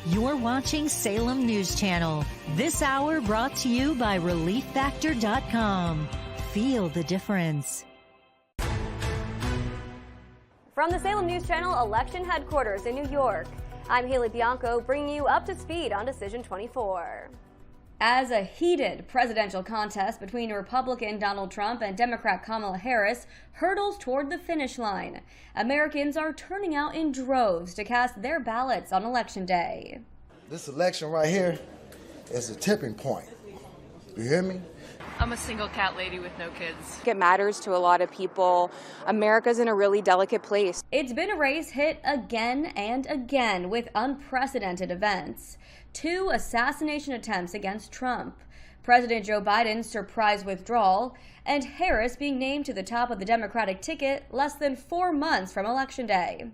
You're watching Salem News Channel. This hour brought to you by ReliefFactor.com. Feel the difference. From the Salem News Channel election headquarters in New York, I'm Haley Bianco, bringing you up to speed on Decision 24. As a heated presidential contest between Republican Donald Trump and Democrat Kamala Harris hurdles toward the finish line, Americans are turning out in droves to cast their ballots on Election Day. This election right here is a tipping point. You hear me? I'm a single cat lady with no kids. It matters to a lot of people. America's in a really delicate place. It's been a race hit again and again with unprecedented events. 2 assassination attempts against Trump, President Joe Biden's surprise withdrawal, and Harris being named to the top of the Democratic ticket less than 4 months from Election Day.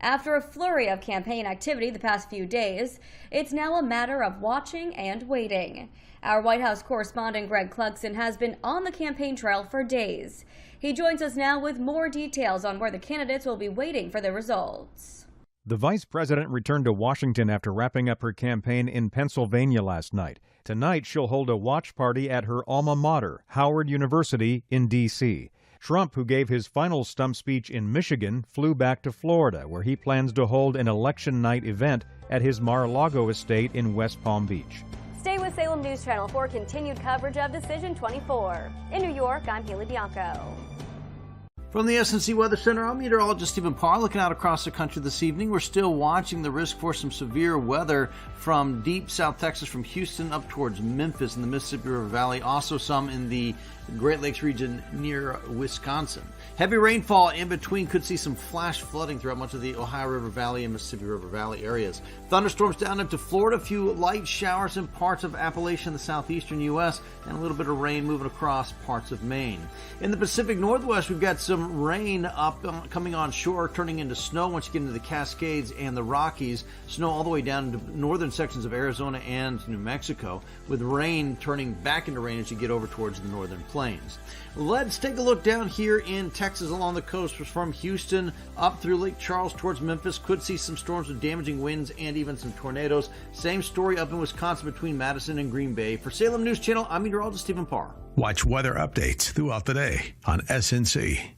After a flurry of campaign activity the past few days, it's now a matter of watching and waiting. Our White House correspondent Greg Clugston has been on the campaign trail for days. He joins us now with more details on where the candidates will be waiting for the results. The vice president returned to Washington after wrapping up her campaign in Pennsylvania last night. Tonight, she'll hold a watch party at her alma mater, Howard University in D.C. Trump, who gave his final stump speech in Michigan, flew back to Florida, where he plans to hold an election night event at his Mar-a-Lago estate in West Palm Beach. Stay with Salem News Channel for continued coverage of Decision 24. In New York, I'm Haley Bianco. From the SNC Weather Center, I'm meteorologist Stephen Parr. Looking out across the country this evening, we're still watching the risk for some severe weather from deep South Texas, from Houston up towards Memphis in the Mississippi River Valley. Also some in the Great Lakes region near Wisconsin. Heavy rainfall in between could see some flash flooding throughout much of the Ohio River Valley and Mississippi River Valley areas. Thunderstorms down into Florida, a few light showers in parts of Appalachia and the southeastern U.S., and a little bit of rain moving across parts of Maine. In the Pacific Northwest, we've got some rain coming on shore, turning into snow once you get into the Cascades and the Rockies. Snow all the way down into northern sections of Arizona and New Mexico, with rain turning back into rain as you get over towards the northern plains. Let's take a look down here in Texas along the coast from Houston up through Lake Charles towards Memphis. Could see some storms with damaging winds and even some tornadoes. Same story up in Wisconsin between Madison and Green Bay. For Salem News Channel, I'm meteorologist Stephen Parr. Watch weather updates throughout the day on SNC.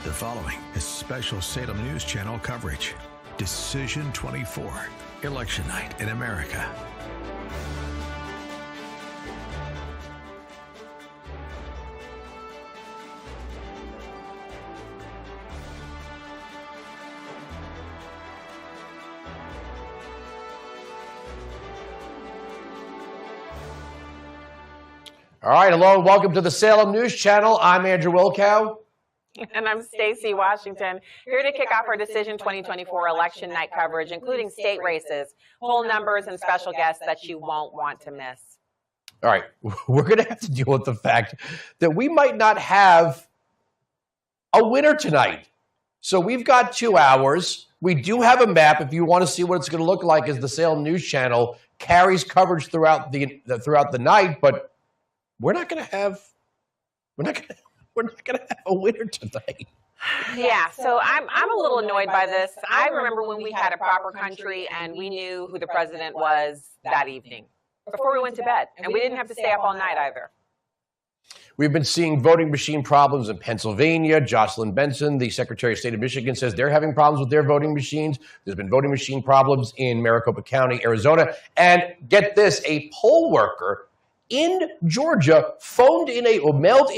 The following is special Salem News Channel coverage. Decision 24, Election Night in America. All right, hello and welcome to the Salem News Channel. I'm Andrew Wilkow. And I'm Stacey Washington, here to kick off our Decision 2024 election night coverage, including state races, poll numbers, and special guests that you won't want to miss. All right, we're going to have to deal with the fact that we might not have a winner tonight. So we've got 2 hours. We do have a map. If you want to see what it's going to look like, as the Salem News Channel carries coverage throughout the night, but we're not going to have a winner tonight. Yeah, so I'm a little annoyed by this. I remember when we had a proper country and we knew who the president was that evening before we went to bed, and we didn't have to stay up all night either. We've been seeing voting machine problems in Pennsylvania. Jocelyn Benson, the Secretary of State of Michigan, says they're having problems with their voting machines. There's been voting machine problems in Maricopa County, Arizona. And get this, a poll worker in Georgia mailed in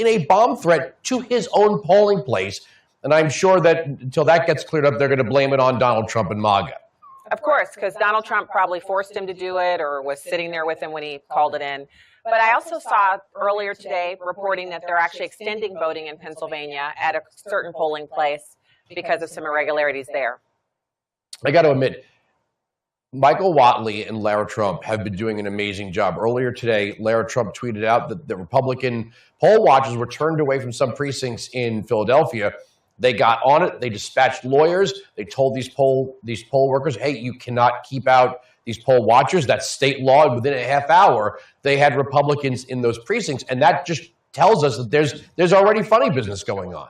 a bomb threat to his own polling place. And I'm sure that until that gets cleared up, they're going to blame it on Donald Trump and MAGA. Of course, because Donald Trump probably forced him to do it or was sitting there with him when he called it in. But I also saw earlier today reporting that they're actually extending voting in Pennsylvania at a certain polling place because of some irregularities there. I got to admit, Michael Whatley and Lara Trump have been doing an amazing job. Earlier today, Lara Trump tweeted out that the Republican poll watchers were turned away from some precincts in Philadelphia They got on it. They dispatched lawyers. They told these poll workers, hey, you cannot keep out these poll watchers. That's state law. And within a half hour, they had Republicans in those precincts. And that just tells us that there's already funny business going on.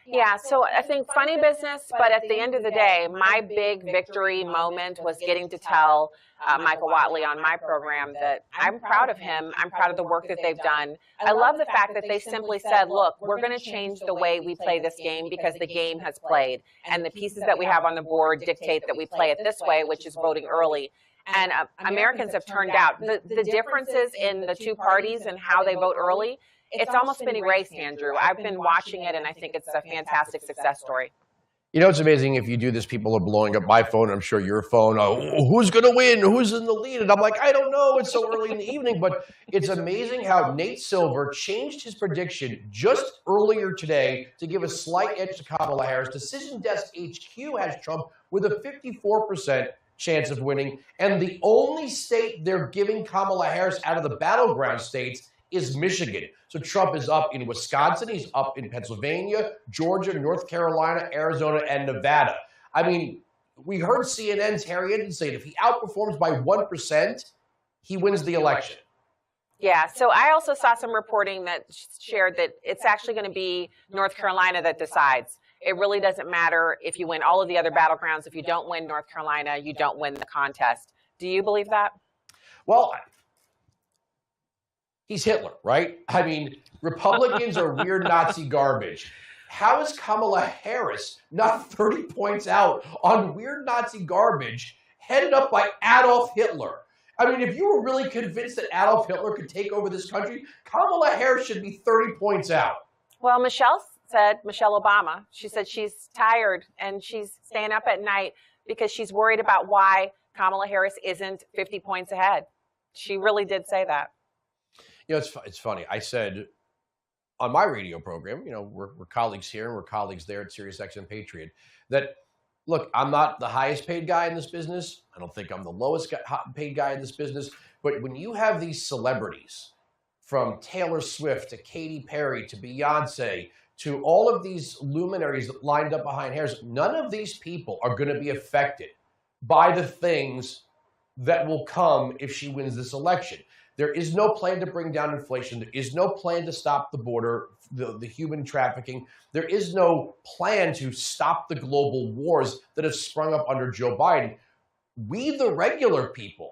Yeah, so I think funny business, but at the end of the day, my big victory moment was getting to tell Michael Whatley on my program that I'm proud of him. I'm proud of the work that they've done. I love the fact that they simply said, look, we're going to change the way we play this game because the game has played. And the pieces that we have on the board dictate that we play it this way, which is voting early. And Americans have turned out. The differences in the two parties and how they vote early, it's almost been erased, Andrew. I've been watching it, and I think it's a fantastic success story. You know, it's amazing. If you do this, people are blowing up my phone. I'm sure your phone. Oh, who's going to win? Who's in the lead? And I'm like, I don't know. It's so early in the evening. But it's amazing how Nate Silver changed his prediction just earlier today to give a slight edge to Kamala Harris. Decision Desk HQ has Trump with a 54% chance of winning. And the only state they're giving Kamala Harris out of the battleground states is Michigan. So Trump is up in Wisconsin, he's up in Pennsylvania, Georgia, North Carolina, Arizona, and Nevada. I mean, we heard CNN's Harry Eden say that if he outperforms by 1%, he wins the election. Yeah, so I also saw some reporting that shared that it's actually going to be North Carolina that decides. It really doesn't matter if you win all of the other battlegrounds. If you don't win North Carolina, you don't win the contest. Do you believe that? Well, he's Hitler, right? I mean, Republicans are weird Nazi garbage. How is Kamala Harris not 30 points out on weird Nazi garbage headed up by Adolf Hitler? I mean, if you were really convinced that Adolf Hitler could take over this country, Kamala Harris should be 30 points out. Well, Michelle Obama, she said she's tired and she's staying up at night because she's worried about why Kamala Harris isn't 50 points ahead. She really did say that. You know, it's funny. I said on my radio program, you know, we're colleagues here and we're colleagues there at SiriusXM Patriot, that, look, I'm not the highest paid guy in this business. I don't think I'm the lowest paid guy in this business. But when you have these celebrities, from Taylor Swift to Katy Perry to Beyonce to all of these luminaries that lined up behind Harris, none of these people are going to be affected by the things that will come if she wins this election. There is no plan to bring down inflation. There is no plan to stop the border, the human trafficking. There is no plan to stop the global wars that have sprung up under Joe Biden. We, the regular people,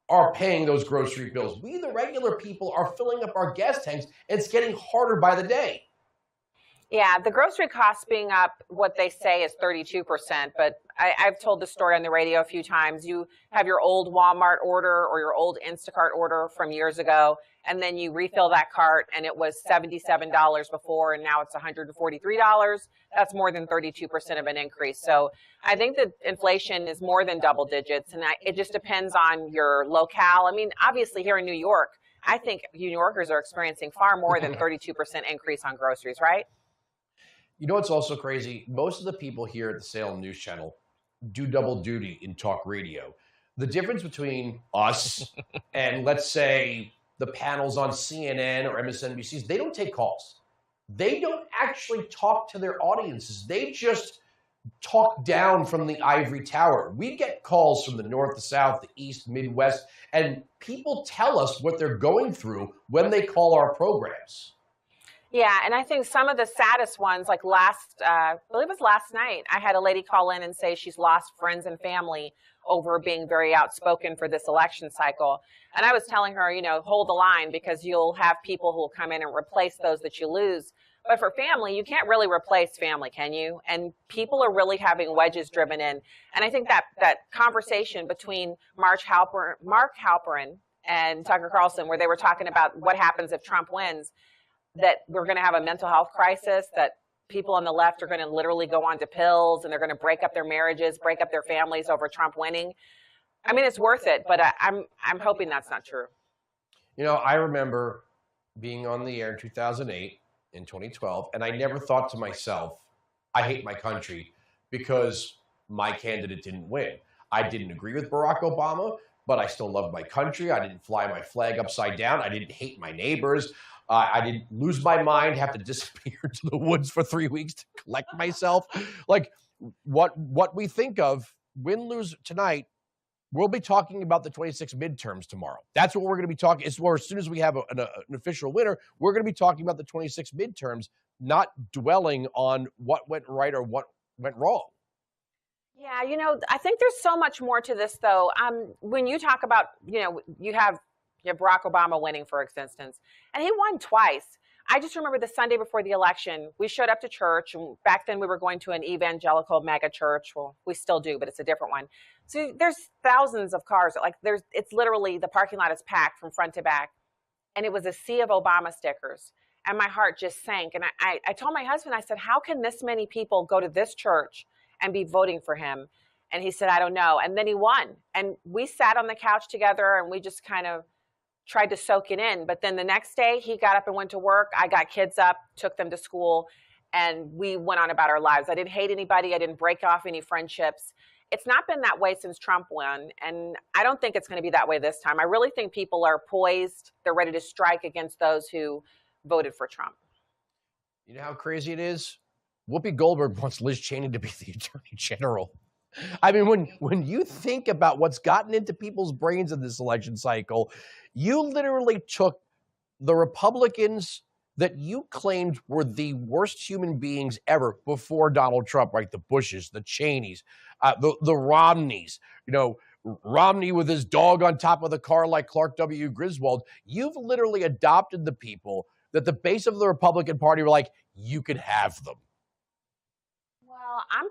are paying those grocery bills. We, the regular people, are filling up our gas tanks, and it's getting harder by the day. Yeah, the grocery costs being up, what they say is 32%, but I've told the story on the radio a few times. You have your old Walmart order or your old Instacart order from years ago, and then you refill that cart, and it was $77 before, and now it's $143. That's more than 32% of an increase. So I think that inflation is more than double digits, and it just depends on your locale. I mean, obviously here in New York, I think New Yorkers are experiencing far more than 32% increase on groceries, right? You know what's also crazy? Most of the people here at the Salem News Channel do double duty in talk radio. The difference between us and, let's say, the panels on CNN or MSNBC, they don't take calls. They don't actually talk to their audiences. They just talk down from the ivory tower. We get calls from the north, the south, the east, Midwest, and people tell us what they're going through when they call our programs. Yeah, and I think some of the saddest ones, like I believe it was last night, I had a lady call in and say she's lost friends and family over being very outspoken for this election cycle. And I was telling her, you know, hold the line, because you'll have people who will come in and replace those that you lose. But for family, you can't really replace family, can you? And people are really having wedges driven in. And I think that conversation between Mark Halperin and Tucker Carlson, where they were talking about what happens if Trump wins, that we're going to have a mental health crisis, that people on the left are going to literally go on to pills and they're going to break up their marriages, break up their families over Trump winning. I mean, it's worth it, but I'm hoping that's not true. You know, I remember being on the air in 2008 and 2012, and I never thought to myself, I hate my country because my candidate didn't win. I didn't agree with Barack Obama, but I still loved my country. I didn't fly my flag upside down. I didn't hate my neighbors. I didn't lose my mind, have to disappear to the woods for 3 weeks to collect myself. Like what we think of, win, lose tonight, we'll be talking about the 26 midterms tomorrow. That's what we're going to be talking. It's where as soon as we have an official winner, we're going to be talking about the 26 midterms, not dwelling on what went right or what went wrong. Yeah, I think there's so much more to this, though. When you talk about, you have Barack Obama winning, for instance, and he won twice. I just remember the Sunday before the election, we showed up to church. And back then we were going to an evangelical mega church. Well, we still do, but it's a different one. So there's thousands of cars. It's literally, the parking lot is packed from front to back. And it was a sea of Obama stickers. And my heart just sank. And I told my husband, I said, how can this many people go to this church and be voting for him? And he said, I don't know. And then he won. And we sat on the couch together and we just kind of tried to soak it in. But then the next day he got up and went to work. I got kids up, took them to school, and we went on about our lives. I didn't hate anybody. I didn't break off any friendships. It's not been that way since Trump won. And I don't think it's going to be that way this time. I really think people are poised. They're ready to strike against those who voted for Trump. You know how crazy it is? Whoopi Goldberg wants Liz Cheney to be the Attorney General. I mean, when you think about what's gotten into people's brains in this election cycle, you literally took the Republicans that you claimed were the worst human beings ever before Donald Trump, right? The Bushes, the Cheneys, the Romneys, Romney with his dog on top of the car like Clark W. Griswold. You've literally adopted the people that the base of the Republican Party were like, you could have them. Well, I'm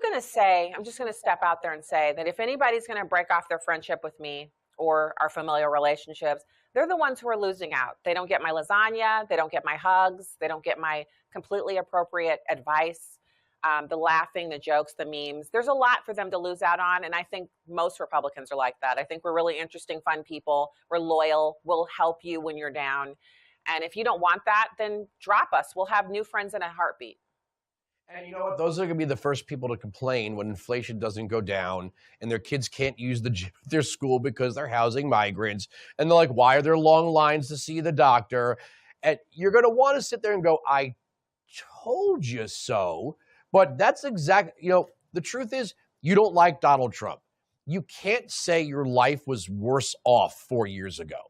just going to step out there and say that if anybody's going to break off their friendship with me or our familial relationships, they're the ones who are losing out. They don't get my lasagna. They don't get my hugs. They don't get my completely appropriate advice, the laughing, the jokes, the memes. There's a lot for them to lose out on. And I think most Republicans are like that. I think we're really interesting, fun people. We're loyal. We'll help you when you're down. And if you don't want that, then drop us. We'll have new friends in a heartbeat. And you know what? Those are going to be the first people to complain when inflation doesn't go down and their kids can't use the gym at their school because they're housing migrants. And they're like, why are there long lines to see the doctor? And you're going to want to sit there and go, I told you so. But that's exactly, the truth is you don't like Donald Trump. You can't say your life was worse off 4 years ago.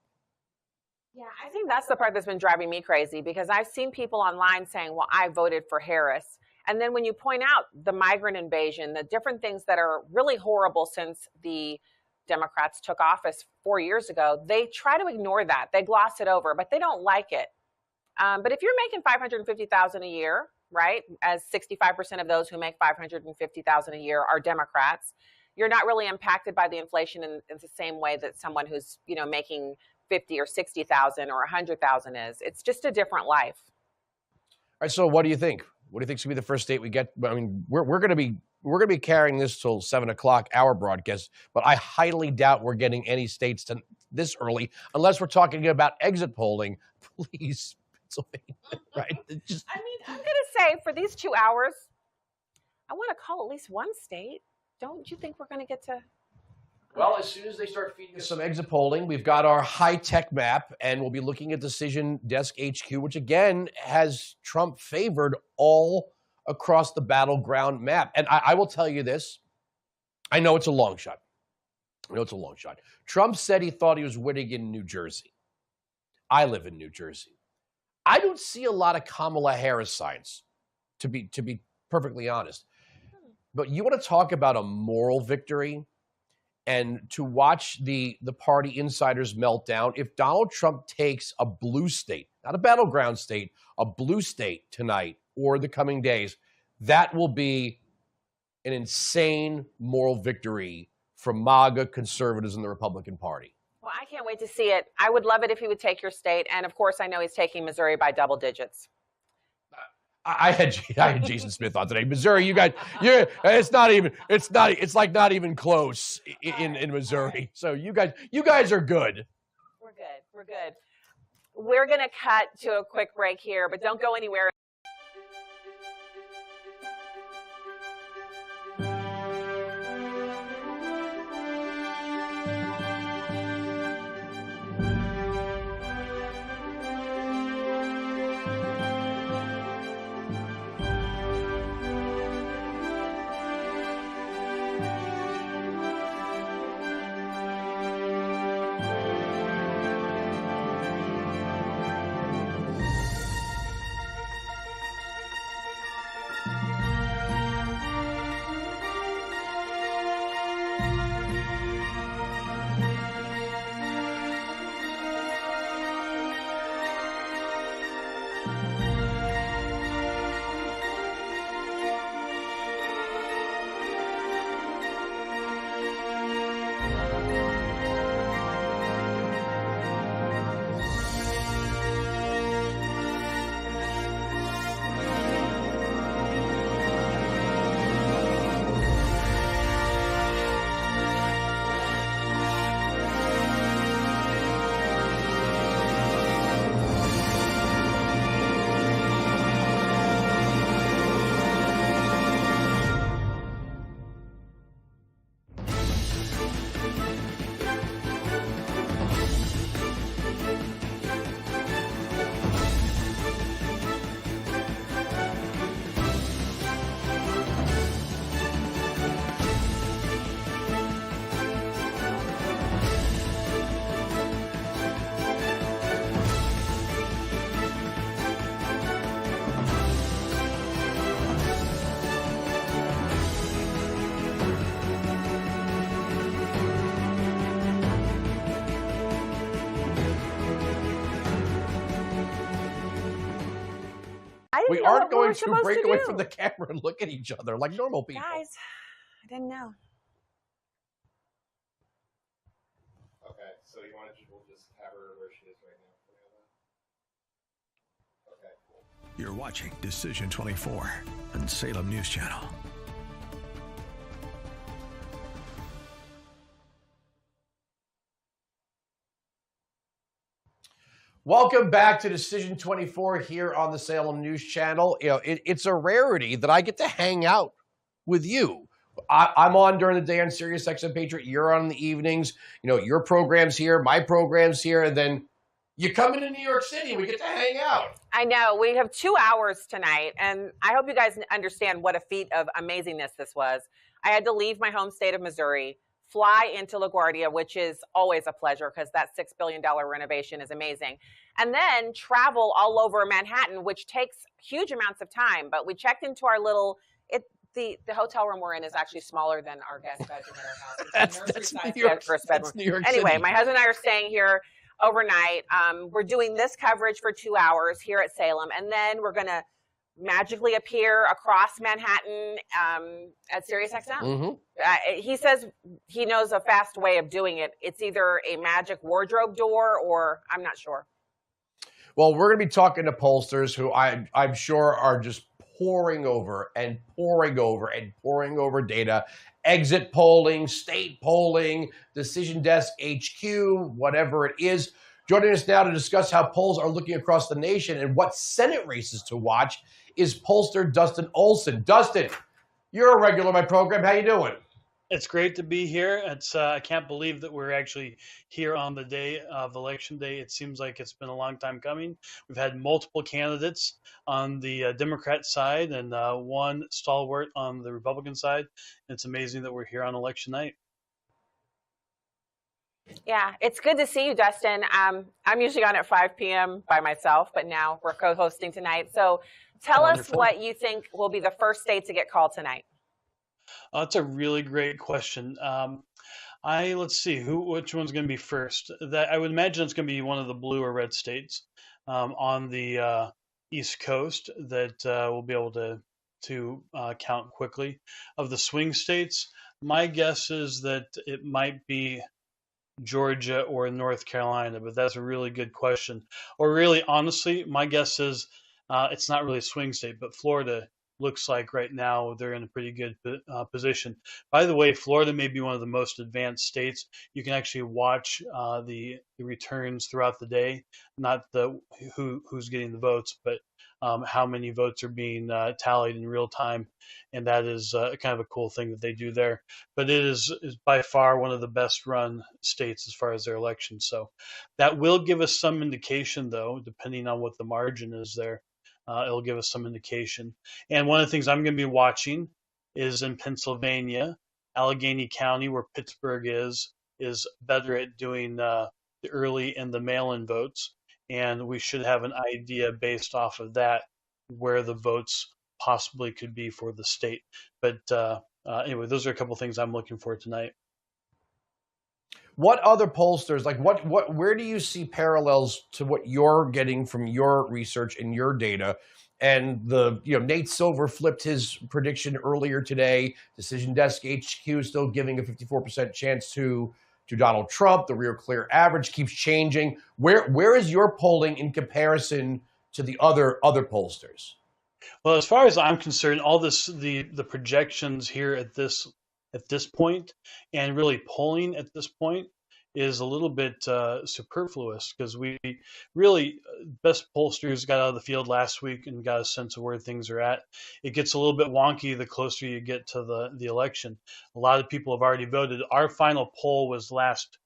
Yeah, I think that's the part that's been driving me crazy because I've seen people online saying, well, I voted for Harris. And then when you point out the migrant invasion, the different things that are really horrible since the Democrats took office 4 years ago, they try to ignore that. They gloss it over, but they don't like it. But if you're making $550,000 a year, right, as 65% of those who make $550,000 a year are Democrats, you're not really impacted by the inflation in the same way that someone who's, making 50 or 60,000 or 100,000 is. It's just a different life. All right. So what do you think? What do you think is going to be the first state we get? I mean, we're going to be carrying this till 7 o'clock our broadcast, but I highly doubt we're getting any states to this early unless we're talking about exit polling. Please, Pennsylvania, right? I'm going to say for these 2 hours, I want to call at least one state. Don't you think we're going to get to? Well, as soon as they start feeding us some exit polling, we've got our high-tech map, and we'll be looking at Decision Desk HQ, which, again, has Trump favored all across the battleground map. And I will tell you this. I know it's a long shot. Trump said he thought he was winning in New Jersey. I live in New Jersey. I don't see a lot of Kamala Harris signs, to be perfectly honest. But you want to talk about a moral victory? And to watch the party insiders melt down, if Donald Trump takes a blue state, not a battleground state, a blue state tonight or the coming days, that will be an insane moral victory for MAGA conservatives in the Republican Party. Well, I can't wait to see it. I would love it if he would take your state. And of course, I know he's taking Missouri by double digits. I had Jason Smith on today. Missouri, you guys, it's not even close in Missouri. So you guys are good. We're good. We're going to cut to a quick break here, but don't go anywhere. We know what aren't we were going to supposed break to away do. from the camera and look at each other like normal people. Guys, I didn't know. Okay, so you want to we'll just have her where she is right now. Okay, cool. You're watching Decision 24 on Salem News Channel. Welcome back to Decision 24 here on the Salem News Channel. You know, it's a rarity that I get to hang out with you. I'm on during the day on Sirius XM Patriot. You're on in the evenings. You know, your program's here, my program's here, and then you come into New York City and we get to hang out. I know. We have 2 hours tonight, and I hope you guys understand what a feat of amazingness this was. I had to leave my home state of Missouri, fly into LaGuardia, which is always a pleasure because that $6 billion renovation is amazing, and then travel all over Manhattan, which takes huge amounts of time. But we checked into our little, the hotel room we're in is actually smaller than our guest bedroom at our house. That's New York, that's New York Anyway, City. my husband and I are staying here overnight. We're doing this coverage for 2 hours here at Salem, and then we're going to magically appear across Manhattan at Sirius XM. Mm-hmm. He says he knows a fast way of doing it. It's either a magic wardrobe door or I'm not sure. Well, we're going to be talking to pollsters who I'm sure are just pouring over and pouring over and pouring over data. Exit polling, state polling, Decision Desk HQ, whatever it is. Joining us now to discuss how polls are looking across the nation and what Senate races to watch is pollster Dustin Olson. Dustin, you're a regular on my program. How you doing? It's great to be here. I can't believe that we're actually here on the day of Election Day. It seems like it's been a long time coming. We've had multiple candidates on the Democrat side and one stalwart on the Republican side. It's amazing that we're here on election night. Yeah, it's good to see you, Dustin. I'm usually on at 5 p.m. by myself, but now we're co-hosting tonight. So tell us what you think will be the first state to get called tonight. That's a really great question. Let's see which one's going to be first. That I would imagine it's going to be one of the blue or red states on the East Coast that will be able to count quickly. Of the swing states, my guess is that it might be Georgia or North Carolina, but that's a really good question. Or really, honestly, my guess is it's not really a swing state, but Florida looks like right now they're in a pretty good position. By the way, Florida may be one of the most advanced states. You can actually watch the returns throughout the day, not who's getting the votes, but how many votes are being tallied in real time. And that is kind of a cool thing that they do there. But it is by far one of the best run states as far as their elections. So that will give us some indication, though, depending on what the margin is there. It'll give us some indication. And one of the things I'm going to be watching is in Pennsylvania, Allegheny County, where Pittsburgh is better at doing the early and the mail-in votes. And we should have an idea based off of that where the votes possibly could be for the state. But anyway, those are a couple things I'm looking for tonight. What other pollsters, like where do you see parallels to what you're getting from your research and your data? And Nate Silver flipped his prediction earlier today. Decision Desk HQ is still giving a 54% chance to Donald Trump. The Real Clear average keeps changing. Where is your polling in comparison to the other pollsters? Well, as far as I'm concerned, all the projections here at this point, and really polling at this point, is a little bit superfluous because we really best pollsters got out of the field last week and got a sense of where things are at. It gets a little bit wonky the closer you get to the election. A lot of people have already voted. Our final poll was last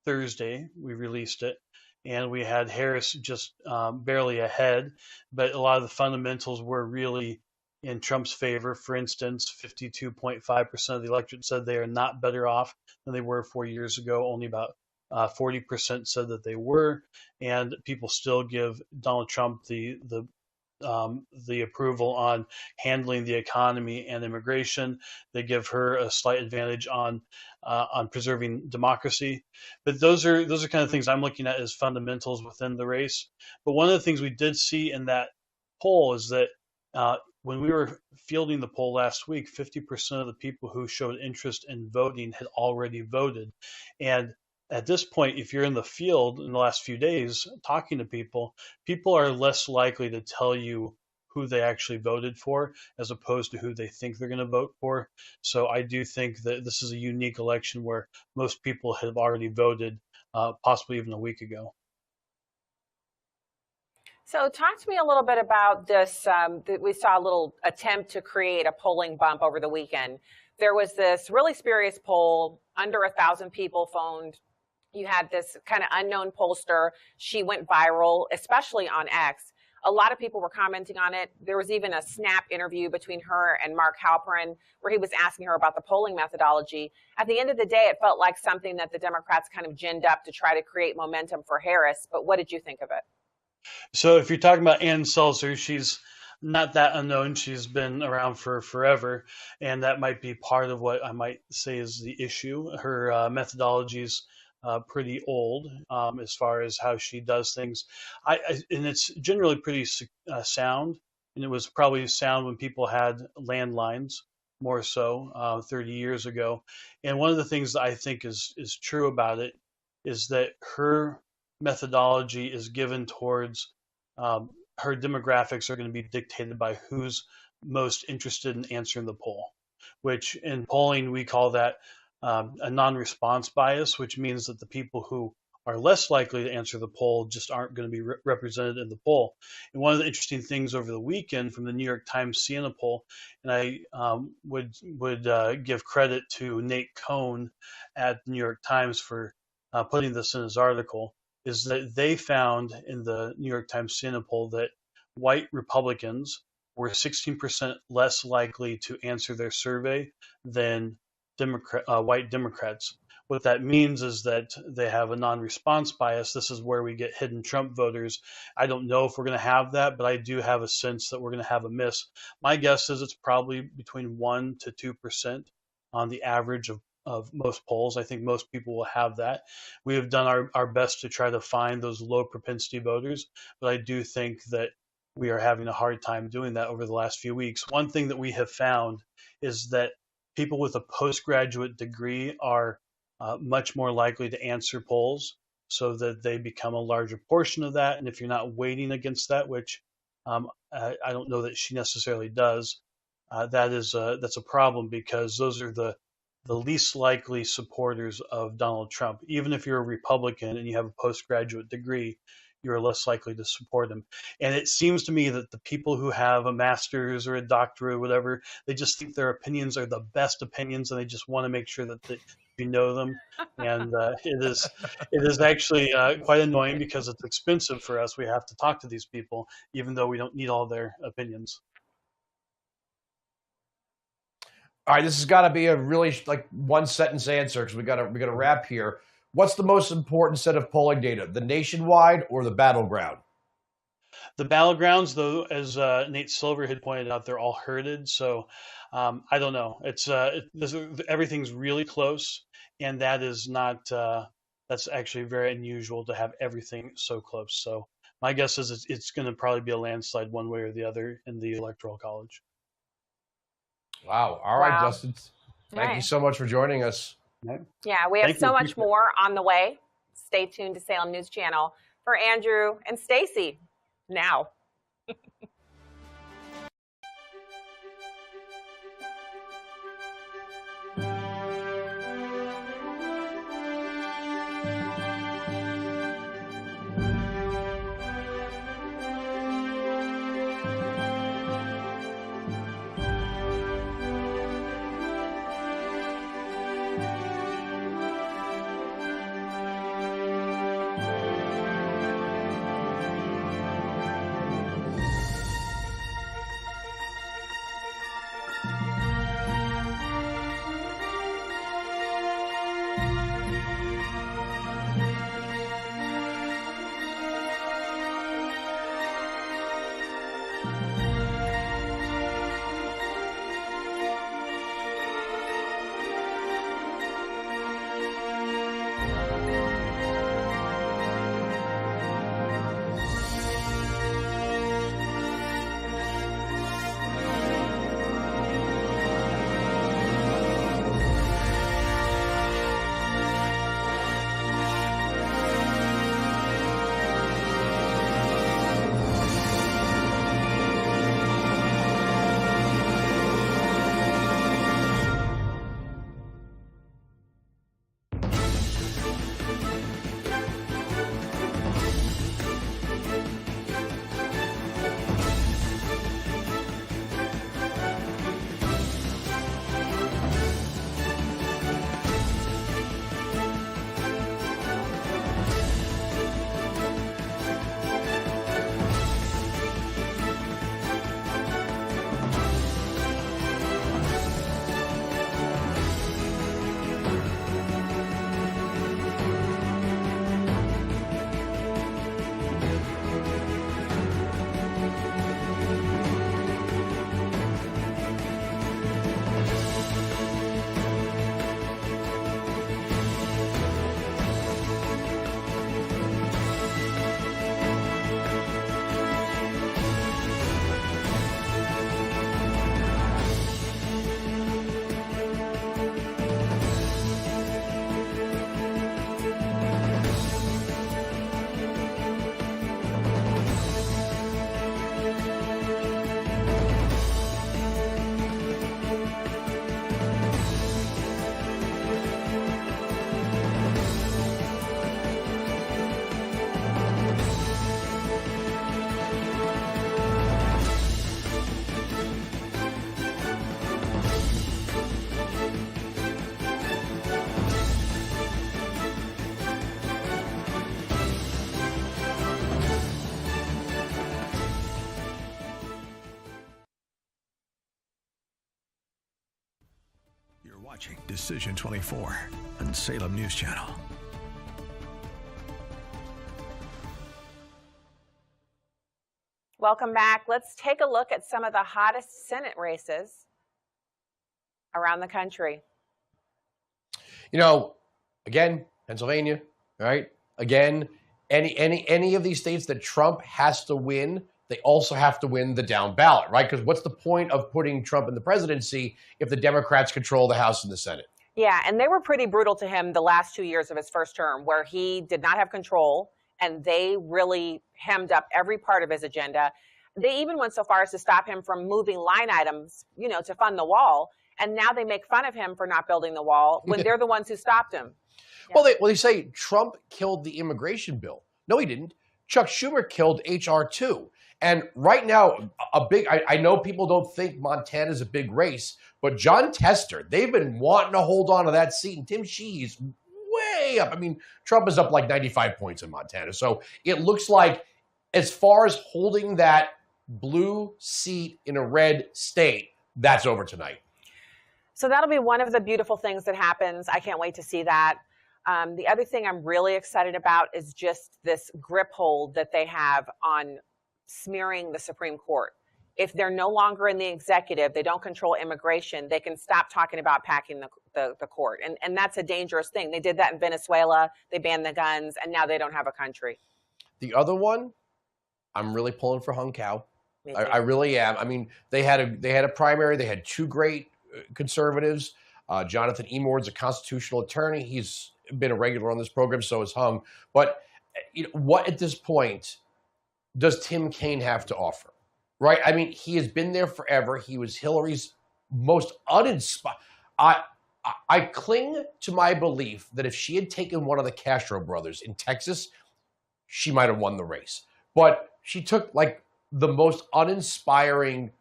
Thursday. We released it, and we had Harris just barely ahead, but a lot of the fundamentals were really in Trump's favor. For instance, 52.5% of the electorate said they are not better off than they were 4 years ago. Only about 40% said that they were, and people still give Donald Trump the approval on handling the economy and immigration. They give her a slight advantage on preserving democracy. But those are kind of things I'm looking at as fundamentals within the race. But one of the things we did see in that poll is that when we were fielding the poll last week, 50% of the people who showed interest in voting had already voted. And at this point, if you're in the field in the last few days talking to people, people are less likely to tell you who they actually voted for as opposed to who they think they're going to vote for. So I do think that this is a unique election where most people have already voted, possibly even a week ago. So talk to me a little bit about this. We saw a little attempt to create a polling bump over the weekend. There was this really spurious poll, under 1,000 people phoned. You had this kind of unknown pollster. She went viral, especially on X. A lot of people were commenting on it. There was even a Snap interview between her and Mark Halperin where he was asking her about the polling methodology. At the end of the day, it felt like something that the Democrats kind of ginned up to try to create momentum for Harris. But what did you think of it? So if you're talking about Ann Seltzer, she's not that unknown. She's been around for forever, and that might be part of what I might say is the issue. Her methodology's pretty old as far as how she does things. And it's generally pretty sound, and it was probably sound when people had landlines more so 30 years ago. And one of the things that I think is true about it is that her methodology is given towards her demographics are going to be dictated by who's most interested in answering the poll, which in polling we call that a non-response bias, which means that the people who are less likely to answer the poll just aren't going to be represented in the poll. And one of the interesting things over the weekend from the New York Times Siena poll, and I would give credit to Nate Cohn at the New York Times for putting this in his article, is that they found in the New York Times Siena poll that white Republicans were 16% less likely to answer their survey than white Democrats. What that means is that they have a non-response bias. This is where we get hidden Trump voters. I don't know if we're going to have that, but I do have a sense that we're going to have a miss. My guess is it's probably between 1% to 2% on the average of most polls. I think most people will have that. We have done our best to try to find those low propensity voters, but I do think that we are having a hard time doing that over the last few weeks. One thing that we have found is that people with a postgraduate degree are much more likely to answer polls, so that they become a larger portion of that. And if you're not weighting against that, which I don't know that she necessarily does, that's a problem, because those are the least likely supporters of Donald Trump. Even if you're a Republican and you have a postgraduate degree, you're less likely to support him. And it seems to me that the people who have a master's or a doctorate or whatever, they just think their opinions are the best opinions, and they just want to make sure that you know them. And it is actually quite annoying, because it's expensive for us. We have to talk to these people, even though we don't need all their opinions. All right, this has got to be a really one sentence answer, because we got to wrap here. What's the most important set of polling data, the nationwide or the battleground? The battlegrounds, though, as Nate Silver had pointed out, they're all herded. So I don't know. Everything's really close, and that is not. That's actually very unusual to have everything so close. So my guess is it's going to probably be a landslide one way or the other in the Electoral College. Wow. All right, Justin. Thank you so much for joining us. Yeah, we have so much more on the way. Stay tuned to Salem News Channel. For Andrew and Stacy, now. Watching Decision 24 on Salem News Channel. Welcome back. Let's take a look at some of the hottest Senate races around the country. You know, again, Pennsylvania, right? Again, any of these states that Trump has to win, they also have to win the down ballot, right? Because what's the point of putting Trump in the presidency if the Democrats control the House and the Senate? Yeah, and they were pretty brutal to him the last 2 years of his first term, where he did not have control, and they really hemmed up every part of his agenda. They even went so far as to stop him from moving line items, you know, to fund the wall. And now they make fun of him for not building the wall when they're the ones who stopped him. Yeah. Well, they say Trump killed the immigration bill. No, he didn't. Chuck Schumer killed H.R. 2. And right now, I know people don't think Montana's a big race, but John Tester, they've been wanting to hold on to that seat, and Tim Shee's way up. I mean, Trump is up like 95 points in Montana. So it looks like as far as holding that blue seat in a red state, that's over tonight. So that'll be one of the beautiful things that happens. I can't wait to see that. The other thing I'm really excited about is just this grip hold that they have on smearing the Supreme Court. If they're no longer in the executive, they don't control immigration, they can stop talking about packing the court. And that's a dangerous thing. They did that in Venezuela. They banned the guns, and now they don't have a country. The other one, I'm really pulling for Hung Cao. I really am. I mean, they had a primary. They had two great conservatives. Jonathan Emord's a constitutional attorney. He's been a regular on this program, so is Hung. But you know, what at this point does Tim Kaine have to offer? Right? I mean, he has been there forever. He was Hillary's most uninspired. I cling to my belief that if she had taken one of the Castro brothers in Texas, she might have won the race. But she took like the most uninspiring,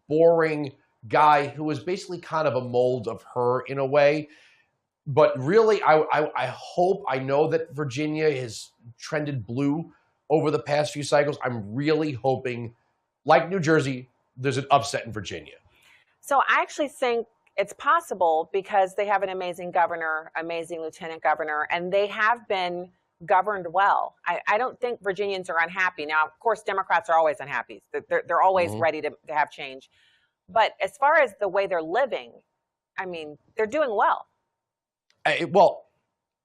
boring guy who was basically kind of a mold of her in a way. But really, I hope, I know that Virginia has trended blue over the past few cycles. I'm really hoping, like New Jersey, there's an upset in Virginia. So I actually think it's possible because they have an amazing governor, amazing lieutenant governor, and they have been governed well. I don't think Virginians are unhappy. Now, of course, Democrats are always unhappy. They're always ready to have change. But as far as the way they're living, I mean, they're doing well. Well,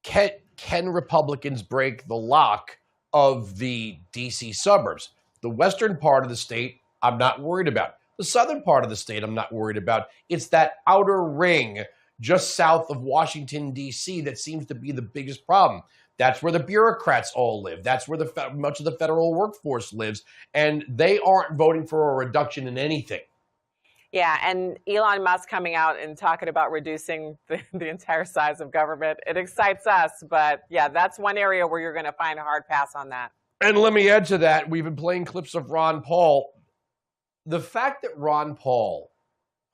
can Republicans break the lock of the D.C. suburbs? The western part of the state, I'm not worried about. The southern part of the state, I'm not worried about. It's that outer ring just south of Washington, D.C. that seems to be the biggest problem. That's where the bureaucrats all live. That's where much of the federal workforce lives. And they aren't voting for a reduction in anything. Yeah, and Elon Musk coming out and talking about reducing the entire size of government. It excites us, but yeah, that's one area where you're going to find a hard pass on that. And let me add to that, we've been playing clips of Ron Paul. The fact that Ron Paul,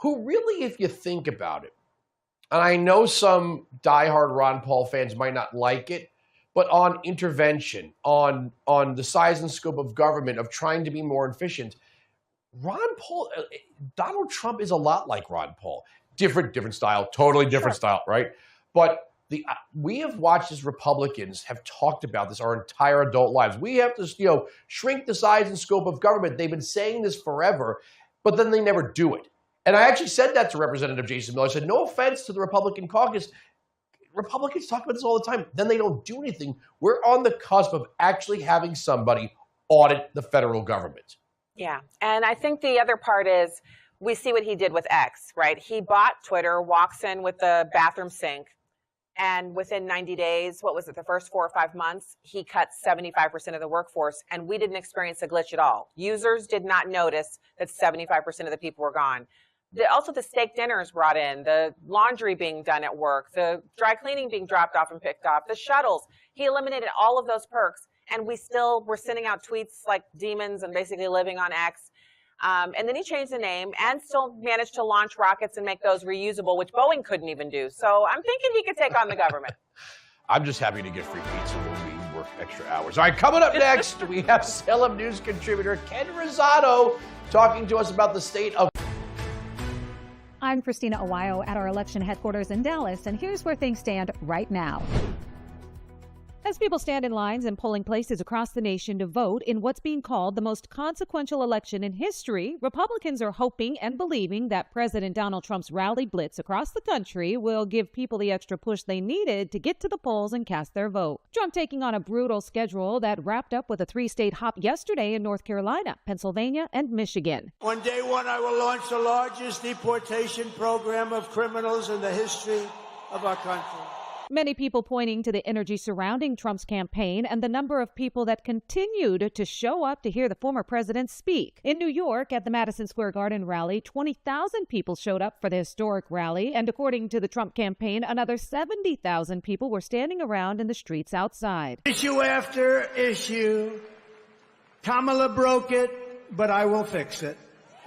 who really, if you think about it, and I know some diehard Ron Paul fans might not like it, but on intervention, on the size and scope of government, of trying to be more efficient, Ron Paul, Donald Trump is a lot like Ron Paul. Different style, totally different style, right? But we have watched as Republicans have talked about this our entire adult lives. We have to, shrink the size and scope of government. They've been saying this forever, but then they never do it. And I actually said that to Representative Jason Miller. I said, no offense to the Republican caucus. Republicans talk about this all the time. Then they don't do anything. We're on the cusp of actually having somebody audit the federal government. Yeah. And I think the other part is we see what he did with X, right? He bought Twitter, walks in with the bathroom sink, and within 90 days, what was it, the first 4 or 5 months, he cut 75% of the workforce, and we didn't experience a glitch at all. Users did not notice that 75% of the people were gone. Also, the steak dinners brought in, the laundry being done at work, the dry cleaning being dropped off and picked up, the shuttles. He eliminated all of those perks. And we still were sending out tweets like demons and basically living on X. And then he changed the name and still managed to launch rockets and make those reusable, which Boeing couldn't even do. So I'm thinking he could take on the government. I'm just happy to get free pizza when we work extra hours. All right, coming up next, we have Salem News contributor Ken Rosado talking to us about the state of... I'm Christina Awayo at our election headquarters in Dallas, and here's where things stand right now. As people stand in lines in polling places across the nation to vote in what's being called the most consequential election in history, Republicans are hoping and believing that President Donald Trump's rally blitz across the country will give people the extra push they needed to get to the polls and cast their vote. Trump taking on a brutal schedule that wrapped up with a 3-state hop yesterday in North Carolina, Pennsylvania, and Michigan. On day one, I will launch the largest deportation program of criminals in the history of our country. Many people pointing to the energy surrounding Trump's campaign and the number of people that continued to show up to hear the former president speak. In New York, at the Madison Square Garden rally, 20,000 people showed up for the historic rally, and according to the Trump campaign, another 70,000 people were standing around in the streets outside. Issue after issue, Kamala broke it, but I will fix it.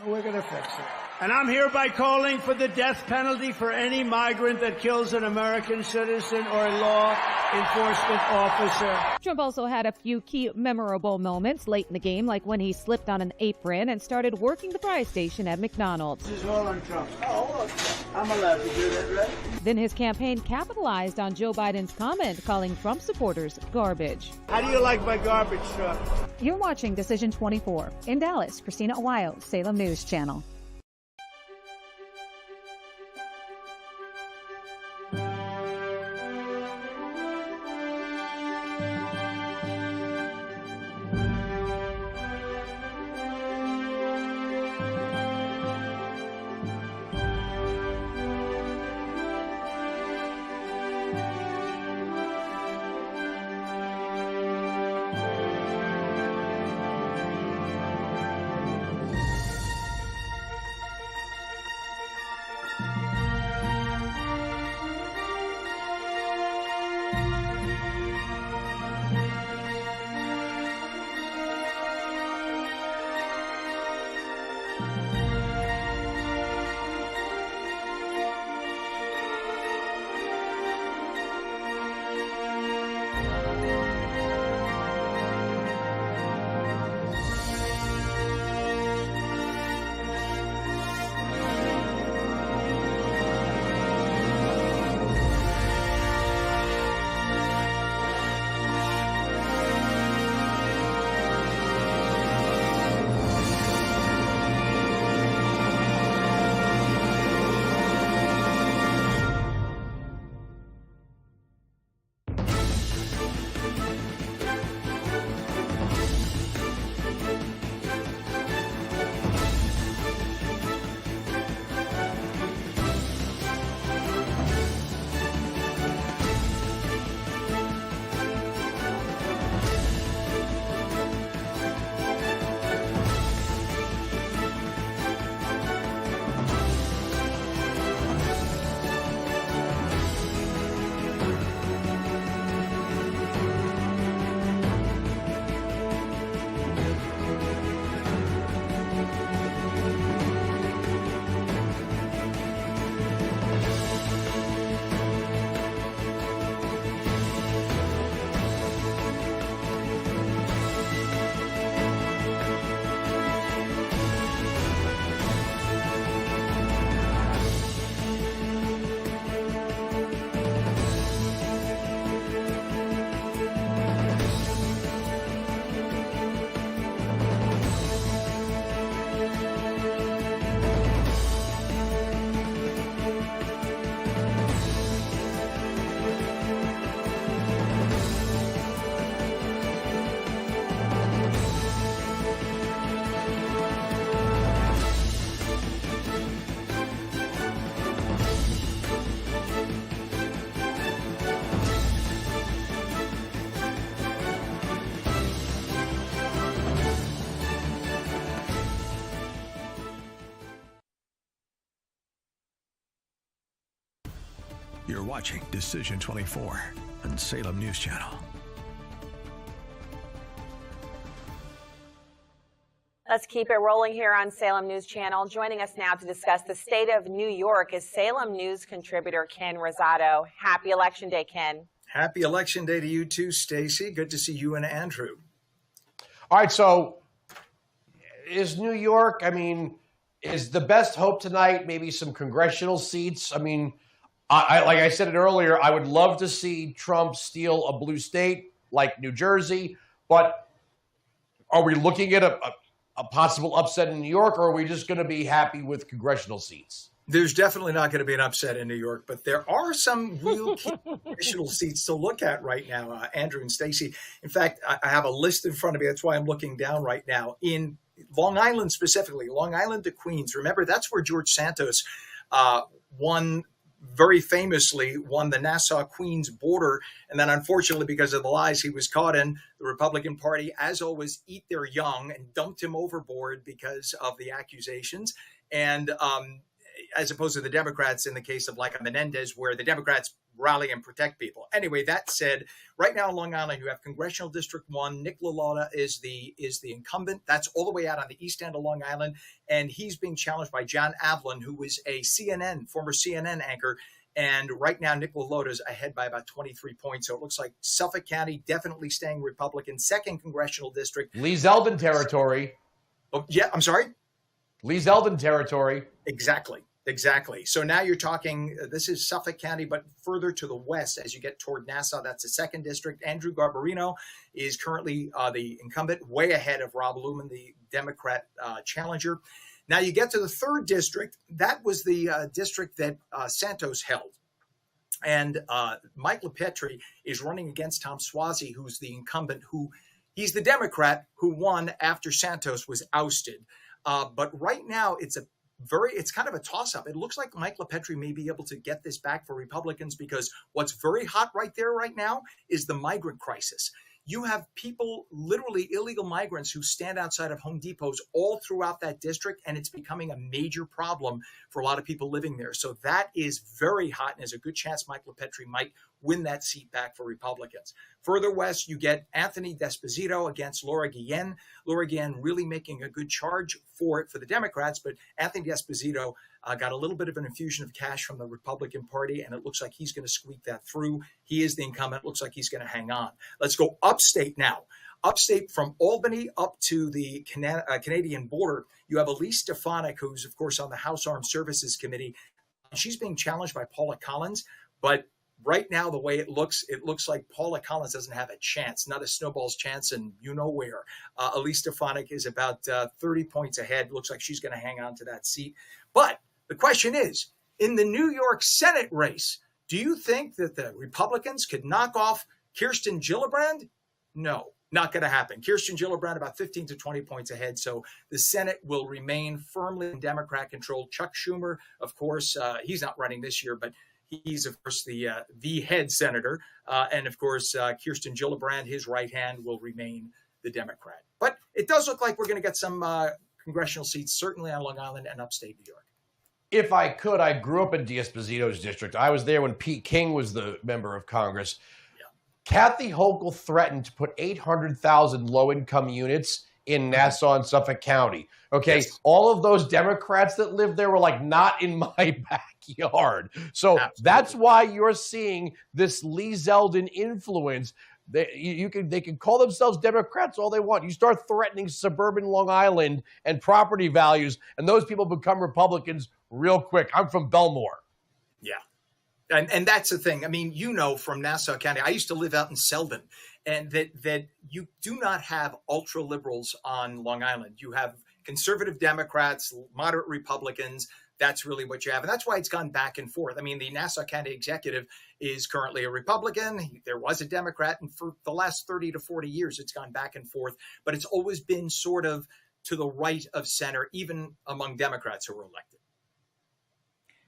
We're going to fix it. And I'm hereby calling for the death penalty for any migrant that kills an American citizen or a law enforcement officer. Trump also had a few key memorable moments late in the game, like when he slipped on an apron and started working the fry station at McDonald's. This is all on Trump. Oh, I'm allowed to do that, right? Then his campaign capitalized on Joe Biden's comment calling Trump supporters garbage. How do you like my garbage truck? You're watching Decision 24. In Dallas, Christina Awayo, Salem News Channel. You're watching Decision 24 on Salem News Channel. Let's keep it rolling here on Salem News Channel. Joining us now to discuss the state of New York is Salem News contributor Ken Rosado. Happy Election Day, Ken. Happy Election Day to you too, Stacy. Good to see you and Andrew. All right, so is New York, I mean, Is the best hope tonight maybe some congressional seats? I mean, I like I said it earlier, I would love to see Trump steal a blue state like New Jersey, but are we looking at a possible upset in New York, or are we just going to be happy with congressional seats? There's definitely not going to be an upset in New York, but there are some real congressional seats to look at right now, Andrew and Stacey. In fact, I have a list in front of me. That's why I'm looking down right now. In Long Island specifically, Long Island to Queens. Remember, that's where George Santos very famously won the Nassau-Queens border. And then unfortunately, because of the lies he was caught in, the Republican Party, as always, eat their young and dumped him overboard because of the accusations. And as opposed to the Democrats in the case of like Menendez, where the Democrats rally and protect people. Anyway, that said, right now in Long Island, you have Congressional District 1. Nick LaLauda is the incumbent. That's all the way out on the east end of Long Island. And he's being challenged by John Avlon, who was a former CNN anchor. And right now, Nick LaLauda is ahead by about 23 points. So it looks like Suffolk County definitely staying Republican. 2nd Congressional District. Lee Zeldin territory. Oh, yeah, I'm sorry? Lee Zeldin territory. Exactly. So now you're talking, this is Suffolk County, but further to the west as you get toward Nassau, that's the 2nd district. Andrew Garbarino is currently the incumbent, way ahead of Rob Lumen, the Democrat challenger. Now you get to the 3rd district. That was the district that Santos held. And Mike LaPetri is running against Tom Suozzi, who's the incumbent, he's the Democrat who won after Santos was ousted. But right now it's kind of a toss-up. It looks like Mike LaPetri may be able to get this back for Republicans because what's very hot right there right now is the migrant crisis. You have people, literally illegal migrants, who stand outside of Home Depots all throughout that district, and it's becoming a major problem for a lot of people living there. So that is very hot, and there's a good chance Mike LaPetri might win that seat back for Republicans. Further west, you get Anthony D'Esposito against Laura Guillen. Laura Guillen really making a good charge for the Democrats, but Anthony D'Esposito got a little bit of an infusion of cash from the Republican Party, and it looks like he's going to squeak that through. He is the incumbent. Looks like he's going to hang on. Let's go upstate now. Upstate from Albany up to the Canadian border, you have Elise Stefanik, who's, of course, on the House Armed Services Committee. She's being challenged by Paula Collins, but right now, the way it looks like Paula Collins doesn't have a chance, not a snowball's chance, and you know where. Elise Stefanik is about 30 points ahead. Looks like she's going to hang on to that seat. But the question is, in the New York Senate race, do you think that the Republicans could knock off Kirsten Gillibrand? No, not going to happen. Kirsten Gillibrand about 15 to 20 points ahead. So the Senate will remain firmly in Democrat control. Chuck Schumer, of course, he's not running this year, but he's, of course, the head senator. And, of course, Kirsten Gillibrand, his right hand, will remain the Democrat. But it does look like we're going to get some congressional seats, certainly on Long Island and upstate New York. If I could, I grew up in D'Esposito's district. I was there when Pete King was the member of Congress. Yeah. Kathy Hochul threatened to put 800,000 low-income units in Nassau and Suffolk County. Okay, yes. All of those Democrats that lived there were like, not in my backyard. So absolutely. That's why you're seeing this Lee Zeldin influence. They can call themselves Democrats all they want. You start threatening suburban Long Island and property values, and those people become Republicans real quick. I'm from Belmore. Yeah. And that's the thing. I mean, from Nassau County, I used to live out in Selden, and that you do not have ultra liberals on Long Island. You have conservative Democrats, moderate Republicans. That's really what you have. And that's why it's gone back and forth. I mean, the Nassau County executive is currently a Republican. There was a Democrat. And for the last 30 to 40 years, it's gone back and forth. But it's always been sort of to the right of center, even among Democrats who were elected.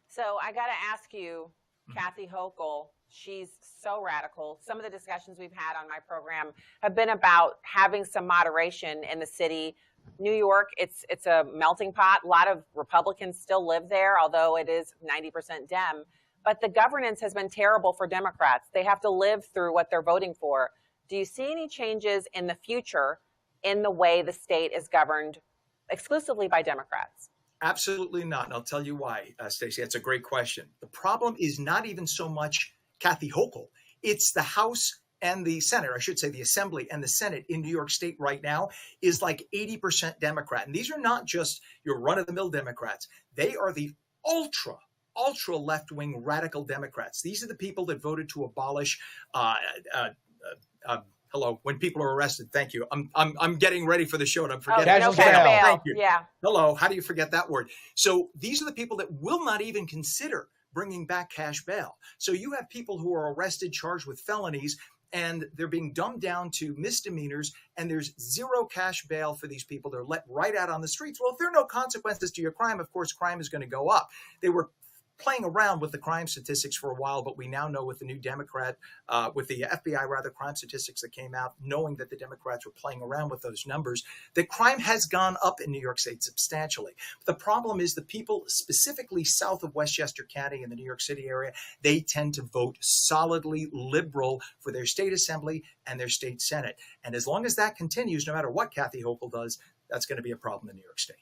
So I got to ask you, Kathy Hochul, she's so radical. Some of the discussions we've had on my program have been about having some moderation in the city. New York, it's a melting pot. A lot of Republicans still live there, although it is 90% Dem. But the governance has been terrible for Democrats. They have to live through what they're voting for. Do you see any changes in the future in the way the state is governed exclusively by Democrats? Absolutely not. And I'll tell you why, Stacey. That's a great question. The problem is not even so much Kathy Hochul. It's the House and the Senate, or I should say the Assembly and the Senate in New York State right now is like 80% Democrat. And these are not just your run-of-the-mill Democrats. They are the ultra left-wing radical Democrats. These are the people that voted to abolish hello, when people are arrested. Thank you. I'm getting ready for the show and I'm forgetting. No cash bail. Thank you. Yeah. Hello. How do you forget that word? So these are the people that will not even consider bringing back cash bail. So you have people who are arrested, charged with felonies, and they're being dumbed down to misdemeanors, and there's zero cash bail for these people. They're let right out on the streets. Well, if there are no consequences to your crime, of course, crime is going to go up. They were playing around with the crime statistics for a while, but we now know with the new with the FBI crime statistics that came out, knowing that the Democrats were playing around with those numbers, that crime has gone up in New York State substantially. But the problem is the people specifically south of Westchester County in the New York City area, they tend to vote solidly liberal for their state assembly and their state Senate. And as long as that continues, no matter what Kathy Hochul does, that's going to be a problem in New York State.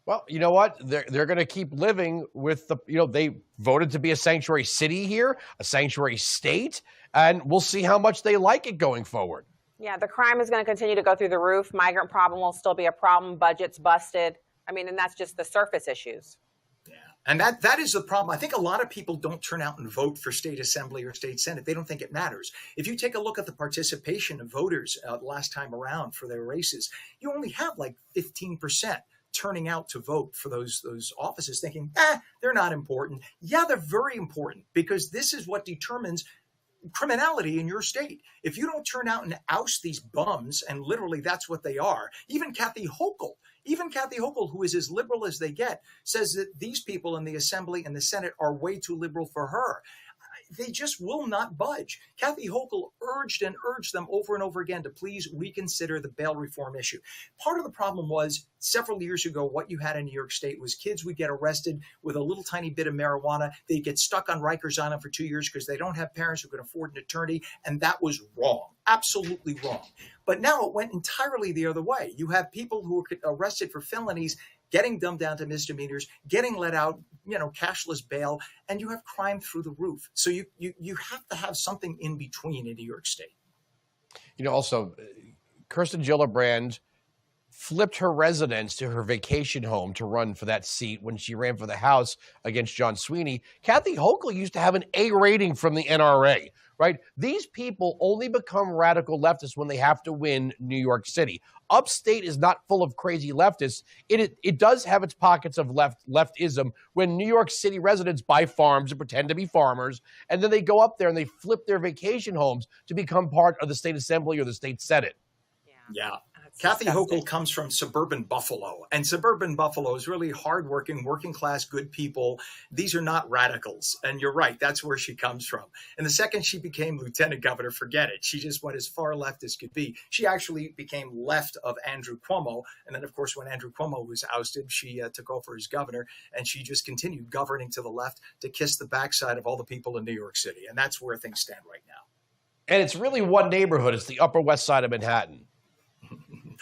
Well, you know what? They're going to keep living with they voted to be a sanctuary city here, a sanctuary state, and we'll see how much they like it going forward. Yeah, the crime is going to continue to go through the roof. Migrant problem will still be a problem. Budget's busted. I mean, and that's just the surface issues. Yeah, and that is the problem. I think a lot of people don't turn out and vote for state assembly or state senate. They don't think it matters. If you take a look at the participation of voters last time around for their races, you only have like 15% turning out to vote for those offices, thinking, they're not important. Yeah, they're very important, because this is what determines criminality in your state. If you don't turn out and oust these bums, and literally that's what they are, even Kathy Hochul, who is as liberal as they get, says that these people in the Assembly and the Senate are way too liberal for her. They just will not budge. Kathy Hochul urged them over and over again to please reconsider the bail reform issue. Part of the problem was several years ago, what you had in New York State was kids would get arrested with a little tiny bit of marijuana. They'd get stuck on Rikers Island for 2 years because they don't have parents who can afford an attorney. And that was wrong, absolutely wrong. But now it went entirely the other way. You have people who were arrested for felonies getting dumbed down to misdemeanors, getting let out, cashless bail, and you have crime through the roof. So you have to have something in between in New York State. Also, Kirsten Gillibrand flipped her residence to her vacation home to run for that seat when she ran for the House against John Sweeney. Kathy Hochul used to have an A rating from the NRA, right? These people only become radical leftists when they have to win New York City. Upstate is not full of crazy leftists. It does have its pockets of leftism when New York City residents buy farms and pretend to be farmers, and then they go up there and they flip their vacation homes to become part of the state assembly or the state senate. Yeah. Kathy Hochul comes from suburban Buffalo, and suburban Buffalo is really hardworking, working class, good people. These are not radicals. And you're right. That's where she comes from. And the second she became lieutenant governor, forget it. She just went as far left as could be. She actually became left of Andrew Cuomo. And then, of course, when Andrew Cuomo was ousted, she took over as governor, and she just continued governing to the left to kiss the backside of all the people in New York City. And that's where things stand right now. And it's really one neighborhood. It's the Upper West Side of Manhattan.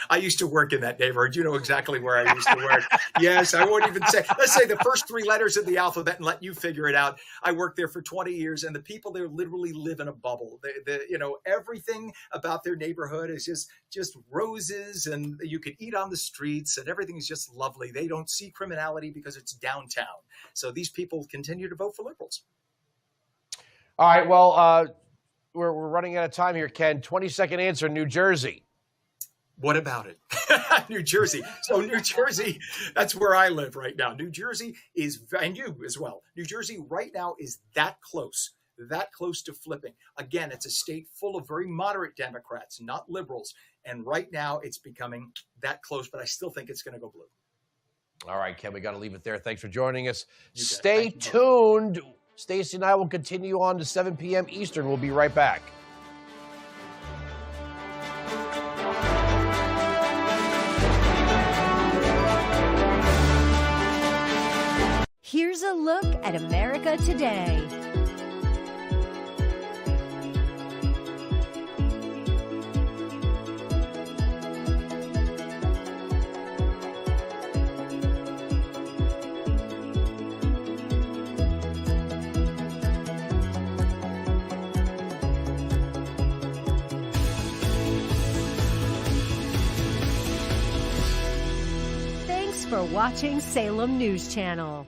I used to work in that neighborhood. You know exactly where I used to work. Yes, I won't even say, let's say the first 3 letters of the alphabet and let you figure it out. I worked there for 20 years, and the people there literally live in a bubble. Everything about their neighborhood is just roses, and you could eat on the streets, and everything is just lovely. They don't see criminality because it's downtown. So these people continue to vote for liberals. All right, well, we're running out of time here, Ken. 20-second answer, New Jersey. What about it? New Jersey. So New Jersey, that's where I live right now. New Jersey is, and you as well, New Jersey right now is that close to flipping. Again, it's a state full of very moderate Democrats, not liberals. And right now it's becoming that close, but I still think it's going to go blue. All right, Ken, we got to leave it there. Thanks for joining us. Stay tuned. Stacey and I will continue on to 7 p.m. Eastern. We'll be right back. Here's a look at America today. watching Salem News Channel.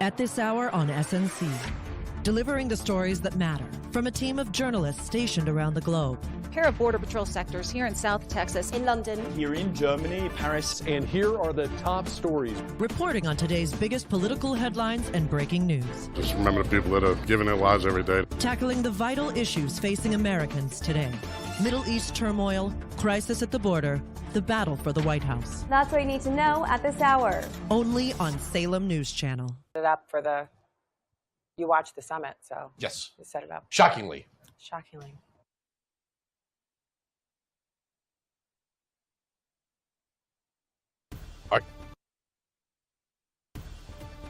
At this hour on SNC, delivering the stories that matter from a team of journalists stationed around the globe. Pair of Border Patrol sectors here in South Texas, in London, here in Germany, Paris, and here are the top stories. Reporting on today's biggest political headlines and breaking news. Just remember the people that are giving their lives every day. Tackling the vital issues facing Americans today. Middle East turmoil, crisis at the border, the battle for the White House. That's what you need to know at this hour. Only on Salem News Channel. It up for you watched the summit, so yes, you set it up. Shockingly.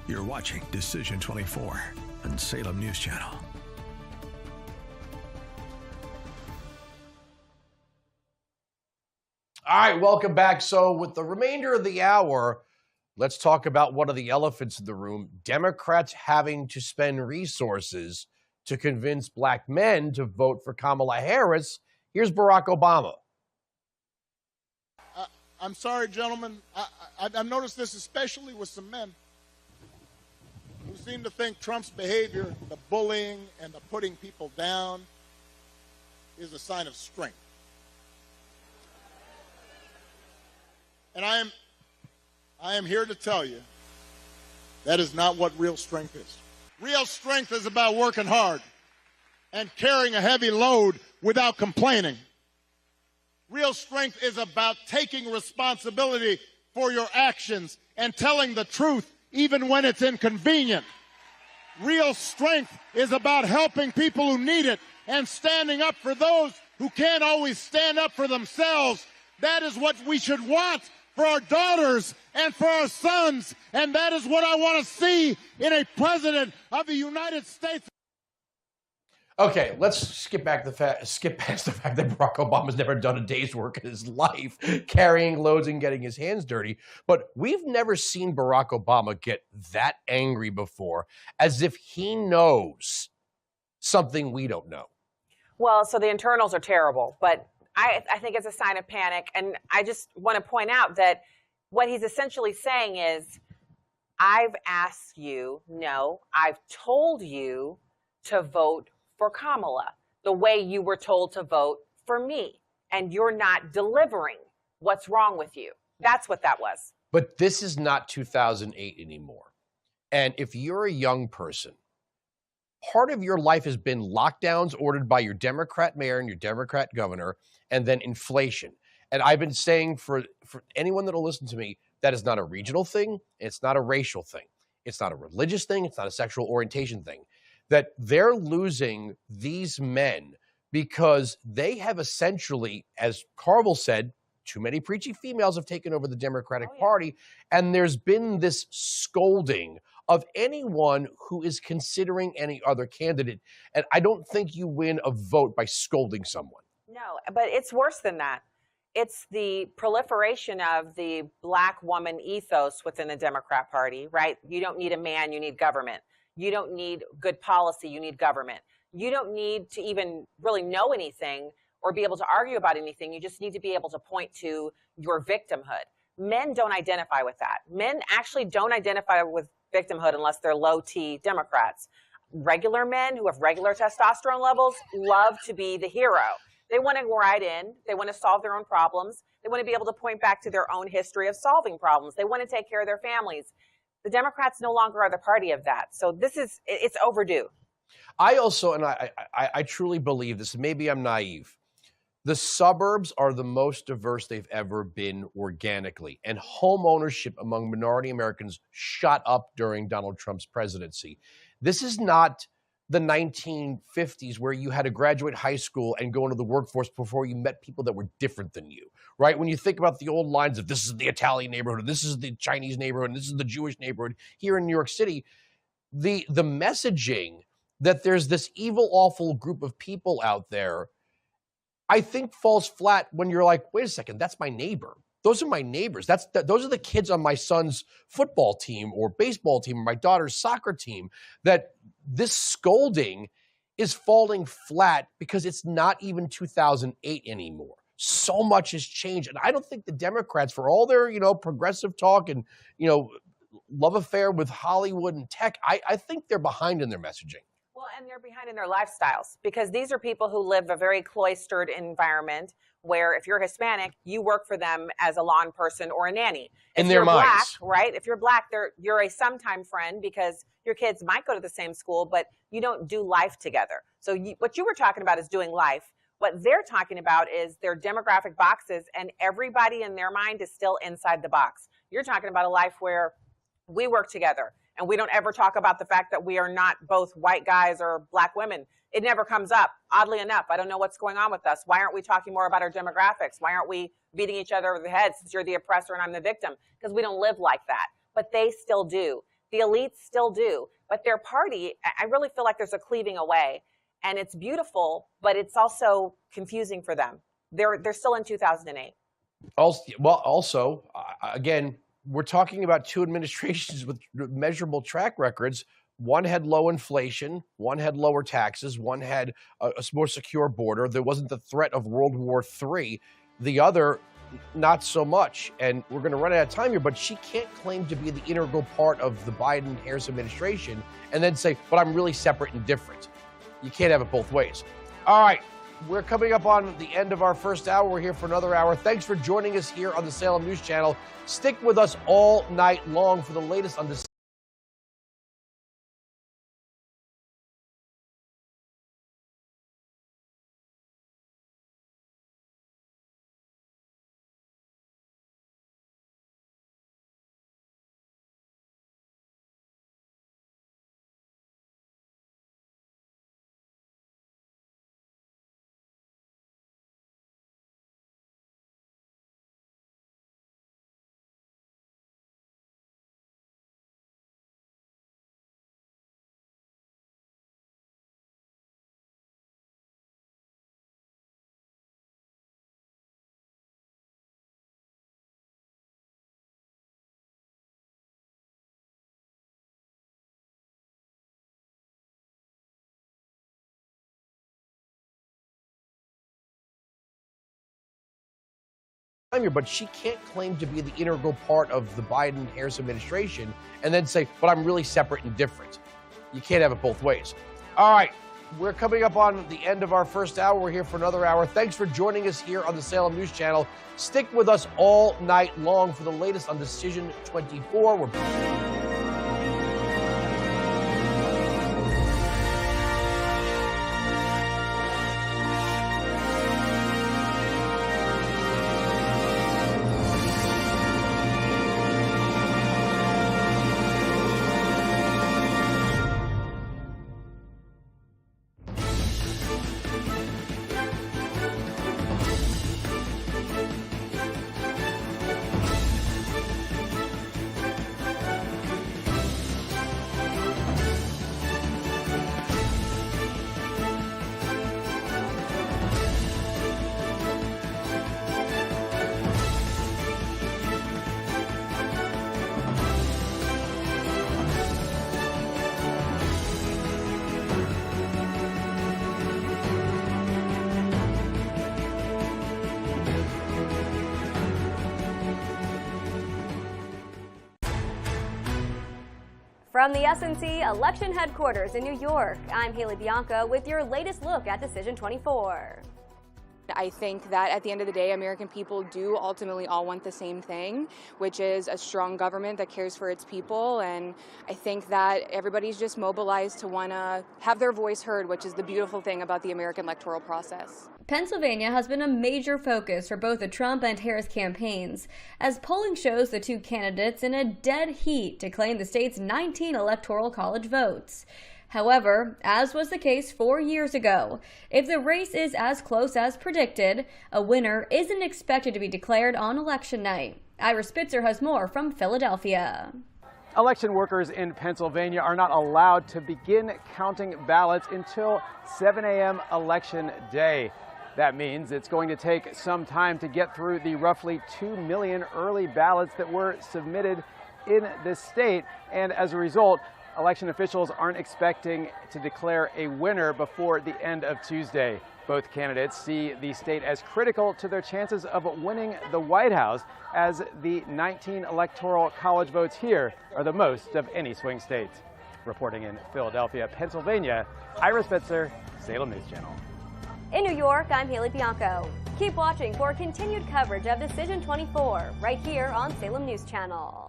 You're watching Decision 24 on Salem News Channel. All right, welcome back. So with the remainder of the hour, let's talk about one of the elephants in the room, Democrats having to spend resources to convince black men to vote for Kamala Harris. Here's Barack Obama. I'm sorry, gentlemen. I've noticed this especially with some men who seem to think Trump's behavior, the bullying and the putting people down, is a sign of strength. And I am here to tell you that is not what real strength is. Real strength is about working hard and carrying a heavy load without complaining. Real strength is about taking responsibility for your actions and telling the truth even when it's inconvenient. Real strength is about helping people who need it and standing up for those who can't always stand up for themselves. That is what we should want for our daughters, and for our sons. And that is what I want to see in a president of the United States. Okay, let's skip past the fact that Barack Obama's never done a day's work in his life, carrying loads and getting his hands dirty. But we've never seen Barack Obama get that angry before, as if he knows something we don't know. Well, so the internals are terrible, but I think it's a sign of panic. And I just want to point out that what he's essentially saying is, I've asked you, no, I've told you to vote for Kamala the way you were told to vote for me, and you're not delivering. What's wrong with you? That's what that was. But this is not 2008 anymore. And if you're a young person, part of your life has been lockdowns ordered by your Democrat mayor and your Democrat governor, and then inflation. And I've been saying for anyone that'll listen to me, that is not a regional thing. It's not a racial thing. It's not a religious thing. It's not a sexual orientation thing. That they're losing these men because they have essentially, as Carville said, too many preachy females have taken over the Democratic Party, and there's been this scolding of anyone who is considering any other candidate. And I don't think you win a vote by scolding someone. No, but it's worse than that. It's the proliferation of the black woman ethos within the Democrat Party, right? You don't need a man, you need government. You don't need good policy, you need government. You don't need to even really know anything or be able to argue about anything. You just need to be able to point to your victimhood. Men don't identify with that. Men actually don't identify with victimhood unless they're low T Democrats. Regular men who have regular testosterone levels love to be the hero. They want to ride in. They want to solve their own problems. They want to be able to point back to their own history of solving problems. They want to take care of their families. The Democrats no longer are the party of that. So it's overdue. I also, and I truly believe this, maybe I'm naive, the suburbs are the most diverse they've ever been organically, and home ownership among minority Americans shot up during Donald Trump's presidency. This is not the 1950s where you had to graduate high school and go into the workforce before you met people that were different than you, right? When you think about the old lines of this is the Italian neighborhood, or this is the Chinese neighborhood, and this is the Jewish neighborhood here in New York City, the messaging that there's this evil, awful group of people out there, I think falls flat when you're like, wait a second, that's my neighbor. Those are my neighbors. Those are the kids on my son's football team or baseball team or my daughter's soccer team. That this scolding is falling flat because it's not even 2008 anymore. So much has changed. And I don't think the Democrats, for all their, progressive talk and, love affair with Hollywood and tech, I think they're behind in their messaging. Well, and they're behind in their lifestyles because these are people who live a very cloistered environment where if you're Hispanic, you work for them as a lawn person or a nanny. In their minds. Black, right? If you're black, you're a sometime friend because your kids might go to the same school, but you don't do life together. So what you were talking about is doing life. What they're talking about is their demographic boxes, and everybody in their mind is still inside the box. You're talking about a life where we work together. And we don't ever talk about the fact that we are not both white guys or black women. It never comes up. Oddly enough, I don't know what's going on with us. Why aren't we talking more about our demographics? Why aren't we beating each other over the head since you're the oppressor and I'm the victim? Because we don't live like that. But they still do. The elites still do. But their party, I really feel like there's a cleaving away. And it's beautiful, but it's also confusing for them. They're still in 2008. Also, again, we're talking about two administrations with measurable track records. One had low inflation, one had lower taxes, one had a more secure border. There wasn't the threat of World War III. The other, not so much. And we're going to run out of time here, but she can't claim to be the integral part of the Biden-Harris administration and then say, but I'm really separate and different. You can't have it both ways. All right. We're coming up on the end of our first hour. We're here for another hour. Thanks for joining us here on the Salem News Channel. Stick with us all night long for the latest on this. but she can't claim to be the integral part of the Biden-Harris administration and then say, but I'm really separate and different. You can't have it both ways. All right, we're coming up on the end of our first hour. We're here for another hour. Thanks for joining us here on the Salem News Channel. Stick with us all night long for the latest on Decision 24. From the SNC election headquarters in New York, I'm Haley Bianco with your latest look at Decision 24. I think that at the end of the day, American people do ultimately all want the same thing, which is a strong government that cares for its people. And I think that everybody's just mobilized to want to have their voice heard, which is the beautiful thing about the American electoral process. Pennsylvania has been a major focus for both the Trump and Harris campaigns, as polling shows the two candidates in a dead heat to claim the state's 19 electoral college votes. However, as was the case 4 years ago, if the race is as close as predicted, a winner isn't expected to be declared on election night. Ira Spitzer has more from Philadelphia. Election workers in Pennsylvania are not allowed to begin counting ballots until 7 a.m. election day. That means it's going to take some time to get through the roughly 2 million early ballots that were submitted in the state, and as a result, election officials aren't expecting to declare a winner before the end of Tuesday. Both candidates see the state as critical to their chances of winning the White House, as the 19 electoral college votes here are the most of any swing state. Reporting in Philadelphia, Pennsylvania, Ira Spitzer, Salem News Channel. In New York, I'm Haley Bianco. Keep watching for continued coverage of Decision 24 right here on Salem News Channel.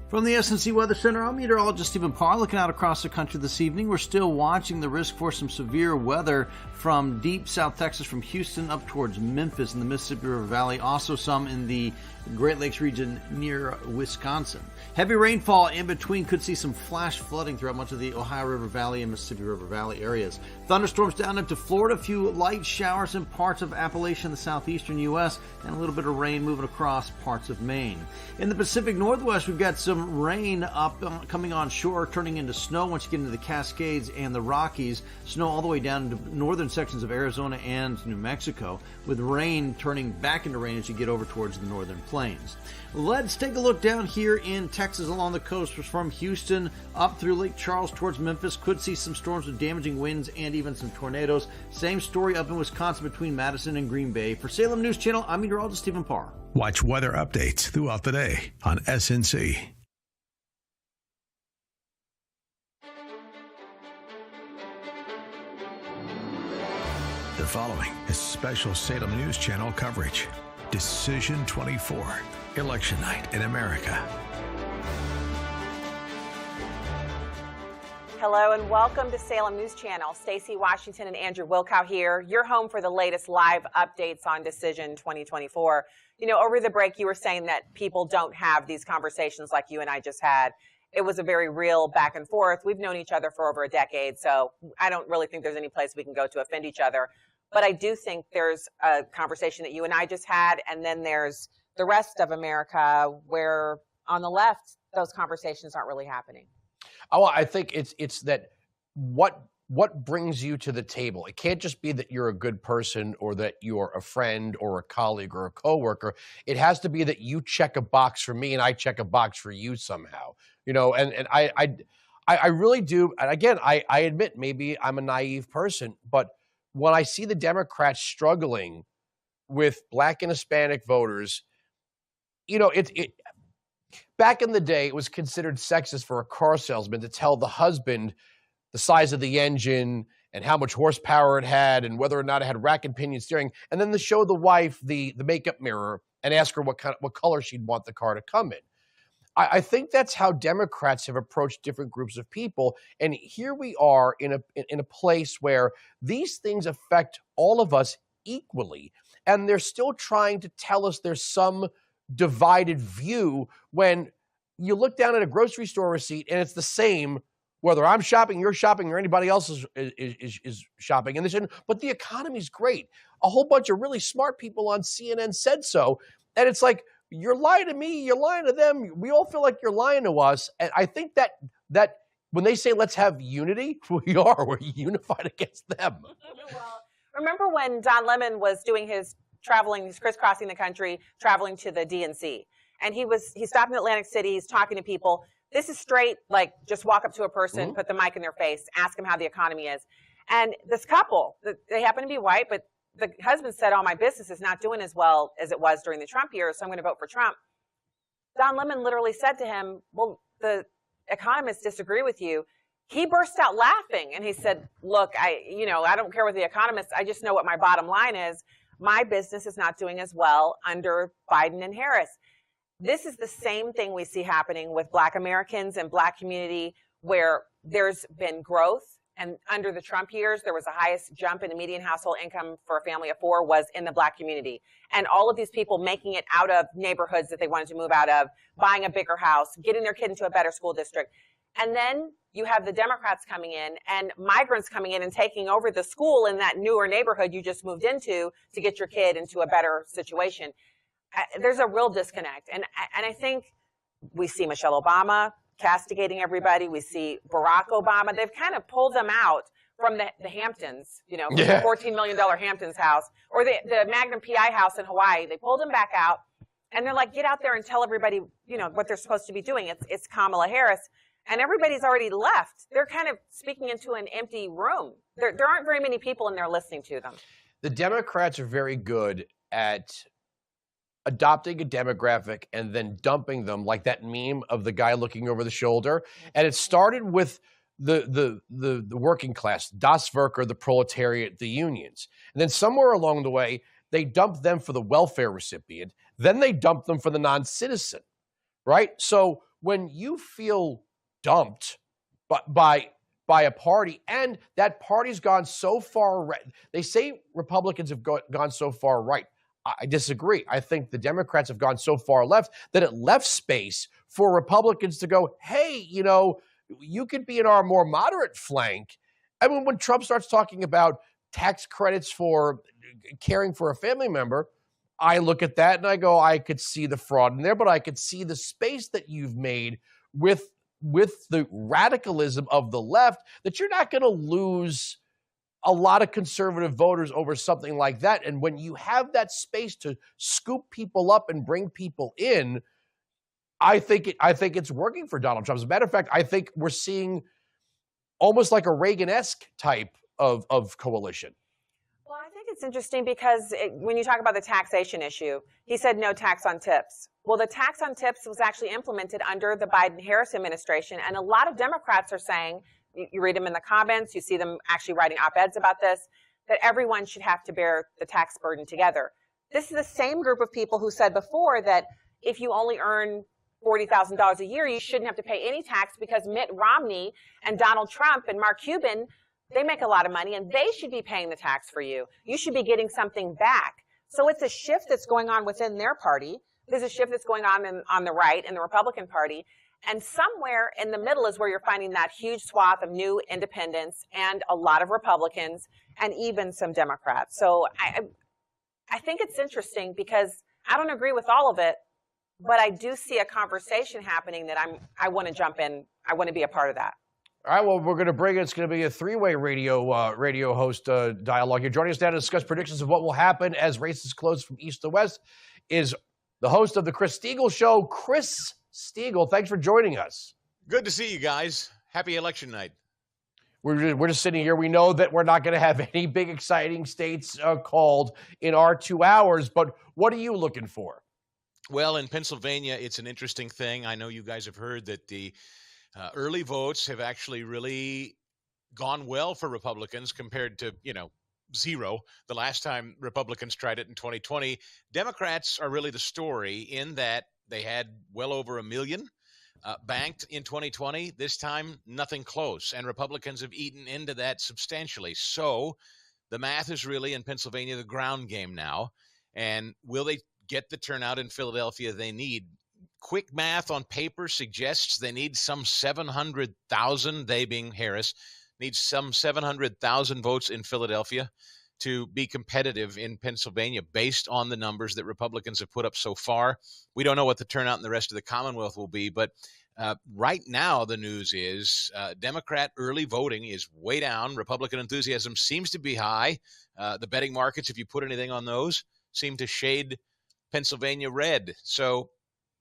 From the SNC Weather Center, I'm meteorologist Stephen Parr. Looking out across the country this evening, we're still watching the risk for some severe weather from deep South Texas, from Houston up towards Memphis in the Mississippi River Valley, also some in the Great Lakes region near Wisconsin. Heavy rainfall in between could see some flash flooding throughout much of the Ohio River Valley and Mississippi River Valley areas. Thunderstorms down into Florida, a few light showers in parts of Appalachia in the southeastern U.S., and a little bit of rain moving across parts of Maine. In the Pacific Northwest, we've got some rain coming on shore, turning into snow once you get into the Cascades and the Rockies. Snow all the way down into northern sections of Arizona and New Mexico, with rain turning back into rain as you get over towards the northern plains. Let's take a look down here in Texas along the coast, from Houston up through Lake Charles towards Memphis. Could see some storms with damaging winds and even some tornadoes. Same story up in Wisconsin between Madison and Green Bay. For Salem News Channel, I'm meteorologist Stephen Parr. Watch weather updates throughout the day on SNC. The following is special Salem News Channel coverage. Decision 24, Election Night in America. Hello and welcome to Salem News Channel. Stacey Washington and Andrew Wilkow here. You're home for the latest live updates on Decision 2024. You know, over the break, you were saying that people don't have these conversations like you and I just had. It was a very real back and forth. We've known each other for over a decade, so I don't really think there's any place we can go to offend each other. But I do think there's a conversation that you and I just had, and then there's the rest of America where on the left, those conversations aren't really happening. Oh, I think it's that what brings you to the table. It can't just be that you're a good person or that you're a friend or a colleague or a coworker. It has to be that you check a box for me and I check a box for you somehow. You know, and I really do. And again, I admit maybe I'm a naive person, but when I see the Democrats struggling with Black and Hispanic voters back in the day, it was considered sexist for a car salesman to tell the husband the size of the engine and how much horsepower it had and whether or not it had rack and pinion steering, and then to show the wife the makeup mirror and ask her what color she'd want the car to come in. I think that's how Democrats have approached different groups of people, and here we are in a place where these things affect all of us equally, and they're still trying to tell us there's some divided view when you look down at a grocery store receipt and it's the same whether I'm shopping, you're shopping, or anybody else is shopping. And they said, but the economy's great. A whole bunch of really smart people on CNN said so. And it's like, you're lying to me, you're lying to them. We all feel like you're lying to us. And I think that when they say let's have unity, we're unified against them. Well, remember when Don Lemon was doing his traveling, he's crisscrossing the country, traveling to the DNC. And he stopped in Atlantic City, he's talking to people. This is straight, like, just walk up to a person, put the mic in their face, ask them how the economy is. And this couple, they happen to be white, but the husband said, oh, my business is not doing as well as it was during the Trump years, so I'm going to vote for Trump. Don Lemon literally said to him, well, the economists disagree with you. He burst out laughing, and he said, look, I don't care what the economists, I just know what my bottom line is. My business is not doing as well under Biden and Harris. This is the same thing we see happening with Black Americans and Black community, where there's been growth. And under the Trump years, there was the highest jump in the median household income for a family of four was in the Black community. And all of these people making it out of neighborhoods that they wanted to move out of, buying a bigger house, getting their kid into a better school district. And then you have the Democrats coming in and migrants coming in and taking over the school in that newer neighborhood you just moved into to get your kid into a better situation. There's a real disconnect. And I think we see Michelle Obama castigating everybody. We see Barack Obama. They've kind of pulled them out from the Hamptons, the $14 million Hamptons house, or the Magnum PI house in Hawaii. They pulled them back out, and they're like, get out there and tell everybody, what they're supposed to be doing. It's Kamala Harris. And everybody's already left. They're kind of speaking into an empty room. There aren't very many people in there listening to them. The Democrats are very good at adopting a demographic and then dumping them, like that meme of the guy looking over the shoulder. And it started with the working class, Das Worker, the proletariat, the unions. And then somewhere along the way, they dumped them for the welfare recipient. Then they dumped them for the non-citizen, right? So when you feel dumped by a party, and that party's gone so far right. They say Republicans have gone so far right. I disagree. I think the Democrats have gone so far left that it left space for Republicans to go, hey, you could be in our more moderate flank. I mean, when Trump starts talking about tax credits for caring for a family member, I look at that and I go, I could see the fraud in there, but I could see the space that you've made with the radicalism of the left, that you're not going to lose a lot of conservative voters over something like that. And when you have that space to scoop people up and bring people in, I think it's working for Donald Trump. As a matter of fact, I think we're seeing almost like a Reagan-esque type of coalition. Well, I think it's interesting because when you talk about the taxation issue, he said no tax on tips. Well, the tax on tips was actually implemented under the Biden-Harris administration, and a lot of Democrats are saying, you read them in the comments, you see them actually writing op-eds about this, that everyone should have to bear the tax burden together. This is the same group of people who said before that if you only earn $40,000 a year, you shouldn't have to pay any tax because Mitt Romney and Donald Trump and Mark Cuban, they make a lot of money and they should be paying the tax for you. You should be getting something back. So it's a shift that's going on within their party. There's a shift that's going on the right in the Republican Party. And somewhere in the middle is where you're finding that huge swath of new independents and a lot of Republicans and even some Democrats. So I think it's interesting because I don't agree with all of it, but I do see a conversation happening that I want to jump in. I want to be a part of that. All right, well, we're going to bring it. It's going to be a three-way radio host dialogue here. Joining us now to discuss predictions of what will happen as races close from east to west is the host of the Chris Stegall Show, Chris Stegall. Thanks for joining us. Good to see you guys. Happy election night. We're just sitting here. We know that we're not going to have any big exciting states called in our 2 hours, but what are you looking for? Well, in Pennsylvania, it's an interesting thing. I know you guys have heard that the early votes have actually really gone well for Republicans compared to, zero the last time Republicans tried it in 2020. Democrats are really the story in that they had well over 1 million banked in 2020. This time, nothing close. And Republicans have eaten into that substantially. So the math is really in Pennsylvania the ground game now. And will they get the turnout in Philadelphia they need? Quick math on paper suggests they need some 700,000, they being Harris, needs some 700,000 votes in Philadelphia to be competitive in Pennsylvania based on the numbers that Republicans have put up so far. We don't know what the turnout in the rest of the Commonwealth will be, but right now the news is Democrat early voting is way down. Republican enthusiasm seems to be high. The betting markets, if you put anything on those, seem to shade Pennsylvania red. So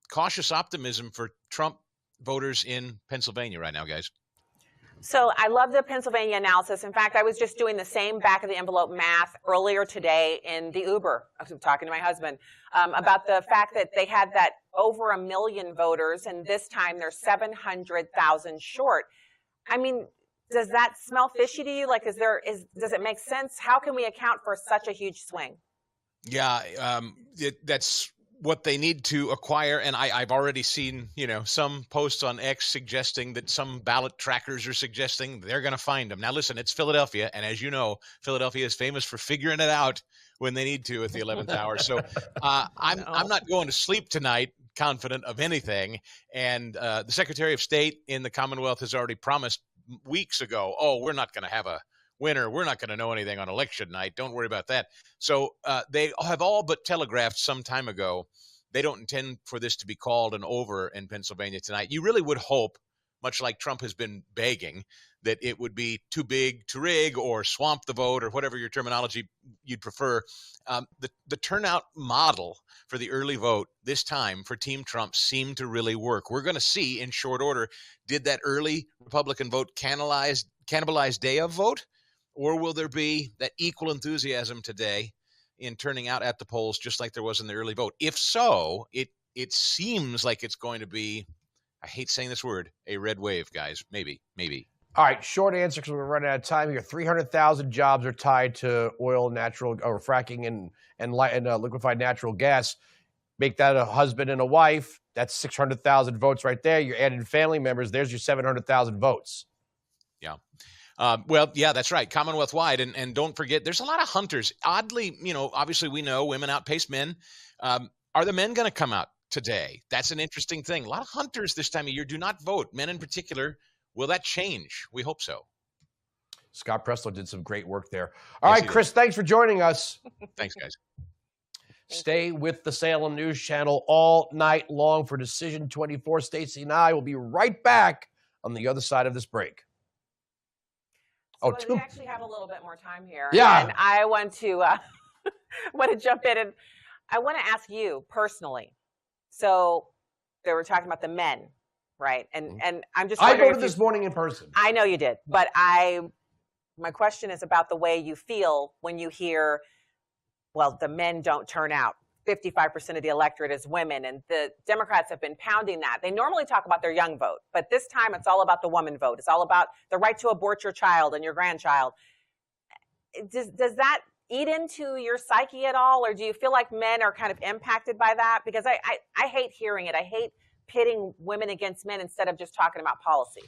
cautious optimism for Trump voters in Pennsylvania right now, guys. So I love the Pennsylvania analysis. In fact, I was just doing the same back of the envelope math earlier today in the Uber. I was talking to my husband about the fact that they had that over 1 million voters, and this time they're 700,000 short. I mean, does that smell fishy to you? Like, does it make sense? How can we account for such a huge swing? Yeah, that's what they need to acquire. And I've already seen, some posts on X suggesting that some ballot trackers are suggesting they're going to find them. Now, listen, it's Philadelphia. And as you know, Philadelphia is famous for figuring it out when they need to at the 11th hour. So I'm not going to sleep tonight confident of anything. And the Secretary of State in the Commonwealth has already promised weeks ago, we're not going to have a winner. We're not going to know anything on election night. Don't worry about that. So they have all but telegraphed some time ago they don't intend for this to be called an over in Pennsylvania tonight. You really would hope, much like Trump has been begging, that it would be too big to rig or swamp the vote or whatever your terminology you'd prefer. The turnout model for the early vote this time for Team Trump seemed to really work. We're going to see in short order, did that early Republican vote cannibalize day of vote? Or will there be that equal enthusiasm today in turning out at the polls just like there was in the early vote? If so, it seems like it's going to be, I hate saying this word, a red wave, guys. Maybe. All right, short answer because we're running out of time here. 300,000 jobs are tied to oil, natural, or fracking and liquefied natural gas. Make that a husband and a wife. That's 600,000 votes right there. You're adding family members. There's your 700,000 votes. Yeah. Well, yeah, that's right. Commonwealth-wide. And don't forget, there's a lot of hunters. Oddly, obviously we know women outpace men. Are the men going to come out today? That's an interesting thing. A lot of hunters this time of year do not vote, men in particular. Will that change? We hope so. Scott Preslow did some great work there. All right, Chris, thanks for joining us. Thanks, guys. Stay with the Salem News Channel all night long for Decision 24. Stacey and I will be right back on the other side of this break. So we actually have a little bit more time here. Yeah. And I want to jump in, and I want to ask you personally. So they were talking about the men, right? And I'm just I wondering voted this morning in person. I know you did, but my question is about the way you feel when you hear, well, the men don't turn out. 55% of the electorate is women, and the Democrats have been pounding that. They normally talk about their young vote, but this time it's all about the woman vote. It's all about the right to abort your child and your grandchild. Does that eat into your psyche at all, or do you feel like men are kind of impacted by that? Because I hate hearing it. I hate pitting women against men instead of just talking about policy.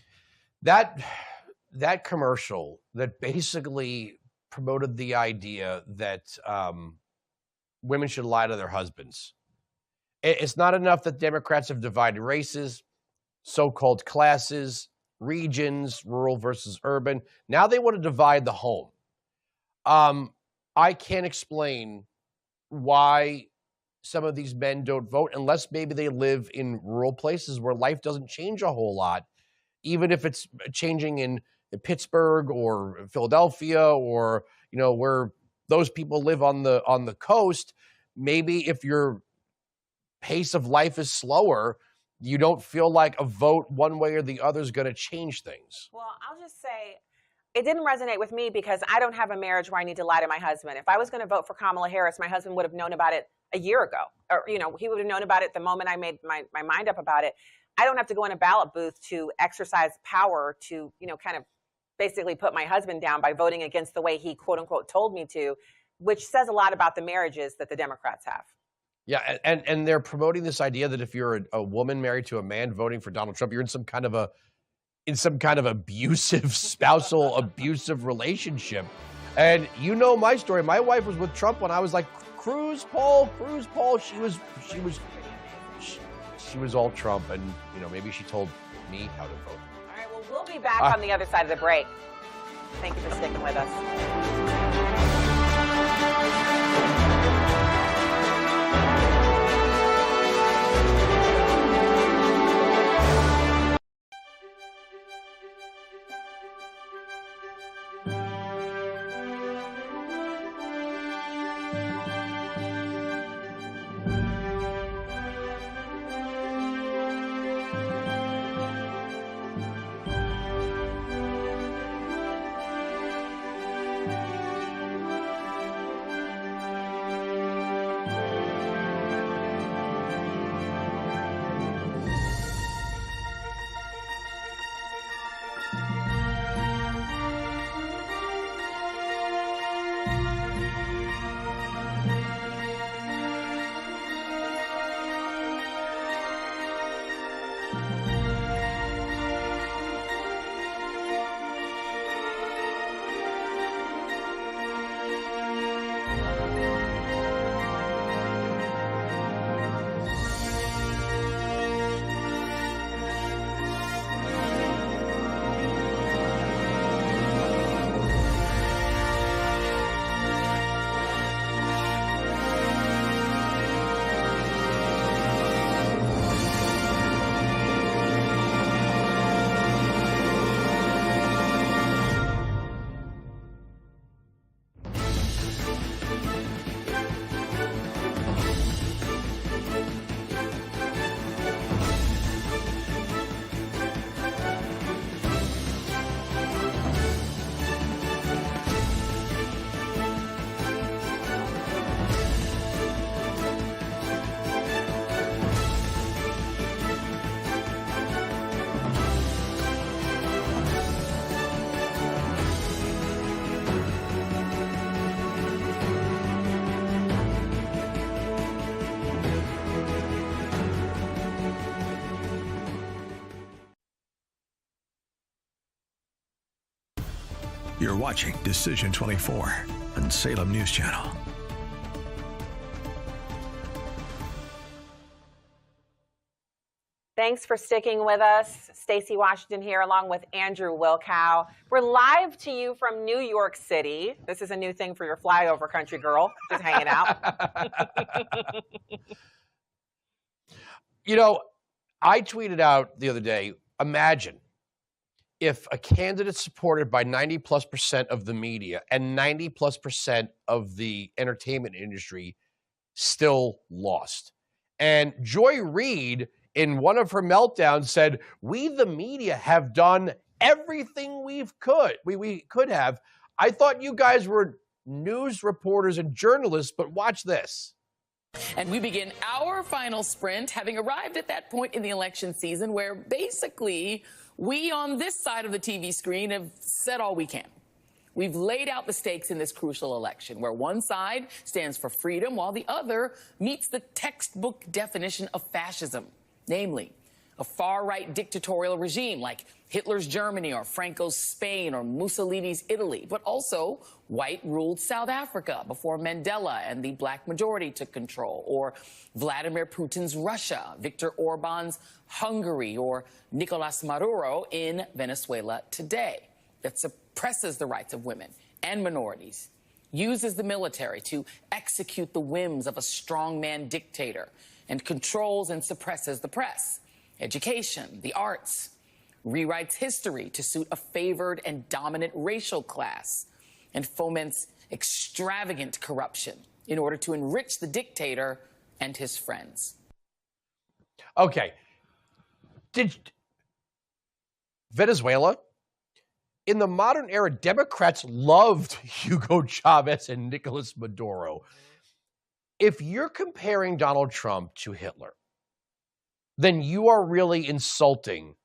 That commercial that basically promoted the idea that women should lie to their husbands. It's not enough that Democrats have divided races, so-called classes, regions, rural versus urban. Now they want to divide the home. I can't explain why some of these men don't vote unless maybe they live in rural places where life doesn't change a whole lot, even if it's changing in Pittsburgh or Philadelphia or, where those people live on the coast. Maybe if your pace of life is slower, you don't feel like a vote one way or the other is going to change things. Well, I'll just say it didn't resonate with me because I don't have a marriage where I need to lie to my husband. If I was going to vote for Kamala Harris, my husband would have known about it a year ago, or, he would have known about it the moment I made my mind up about it. I don't have to go in a ballot booth to exercise power to, kind of basically put my husband down by voting against the way he, quote unquote, told me to, which says a lot about the marriages that the Democrats have. Yeah, and they're promoting this idea that if you're a woman married to a man voting for Donald Trump, you're in some kind of abusive, spousal abusive relationship. And my story. My wife was with Trump when I was like, Cruz Paul. She was all Trump, and maybe she told me how to vote. All right, well, we'll be back on the other side of the break. Thank you for sticking with us. You're watching Decision 24 on Salem News Channel. Thanks for sticking with us. Stacey Washington here along with Andrew Wilkow. We're live to you from New York City. This is a new thing for your flyover country girl, just hanging out. I tweeted out the other day, imagine if a candidate supported by 90+% of the media and 90+% of the entertainment industry still lost. And Joy Reid, in one of her meltdowns, said, "We, the media, have done everything we could have. I thought you guys were news reporters and journalists, but watch this." And we begin our final sprint, having arrived at that point in the election season where basically we on this side of the TV screen have said all we can. We've laid out the stakes in this crucial election, where one side stands for freedom while the other meets the textbook definition of fascism, namely a far-right dictatorial regime like Hitler's Germany or Franco's Spain or Mussolini's Italy, but also white-ruled South Africa before Mandela and the black majority took control, or Vladimir Putin's Russia, Viktor Orban's Hungary, or Nicolas Maduro in Venezuela today, that suppresses the rights of women and minorities, uses the military to execute the whims of a strongman dictator, and controls and suppresses the press, education, the arts, rewrites history to suit a favored and dominant racial class, and foments extravagant corruption in order to enrich the dictator and his friends. Okay. Venezuela? In the modern era, Democrats loved Hugo Chavez and Nicolas Maduro. if you're comparing Donald Trump to Hitler, then you are really insulting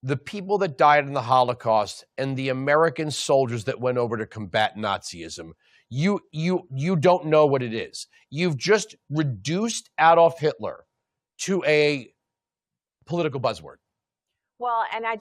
the people that died in the Holocaust and the American soldiers that went over to combat Nazism. You don't know what it is. You've just reduced Adolf Hitler to a political buzzword. Well, and I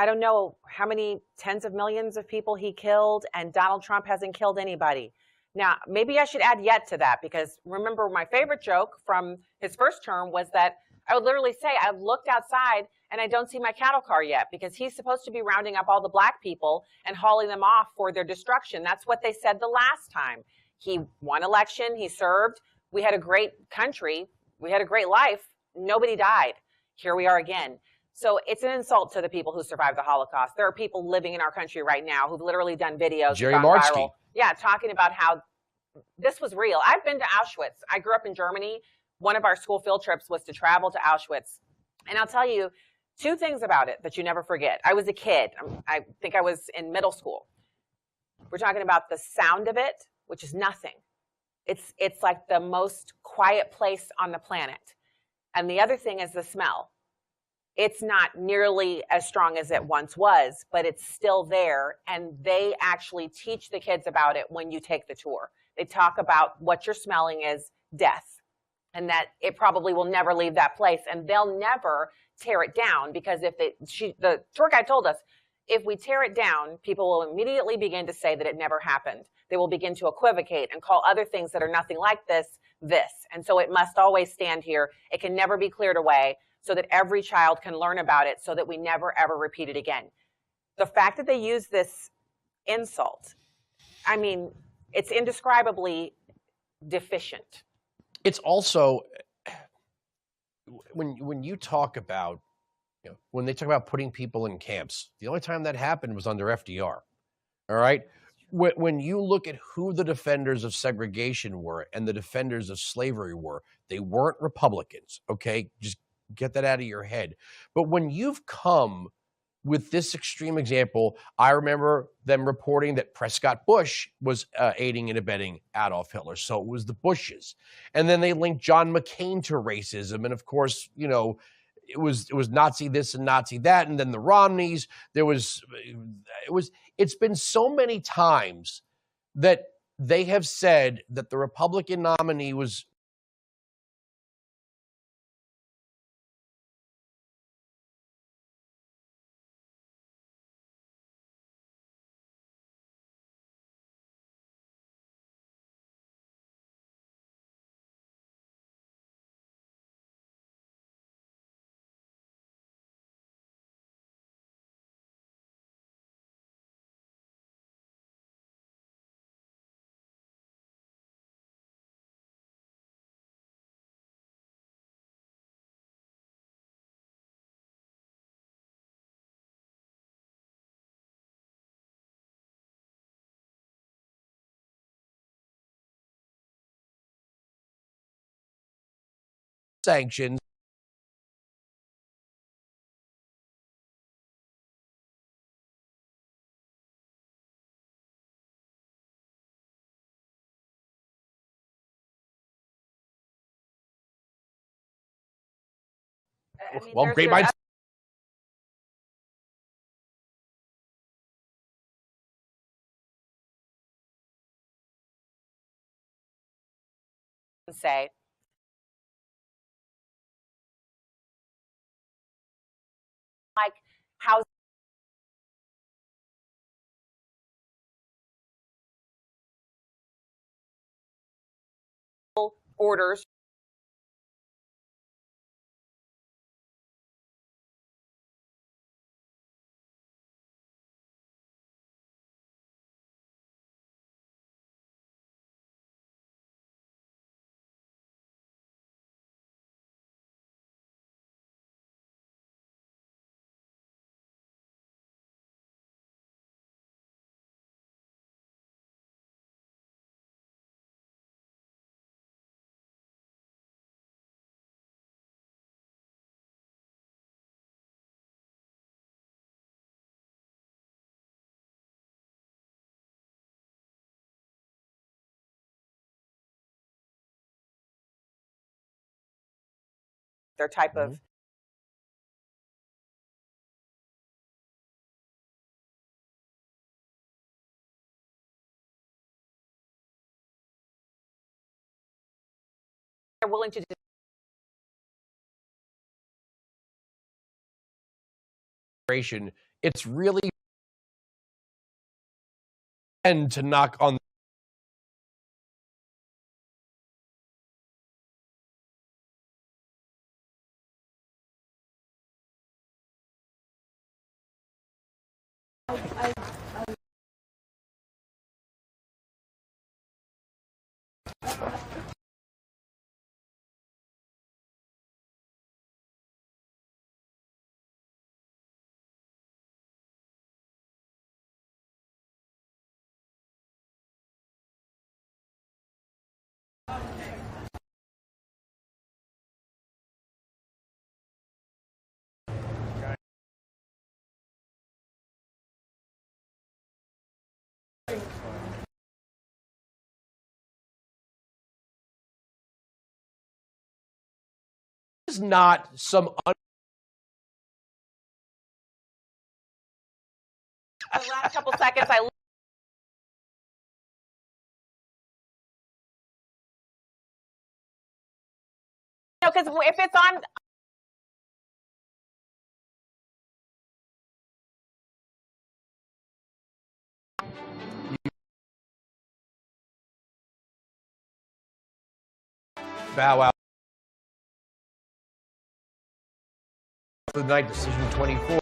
don't know how many tens of millions of people he killed, and Donald Trump hasn't killed anybody. Now, maybe I should add yet to that, because remember, my favorite joke from his first term was that I would literally say, I've looked outside and I don't see my cattle car yet, because he's supposed to be rounding up all the black people and hauling them off for their destruction. That's what they said the last time. He won election, he served. We had a great country. We had a great life. Nobody died. Here we are again. So it's an insult to the people who survived the Holocaust. There are people living in our country right now who've literally done videos. Jerry Martzke. Yeah, talking about how this was real. I've been to Auschwitz. I grew up in Germany. One of our school field trips was to travel to Auschwitz. And I'll tell you two things about it that you never forget. I was a kid. I think I was in middle school. We're talking about the sound of it, which is nothing. It's like the most quiet place on the planet. And the other thing is the smell. It's not nearly as strong as it once was, but it's still there. And they actually teach the kids about it when you take the tour. They talk about what you're smelling is death, and that it probably will never leave that place. And they'll never tear it down, because the tour guide told us, if we tear it down, people will immediately begin to say that it never happened. They will begin to equivocate and call other things that are nothing like this. And so it must always stand here. It can never be cleared away, so that every child can learn about it, so that we never, ever repeat it again. The fact that they use this insult, I mean, it's indescribably deficient. It's also, when you talk about, when they talk about putting people in camps, the only time that happened was under FDR. All right? When you look at who the defenders of segregation were and the defenders of slavery were, they weren't Republicans, okay? Just get that out of your head. But when you've come with this extreme example, I remember them reporting that Prescott Bush was aiding and abetting Adolf Hitler. So it was the Bushes. And then they linked John McCain to racism. And of course, it was Nazi this and Nazi that. And then the Romneys, it's been so many times that they have said that the Republican nominee was sanctions. Well, great minds. Say, like, how orders their type of they're willing to do. It's really and to knock on is not some the last couple seconds. I because if it's on. bow out. The night decision 24.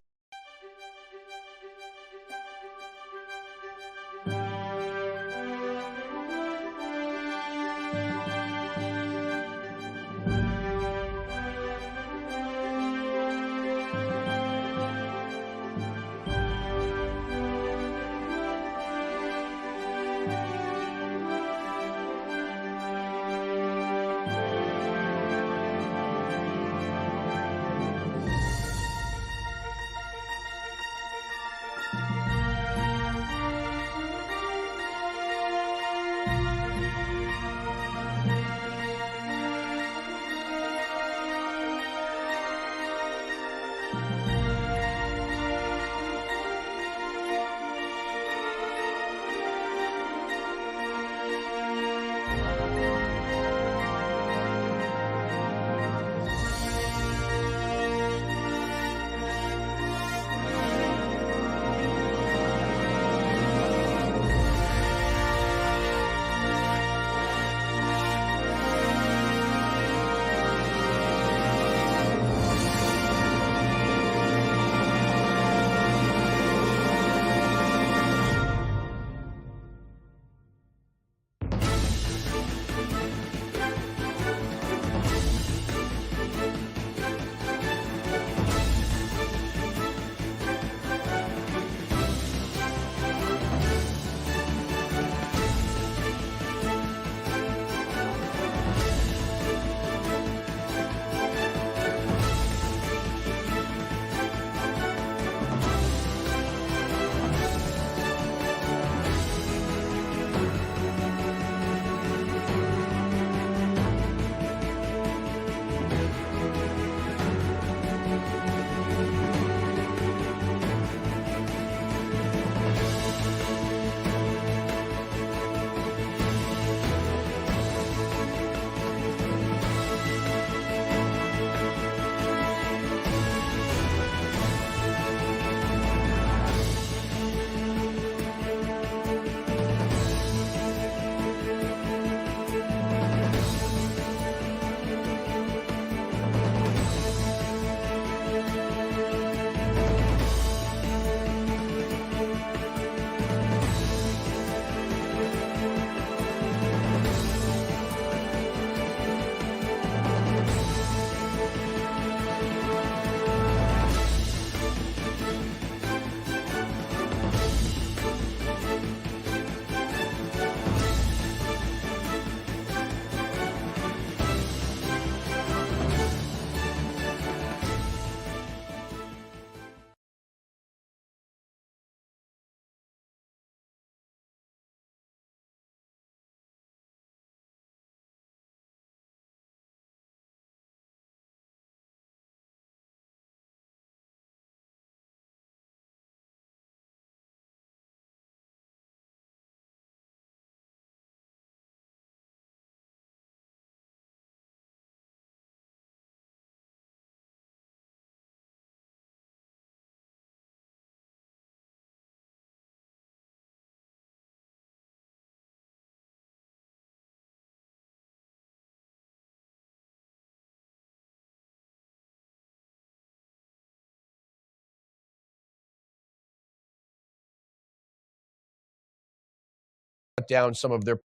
down some of their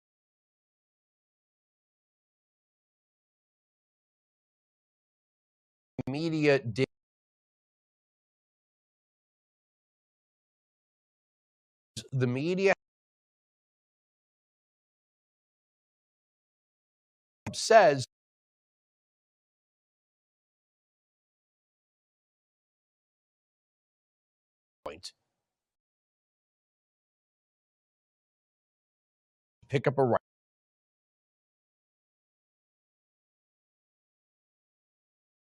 media did. The media says pick up a right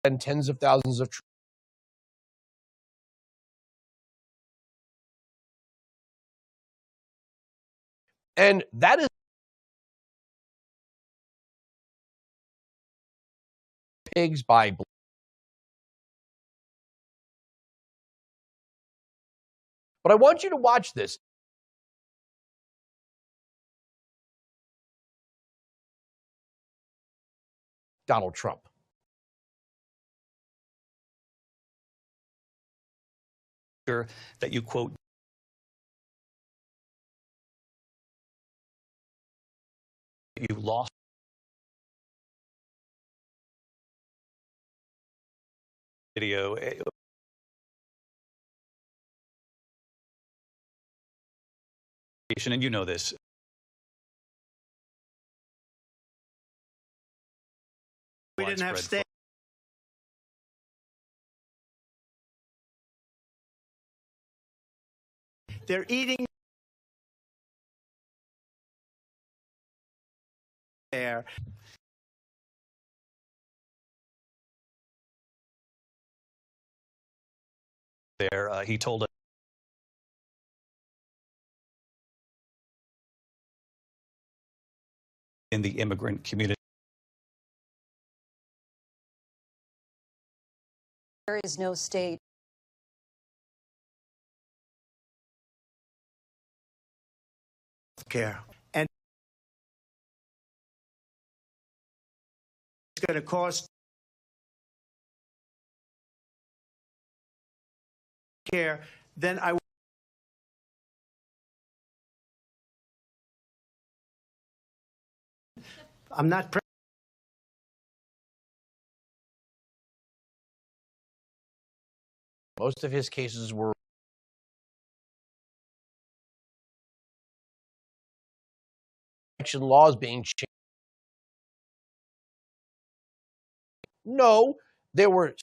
and tens of thousands of and that is pigs by but I want you to watch this. Donald Trump. That you quote you lost video and you know this. We didn't have state. They're eating there. He told us in the immigrant community. There is no state. Care. And it's going to cost care, then I'm not most of his cases were election laws being changed. No, there were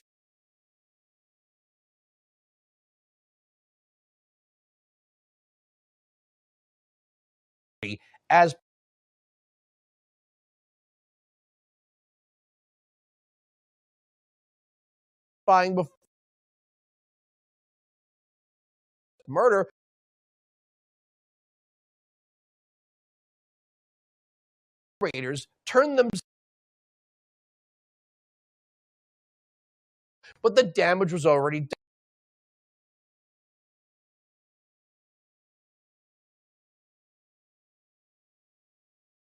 as buying before murder. Raiders turn them, but the damage was already done.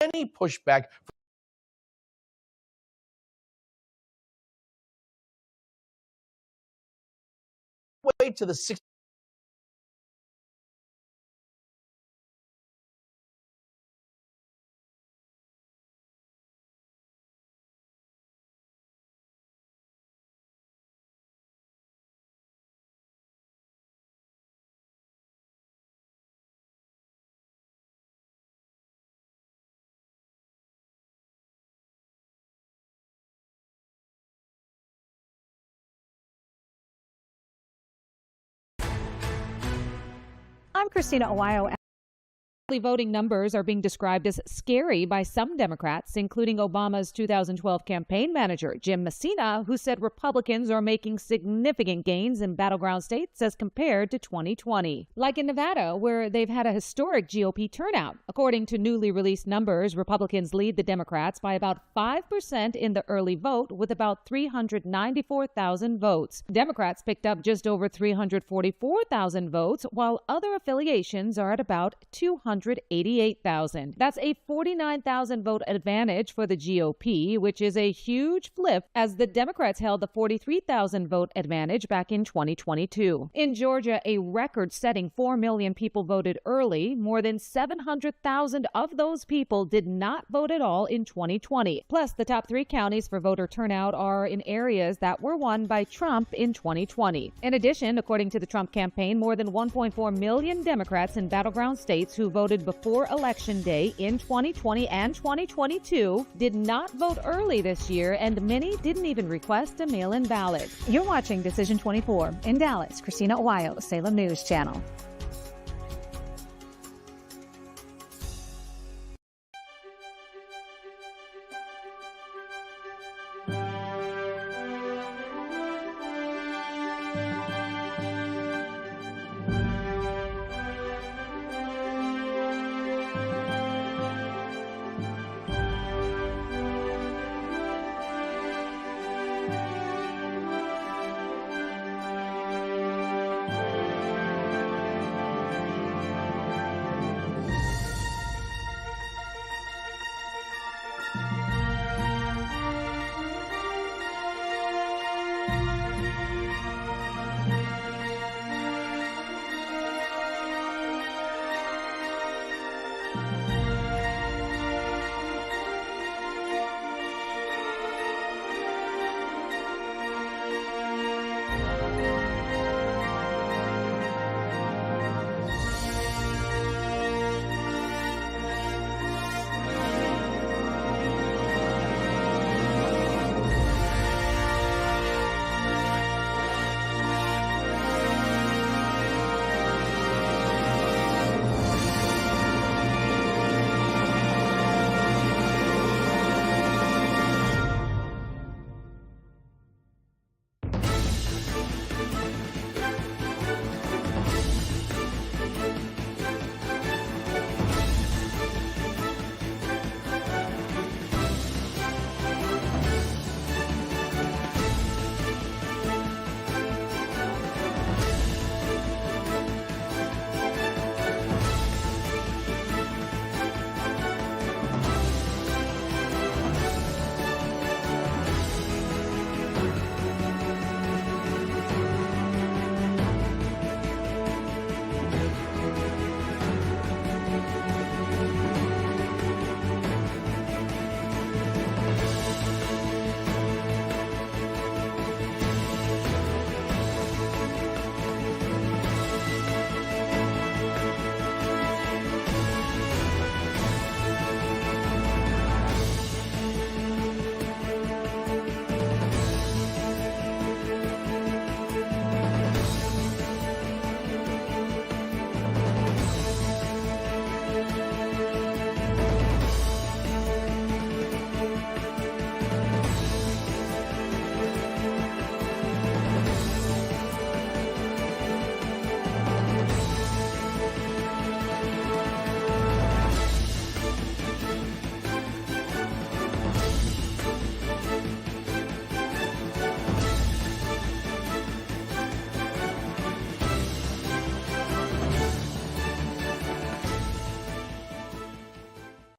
Any pushback way to the 60s. I'm Christina Owayo. Voting numbers are being described as scary by some Democrats, including Obama's 2012 campaign manager, Jim Messina, who said Republicans are making significant gains in battleground states as compared to 2020. Like in Nevada, where they've had a historic GOP turnout. According to newly released numbers, Republicans lead the Democrats by about 5% in the early vote with about 394,000 votes. Democrats picked up just over 344,000 votes, while other affiliations are at about 200,000. 288,000. That's a 49,000 vote advantage for the GOP, which is a huge flip as the Democrats held the 43,000 vote advantage back in 2022. In Georgia, a record-setting 4 million people voted early. More than 700,000 of those people did not vote at all in 2020. Plus, the top 3 counties for voter turnout are in areas that were won by Trump in 2020. In addition, according to the Trump campaign, more than 1.4 million Democrats in battleground states who voted before Election Day in 2020 and 2022 did not vote early this year, and many didn't even request a mail-in ballot. You're watching Decision 24 in Dallas. Christina Ohio, Salem News Channel.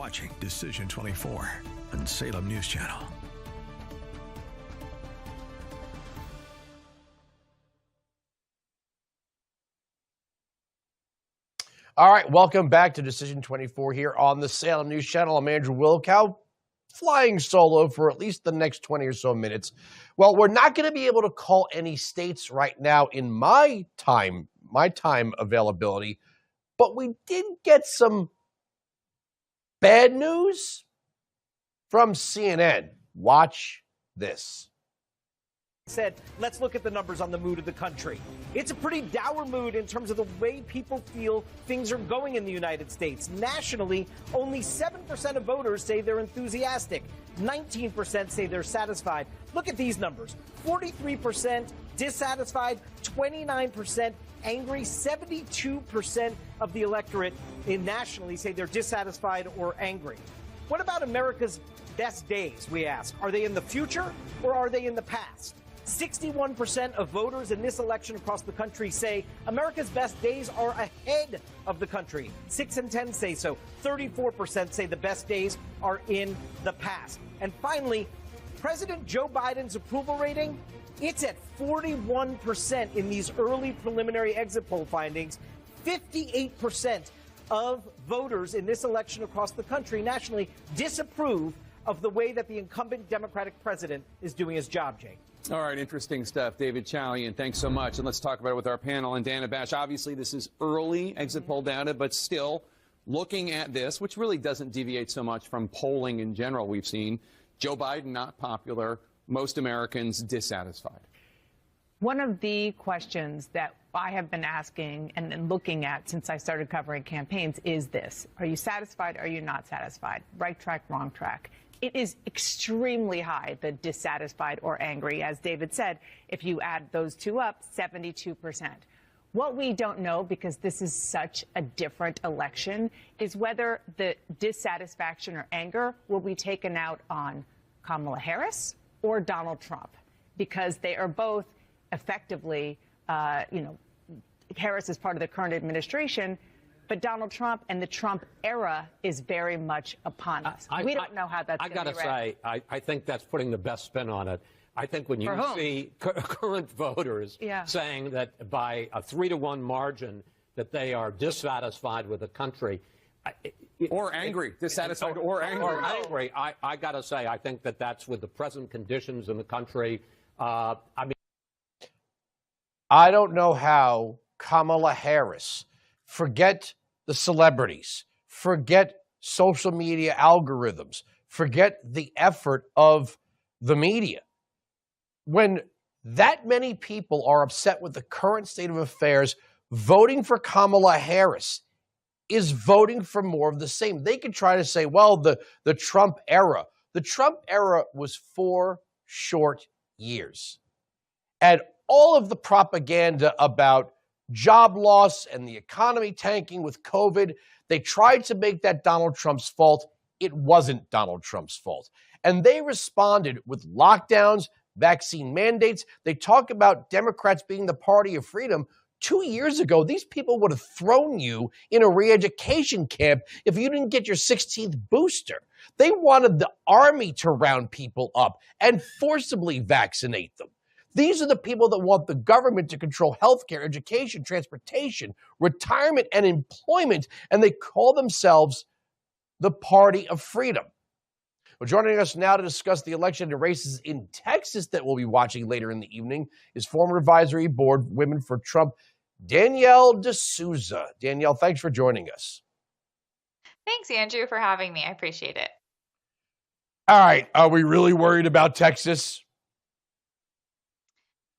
Watching Decision 24 on Salem News Channel. All right, welcome back to Decision 24 here on the Salem News Channel. I'm Andrew Wilkow, flying solo for at least the next 20 or so minutes. Well, we're not going to be able to call any states right now in my time availability, but we did get some bad news from CNN. Watch this. Said, let's look at the numbers on the mood of the country. It's a pretty dour mood in terms of the way people feel things are going in the United States. Nationally, only 7% of voters say they're enthusiastic. 19% say they're satisfied. Look at these numbers. 43% dissatisfied, 29% angry, 72% of the electorate nationally say they're dissatisfied or angry. What about America's best days, we ask? Are they in the future or are they in the past? 61% of voters in this election across the country say America's best days are ahead of the country. 6 in 10 say so. 34% say the best days are in the past. And finally, President Joe Biden's approval rating, it's at 41% in these early preliminary exit poll findings. 58% of voters in this election across the country nationally disapprove of the way that the incumbent Democratic president is doing his job, Jake. All right, interesting stuff. David Chalian, thanks so much. And let's talk about it with our panel. And Dana Bash, obviously this is early exit poll data, but still looking at this, which really doesn't deviate so much from polling in general we've seen, Joe Biden not popular, most Americans dissatisfied. One of the questions that I have been asking and looking at since I started covering campaigns is this. Are you satisfied? Are you not satisfied? Right track, wrong track. It is extremely high, the dissatisfied or angry. As David said, if you add those two up, 72%. What we don't know, because this is such a different election, is whether the dissatisfaction or anger will be taken out on Kamala Harris or Donald Trump, because they are both effectively, Harris is part of the current administration, but Donald Trump and the Trump era is very much upon us. We don't know how that's going to be. I got to say, I think that's putting the best spin on it. I think when you see current voters saying that by a 3-to-1 margin that they are dissatisfied with the country. Or angry, dissatisfied or angry. Or angry. I got to say, I think that that's with the present conditions in the country. I don't know how Kamala Harris, forget the celebrities, forget social media algorithms, forget the effort of the media. When that many people are upset with the current state of affairs, voting for Kamala Harris is voting for more of the same. They could try to say, well, the Trump era. The Trump era was 4 short years. And all of the propaganda about job loss and the economy tanking with COVID, they tried to make that Donald Trump's fault. It wasn't Donald Trump's fault. And they responded with lockdowns, vaccine mandates. They talk about Democrats being the party of freedom. 2 years ago, these people would have thrown you in a re-education camp if you didn't get your 16th booster. They wanted the army to round people up and forcibly vaccinate them. These are the people that want the government to control healthcare, education, transportation, retirement, and employment, and they call themselves the party of freedom. Well, joining us now to discuss the election and races in Texas that we'll be watching later in the evening is former advisory board Women for Trump, Danielle D'Souza. Danielle, thanks for joining us. Thanks, Andrew, for having me. I appreciate it. All right. Are we really worried about Texas?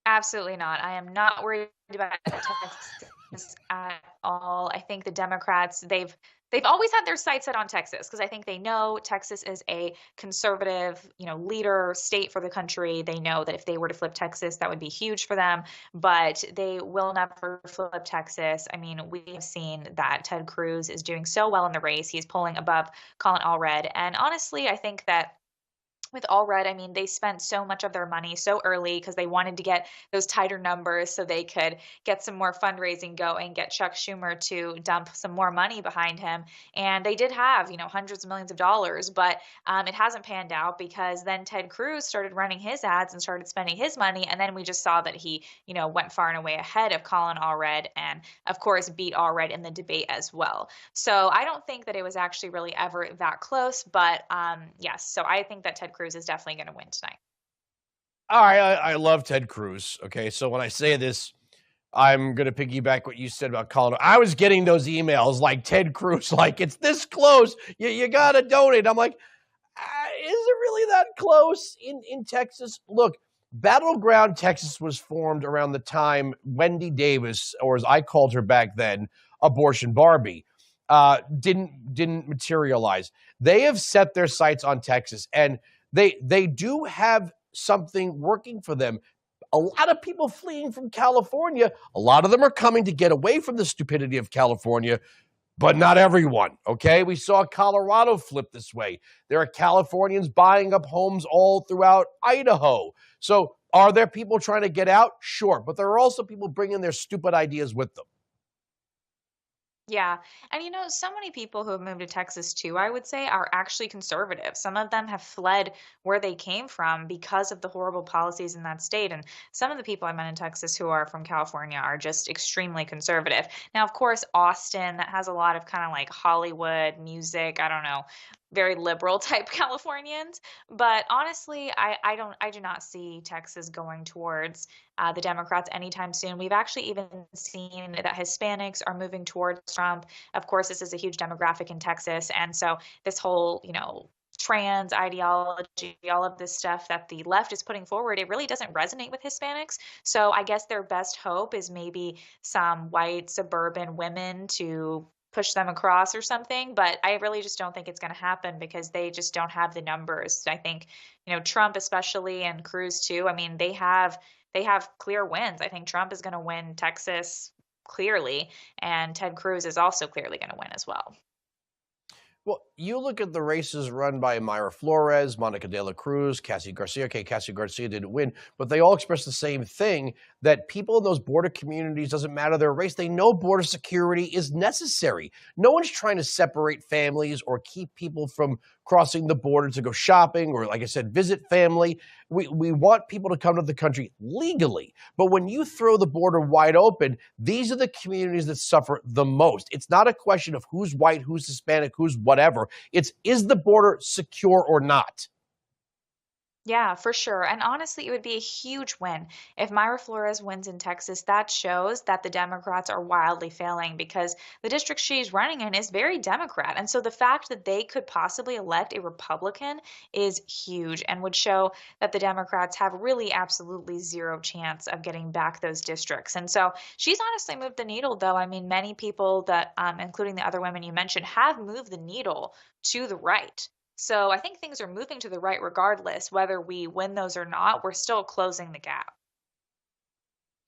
Absolutely not. I am not worried about Texas at all. I think the Democrats, they've always had their sights set on Texas because I think they know Texas is a conservative, leader state for the country. They know that if they were to flip Texas, that would be huge for them, but they will never flip Texas. I mean, we have seen that Ted Cruz is doing so well in the race. He's polling above Colin Allred. And honestly, I think that with Allred, I mean, they spent so much of their money so early because they wanted to get those tighter numbers so they could get some more fundraising going, get Chuck Schumer to dump some more money behind him. And they did have, hundreds of millions of dollars, but it hasn't panned out because then Ted Cruz started running his ads and started spending his money. And then we just saw that he, went far and away ahead of Colin Allred and, of course, beat Allred in the debate as well. So I don't think that it was actually really ever that close. But yes, so I think that Ted Cruz is definitely going to win tonight. All right, I love Ted Cruz. Okay, so when I say this, I'm going to piggyback what you said about Colin. I was getting those emails like Ted Cruz, like it's this close. You got to donate. I'm like, is it really that close in Texas? Look, Battleground Texas was formed around the time Wendy Davis, or as I called her back then, Abortion Barbie, didn't materialize. They have set their sights on Texas, and they do have something working for them. A lot of people fleeing from California, a lot of them are coming to get away from the stupidity of California, but not everyone, okay? We saw Colorado flip this way. There are Californians buying up homes all throughout Idaho. So Are there people trying to get out? Sure. But there are also people bringing their stupid ideas with them. Yeah. And so many people who have moved to Texas too, I would say, are actually conservative. Some of them have fled where they came from because of the horrible policies in that state. And some of the people I met in Texas who are from California are just extremely conservative. Now, of course, Austin, that has a lot of kind of like Hollywood music, I don't know, very liberal type Californians. But honestly, I do not see Texas going towards the Democrats anytime soon. We've actually even seen that Hispanics are moving towards Trump. Of course, this is a huge demographic in Texas. And so this whole, trans ideology, all of this stuff that the left is putting forward, it really doesn't resonate with Hispanics. So I guess their best hope is maybe some white suburban women to push them across or something. But I really just don't think it's going to happen because they just don't have the numbers. I think, Trump especially and Cruz too. I mean, they have clear wins. I think Trump is going to win Texas clearly, and Ted Cruz is also clearly going to win as well. Well, you look at the races run by Mayra Flores, Monica de la Cruz, Cassie Garcia. Okay, Cassie Garcia didn't win, but they all express the same thing, that people in those border communities, doesn't matter their race, they know border security is necessary. No one's trying to separate families or keep people from crossing the border to go shopping or, like I said, visit family. We want people to come to the country legally. But when you throw the border wide open, these are the communities that suffer the most. It's not a question of who's white, who's Hispanic, who's whatever. It's, is the border secure or not? Yeah, for sure. And honestly, it would be a huge win if Mayra Flores wins in Texas. That shows that the Democrats are wildly failing because the district she's running in is very Democrat. And so the fact that they could possibly elect a Republican is huge and would show that the Democrats have really absolutely zero chance of getting back those districts. And so she's honestly moved the needle, though. I mean, many people that, including the other women you mentioned, have moved the needle to the right. So I think things are moving to the right regardless. Whether we win those or not, we're still closing the gap.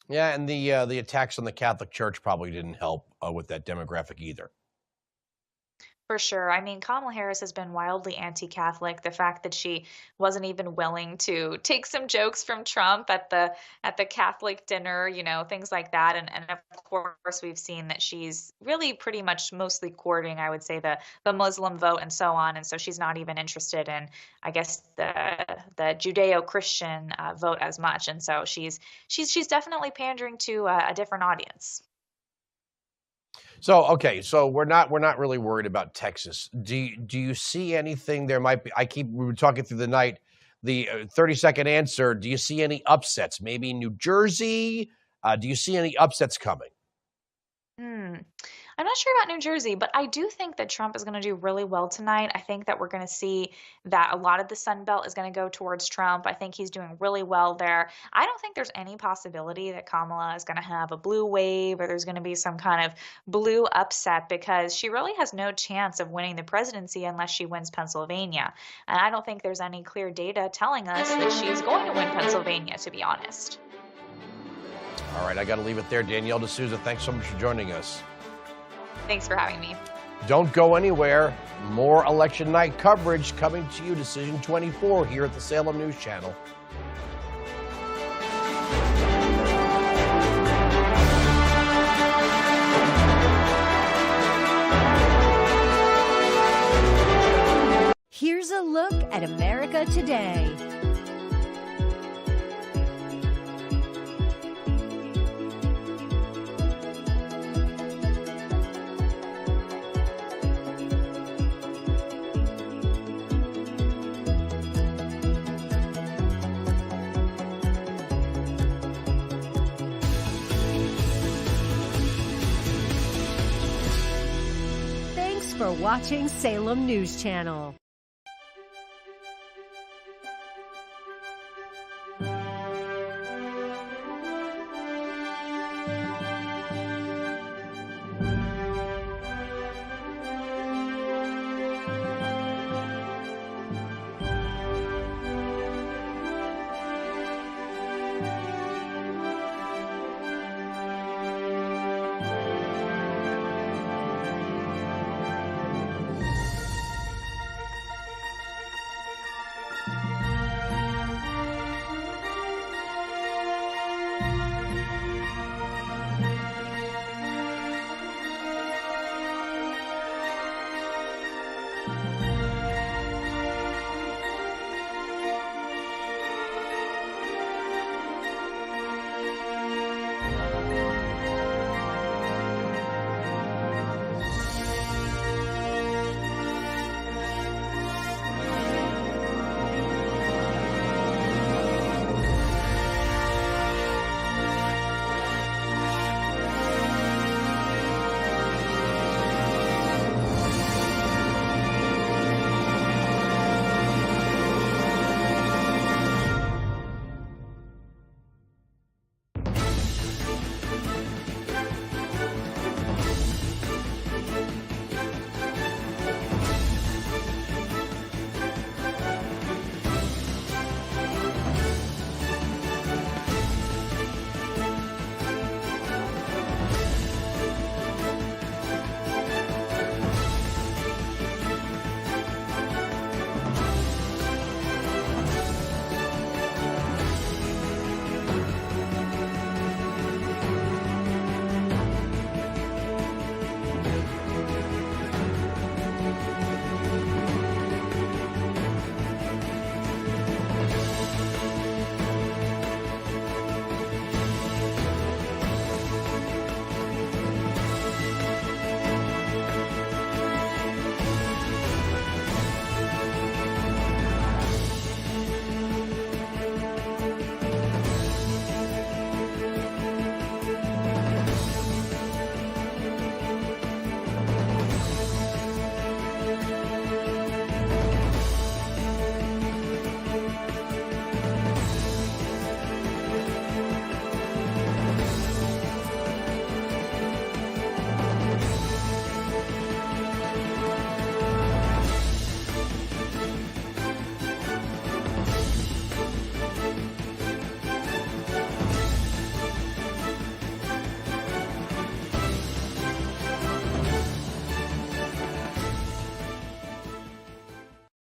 Yeah, and the attacks on the Catholic Church probably didn't help with that demographic either. For sure. I mean, Kamala Harris has been wildly anti-Catholic. The fact that she wasn't even willing to take some jokes from Trump at the Catholic dinner, things like that. And of course, we've seen that she's really pretty much mostly courting, I would say, the Muslim vote and so on. And so she's not even interested in, I guess, the Judeo-Christian vote as much. And so she's definitely pandering to a different audience. So, okay, so we're not really worried about Texas. Do you see anything there might be? We were talking through the night, the 30-second answer. Do you see any upsets? Maybe New Jersey? Do you see any upsets coming? I'm not sure about New Jersey, but I do think that Trump is going to do really well tonight. I think that we're going to see that a lot of the Sun Belt is going to go towards Trump. I think he's doing really well there. I don't think there's any possibility that Kamala is going to have a blue wave or there's going to be some kind of blue upset because she really has no chance of winning the presidency unless she wins Pennsylvania. And I don't think there's any clear data telling us that she's going to win Pennsylvania, to be honest. All right, I got to leave it there. Danielle D'Souza, thanks so much for joining us. Thanks for having me. Don't go anywhere. More election night coverage coming to you, Decision 24, here at the Salem News Channel. Here's a look at America today. For watching Salem News Channel.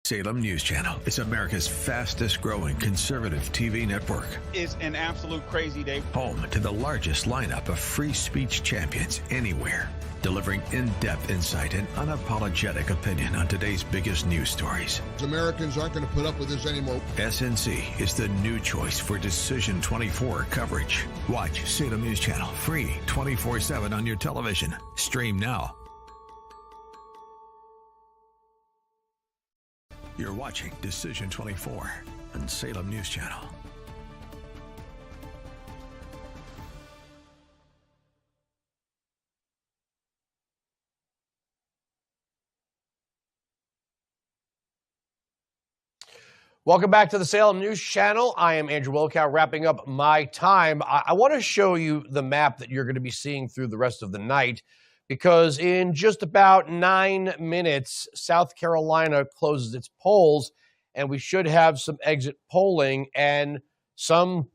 Salem News Channel is America's fastest growing conservative TV network. It's an absolute crazy day. Home to the largest lineup of free speech champions anywhere. Delivering in-depth insight and unapologetic opinion on today's biggest news stories. Americans aren't going to put up with this anymore. SNC is the new choice for Decision 24 coverage. Watch Salem News Channel free 24/7 on your television. Stream now. You're watching Decision 24 on Salem News Channel. Welcome back to the Salem News Channel. I am Andrew Wilkow, wrapping up my time. I want to show you the map that you're going to be seeing through the rest of the night, because in just about 9 minutes, South Carolina closes its polls, and we should have some exit polling and some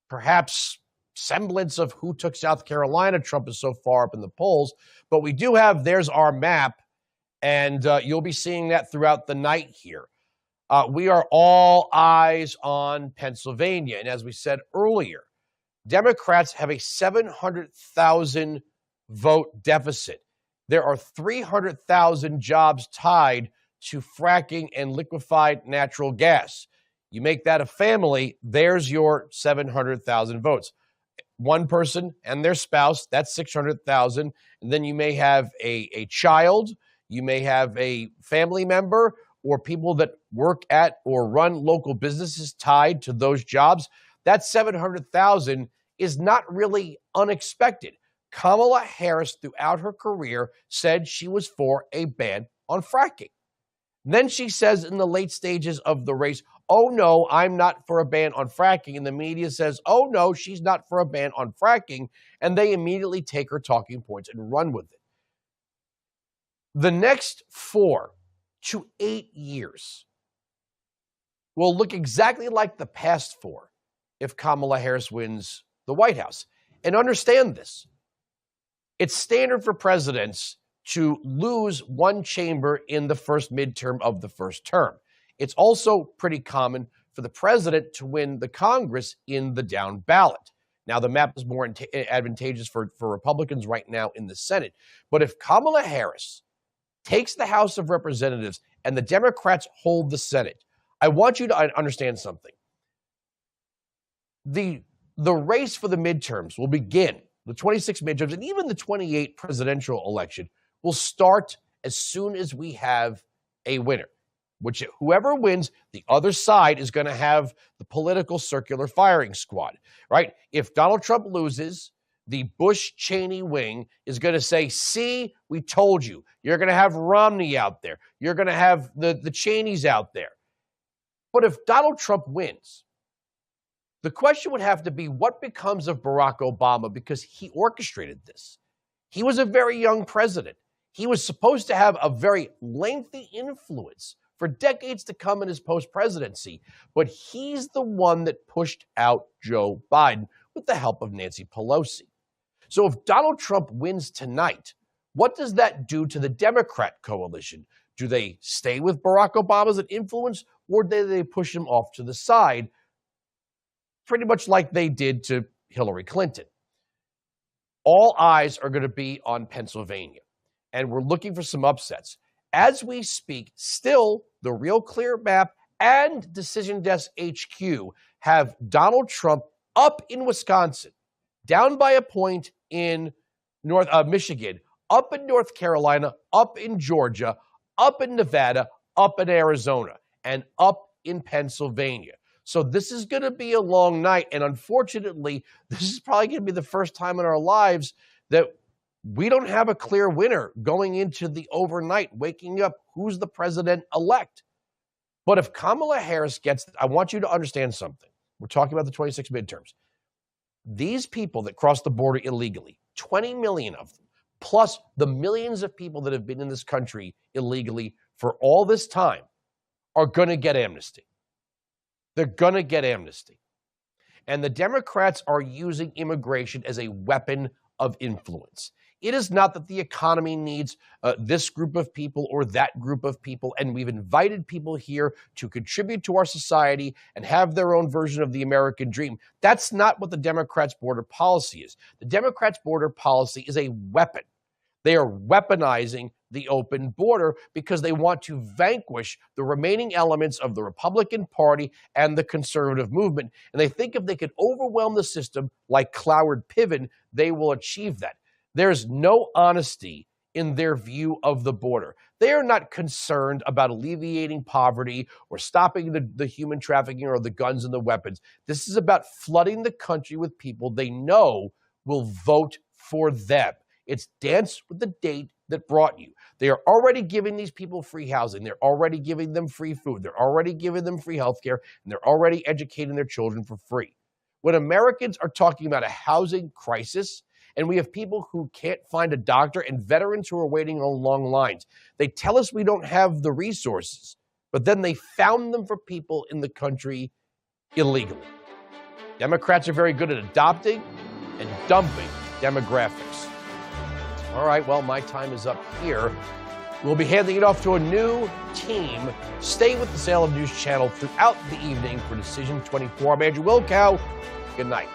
perhaps semblance of who took South Carolina. Trump is so far up in the polls, but we do have, there's our map, and you'll be seeing that throughout the night here. We are all eyes on Pennsylvania. And as we said earlier, Democrats have a 700,000 vote deficit. There are 300,000 jobs tied to fracking and liquefied natural gas. You make that a family, there's your 700,000 votes. One person and their spouse, that's 600,000. And then you may have a child, you may have a family member, or people that work at or run local businesses tied to those jobs. That 700,000 is not really unexpected. Kamala Harris, throughout her career, said she was for a ban on fracking. Then she says in the late stages of the race, oh no, I'm not for a ban on fracking. And the media says, oh no, she's not for a ban on fracking. And they immediately take her talking points and run with it. The next 4 to 8 years will look exactly like the past 4 if Kamala Harris wins the White House. And understand this. It's standard for presidents to lose one chamber in the first midterm of the first term. It's also pretty common for the president to win the Congress in the down ballot. Now, the map is more advantageous for Republicans right now in the Senate. But if Kamala Harris takes the House of Representatives and the Democrats hold the Senate, I want you to understand something. The race for the midterms will begin, the 26 midterms, and even the 28 presidential election will start as soon as we have a winner. Which whoever wins, the other side is going to have the political circular firing squad, right? If Donald Trump loses, the Bush-Cheney wing is going to say, see, we told you. You're going to have Romney out there. You're going to have the Cheneys out there. But if Donald Trump wins, the question would have to be, what becomes of Barack Obama? Because he orchestrated this. He was a very young president. He was supposed to have a very lengthy influence for decades to come in his post-presidency. But he's the one that pushed out Joe Biden with the help of Nancy Pelosi. So if Donald Trump wins tonight, what does that do to the Democrat coalition? Do they stay with Barack Obama as an influence, or do they push him off to the side, pretty much like they did to Hillary Clinton? All eyes are going to be on Pennsylvania, and we're looking for some upsets. As we speak, still, the Real Clear Map and Decision Desk HQ have Donald Trump up in Wisconsin, down by a point in Michigan, up in North Carolina, up in Georgia, up in Nevada, up in Arizona, and up in Pennsylvania. So this is going to be a long night, and unfortunately, this is probably going to be the first time in our lives that we don't have a clear winner going into the overnight, waking up who's the president-elect. But if Kamala Harris gets, I want you to understand something. We're talking about the 26 midterms. These people that cross the border illegally, 20 million of them, plus the millions of people that have been in this country illegally for all this time, are going to get amnesty. They're going to get amnesty. And the Democrats are using immigration as a weapon of influence. It is not that the economy needs this group of people or that group of people, and we've invited people here to contribute to our society and have their own version of the American dream. That's not what the Democrats' border policy is. The Democrats' border policy is a weapon. They are weaponizing the open border because they want to vanquish the remaining elements of the Republican Party and the conservative movement. And they think if they can overwhelm the system like Cloward Piven, they will achieve that. There's no honesty in their view of the border. They are not concerned about alleviating poverty or stopping the human trafficking or the guns and the weapons. This is about flooding the country with people they know will vote for them. It's dance with the date that brought you. They are already giving these people free housing. They're already giving them free food. They're already giving them free health care, and they're already educating their children for free. When Americans are talking about a housing crisis, and we have people who can't find a doctor and veterans who are waiting on long lines, they tell us we don't have the resources, but then they found them for people in the country illegally. Democrats are very good at adopting and dumping demographics. All right, well, my time is up here. We'll be handing it off to a new team. Stay with the Salem News Channel throughout the evening for Decision 24. I'm Andrew Wilkow. Good night.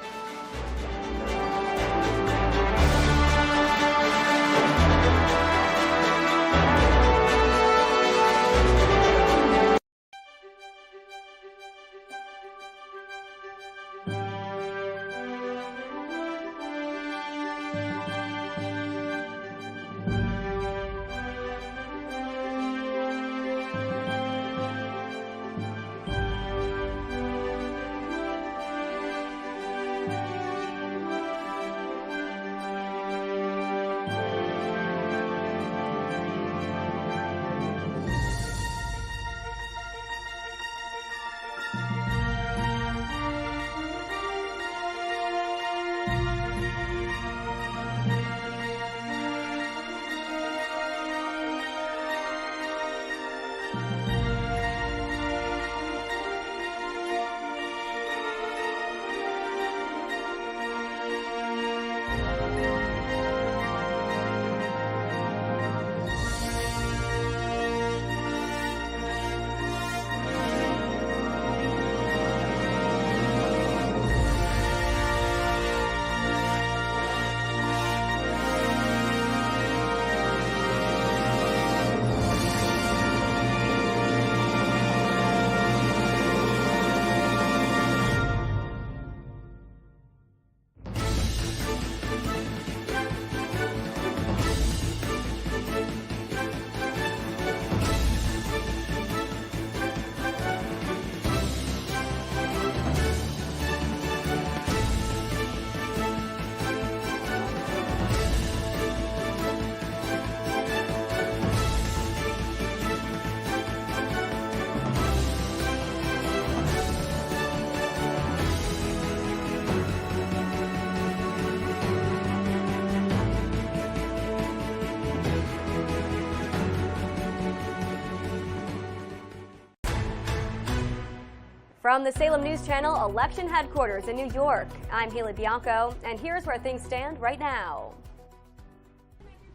From the Salem News Channel election headquarters in New York, I'm Haley Bianco, and here's where things stand right now.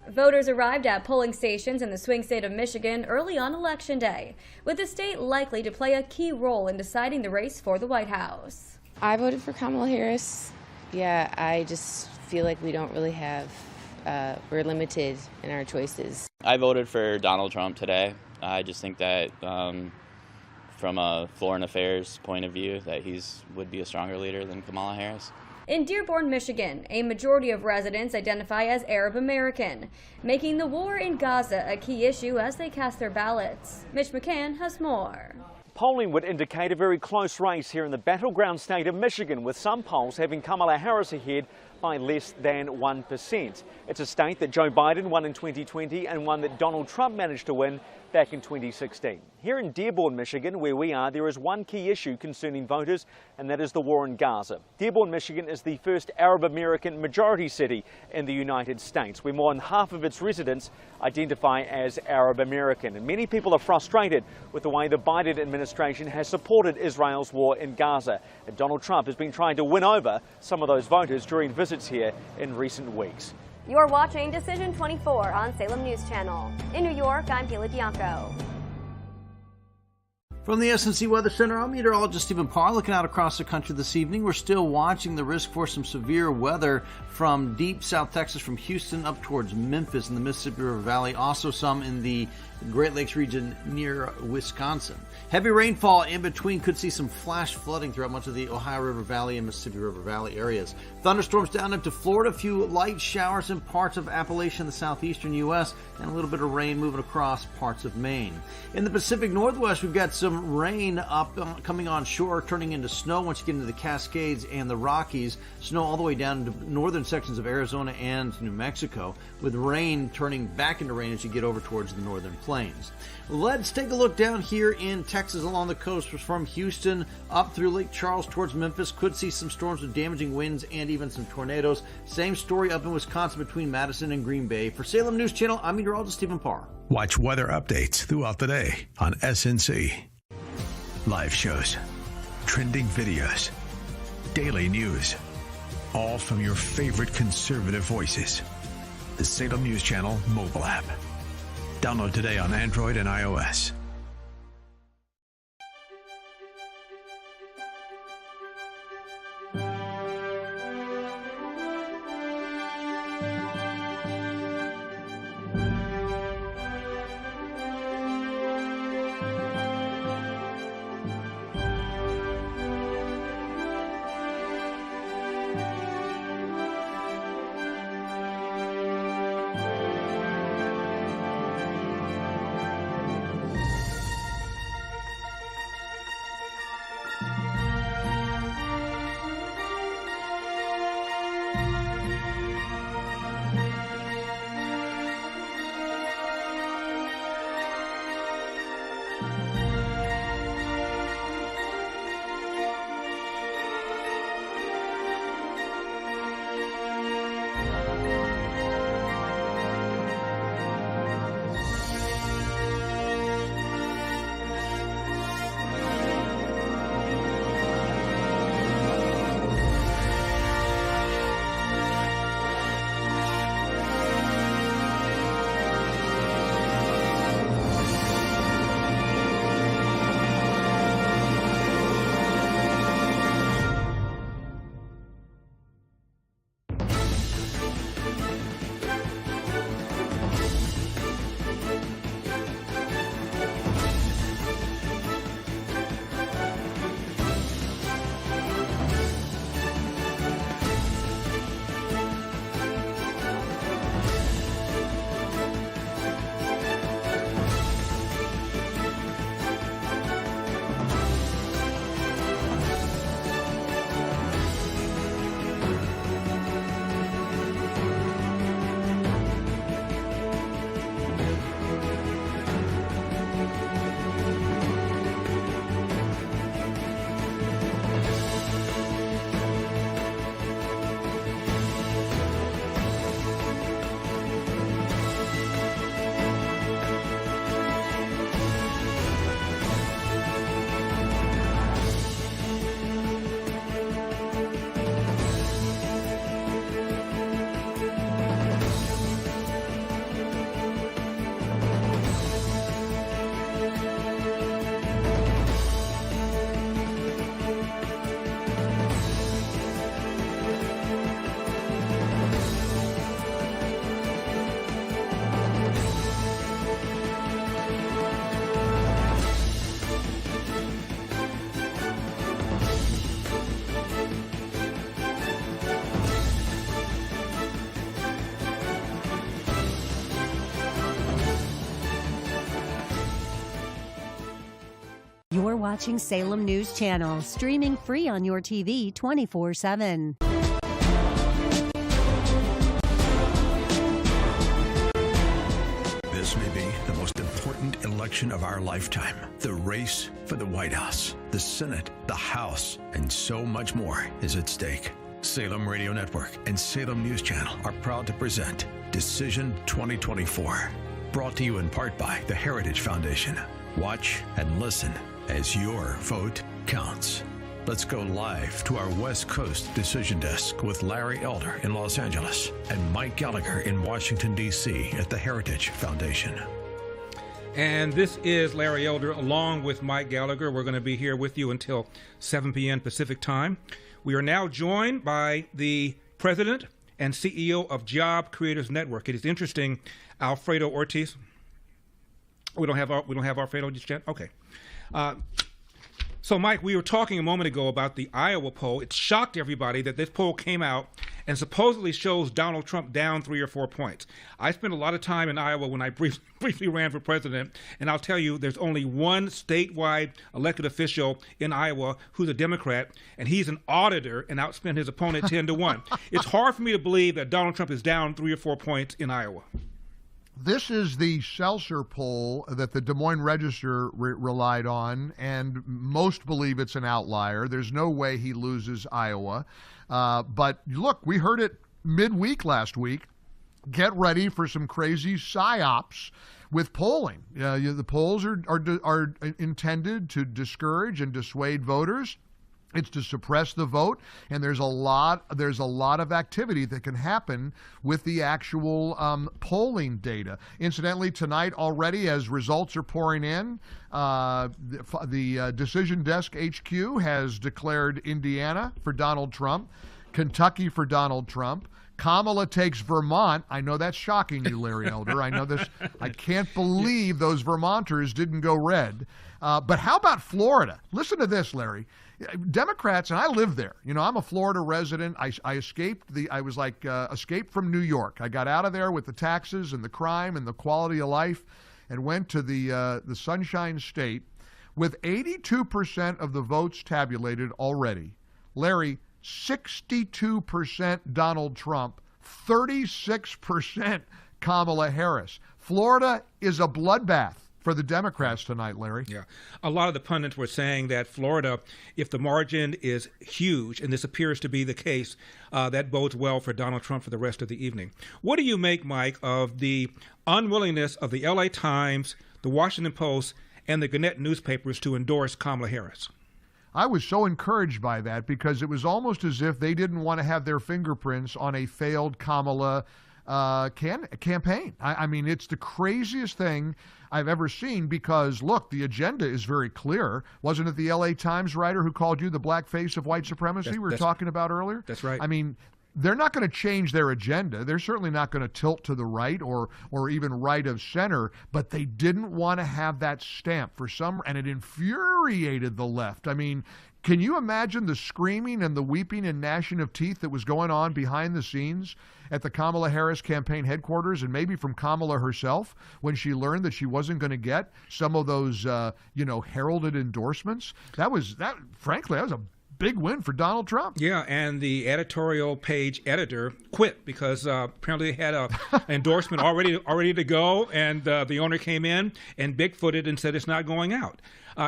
Voters arrived at polling stations in the swing state of Michigan early on Election Day, with the state likely to play a key role in deciding the race for the White House. I voted for Kamala Harris. Yeah, I just feel like we don't really have, we're limited in our choices. I voted for Donald Trump today. I just think that from a foreign affairs point of view, that would be a stronger leader than Kamala Harris. In Dearborn, Michigan, a majority of residents identify as Arab American, making the war in Gaza a key issue as they cast their ballots. Mitch McCann has more. Polling would indicate a very close race here in the battleground state of Michigan, with some polls having Kamala Harris ahead by less than 1%. It's a state that Joe Biden won in 2020 and one that Donald Trump managed to win back in 2016. Here in Dearborn, Michigan, where we are, there is one key issue concerning voters, and that is the war in Gaza. Dearborn, Michigan is the first Arab American majority city in the United States, where more than half of its residents identify as Arab American. And many people are frustrated with the way the Biden administration has supported Israel's war in Gaza. And Donald Trump has been trying to win over some of those voters during visits here in recent weeks. You're watching Decision 24 on Salem News Channel. In New York, I'm Kayla Bianco. From the SNC Weather Center, I'm meteorologist Stephen Parr. Looking out across the country this evening, we're still watching the risk for some severe weather from deep South Texas, from Houston up towards Memphis in the Mississippi River Valley. Also some in the Great Lakes region near Wisconsin. Heavy rainfall in between. Could see some flash flooding throughout much of the Ohio River Valley and Mississippi River Valley areas. Thunderstorms down into Florida. A few light showers in parts of Appalachia in the southeastern U.S. and a little bit of rain moving across parts of Maine. In the Pacific Northwest, we've got some rain up coming on shore, turning into snow once you get into the Cascades and the Rockies. Snow all the way down into northern sections of Arizona and New Mexico, with rain turning back into rain as you get over towards the northern plains. Let's take a look down here in Texas along the coast from Houston up through Lake Charles towards Memphis. Could see some storms with damaging winds and even some tornadoes. Same story up in Wisconsin between Madison and Green Bay. For Salem News Channel, I'm meteorologist Stephen Parr. Watch weather updates throughout the day on SNC. Live shows, trending videos, daily news, all from your favorite conservative voices. The Salem News Channel mobile app. Download today on Android and iOS. You're watching Salem News Channel, streaming free on your TV 24/7. This may be the most important election of our lifetime. The race for the White House, the Senate, the House, and so much more is at stake. Salem Radio Network and Salem News Channel are proud to present Decision 2024. Brought to you in part by the Heritage Foundation. Watch and listen as your vote counts. Let's go live to our West Coast decision desk with Larry Elder in Los Angeles and Mike Gallagher in Washington, D.C. at the Heritage Foundation. And this is Larry Elder along with Mike Gallagher. We're going to be here with you until 7 p.m. Pacific time. We are now joined by the president and CEO of Job Creators Network. It is interesting, Alfredo Ortiz. We don't have Alfredo just yet? Okay. So, Mike, we were talking a moment ago about the Iowa poll. It shocked everybody that this poll came out and supposedly shows Donald Trump down 3 or 4 points. I spent a lot of time in Iowa when I briefly ran for president, and I'll tell you, there's only one statewide elected official in Iowa who's a Democrat, and he's an auditor and outspent his opponent 10-1. It's hard for me to believe that Donald Trump is down 3 or 4 points in Iowa. This is the Seltzer poll that the Des Moines Register relied on, and most believe it's an outlier. There's no way he loses Iowa. But look, we heard it midweek last week. Get ready for some crazy psyops with polling. The polls are intended to discourage and dissuade voters. It's to suppress the vote, and there's a lot of activity that can happen with the actual polling data. Incidentally, tonight already, as results are pouring in, the Decision Desk HQ has declared Indiana for Donald Trump, Kentucky for Donald Trump. Kamala takes Vermont. I know that's shocking you, Larry Elder. I know this. I can't believe those Vermonters didn't go red. But how about Florida? Listen to this, Larry. Democrats, and I live there. You know, I'm a Florida resident. I escaped escaped from New York. I got out of there with the taxes and the crime and the quality of life, and went to the Sunshine State with 82% of the votes tabulated already. Larry, 62% Donald Trump, 36% Kamala Harris. Florida is a bloodbath for the Democrats tonight, Larry. Yeah. A lot of the pundits were saying that Florida, if the margin is huge, and this appears to be the case, that bodes well for Donald Trump for the rest of the evening. What do you make, Mike, of the unwillingness of the LA Times, the Washington Post, and the Gannett newspapers to endorse Kamala Harris? I was so encouraged by that because it was almost as if they didn't want to have their fingerprints on a failed Kamala campaign. I mean, it's the craziest thing I've ever seen because, look, the agenda is very clear. Wasn't it the LA Times writer who called you the black face of white supremacy we were talking about earlier? That's right. I mean, they're not going to change their agenda. They're certainly not going to tilt to the right or even right of center, but they didn't want to have that stamp for some, and it infuriated the left. I mean, can you imagine the screaming and the weeping and gnashing of teeth that was going on behind the scenes at the Kamala Harris campaign headquarters, and maybe from Kamala herself when she learned that she wasn't going to get some of those, heralded endorsements? Frankly, that was a big win for Donald Trump. Yeah, and the editorial page editor quit because apparently they had an endorsement already to go, and the owner came in and bigfooted and said it's not going out.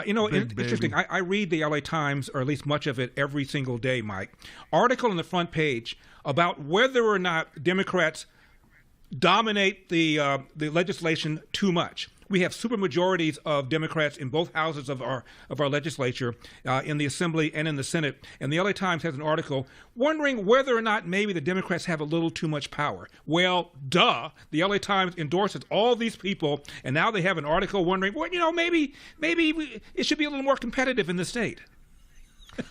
Interesting. I read the LA Times, or at least much of it, every single day, Mike. Article on the front page about whether or not Democrats dominate the legislation too much. We have supermajorities of Democrats in both houses of our legislature, in the Assembly and in the Senate. And the LA Times has an article wondering whether or not maybe the Democrats have a little too much power. Well, duh. The LA Times endorses all these people, and now they have an article wondering, maybe it should be a little more competitive in the state.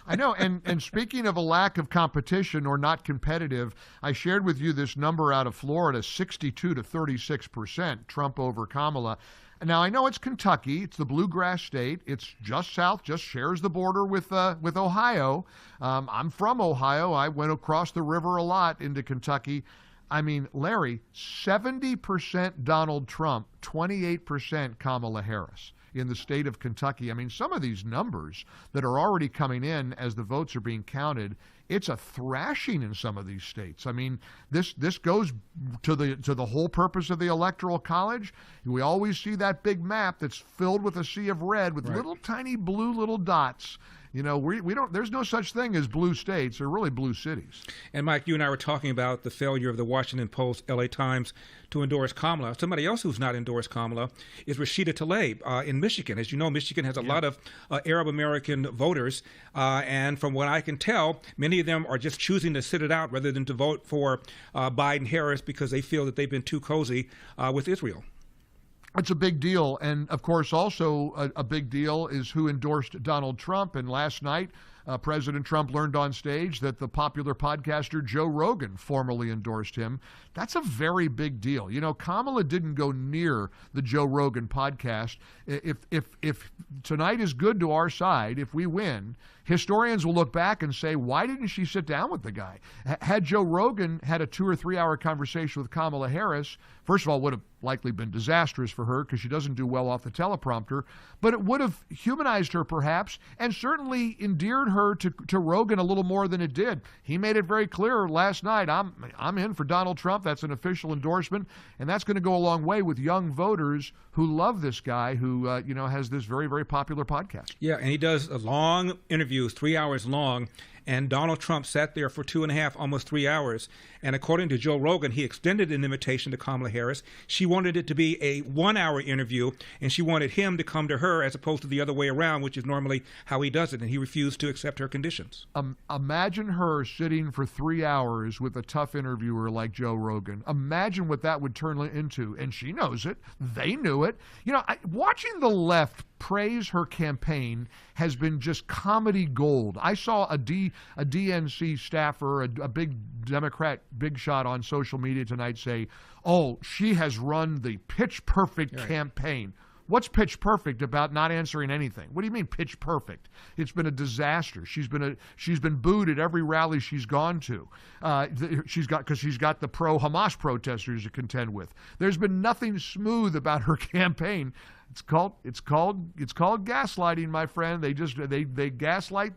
I know, and speaking of a lack of competition or not competitive, I shared with you this number out of Florida, 62 to 36%, Trump over Kamala. Now, I know it's Kentucky. It's the bluegrass state. It's just south, just shares the border with Ohio. I'm from Ohio. I went across the river a lot into Kentucky. I mean, Larry, 70% Donald Trump, 28% Kamala Harris in the state of Kentucky. I mean, some of these numbers that are already coming in as the votes are being counted, it's a thrashing in some of these states. I mean, this goes to the whole purpose of the Electoral College. We always see that big map that's filled with a sea of red with little tiny blue little dots. You know, we don't. There's no such thing as blue states. They're really blue cities. And Mike, you and I were talking about the failure of the Washington Post, LA Times to endorse Kamala. Somebody else who's not endorsed Kamala is Rashida Tlaib in Michigan. As you know, Michigan has a lot of Arab American voters, and from what I can tell, many of them are just choosing to sit it out rather than to vote for Biden-Harris because they feel that they've been too cozy with Israel. It's a big deal. And, of course, also a big deal is who endorsed Donald Trump. And last night, President Trump learned on stage that the popular podcaster Joe Rogan formally endorsed him. That's a very big deal. You know, Kamala didn't go near the Joe Rogan podcast. If tonight is good to our side, if we win, historians will look back and say, why didn't she sit down with the guy? Had Joe Rogan had a 2 or 3 hour conversation with Kamala Harris, first of all, it would have likely been disastrous for her because she doesn't do well off the teleprompter, but it would have humanized her perhaps and certainly endeared her to Rogan a little more than it did. He made it very clear last night, I'm in for Donald Trump. That's an official endorsement, and that's going to go a long way with young voters who love this guy who, has this very, very popular podcast. Yeah, and he does long interviews, 3 hours long, and Donald Trump sat there for 2.5, almost 3 hours. And according to Joe Rogan, he extended an invitation to Kamala Harris. She wanted it to be a 1 hour interview, and she wanted him to come to her as opposed to the other way around, which is normally how he does it, and he refused to accept her conditions. Imagine her sitting for 3 hours with a tough interviewer like Joe Rogan. Imagine what that would turn into, and she knows it. They knew it. You know, watching the left praise her campaign has been just comedy gold. I saw a DNC staffer, a big Democrat big shot on social media tonight say, oh, she has run the pitch perfect campaign. What's pitch perfect about not answering anything? What do you mean pitch perfect? It's been a disaster. She's been booed at every rally she's gone to. She's got the pro-Hamas protesters to contend with. There's been nothing smooth about her campaign. It's called gaslighting, my friend. They gaslight.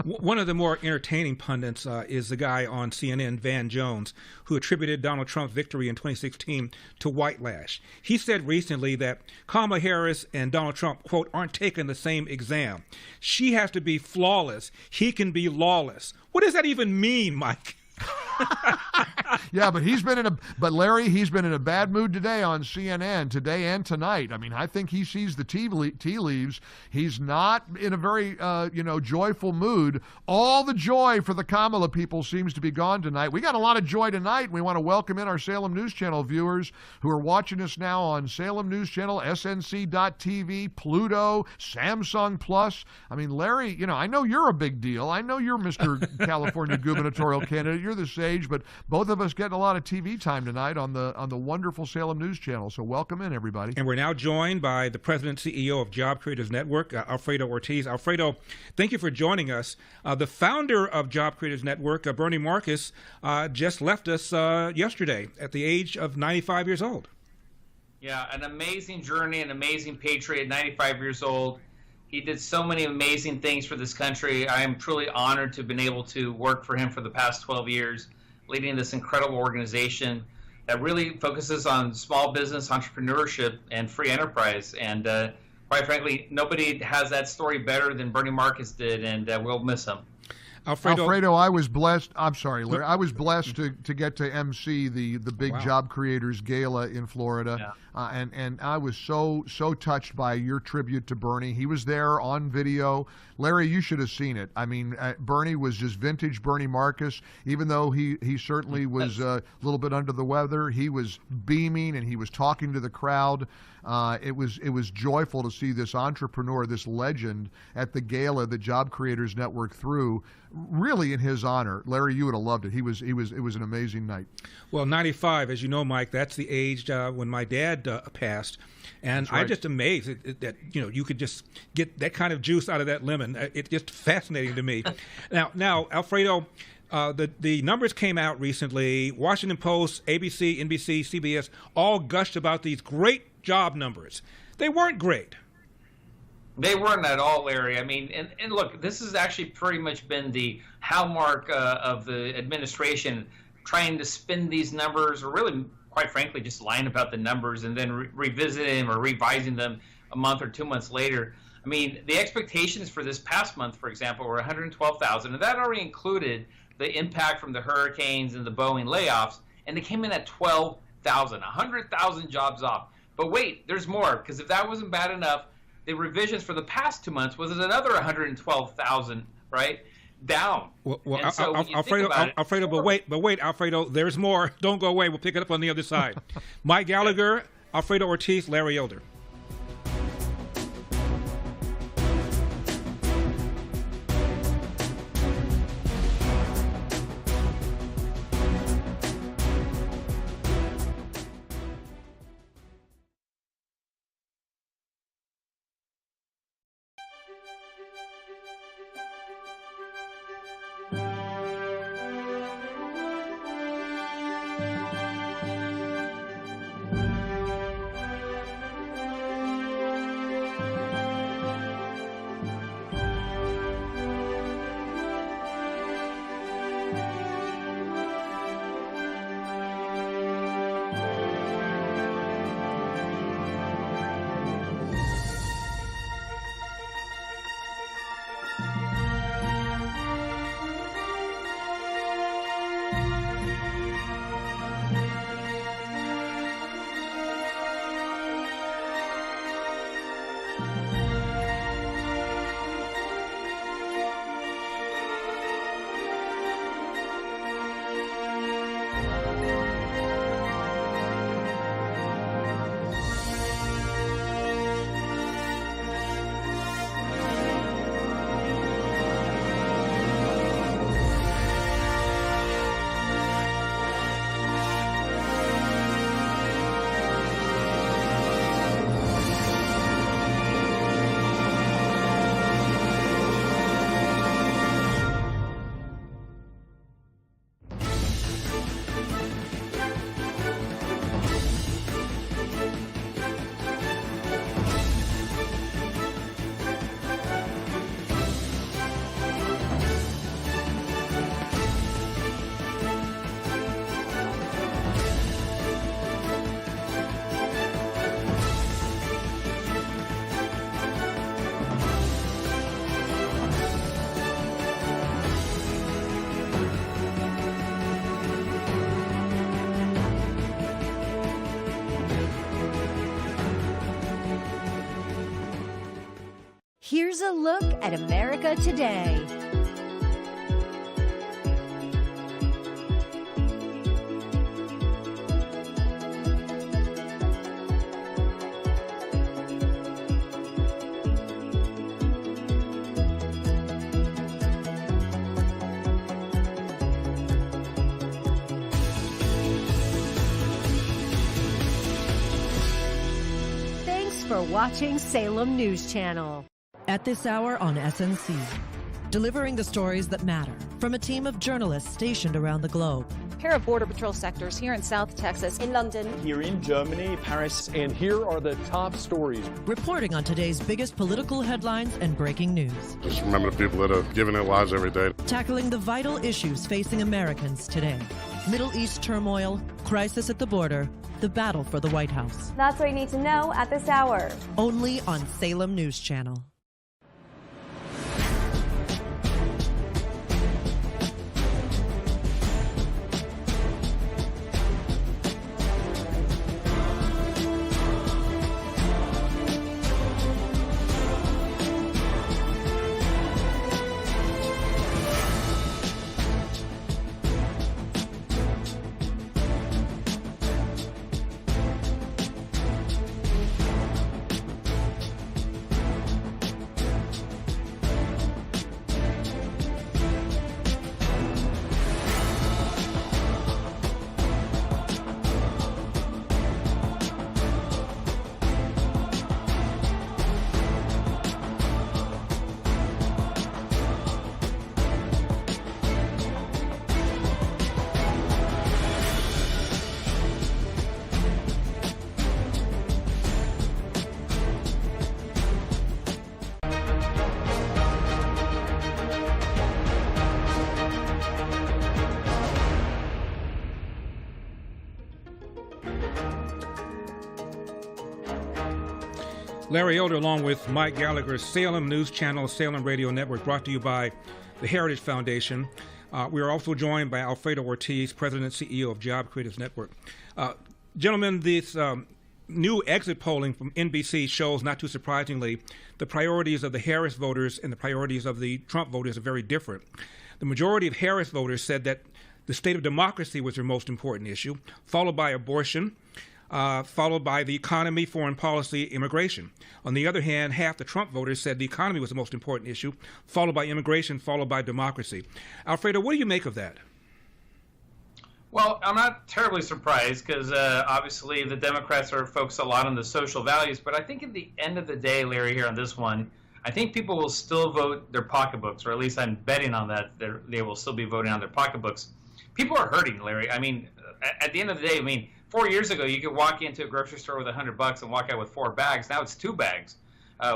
One of the more entertaining pundits is the guy on CNN, Van Jones, who attributed Donald Trump's victory in 2016 to whitelash. He said recently that Kamala Harris and Donald Trump, quote, aren't taking the same exam. She has to be flawless. He can be lawless. What does that even mean, Mike? Yeah, but Larry, he's been in a bad mood today on CNN, today and tonight. I mean, I think he sees the tea leaves. He's not in a very, joyful mood. All the joy for the Kamala people seems to be gone tonight. We got a lot of joy tonight. We want to welcome in our Salem News Channel viewers who are watching us now on Salem News Channel, SNC.TV, Pluto, Samsung Plus. I mean, Larry, I know you're a big deal. I know you're Mr. California gubernatorial candidate. You're the sage, but both of us getting a lot of TV time tonight on the wonderful Salem News Channel. So welcome in, everybody. And we're now joined by the President and CEO of Job Creators Network, Alfredo Ortiz. Alfredo, thank you for joining us. The founder of Job Creators Network, Bernie Marcus, just left us yesterday at the age of 95 years old. Yeah, an amazing journey, an amazing patriot, 95 years old. He did so many amazing things for this country. I am truly honored to have been able to work for him for the past 12 years, leading this incredible organization that really focuses on small business, entrepreneurship, and free enterprise. And quite frankly, nobody has that story better than Bernie Marcus did, and we'll miss him. Alfredo, I was blessed. I'm sorry, Larry. I was blessed to get to MC the big Job Creators Gala in Florida, and I was so touched by your tribute to Bernie. He was there on video. Larry, you should have seen it. I mean, Bernie was just vintage Bernie Marcus. Even though he certainly was a little bit under the weather, he was beaming and he was talking to the crowd. It was joyful to see this entrepreneur, this legend, at the gala the Job Creators Network threw, really in his honor. Larry, you would have loved it. It was an amazing night. Well, 95, as you know, Mike, that's the age when my dad passed, and That's right. I'm just amazed that you could just get that kind of juice out of that lemon. It's just fascinating to me. Now, Alfredo. The numbers came out recently. Washington Post, ABC, NBC, CBS all gushed about these great job numbers. They weren't great. They weren't at all, Larry. I mean, and look, this has actually pretty much been the hallmark of the administration, trying to spin these numbers, or really, quite frankly, just lying about the numbers and then revisiting them or revising them a month or 2 months later. I mean, the expectations for this past month, for example, were 112,000, and that already included the impact from the hurricanes and the Boeing layoffs, and they came in at 12,000, 100,000 jobs off. But wait, there's more, because if that wasn't bad enough, the revisions for the past 2 months was another 112,000, right? Down. Well, so Alfredo, but wait, Alfredo, there's more. Don't go away. We'll pick it up on the other side. Mike Gallagher, Alfredo Ortiz, Larry Elder. Here's a look at America today. Thanks for watching Salem News Channel. At this hour on SNC, delivering the stories that matter from a team of journalists stationed around the globe. A pair of Border Patrol sectors here in South Texas, in London, here in Germany, Paris, and here are the top stories. Reporting on today's biggest political headlines and breaking news. Just remember the people that are giving their lives every day. Tackling the vital issues facing Americans today. Middle East turmoil, crisis at the border, the battle for the White House. That's what you need to know at this hour. Only on Salem News Channel. Larry Elder along with Mike Gallagher, Salem News Channel, Salem Radio Network, brought to you by the Heritage Foundation. We are also joined by Alfredo Ortiz, President and CEO of Job Creators Network. Gentlemen, this new exit polling from NBC shows, not too surprisingly, the priorities of the Harris voters and the priorities of the Trump voters are very different. The majority of Harris voters said that the state of democracy was their most important issue, followed by abortion, followed by the economy, foreign policy, immigration. On the other hand, half the Trump voters said the economy was the most important issue, followed by immigration, followed by democracy. Alfredo, what do you make of that? Well, I'm not terribly surprised because obviously the Democrats are focused a lot on the social values. But I think at the end of the day, Larry, here on this one, I think people will still vote their pocketbooks, or at least I'm betting on that. They will still be voting on their pocketbooks. People are hurting, Larry. I mean, at the end of the day, 4 years ago, you could walk into a grocery store with $100 and walk out with 4 bags. Now it's 2 bags.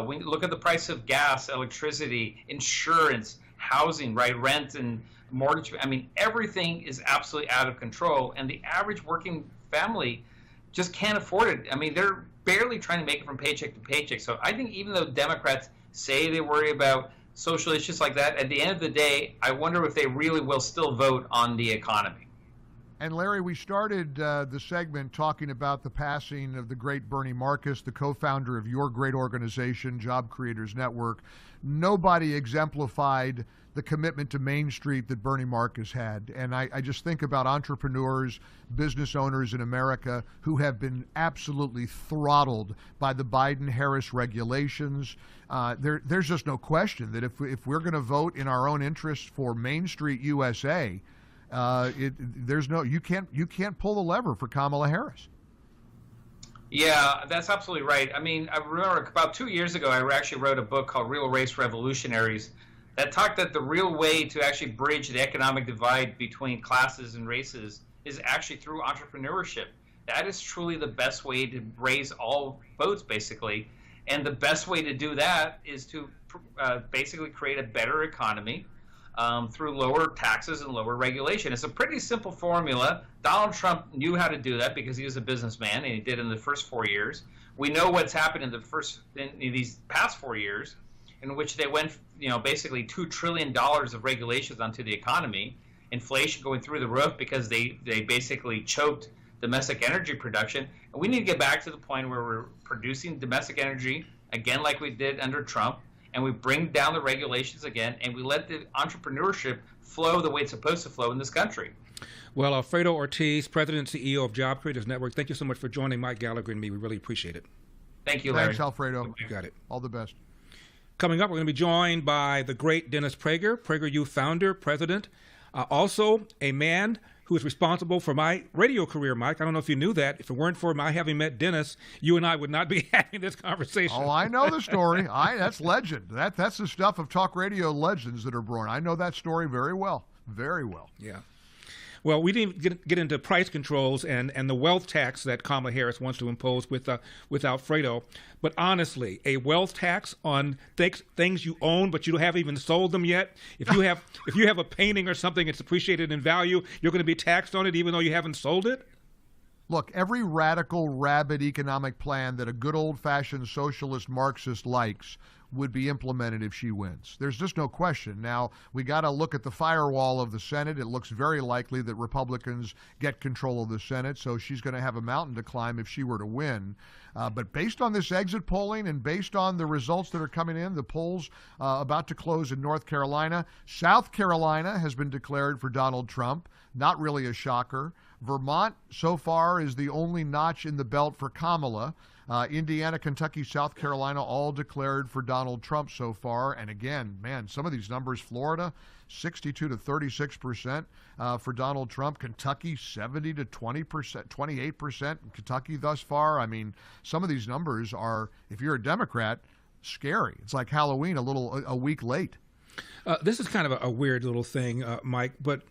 When you look at the price of gas, electricity, insurance, housing, right, rent and mortgage, I mean, everything is absolutely out of control, and the average working family just can't afford it. I mean, they're barely trying to make it from paycheck to paycheck. So I think even though Democrats say they worry about social issues like that, at the end of the day, I wonder if they really will still vote on the economy. And Larry, we started the segment talking about the passing of the great Bernie Marcus, the co-founder of your great organization, Job Creators Network. Nobody exemplified the commitment to Main Street that Bernie Marcus had. And I just think about entrepreneurs, business owners in America who have been absolutely throttled by the Biden-Harris regulations. There's just no question that if we're going to vote in our own interest for Main Street USA, you can't pull the lever for Kamala Harris. Yeah, that's absolutely right. I mean, I remember about 2 years ago, I actually wrote a book called Real Race Revolutionaries that talked that the real way to actually bridge the economic divide between classes and races is actually through entrepreneurship. That is truly the best way to raise all votes, basically. And the best way to do that is to basically create a better economy through lower taxes and lower regulation. It's a pretty simple formula. Donald Trump knew how to do that because he was a businessman, and he did in the first 4 years. We know what's happened in these past 4 years, in which they went, basically $2 trillion of regulations onto the economy, inflation going through the roof because they basically choked domestic energy production. And we need to get back to the point where we're producing domestic energy again like we did under Trump, and we bring down the regulations again, and we let the entrepreneurship flow the way it's supposed to flow in this country. Well, Alfredo Ortiz, President and CEO of Job Creators Network, thank you so much for joining Mike Gallagher and me. We really appreciate it. Thank you, Larry. Thanks, Alfredo. You got it. All the best. Coming up, we're going to be joined by the great Dennis Prager, PragerU founder, president, also a man who is responsible for my radio career, Mike. I don't know if you knew that. If it weren't for my having met Dennis, you and I would not be having this conversation. Oh, I know the story. That's legend. That's the stuff of talk radio legends that are born. I know that story very well. Very well. Yeah. Well, we didn't get into price controls and the wealth tax that Kamala Harris wants to impose with Alfredo. But honestly, a wealth tax on things you own but you haven't even sold them yet. If you have a painting or something that's appreciated in value, you're going to be taxed on it even though you haven't sold it? Look, every radical, rabid economic plan that a good old-fashioned socialist Marxist likes would be implemented if she wins. There's just no question. Now, we got to look at the firewall of the Senate. It looks very likely that Republicans get control of the Senate, so she's going to have a mountain to climb if she were to win. But based on this exit polling and based on the results that are coming in, the polls about to close in North Carolina, South Carolina has been declared for Donald Trump. Not really a shocker. Vermont, so far, is the only notch in the belt for Kamala. Indiana, Kentucky, South Carolina, all declared for Donald Trump so far. And again, man, some of these numbers, Florida, 62 to 36% for Donald Trump. Kentucky, 70 to 20%, 28% in Kentucky thus far. I mean, some of these numbers are, if you're a Democrat, scary. It's like Halloween a week late. This is kind of a weird little thing, Mike, but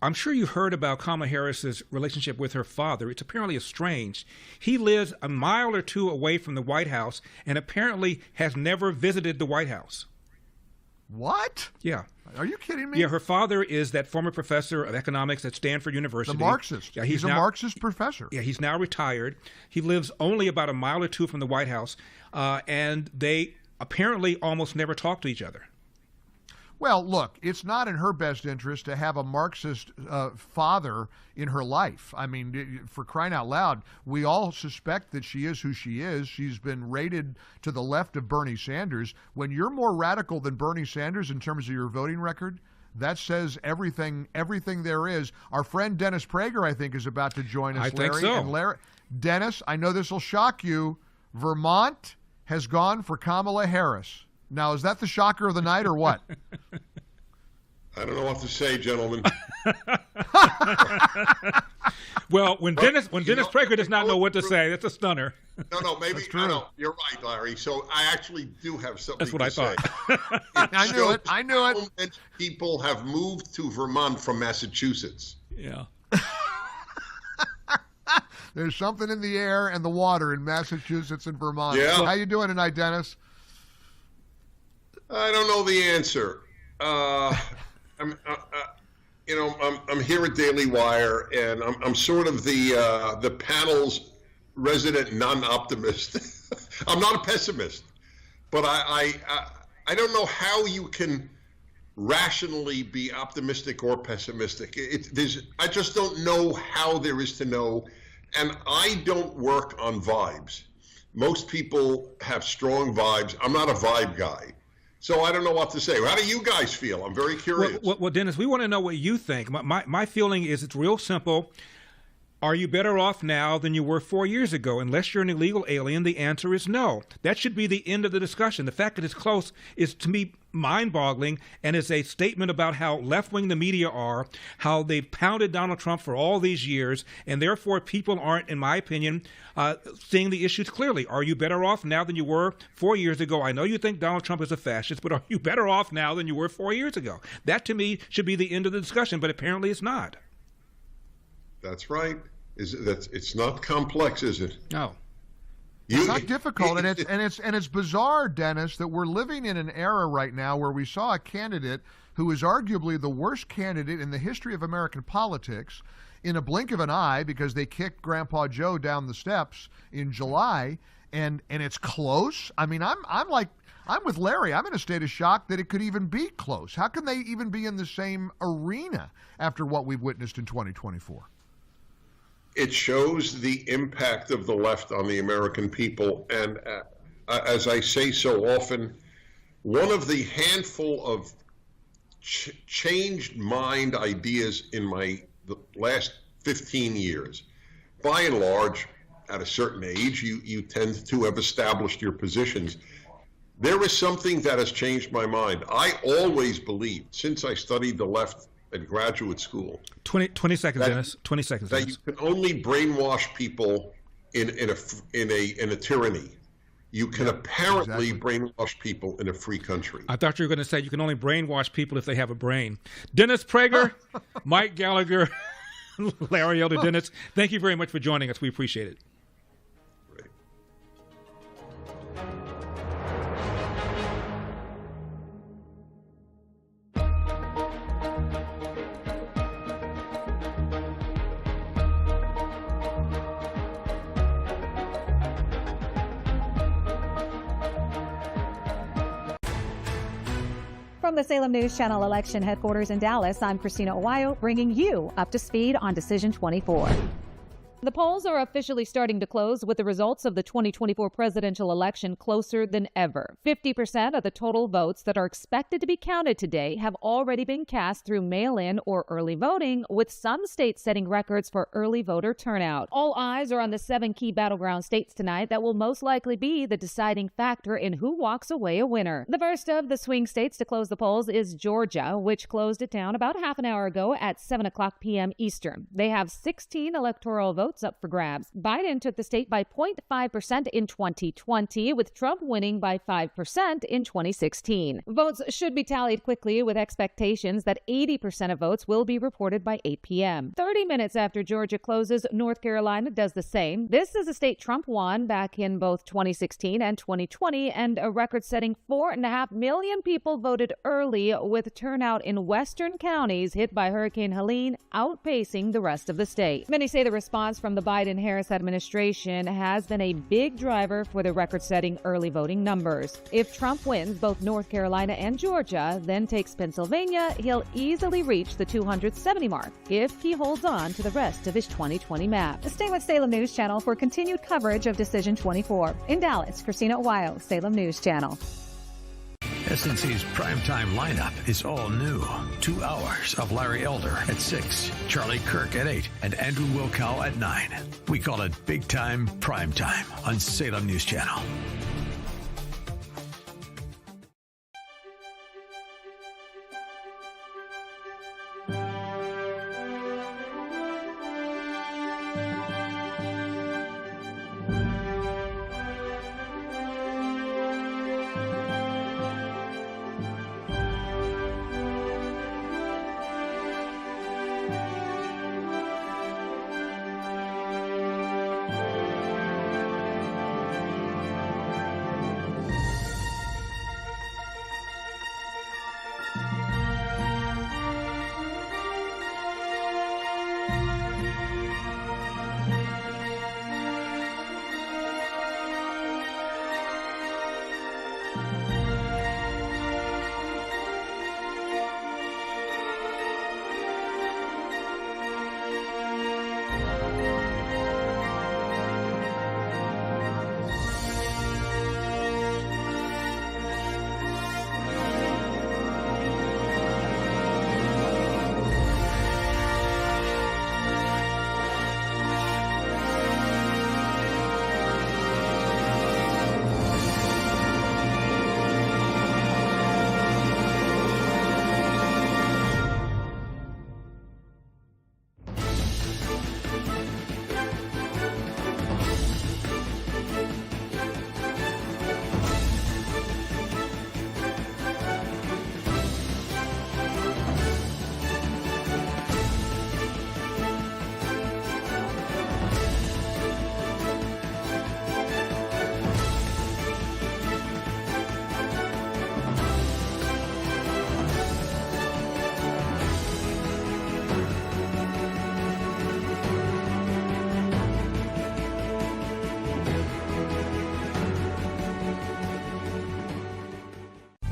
I'm sure you heard about Kamala Harris's relationship with her father. It's apparently estranged. He lives a mile or two away from the White House and apparently has never visited the White House. What? Yeah. Are you kidding me? Yeah, her father is that former professor of economics at Stanford University. The Marxist. Yeah, he's a Marxist professor. Yeah, he's now retired. He lives only about a mile or two from the White House, and they apparently almost never talk to each other. Well, look, it's not in her best interest to have a Marxist father in her life. I mean, for crying out loud, we all suspect that she is who she is. She's been rated to the left of Bernie Sanders. When you're more radical than Bernie Sanders in terms of your voting record, that says everything there is. Our friend Dennis Prager, I think, is about to join us, I think so. And Larry, Dennis, I know this will shock you. Vermont has gone for Kamala Harris. Now, is that the shocker of the night or what? I don't know what to say, gentlemen. Well, when Dennis Prager does not know what to say, that's a stunner. No, maybe no, you're right, Larry. So I actually do have something That's what I thought. I knew it. I knew it. So many people have moved to Vermont from Massachusetts. Yeah. There's something in the air and the water in Massachusetts and Vermont. Yeah. How you doing tonight, Dennis? I don't know the answer. I'm here at Daily Wire, and I'm sort of the panel's resident non-optimist. I'm not a pessimist, but I don't know how you can rationally be optimistic or pessimistic. I just don't know how there is to know, and I don't work on vibes. Most people have strong vibes. I'm not a vibe guy. So I don't know what to say. How do you guys feel? I'm very curious. Well, Dennis, we want to know what you think. My feeling is it's real simple. Are you better off now than you were 4 years ago? Unless you're an illegal alien, the answer is no. That should be the end of the discussion. The fact that it's close is, to me, mind-boggling, and is a statement about how left-wing the media are, how they've pounded Donald Trump for all these years, and therefore people aren't, in my opinion, seeing the issues clearly. Are you better off now than you were 4 years ago? I know you think Donald Trump is a fascist, but are you better off now than you were 4 years ago? That, to me, should be the end of the discussion, but apparently it's not. That's right. It's not complex, is it? No. It's not difficult, and it's bizarre, Dennis, that we're living in an era right now where we saw a candidate who is arguably the worst candidate in the history of American politics in a blink of an eye because they kicked Grandpa Joe down the steps in July, and it's close. I mean, I'm with Larry. I'm in a state of shock that it could even be close. How can they even be in the same arena after what we've witnessed in 2024? It shows the impact of the left on the American people. And as I say so often, one of the handful of changed mind ideas in the last 15 years, by and large, at a certain age, you tend to have established your positions. There is something that has changed my mind. I always believed, since I studied the left at graduate school. 20 seconds, Dennis. 20 seconds. That you can only brainwash people in a tyranny. You can apparently brainwash people in a free country. I thought you were going to say you can only brainwash people if they have a brain. Dennis Prager, Mike Gallagher, Larry Elder. Dennis, thank you very much for joining us. We appreciate it. From the Salem News Channel election headquarters in Dallas, I'm Christina Owayo, bringing you up to speed on Decision 24. The polls are officially starting to close, with the results of the 2024 presidential election closer than ever. 50% of the total votes that are expected to be counted today have already been cast through mail-in or early voting, with some states setting records for early voter turnout. All eyes are on the 7 key battleground states tonight that will most likely be the deciding factor in who walks away a winner. The first of the swing states to close the polls is Georgia, which closed it down about half an hour ago at 7 o'clock p.m. Eastern. They have 16 electoral votes votes up for grabs. Biden took the state by 0.5% in 2020, with Trump winning by 5% in 2016. Votes should be tallied quickly, with expectations that 80% of votes will be reported by 8 p.m. 30 minutes after Georgia closes, North Carolina does the same. This is a state Trump won back in both 2016 and 2020, and a record-setting 4.5 million people voted early, with turnout in western counties hit by Hurricane Helene outpacing the rest of the state. Many say the response from the Biden-Harris administration has been a big driver for the record-setting early voting numbers. If Trump wins both North Carolina and Georgia, then takes Pennsylvania, he'll easily reach the 270 mark if he holds on to the rest of his 2020 map. Stay with Salem News Channel for continued coverage of Decision 24. In Dallas, Christina Weil, Salem News Channel. SNC's primetime lineup is all new. 2 hours of Larry Elder at 6, Charlie Kirk at 8, and Andrew Wilkow at 9. We call it Big Time Prime Time on Salem News Channel.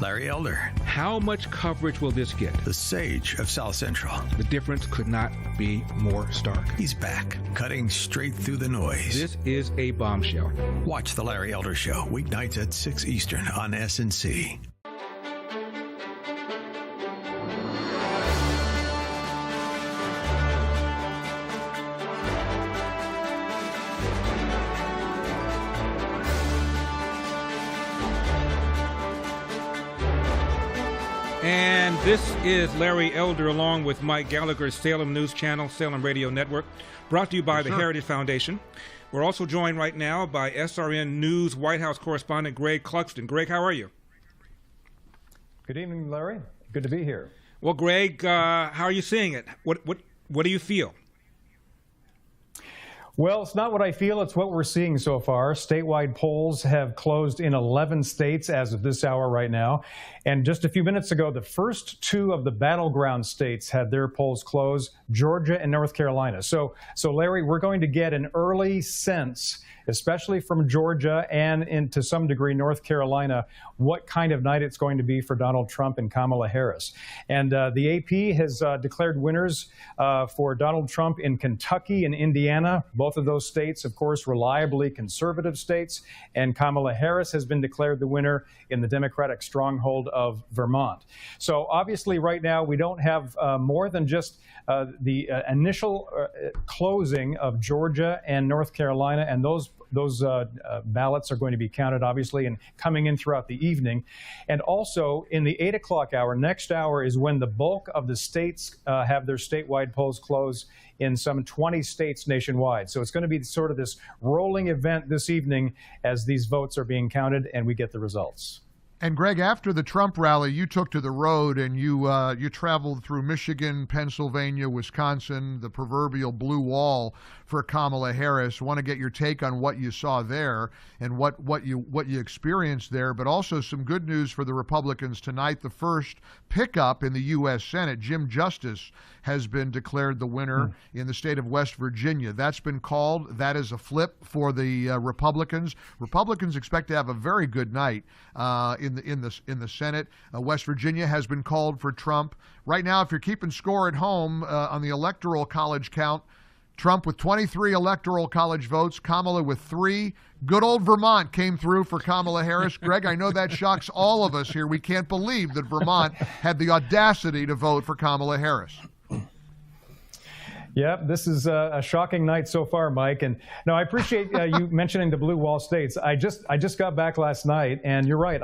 Larry Elder. How much coverage will this get? The sage of South Central. The difference could not be more stark. He's back, cutting straight through the noise. This is a bombshell. Watch The Larry Elder Show, weeknights at 6 Eastern on SNC. And this is Larry Elder along with Mike Gallagher, Salem News Channel, Salem Radio Network, brought to you by the Heritage Foundation. We're also joined right now by SRN News White House correspondent Greg Clugston. Greg, how are you? Good evening, Larry. Good to be here. Well, Greg, how are you seeing it? What do you feel? Well, it's not what I feel, it's what we're seeing so far. Statewide polls have closed in 11 states as of this hour right now. And just a few minutes ago, the first two of the battleground states had their polls close, Georgia and North Carolina. So Larry, we're going to get an early sense, especially from Georgia and to some degree North Carolina, what kind of night it's going to be for Donald Trump and Kamala Harris. And the AP has declared winners for Donald Trump in Kentucky and Indiana. Both of those states, of course, reliably conservative states. And Kamala Harris has been declared the winner in the Democratic stronghold of Vermont. So obviously right now we don't have more than just the initial closing of Georgia and North Carolina, and those ballots are going to be counted, obviously, and coming in throughout the evening. And also in the 8 o'clock hour, next hour is when the bulk of the states have their statewide polls close in some 20 states nationwide. So it's going to be sort of this rolling event this evening as these votes are being counted and we get the results. And Greg, after the Trump rally, you took to the road and you traveled through Michigan, Pennsylvania, Wisconsin, the proverbial blue wall for Kamala Harris. Want to get your take on what you saw there and what you experienced there, but also some good news for the Republicans tonight. The first pickup in the U.S. Senate, Jim Justice, has been declared the winner in the state of West Virginia. That's been called. That is a flip for the Republicans. Republicans expect to have a very good night in the Senate. West Virginia has been called for Trump. Right now, if you're keeping score at home on the Electoral College count, Trump with 23 Electoral College votes, Kamala with 3. Good old Vermont came through for Kamala Harris. Greg, I know that shocks all of us here. We can't believe that Vermont had the audacity to vote for Kamala Harris. Yeah, this is a shocking night so far, Mike. And no, I appreciate you mentioning the blue wall states. I just got back last night, and you're right.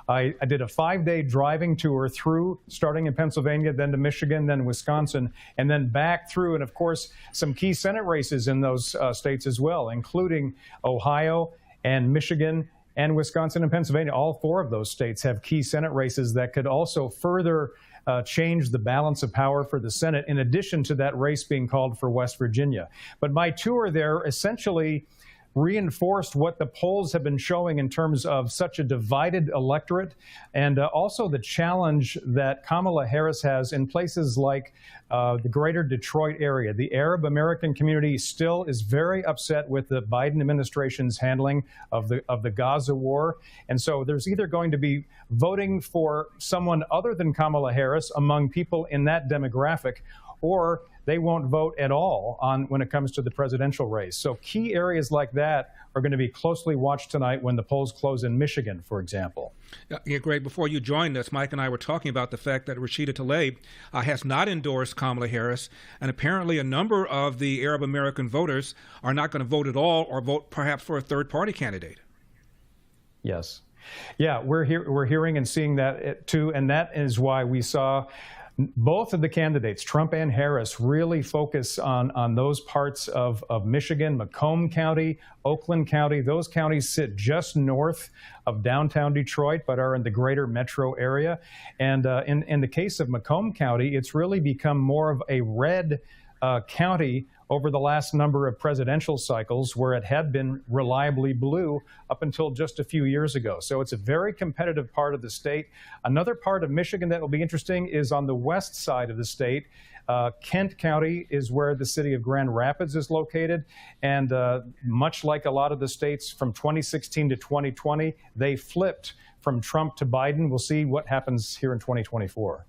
I did a 5-day driving tour through, starting in Pennsylvania, then to Michigan, then Wisconsin, and then back through, and of course, some key Senate races in those states as well, including Ohio and Michigan and Wisconsin and Pennsylvania. All 4 of those states have key Senate races that could also further change the balance of power for the Senate, in addition to that race being called for West Virginia. But my tour there essentially reinforced what the polls have been showing in terms of such a divided electorate, and also the challenge that Kamala Harris has in places like the greater Detroit area. The Arab American community still is very upset with the Biden administration's handling of the Gaza war. And so there's either going to be voting for someone other than Kamala Harris among people in that demographic, or they won't vote at all when it comes to the presidential race. So key areas like that are going to be closely watched tonight when the polls close in Michigan, for example. Yeah, Greg, before you joined us, Mike and I were talking about the fact that Rashida Tlaib has not endorsed Kamala Harris, and apparently a number of the Arab American voters are not going to vote at all or vote perhaps for a third-party candidate. Yes. Yeah, we're hearing and seeing that too, and that is why we saw both of the candidates, Trump and Harris, really focus on those parts of Michigan, Macomb County, Oakland County. Those counties sit just north of downtown Detroit, but are in the greater metro area. And in the case of Macomb County, it's really become more of a red county over the last number of presidential cycles, where it had been reliably blue up until just a few years ago. So it's a very competitive part of the state. Another part of Michigan that will be interesting is on the west side of the state. Kent County is where the city of Grand Rapids is located. And much like a lot of the states from 2016 to 2020, they flipped from Trump to Biden. We'll see what happens here in 2024.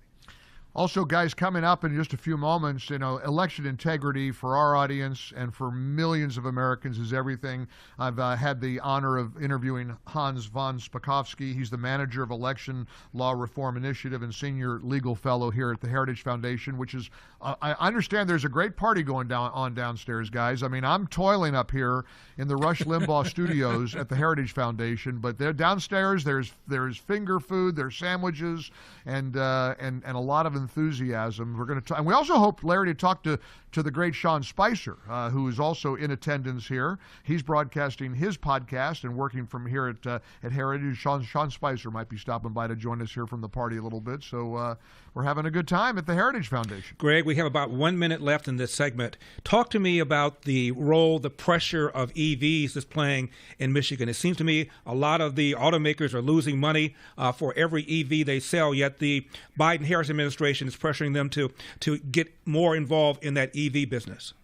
Also, guys, coming up in just a few moments, election integrity for our audience and for millions of Americans is everything. I've had the honor of interviewing Hans von Spakovsky. He's the manager of Election Law Reform Initiative and senior legal fellow here at the Heritage Foundation, which is, I understand there's a great party going on downstairs, guys. I mean, I'm toiling up here in the Rush Limbaugh studios at the Heritage Foundation, but they're downstairs. There's finger food, there's sandwiches, and a lot of enthusiasm. We're going to, and we also hope, Larry, to talk to the great Sean Spicer, who is also in attendance here. He's broadcasting his podcast and working from here at Heritage. Sean Spicer might be stopping by to join us here from the party a little bit. So we're having a good time at the Heritage Foundation. Greg, we have about 1 minute left in this segment. Talk to me about the role, the pressure of EVs is playing in Michigan. It seems to me a lot of the automakers are losing money for every EV they sell, yet the Biden-Harris administration is pressuring them to get more involved in that EV business.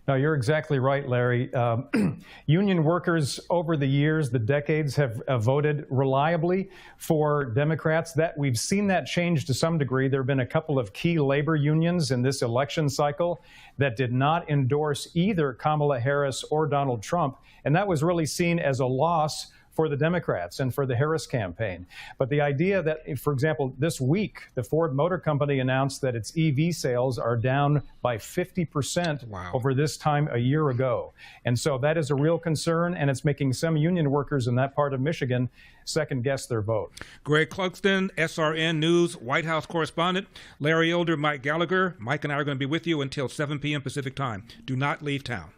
No, you're exactly right, Larry. Union workers over the years, the decades, have voted reliably for Democrats. That we've seen that change to some degree. There have been a couple of key labor unions in this election cycle that did not endorse either Kamala Harris or Donald Trump, and that was really seen as a loss for the Democrats and for the Harris campaign. But the idea that, for example, this week, the Ford Motor Company announced that its EV sales are down by 50% over this time a year ago. And so that is a real concern, and it's making some union workers in that part of Michigan second guess their vote. Greg Clugston, SRN News White House correspondent. Larry Elder, Mike Gallagher. Mike and I are going to be with you until 7 p.m. Pacific time. Do not leave town.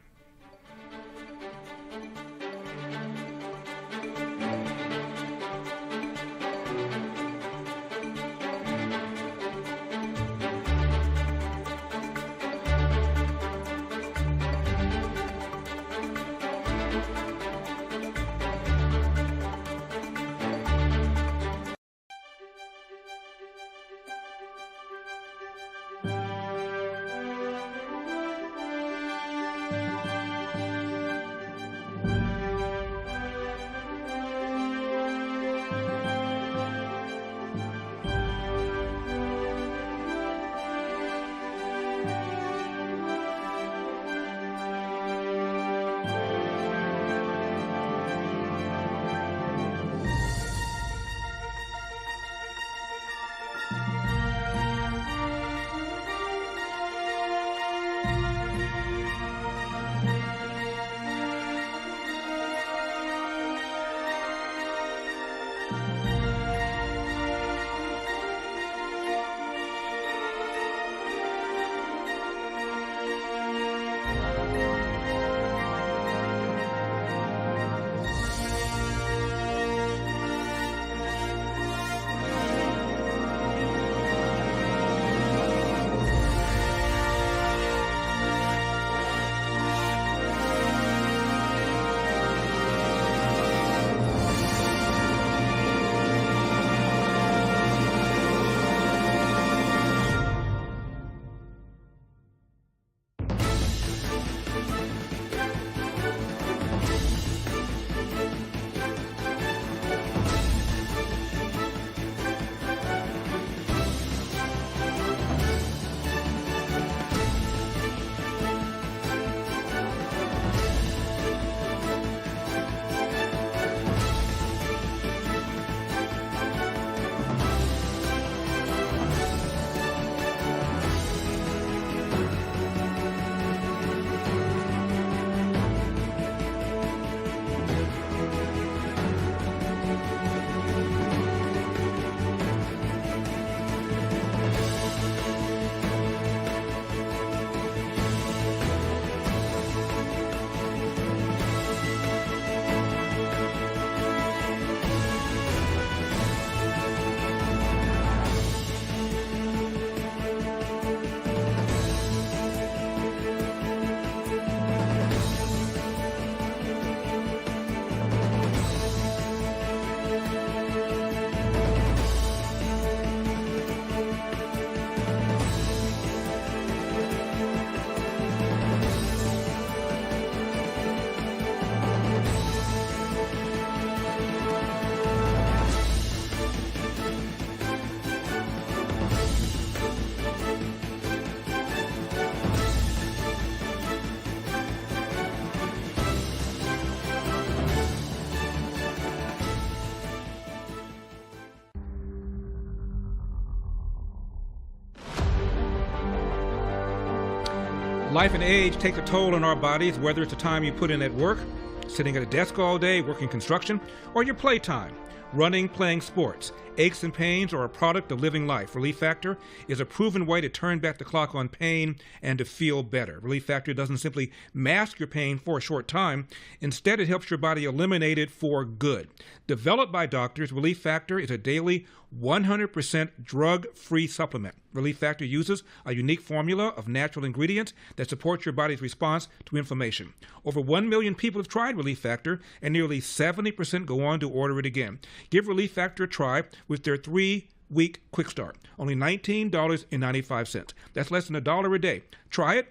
Life and age take a toll on our bodies, whether it's the time you put in at work, sitting at a desk all day, working construction, or your playtime, running, playing sports. Aches and pains are a product of living life. Relief Factor is a proven way to turn back the clock on pain and to feel better. Relief Factor doesn't simply mask your pain for a short time. Instead, it helps your body eliminate it for good. Developed by doctors, Relief Factor is a daily 100% drug-free supplement. Relief Factor uses a unique formula of natural ingredients that supports your body's response to inflammation. Over 1 million people have tried Relief Factor, and nearly 70% go on to order it again. Give Relief Factor a try with their 3-week quick start. Only $19.95. That's less than $1 a day. Try it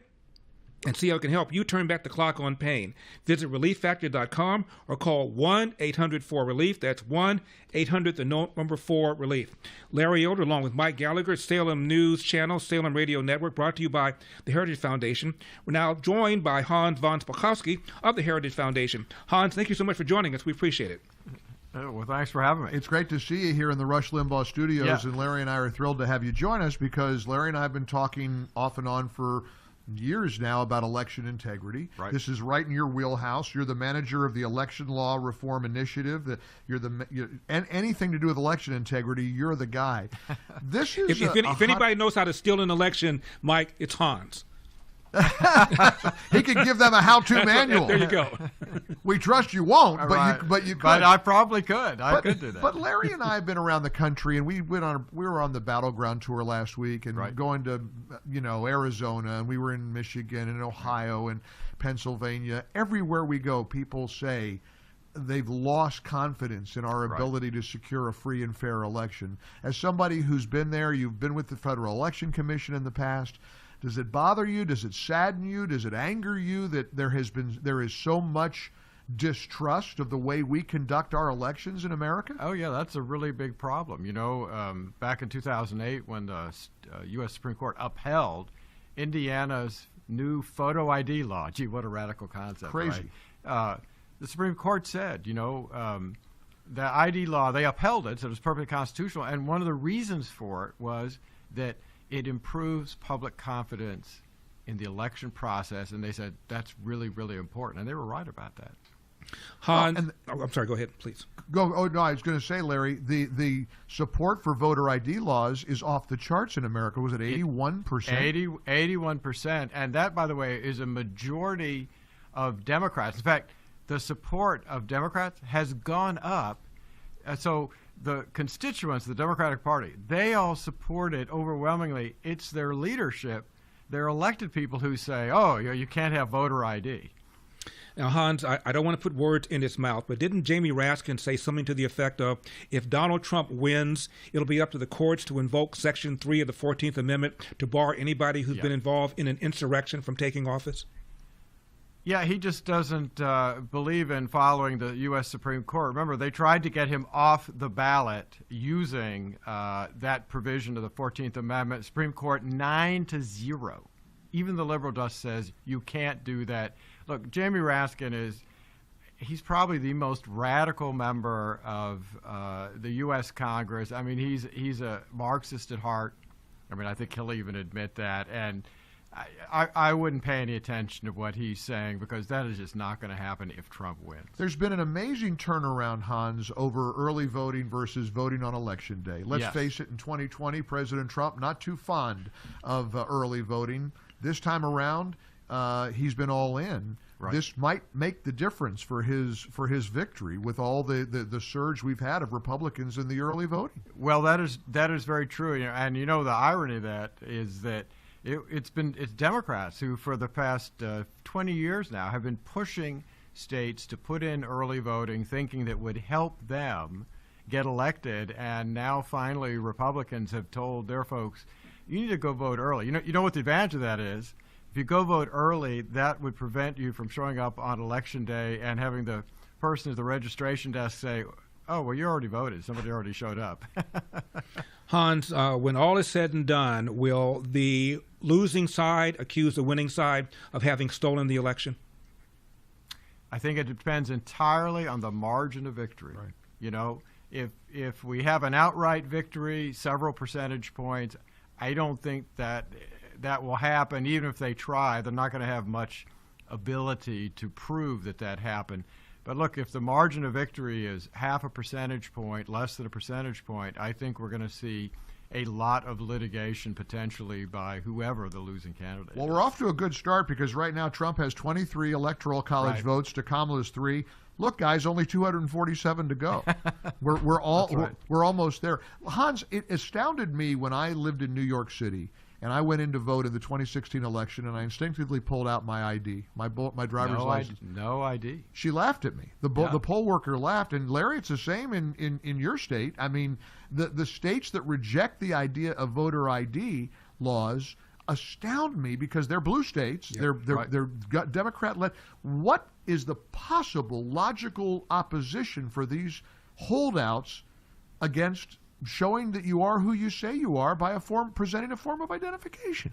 and see how it can help you turn back the clock on pain. Visit ReliefFactor.com or call 1-800-4RELIEF. That's 1-800-4-RELIEF. Larry Elder, along with Mike Gallagher, Salem News Channel, Salem Radio Network, brought to you by the Heritage Foundation. We're now joined by Hans von Spakovsky of the Heritage Foundation. Hans, thank you so much for joining us. We appreciate it. Well, thanks for having me. It's great to see you here in the Rush Limbaugh studios, Yeah. and Larry and I are thrilled to have you join us because Larry and I have been talking off and on for years now about election integrity. Right. This is right in your wheelhouse. You're the manager of the Election Law Reform Initiative. And anything to do with election integrity, you're the guy. This is if anybody knows how to steal an election, Mike, it's Hans. He could give them a how-to manual. There you go. We trust you won't, Right. but you could. But I probably could. I could do that. But Larry and I have been around the country, and we were on the Battleground tour last week, and going to Arizona, and we were in Michigan and Ohio and Pennsylvania. Everywhere we go, people say they've lost confidence in our ability to secure a free and fair election. As somebody who's been there, you've been with the Federal Election Commission in the past. Does it bother you? Does it sadden you? Does it anger you that there is so much distrust of the way we conduct our elections in America? Oh, yeah, that's a really big problem. Back in 2008 when the U.S. Supreme Court upheld Indiana's new photo ID law. Gee, what a radical concept. Crazy. Right? The Supreme Court said, the ID law, they upheld it, so it was perfectly constitutional. And one of the reasons for it was that it improves public confidence in the election process, and they said that's really, really important, and they were right about that. Hans, I'm sorry, go ahead, please. Oh, no, I was going to say, Larry, the support for voter ID laws is off the charts in America. Was it 81%? 81%, and that, by the way, is a majority of Democrats. In fact, the support of Democrats has gone up, so the constituents of the Democratic Party, they all support it overwhelmingly. It's their leadership, their elected people who say, oh, you can't have voter ID. Now, Hans, I don't want to put words in his mouth, but didn't Jamie Raskin say something to the effect of, if Donald Trump wins, it'll be up to the courts to invoke Section 3 of the 14th Amendment to bar anybody who's been involved in an insurrection from taking office? Yeah, he just doesn't believe in following the U.S. Supreme Court. Remember, they tried to get him off the ballot using that provision of the 14th Amendment. Supreme Court 9-0. Even the liberal just says you can't do that. Look, Jamie Raskin he's probably the most radical member of the U.S. Congress. I mean, he's a Marxist at heart. I mean, I think he'll even admit that. And I wouldn't pay any attention to what he's saying because that is just not going to happen if Trump wins. There's been an amazing turnaround, Hans, over early voting versus voting on Election Day. Let's face it, in 2020, President Trump not too fond of early voting. This time around, he's been all in. Right. This might make the difference for his victory with all the surge we've had of Republicans in the early voting. Well, that is very true. And the irony of that is that it's Democrats who, for the past 20 years now, have been pushing states to put in early voting, thinking that would help them get elected. And now, finally, Republicans have told their folks, you need to go vote early. You know what the advantage of that is? If you go vote early, that would prevent you from showing up on Election Day and having the person at the registration desk say, oh, well, you already voted. Somebody already showed up. Hans, when all is said and done, will the losing side accuse the winning side of having stolen the election? I think it depends entirely on the margin of victory. Right. If we have an outright victory, several percentage points, I don't think that will happen. Even if they try, they're not going to have much ability to prove that happened. But look, if the margin of victory is half a percentage point, less than a percentage point, I think we're going to see a lot of litigation potentially by whoever the losing candidate Well, is. we're off to a good start because right now Trump has 23 Electoral College votes to Kamala's 3. Look, guys, only 247 to go. We're almost there. Hans, it astounded me when I lived in New York City and I went in to vote in the 2016 election, and I instinctively pulled out my ID, my driver's license. No ID. She laughed at me. The poll worker laughed. And Larry, it's the same in your state. I mean, the states that reject the idea of voter ID laws, astound me because they're blue states. Yep, They're Democrat-led. What is the possible logical opposition for these holdouts against showing that you are who you say you are by presenting a form of identification?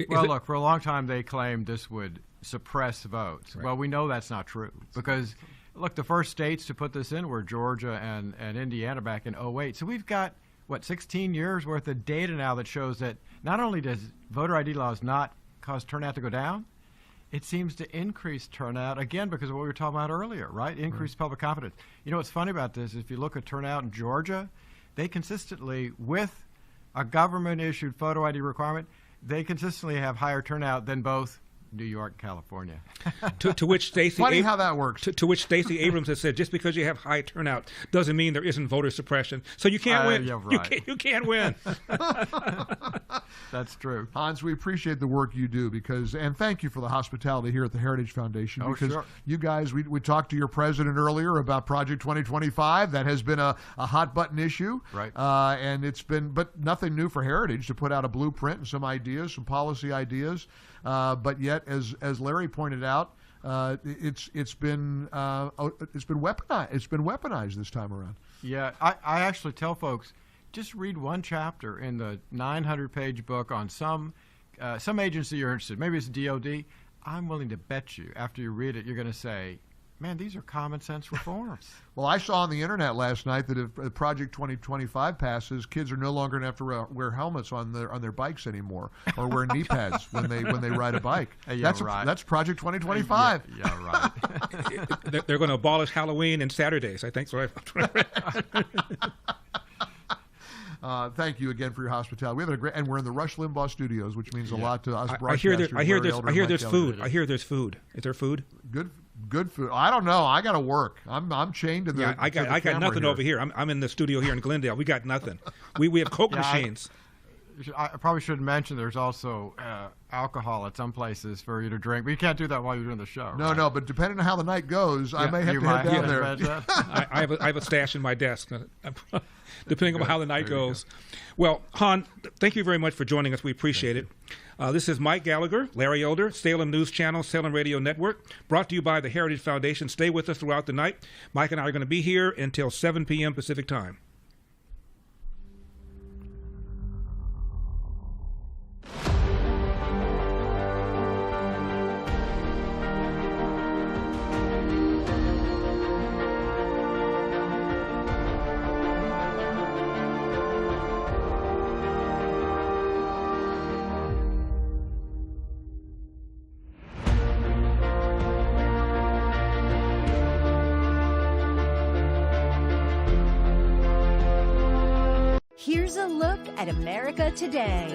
Well, look, for a long time they claimed this would suppress votes. Right. Well, we know that's not true because, look, the first states to put this in were Georgia and Indiana back in 2008. So we've got, 16 years worth of data now that shows that not only does voter ID laws not cause turnout to go down, it seems to increase turnout, again, because of what we were talking about earlier, right? Increased public confidence. You know what's funny about this is if you look at turnout in Georgia, they consistently, with a government-issued photo ID requirement, they consistently have higher turnout than both New York and California. to which Stacey Funny how that works. To which Stacey Abrams has said, just because you have high turnout doesn't mean there isn't voter suppression. So you can't win. Yeah, right. You can't win. That's true. Hans, we appreciate the work you do and thank you for the hospitality here at the Heritage Foundation. Oh, because sure. you guys, we talked to your president earlier about Project 2025. That has been a hot button issue. Right. And it's been, but nothing new for Heritage to put out a blueprint and some ideas, some policy ideas. But yet, as Larry pointed out, it's been weaponized. It's been weaponized this time around. Yeah, I actually tell folks, just read one chapter in the 900-page book on some agency you're interested in. Maybe it's DOD. I'm willing to bet you after you read it, you're going to say, man, these are common sense reforms. Well, I saw on the internet last night that if Project 2025 passes, kids are no longer going to have to wear helmets on their bikes anymore, or wear knee pads when they ride a bike. Yeah, That's Project 2025. Yeah, right. They're going to abolish Halloween and Saturdays, I think. So thank you again for your hospitality. We have a great, and we're in the Rush Limbaugh studios, which means a lot to us. I hear broadcasters. I hear there's food. I hear there's food. Is there food? Good food. I don't know. I got to work. I'm chained to the. Yeah, I got nothing here. over here. I'm in the studio here in Glendale. We got nothing. We have Coke machines. I probably should mention there's also alcohol at some places for you to drink, but you can't do that while you're doing the show. No, but depending on how the night goes, I may have to head down there. I have a stash in my desk, depending on how the night goes. Well, Han, thank you very much for joining us. We appreciate it. This is Mike Gallagher, Larry Elder, Salem News Channel, Salem Radio Network, brought to you by the Heritage Foundation. Stay with us throughout the night. Mike and I are going to be here until 7 p.m. Pacific Time. Here's a look at America today.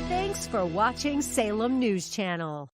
Thanks for watching Salem News Channel.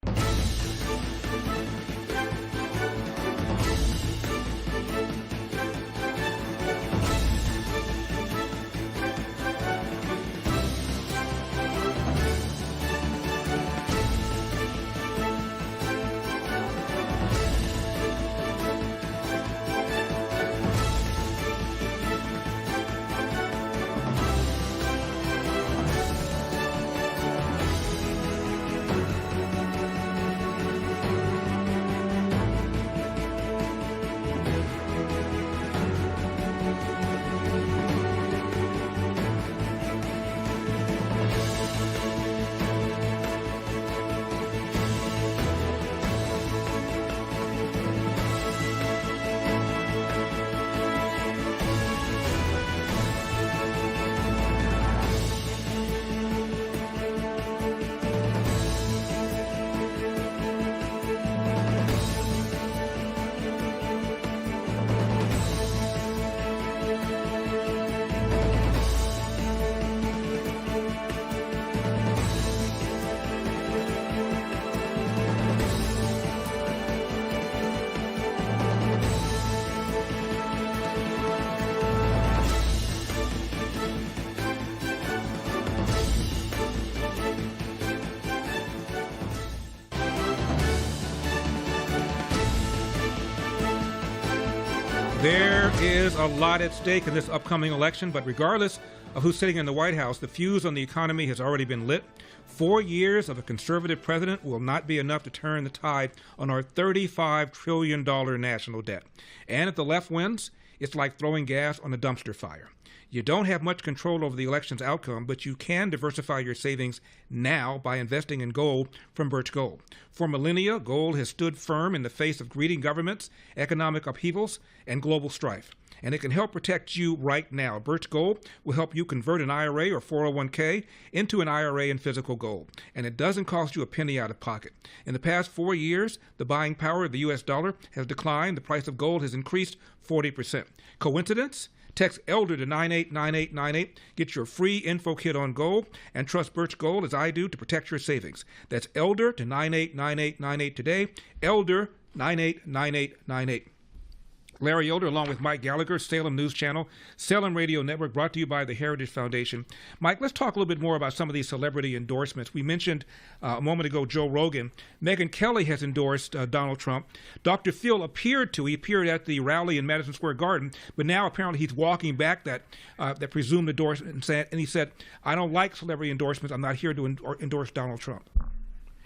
There is a lot at stake in this upcoming election, but regardless of who's sitting in the White House, the fuse on the economy has already been lit. 4 years of a conservative president will not be enough to turn the tide on our $35 trillion national debt. And if the left wins, it's like throwing gas on a dumpster fire. You don't have much control over the election's outcome, but you can diversify your savings now by investing in gold from Birch Gold. For millennia, gold has stood firm in the face of greedy governments, economic upheavals, and global strife. And it can help protect you right now. Birch Gold will help you convert an IRA or 401k into an IRA in physical gold. And it doesn't cost you a penny out of pocket. In the past 4 years, the buying power of the U.S. dollar has declined. The price of gold has increased 40%. Coincidence? Text ELDER to 989898. Get your free info kit on gold and trust Birch Gold as I do to protect your savings. That's ELDER to 989898 today. ELDER 989898. Larry Elder, along with Mike Gallagher, Salem News Channel, Salem Radio Network, brought to you by the Heritage Foundation. Mike, let's talk a little bit more about some of these celebrity endorsements. We mentioned a moment ago Joe Rogan. Megyn Kelly has endorsed Donald Trump. Dr. Phil appeared at the rally in Madison Square Garden, but now apparently he's walking back that presumed endorsement, and he said, I don't like celebrity endorsements. I'm not here to endorse Donald Trump.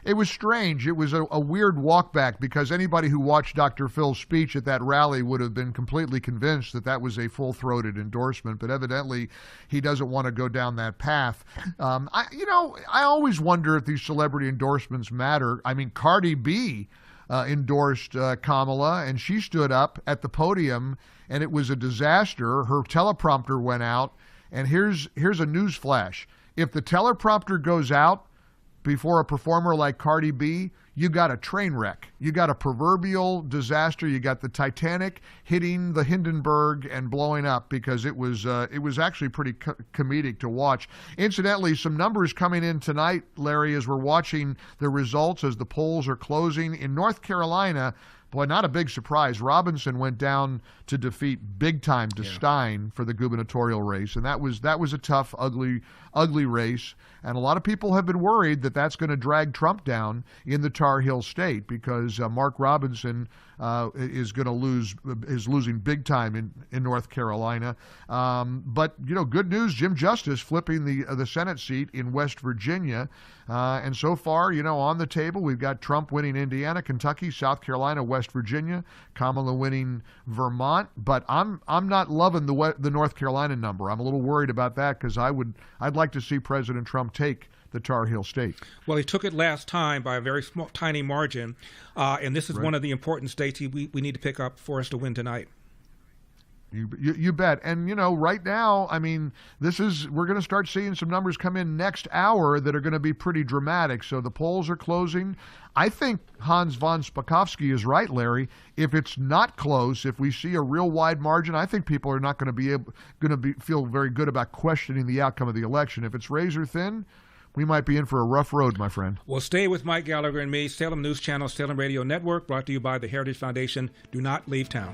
It was strange. It was a weird walk back because anybody who watched Dr. Phil's speech at that rally would have been completely convinced that that was a full-throated endorsement, but evidently he doesn't want to go down that path. I always wonder if these celebrity endorsements matter. I mean, Cardi B endorsed Kamala, and she stood up at the podium, and it was a disaster. Her teleprompter went out, and here's a news flash. If the teleprompter goes out before a performer like Cardi B, you got a train wreck. You got a proverbial disaster. You got the Titanic hitting the Hindenburg and blowing up because it was actually pretty comedic to watch. Incidentally, some numbers coming in tonight, Larry, as we're watching the results as the polls are closing. In North Carolina, boy, not a big surprise. Robinson went down to defeat big time Stein for the gubernatorial race, and that was a tough, ugly race. And a lot of people have been worried that that's going to drag Trump down in the Tar Heel state because Mark Robinson is losing big time in North Carolina. But good news: Jim Justice flipping the Senate seat in West Virginia. And so far, on the table, we've got Trump winning Indiana, Kentucky, South Carolina, West Virginia, Kamala winning Vermont. But I'm not loving the North Carolina number. I'm a little worried about that because I'd like to see President Trump take the Tar Heel state. Well, he took it last time by a very small, tiny margin, and this is one of the important states we need to pick up for us to win tonight. You bet. And, right now, I mean, we're going to start seeing some numbers come in next hour that are going to be pretty dramatic. So the polls are closing. I think Hans von Spakovsky is right, Larry. If it's not close, if we see a real wide margin, I think people are not going to feel very good about questioning the outcome of the election. If it's razor thin, we might be in for a rough road, my friend. Well, stay with Mike Gallagher and me, Salem News Channel, Salem Radio Network, brought to you by the Heritage Foundation. Do not leave town.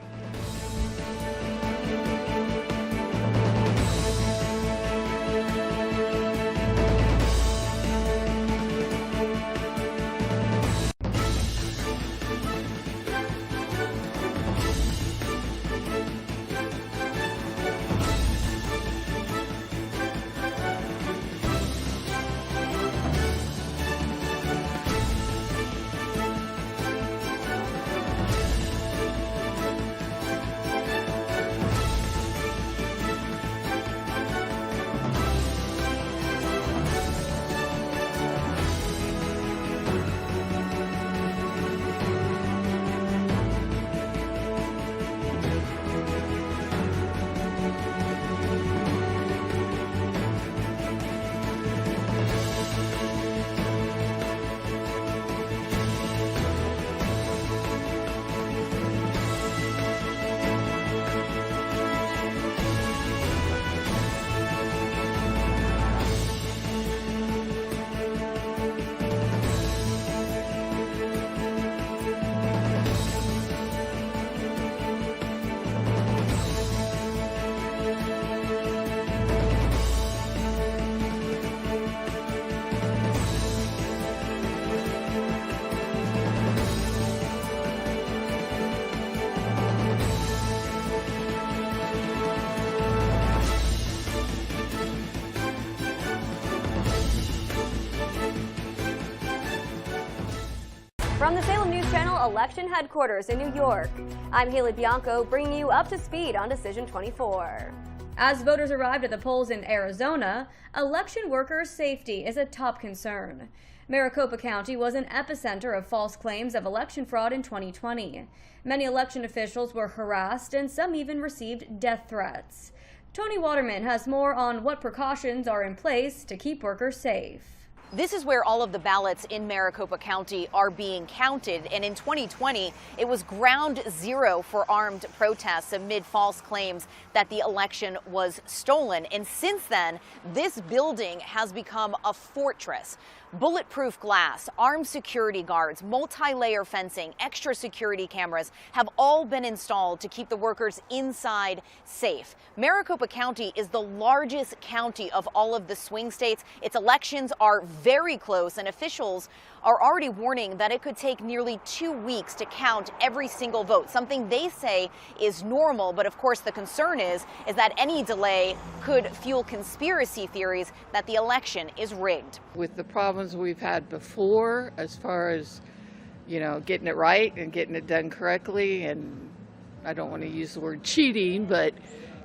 election headquarters in New York. I'm Haley Bianco, bringing you up to speed on Decision 24. As voters arrived at the polls in Arizona, election workers' safety is a top concern. Maricopa County was an epicenter of false claims of election fraud in 2020. Many election officials were harassed and some even received death threats. Tony Waterman has more on what precautions are in place to keep workers safe. This is where all of the ballots in Maricopa County are being counted, and in 2020, it was ground zero for armed protests amid false claims that the election was stolen. And since then, this building has become a fortress. Bulletproof glass, armed security guards, multi-layer fencing, extra security cameras have all been installed to keep the workers inside safe. Maricopa County is the largest county of all of the swing states. Its elections are very close, and officials are already warning that it could take nearly 2 weeks to count every single vote, something they say is normal. But of course, the concern is that any delay could fuel conspiracy theories that the election is rigged. With the problems we've had before, as far as, getting it right and getting it done correctly, and I don't want to use the word cheating, but,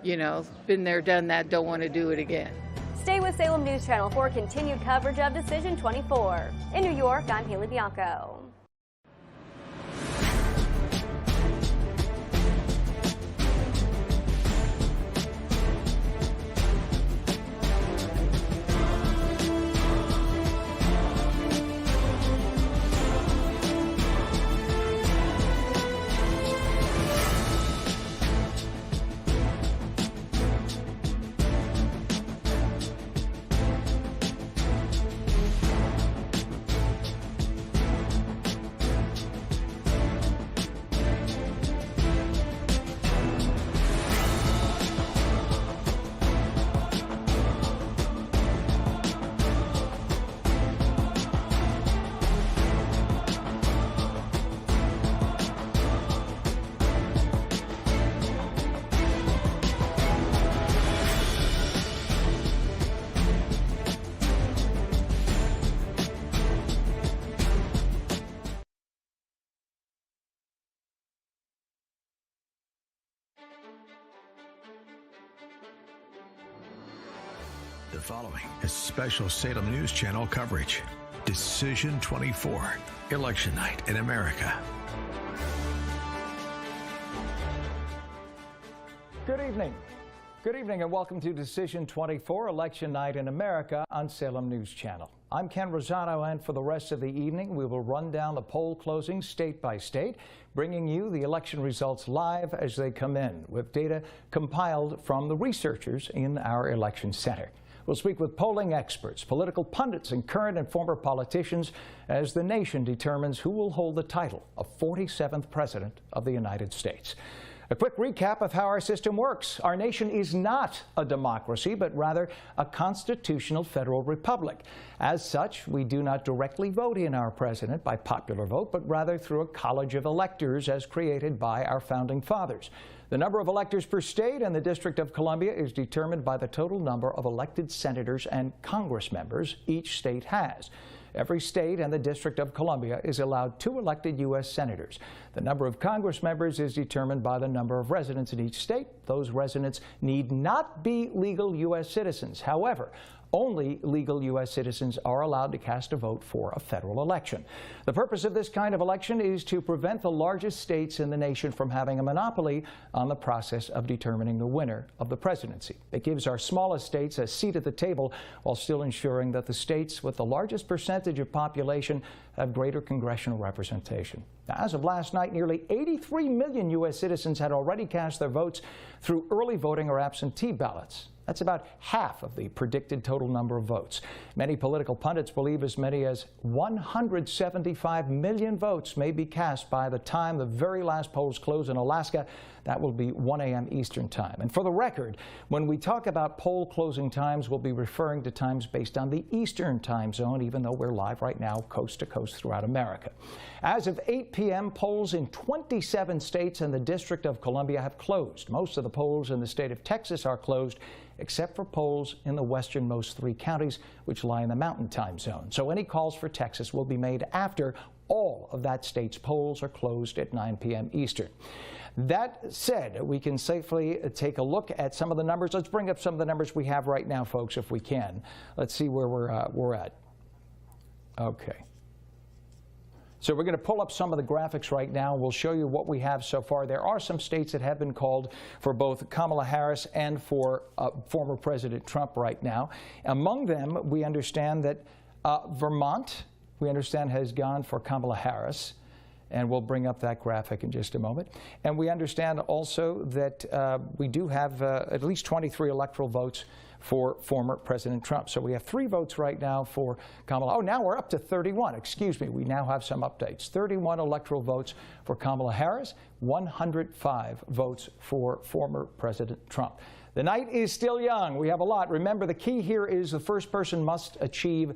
been there, done that, don't want to do it again. Stay with Salem News Channel for continued coverage of Decision 24. In New York, I'm Haley Bianco. The following is special Salem News Channel coverage. Decision 24, Election Night in America. Good evening. Good evening and welcome to Decision 24, Election Night in America on Salem News Channel. I'm Ken Rosado, and for the rest of the evening, we will run down the poll closings state by state, bringing you the election results live as they come in, with data compiled from the researchers in our election center. We'll speak with polling experts, political pundits, and current and former politicians as the nation determines who will hold the title of 47th President of the United States. A quick recap of how our system works. Our nation is not a democracy, but rather a constitutional federal republic. As such, we do not directly vote in our president by popular vote, but rather through a college of electors as created by our founding fathers. The number of electors per state in the District of Columbia is determined by the total number of elected senators and Congress members each state has. Every state and the District of Columbia is allowed 2 elected U.S. senators. The number of Congress members is determined by the number of residents in each state. Those residents need not be legal U.S. citizens. However, only legal U.S. citizens are allowed to cast a vote for a federal election. The purpose of this kind of election is to prevent the largest states in the nation from having a monopoly on the process of determining the winner of the presidency. It gives our smallest states a seat at the table while still ensuring that the states with the largest percentage of population have greater congressional representation. Now, as of last night, nearly 83 million U.S. citizens had already cast their votes through early voting or absentee ballots. That's about half of the predicted total number of votes. Many political pundits believe as many as 175 million votes may be cast by the time the very last polls close in Alaska. That will be 1 a.m. Eastern Time. And for the record, when we talk about poll closing times, we'll be referring to times based on the Eastern Time zone, even though we're live right now coast to coast throughout America. As of 8 p.m., polls in 27 states and the District of Columbia have closed. Most of the polls in the state of Texas are closed, except for polls in the westernmost 3 counties, which lie in the Mountain Time zone. So any calls for Texas will be made after All of that state's polls are closed at 9 p.m. Eastern. That said, we can safely take a look at some of the numbers. Let's bring up some of the numbers we have right now, folks, if we can. Let's see where we're at. Okay. So we're going to pull up some of the graphics right now. We'll show you what we have so far. There are some states that have been called for both Kamala Harris and for former President Trump right now. Among them, we understand that Vermont, we understand, has gone for Kamala Harris. And we'll bring up that graphic in just a moment. And we understand also that we do have at least 23 electoral votes for former President Trump. So we have 3 votes right now for Kamala. Oh, now we're up to 31. Excuse me. We now have some updates. 31 electoral votes for Kamala Harris, 105 votes for former President Trump. The night is still young. We have a lot. Remember, the key here is the first person must achieve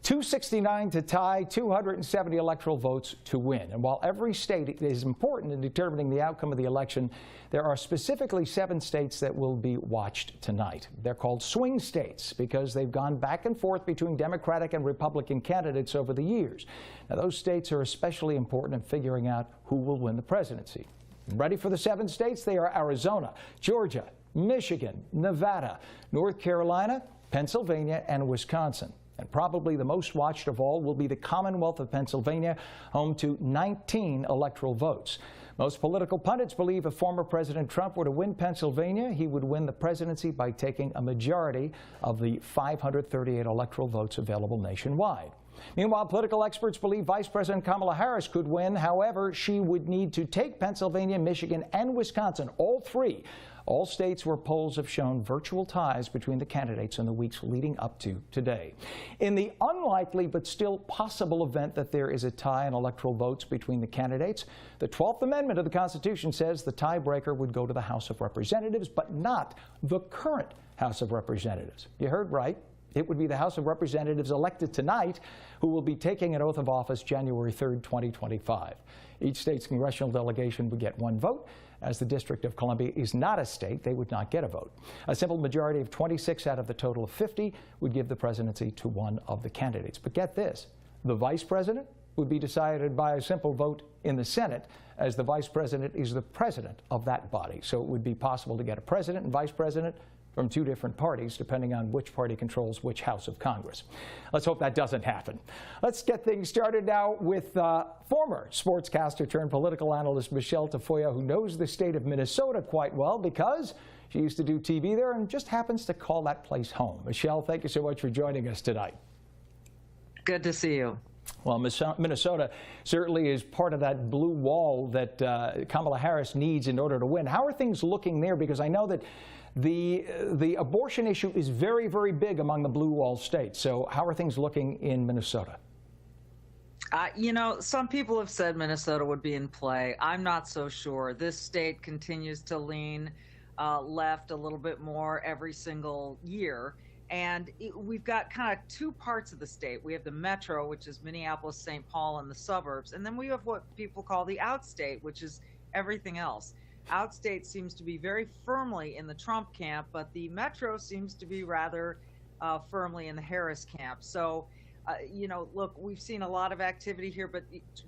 269 to tie, 270 electoral votes to win. And while every state is important in determining the outcome of the election, there are specifically 7 states that will be watched tonight. They're called swing states because they've gone back and forth between Democratic and Republican candidates over the years. Now, those states are especially important in figuring out who will win the presidency. Ready for the 7 states? They are Arizona, Georgia, Michigan, Nevada, North Carolina, Pennsylvania, and Wisconsin. And probably the most watched of all will be the Commonwealth of Pennsylvania, home to 19 electoral votes. Most political pundits believe if former President Trump were to win Pennsylvania, he would win the presidency by taking a majority of the 538 electoral votes available nationwide. Meanwhile, political experts believe Vice President Kamala Harris could win. However, she would need to take Pennsylvania, Michigan, and Wisconsin, all 3. All states where polls have shown virtual ties between the candidates in the weeks leading up to today. In the unlikely but still possible event that there is a tie in electoral votes between the candidates, the 12th Amendment of the Constitution says the tiebreaker would go to the House of Representatives, but not the current House of Representatives. You heard right. It would be the House of Representatives elected tonight who will be taking an oath of office January 3rd, 2025. Each state's congressional delegation would get 1 vote. As the District of Columbia is not a state, they would not get a vote. A simple majority of 26 out of the total of 50 would give the presidency to one of the candidates. But get this, the vice president would be decided by a simple vote in the Senate, as the vice president is the president of that body. So it would be possible to get a president and vice president from 2 different parties, depending on which party controls which house of Congress. Let's hope that doesn't happen. Let's get things started now with former sportscaster turned political analyst Michelle Tafoya, who knows the state of Minnesota quite well because she used to do TV there and just happens to call that place home. Michelle, thank you so much for joining us tonight. Good to see you. Well, Minnesota certainly is part of that blue wall that Kamala Harris needs in order to win. How are things looking there? Because I know that the abortion issue is very, very big among the blue wall states. So how are things looking in Minnesota? You know, some people have said Minnesota would be in play. I'm not so sure. This state continues to lean left a little bit more every single year. And we've got kind of 2 parts of the state. We have the metro, which is Minneapolis, St. Paul, and the suburbs. And then we have what people call the outstate, which is everything else. Outstate seems to be very firmly in the Trump camp, but the metro seems to be rather firmly in the Harris camp. So, you know, look, we've seen a lot of activity here, but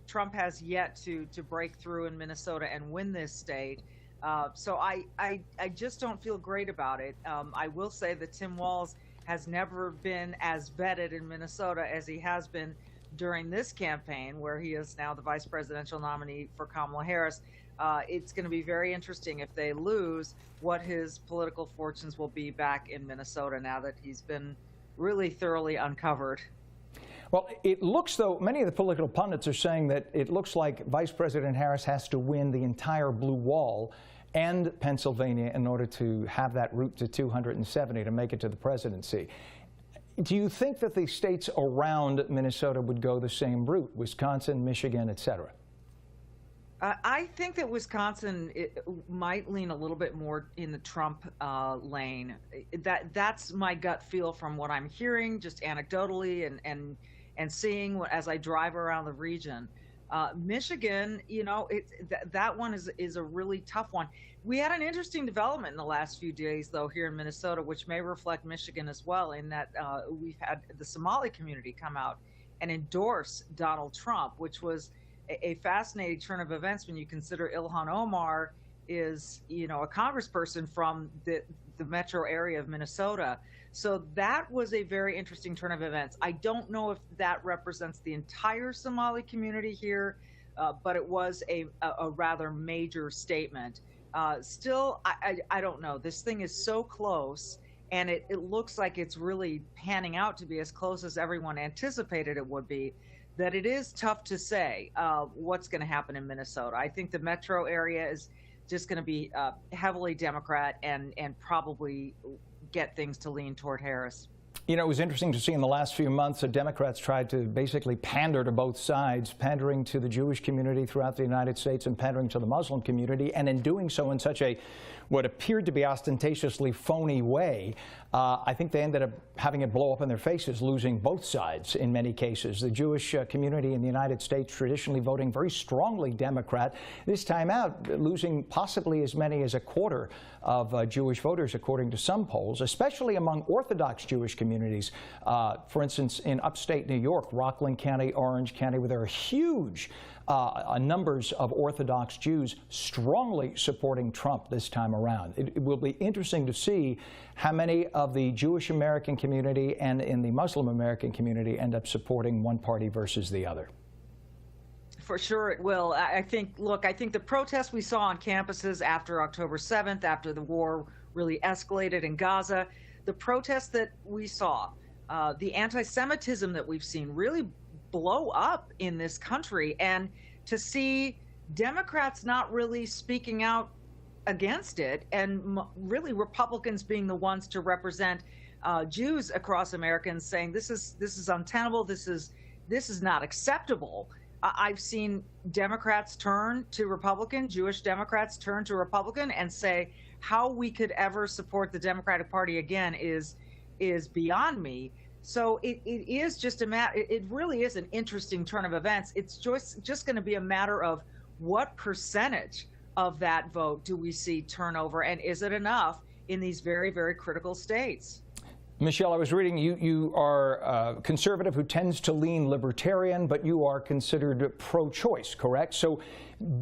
Trump has yet to break through in Minnesota and win this state. So I just don't feel great about it. I will say that Tim Walz has never been as vetted in Minnesota as he has been during this campaign, where he is now the vice presidential nominee for Kamala Harris. It's going to be very interesting if they lose what his political fortunes will be back in Minnesota now that he's been really thoroughly uncovered. Well, it looks, though, many of the political pundits are saying that it looks like Vice President Harris has to win the entire blue wall and Pennsylvania in order to have that route to 270 to make it to the presidency. Do you think that the states around Minnesota would go the same route, Wisconsin, Michigan, et cetera? I think that Wisconsin might lean a little bit more in the Trump lane. That's my gut feel from what I'm hearing, just anecdotally and seeing as I drive around the region. Michigan, you know, that one is a really tough one. We had an interesting development in the last few days, though, here in Minnesota, which may reflect Michigan as well, in that we've had the Somali community come out and endorse Donald Trump, which was a fascinating turn of events when you consider Ilhan Omar is, a congressperson from the metro area of Minnesota. So that was a very interesting turn of events. I don't know if that represents the entire Somali community here, but it was a rather major statement. Still, I don't know. This thing is so close, and it looks like it's really panning out to be as close as everyone anticipated it would be, that it is tough to say what's going to happen in Minnesota. I think the metro area is just going to be heavily Democrat and probably get things to lean toward Harris. It was interesting to see in the last few months that Democrats tried to basically pander to both sides, pandering to the Jewish community throughout the United States and pandering to the Muslim community, and in doing so in such a what appeared to be ostentatiously phony way, I think they ended up having it blow up in their faces, losing both sides in many cases. The Jewish community in the United States traditionally voting very strongly Democrat, this time out losing possibly as many as a quarter of Jewish voters, according to some polls, especially among Orthodox Jewish communities. For instance, in upstate New York, Rockland County, Orange County, where there are huge numbers of Orthodox Jews strongly supporting Trump this time around. It will be interesting to see how many of the Jewish American community and in the Muslim American community end up supporting one party versus the other. For sure it will. I think the protests we saw on campuses after October 7th, after the war really escalated in Gaza, the protests that we saw, the anti-Semitism that we've seen really blow up in this country, and to see Democrats not really speaking out against it, and really Republicans being the ones to represent Jews across America and saying this is untenable, this is not acceptable. I've seen Democrats turn to Republican, Jewish Democrats turn to Republican and say how we could ever support the Democratic Party again is beyond me. So it is just it really is an interesting turn of events. It's just going to be a matter of what percentage of that vote do we see turnover, and is it enough in these very, very critical states? Michelle, I was reading you are a conservative who tends to lean libertarian, but you are considered pro-choice, correct? So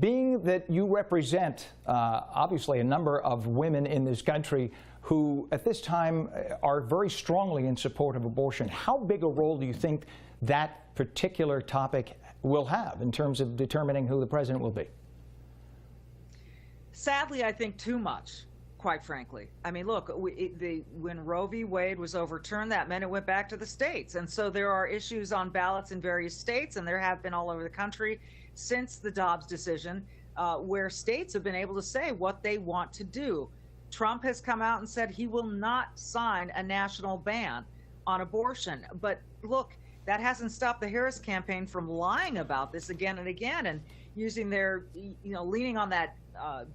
being that you represent obviously a number of women in this country who at this time are very strongly in support of abortion, how big a role do you think that particular topic will have in terms of determining who the president will be? Sadly, I think too much, quite frankly. I mean, look, when Roe v. Wade was overturned, that meant it went back to the states. And so there are issues on ballots in various states, and there have been all over the country since the Dobbs decision, where states have been able to say what they want to do. Trump has come out and said he will not sign a national ban on abortion. But look, that hasn't stopped the Harris campaign from lying about this again and again, and using their, leaning on that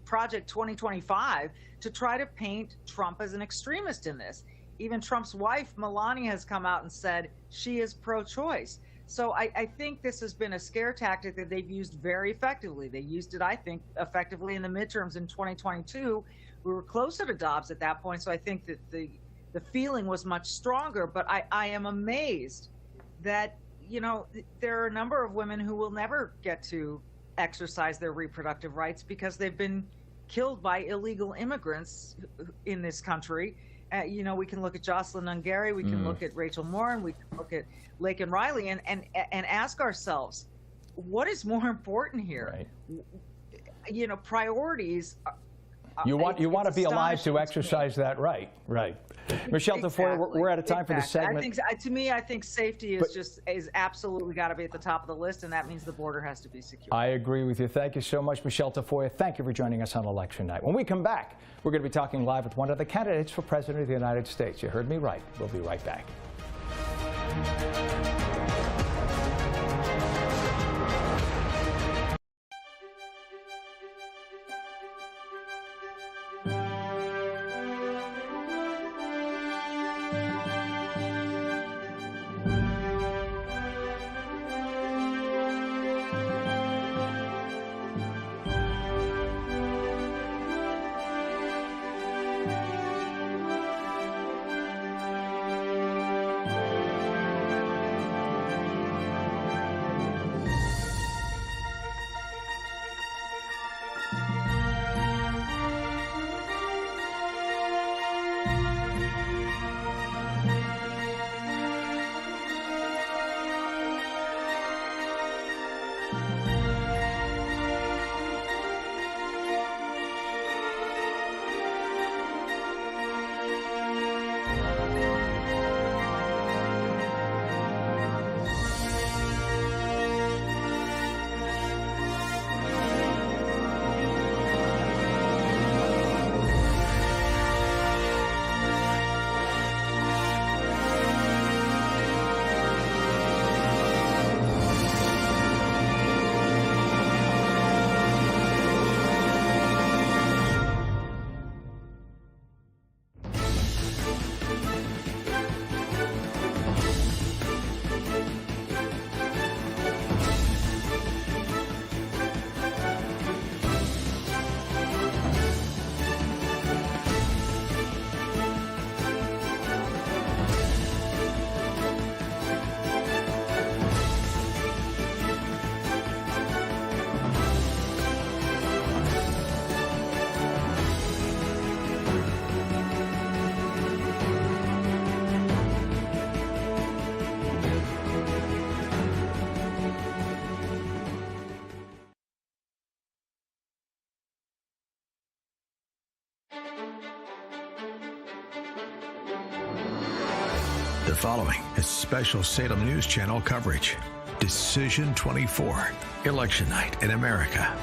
Project 2025 to try to paint Trump as an extremist in this. Even Trump's wife, Melania, has come out and said she is pro-choice. So I think this has been a scare tactic that they've used very effectively. They used it, I think, effectively in the midterms in 2022. We were closer to Dobbs at that point, so I think that the feeling was much stronger. But I am amazed that, there are a number of women who will never get to exercise their reproductive rights because they've been killed by illegal immigrants in this country. We can look at Jocelyn Ungary, we can look at Rachel Morin, we can look at Laken Riley and ask ourselves, what is more important here? Right. Priorities. You want to be alive to exercise that right. Michelle Tafoya, we're out of time for this segment. I think safety is absolutely got to be at the top of the list, and that means the border has to be secure. I agree with you. Thank you so much, Michelle Tafoya. Thank you for joining us on Election Night. When we come back, we're going to be talking live with one of the candidates for President of the United States. You heard me right. We'll be right back. The following is special Salem News Channel coverage. Decision 24, Election Night in America.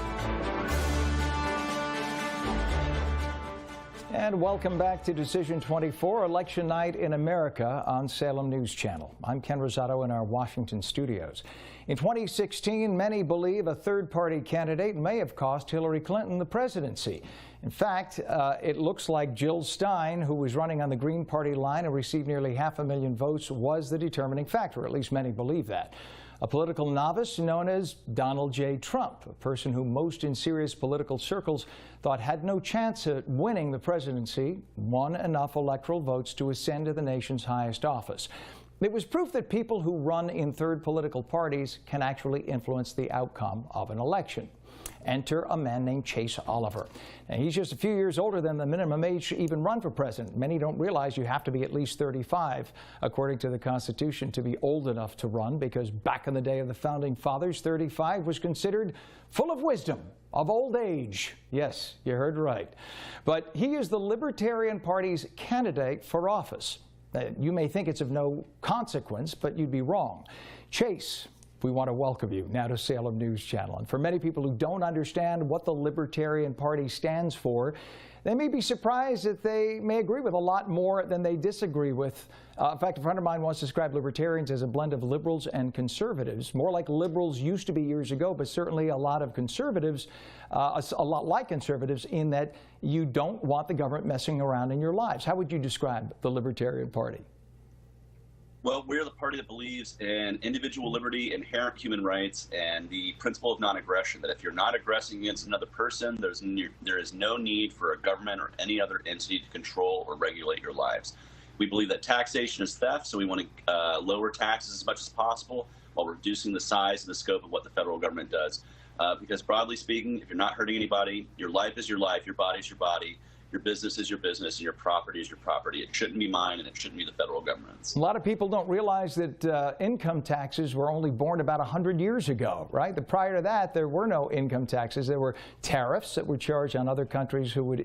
And welcome back to Decision 24, Election Night in America on Salem News Channel. I'm Ken Rosato in our Washington studios. In 2016, many believe a third-party candidate may have cost Hillary Clinton the presidency. In fact, it looks like Jill Stein, who was running on the Green Party line and received nearly 500,000 votes, was the determining factor. At least many believe that. A political novice known as Donald J. Trump, a person who most in serious political circles thought had no chance at winning the presidency, won enough electoral votes to ascend to the nation's highest office. It was proof that people who run in third political parties can actually influence the outcome of an election. Enter a man named Chase Oliver. Now, he's just a few years older than the minimum age to even run for president. Many don't realize you have to be at least 35, according to the Constitution, to be old enough to run, because back in the day of the Founding Fathers, 35 was considered full of wisdom, of old age. Yes, you heard right. But he is the Libertarian Party's candidate for office. You may think it's of no consequence, but you'd be wrong. Chase, we want to welcome you now to Salem News Channel. And for many people who don't understand what the Libertarian Party stands for, they may be surprised that they may agree with a lot more than they disagree with. In fact, a friend of mine once described libertarians as a blend of liberals and conservatives, more like liberals used to be years ago, but certainly a lot of conservatives, a lot like conservatives, in that you don't want the government messing around in your lives. How would you describe the Libertarian Party? Well, we're the party that believes in individual liberty, inherent human rights, and the principle of non-aggression, that if you're not aggressing against another person, there is no need for a government or any other entity to control or regulate your lives. We believe that taxation is theft, so we want to lower taxes as much as possible while reducing the size and the scope of what the federal government does. Because broadly speaking, if you're not hurting anybody, your life is your life, your body is your body. Your business is your business, and your property is your property. It shouldn't be mine, and it shouldn't be the federal government's. A lot of people don't realize that income taxes were only born about 100 years ago, right? Prior to that, there were no income taxes. There were tariffs that were charged on other countries who would,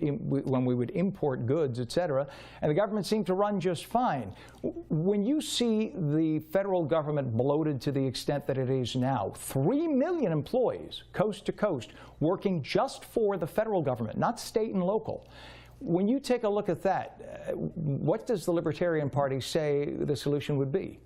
when we would import goods, et cetera, and the government seemed to run just fine. When you see the federal government bloated to the extent that it is now, 3 million employees, coast to coast, working just for the federal government, not state and local. When you take a look at that, what does the Libertarian Party say the solution would be?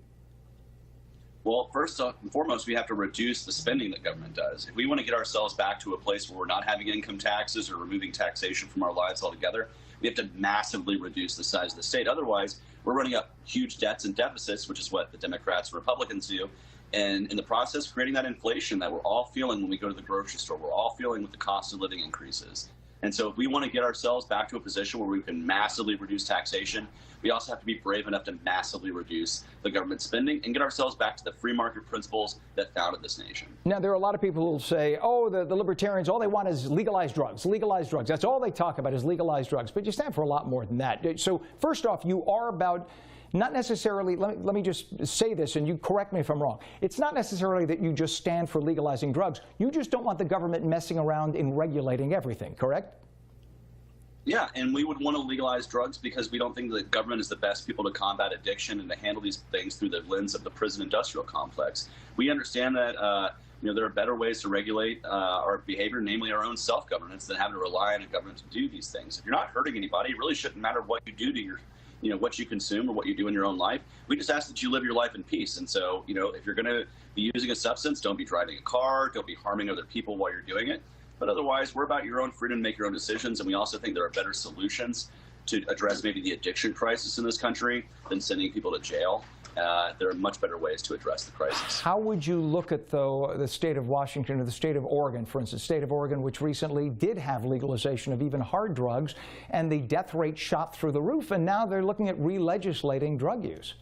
Well, first and foremost, we have to reduce the spending that government does. If we want to get ourselves back to a place where we're not having income taxes or removing taxation from our lives altogether, we have to massively reduce the size of the state. Otherwise, we're running up huge debts and deficits, which is what the Democrats and Republicans do. And in the process, creating that inflation that we're all feeling when we go to the grocery store, we're all feeling with the cost of living increases. And so if we want to get ourselves back to a position where we can massively reduce taxation, we also have to be brave enough to massively reduce the government spending and get ourselves back to the free market principles that founded this nation. Now, there are a lot of people who will say, oh, the libertarians, all they want is legalized drugs, legalized drugs. That's all they talk about is legalized drugs. But you stand for a lot more than that. So first off, you are about not necessarily, let me just say this, and you correct me if I'm wrong. It's not necessarily that you just stand for legalizing drugs. You just don't want the government messing around in regulating everything, correct? Yeah, and we would want to legalize drugs because we don't think that government is the best people to combat addiction and to handle these things through the lens of the prison industrial complex. We understand that there are better ways to regulate our behavior, namely our own self-governance, than having to rely on a government to do these things. If you're not hurting anybody, it really shouldn't matter what you do to your what you consume or what you do in your own life. We just ask that you live your life in peace. And so, if you're going to be using a substance, don't be driving a car, don't be harming other people while you're doing it. But otherwise, we're about your own freedom to make your own decisions. And we also think there are better solutions to address maybe the addiction crisis in this country than sending people to jail. There are much better ways to address the crisis. How would you look at, though, the state of Washington or the state of Oregon, for instance, the state of Oregon, which recently did have legalization of even hard drugs, and the death rate shot through the roof, and now they're looking at re-legislating drug use?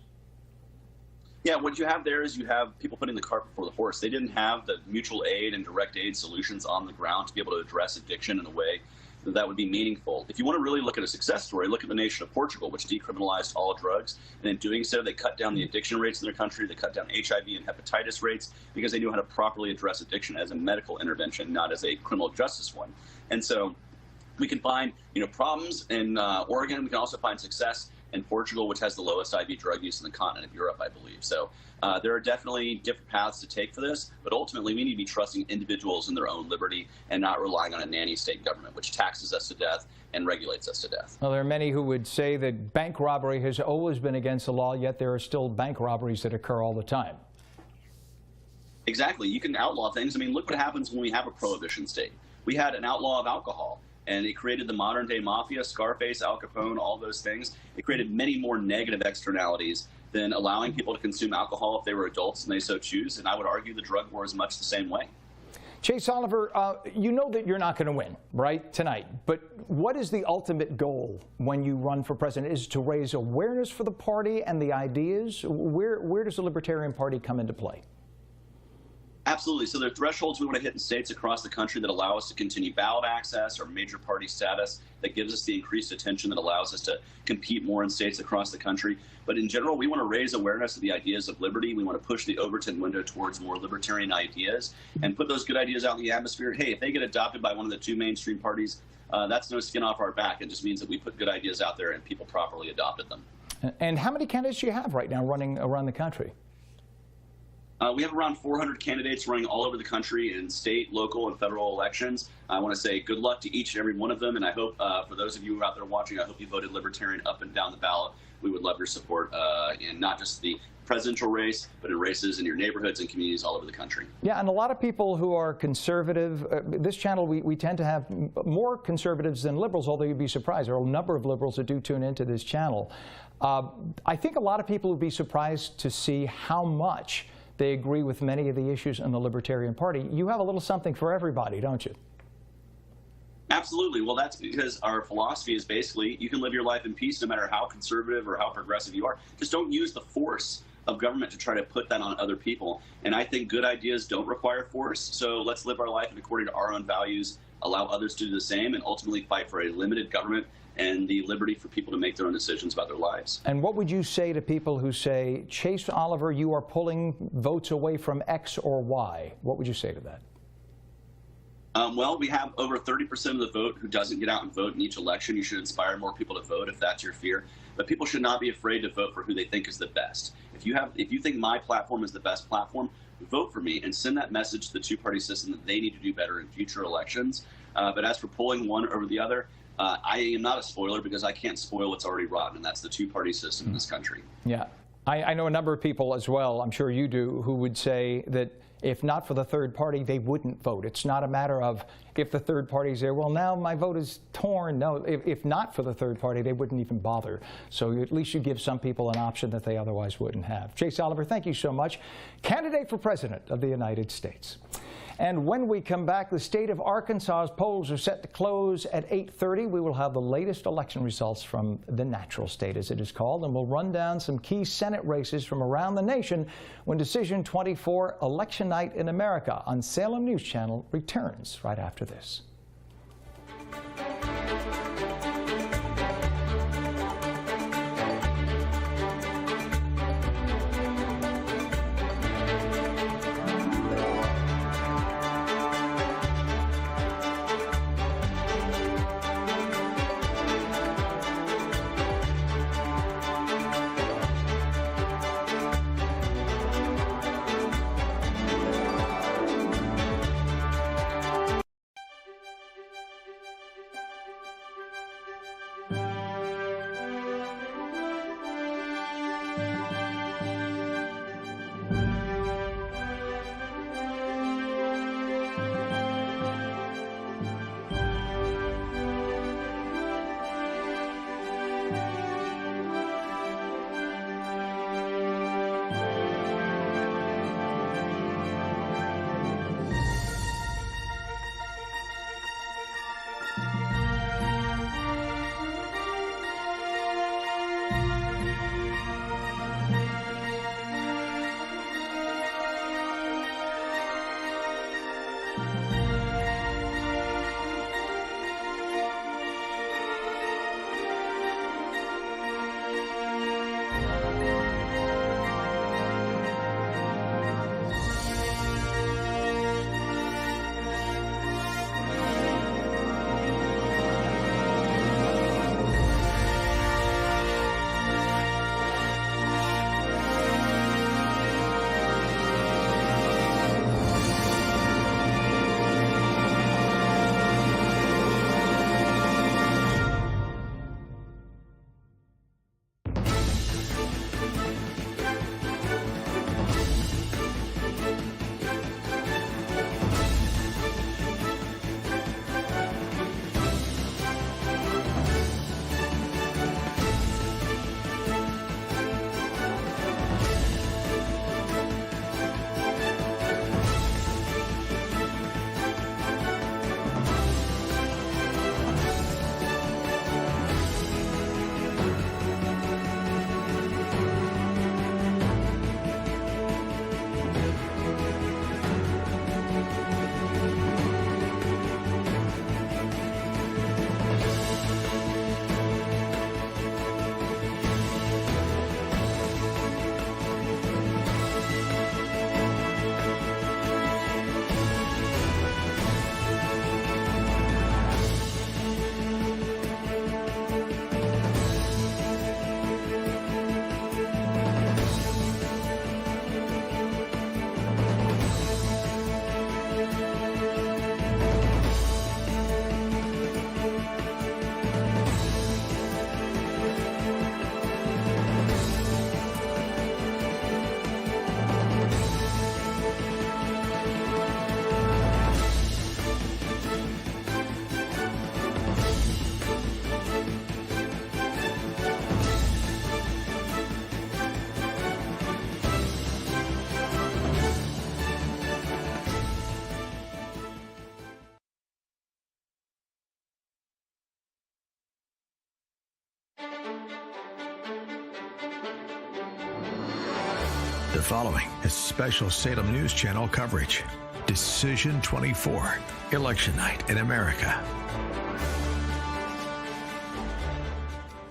Yeah, what you have there is you have people putting the cart before the horse. They didn't have the mutual aid and direct aid solutions on the ground to be able to address addiction in a way that would be meaningful. If you want to really look at a success story, look at the nation of Portugal, which decriminalized all drugs. And in doing so, they cut down the addiction rates in their country. They cut down HIV and hepatitis rates because they knew how to properly address addiction as a medical intervention, not as a criminal justice one. And so We can find, problems in Oregon. We can also find success in Portugal, which has the lowest IV drug use in the continent of Europe, I believe. So there are definitely different paths to take for this, but ultimately we need to be trusting individuals in their own liberty and not relying on a nanny state government, which taxes us to death and regulates us to death. Well, there are many who would say that bank robbery has always been against the law, yet there are still bank robberies that occur all the time. Exactly. You can outlaw things. I mean, look what happens when we have a prohibition state. We had an outlaw of alcohol, and it created the modern-day mafia, Scarface, Al Capone, all those things. It created many more negative externalities than allowing people to consume alcohol if they were adults and they so choose, and I would argue the drug war is much the same way. Chase Oliver, you know that you're not going to win, right, tonight, but what is the ultimate goal when you run for president? Is to raise awareness for the party and the ideas? Where does the Libertarian Party come into play? Absolutely. So there are thresholds we want to hit in states across the country that allow us to continue ballot access or major party status, that gives us the increased attention that allows us to compete more in states across the country. But in general, we want to raise awareness of the ideas of liberty. We want to push the Overton window towards more libertarian ideas and put those good ideas out in the atmosphere. Hey, if they get adopted by one of the two mainstream parties, that's no skin off our back. It just means that we put good ideas out there and people properly adopted them. And how many candidates do you have right now running around the country? We have around 400 candidates running all over the country in state, local, and federal elections. I want to say good luck to each and every one of them, and I hope for those of you who are out there watching, I hope you voted Libertarian up and down the ballot. We would love your support in not just the presidential race, but in races in your neighborhoods and communities all over the country. Yeah, and a lot of people who are conservative, this channel, we tend to have more conservatives than liberals, although you'd be surprised. There are a number of liberals that do tune into this channel. I think a lot of people would be surprised to see how much they agree with many of the issues in the Libertarian Party. You have a little something for everybody, don't you? Absolutely. Well, that's because our philosophy is basically you can live your life in peace no matter how conservative or how progressive you are. Just don't use the force of government to try to put that on other people. And I think good ideas don't require force. So let's live our life according to our own values, allow others to do the same, and ultimately fight for a limited government and the liberty for people to make their own decisions about their lives. And what would you say to people who say, Chase Oliver, you are pulling votes away from X or Y? What would you say to that? Well, we have over 30% of the vote who doesn't get out and vote in each election. You should inspire more people to vote if that's your fear. But people should not be afraid to vote for who they think is the best. If you think my platform is the best platform, vote for me and send that message to the two-party system that they need to do better in future elections. But as for pulling one over the other, I am not a spoiler because I can't spoil what's already rotten, and that's the two-party system in this country. Yeah. I know a number of people as well, I'm sure you do, who would say that if not for the third party, they wouldn't vote. It's not a matter of if the third party's there, well, now my vote is torn. No, if not for the third party, they wouldn't even bother. So at least you give some people an option that they otherwise wouldn't have. Chase Oliver, thank you so much. Candidate for President of the United States. And when we come back, the state of Arkansas's polls are set to close at 8:30. We will have the latest election results from the natural state, as it is called, and we'll run down some key Senate races from around the nation when Decision 24 Election Night in America on Salem News Channel returns right after this. The following is special Salem News Channel coverage. Decision 24, Election Night in America.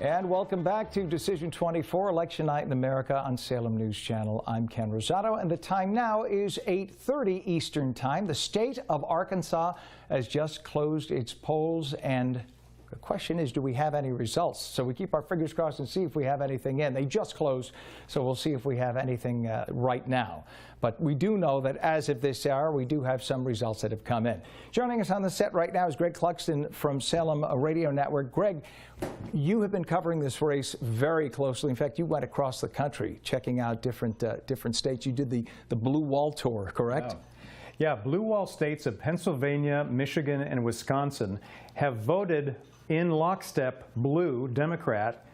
And welcome back to Decision 24, Election Night in America on Salem News Channel. I'm Ken Rosato, and the time now is 8:30 Eastern Time. The state of Arkansas has just closed its polls, and the question is, do we have any results? So we keep our fingers crossed and see if we have anything in. They just closed, so we'll see if we have anything right now. But we do know that as of this hour, we do have some results that have come in. Joining us on the set right now is Greg Cluxton from Salem Radio Network. Greg, you have been covering this race very closely. In fact, you went across the country checking out different states. You did the Blue Wall Tour, correct? Oh. Yeah, Blue Wall states of Pennsylvania, Michigan, and Wisconsin have voted in lockstep blue Democrat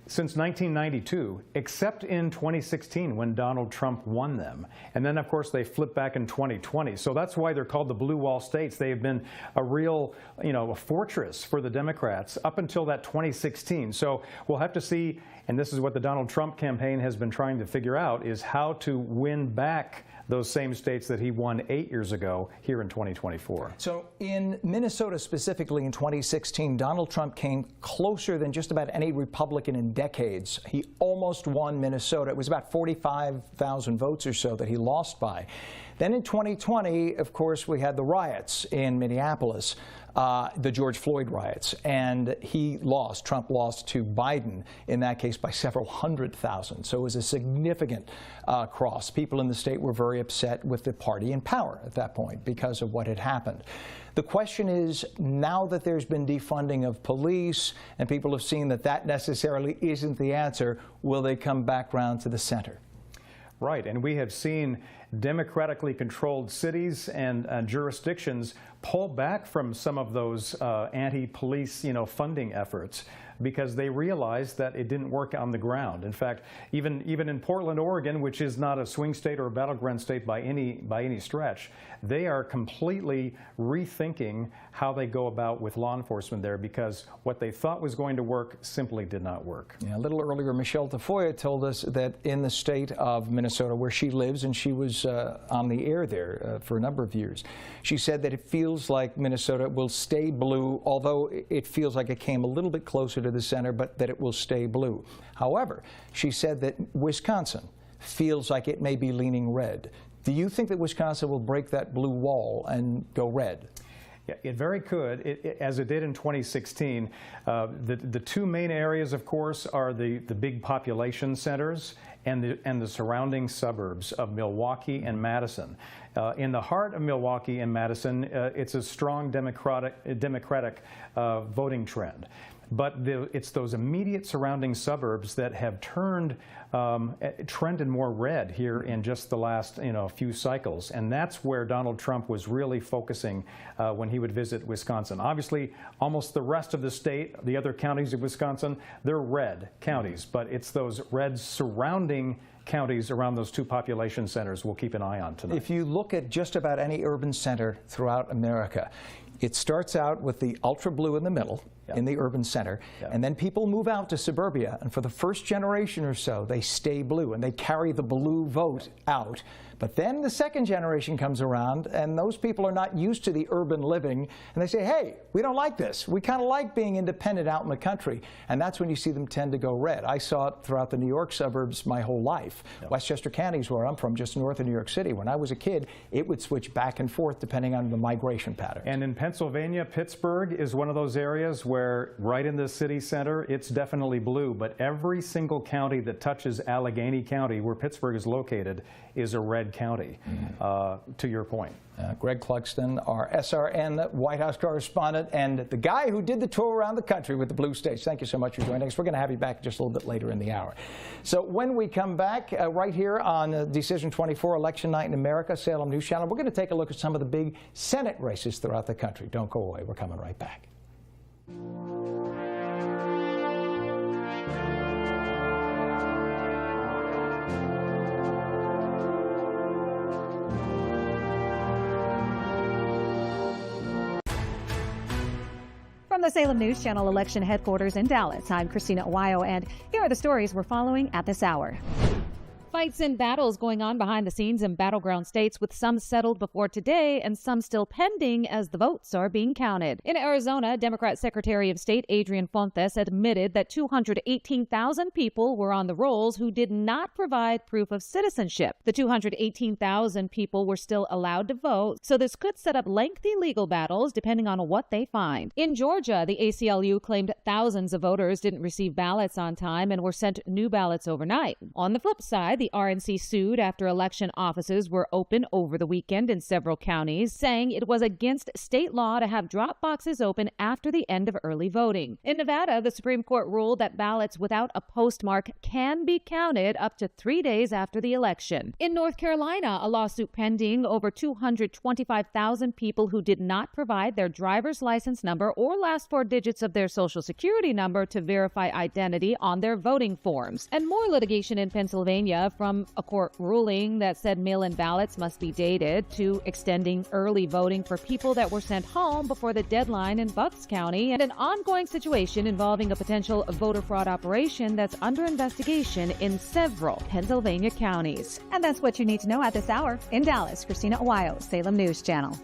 since 1992, except in 2016 when Donald Trump won them. And then, of course, they flipped back in 2020. So that's why they're called the Blue Wall states. They have been a real, a fortress for the Democrats up until that 2016. So we'll have to see, and this is what the Donald Trump campaign has been trying to figure out, is how to win back those same states that he won 8 years ago here in 2024. So in Minnesota specifically in 2016, Donald Trump came closer than just about any Republican in decades. He almost won Minnesota. It was about 45,000 votes or so that he lost by. Then in 2020, of course, we had the riots in Minneapolis, the George Floyd riots, and Trump lost to Biden in that case by several 100,000. So it was a significant cross. People in the state were very upset with the party in power at that point because of what had happened. The question is, now that there's been defunding of police and people have seen that that necessarily isn't the answer, will they come back round to the center? Right, and we have seen democratically controlled cities and jurisdictions pull back from some of those anti-police, funding efforts because they realized that it didn't work on the ground. In fact, even in Portland, Oregon, which is not a swing state or a battleground state by any stretch, they are completely rethinking how they go about with law enforcement there because what they thought was going to work simply did not work. Yeah, a little earlier, Michelle Tafoya told us that in the state of Minnesota, where she lives, and she was on the air there for a number of years, she said that it feels like Minnesota will stay blue, although it feels like it came a little bit closer to the center, but that it will stay blue. However, she said that Wisconsin feels like it may be leaning red. Do you think that Wisconsin will break that blue wall and go red? Yeah, it very could, as it did in 2016. The two main areas, of course, are the big population centers and the surrounding suburbs of Milwaukee and Madison. In the heart of Milwaukee and Madison, it's a strong Democratic voting trend. But it's those immediate surrounding suburbs that have trended more red here in just the last few cycles, and that's where Donald Trump was really focusing when he would visit Wisconsin. Obviously, almost the rest of the state, the other counties of Wisconsin, they're red counties, but it's those red surrounding counties around those two population centers we'll keep an eye on tonight. If you look at just about any urban center throughout America, it starts out with the ultra blue in the middle, in the urban center, and then people move out to suburbia, and for the first generation or so, they stay blue, and they carry the blue vote out. But then the second generation comes around, and those people are not used to the urban living, and they say, hey, we don't like this. We kind of like being independent out in the country, and that's when you see them tend to go red. I saw it throughout the New York suburbs my whole life. Westchester County is where I'm from, just north of New York City. When I was a kid, it would switch back and forth depending on the migration pattern. And in Pennsylvania, Pittsburgh is one of those areas where right in the city center, it's definitely blue, but every single county that touches Allegheny County, where Pittsburgh is located, is a red county, to your point. Greg Cluxton, our SRN White House correspondent, and the guy who did the tour around the country with the blue states. Thank you so much for joining us. We're going to have you back just a little bit later in the hour. So when we come back, right here on Decision 24, Election Night in America, Salem News Channel, we're going to take a look at some of the big Senate races throughout the country. Don't go away. We're coming right back. From From the Salem News Channel election headquarters in Dallas, I'm Christina Owayo, and here are the stories we're following at this hour. Fights and battles going on behind the scenes in battleground states, with some settled before today and some still pending as the votes are being counted. In Arizona, Democrat Secretary of State Adrian Fontes admitted that 218,000 people were on the rolls who did not provide proof of citizenship. The 218,000 people were still allowed to vote, so this could set up lengthy legal battles depending on what they find. In Georgia, the ACLU claimed thousands of voters didn't receive ballots on time and were sent new ballots overnight. On the flip side, the RNC sued after election offices were open over the weekend in several counties, saying it was against state law to have drop boxes open after the end of early voting. In Nevada, the Supreme Court ruled that ballots without a postmark can be counted up to 3 days after the election. In North Carolina, a lawsuit pending over 225,000 people who did not provide their driver's license number or last 4 digits of their social security number to verify identity on their voting forms. And more litigation in Pennsylvania, from a court ruling that said mail-in ballots must be dated, to extending early voting for people that were sent home before the deadline in Bucks County, and an ongoing situation involving a potential voter fraud operation that's under investigation in several Pennsylvania counties. And that's what you need to know at this hour. In Dallas, Christina Owayo, Salem News Channel.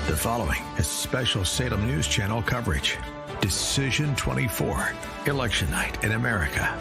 The following is special Salem News Channel coverage. Decision 24, Election Night in America.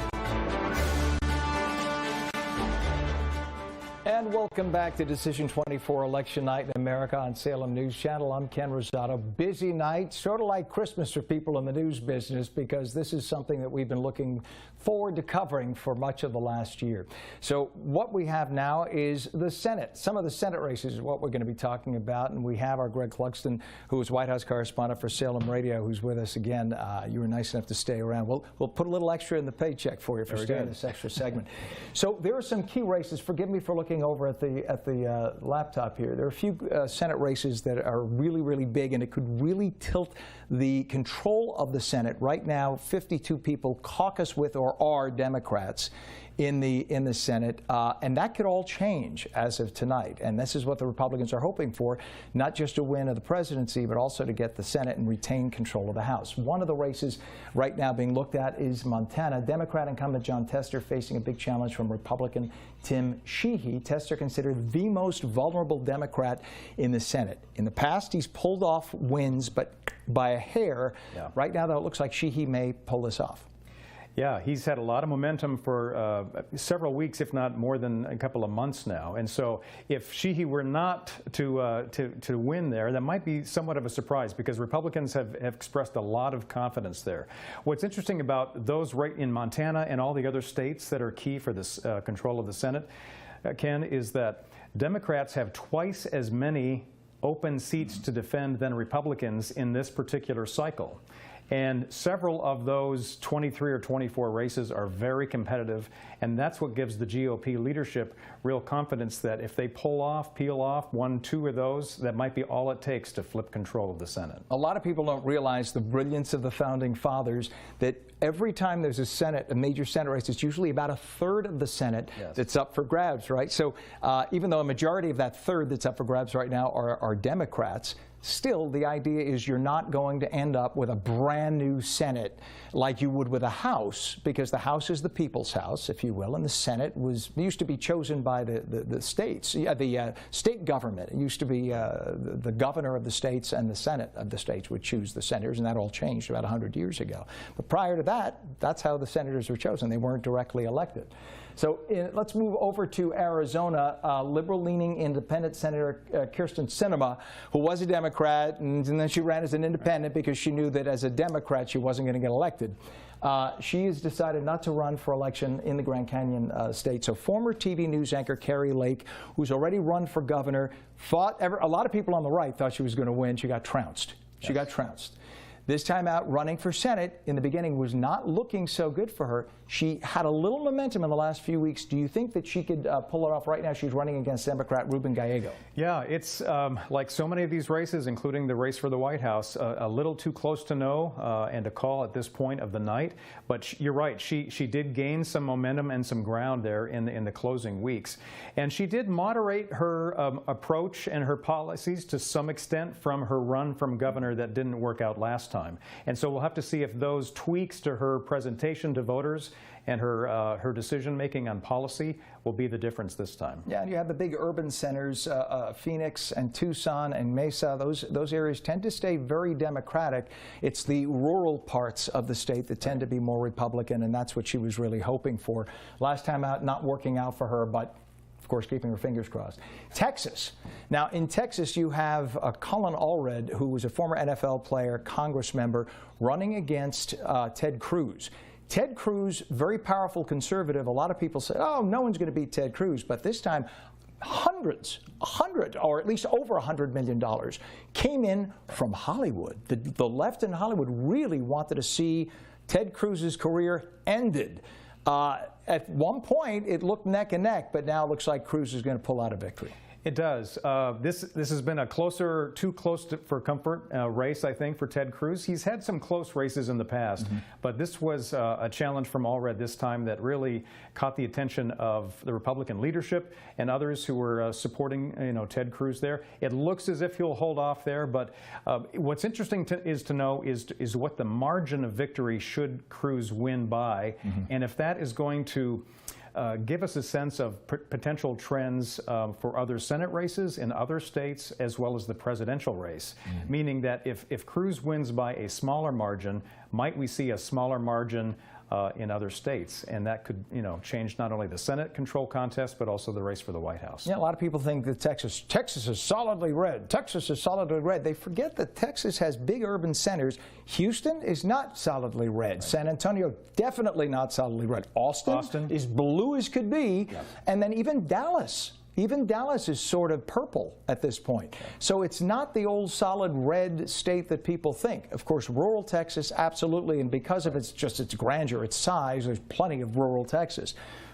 And And welcome back to Decision 24 Election Night in America on Salem News Channel. I'm Ken Rosato. Busy night, sort of like Christmas for people in the news business, because this is something that we've been looking forward to covering for much of the last year. So what we have now is the Senate. Some of the Senate races is what we're going to be talking about, and we have our Greg Clugston, who is White House correspondent for Salem Radio, who's with us again. You were nice enough to stay around. We'll put a little extra in the paycheck for you for staying this extra segment. So there are some key races. Forgive me for looking over at the laptop here. There are a few Senate races that are really, really big, and it could really tilt the control of the Senate. Right now, 52 people caucus with or are Democrats in the Senate, and that could all change as of tonight. And this is what the Republicans are hoping for, not just a win of the presidency, but also to get the Senate and retain control of the House. One of the races right now being looked at is Montana. Democrat incumbent John Tester facing a big challenge from Republican Tim Sheehy. Tester considered the most vulnerable Democrat in the Senate. In the past, he's pulled off wins, but by a hair. Yeah. Right now, though, it looks like Sheehy may pull this off. Yeah, he's had a lot of momentum for several weeks, if not more than a couple of months now. And so if Sheehy were not to win there, that might be somewhat of a surprise, because Republicans have expressed a lot of confidence there. What's interesting about those right in Montana and all the other states that are key for this control of the Senate, Ken, is that Democrats have twice as many open seats to defend than Republicans in this particular cycle. And several of those 23 or 24 races are very competitive, and that's what gives the GOP leadership real confidence that if they peel off 1, 2 of those, that might be all it takes to flip control of the Senate. A lot of people don't realize the brilliance of the founding fathers, that every time there's a major Senate race, it's usually about a third of the Senate that's up for grabs, right? So even though a majority of that third that's up for grabs right now are Democrats, still, the idea is you're not going to end up with a brand new Senate like you would with a House, because the House is the people's house, if you will, and the Senate used to be chosen by the states, the state government. It used to be the governor of the states and the Senate of the states would choose the senators, and that all changed about 100 years ago. But prior to that, that's how the senators were chosen. They weren't directly elected. So let's move over to Arizona. Liberal-leaning independent Senator Kyrsten Sinema, who was a Democrat, and then she ran as an independent because she knew that as a Democrat she wasn't going to get elected. She has decided not to run for election in the Grand Canyon state. So former TV news anchor Carrie Lake, who's already run for governor, a lot of people on the right thought she was going to win. She got trounced. She got trounced. This time out, running for Senate in the beginning was not looking so good for her. She had a little momentum in the last few weeks. Do you think that she could pull it off right now? She's running against Democrat Ruben Gallego. Yeah, it's like so many of these races, including the race for the White House, a little too close to know and to call at this point of the night. But you're right. She did gain some momentum and some ground there in the closing weeks. And she did moderate her approach and her policies to some extent from her run from governor that didn't work out last time. And so we'll have to see if those tweaks to her presentation to voters and her decision-making on policy will be the difference this time. Yeah, and you have the big urban centers, Phoenix and Tucson and Mesa. Those areas tend to stay very Democratic. It's the rural parts of the state that tend to be more Republican, and that's what she was really hoping for. Last time out, not working out for her, but of course, keeping her fingers crossed. Texas. Now, in Texas, you have Colin Allred, who was a former NFL player, Congress member, running against Ted Cruz. Ted Cruz, very powerful conservative. A lot of people say, oh, no one's going to beat Ted Cruz. But this time, or at least over $100 million came in from Hollywood. The left in Hollywood really wanted to see Ted Cruz's career ended. At one point, it looked neck and neck, but now it looks like Cruz is going to pull out a victory. It does. This has been a too close for comfort race, I think, for Ted Cruz. He's had some close races in the past, but this was a challenge from Allred this time that really caught the attention of the Republican leadership and others who were supporting, Ted Cruz there. It looks as if he'll hold off there, but what's interesting to know is what the margin of victory should Cruz win by, and if that is going to give us a sense of potential trends for other Senate races in other states as well as the presidential race, meaning that if Cruz wins by a smaller margin, might we see a smaller margin in other states, and that could, change not only the Senate control contest, but also the race for the White House. Yeah, a lot of people think that Texas is solidly red. Texas is solidly red. They forget that Texas has big urban centers. Houston is not solidly red. Right. San Antonio, definitely not solidly red. Austin is blue as could be. Yep. And then even Dallas. Even Dallas is sort of purple at this point. So it's not the old solid red state that people think. Of course, rural Texas, absolutely, and because of its grandeur, its size, there's plenty of rural Texas.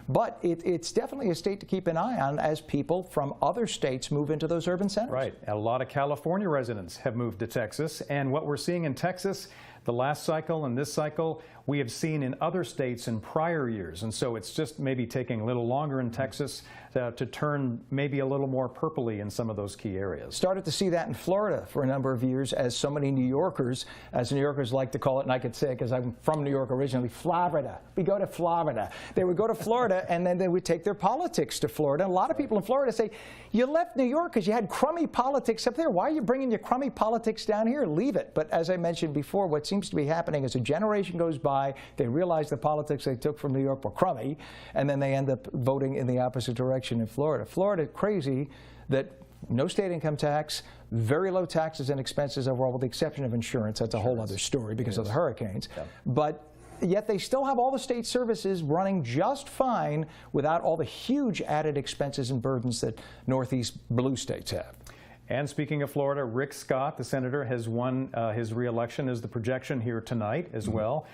But it's definitely a state to keep an eye on as people from other states move into those urban centers. Right. A lot of California residents have moved to Texas, and what we're seeing in Texas, the last cycle and this cycle, we have seen in other states in prior years. And so it's just maybe taking a little longer in Texas to turn maybe a little more purpley in some of those key areas. Started to see that in Florida for a number of years, as so many New Yorkers, as New Yorkers like to call it, and I could say it because I'm from New York originally, Florida. We go to Florida. They would go to Florida and then they would take their politics to Florida. And a lot of people in Florida say, you left New York because you had crummy politics up there. Why are you bringing your crummy politics down here? Leave it. But as I mentioned before, what seems to be happening as a generation goes by, they realize the politics they took from New York were crummy, and then they end up voting in the opposite direction in Florida. Florida, crazy that no state income tax, very low taxes and expenses overall, with the exception of insurance. That's a whole other story because of the hurricanes. Yeah. But yet they still have all the state services running just fine without all the huge added expenses and burdens that Northeast blue states have. And speaking of Florida, Rick Scott, the senator, has won his re-election as the projection here tonight as well.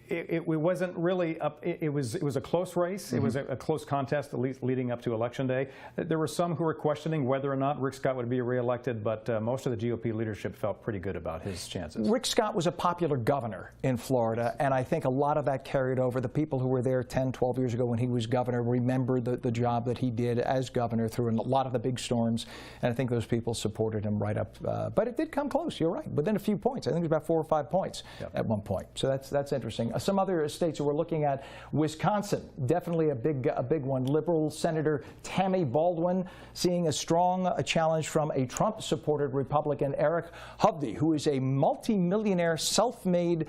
It wasn't really up. It was a close race. It was a close contest, at least leading up to Election Day. There were some who were questioning whether or not Rick Scott would be reelected, but most of the GOP leadership felt pretty good about his chances. Rick Scott was a popular governor in Florida, and I think a lot of that carried over. The people who were there 10, 12 years ago when he was governor remember the job that he did as governor through a lot of the big storms, and I think those people supported him right up. But it did come close, you're right, within a few points. I think it was about 4 or 5 points at one point. So that's interesting. Some other states that we're looking at, Wisconsin, definitely a big one. Liberal Senator Tammy Baldwin seeing a strong challenge from a Trump-supported Republican, Eric Hovde, who is a multi-millionaire, self-made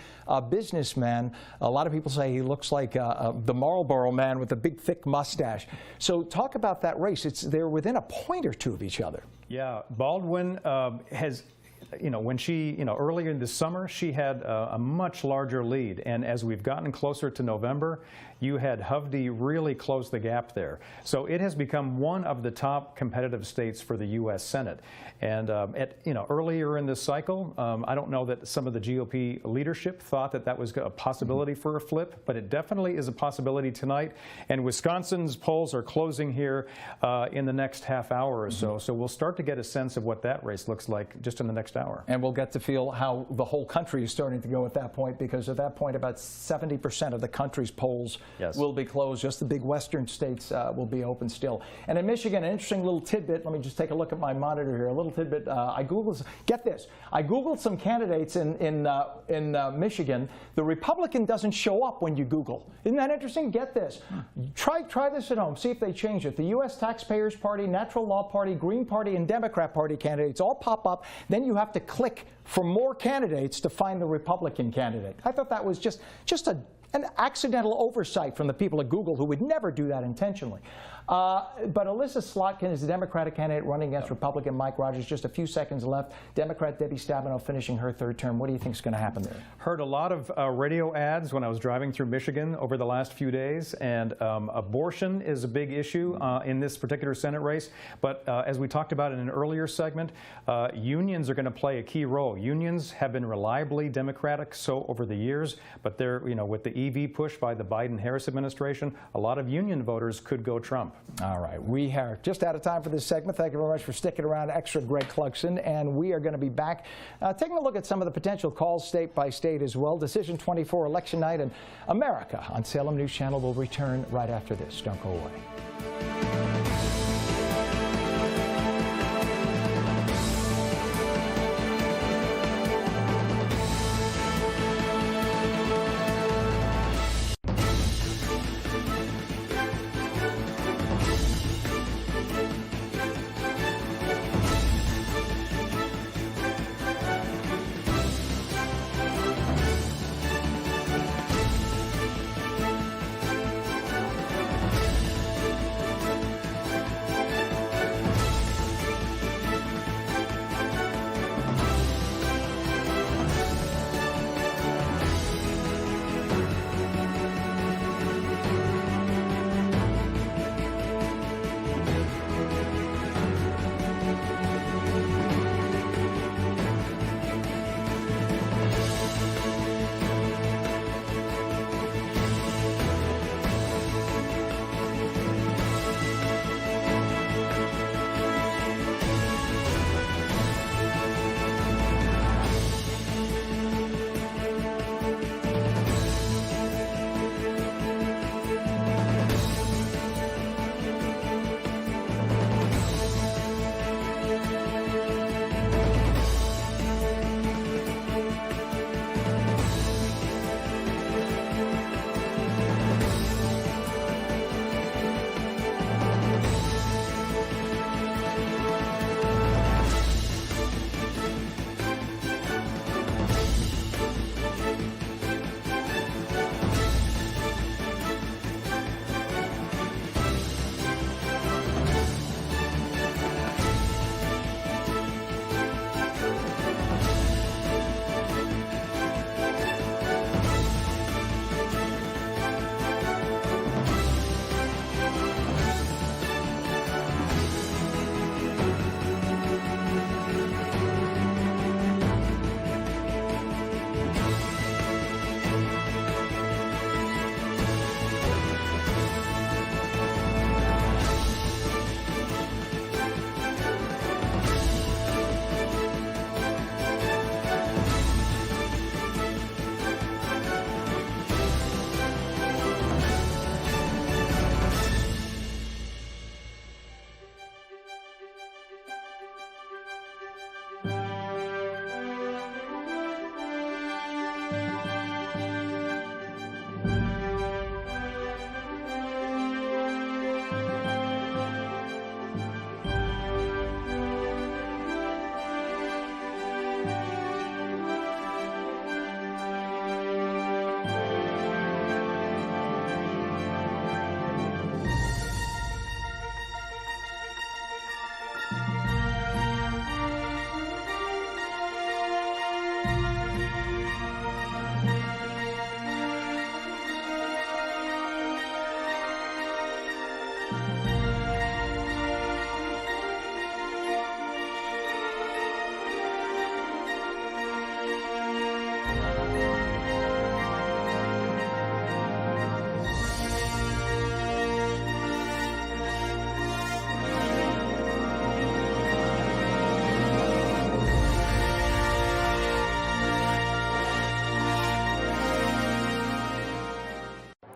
businessman. A lot of people say he looks like the Marlboro man with a big, thick mustache. So talk about that race. They're within a point or two of each other. Yeah, Baldwin has, when she, earlier in the summer, she had a much larger lead. And as we've gotten closer to November, you had Hovde really close the gap there. So it has become one of the top competitive states for the U.S. Senate. And earlier in this cycle, I don't know that some of the GOP leadership thought that was a possibility for a flip, but it definitely is a possibility tonight. And Wisconsin's polls are closing here in the next half hour or so. So we'll start to get a sense of what that race looks like just in the next hour. And we'll get to feel how the whole country is starting to go at that point, because at that point about 70% of the country's polls will be closed. Just the big western states will be open still. And in Michigan, an interesting little tidbit. Let me just take a look at my monitor here. A little tidbit. I Googled, get this, I Googled some candidates in Michigan. The Republican doesn't show up when you Google. Isn't that interesting? Get this. Try this at home. See if they change it. The U.S. Taxpayers Party, Natural Law Party, Green Party, and Democrat Party candidates all pop up. Then you have to click for more candidates to find the Republican candidate. I thought that was just an accidental oversight from the people at Google, who would never do that intentionally. But Alyssa Slotkin is the Democratic candidate running against Republican Mike Rogers. Just a few seconds left. Democrat Debbie Stabenow finishing her third term. What do you think is going to happen there? Heard a lot of radio ads when I was driving through Michigan over the last few days, and abortion is a big issue in this particular Senate race. But as we talked about in an earlier segment, unions are going to play a key role. Unions have been reliably Democratic over the years, but they're, with the EV push by the Biden-Harris administration, a lot of union voters could go Trump. All right, we are just out of time for this segment. Thank you very much for sticking around. Extra Greg Clugson, and we are going to be back taking a look at some of the potential calls state by state as well. Decision 24 election night in America on Salem News Channel will return right after this. Don't go away.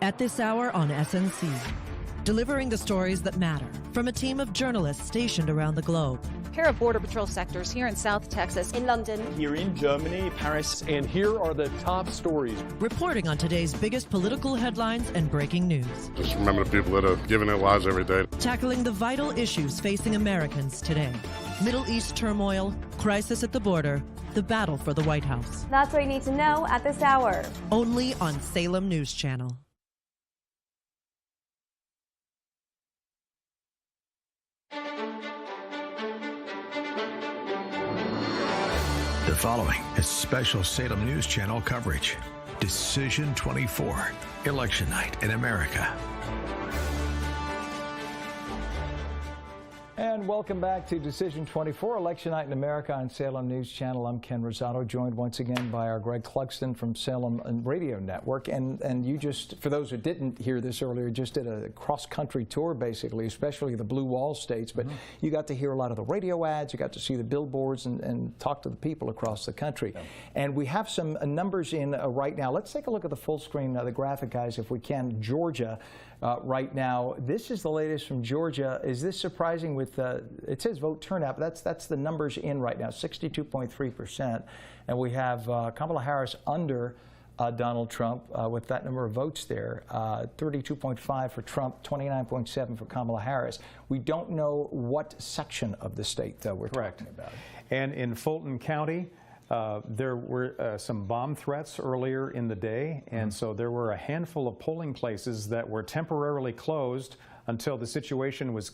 at this hour on SNC. Delivering the stories that matter from a team of journalists stationed around the globe. A pair of Border Patrol sectors here in South Texas, in London, here in Germany, Paris, and here are the top stories. Reporting on today's biggest political headlines and breaking news. Just remember the people that are giving their lives every day. Tackling the vital issues facing Americans today. Middle East turmoil, crisis at the border, the battle for the White House. That's what you need to know at this hour. Only on Salem News Channel. The following is special Salem News Channel coverage. Decision 24, Election Night in America. And welcome back to Decision 24, Election Night in America on Salem News Channel. I'm Ken Rosado, joined once again by our Greg Clugston from Salem Radio Network. And you just, for those who didn't hear this earlier, just did a cross-country tour, basically, especially the Blue Wall states. But you got to hear a lot of the radio ads, you got to see the billboards and talk to the people across the country. Yeah. And we have some numbers in right now. Let's take a look at the full screen, the graphic, guys, if we can. Georgia. Right now, this is the latest from Georgia. Is this surprising? With it says vote turnout, but that's the numbers in right now, 62.3%, and we have Kamala Harris under Donald Trump with that number of votes there, 32.5 for Trump, 29.7 for Kamala Harris. We don't know what section of the state, though, we're talking about. And in Fulton County, there were some bomb threats earlier in the day, and so there were a handful of polling places that were temporarily closed until the situation was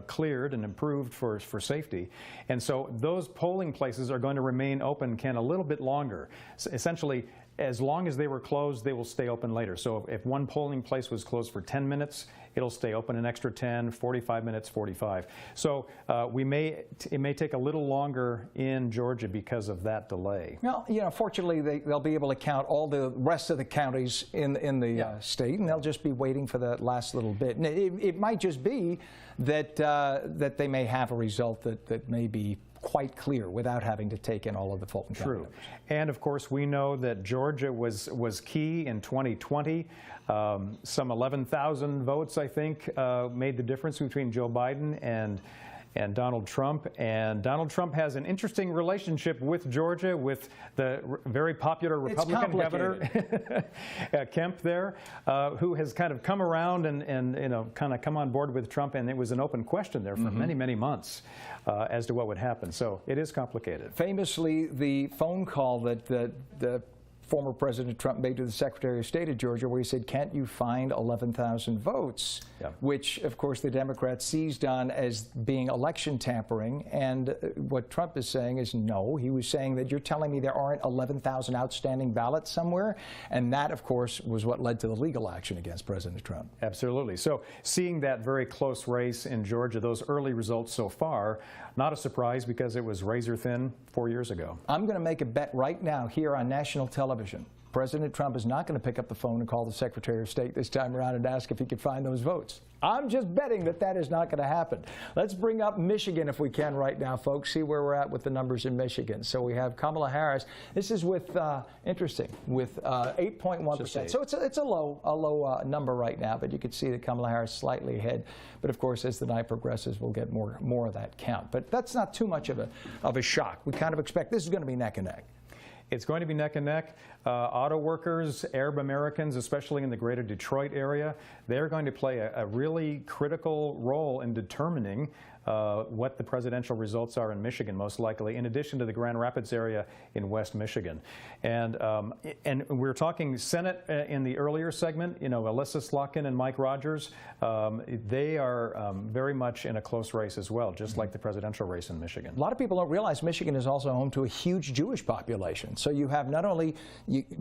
cleared and improved for safety. And so those polling places are going to remain open, Ken, a little bit longer. So essentially, as long as they were closed, they will stay open later. So if one polling place was closed for 10 minutes, it'll stay open an extra 10, 45 minutes, 45. So it may take a little longer in Georgia because of that delay. Well, you know, fortunately, they'll be able to count all the rest of the counties in the state, and they'll just be waiting for that last little bit. And it might just be that that they may have a result that may be quite clear without having to take in all of the Fulton County numbers. And of course, we know that Georgia was key in 2020. Some 11,000 votes, I think, made the difference between Joe Biden and Donald Trump. And Donald Trump has an interesting relationship with Georgia, with the very popular Republican governor, Kemp there, who has kind of come around and you know, kind of come on board with Trump. And it was an open question there for many, many months as to what would happen. So it is complicated. Famously, the phone call that the former President Trump made to the Secretary of State of Georgia, where he said, "Can't you find 11,000 votes?" Which, of course, the Democrats seized on as being election tampering. And what Trump is saying is no. He was saying that you're telling me there aren't 11,000 outstanding ballots somewhere. And that, of course, was what led to the legal action against President Trump. Absolutely. So seeing that very close race in Georgia, those early results so far, not a surprise because it was razor thin 4 years ago. I'm going to make a bet right now here on national television. President Trump is not going to pick up the phone and call the Secretary of State this time around and ask if he could find those votes. I'm just betting that is not going to happen. Let's bring up Michigan if we can right now, folks, see where we're at with the numbers in Michigan. So we have Kamala Harris. This is with, interesting, with 8.1%. So it's a low number right now, but you can see that Kamala Harris slightly ahead. But of course, as the night progresses, we'll get more of that count. But that's not too much of a shock. We kind of expect this is going to be neck and neck. It's going to be neck and neck. Auto workers, Arab Americans, especially in the greater Detroit area, they're going to play a really critical role in determining what the presidential results are in Michigan, most likely, in addition to the Grand Rapids area in West Michigan. And we're talking Senate in the earlier segment, you know, Alyssa Slotkin and Mike Rogers, they are very much in a close race as well, just like the presidential race in Michigan. A lot of people don't realize Michigan is also home to a huge Jewish population. So you have not only,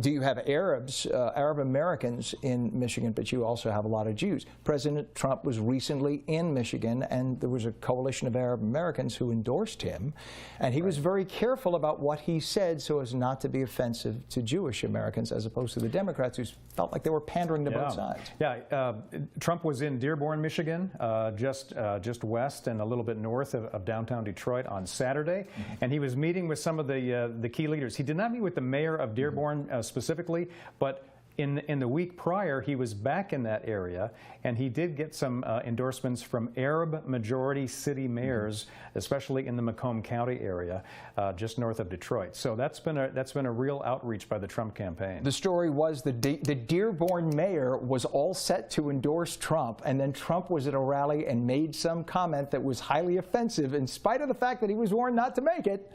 do you have Arabs, Arab Americans in Michigan, but you also have a lot of Jews. President Trump was recently in Michigan, and there was a coalition of Arab Americans who endorsed him, and he was very careful about what he said so as not to be offensive to Jewish Americans, as opposed to the Democrats who felt like they were pandering to both sides. Yeah, Trump was in Dearborn, Michigan, just west and a little bit north of downtown Detroit on Saturday, and he was meeting with some of the key leaders. He did not meet with the mayor of Dearborn specifically, but In the week prior, he was back in that area, and he did get some endorsements from Arab-majority city mayors, especially in the Macomb County area, just north of Detroit. So that's been a real outreach by the Trump campaign. The story was the Dearborn mayor was all set to endorse Trump, and then Trump was at a rally and made some comment that was highly offensive, in spite of the fact that he was warned not to make it.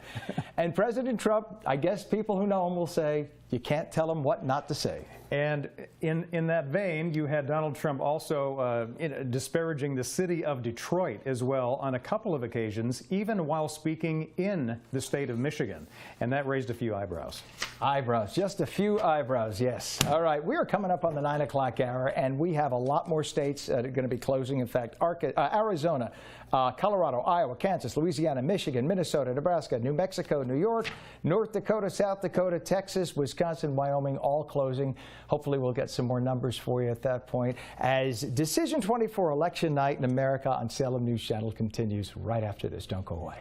And President Trump, I guess people who know him will say, you can't tell him what not to say. And in that vein, you had Donald Trump also disparaging the city of Detroit as well on a couple of occasions, even while speaking in the state of Michigan. And that raised a few eyebrows. Eyebrows, just a few eyebrows, yes. All right, we are coming up on the 9 o'clock hour, and we have a lot more states that are going to be closing. In fact, Arizona, Colorado, Iowa, Kansas, Louisiana, Michigan, Minnesota, Nebraska, New Mexico, New York, North Dakota, South Dakota, Texas, Wisconsin, Wyoming, all closing. Hopefully we'll get some more numbers for you at that point as Decision 24 Election Night in America on Salem News Channel continues right after this. Don't go away.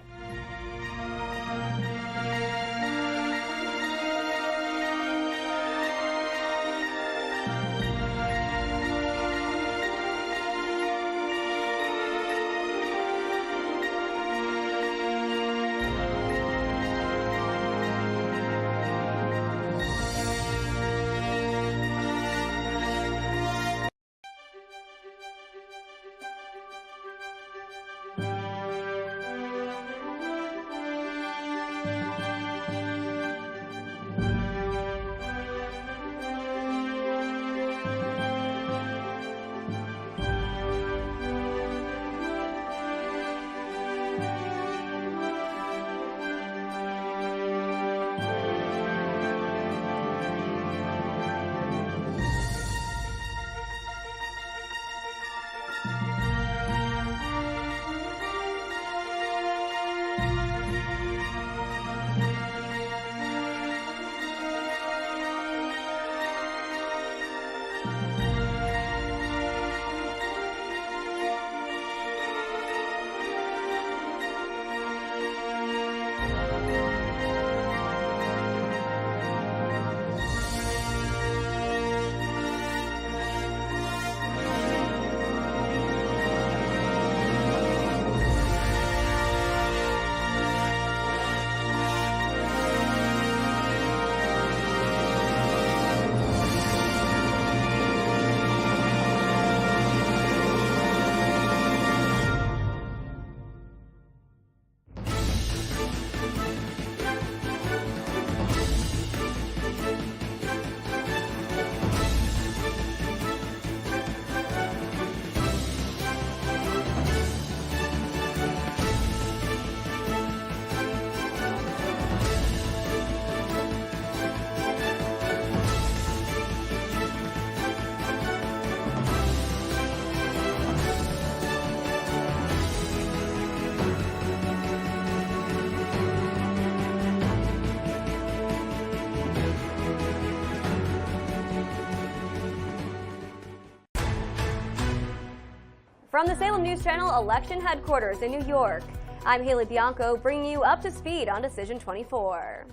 From the Salem News Channel election headquarters in New York, I'm Haley Bianco, bringing you up to speed on Decision 24.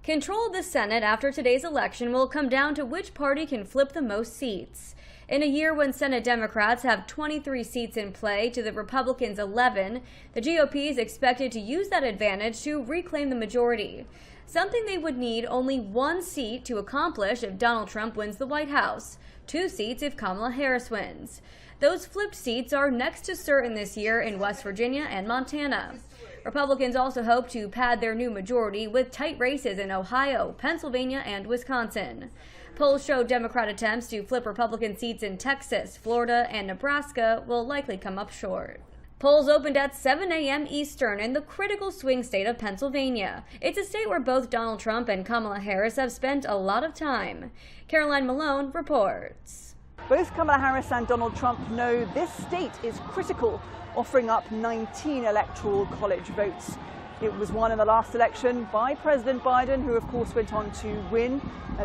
Control of the Senate after today's election will come down to which party can flip the most seats. In a year when Senate Democrats have 23 seats in play to the Republicans' 11, the GOP is expected to use that advantage to reclaim the majority, something they would need only one seat to accomplish if Donald Trump wins the White House, 2 seats if Kamala Harris wins. Those flipped seats are next to certain this year in West Virginia and Montana. Republicans also hope to pad their new majority with tight races in Ohio, Pennsylvania, and Wisconsin. Polls show Democrat attempts to flip Republican seats in Texas, Florida, and Nebraska will likely come up short. Polls opened at 7 a.m. Eastern in the critical swing state of Pennsylvania. It's a state where both Donald Trump and Kamala Harris have spent a lot of time. Caroline Malone reports. Both Kamala Harris and Donald Trump know this state is critical, offering up 19 electoral college votes. It was won in the last election by President Biden, who of course went on to win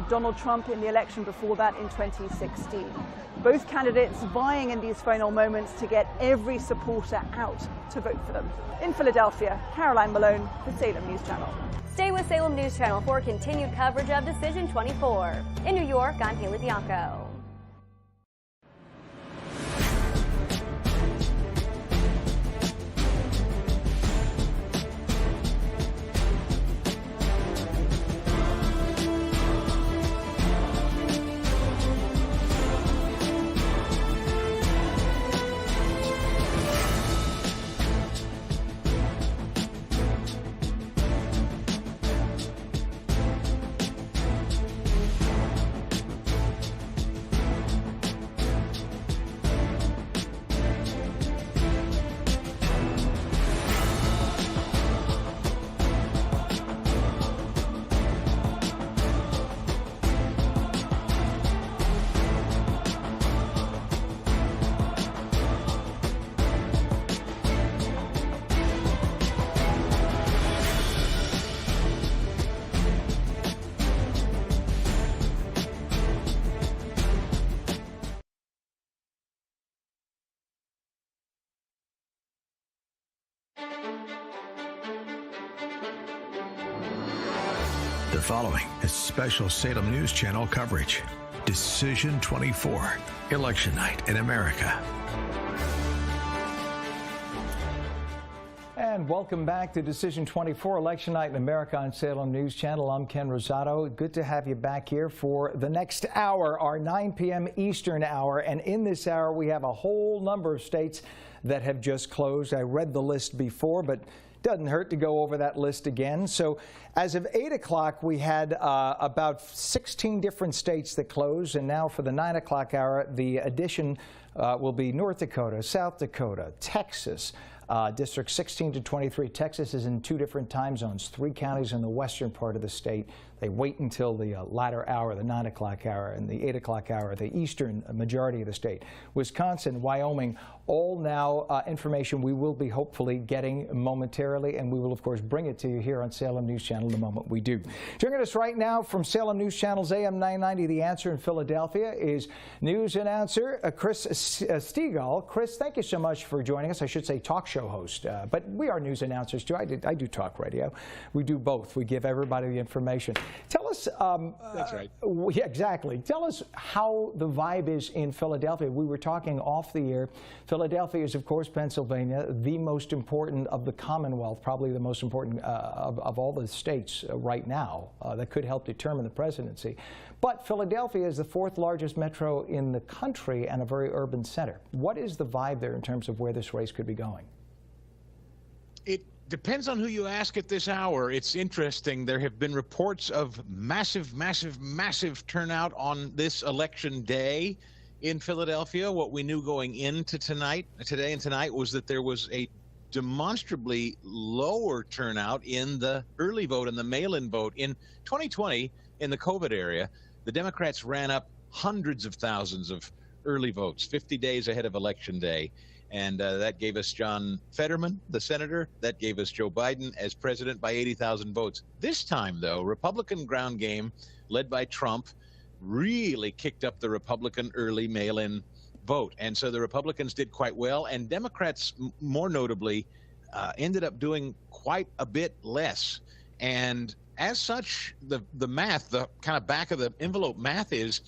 Donald Trump in the election before that in 2016. Both candidates vying in these final moments to get every supporter out to vote for them. In Philadelphia, Caroline Malone for Salem News Channel. Stay with Salem News Channel for continued coverage of Decision 24. In New York, I'm Haley Bianco. The following is special Salem News Channel coverage. Decision 24, Election Night in America. And welcome back to Decision 24, Election Night in America on Salem News Channel. I'm Ken Rosato. Good to have you back here for the next hour, our 9 p.m. Eastern hour. And in this hour, we have a whole number of states that have just closed. I read the list before, but doesn't hurt to go over that list again. So as of 8 o'clock, we had about 16 different states that closed. And now for the 9 o'clock hour, the addition will be North Dakota, South Dakota, Texas, District 16 to 23. Texas is in 2 different time zones, 3 counties in the western part of the state. They wait until the latter hour, the 9 o'clock hour, and the 8 o'clock hour, the eastern majority of the state. Wisconsin, Wyoming, all now information we will be hopefully getting momentarily, and we will, of course, bring it to you here on Salem News Channel the moment we do. Joining us right now from Salem News Channel's AM 990, The Answer in Philadelphia, is news announcer Chris Stegall. Chris, thank you so much for joining us. I should say talk show host, but we are news announcers too. I do talk radio. We do both. We give everybody the information. Tell us. That's right. Yeah, exactly. Tell us how the vibe is in Philadelphia. We were talking off the air. Philadelphia is, of course, Pennsylvania, the most important of the Commonwealth, probably the most important of all the states right now that could help determine the presidency. But Philadelphia is the 4th largest metro in the country and a very urban center. What is the vibe there in terms of where this race could be going? It depends on who you ask at this hour. It's interesting. There have been reports of massive turnout on this election day in Philadelphia. What we knew going into today and tonight, was that there was a demonstrably lower turnout in the early vote and the mail-in vote. In 2020, in the COVID area, the Democrats ran up hundreds of thousands of early votes, 50 days ahead of Election Day. And that gave us John Fetterman, the senator. That gave us Joe Biden as president by 80,000 votes. This time, though, Republican ground game, led by Trump, really kicked up the Republican early mail-in vote. And so the Republicans did quite well. And Democrats, more notably, ended up doing quite a bit less. And as such, the math, the kind of back of the envelope math is,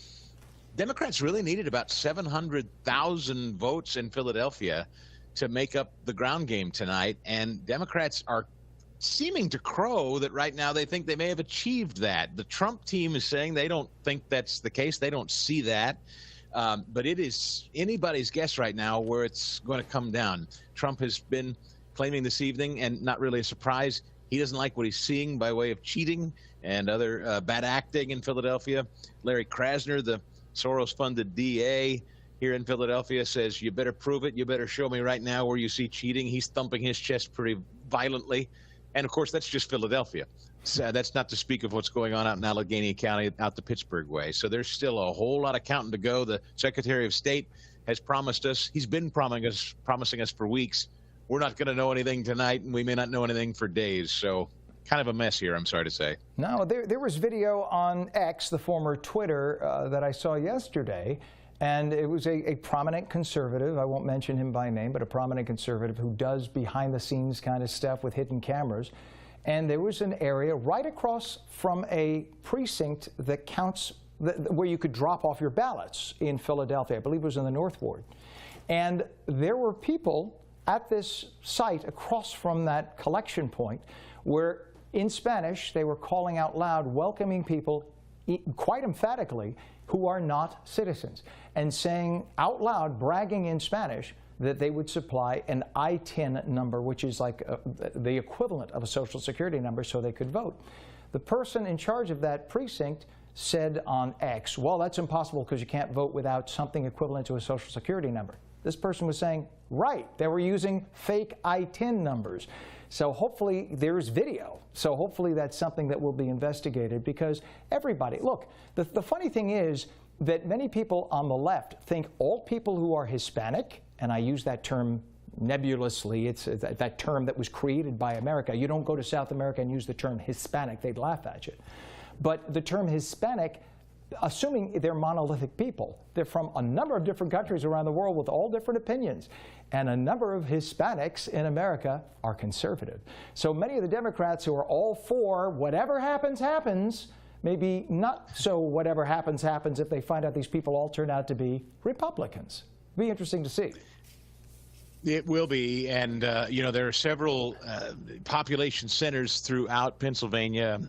Democrats really needed about 700,000 votes in Philadelphia to make up the ground game tonight, and Democrats are seeming to crow that right now they think they may have achieved that. The Trump team is saying they don't think that's the case. They don't see that, but it is anybody's guess right now where it's going to come down. Trump has been claiming this evening, and not really a surprise, he doesn't like what he's seeing by way of cheating and other bad acting in Philadelphia. Larry Krasner, the Soros-funded DA here in Philadelphia, says, you better prove it. You better show me right now where you see cheating. He's thumping his chest pretty violently. And, of course, that's just Philadelphia. So that's not to speak of what's going on out in Allegheny County, out the Pittsburgh way. So there's still a whole lot of counting to go. The Secretary of State has promised us, he's been promising us for weeks, we're not going to know anything tonight, and we may not know anything for days. So kind of a mess here, I'm sorry to say. No, there was video on X, the former Twitter, that I saw yesterday, and it was a prominent conservative. I won't mention him by name, but a prominent conservative who does behind-the-scenes kind of stuff with hidden cameras. And there was an area right across from a precinct that counts, where you could drop off your ballots in Philadelphia. I believe it was in the North Ward. And there were people at this site across from that collection point where, in Spanish, they were calling out loud, welcoming people quite emphatically who are not citizens, and saying out loud, bragging in Spanish, that they would supply an ITIN number, which is like the equivalent of a Social Security number, so they could vote. The person in charge of that precinct said on X, well, that's impossible because you can't vote without something equivalent to a Social Security number. This person was saying, right, they were using fake ITIN numbers. So hopefully there's video. So hopefully that's something that will be investigated, because everybody, look, the funny thing is that many people on the left think all people who are Hispanic, and I use that term nebulously, it's that term that was created by America. You don't go to South America and use the term Hispanic, they'd laugh at you. But the term Hispanic, assuming they're monolithic people, they're from a number of different countries around the world with all different opinions. And a number of Hispanics in America are conservative. So many of the Democrats who are all for whatever happens, happens, maybe not so whatever happens, happens if they find out these people all turn out to be Republicans. Be interesting to see. It will be, and you know, there are several population centers throughout Pennsylvania,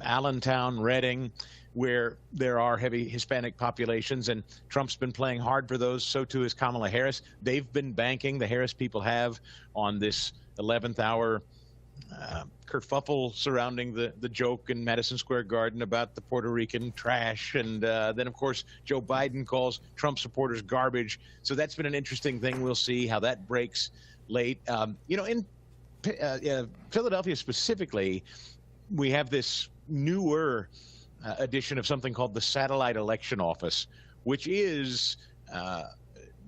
Allentown, Reading, where there are heavy Hispanic populations, and Trump's been playing hard for those. So too has Kamala Harris. They've been banking, the Harris people have, on this 11th hour kerfuffle surrounding the joke in Madison Square Garden about the Puerto Rican trash. And then, of course, Joe Biden calls Trump supporters garbage. So that's been an interesting thing. We'll see how that breaks late. You know, in Philadelphia specifically, we have this newer edition of something called the Satellite Election Office, which is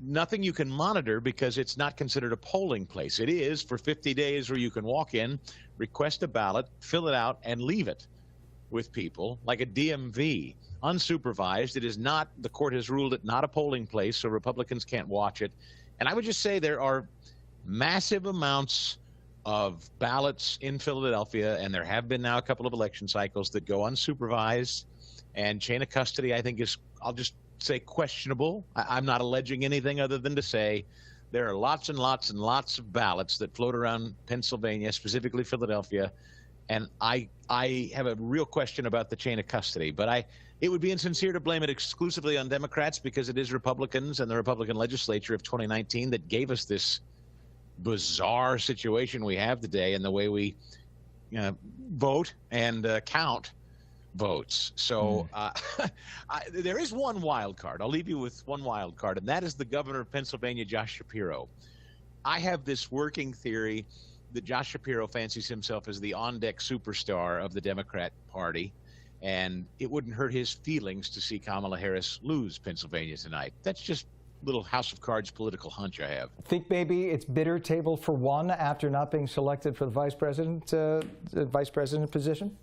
nothing you can monitor because it's not considered a polling place. It is for 50 days where you can walk in, request a ballot, fill it out, and leave it with people like a DMV, unsupervised. It is not, the court has ruled it not a polling place, so Republicans can't watch it. And I would just say there are massive amounts of ballots in Philadelphia, and there have been now a couple of election cycles that go unsupervised, and chain of custody, I think, is, I'll just say, questionable. I'm not alleging anything other than to say there are lots and lots and lots of ballots that float around Pennsylvania, specifically Philadelphia, and I have a real question about the chain of custody. But it would be insincere to blame it exclusively on Democrats, because it is Republicans and the Republican legislature of 2019 that gave us this bizarre situation we have today in the way we vote and count votes. So there is one wild card. I'll leave you with one wild card, and that is the governor of Pennsylvania, Josh Shapiro. I have this working theory that Josh Shapiro fancies himself as the on-deck superstar of the Democrat Party, and it wouldn't hurt his feelings to see Kamala Harris lose Pennsylvania tonight. That's just a little House of Cards political hunch I have. Think maybe it's bitter table for one after not being selected for the vice president position?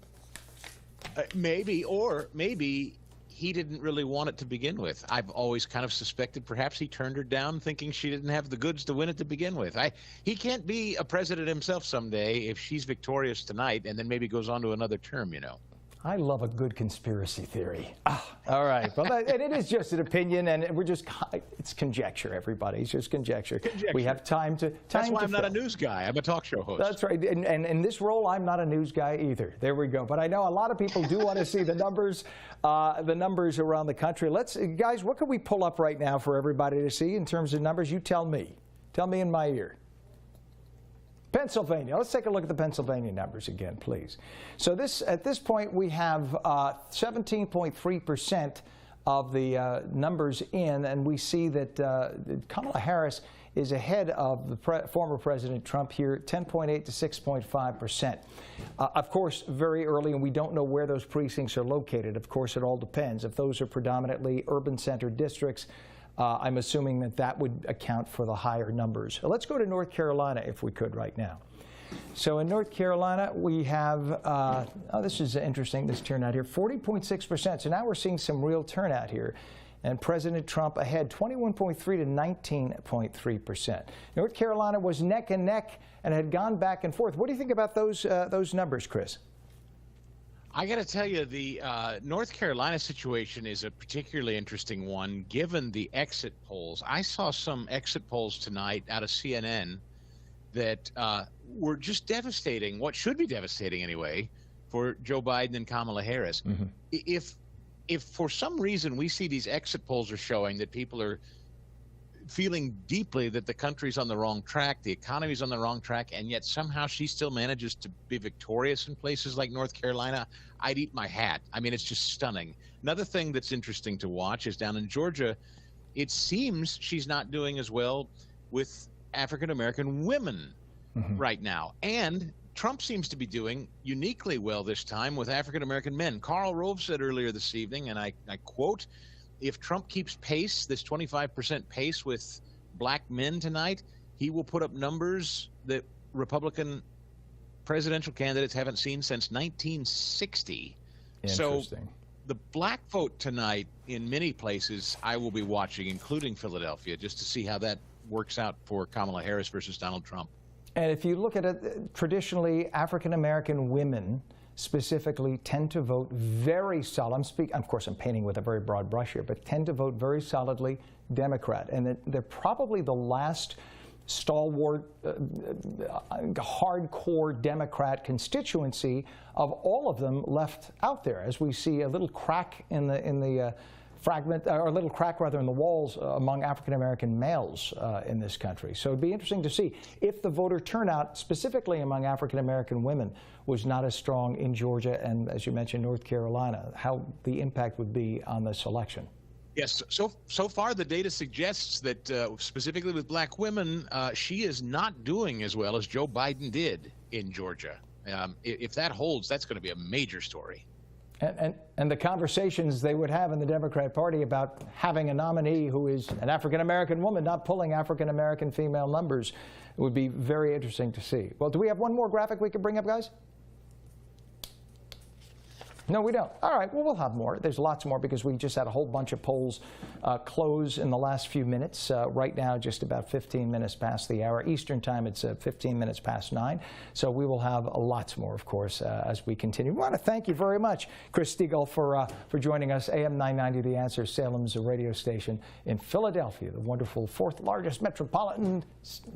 Maybe, or maybe he didn't really want it to begin with. I've always kind of suspected perhaps he turned her down thinking she didn't have the goods to win it to begin with. He can't be a president himself someday if she's victorious tonight and then maybe goes on to another term, you know. I love a good conspiracy theory. All right. Well, and it is just an opinion, and it's conjecture, everybody. It's just conjecture. We have time to That's why I'm not a news guy. I'm a talk show host. That's right. And in this role, I'm not a news guy either. There we go. But I know a lot of people do want to see the numbers around the country. Guys, what can we pull up right now for everybody to see in terms of numbers? You tell me. Tell me in my ear. Pennsylvania. Let's take a look at the Pennsylvania numbers again, please. So at this point, we have 17.3% of the numbers in, and we see that Kamala Harris is ahead of the former President Trump here, 10.8 to 6.5%. Of course, very early, and we don't know where those precincts are located. Of course, it all depends. If those are predominantly urban center districts, I'm assuming that would account for the higher numbers. Let's go to North Carolina, if we could, right now. So in North Carolina, we have, this is interesting, this turnout here, 40.6%. So now we're seeing some real turnout here. and President Trump ahead 21.3 to 19.3%. North Carolina was neck and neck and had gone back and forth. What do you think about those numbers, Chris? I got to tell you, the North Carolina situation is a particularly interesting one, given the exit polls. I saw some exit polls tonight out of CNN that were just devastating, what should be devastating anyway, for Joe Biden and Kamala Harris. Mm-hmm. If for some reason we see these exit polls are showing that people are feeling deeply that the country's on the wrong track, the economy's on the wrong track, and yet somehow she still manages to be victorious in places like North Carolina, I'd eat my hat. I mean, it's just stunning. Another thing that's interesting to watch is down in Georgia, it seems she's not doing as well with African-American women right now. And Trump seems to be doing uniquely well this time with African-American men. Karl Rove said earlier this evening, and I quote, if Trump keeps pace, this 25% pace with black men tonight, he will put up numbers that Republican presidential candidates haven't seen since 1960. So the black vote tonight in many places I will be watching, including Philadelphia, just to see how that works out for Kamala Harris versus Donald Trump. And if you look at it, traditionally, African-American women specifically tend to vote very solid. Of course, I'm painting with a very broad brush here, but tend to vote very solidly Democrat. And they're probably the last stalwart, hardcore Democrat constituency of all of them left out there, as we see a little crack in the fragment, or a little crack rather in the walls among African-American males in this country. So it'd be interesting to see if the voter turnout, specifically among African-American women, was not as strong in Georgia and, as you mentioned, North Carolina, how the impact would be on this election. Yes, so far the data suggests that specifically with black women, she is not doing as well as Joe Biden did in Georgia. If that holds, that's going to be a major story. And the conversations they would have in the Democrat Party about having a nominee who is an African-American woman, not pulling African-American female numbers, would be very interesting to see. Well, do we have one more graphic we could bring up, guys? No, we don't. All right, well, we'll have more. There's lots more because we just had a whole bunch of polls close in the last few minutes. Right now, just about 15 minutes past the hour. Eastern time, it's 15 minutes past 9. So we will have lots more, of course, as we continue. We want to thank you very much, Chris Stegall, for joining us. AM 990, The Answer, Salem's radio station in Philadelphia, the wonderful fourth largest metropolitan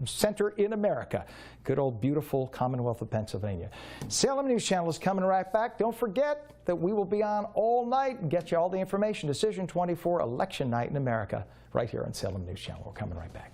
center in America. Good old beautiful Commonwealth of Pennsylvania. Salem News Channel is coming right back. Don't forget that we will be on all night and get you all the information. Decision 24, Election Night in America, right here on Salem News Channel. We're coming right back.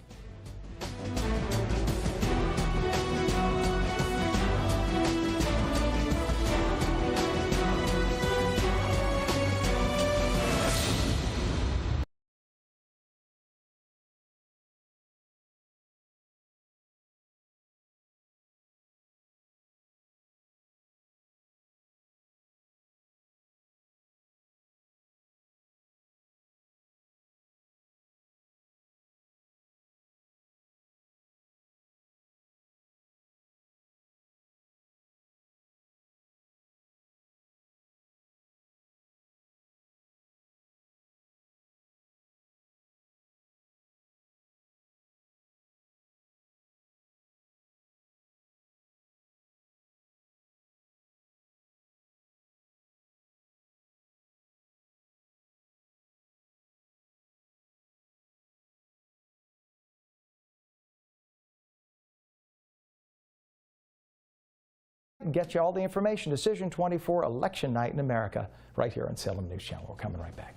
Get you all the information. Decision 24, Election Night in America, right here on Salem News Channel. We're coming right back.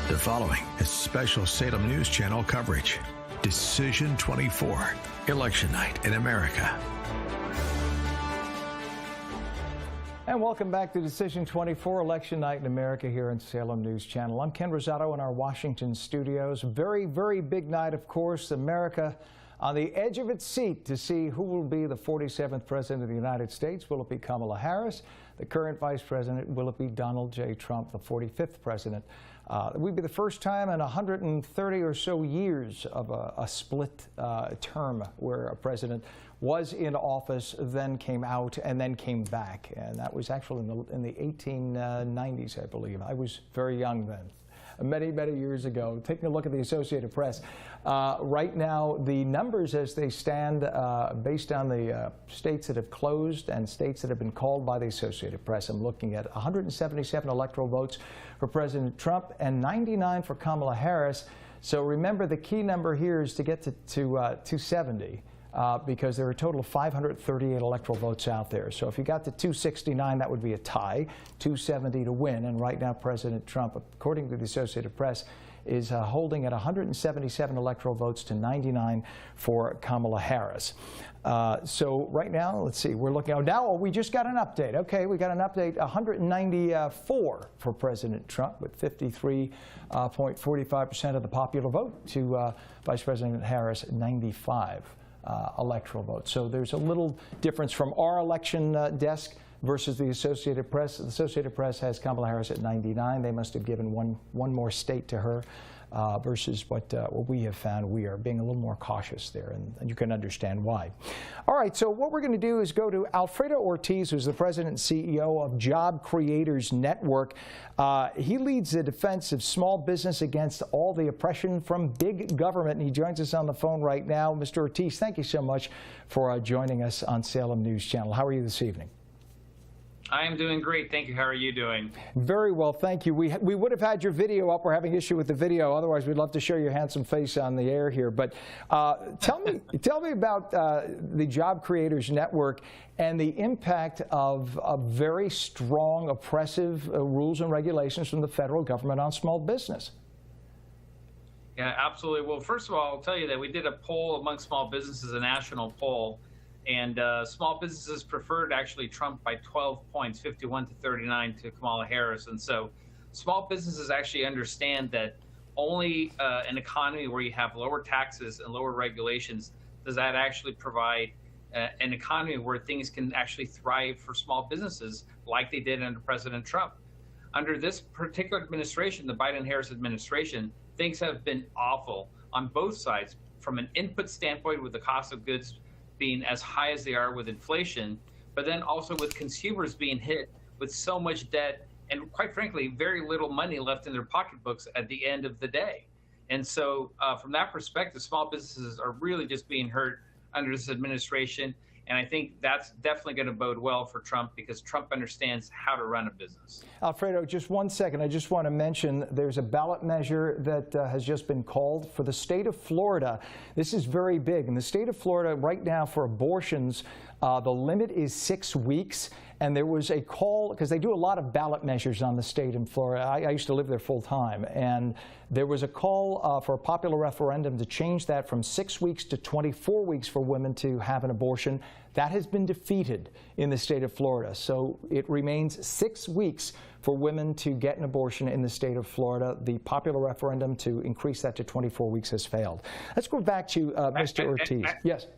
The following is special Salem News Channel coverage. Decision 24, Election Night in America. And welcome back to Decision 24, Election Night in America here in Salem News Channel. I'm Ken Rosato in our Washington studios. Very, very big night, of course. America on the edge of its seat to see who will be the 47th President of the United States. Will it be Kamala Harris, the current Vice President? Will it be Donald J. Trump, the 45th President? It would be the first time in 130 or so years of a split term where a president was in office, then came out, and then came back. And that was actually in the 1890s, I believe. I was very young then. Many, many years ago. Taking a look at the Associated Press. Right now, the numbers as they stand, based on the states that have closed and states that have been called by the Associated Press, I'm looking at 177 electoral votes for President Trump and 99 for Kamala Harris. So remember, the key number here is to get to 270. Because there are a total of 538 electoral votes out there. So if you got to 269, that would be a tie, 270 to win. And right now, President Trump, according to the Associated Press, is holding at 177 electoral votes to 99 for Kamala Harris. So right now, let's see, we're looking, we just got an update. Okay, we got an update, 194 for President Trump with 53.45% of the popular vote to Vice President Harris, 95. Electoral votes. So there's a little difference from our election desk versus the Associated Press. The Associated Press has Kamala Harris at 99. They must have given one more state to her versus what we have found. We are being a little more cautious there, and you can understand why. All right, so what we're going to do is go to Alfredo Ortiz, who's the president and CEO of Job Creators Network. He leads the defense of small business against all the oppression from big government, and he joins us on the phone right now. Mr. Ortiz, thank you so much for joining us on Salem News Channel. How are you this evening? I am doing great. Thank you. How are you doing? Very well, thank you. We would have had your video up. We're having issue with the video. Otherwise, we'd love to show your handsome face on the air here. But tell me about the Job Creators Network and the impact of very strong, oppressive rules and regulations from the federal government on small business. Yeah, absolutely. Well, first of all, I'll tell you that we did a poll among small businesses, a national poll. And small businesses preferred actually Trump by 12 points, 51 to 39 to Kamala Harris. And so small businesses actually understand that only an economy where you have lower taxes and lower regulations does that actually provide an economy where things can actually thrive for small businesses like they did under President Trump. Under this particular administration, the Biden-Harris administration, things have been awful on both sides. From an input standpoint, with the cost of goods being as high as they are with inflation, but then also with consumers being hit with so much debt and, quite frankly, very little money left in their pocketbooks at the end of the day. And so from that perspective, small businesses are really just being hurt under this administration. And I think that's definitely going to bode well for Trump because Trump understands how to run a business. Alfredo, just 1 second. I just want to mention there's a ballot measure that has just been called for the state of Florida. This is very big. In the state of Florida right now for abortions, the limit is 6 weeks. And there was a call, because they do a lot of ballot measures on the state in Florida. I used to live there full time. And there was a call for a popular referendum to change that from 6 weeks to 24 weeks for women to have an abortion. That has been defeated in the state of Florida. So it remains 6 weeks for women to get an abortion in the state of Florida. The popular referendum to increase that to 24 weeks has failed. Let's go back to Mr. Ortiz. Yes.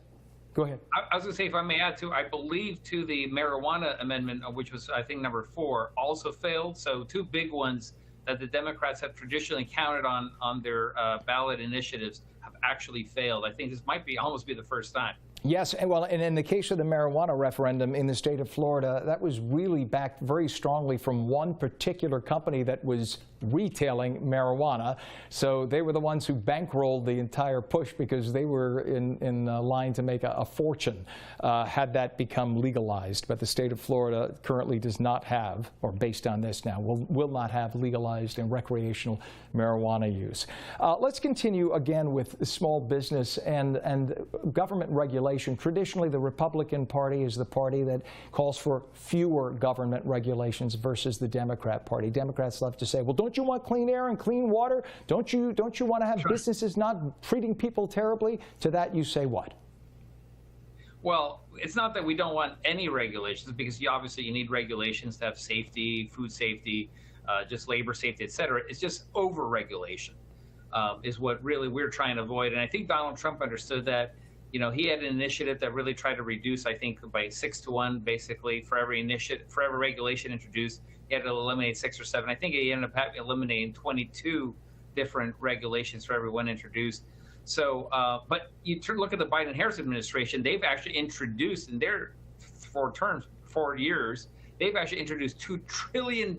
Go ahead. I was going to say, if I may add, too, I believe to the marijuana amendment, which was, I think, number 4, also failed. So 2 big ones that the Democrats have traditionally counted on their ballot initiatives have actually failed. I think this might almost be the first time. Yes, and well, and in the case of the marijuana referendum in the state of Florida, that was really backed very strongly from one particular company that was retailing marijuana. So they were the ones who bankrolled the entire push because they were in line to make a fortune had that become legalized. But the state of Florida currently does not have, or based on this now, will not have legalized and recreational marijuana use. Let's continue again with small business and government regulation. regulation. Traditionally, the Republican Party is the party that calls for fewer government regulations versus the Democrat Party. Democrats love to say, well, don't you want clean air and clean water? Don't you want to have businesses not treating people terribly? To that you say what? Well, it's not that we don't want any regulations, because obviously you need regulations to have safety, food safety, just labor safety, et cetera. It's just over-regulation is what really we're trying to avoid. And I think Donald Trump understood that. You know, he had an initiative that really tried to reduce, I think, by 6 to 1, basically, for every regulation introduced, he had to eliminate 6 or 7. I think he ended up eliminating 22 different regulations for every one introduced. So, but you look at the Biden-Harris administration, they've actually introduced in their 4 years, they've actually introduced $2 trillion,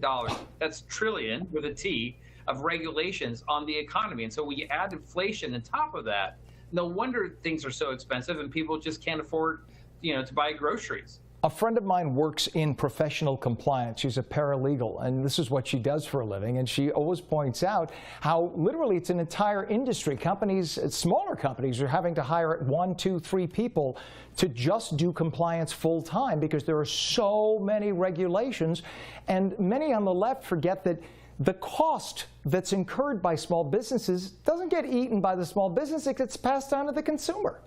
that's trillion with a T, of regulations on the economy. And so when you add inflation on top of that, no wonder things are so expensive and people just can't afford, to buy groceries. A friend of mine works in professional compliance. She's a paralegal, and this is what she does for a living. And she always points out how literally it's an entire industry. Companies, smaller companies, are having to hire 1, 2, 3 people to just do compliance full time because there are so many regulations. And many on the left forget that the cost that's incurred by small businesses doesn't get eaten by the small business. It gets passed on to the consumer.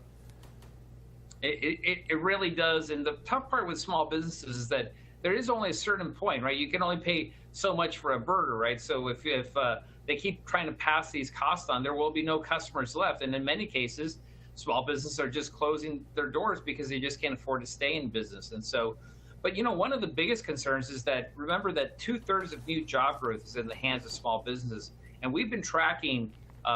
It really does. And the tough part with small businesses is that there is only a certain point, right? You can only pay so much for a burger, right? So if they keep trying to pass these costs on, there will be no customers left. And in many cases, small businesses are just closing their doors because they just can't afford to stay in business. And so, but one of the biggest concerns is that, remember that 2/3 of new job growth is in the hands of small businesses. And we've been tracking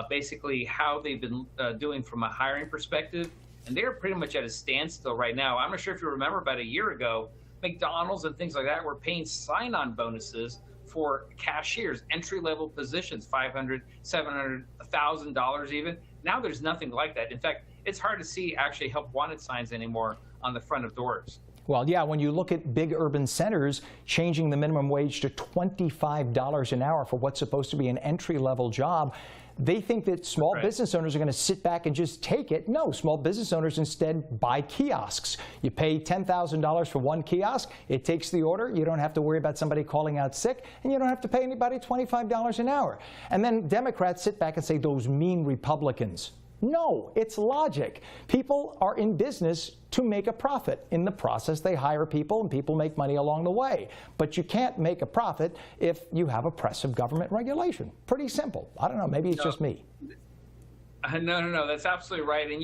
basically how they've been doing from a hiring perspective. And they're pretty much at a standstill right now. I'm not sure if you remember, about a year ago, McDonald's and things like that were paying sign-on bonuses for cashiers, entry-level positions, $500, $700, $1,000 even. Now there's nothing like that. In fact, it's hard to see actually help wanted signs anymore on the front of doors. Well, yeah, when you look at big urban centers, changing the minimum wage to $25 an hour for what's supposed to be an entry-level job, they think that small business owners are going to sit back and just take it. No, small business owners instead buy kiosks. You pay $10,000 for one kiosk. It takes the order. You don't have to worry about somebody calling out sick, and you don't have to pay anybody $25 an hour. And then Democrats sit back and say, those mean Republicans. No, it's logic. People are in business to make a profit. In the process, they hire people, and people make money along the way. But you can't make a profit if you have oppressive government regulation. Pretty simple. I don't know. Maybe it's just me. No. That's absolutely right. And,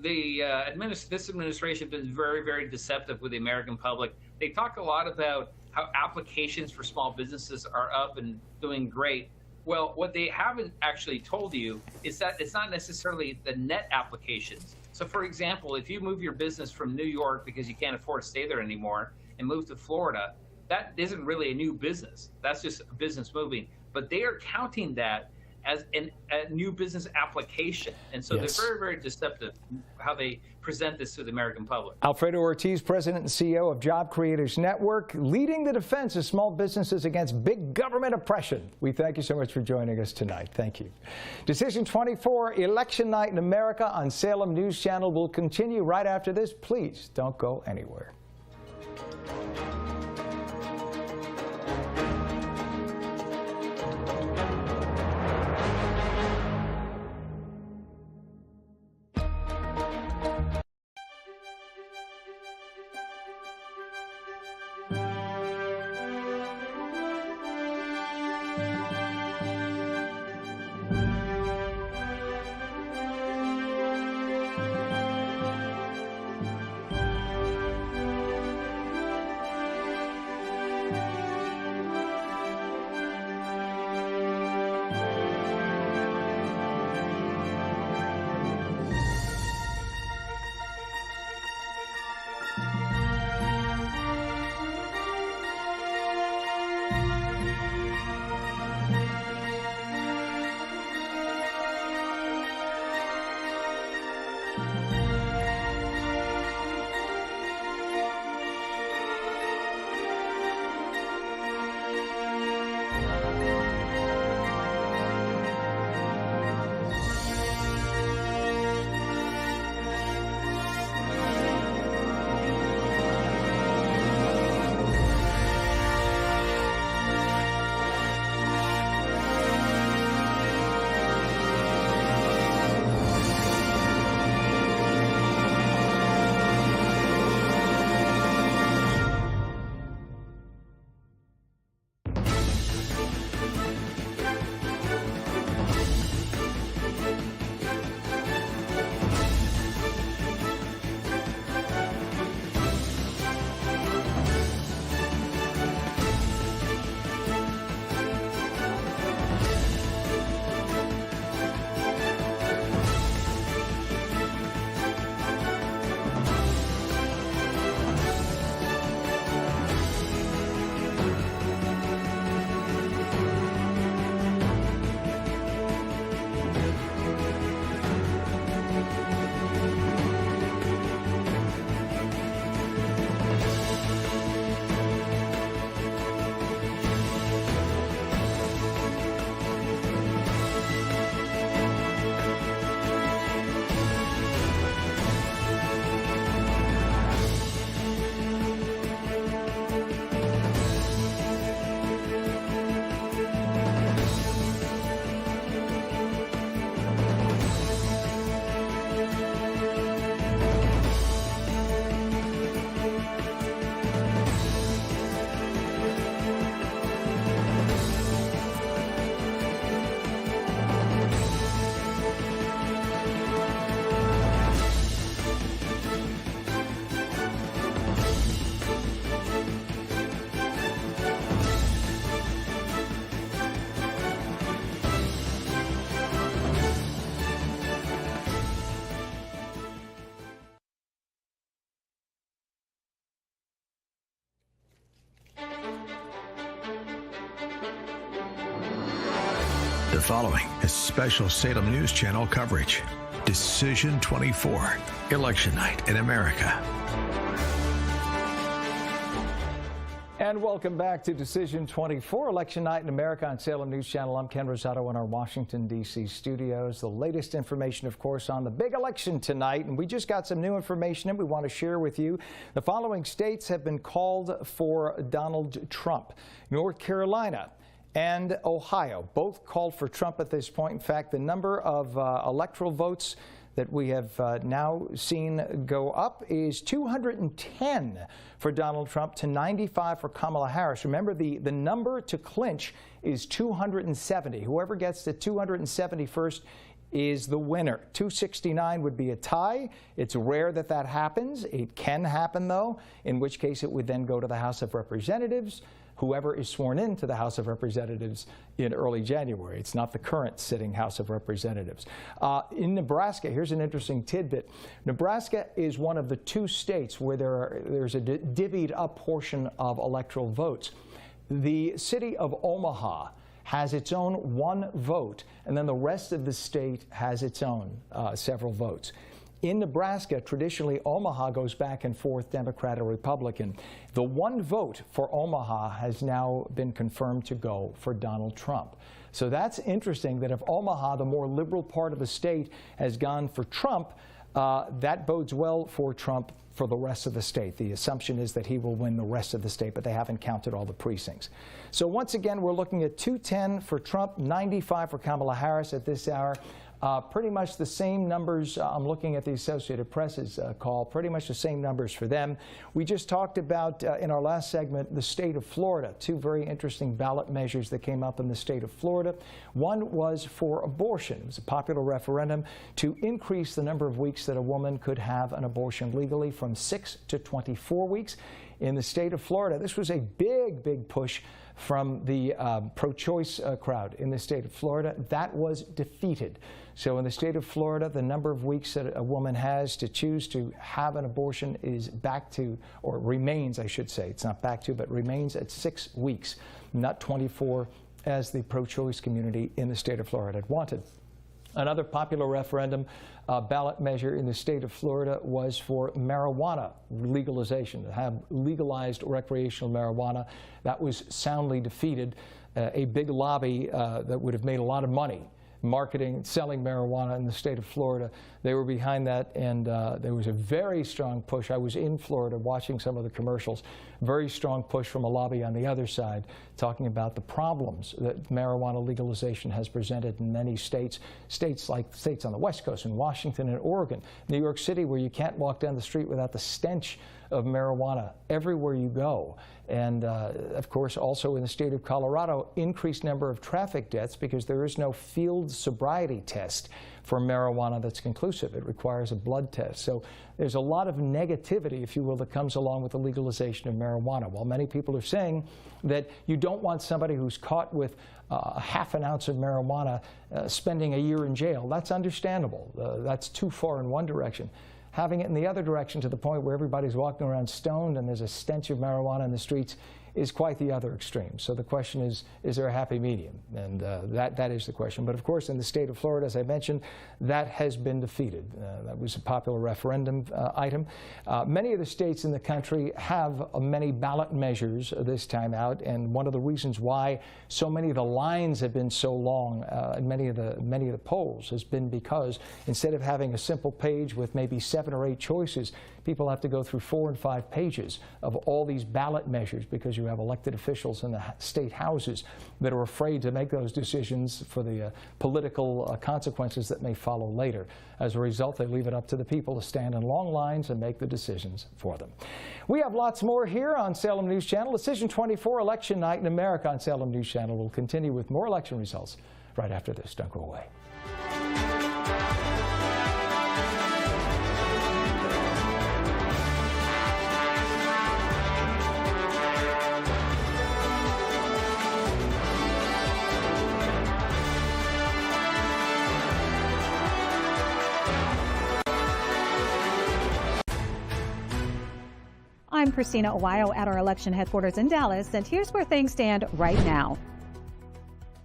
this administration has been very, very deceptive with the American public. They talk a lot about how applications for small businesses are up and doing great. Well, what they haven't actually told you is that it's not necessarily the net applications. So, for example, if you move your business from New York because you can't afford to stay there anymore and move to Florida, that isn't really a new business. That's just a business moving. But they are counting that as a new business application. And so They're very, very deceptive how they present this to the American public. Alfredo Ortiz, President and CEO of Job Creators Network, leading the defense of small businesses against big government oppression. We thank you so much for joining us tonight. Thank you. Decision 24, Election Night in America on Salem News Channel will continue right after this. Please don't go anywhere. The following is special Salem News Channel coverage. Decision 24, Election Night in America. And welcome back to Decision 24, Election Night in America on Salem News Channel. I'm Ken Rosato in our Washington, D.C. studios. The latest information, of course, on the big election tonight. And we just got some new information and we want to share with you. The following states have been called for Donald Trump: North Carolina and Ohio, both called for Trump at this point. In fact, the number of electoral votes that we have now seen go up is 210 for Donald Trump to 95 for Kamala Harris. Remember, the number to clinch is 270. Whoever gets to 270 first is the winner. 269 would be a tie. It's rare that that happens. It can happen, though, in which case it would then go to the House of Representatives. Whoever is sworn into the House of Representatives in early January. It's not the current sitting House of Representatives. In Nebraska, here's an interesting tidbit. Nebraska is one of the two states where there's a divvied up portion of electoral votes. The city of Omaha has its own one vote, and then the rest of the state has its own several votes. In Nebraska, traditionally, Omaha goes back and forth, Democrat or Republican. The one vote for Omaha has now been confirmed to go for Donald Trump. So that's interesting that if Omaha, the more liberal part of the state, has gone for Trump, that bodes well for Trump for the rest of the state. The assumption is that he will win the rest of the state, but they haven't counted all the precincts. So once again, we're looking at 210 for Trump, 95 for Kamala Harris at this hour. Pretty much the same numbers. I'm looking at the Associated Press's call, pretty much the same numbers for them. We just talked about, in our last segment, the state of Florida. Two very interesting ballot measures that came up in the state of Florida. One was for abortion. It was a popular referendum to increase the number of weeks that a woman could have an abortion legally from 6 to 24 weeks. In the state of Florida, this was a big push from the pro-choice crowd in the state of Florida. That was defeated. So in the state of Florida, the number of weeks that a woman has to choose to have an abortion is back to, or remains, I should say. It's not back to, but remains at 6 weeks, not 24, as the pro-choice community in the state of Florida had wanted. Another popular referendum ballot measure in the state of Florida was for marijuana legalization, to have legalized recreational marijuana. That was soundly defeated. A big lobby that would have made a lot of money marketing, selling marijuana in the state of Florida. They were behind that, and there was a very strong push. I was in Florida watching some of the commercials. Very strong push from a lobby on the other side, talking about the problems that marijuana legalization has presented in many states. States like states on the West Coast, in Washington and Oregon, New York City, where you can't walk down the street without the stench of marijuana everywhere you go. And of course, also in the state of Colorado, increased number of traffic deaths because there is no field sobriety test for marijuana that's conclusive. It requires a blood test. So there's a lot of negativity, if you will, that comes along with the legalization of marijuana. While many people are saying that you don't want somebody who's caught with half an ounce of marijuana spending a year in jail, that's understandable. That's too far in one direction. Having it in the other direction to the point where everybody's walking around stoned and there's a stench of marijuana in the streets is quite the other extreme. So the question is there a happy medium? And that is the question. But of course, in the state of Florida, as I mentioned, that has been defeated. That was a popular referendum item. Many of the states in the country have many ballot measures this time out, and one of the reasons why so many of the lines have been so long in many of the polls has been because instead of having a simple page with maybe 7 or 8 choices, people have to go through 4 and 5 pages of all these ballot measures because you have elected officials in the state houses that are afraid to make those decisions for the political consequences that may follow later. As a result, they leave it up to the people to stand in long lines and make the decisions for them. We have lots more here on Salem News Channel. Decision 24, Election Night in America on Salem News Channel. We'll continue with more election results right after this. Don't go away. I'm Christina Owayo at our election headquarters in Dallas, and here's where things stand right now.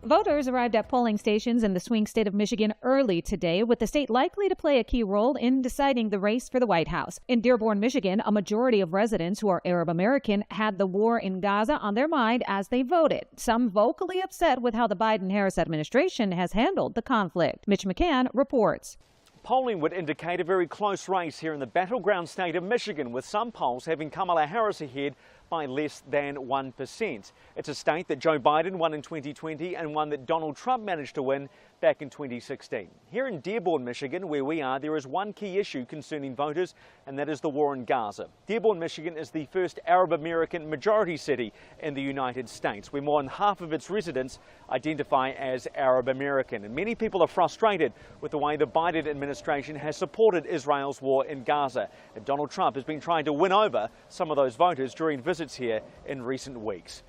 Voters arrived at polling stations in the swing state of Michigan early today, with the state likely to play a key role in deciding the race for the White House. In Dearborn, Michigan, a majority of residents who are Arab American had the war in Gaza on their mind as they voted, some vocally upset with how the Biden-Harris administration has handled the conflict. Mitch McCann reports. Polling would indicate a very close race here in the battleground state of Michigan, with some polls having Kamala Harris ahead by less than 1%. It's a state that Joe Biden won in 2020 and one that Donald Trump managed to win back in 2016. Here in Dearborn, Michigan, where we are, there is one key issue concerning voters, and that is the war in Gaza. Dearborn, Michigan is the first Arab American majority city in the United States, where more than half of its residents identify as Arab American. And many people are frustrated with the way the Biden administration has supported Israel's war in Gaza. And Donald Trump has been trying to win over some of those voters during visits here in recent weeks.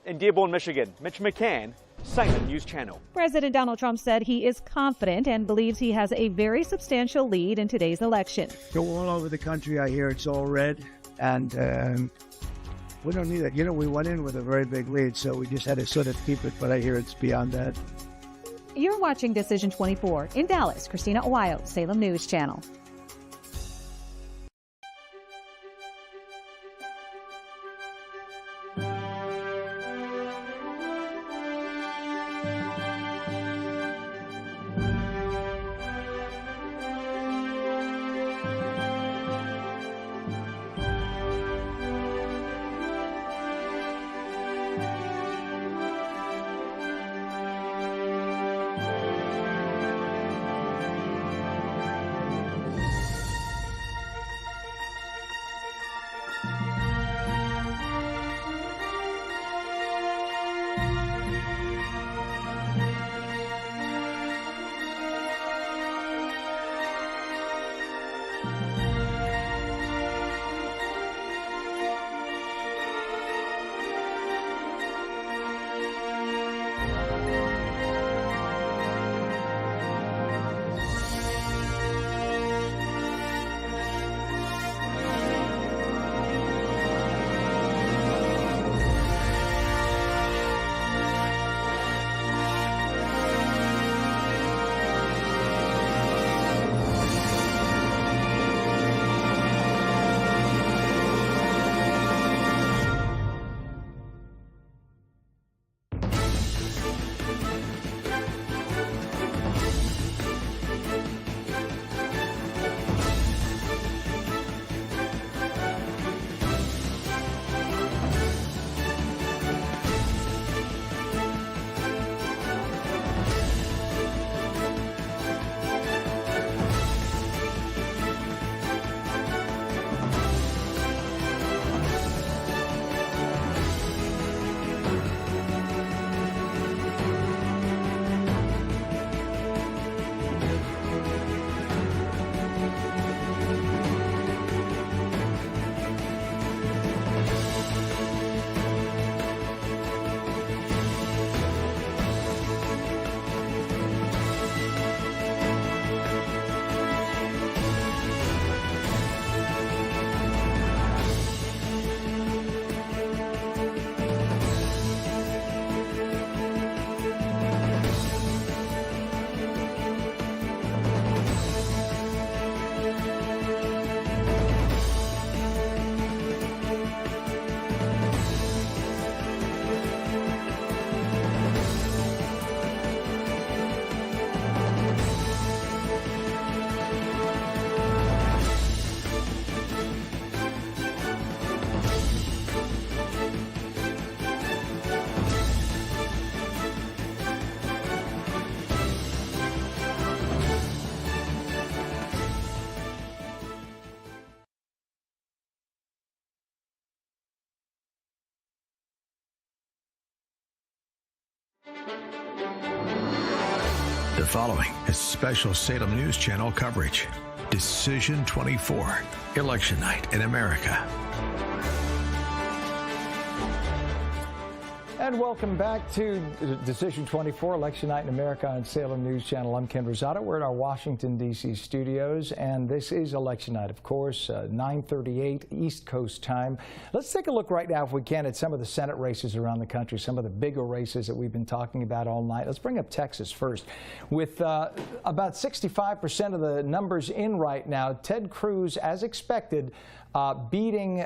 In Dearborn, Michigan, Mitch McCann, Salem News Channel. President Donald Trump said he is confident and believes he has a very substantial lead in today's election. Go all over the country, I hear it's all red, and we don't need it. You know, we went in with a very big lead, so we just had to sort of keep it, but I hear it's beyond that. You're watching Decision 24 in Dallas. Christina Owayo, Salem News Channel. The following is special Salem News Channel coverage. Decision 24, Election Night in America. And welcome back to Decision 24, Election Night in America on Salem News Channel. I'm Ken Rosado. We're at our Washington, D.C. studios, and this is Election Night, of course, 9:38 East Coast time. Let's take a look right now, if we can, at some of the Senate races around the country, some of the bigger races that we've been talking about all night. Let's bring up Texas first. With about 65% of the numbers in right now, Ted Cruz, as expected, beating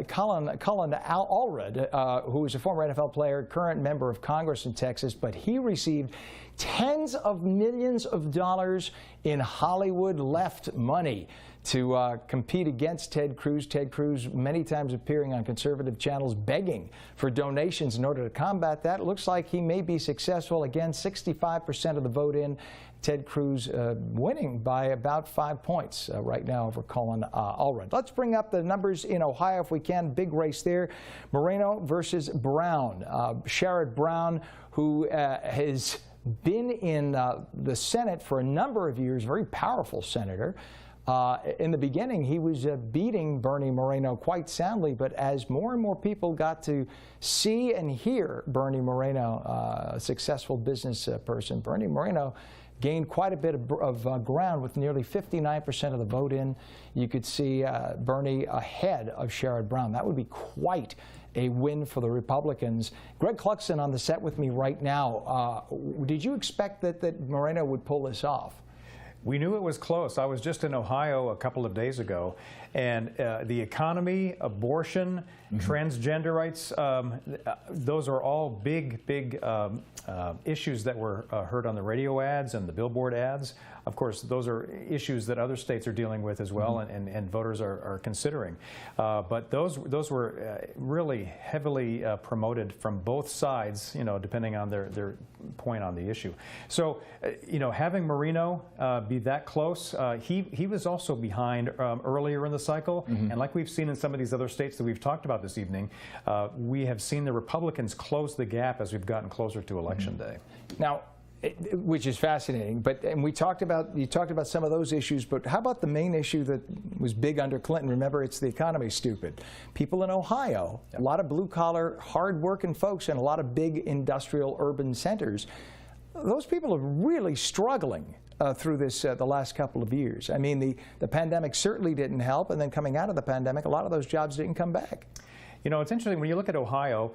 Colin Allred, who is a former NFL player, current member of Congress in Texas, but he received tens of millions of dollars in Hollywood left money to compete against Ted Cruz. Ted Cruz many times appearing on conservative channels begging for donations in order to combat that. It looks like he may be successful. Again, 65% of the vote in. Ted Cruz winning by about 5 points right now over Colin Allred. Let's bring up the numbers in Ohio if we can. Big race there. Moreno versus Brown. Sherrod Brown, who has been in the Senate for a number of years, very powerful senator. In the beginning, he was beating Bernie Moreno quite soundly, but as more and more people got to see and hear Bernie Moreno, a successful business person, Bernie Moreno gained quite a bit of ground with nearly 59% of the vote in. You could see Bernie ahead of Sherrod Brown. That would be quite a win for the Republicans. Greg Cluxton on the set with me right now. Did you expect that Moreno would pull this off? We knew it was close. I was just in Ohio a couple of days ago, and the economy, abortion, transgender rights, those are all big issues that were heard on the radio ads and the billboard ads. Of course, those are issues that other states are dealing with as well, and voters are considering. But those were really heavily promoted from both sides, you know, depending on their point on the issue. So, you know, having Moreno be that close, he was also behind earlier in the cycle, and like we've seen in some of these other states that we've talked about this evening, we have seen the Republicans close the gap as we've gotten closer to Election Day. Now, which is fascinating, and you talked about some of those issues, but how about the main issue that was big under Clinton? Remember, it's the economy, stupid. People in Ohio, a lot of blue-collar, hard-working folks in a lot of big industrial urban centers, those people are really struggling through this the last couple of years. I mean, the pandemic certainly didn't help, and then coming out of the pandemic, a lot of those jobs didn't come back. You know, it's interesting when you look at Ohio,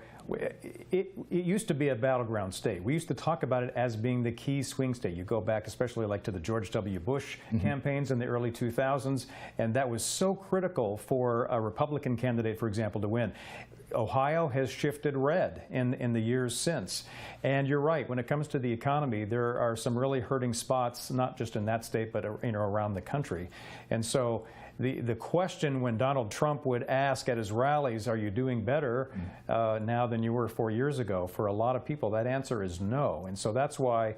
it used to be a battleground state. We used to talk about it as being the key swing state. You go back especially like to the George W. Bush campaigns in the early 2000s, and that was so critical for a Republican candidate, for example, to win. Ohio has shifted red in the years since. And you're right, when it comes to the economy, there are some really hurting spots, not just in that state, but you know, around the country. And so the question when Donald Trump would ask at his rallies, are you doing better now than you were 4 years ago? For a lot of people, that answer is no. And so that's why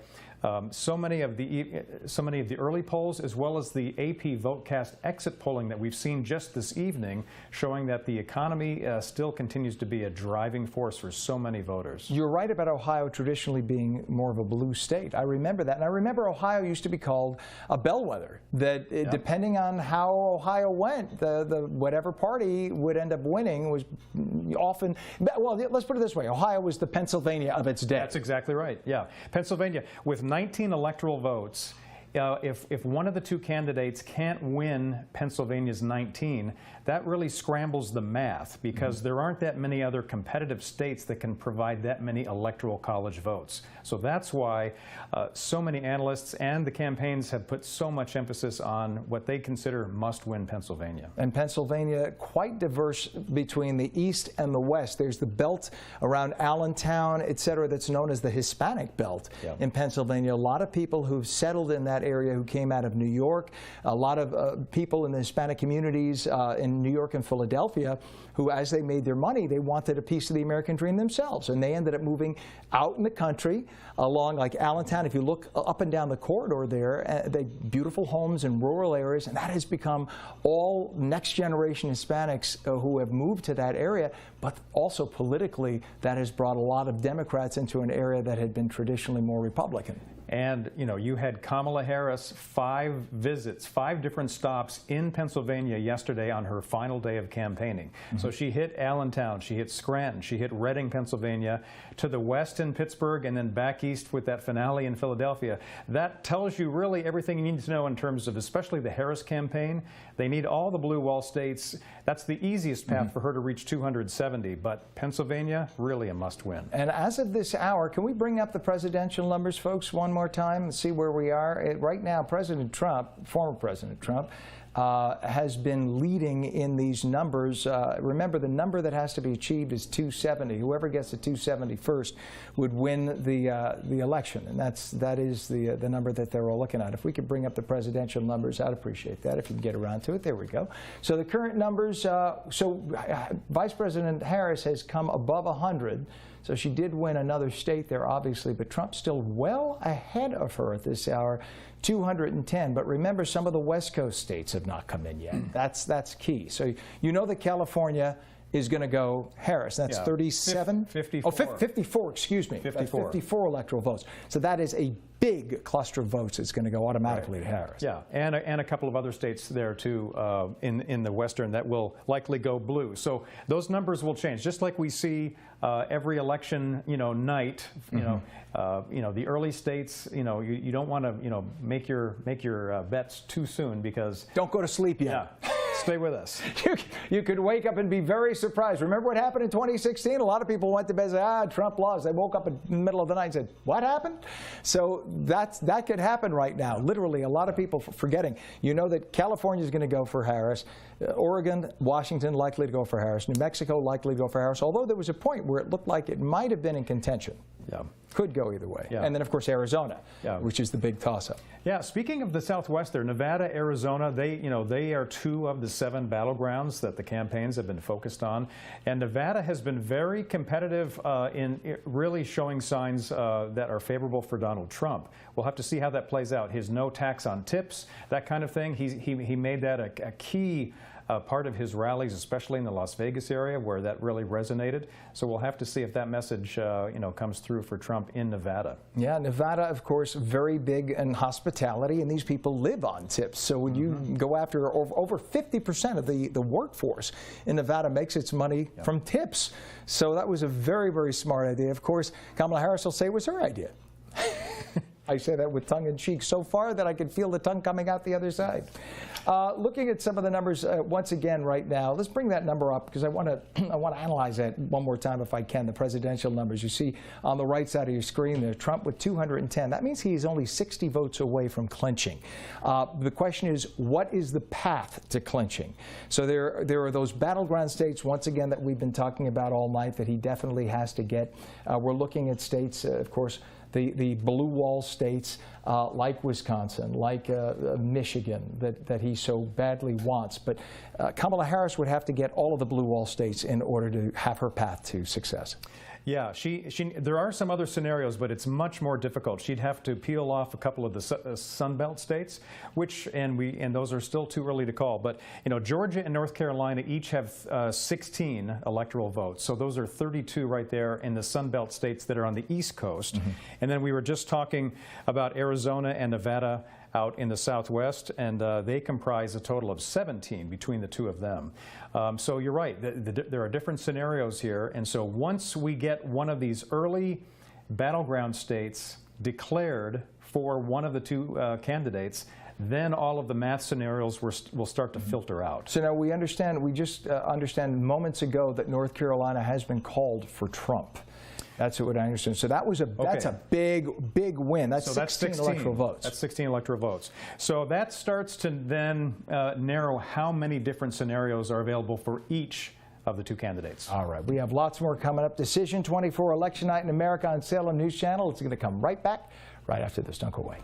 so many of the early polls, as well as the AP VoteCast exit polling that we've seen just this evening, showing that the economy still continues to be a driving force for so many voters. You're right about Ohio traditionally being more of a blue state. I remember that. And I remember Ohio used to be called a bellwether, that depending on how Ohio went, the whatever party would end up winning was often, well, let's put it this way, Ohio was the Pennsylvania of its day. That's exactly right, yeah. Pennsylvania, with 19 electoral votes, if one of the two candidates can't win Pennsylvania's 19, that really scrambles the math, because there aren't that many other competitive states that can provide that many electoral college votes. So that's why so many analysts and the campaigns have put so much emphasis on what they consider must-win Pennsylvania. And Pennsylvania, quite diverse between the East and the West. There's the belt around Allentown, et cetera, that's known as the Hispanic belt in Pennsylvania. A lot of people who've settled in that area who came out of New York, a lot of people in the Hispanic communities in New York and Philadelphia who, as they made their money, they wanted a piece of the American dream themselves, and they ended up moving out in the country along like Allentown. If you look up and down the corridor there, they beautiful homes in rural areas, and that has become all next generation Hispanics who have moved to that area. But also politically, that has brought a lot of Democrats into an area that had been traditionally more Republican. And, you know, you had Kamala Harris 5 visits, 5 different stops in Pennsylvania yesterday on her final day of campaigning. So she hit Allentown, she hit Scranton, she hit Reading, Pennsylvania, to the west in Pittsburgh, and then back east with that finale in Philadelphia. That tells you really everything you need to know in terms of especially the Harris campaign. They need all the blue wall states. That's the easiest path for her to reach 270, but Pennsylvania, really a must-win. And as of this hour, can we bring up the presidential numbers, folks, one more time and see where we are? Right now, President Trump, former President Trump, has been leading in these numbers. Remember, the number that has to be achieved is 270. Whoever gets to 270 first would win the election, and that is the number that they're all looking at. If we could bring up the presidential numbers, I'd appreciate that. If you can get around to it, there we go. So the current numbers. Vice President Harris has come above 100. So she did win another state there, obviously, but Trump's still well ahead of her at this hour, 210. But remember, some of the West Coast states have not come in yet. That's key. So you know that California is going to go Harris. That's 37? 54. Oh, 54, excuse me. 54. That's 54 electoral votes. So that is a big cluster of votes that's going to go automatically to Harris. Yeah, and a couple of other states there too in the western that will likely go blue. So those numbers will change, just like we see every election, night. The early states. You don't want to make your bets too soon, because don't go to sleep yet. Yeah. Stay with us. You could wake up and be very surprised. Remember what happened in 2016? A lot of people went to bed and said, Trump lost. They woke up in the middle of the night and said, what happened? So that could happen right now. Literally, a lot of people forgetting. You know that California is going to go for Harris. Oregon, Washington likely to go for Harris. New Mexico likely to go for Harris, although there was a point where it looked like it might have been in contention. Yeah. Could go either way. Yeah. And then, of course, Arizona, which is the big toss-up. Yeah, speaking of the Southwest there, Nevada, Arizona, they are 2 of the 7 battlegrounds that the campaigns have been focused on. And Nevada has been very competitive in really showing signs that are favorable for Donald Trump. We'll have to see how that plays out. His no tax on tips, that kind of thing, he made that a key part of his rallies, especially in the Las Vegas area, where that really resonated. So we'll have to see if that message, comes through for Trump in Nevada. Yeah, Nevada, of course, very big in hospitality, and these people live on tips. So when you go after over 50% of the workforce in Nevada makes its money from tips. So that was a very, very smart idea. Of course, Kamala Harris will say it was her idea. I say that with tongue in cheek so far that I can feel the tongue coming out the other side. Looking at some of the numbers once again right now, let's bring that number up because I want to analyze that one more time if I can. The presidential numbers you see on the right side of your screen there. Trump with 210. That means he's only 60 votes away from clinching. The question is, what is the path to clinching? So there are those battleground states once again that we've been talking about all night that he definitely has to get. We're looking at states, of course, the blue wall states like Wisconsin, like Michigan, that he so badly wants. But Kamala Harris would have to get all of the blue wall states in order to have her path to success. Yeah, there are some other scenarios, but it's much more difficult. She'd have to peel off a couple of the Sun Belt states, and those are still too early to call. But Georgia and North Carolina each have 16 electoral votes, so those are 32 right there in the Sun Belt states that are on the East Coast. And then we were just talking about Arizona and Nevada out in the Southwest, and they comprise a total of 17 between the 2 of them. So you're right, there are different scenarios here, and so once we get one of these early battleground states declared for one of the 2 candidates, then all of the math scenarios will start to filter out. So now we just understand moments ago that North Carolina has been called for Trump. That's what I understand. So that's a big win. That's 16 electoral votes. That's 16 electoral votes. So that starts to then narrow how many different scenarios are available for each of the 2 candidates. All right. We have lots more coming up. Decision 24 Election Night in America on Salem News Channel. It's going to come right back right after this. Don't go away.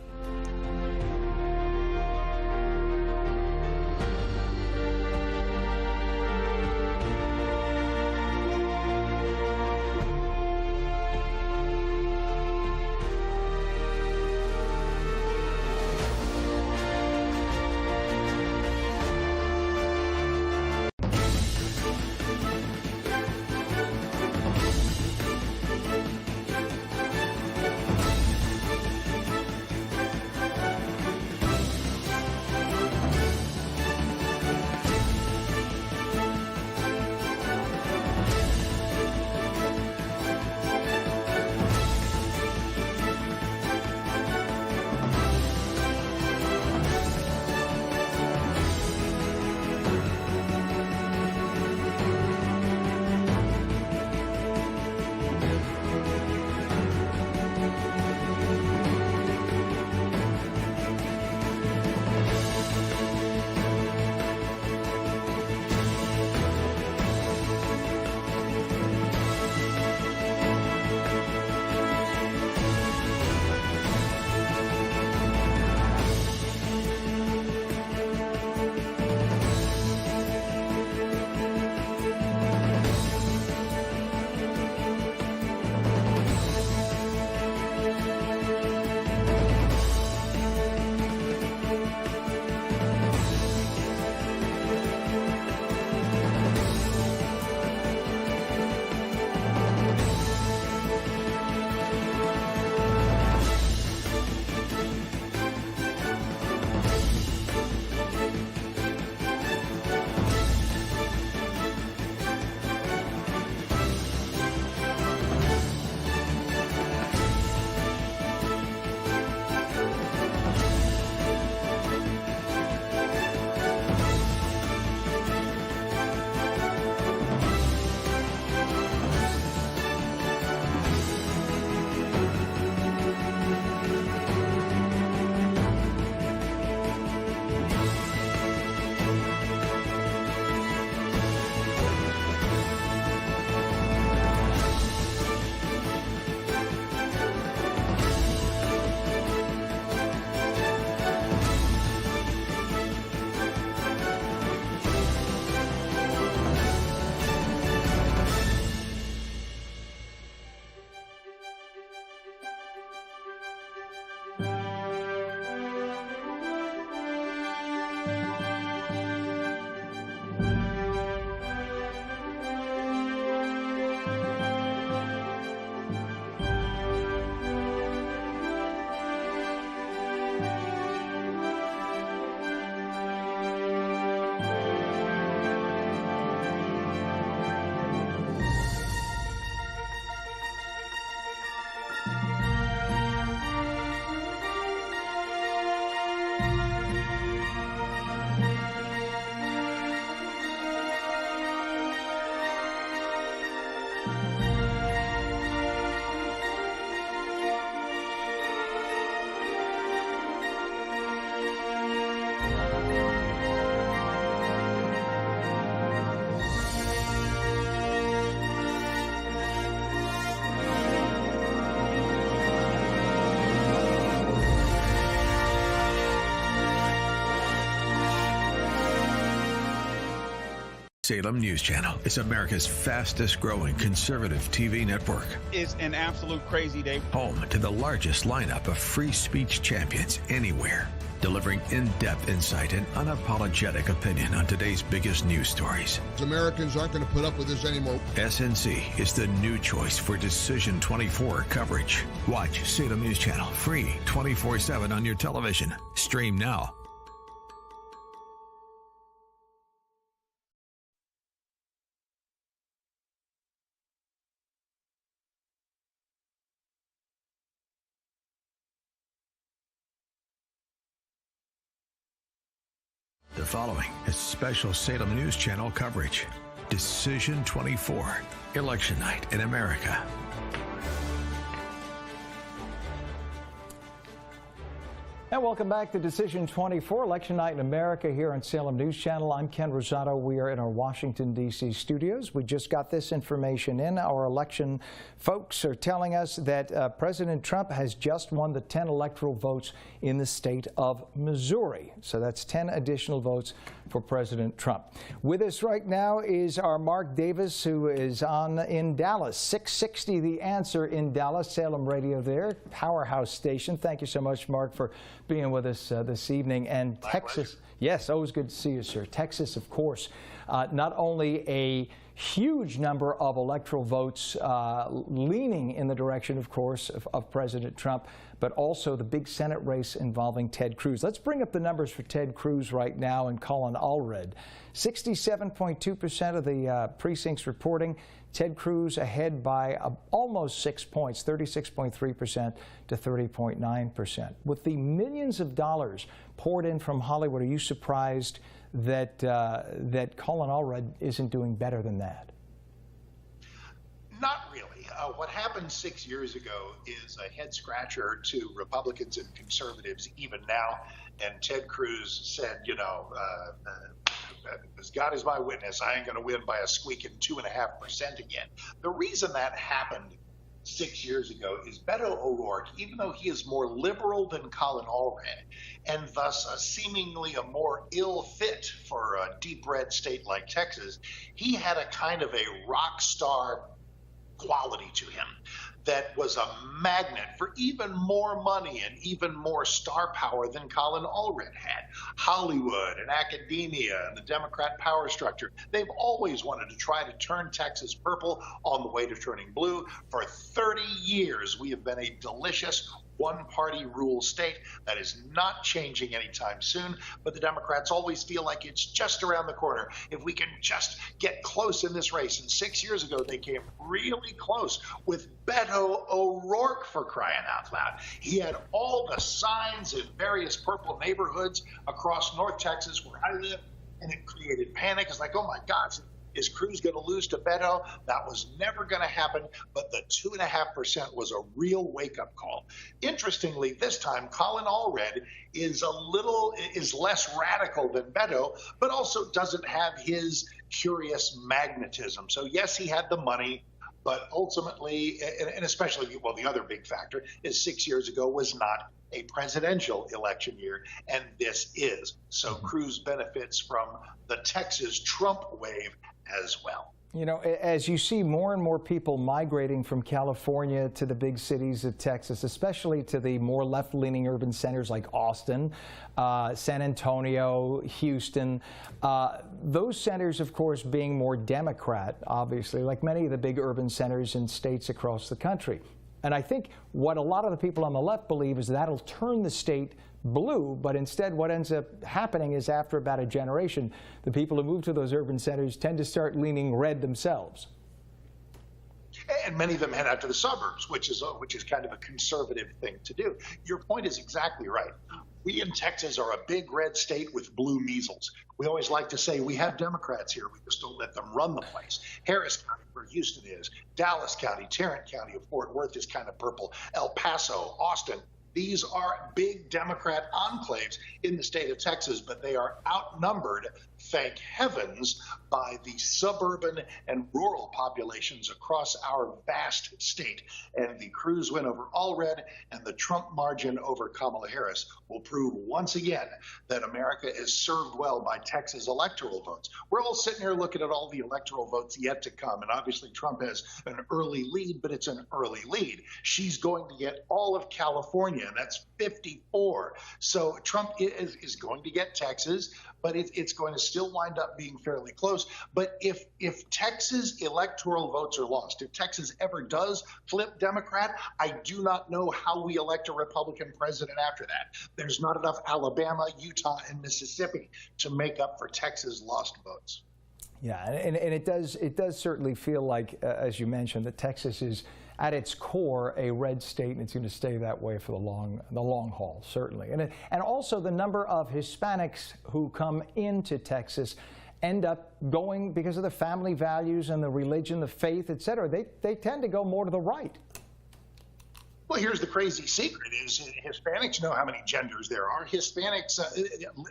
Salem News Channel is America's fastest growing conservative TV network. It's an absolute crazy day. Home to the largest lineup of free speech champions anywhere. Delivering in-depth insight and unapologetic opinion on today's biggest news stories. Americans aren't going to put up with this anymore. SNC is the new choice for Decision 24 coverage. Watch Salem News Channel free 24/7 on your television. Stream now. The following is special Salem News Channel coverage. Decision 24, Election Night in America. And welcome back to Decision 24, Election Night in America here on Salem News Channel. I'm Ken Rosato. We are in our Washington, D.C. studios. We just got this information in. Our election folks are telling us that President Trump has just won the 10 electoral votes in the state of Missouri. So that's 10 additional votes for President Trump. With us right now is our Mark Davis, who is in Dallas. 660 The Answer in Dallas, Salem Radio there, powerhouse station. Thank you so much, Mark, for being with us this evening. And my Texas, pleasure. Yes, always good to see you, sir. Texas, of course, not only a huge number of electoral votes leaning in the direction, of course, of President Trump, but also the big Senate race involving Ted Cruz. Let's bring up the numbers for Ted Cruz right now and Colin Allred. 67.2% of the precincts reporting Ted Cruz ahead by almost 6 points, 36.3% to 30.9%. With the millions of dollars poured in from Hollywood, are you surprised that Colin Allred isn't doing better than that? Not really. What happened 6 years ago is a head scratcher to Republicans and conservatives even now. And Ted Cruz said, you know, as God is my witness, I ain't going to win by a squeaking 2.5% again. The reason that happened 6 years ago is Beto O'Rourke, even though he is more liberal than Colin Allred, and thus seemingly a more ill fit for a deep red state like Texas, he had a kind of a rock star quality to him that was a magnet for even more money and even more star power than Colin Allred had. Hollywood and academia and the Democrat power structure, they've always wanted to try to turn Texas purple on the way to turning blue. For 30 years, we have been a delicious one-party rule state. That is not changing anytime soon, but the Democrats always feel like it's just around the corner. If we can just get close in this race. And 6 years ago, they came really close with Beto O'Rourke, for crying out loud. He had all the signs in various purple neighborhoods across North Texas where I live, and it created panic. It's like, oh my God, is Cruz going to lose to Beto? That was never going to happen, but the 2.5% was a real wake-up call. Interestingly, this time, Colin Allred is less radical than Beto, but also doesn't have his curious magnetism. So yes, he had the money, but ultimately, and especially, well, the other big factor is 6 years ago was not a presidential election year, and this is. So Cruz benefits from the Texas Trump wave as well. You know, as you see more and more people migrating from California to the big cities of Texas, especially to the more left-leaning urban centers like Austin, San Antonio, Houston, those centers, of course, being more Democrat, obviously, like many of the big urban centers in states across the country. And I think what a lot of the people on the left believe is that'll turn the state blue, but instead what ends up happening is after about a generation, the people who move to those urban centers tend to start leaning red themselves. And many of them head out to the suburbs, which is kind of a conservative thing to do. Your point is exactly right. We in Texas are a big red state with blue measles. We always like to say we have Democrats here. We just don't let them run the place. Harris County, where Houston is, Dallas County, Tarrant County of Fort Worth is kind of purple, El Paso, Austin, These are big Democrat enclaves in the state of Texas, but they are outnumbered, thank heavens, by the suburban and rural populations across our vast state. And the Cruz win over Allred and the Trump margin over Kamala Harris will prove once again that America is served well by Texas electoral votes. We're all sitting here looking at all the electoral votes yet to come, and obviously Trump has an early lead, but it's an early lead. She's going to get all of California, and that's 54. So Trump is going to get Texas, but it's going to still wind up being fairly close. But if Texas electoral votes are lost, if Texas ever does flip Democrat, I do not know how we elect a Republican president after that. There's not enough Alabama, Utah, and Mississippi to make up for Texas lost votes. Yeah, and it does certainly feel like, as you mentioned, that Texas is at its core a red state, and it's going to stay that way for the long haul, certainly. And also the number of Hispanics who come into Texas end up going, because of the family values and the religion, the faith, et cetera, they tend to go more to the right. Well, here's the crazy secret is Hispanics know how many genders there are. Hispanics,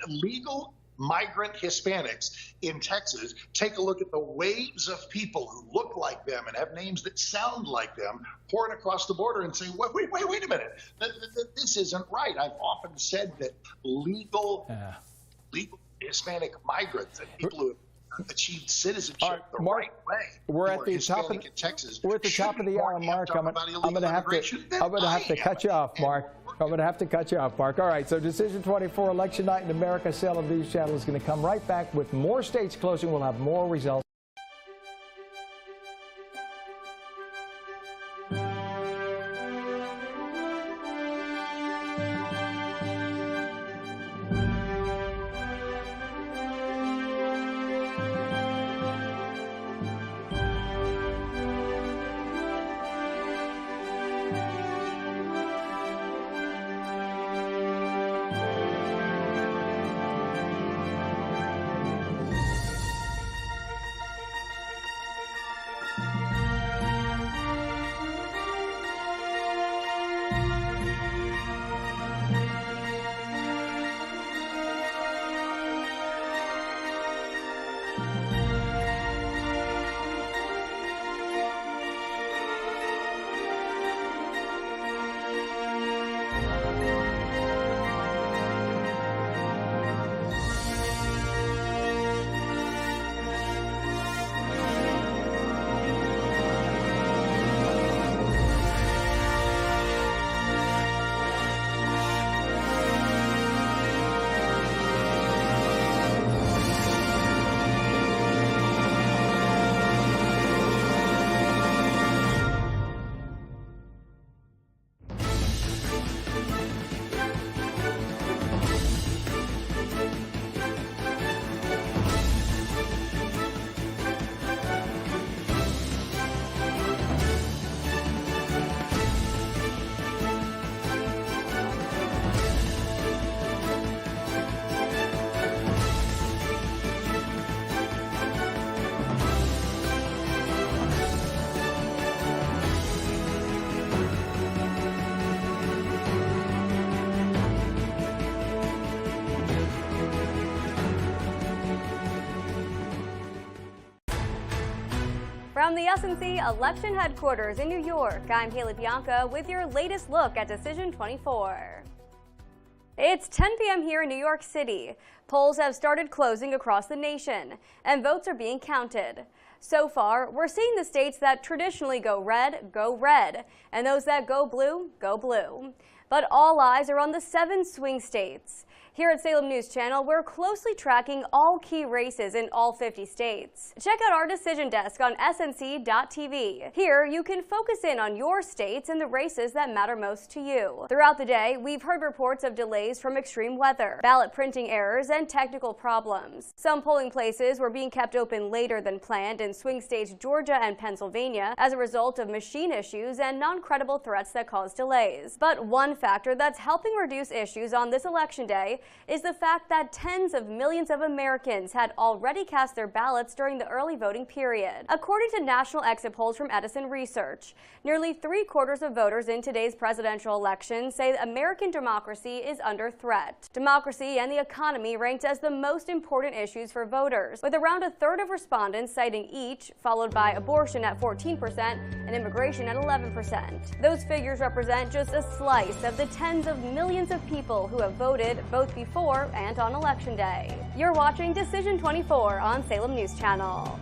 legal migrant Hispanics in Texas, take a look at the waves of people who look like them and have names that sound like them pouring across the border and say, wait a minute, this isn't right. I've often said that legal Hispanic migrants and people who have achieved citizenship Mark, right way. We're at the top of Texas. We're at the top of the hour, Mark. I'm going to have to cut you off, Mark. I'm going to have to cut you off, Mark. All right, so Decision 24 Election Night in America, Salem News Channel is going to come right back with more states closing. We'll have more results. From the SNC election headquarters in New York, I'm Haley Bianca with your latest look at Decision 24. It's 10 p.m. here in New York City. Polls have started closing across the nation, and votes are being counted. So far, we're seeing the states that traditionally go red, and those that go blue. But all eyes are on the 7 swing states. Here at Salem News Channel, we're closely tracking all key races in all 50 states. Check out our decision desk on snc.tv. Here, you can focus in on your states and the races that matter most to you. Throughout the day, we've heard reports of delays from extreme weather, ballot printing errors, and technical problems. Some polling places were being kept open later than planned in swing states Georgia and Pennsylvania as a result of machine issues and non-credible threats that caused delays. But one factor that's helping reduce issues on this election day is the fact that tens of millions of Americans had already cast their ballots during the early voting period. According to national exit polls from Edison Research, nearly 3/4 of voters in today's presidential election say American democracy is under threat. Democracy and the economy ranked as the most important issues for voters, with around a third of respondents citing each, followed by abortion at 14% and immigration at 11%. Those figures represent just a slice of the tens of millions of people who have voted both before and on Election Day. You're watching Decision 24 on Salem News Channel.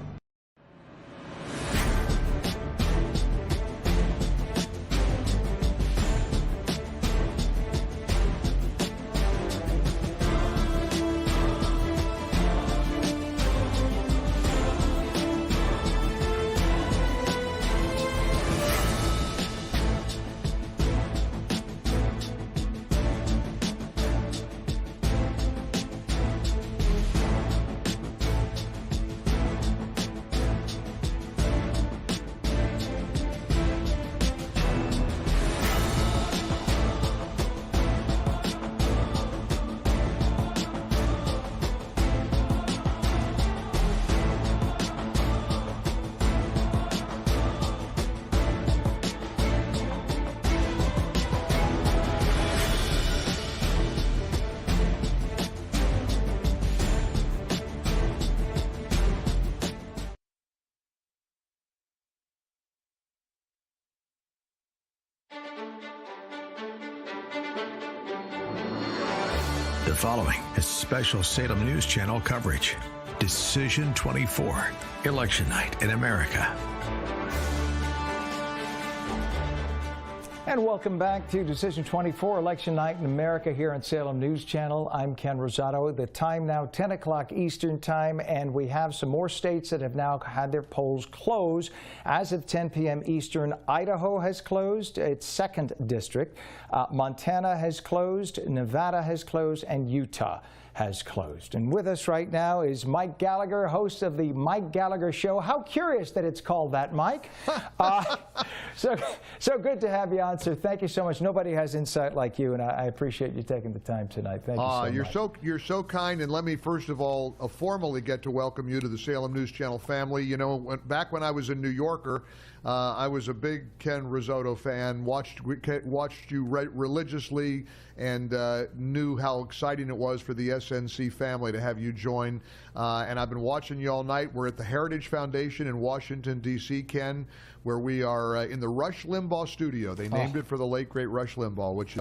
The following is special Salem News Channel coverage. Decision 24, Election Night in America. And welcome back to Decision 24, Election Night in America here on Salem News Channel. I'm Ken Rosato. The time now 10 o'clock Eastern Time, and we have some more states that have now had their polls close. As of 10 p.m. Eastern, Idaho has closed its 2nd district. Montana has closed, Nevada has closed, and Utah has closed. And with us right now is Mike Gallagher, host of the Mike Gallagher Show. How curious that it's called that, Mike. So good to have you on, sir. Thank you so much. Nobody has insight like you, and I appreciate you taking the time tonight. Thank you so much. You're so kind, and let me first of all formally get to welcome you to the Salem News Channel family. You know, back when I was a New Yorker, I was a big Ken Risotto fan, watched you religiously, and knew how exciting it was for the SNC family to have you join. And I've been watching you all night. We're at the Heritage Foundation in Washington, D.C., Ken, where we are in the Rush Limbaugh studio. They named it for the late, great Rush Limbaugh, which,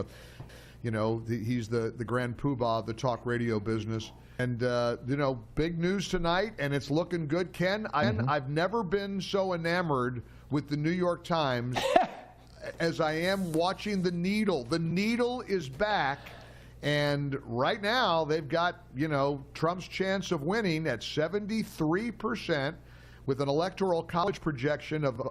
you know, he's the grand poobah of the talk radio business. And, you know, big news tonight, and it's looking good, Ken. I've never been so enamored with the New York Times as I am watching The Needle. The Needle is back, and right now they've got, you know, Trump's chance of winning at 73% with an electoral college projection of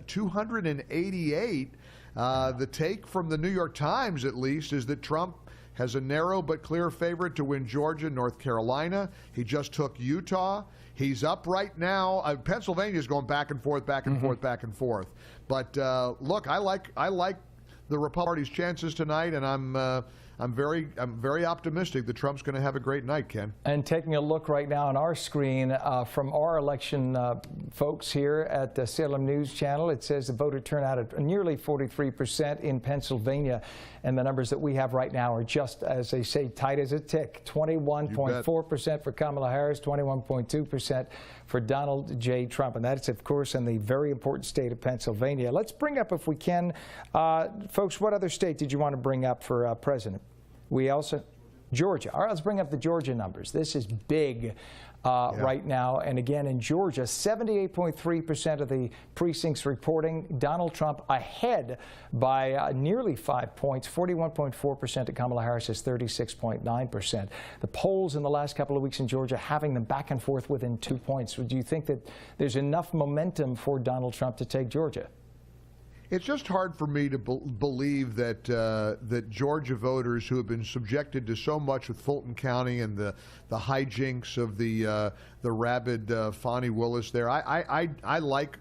288. The take from the New York Times, at least, is that Trump has a narrow but clear favorite to win Georgia, North Carolina. He just took Utah. He's up right now. Pennsylvania's going back and forth, back and forth, back and forth. But look, I like the Republican Party's chances tonight, and I'm very optimistic that Trump's going to have a great night, Ken. And taking a look right now on our screen from our election folks here at the Salem News Channel, it says the voter turnout at nearly 43% in Pennsylvania. And the numbers that we have right now are just, as they say, tight as a tick. 21.4% for Kamala Harris, 21.2% for Donald J. Trump. And that's, of course, in the very important state of Pennsylvania. Let's bring up, if we can, folks, what other state did you want to bring up for president? We also, Georgia. All right, let's bring up the Georgia numbers. This is big right now. And again, in Georgia, 78.3% of the precincts reporting Donald Trump ahead by nearly 5 points, 41.4% to Kamala Harris's 36.9%. The polls in the last couple of weeks in Georgia having them back and forth within 2 points. Do you think that there's enough momentum for Donald Trump to take Georgia? It's just hard for me to believe that that Georgia voters who have been subjected to so much with Fulton County and the hijinks of the rabid Fani Willis there. I like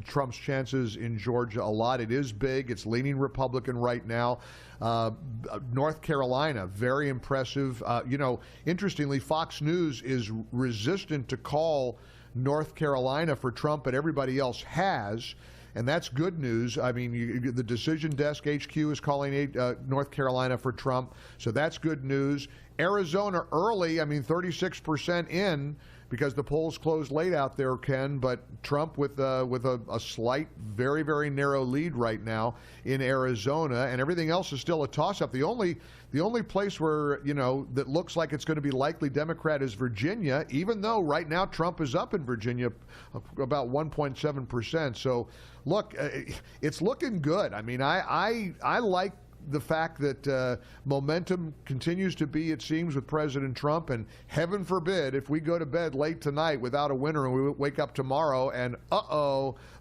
Trump's chances in Georgia a lot. It is big. It's leaning Republican right now. North Carolina, very impressive. You know, interestingly, Fox News is resistant to call North Carolina for Trump, but everybody else has. And that's good news. I mean, the Decision Desk HQ is calling North Carolina for Trump, so that's good news. Arizona early, I mean, 36% in, because the polls closed late out there, Ken, but Trump with a slight, very, very narrow lead right now in Arizona, and everything else is still a toss-up. The only place where, you know, that looks like it's going to be likely Democrat is Virginia, even though right now Trump is up in Virginia about 1.7%. So, look, it's looking good. I mean, I like the fact that momentum continues to be, it seems, with President Trump, and heaven forbid if we go to bed late tonight without a winner and we wake up tomorrow and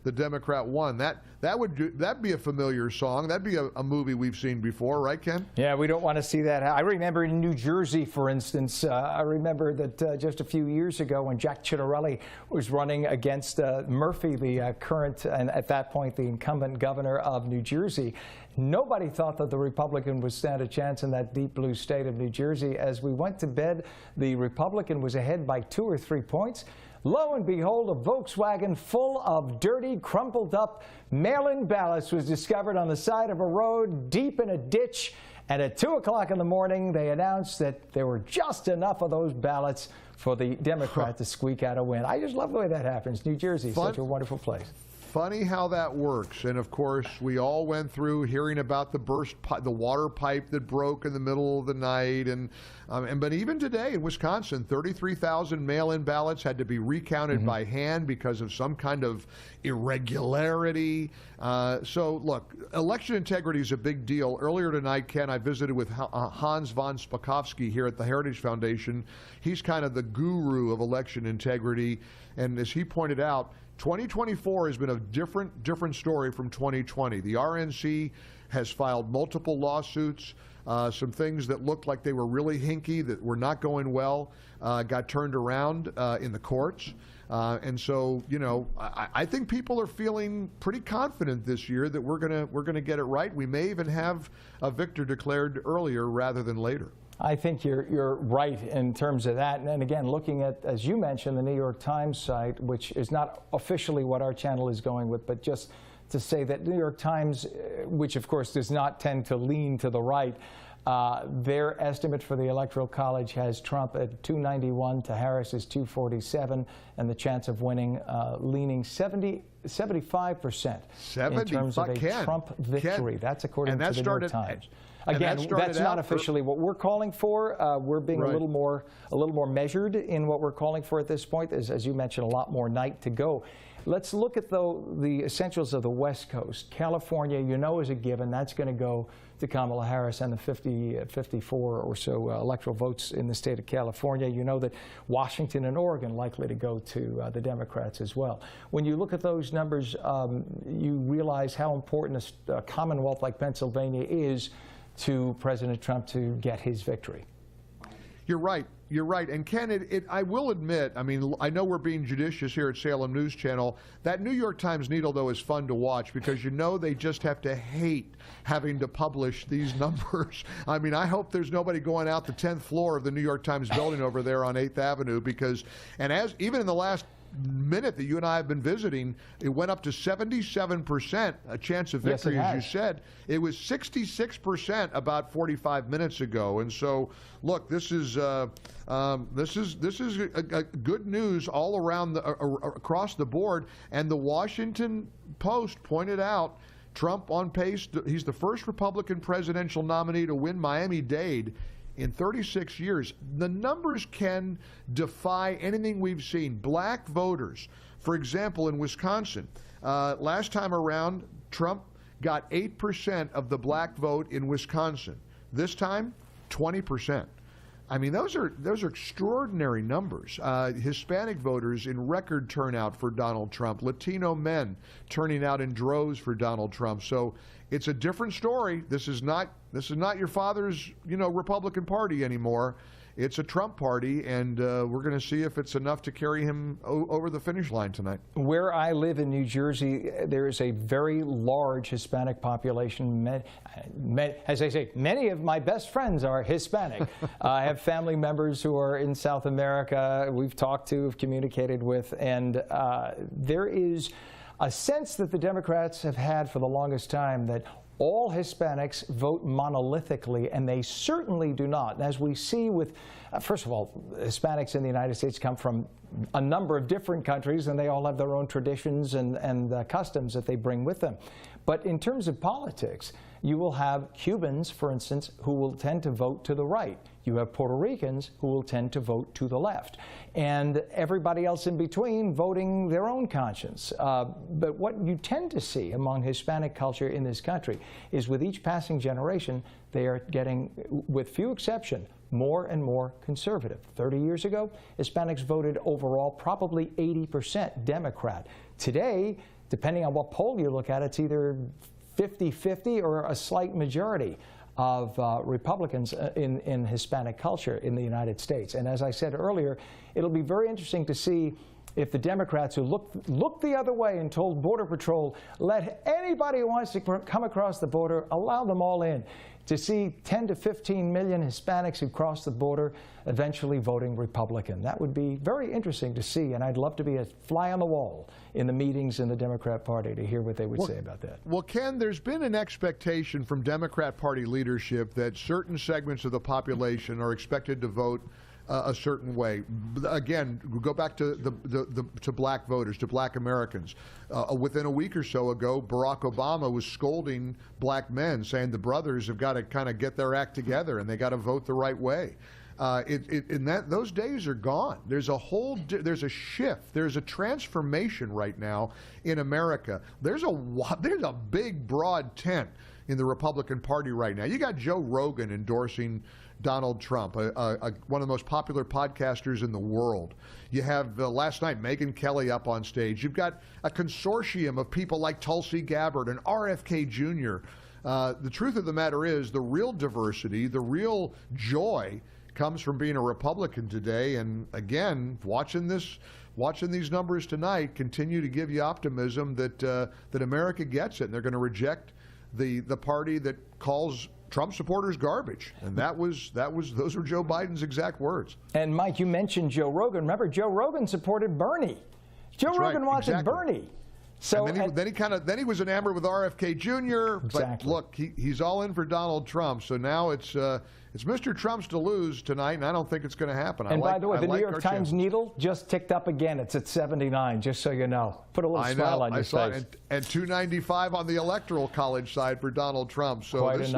the Democrat won. That'd be a familiar song. That'd be a movie we've seen before, right, Ken? Yeah, we don't want to see that. I remember in New Jersey, for instance, I remember that just a few years ago when Jack Ciattarelli was running against Murphy, the current, and at that point the incumbent governor of New Jersey. Nobody thought that the Republican would stand a chance in that deep blue state of New Jersey. As we went to bed, the Republican was ahead by 2 or 3 points. Lo and behold, a Volkswagen full of dirty, crumpled up mail-in ballots was discovered on the side of a road deep in a ditch. And at 2 o'clock in the morning, they announced that there were just enough of those ballots for the Democrat to squeak out a win. I just love the way that happens. New Jersey is such a wonderful place. Funny how that works. And of course, we all went through hearing about the water pipe that broke in the middle of the night. But even today in Wisconsin, 33,000 mail-in ballots had to be recounted by hand because of some kind of irregularity. So look, election integrity is a big deal. Earlier tonight, Ken, I visited with Hans von Spakovsky here at the Heritage Foundation. He's kind of the guru of election integrity. And as he pointed out, 2024 has been a different story from 2020. The RNC has filed multiple lawsuits. Some things that looked like they were really hinky, that were not going well, got turned around in the courts. And so, you know, I think people are feeling pretty confident this year that we're gonna get it right. We may even have a victor declared earlier rather than later. I think you're right in terms of that. And again, looking at, as you mentioned, the New York Times site, which is not officially what our channel is going with, but just to say that New York Times, which of course does not tend to lean to the right, their estimate for the Electoral College has Trump at 291 to Harris is 247, and the chance of winning leaning 75% in terms of a Trump victory. That's according to the New York Times. Again, that's not officially what we're calling for. We're being a little more measured in what we're calling for at this point. As you mentioned, a lot more night to go. Let's look at the essentials of the West Coast. California, you know, is a given. That's going to go to Kamala Harris and the 54 or so electoral votes in the state of California. You know that Washington and Oregon likely to go to the Democrats as well. When you look at those numbers, you realize how important a Commonwealth like Pennsylvania is to President Trump to get his victory. You're right. You're right. And Ken, I will admit, I mean, I know we're being judicious here at Salem News Channel. That New York Times needle, though, is fun to watch because you know they just have to hate having to publish these numbers. I mean, I hope there's nobody going out the 10th floor of the New York Times building over there on 8th Avenue because, and as even in the last minute that you and I have been visiting, it went up to 77% a chance of victory, as you said. It was 66% about 45 minutes ago. And so, look, this is good news all around across the board. And the Washington Post pointed out Trump on pace. He's the first Republican presidential nominee to win Miami-Dade in 36 years. The numbers can defy anything we've seen. Black voters, for example, in Wisconsin, last time around, Trump got 8% of the black vote in Wisconsin. This time, 20%. I mean, those are extraordinary numbers. Hispanic voters in record turnout for Donald Trump. Latino men turning out in droves for Donald Trump. So it's a different story. This is not your father's, Republican Party anymore. It's a Trump party, and we're going to see if it's enough to carry him over the finish line tonight. Where I live in New Jersey, there is a very large Hispanic population. As I say, many of my best friends are Hispanic. I have family members who are in South America we've talked to, have communicated with, and there is a sense that the Democrats have had for the longest time that all Hispanics vote monolithically, and they certainly do not. And as we see with, first of all, Hispanics in the United States come from a number of different countries, and they all have their own traditions and customs that they bring with them. But in terms of politics, you will have Cubans, for instance, who will tend to vote to the right. You have Puerto Ricans who will tend to vote to the left. And everybody else in between voting their own conscience. But what you tend to see among Hispanic culture in this country is with each passing generation, they are getting, with few exceptions, more and more conservative. 30 years ago, Hispanics voted overall probably 80% Democrat. Today, depending on what poll you look at, it's either 50-50 or a slight majority of Republicans in Hispanic culture in the United States. And as I said earlier, it'll be very interesting to see if the Democrats who looked the other way and told Border Patrol, let anybody who wants to come across the border, allow them all in, to see 10 to 15 million Hispanics who cross the border eventually voting Republican. That would be very interesting to see, and I'd love to be a fly on the wall in the meetings in the Democrat Party to hear what they would say about that. Well, Ken, there's been an expectation from Democrat Party leadership that certain segments of the population are expected to vote a certain way. Again, go back to to black voters, to black Americans. Within a week or so ago, Barack Obama was scolding black men, saying the brothers have got to kind of get their act together and they got to vote the right way. Those days are gone. There's a shift. There's a transformation right now in America. There's a big, broad tent in the Republican Party right now. You got Joe Rogan endorsing Donald Trump, one of the most popular podcasters in the world. You have last night Megyn Kelly up on stage. You've got a consortium of people like Tulsi Gabbard and RFK Jr. The truth of the matter is the real diversity, the real joy comes from being a Republican today. And again, watching these numbers tonight continue to give you optimism that America gets it, and they're going to reject the party that calls Trump supporters garbage. And those were Joe Biden's exact words. And Mike, you mentioned Joe Rogan. Remember, Joe Rogan supported Bernie. Joe Rogan wanted Bernie. So and then he was enamored with RFK Jr. But look, he's all in for Donald Trump. So now it's Mr. Trump's to lose tonight, and I don't think it's going to happen. And by the way, the New York Times needle just ticked up again. It's at 79, just so you know. Put a little smile on your face. And 295 on the Electoral College side for Donald Trump. So quite this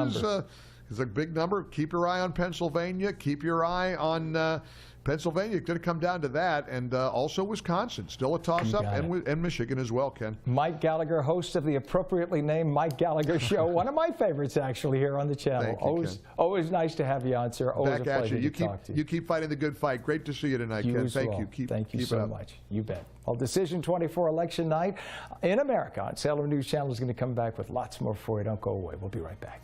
is a big number. Keep your eye on Pennsylvania. Keep your eye on Pennsylvania. It's going to come down to that, and also Wisconsin. Still a toss-up, and Michigan as well, Ken. Mike Gallagher, host of the appropriately named Mike Gallagher Show. One of my favorites, actually, here on the channel. Thank you, always nice to have you on, sir. Always Back a pleasure at you. to talk to you. You keep fighting the good fight. Great to see you tonight, Ken. Thank you. Thank you so much. You bet. Well, Decision 24 election night in America on Salem News Channel is going to come back with lots more for you. Don't go away. We'll be right back.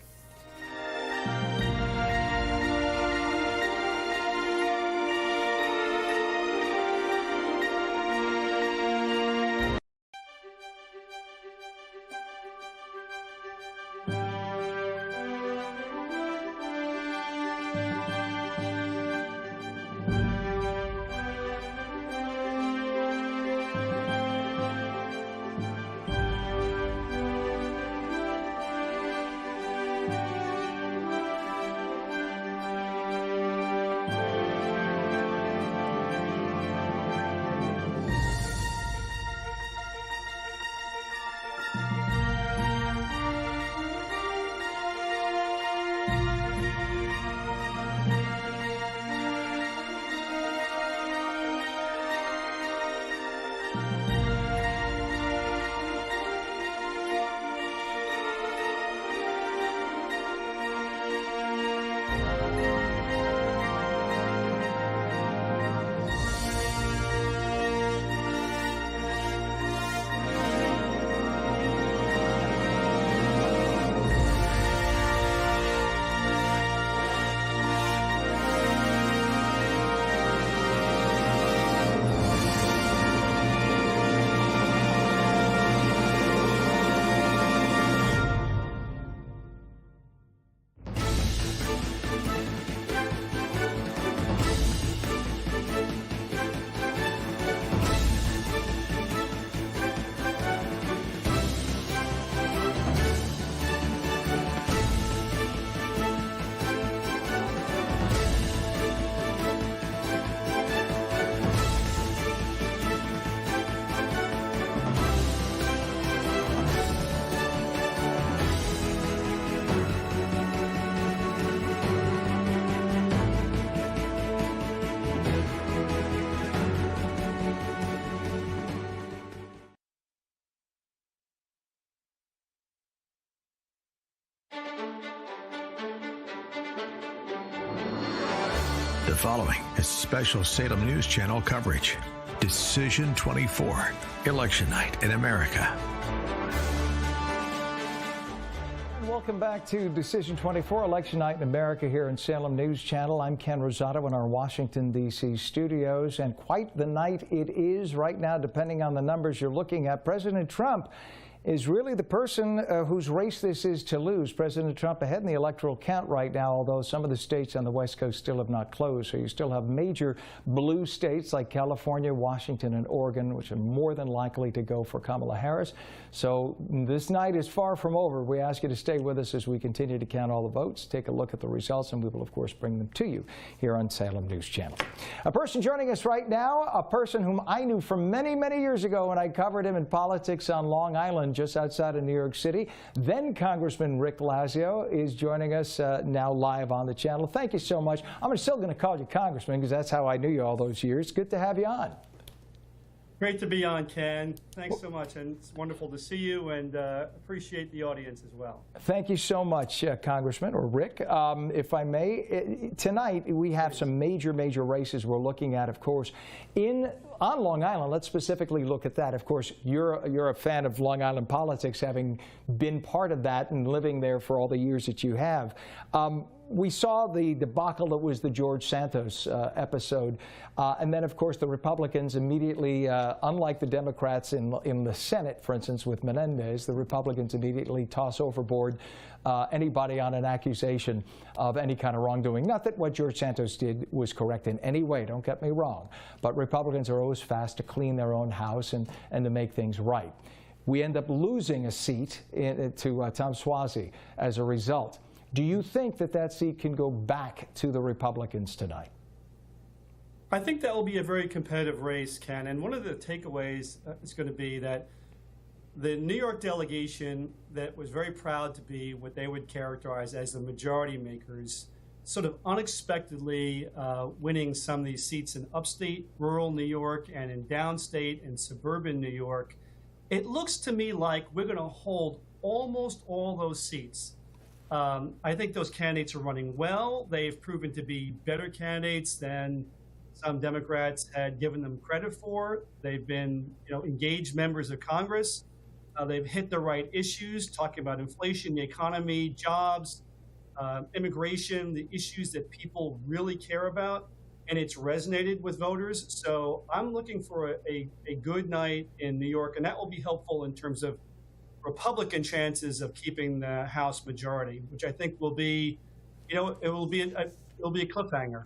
The following is special Salem News Channel coverage. Decision 24, Election Night in America. Welcome back to Decision 24, Election Night in America here in Salem News Channel. I'm Ken Rosato in our Washington, D.C. studios, and quite the night it is right now, depending on the numbers you're looking at. President Trump is really the person whose race this is to lose. President Trump ahead in the electoral count right now, although some of the states on the West Coast still have not closed. So you still have major blue states like California, Washington, and Oregon, which are more than likely to go for Kamala Harris. So this night is far from over. We ask you to stay with us as we continue to count all the votes, take a look at the results, and we will, of course, bring them to you here on Salem News Channel. A person joining us right now, a person whom I knew from many, many years ago when I covered him in politics on Long Island, just outside of New York City. Then Congressman Rick Lazio is joining us now live on the channel. Thank you so much. I'm still going to call you Congressman because that's how I knew you all those years. Good to have you on. Great to be on, Ken. Thanks so much, and it's wonderful to see you, and appreciate the audience as well. Thank you so much, Congressman, or Rick. If I may, tonight we have some major races we're looking at, of course, on Long Island. Let's specifically look at that. Of course, you're a fan of Long Island politics, having been part of that and living there for all the years that you have. We saw the debacle that was the George Santos episode. And then, of course, the Republicans immediately, unlike the Democrats in the Senate, for instance, with Menendez, the Republicans immediately toss overboard anybody on an accusation of any kind of wrongdoing. Not that what George Santos did was correct in any way, don't get me wrong. But Republicans are always fast to clean their own house and to make things right. We end up losing a seat to Tom Suozzi as a result. Do you think that seat can go back to the Republicans tonight? I think that will be a very competitive race, Ken. And one of the takeaways is going to be that the New York delegation that was very proud to be what they would characterize as the majority makers, sort of unexpectedly winning some of these seats in upstate rural New York and in downstate and suburban New York. It looks to me like we're going to hold almost all those seats. I think those candidates are running well. They've proven to be better candidates than some Democrats had given them credit for. They've been, engaged members of Congress. They've hit the right issues, talking about inflation, the economy, jobs, immigration, the issues that people really care about, and it's resonated with voters. So I'm looking for a good night in New York, and that will be helpful in terms of Republican chances of keeping the House majority, which I think will be, it'll be a cliffhanger.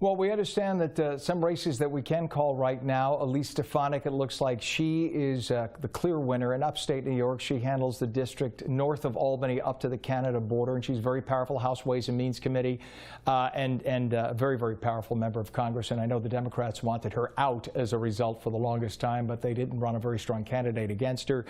Well, we understand that some races that we can call right now, Elise Stefanik, it looks like she is the clear winner in upstate New York. She handles the district north of Albany up to the Canada border, and she's a very powerful House Ways and Means Committee and a very, very powerful member of Congress. And I know the Democrats wanted her out as a result for the longest time, but they didn't run a very strong candidate against her.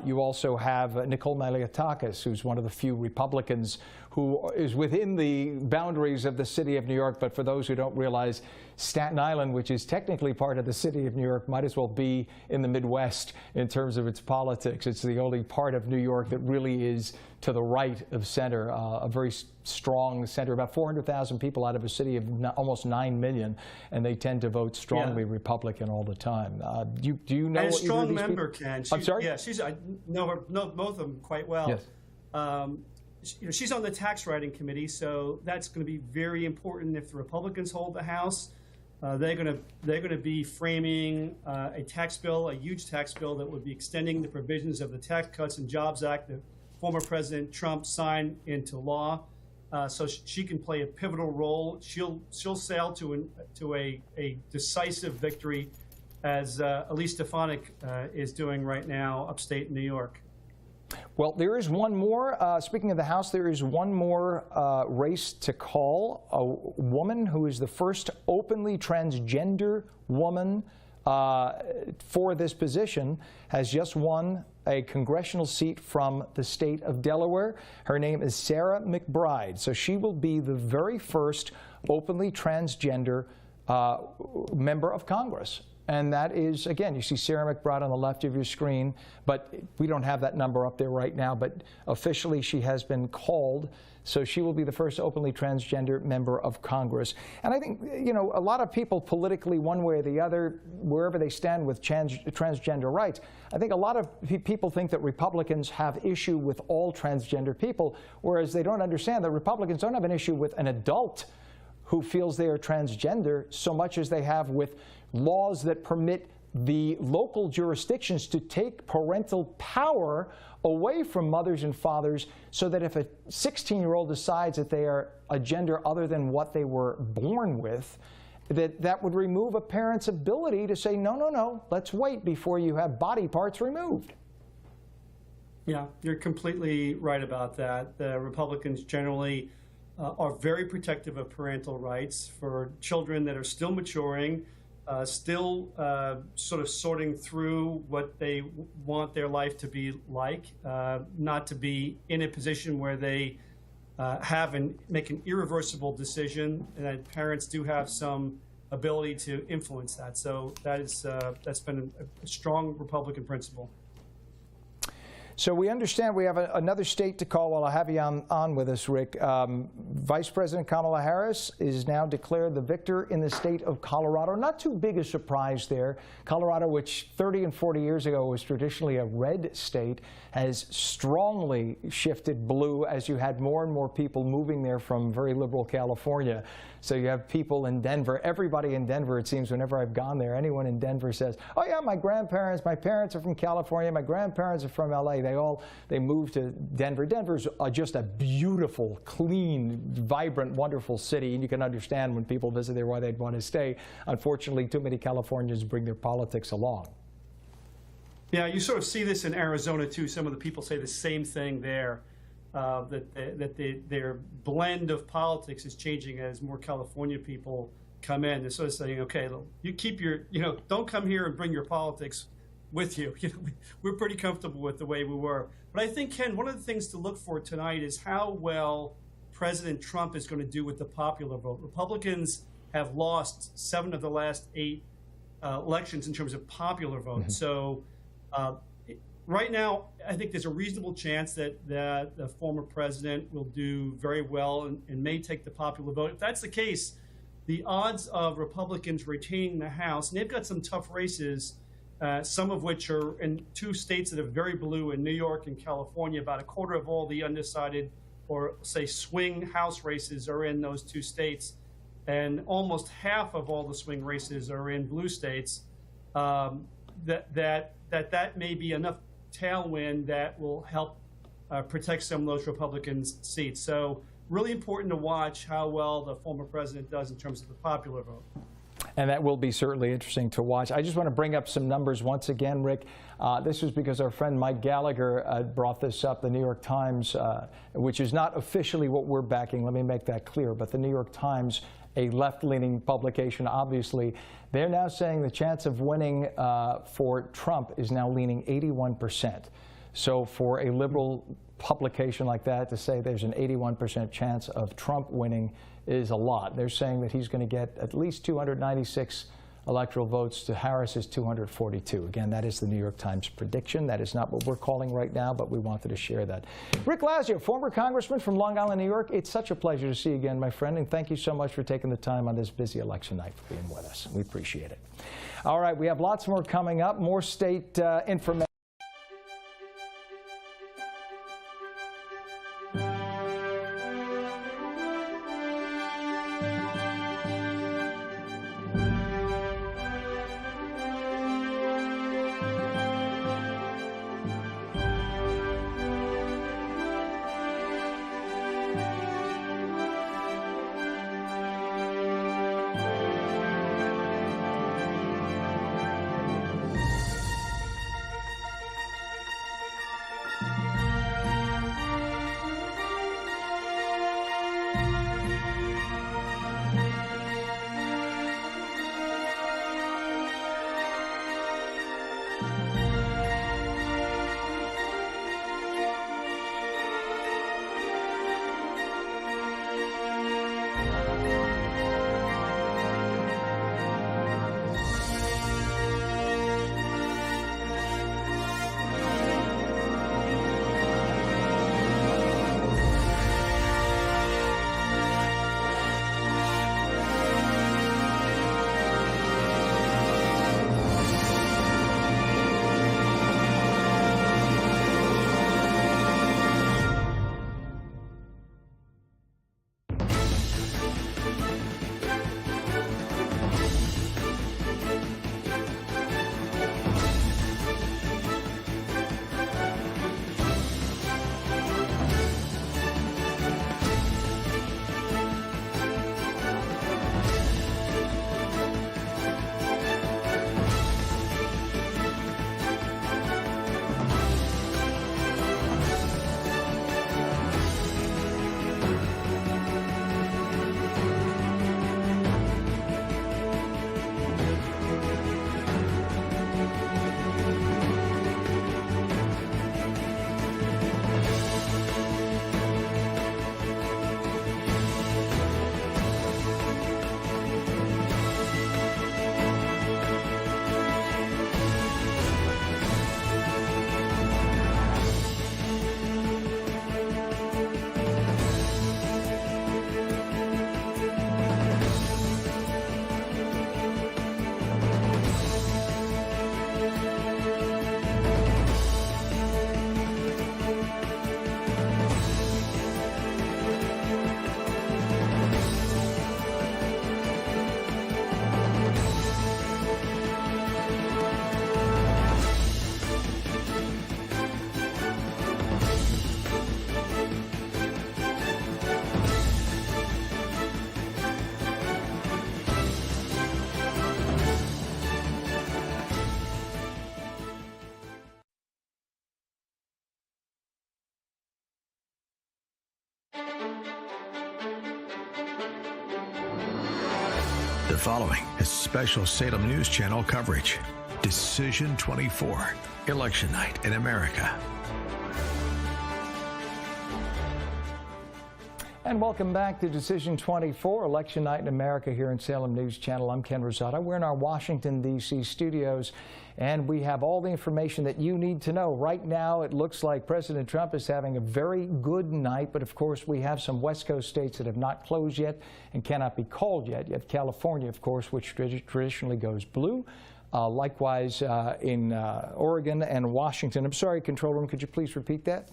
You also have Nicole Malliotakis, who's one of the few Republicans who is within the boundaries of the city of New York. But for those who don't realize, Staten Island, which is technically part of the city of New York, might as well be in the Midwest in terms of its politics. It's the only part of New York that really is to the right of center, a very strong center, about 400,000 people out of a city of almost 9 million, and they tend to vote strongly Republican all the time. Do you know? And a strong member, Ken. I'm sorry? Yeah, I know both of them quite well. Yes. She's on the tax writing committee, so that's going to be very important if the Republicans hold the House. They're going to be framing a tax bill, a huge tax bill that would be extending the provisions of the Tax Cuts and Jobs Act that former President Trump signed into law. So she can play a pivotal role. She'll sail to a decisive victory, as Elise Stefanik is doing right now upstate New York. Well, there is one more. Speaking of the House, there is one more race to call. A woman who is the first openly transgender woman for this position has just won a congressional seat from the state of Delaware. Her name is Sarah McBride. So she will be the very first openly transgender member of Congress. And that is, again, you see Sarah McBride on the left of your screen, but we don't have that number up there right now, but officially she has been called. So she will be the first openly transgender member of Congress. And I think, you know, a lot of people politically, one way or the other, wherever they stand with transgender rights, I think a lot of people think that Republicans have issue with all transgender people, whereas they don't understand that Republicans don't have an issue with an adult who feels they are transgender so much as they have with laws that permit the local jurisdictions to take parental power away from mothers and fathers, so that if a 16-year-old decides that they are a gender other than what they were born with, that would remove a parent's ability to say, no, no, no, let's wait before you have body parts removed. Yeah, you're completely right about that. The Republicans generally are very protective of parental rights for children that are still maturing, still sort of sorting through what they want their life to be like, not to be in a position where they make an irreversible decision, and that parents do have some ability to influence that. So that's been a strong Republican principle. So we understand we have another state to call. While I have you on with us, Rick, Vice President Kamala Harris is now declared the victor in the state of Colorado. Not too big a surprise there. Colorado, which 30 and 40 years ago was traditionally a red state, has strongly shifted blue as you had more and more people moving there from very liberal California. So you have people in Denver, everybody in Denver, it seems, whenever I've gone there, anyone in Denver says, oh yeah, my parents are from California, my grandparents are from LA. They moved to Denver. Denver's just a beautiful, clean, vibrant, wonderful city, and you can understand when people visit there why they'd want to stay. Unfortunately, too many Californians bring their politics along. Yeah, you sort of see this in Arizona too. Some of the people say the same thing there. Their blend of politics is changing as more California people come in. They're sort of saying, okay, you keep your, don't come here and bring your politics with you. We're pretty comfortable with the way we were. But I think, Ken, one of the things to look for tonight is how well President Trump is going to do with the popular vote. Republicans have lost 7 of the last 8 elections in terms of popular vote. Mm-hmm. So right now, I think there's a reasonable chance that the former president will do very well and may take the popular vote. If that's the case, the odds of Republicans retaining the House, and they've got some tough races, some of which are in 2 states that are very blue, in New York and California. About a quarter of all the undecided, or say swing House races, are in those 2 states, and almost half of all the swing races are in blue states. That may be enough tailwind that will help protect some of those Republicans' seats. So really important to watch how well the former president does in terms of the popular vote. And that will be certainly interesting to watch. I just want to bring up some numbers once again, Rick. This was because our friend Mike Gallagher brought this up, the New York Times, which is not officially what we're backing, let me make that clear, but the New York Times, a left-leaning publication, obviously, they're now saying the chance of winning for Trump is now leaning 81%. So for a liberal publication like that to say there's an 81% chance of Trump winning is a lot. They're saying that he's going to get at least 296 electoral votes to Harris's 242. Again, that is the New York Times prediction. That is not what we're calling right now, but we wanted to share that. Rick Lazio, former congressman from Long Island, New York, it's such a pleasure to see you again, my friend, and thank you so much for taking the time on this busy election night for being with us. We appreciate it. All right, we have lots more coming up, more state information. The following is special Salem News Channel coverage. Decision 24, Election Night in America. And welcome back to Decision 24, Election Night in America here in Salem News Channel. I'm Ken Rosado. We're in our Washington, D.C. studios, and we have all the information that you need to know. Right now, it looks like President Trump is having a very good night, but of course, we have some West Coast states that have not closed yet and cannot be called yet. You have California, of course, which traditionally goes blue. Likewise, in Oregon and Washington. I'm sorry, Control Room, could you please repeat that?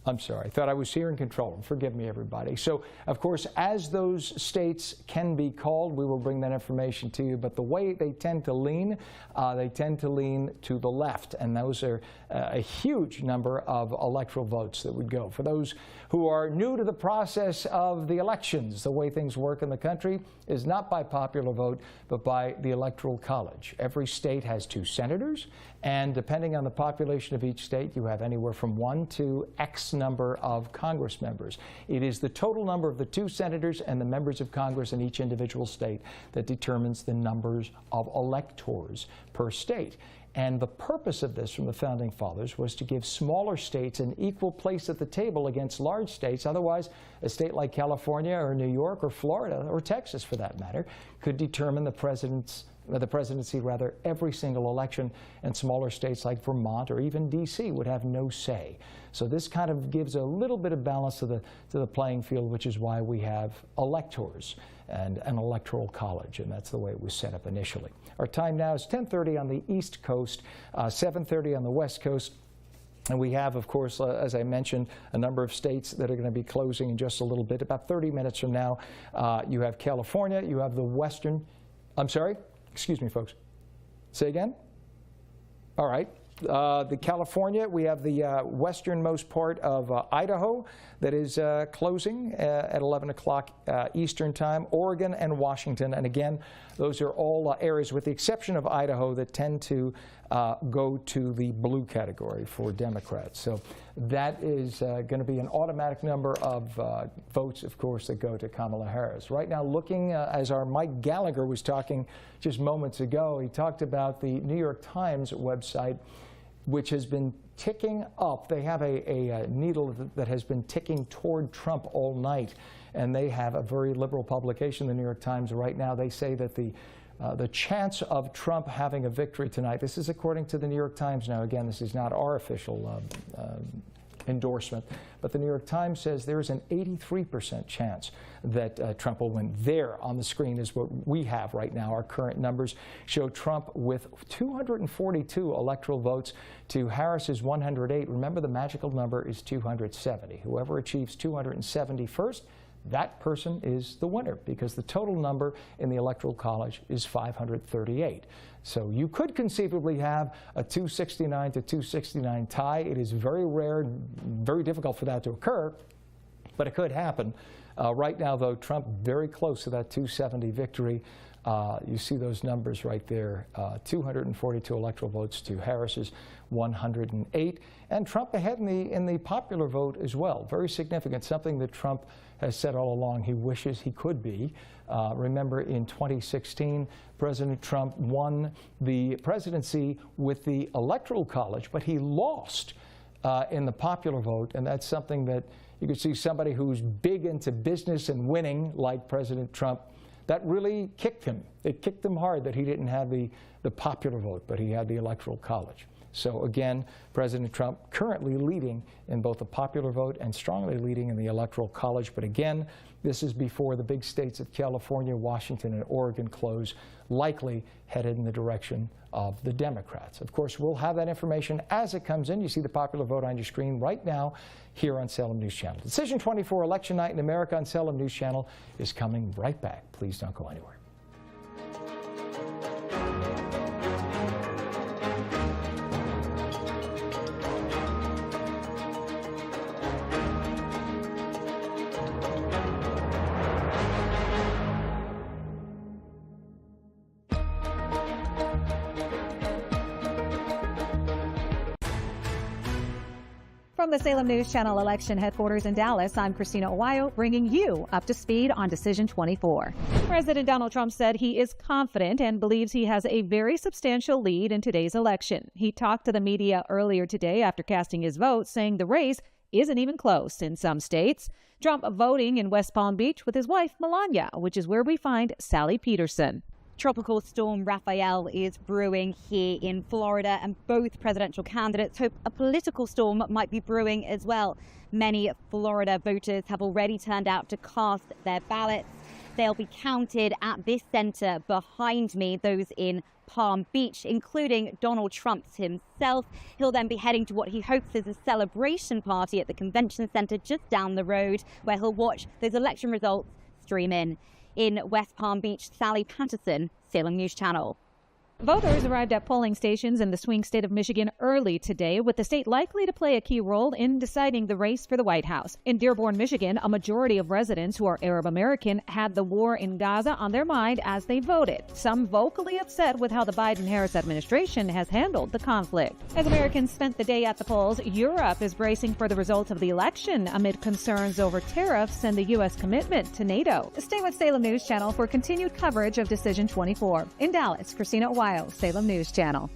I'm sorry, I thought I was here in control room. Forgive me, everybody. So, of course, as those states can be called, we will bring that information to you. But the way they tend to lean to the left. And those are a huge number of electoral votes that would go. For those who are new to the process of the elections, the way things work in the country is not by popular vote, but by the Electoral College. Every state has 2 senators. And depending on the population of each state, you have anywhere from 1 to X number of Congress members. It is the total number of the 2 senators and the members of Congress in each individual state that determines the numbers of electors per state. And the purpose of this from the Founding Fathers was to give smaller states an equal place at the table against large states. Otherwise, a state like California or New York or Florida or Texas, for that matter, could determine the presidency every single election, and smaller states like Vermont or even D.C. would have no say. So this kind of gives a little bit of balance to the playing field, which is why we have electors and an electoral college, and that's the way it was set up initially. Our time now is 10:30 on the East Coast, 7:30 on the West Coast. And we have, of course, as I mentioned, a number of states that are going to be closing in just a little bit. About 30 minutes from now, you have California, you have the Western, I'm sorry? Excuse me, folks. Say again? All right. The California, we have the westernmost part of Idaho that is closing at 11 o'clock Eastern Time, Oregon and Washington. And again, those are all areas, with the exception of Idaho, that tend to go to the blue category for Democrats. So that is going to be an automatic number of votes, of course, that go to Kamala Harris. Right now, looking, as our Mike Gallagher was talking just moments ago, he talked about the New York Times website, which has been ticking up. They have a needle that has been ticking toward Trump all night, and they have a very liberal publication, the New York Times. Right now, they say that the chance of Trump having a victory tonight, this is according to the New York Times now. Again, this is not our official endorsement, but the New York Times says there is an 83% chance that Trump will win. There on the screen is what we have right now. Our current numbers show Trump with 242 electoral votes to Harris's 108. Remember, the magical number is 270. Whoever achieves 270 first, that person is the winner, because the total number in the Electoral College is 538. So you could conceivably have a 269 to 269 tie. It is very rare, very difficult for that to occur, but it could happen. Right now, though, Trump very close to that 270 victory. You see those numbers right there, 242 electoral votes to Harris's 108, and Trump ahead in the popular vote as well. Very significant, something that Trump has said all along he wishes he could be. Remember, in 2016, President Trump won the presidency with the Electoral College, but he lost in the popular vote, and that's something that you could see somebody who's big into business and winning, like President Trump, that really kicked him. It kicked him hard that he didn't have the popular vote, but he had the Electoral College. So again, President Trump currently leading in both the popular vote and strongly leading in the Electoral College. But again, this is before the big states of California, Washington, and Oregon close, likely headed in the direction of the Democrats. Of course, we'll have that information as it comes in. You see the popular vote on your screen right now here on Salem News Channel. Decision 24, Election Night in America on Salem News Channel is coming right back. Please don't go anywhere. From the Salem News Channel election headquarters in Dallas, I'm Christina Owayo, bringing you up to speed on Decision 24. President Donald Trump said he is confident and believes he has a very substantial lead in today's election. He talked to the media earlier today after casting his vote, saying the race isn't even close in some states. Trump voting in West Palm Beach with his wife, Melania, which is where we find Sally Peterson. Tropical storm Rafael is brewing here in Florida, and both presidential candidates hope a political storm might be brewing as well. Many Florida voters have already turned out to cast their ballots. They'll be counted at this center behind me, those in Palm Beach, including Donald Trump himself. He'll then be heading to what he hopes is a celebration party at the convention center just down the road, where he'll watch those election results stream in. In West Palm Beach, Sally Patterson, Salem News Channel. Voters arrived at polling stations in the swing state of Michigan early today, with the state likely to play a key role in deciding the race for the White House. In Dearborn, Michigan, a majority of residents who are Arab American had the war in Gaza on their mind as they voted, some vocally upset with how the Biden-Harris administration has handled the conflict. As Americans spent the day at the polls, Europe is bracing for the results of the election amid concerns over tariffs and the U.S. commitment to NATO. Stay with Salem News Channel for continued coverage of Decision 24. In Dallas, Christina Owayo, Salem News Channel.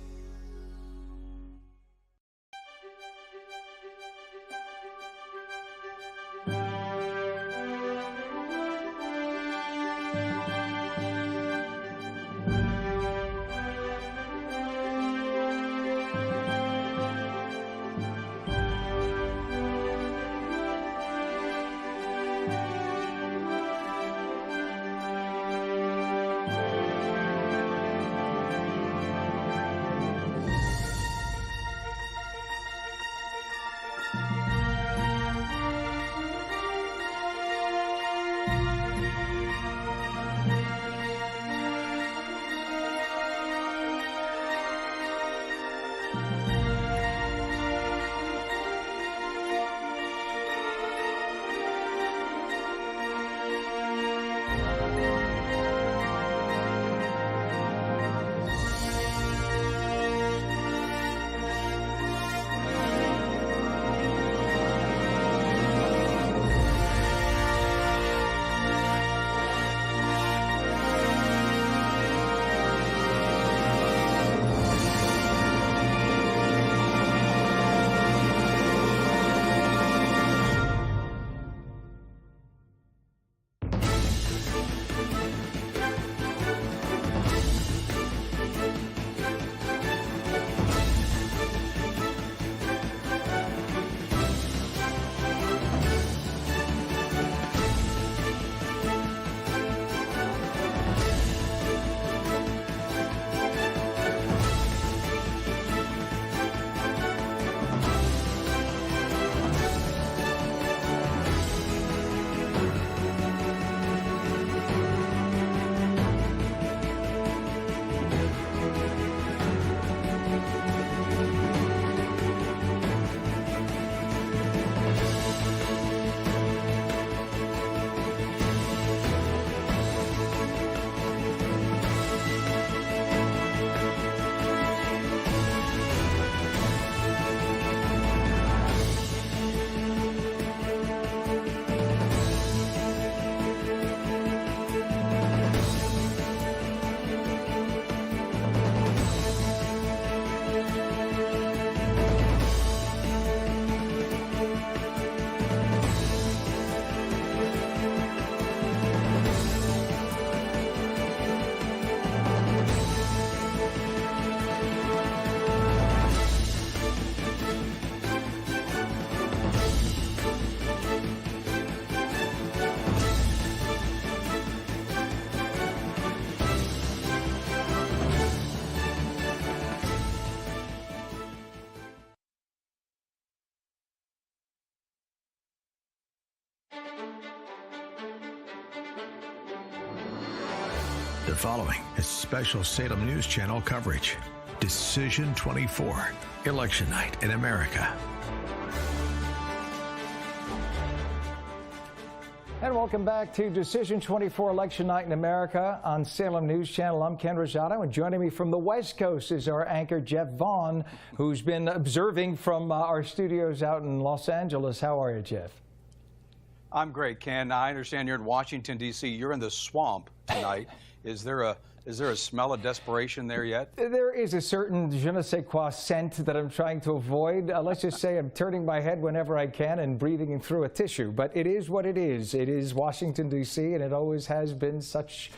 The following is special Salem News Channel coverage. Decision 24, Election Night in America. And welcome back to Decision 24 Election Night in America on Salem News Channel. I'm Ken Rosado, and joining me from the West Coast is our anchor, Jeff Vaughn, who's been observing from our studios out in Los Angeles. How are you, Jeff? I'm great, Ken. I understand you're in Washington, D.C. You're in the swamp tonight. Is there a smell of desperation there yet? There is a certain je ne sais quoi scent that I'm trying to avoid. Let's just say I'm turning my head whenever I can and breathing through a tissue. But it is what it is. It is Washington, D.C., and it always has been such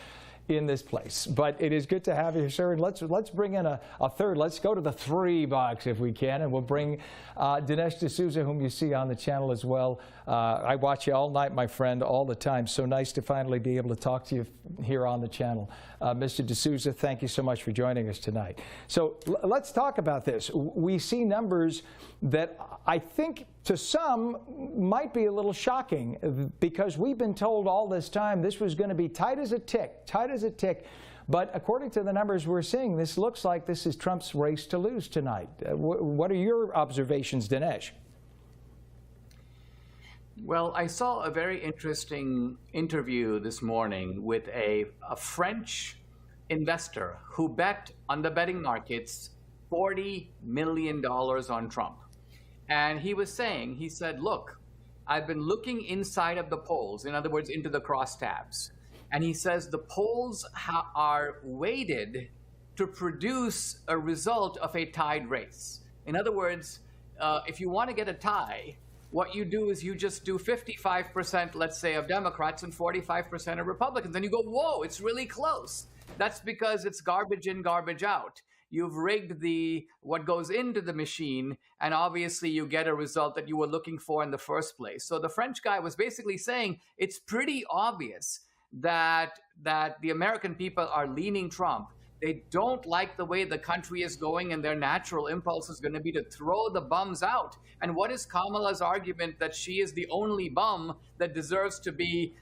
in this place. But it is good to have you, sir. And let's bring in a third. Let's go to the 3 box if we can, and we'll bring Dinesh D'Souza, whom you see on the channel as well. I watch you all night, my friend, all the time. So nice to finally be able to talk to you here on the channel. Mr. D'Souza, thank you so much for joining us tonight. So let's talk about this. We see numbers that I think to some might be a little shocking, because we've been told all this time this was going to be tight as a tick. But according to the numbers we're seeing, this looks like this is Trump's race to lose tonight. What are your observations, Dinesh? Well, I saw a very interesting interview this morning with a French investor who bet on the betting markets $40 million on Trump. And he was saying, he said, look, I've been looking inside of the polls, in other words, into the crosstabs. And he says the polls are weighted to produce a result of a tied race. In other words, if you want to get a tie, what you do is you just do 55%, let's say, of Democrats and 45% of Republicans. And you go, whoa, it's really close. That's because it's garbage in, garbage out. You've rigged what goes into the machine, and obviously you get a result that you were looking for in the first place. So the French guy was basically saying it's pretty obvious that the American people are leaning Trump. They don't like the way the country is going, and their natural impulse is going to be to throw the bums out. And what is Kamala's argument that she is the only bum that deserves to be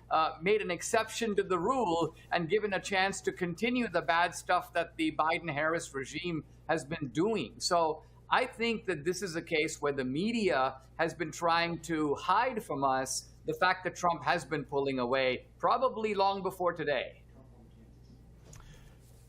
made an exception to the rule and given a chance to continue the bad stuff that the Biden-Harris regime has been doing? So I think that this is a case where the media has been trying to hide from us the fact that Trump has been pulling away, probably long before today.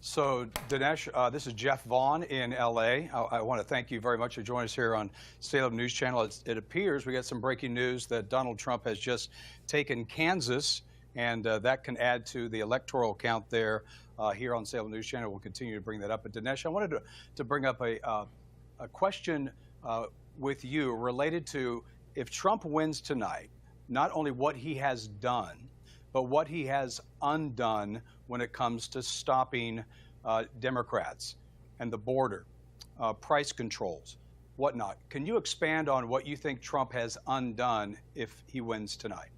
So, Dinesh, this is Jeff Vaughn in L.A. I want to thank you very much for joining us here on Salem News Channel. It appears we got some breaking news that Donald Trump has just taken Kansas, and that can add to the electoral count there here on Salem News Channel. We'll continue to bring that up. But, Dinesh, I wanted to bring up a question with you related to, if Trump wins tonight, not only what he has done, but what he has undone when it comes to stopping Democrats and the border, price controls, whatnot. Can you expand on what you think Trump has undone if he wins tonight?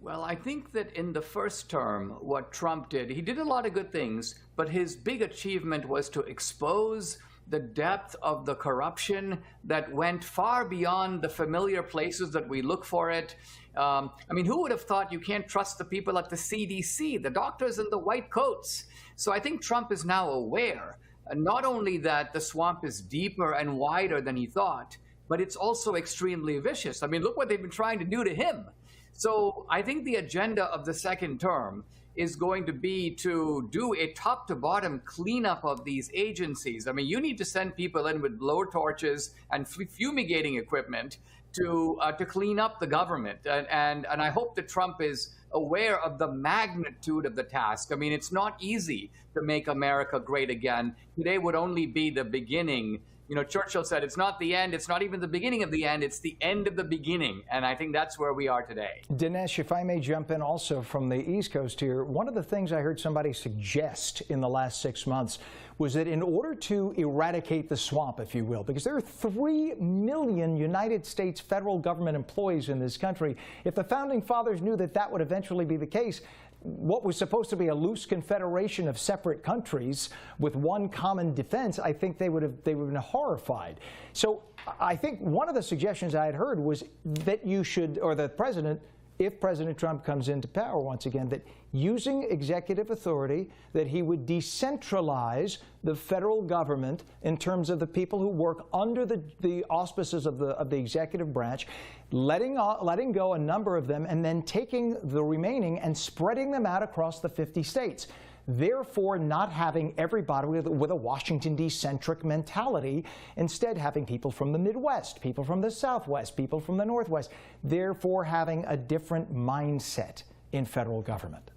Well, I think that in the first term, what Trump did, he did a lot of good things, but his big achievement was to expose the depth of the corruption that went far beyond the familiar places that we look for it. I mean, who would have thought you can't trust the people at the CDC, the doctors in the white coats? So I think Trump is now aware, not only that the swamp is deeper and wider than he thought, but it's also extremely vicious. I mean, look what they've been trying to do to him. So I think the agenda of the second term is going to be to do a top-to-bottom cleanup of these agencies. I mean, you need to send people in with blower torches and fumigating equipment to clean up the government. And I hope that Trump is aware of the magnitude of the task. I mean, it's not easy to make America great again. Today would only be the beginning. You know, Churchill said, it's not the end, it's not even the beginning of the end, it's the end of the beginning. And I think that's where we are today. Dinesh, if I may jump in also from the East Coast here, one of the things I heard somebody suggest in the last 6 months was that in order to eradicate the swamp, if you will, because there are 3 million United States federal government employees in this country, if the Founding Fathers knew that that would eventually be the case, what was supposed to be a loose confederation of separate countries with one common defense, I think they would have been horrified. So I think one of the suggestions I had heard was that you should, or the president if President Trump comes into power once again, that using executive authority, that he would decentralize the federal government in terms of the people who work under the auspices of the executive branch, letting go a number of them, and then taking the remaining and spreading them out across the 50 states. Therefore, not having everybody with a Washington, D.C.-centric mentality, instead having people from the Midwest, people from the Southwest, people from the Northwest, therefore having a different mindset in federal government.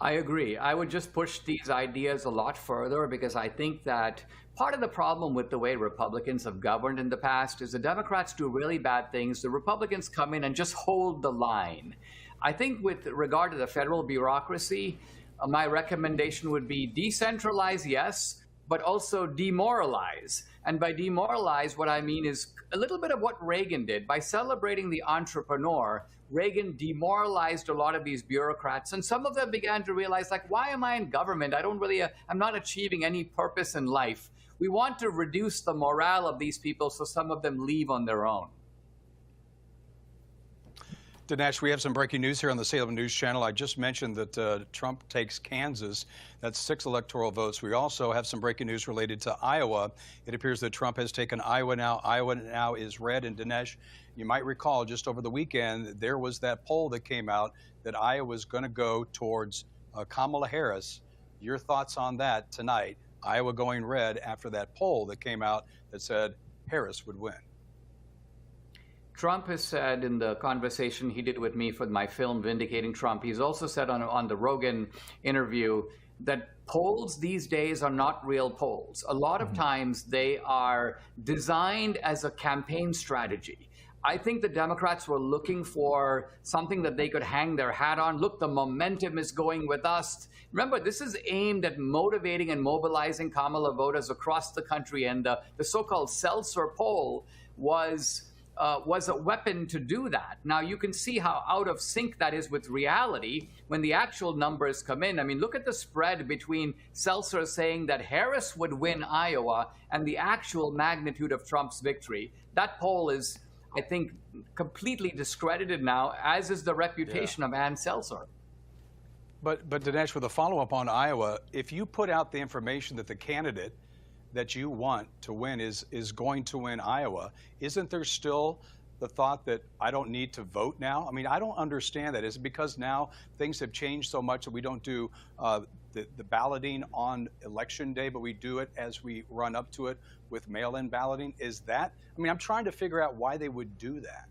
I agree. I would just push these ideas a lot further, because I think that part of the problem with the way Republicans have governed in the past is the Democrats do really bad things, the Republicans come in and just hold the line. I think with regard to the federal bureaucracy, my recommendation would be decentralize, yes, but also demoralize. And by demoralize, what I mean is a little bit of what Reagan did. By celebrating the entrepreneur, Reagan demoralized a lot of these bureaucrats, and some of them began to realize, like, why am I in government? I'm not achieving any purpose in life. We want to reduce the morale of these people, so some of them leave on their own. Dinesh, we have some breaking news here on the Salem News Channel. I just mentioned that Trump takes Kansas. That's 6 electoral votes. We also have some breaking news related to Iowa. It appears that Trump has taken Iowa now. Iowa now is red. And Dinesh, you might recall just over the weekend, there was that poll that came out that Iowa was going to go towards Kamala Harris. Your thoughts on that tonight? Iowa going red after that poll that came out that said Harris would win. Trump has said in the conversation he did with me for my film Vindicating Trump, he's also said on the Rogan interview that polls these days are not real polls. A lot of times they are designed as a campaign strategy. I think the Democrats were looking for something that they could hang their hat on. Look, the momentum is going with us. Remember, this is aimed at motivating and mobilizing Kamala voters across the country, and the so-called Seltzer poll was a weapon to do that. Now, you can see how out of sync that is with reality when the actual numbers come in. I mean, look at the spread between Seltzer saying that Harris would win Iowa and the actual magnitude of Trump's victory. That poll is, I think, completely discredited now, as is the reputation of Ann Seltzer. But Dinesh, with a follow-up on Iowa, if you put out the information that the candidate that you want to win is going to win Iowa, isn't there still the thought that I don't need to vote now? I mean, I don't understand that. Is it because now things have changed so much that we don't do the balloting on election day, but we do it as we run up to it with mail-in balloting? Is that, I mean, I'm trying to figure out why they would do that.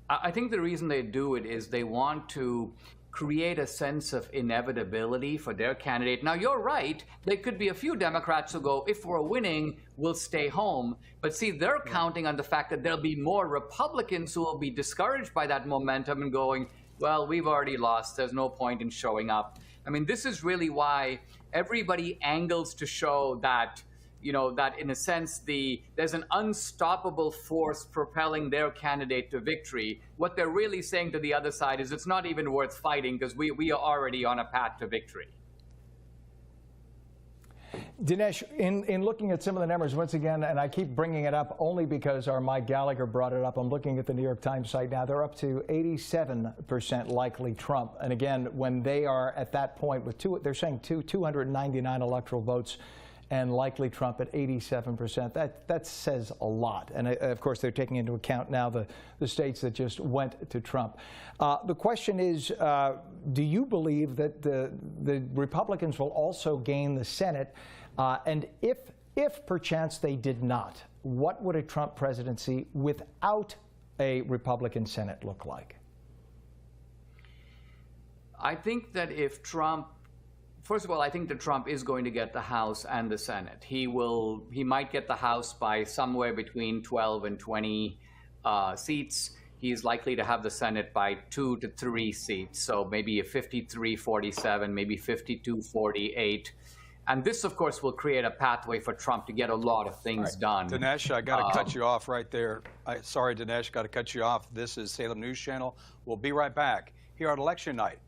I think the reason they do it is they want to create a sense of inevitability for their candidate. Now, you're right. There could be a few Democrats who go, if we're winning, we'll stay home. But see, they're counting on the fact that there'll be more Republicans who will be discouraged by that momentum and going, well, we've already lost. There's no point in showing up. I mean, this is really why everybody angles to show that, you know, that in a sense, there's an unstoppable force propelling their candidate to victory. What they're really saying to the other side is it's not even worth fighting because we are already on a path to victory. Dinesh, in looking at some of the numbers, once again, and I keep bringing it up only because our Mike Gallagher brought it up. I'm looking at the New York Times site now. They're up to 87% likely Trump. And again, when they are at that point with they're saying 299 electoral votes and likely Trump at 87%. That says a lot. And of course, they're taking into account now the states that just went to Trump. The question is, do you believe that the Republicans will also gain the Senate? And if perchance they did not, what would a Trump presidency without a Republican Senate look like? I think that if Trump, first of all, I think that Trump is going to get the House and the Senate. He might get the House by somewhere between 12 and 20 seats. He's likely to have the Senate by 2 to 3 seats. So maybe a 53-47, maybe 52-48. And this, of course, will create a pathway for Trump to get a lot of things done. Dinesh, I got to cut you off right there. Sorry, Dinesh, got to cut you off. This is Salem News Channel. We'll be right back here on Election Night.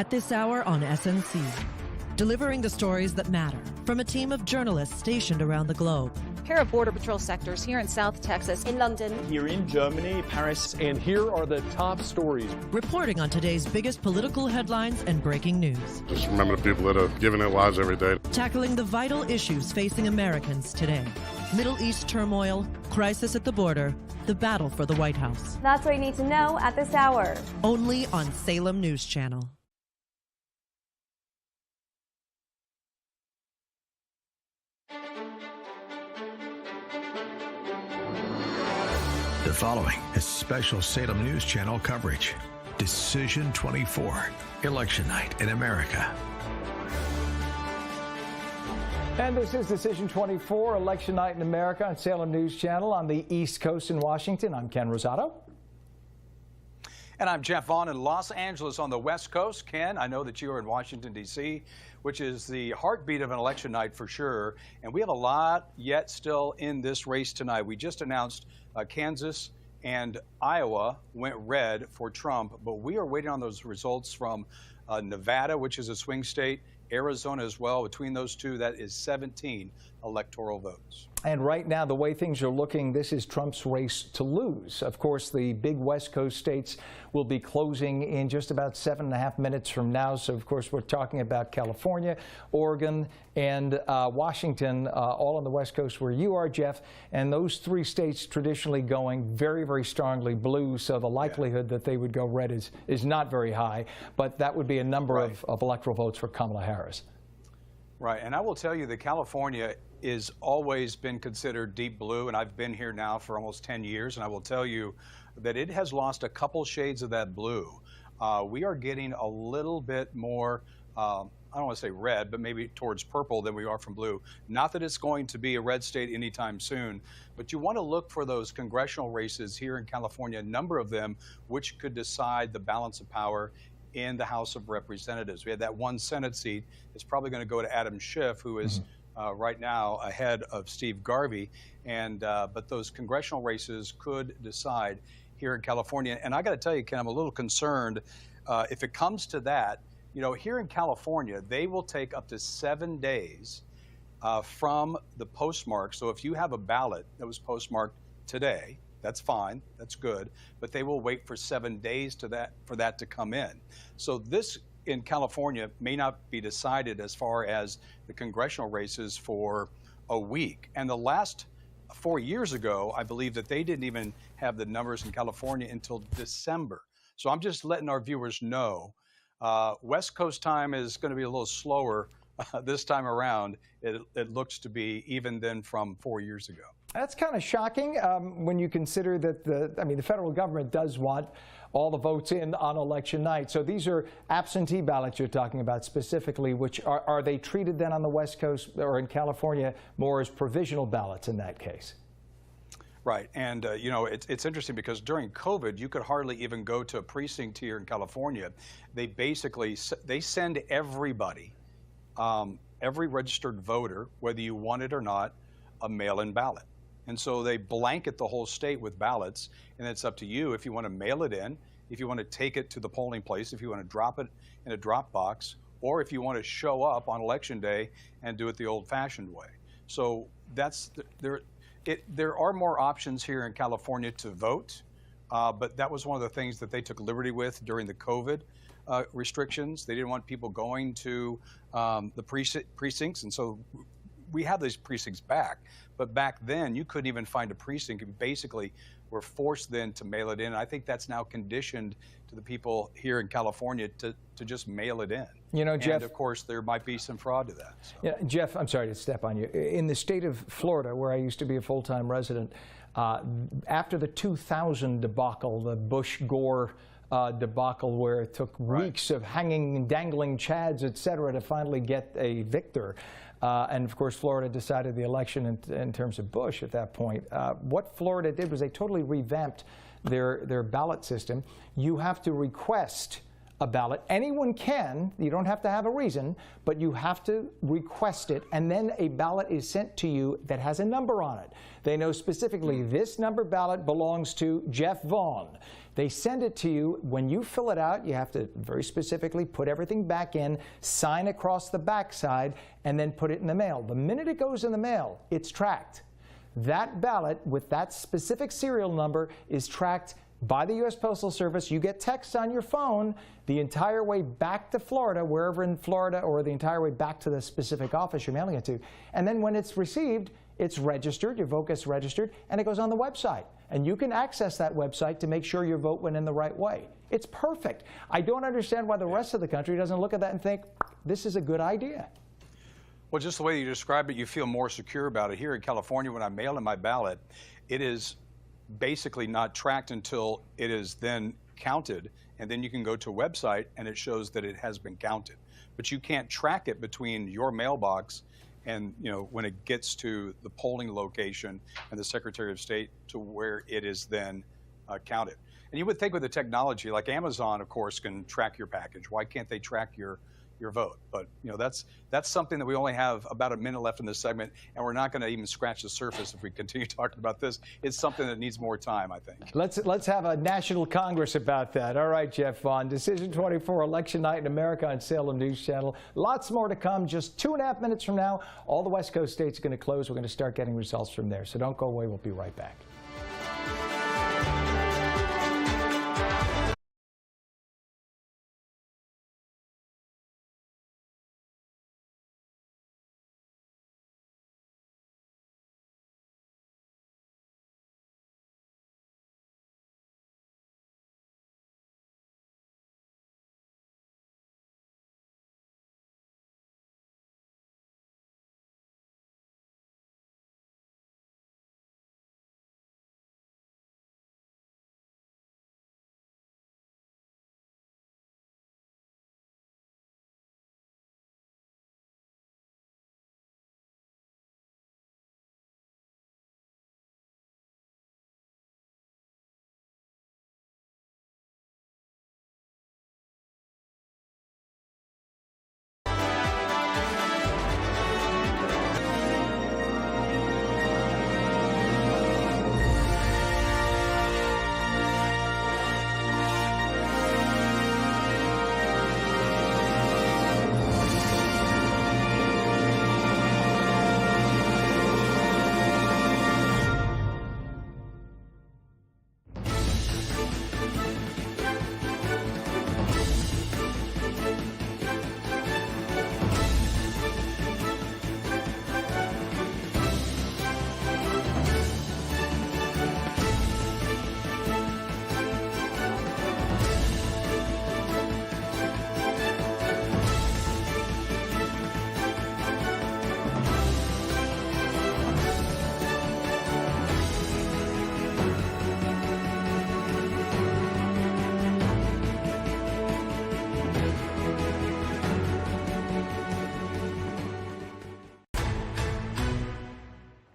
at this hour on SNC. Delivering the stories that matter from a team of journalists stationed around the globe. Pair of Border Patrol sectors here in South Texas, in London, here in Germany, Paris, and here are the top stories. Reporting on today's biggest political headlines and breaking news. Just remember the people that are giving their lives every day. Tackling the vital issues facing Americans today. Middle East turmoil, crisis at the border, the battle for the White House. That's what you need to know at this hour. Only on Salem News Channel. The following is special Salem News Channel coverage. Decision 24, Election Night in America. And this is Decision 24, Election Night in America on Salem News Channel on the East Coast in Washington. I'm Ken Rosato. And I'm Jeff Vaughn in Los Angeles on the West Coast. Ken, I know that you are in Washington, D.C., which is the heartbeat of an election night for sure. And we have a lot yet still in this race tonight. We just announced Kansas and Iowa went red for Trump, but we are waiting on those results from Nevada, which is a swing state, Arizona as well. Between those two, that is 17 electoral votes. And right now, the way things are looking, this is Trump's race to lose. Of course, the big West Coast states will be closing in just about 7.5 minutes from now. So, of course, we're talking about California, Oregon, and Washington, all on the West Coast where you are, Jeff. And those three states traditionally going very, very strongly blue. So the likelihood that they would go red is not very high. But that would be a number of electoral votes for Kamala Harris. Right. And I will tell you that California is always been considered deep blue, and I've been here now for almost 10 years, and I will tell you that it has lost a couple shades of that blue. We are getting a little bit more, I don't want to say red, but maybe towards purple than we are from blue. Not that it's going to be a red state anytime soon, but you want to look for those congressional races here in California, a number of them, which could decide the balance of power in the House of Representatives. We had that one Senate seat. It's probably going to go to Adam Schiff, who is right now ahead of Steve Garvey. And but those congressional races could decide here in California. And I got to tell you, Ken, I'm a little concerned if it comes to that. You know, here in California, they will take up to 7 days from the postmark. So if you have a ballot that was postmarked today, that's fine, that's good, but they will wait for 7 days for that to come in. So this in California may not be decided as far as the congressional races for a week. And the last 4 years ago, I believe that they didn't even have the numbers in California until December. So I'm just letting our viewers know West Coast time is going to be a little slower this time around. It looks to be even than from 4 years ago. That's kind of shocking when you consider that the federal government does want all the votes in on election night. So these are absentee ballots you're talking about specifically, which are they treated then on the West Coast or in California more as provisional ballots in that case? Right. And, you know, it's interesting because during COVID, you could hardly even go to a precinct here in California. They basically, they send everybody, every registered voter, whether you want it or not, a mail-in ballot. And so they blanket the whole state with ballots, and it's up to you if you want to mail it in, if you want to take it to the polling place, if you want to drop it in a drop box, or if you want to show up on election day and do it the old-fashioned way. So that's there are more options here in California to vote, but that was one of the things that they took liberty with during the COVID restrictions. They didn't want people going to the precincts, and so we have these precincts back. But back then, you couldn't even find a precinct. You basically were forced then to mail it in. And I think that's now conditioned to the people here in California to just mail it in. You know, Jeff, and of course, there might be some fraud to that. So. Yeah, Jeff, I'm sorry to step on you. In the state of Florida, where I used to be a full-time resident, after the 2000 debacle, the Bush-Gore debacle, where it took weeks of hanging and dangling chads, et cetera, to finally get a victor. And of course, Florida decided the election in terms of Bush at that point. What Florida did was they totally revamped their ballot system. You have to request a ballot. Anyone can. You don't have to have a reason, but you have to request it, and then a ballot is sent to you that has a number on it. They know specifically this number ballot belongs to Jeff Vaughn. They send it to you. When you fill it out, you have to very specifically put everything back in, sign across the backside, and then put it in the mail. The minute it goes in the mail, it's tracked. That ballot with that specific serial number is tracked by the U.S. Postal Service. You get texts on your phone the entire way back to Florida, wherever in Florida, or the entire way back to the specific office you're mailing it to. And then when it's received, it's registered, your vote gets registered, and it goes on the website. And you can access that website to make sure your vote went in the right way. It's perfect. I don't understand why the rest of the country doesn't look at that and think, this is a good idea. Well, just the way you described it, you feel more secure about it. Here in California, when I mail in my ballot, it is basically not tracked until it is then counted, and then you can go to a website and it shows that it has been counted. But you can't track it between your mailbox and, you know, when it gets to the polling location and the Secretary of State to where it is then counted. And you would think with the technology, like Amazon, of course, can track your package. Why can't they track your vote? But, you know, that's something that we only have about a minute left in this segment, and we're not going to even scratch the surface if we continue talking about this. It's something that needs more time, I think. Let's have a national Congress about that. All right, Jeff Vaughn, Decision 24, Election Night in America on Salem News Channel. Lots more to come. Just 2.5 minutes from now, all the West Coast states are going to close. We're going to start getting results from there. So don't go away. We'll be right back.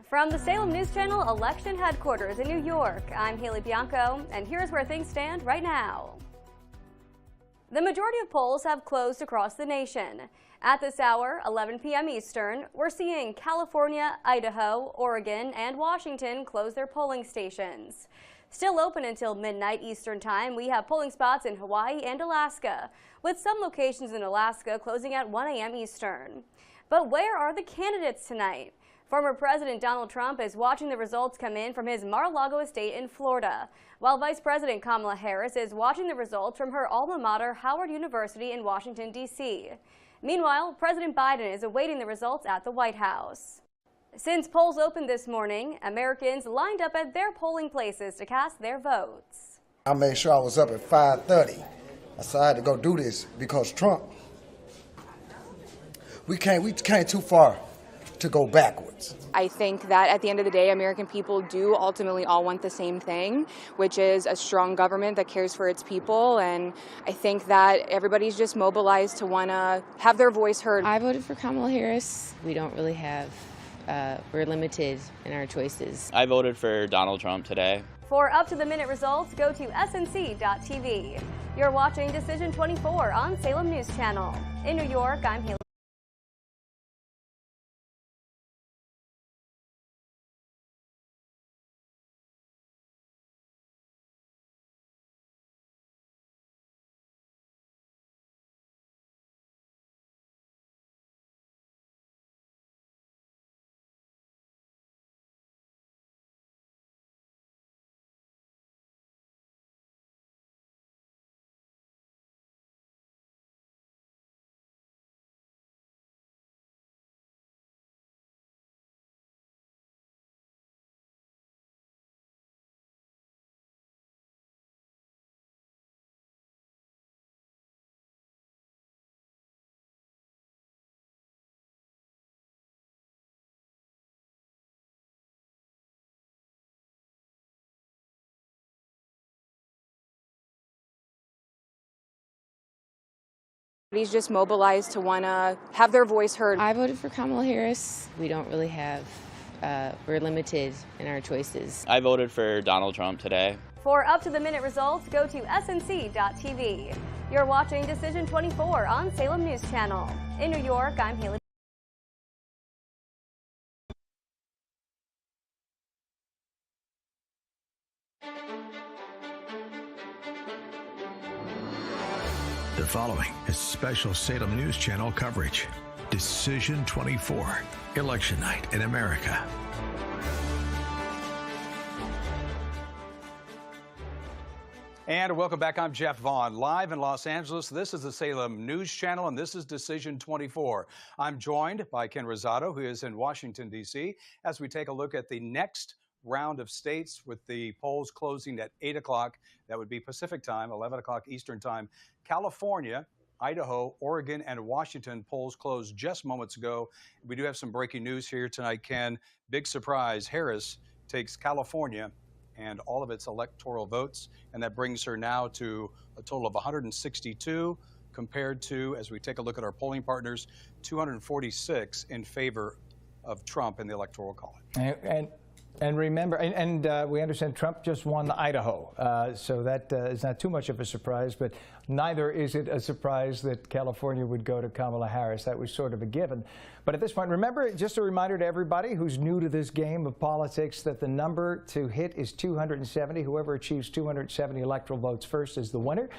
From the Salem News Channel election headquarters in New York, I'm Haley Bianco, and here's where things stand right now. The majority of polls have closed across the nation. At this hour, 11 p.m. Eastern, we're seeing California, Idaho, Oregon, and Washington close their polling stations. Still open until midnight Eastern Time, we have polling spots in Hawaii and Alaska, with some locations in Alaska closing at 1 a.m. Eastern. But where are the candidates tonight? Former President Donald Trump is watching the results come in from his Mar-a-Lago estate in Florida, while Vice President Kamala Harris is watching the results from her alma mater, Howard University in Washington, D.C. Meanwhile, President Biden is awaiting the results at the White House. Since polls opened this morning, Americans lined up at their polling places to cast their votes. I made sure I was up at 5:30. I said I had to go do this because Trump, we came too far to go backwards. I think that at the end of the day, American people do ultimately all want the same thing, which is a strong government that cares for its people. And I think that everybody's just mobilized to want to have their voice heard. I voted for Kamala Harris. We don't really have we're limited in our choices. I voted for Donald Trump today. For up-to-the-minute results, go to snc.tv. You're watching Decision 24 on Salem News Channel. In New York, I'm Haley. He's just mobilized to want to have their voice heard. I voted for Kamala Harris. We don't really have, we're limited in our choices. I voted for Donald Trump today. For up-to-the-minute results, go to snc.tv. You're watching Decision 24 on Salem News Channel. In New York, I'm Haley. The following is special Salem News Channel coverage. Decision 24, Election Night in America. And welcome back. I'm Jeff Vaughn, live in Los Angeles. This is the Salem News Channel, and this is Decision 24. I'm joined by Ken Rosato, who is in Washington, D.C., as we take a look at the next round of states with the polls closing at 8 o'clock. That would be Pacific time, 11 o'clock Eastern time. California, Idaho, Oregon, and Washington polls closed just moments ago. We do have some breaking news here tonight, Ken. Big surprise, Harris takes California and all of its electoral votes, and that brings her now to a total of 162 compared to, as we take a look at our polling partners, 246 in favor of Trump in the Electoral College. And remember, we understand Trump just won Idaho, so that is not too much of a surprise, but neither is it a surprise that California would go to Kamala Harris. That was sort of a given. But at this point, remember, just a reminder to everybody who's new to this game of politics that the number to hit is 270. Whoever achieves 270 electoral votes first is the winner.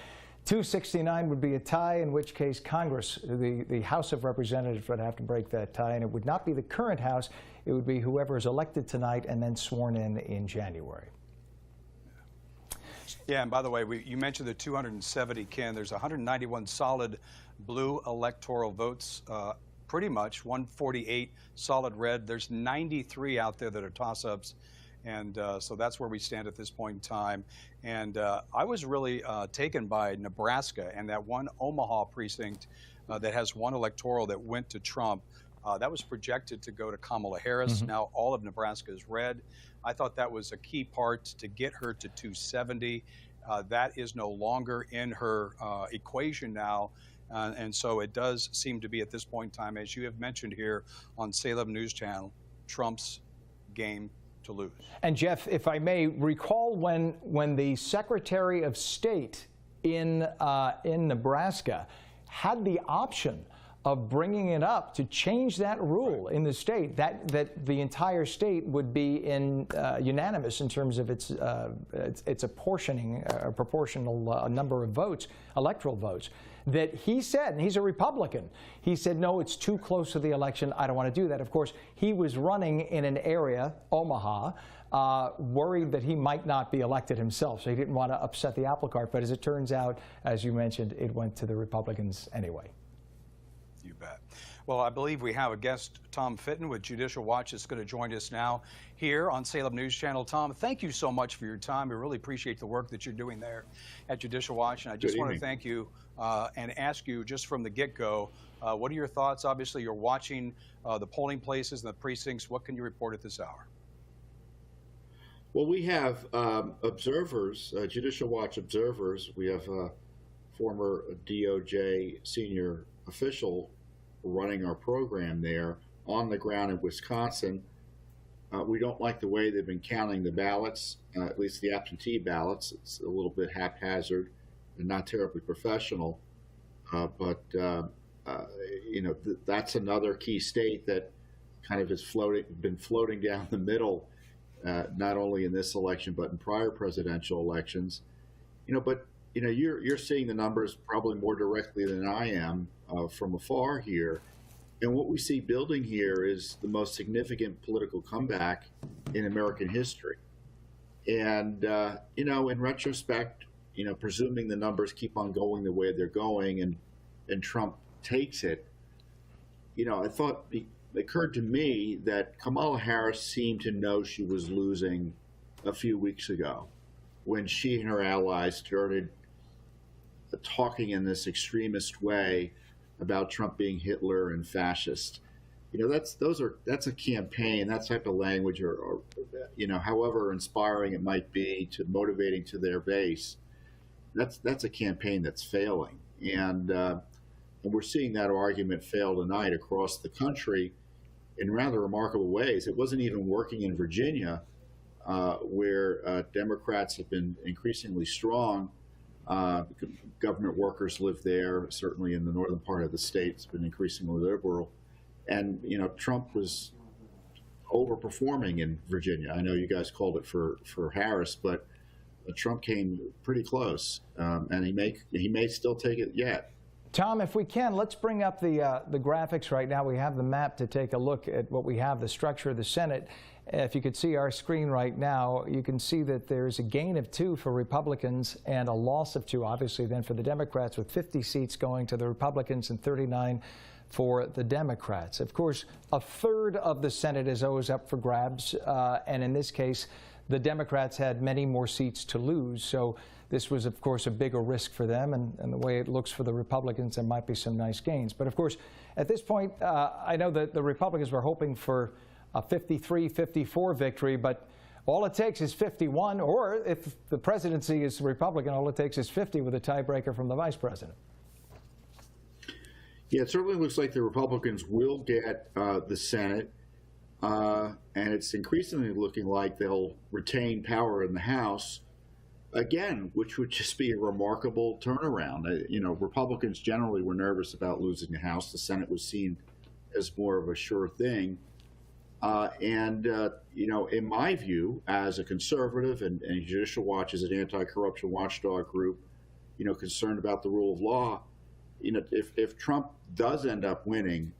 269 would be a tie, in which case Congress, the House of Representatives, would have to break that tie, and it would not be the current House. It would be whoever is elected tonight and then sworn in January. Yeah, and by the way, you mentioned the 270, Ken. There's 191 solid blue electoral votes, pretty much 148 solid red. There's 93 out there that are toss-ups. And so that's where we stand at this point in time. And I was really taken by Nebraska and that one Omaha precinct that has one electoral that went to Trump. That was projected to go to Kamala Harris. Mm-hmm. Now all of Nebraska is red. I thought that was a key part to get her to 270. That is no longer in her equation now. And so it does seem to be at this point in time, as you have mentioned here on Salem News Channel, Trump's game to lose. And Jeff, if I may recall, when the Secretary of State in Nebraska had the option of bringing it up to change that rule in the state, that the entire state would be unanimous in terms of its apportioning a proportional number of votes, electoral votes, that he said, and he's a Republican, he said, no, it's too close to the election. I don't want to do that. Of course, he was running in an area, Omaha, worried that he might not be elected himself, so he didn't want to upset the apple cart. But as it turns out, as you mentioned, it went to the Republicans anyway. You bet. Well, I believe we have a guest, Tom Fitton with Judicial Watch, that's going to join us now here on Salem News Channel. Tom, thank you so much for your time. We really appreciate the work that you're doing there at Judicial Watch. And I just want to thank you and ask you, just from the get-go, what are your thoughts? Obviously, you're watching the polling places and the precincts. What can you report at this hour? Well, we have observers, Judicial Watch observers. We have a former DOJ senior official running our program there on the ground in Wisconsin. We don't like the way they've been counting the ballots, at least the absentee ballots. It's a little bit haphazard and not terribly professional. But that's another key state that kind of has been floating down the middle, not only in this election but in prior presidential elections. You're seeing the numbers probably more directly than I am from afar here. And what we see building here is the most significant political comeback in American history. And, in retrospect, presuming the numbers keep on going the way they're going and Trump takes it, I thought it occurred to me that Kamala Harris seemed to know she was losing a few weeks ago when she and her allies started talking in this extremist way about Trump being Hitler and fascist. That's a campaign, that type of language, or however inspiring it might be to motivating to their base. That's a campaign that's failing, and we're seeing that argument fail tonight across the country in rather remarkable ways. It wasn't even working in Virginia, where Democrats have been increasingly strong. Government workers live there, certainly in the northern part of the state. It's been increasingly liberal. And, Trump was overperforming in Virginia. I know you guys called it for Harris, but Trump came pretty close, and he may still take it yet. Tom, if we can, let's bring up the graphics right now. We have the map to take a look at what we have, the structure of the Senate. If you could see our screen right now, you can see that there's a gain of 2 for Republicans and a loss of 2, obviously, then for the Democrats, with 50 seats going to the Republicans and 39 for the Democrats. Of course, a third of the Senate is always up for grabs, and in this case, the Democrats had many more seats to lose. So this was, of course, a bigger risk for them, and the way it looks for the Republicans, there might be some nice gains. But of course, at this point, I know that the Republicans were hoping for a 53-54 victory, but all it takes is 51, or if the presidency is Republican, all it takes is 50 with a tiebreaker from the vice president. Yeah, it certainly looks like the Republicans will get the Senate, and it's increasingly looking like they'll retain power in the House, again, which would just be a remarkable turnaround. Republicans generally were nervous about losing the House. The Senate was seen as more of a sure thing. In my view, as a conservative, and Judicial Watch is an anti-corruption watchdog group, concerned about the rule of law, if Trump does end up winning,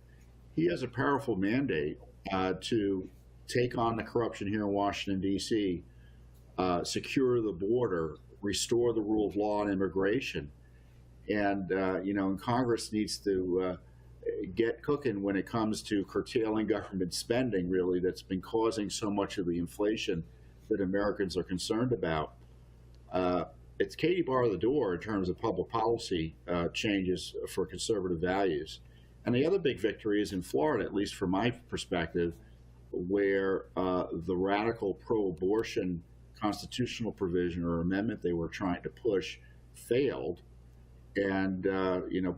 he has a powerful mandate to take on the corruption here in Washington, D.C., secure the border, restore the rule of law and immigration. And, and Congress needs to get cooking when it comes to curtailing government spending, really, that's been causing so much of the inflation that Americans are concerned about. It's Katie bar the door in terms of public policy changes for conservative values. And the other big victory is in Florida, at least from my perspective, where the radical pro-abortion constitutional provision or amendment they were trying to push failed. And,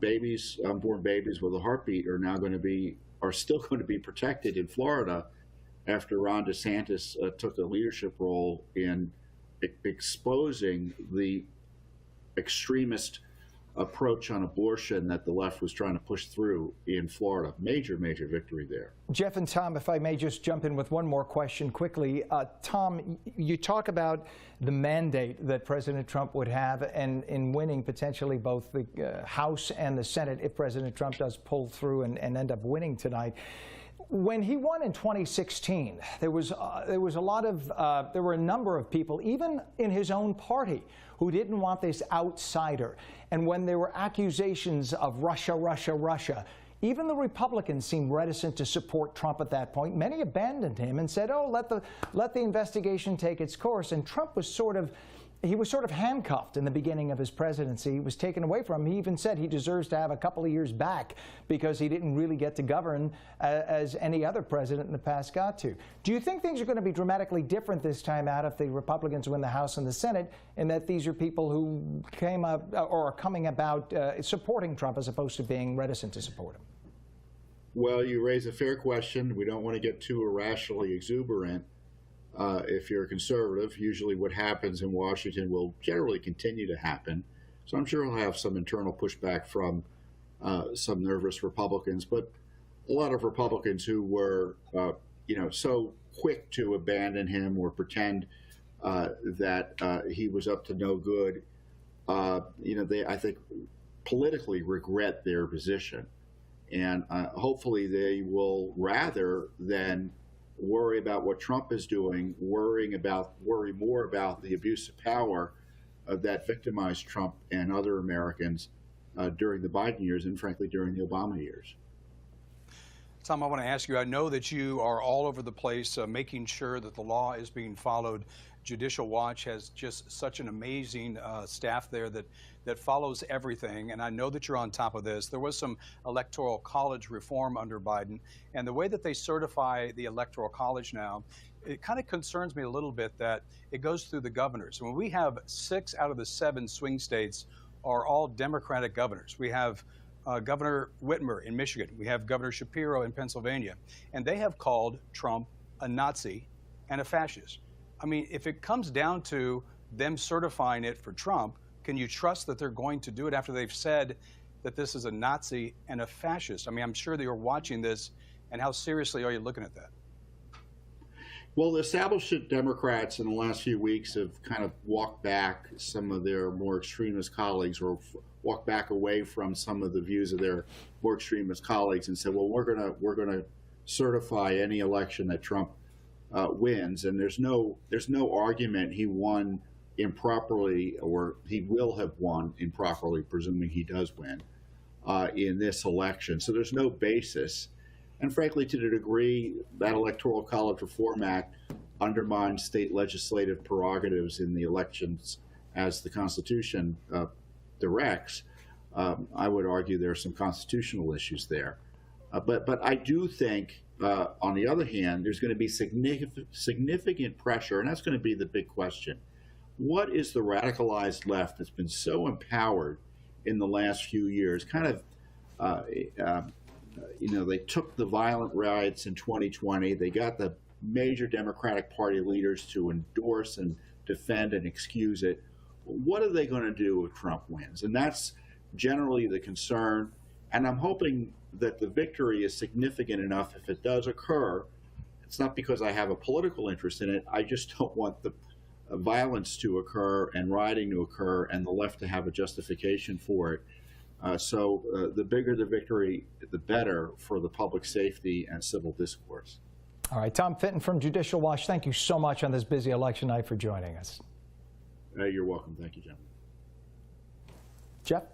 babies, unborn babies with a heartbeat are still going to be protected in Florida after Ron DeSantis took a leadership role in exposing the extremist approach on abortion that the left was trying to push through in Florida. Major, major victory there. Jeff and Tom, if I may just jump in with one more question quickly. Tom, you talk about the mandate that President Trump would have and in winning potentially both the House and the Senate if President Trump does pull through and end up winning tonight. When he won in 2016, there were a number of people, even in his own party, who didn't want this outsider. And when there were accusations of Russia, Russia, Russia, even the Republicans seemed reticent to support Trump at that point. Many abandoned him and said, "Oh, let the investigation take its course." And Trump was sort of handcuffed in the beginning of his presidency. He was taken away from him. He even said he deserves to have a couple of years back because he didn't really get to govern as any other president in the past got to. Do you think things are going to be dramatically different this time out if the Republicans win the House and the Senate, and that these are people who came up or are coming about supporting Trump as opposed to being reticent to support him? Well, you raise a fair question. We don't want to get too irrationally exuberant. If you're a conservative, usually what happens in Washington will generally continue to happen. So I'm sure he'll have some internal pushback from some nervous Republicans, but a lot of Republicans who were, so quick to abandon him or pretend that he was up to no good, they, I think, politically regret their position. And hopefully they will, rather than worry about what Trump is doing, worry more about the abuse of power that victimized Trump and other Americans during the Biden years and, frankly, during the Obama years. Tom, I want to ask you, I know that you are all over the place making sure that the law is being followed. Judicial Watch has just such an amazing staff there that follows everything, and I know that you're on top of this. There was some electoral college reform under Biden, and the way that they certify the electoral college now, it kind of concerns me a little bit that it goes through the governors. When we have 6 out of the 7 swing states are all Democratic governors. We have Governor Whitmer in Michigan. We have Governor Shapiro in Pennsylvania, and they have called Trump a Nazi and a fascist. I mean, if it comes down to them certifying it for Trump, can you trust that they're going to do it after they've said that this is a Nazi and a fascist? I mean, I'm sure that you're watching this, and how seriously are you looking at that? Well, the establishment Democrats in the last few weeks have kind of walked back some of their more extremist colleagues, or walked back away from some of the views of their more extremist colleagues, and said, well, we're gonna certify any election that Trump wins, and there's no argument he won improperly, or he will have won improperly, presuming he does win in this election. So there's no basis. And frankly, to the degree that Electoral College Reform Act undermines state legislative prerogatives in the elections as the Constitution directs, I would argue there are some constitutional issues there. But I do think, on the other hand, there's going to be significant pressure, and that's going to be the big question. What is the radicalized left that's been so empowered in the last few years? They took the violent riots in 2020. They got the major Democratic Party leaders to endorse and defend and excuse it. What are they going to do if Trump wins? And that's generally the concern. And I'm hoping that the victory is significant enough if it does occur. It's not because I have a political interest in it. I just don't want the violence to occur and rioting to occur and the left to have a justification for it. So the bigger the victory, the better for the public safety and civil discourse. All right, Tom Fitton from Judicial Watch, thank you so much on this busy election night for joining us. You're welcome. Thank you, gentlemen. Jeff?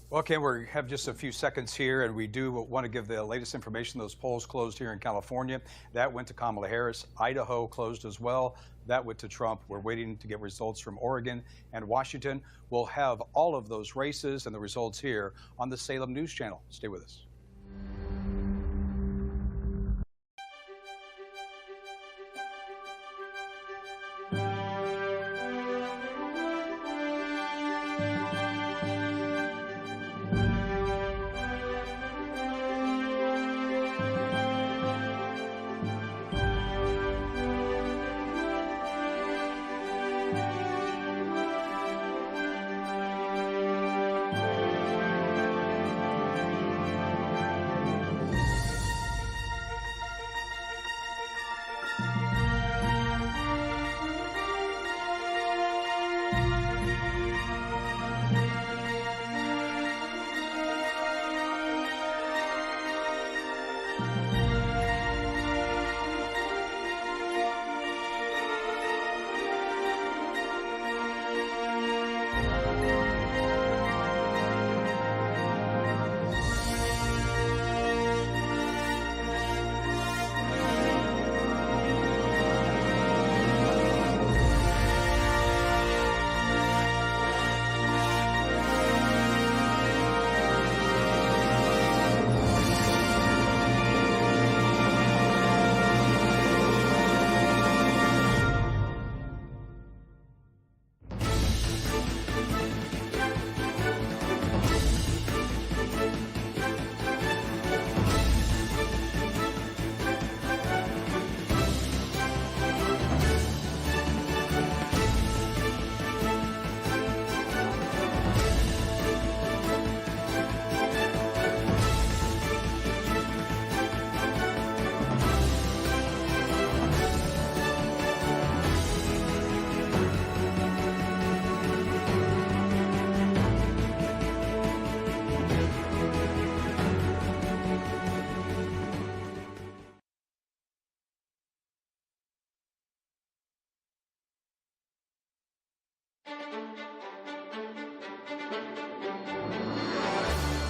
Well, Ken, we have just a few seconds here, and we do want to give the latest information. Those polls closed here in California. That went to Kamala Harris. Idaho closed as well. That went to Trump. We're waiting to get results from Oregon and Washington. We'll have all of those races and the results here on the Salem News Channel. Stay with us.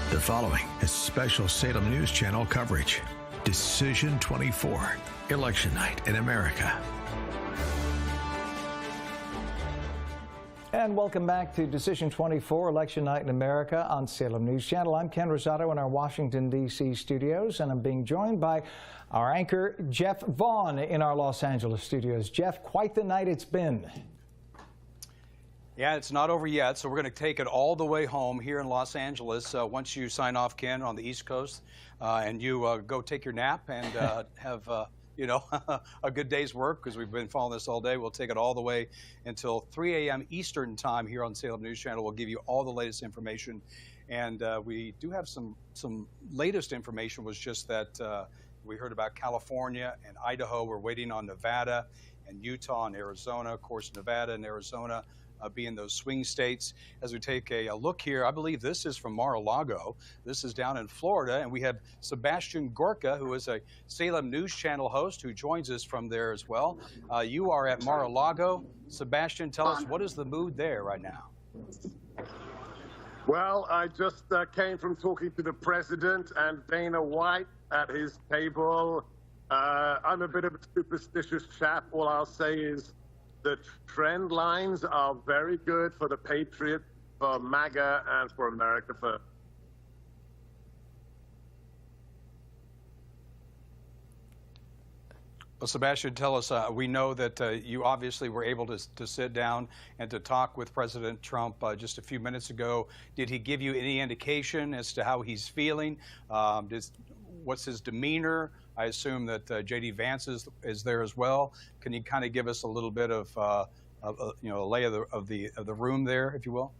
The following is special Salem News Channel coverage. Decision 24, Election Night in America. And welcome back to Decision 24, Election Night in America on Salem News Channel. I'm Ken Rosato in our Washington, D.C. studios, and I'm being joined by our anchor, Jeff Vaughn, in our Los Angeles studios. Jeff, quite the night it's been. Yeah, it's not over yet, so we're going to take it all the way home here in Los Angeles. Once you sign off, Ken, on the East Coast, and you go take your nap and have a good day's work, because we've been following this all day. We'll take it all the way until 3 a.m. Eastern time here on Salem News Channel. We'll give you all the latest information, and we do have some latest information. Was just that we heard about California and Idaho. We're waiting on Nevada and Utah and Arizona. Of course, Nevada and Arizona being those swing states. As we take a look here, I believe this is from Mar-a-Lago. This is down in Florida, and we have Sebastian Gorka, who is a Salem News Channel host, who joins us from there as well. You are at Mar-a-Lago. Sebastian, tell us, what is the mood there right now? Well, I just came from talking to the president and Dana White at his table. I'm a bit of a superstitious chap. All I'll say is the trend lines are very good for the Patriot, for MAGA, and for America First. Well, Sebastian, tell us, we know that you obviously were able to sit down and to talk with President Trump just a few minutes ago. Did he give you any indication as to how he's feeling? What's his demeanor? I assume that J.D. Vance is there as well. Can you kind of give us a little bit of a lay of the room there, if you will?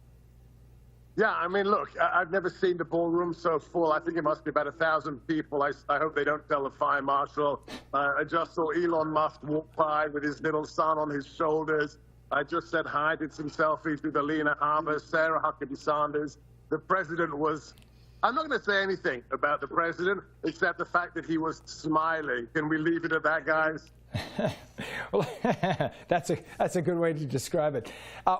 Yeah, I mean, look, I've never seen the ballroom so full. I think it must be about 1,000 people. I hope they don't tell the fire marshal. I just saw Elon Musk walk by with his little son on his shoulders. I just said hi, did some selfies with Alina Harbour, Sarah Huckabee Sanders. The president was... I'm not going to say anything about the president except the fact that he was smiling. Can we leave it at that, guys? Well, that's a good way to describe it.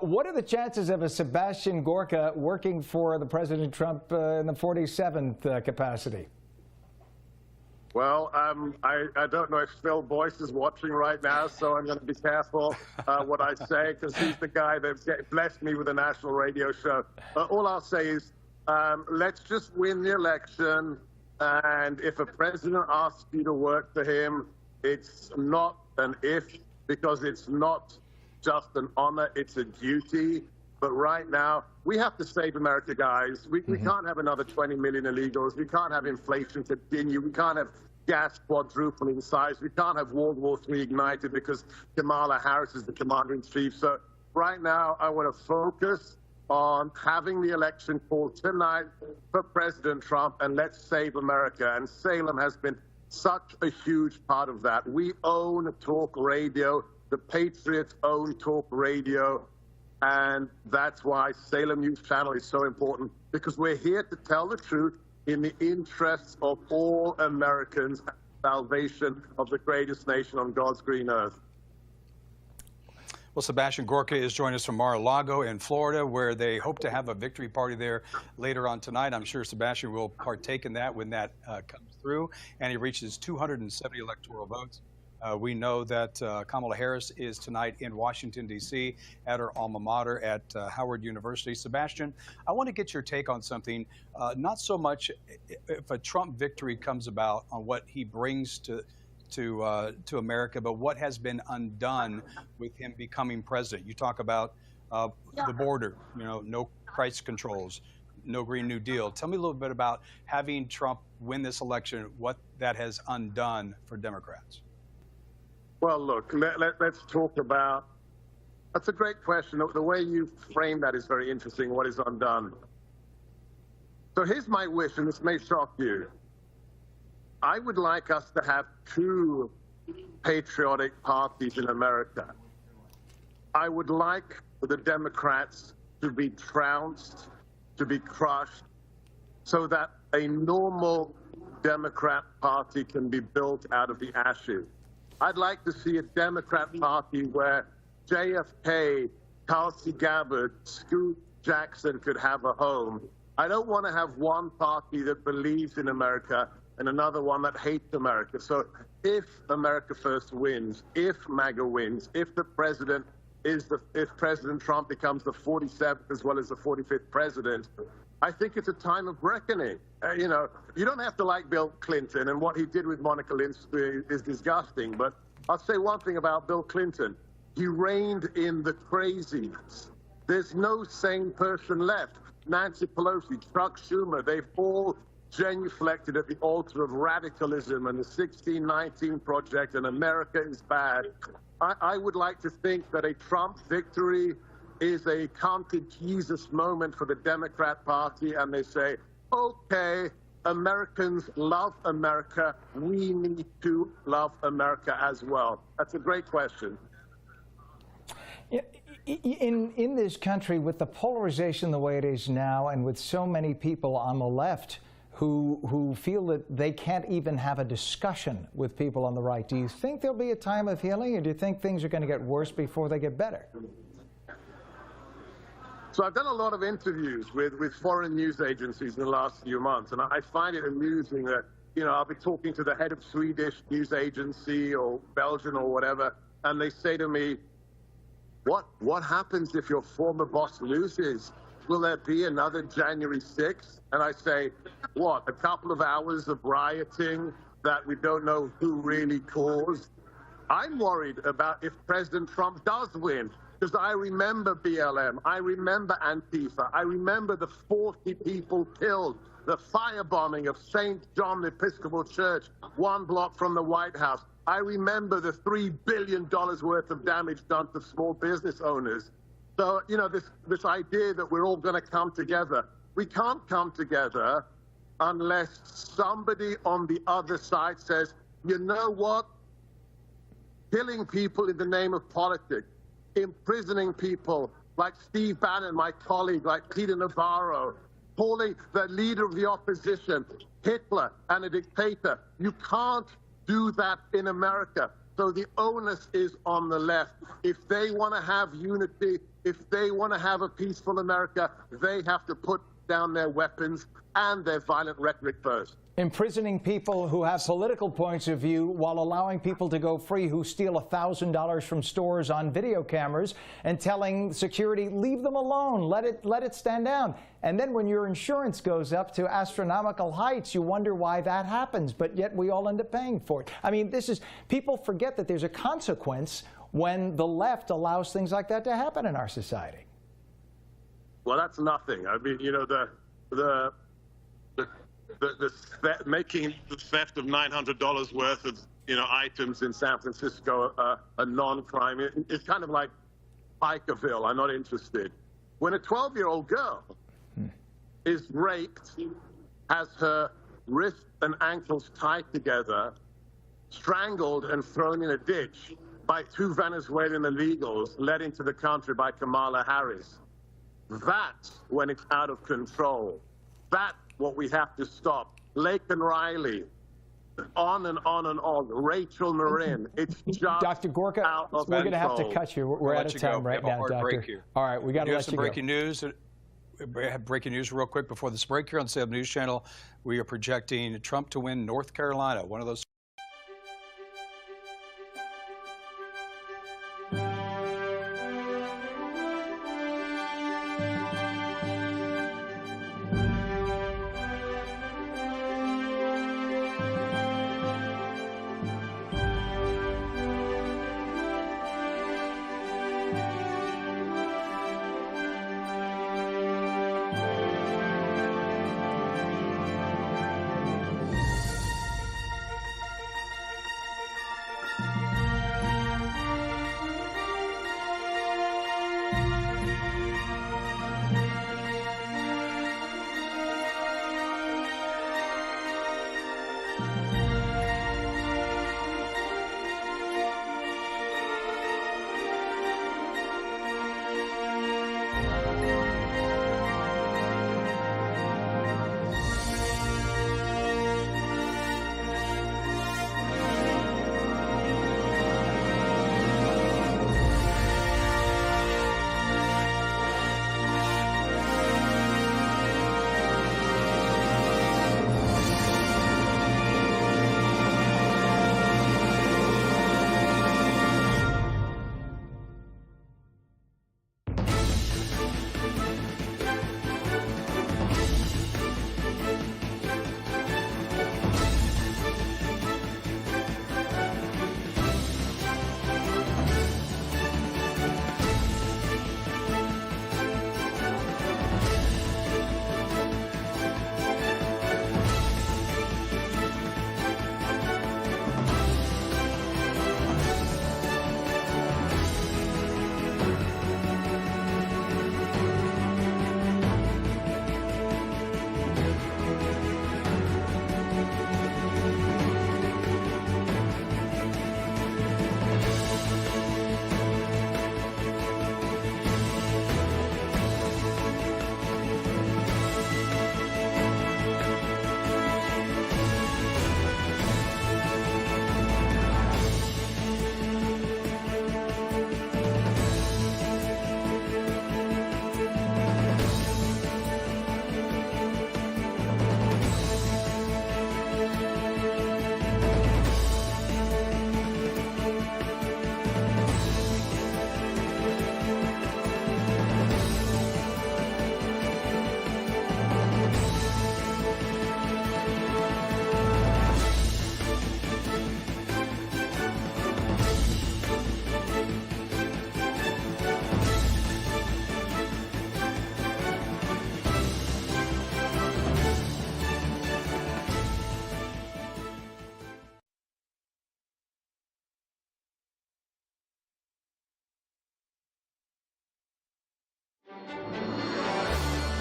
What are the chances of a Sebastian Gorka working for the President Trump in the 47th capacity? Well, I don't know if Phil Boyce is watching right now, so I'm going to be careful what I say, because he's the guy that blessed me with a national radio show. All I'll say is, let's just win the election, and if a president asks you to work for him, it's not an if, because it's not just an honor, it's a duty. But right now, we have to save America, guys. We can't have another 20 million illegals. We can't have inflation continue. We can't have gas quadrupling in size. We can't have World War III ignited because Kamala Harris is the commander-in-chief. So right now, I want to focus on having the election called tonight for President Trump, and let's save America. And Salem has been such a huge part of that. We own talk radio. The Patriots own talk radio. And that's why Salem News Channel is so important, because we're here to tell the truth in the interests of all Americans and salvation of the greatest nation on God's green earth. Well, Sebastian Gorka is joining us from Mar-a-Lago in Florida, where they hope to have a victory party there later on tonight. I'm sure Sebastian will partake in that when that comes through, and he reaches 270 electoral votes. We know that Kamala Harris is tonight in Washington, D.C. at her alma mater at Howard University. Sebastian, I want to get your take on something, not so much if a Trump victory comes about on what he brings to America, but what has been undone with him becoming president. You talk about the border, no price controls, no Green New Deal. Tell me a little bit about having Trump win this election, what that has undone for Democrats. Well, look, let's talk about, that's a great question. The way you frame that is very interesting, what is undone. So here's my wish, and this may shock you. I would like us to have two patriotic parties in America. I would like the Democrats to be trounced, to be crushed, so that a normal Democrat party can be built out of the ashes. I'd like to see a Democrat party where JFK Tulsi Gabbard, Scoot Jackson could have a home. I don't want to have one party that believes in America and another one that hates America. So if America First wins, if MAGA wins, if President Trump becomes the 47th as well as the 45th president, I think it's a time of reckoning. You know, you don't have to like Bill Clinton, and what he did with Monica Lewinsky is disgusting. But I'll say one thing about Bill Clinton. He reigned in the craziness. There's no sane person left. Nancy Pelosi, Chuck Schumer, they've all genuflected at the altar of radicalism and the 1619 Project, and America is bad. I would like to think that a Trump victory is a come to Jesus moment for the Democrat Party, and they say, okay, Americans love America. We need to love America as well. That's a great question. In this country, with the polarization the way it is now, and with so many people on the left who feel that they can't even have a discussion with people on the right, do you think there'll be a time of healing, or do you think things are going to get worse before they get better? So I've done a lot of interviews with foreign news agencies in the last few months, and I find it amusing that, you know, I'll be talking to the head of Swedish news agency or Belgian or whatever, and they say to me, what happens if your former boss loses? Will there be another January 6th? And I say, what, a couple of hours of rioting that we don't know who really caused? I'm worried about if President Trump does win, because I remember BLM, I remember Antifa, I remember the 40 people killed, the firebombing of St. John the Episcopal Church, 1 block from the White House. I remember the $3 billion worth of damage done to small business owners. So, you know, this idea that we're all going to come together, we can't come together unless somebody on the other side says, you know what? Killing people in the name of politics, imprisoning people like Steve Bannon, my colleague, like Peter Navarro, calling the leader of the opposition Hitler and a dictator. You can't do that in America. So the onus is on the left. If they want to have unity, if they want to have a peaceful America, they have to put down their weapons and their violent rhetoric first. Imprisoning people who have political points of view while allowing people to go free who steal $1,000 from stores on video cameras, and telling security, leave them alone, let it stand down. And then when your insurance goes up to astronomical heights, you wonder why that happens, but yet we all end up paying for it. I mean, people forget that there's a consequence when the left allows things like that to happen in our society. Well, that's nothing. I mean, you know, making the theft of $900 worth of, you know, items in San Francisco a non-crime. It's kind of like Pikerville. I'm not interested. When a 12-year-old girl is raped, has her wrists and ankles tied together, strangled and thrown in a ditch by 2 Venezuelan illegals led into the country by Kamala Harris, that's when it's out of control. That's what we have to stop. Lake and Riley, on and on and on. Rachel Marin, it's just Dr. Gorka, out of we're going to have to control. cut you. We're out of time right now, Doctor. All right, we got to let you go. Breaking news. We have breaking news real quick before this break here on Salem News Channel. We are projecting Trump to win North Carolina, one of those.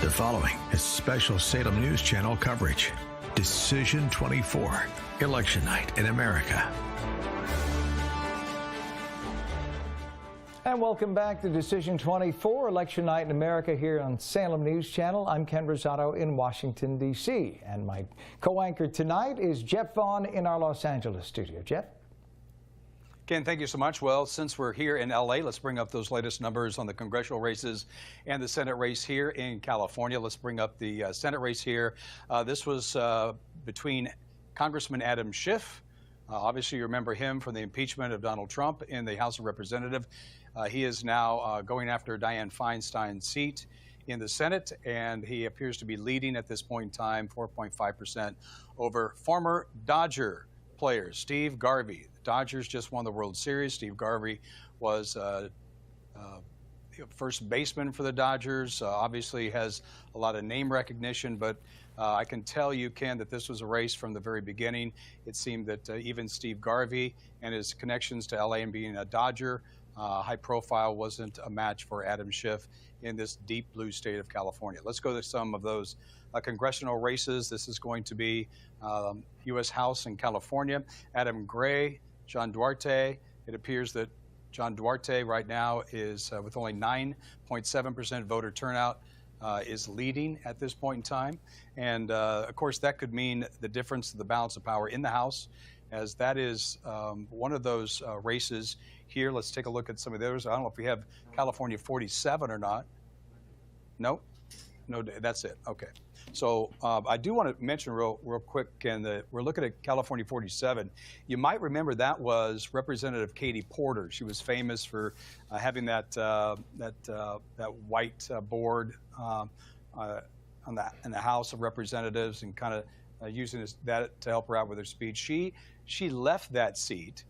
The following is special Salem News Channel coverage. Decision 24, Election Night in America. And welcome back to Decision 24, Election Night in America here on Salem News Channel. I'm Ken Rosato in Washington, D.C. And my co-anchor tonight is Jeff Vaughn in our Los Angeles studio. Jeff? Ken, thank you so much. Well, since we're here in L.A., let's bring up those latest numbers on the congressional races and the Senate race here in California. Let's bring up the Senate race here. This was between Congressman Adam Schiff. Obviously, you remember him from the impeachment of Donald Trump in the House of Representatives. He is now going after Dianne Feinstein's seat in the Senate, and he appears to be leading at this point in time, 4.5% over former Dodger player Steve Garvey. The Dodgers just won the World Series. Steve Garvey was first baseman for the Dodgers. Obviously has a lot of name recognition, but I can tell you, Ken, that this was a race from the very beginning. It seemed that even Steve Garvey and his connections to LA and being a Dodger, high profile, wasn't a match for Adam Schiff in this deep blue state of California. Let's go to some of those congressional races. This is going to be U.S. House in California. Adam Gray, John Duarte. It appears that John Duarte right now is with only 9.7% voter turnout, is leading at this point in time. And of course, that could mean the difference of the balance of power in the House, as that is one of those races here. Let's take a look at some of those. I don't know if we have California 47 or not. No? No, that's it. Okay. So I do want to mention real quick, Ken, that we're looking at California 47. You might remember that was Representative Katie Porter. She was famous for having that white board in the House of Representatives and kind of using that to help her out with her speech. She left that seat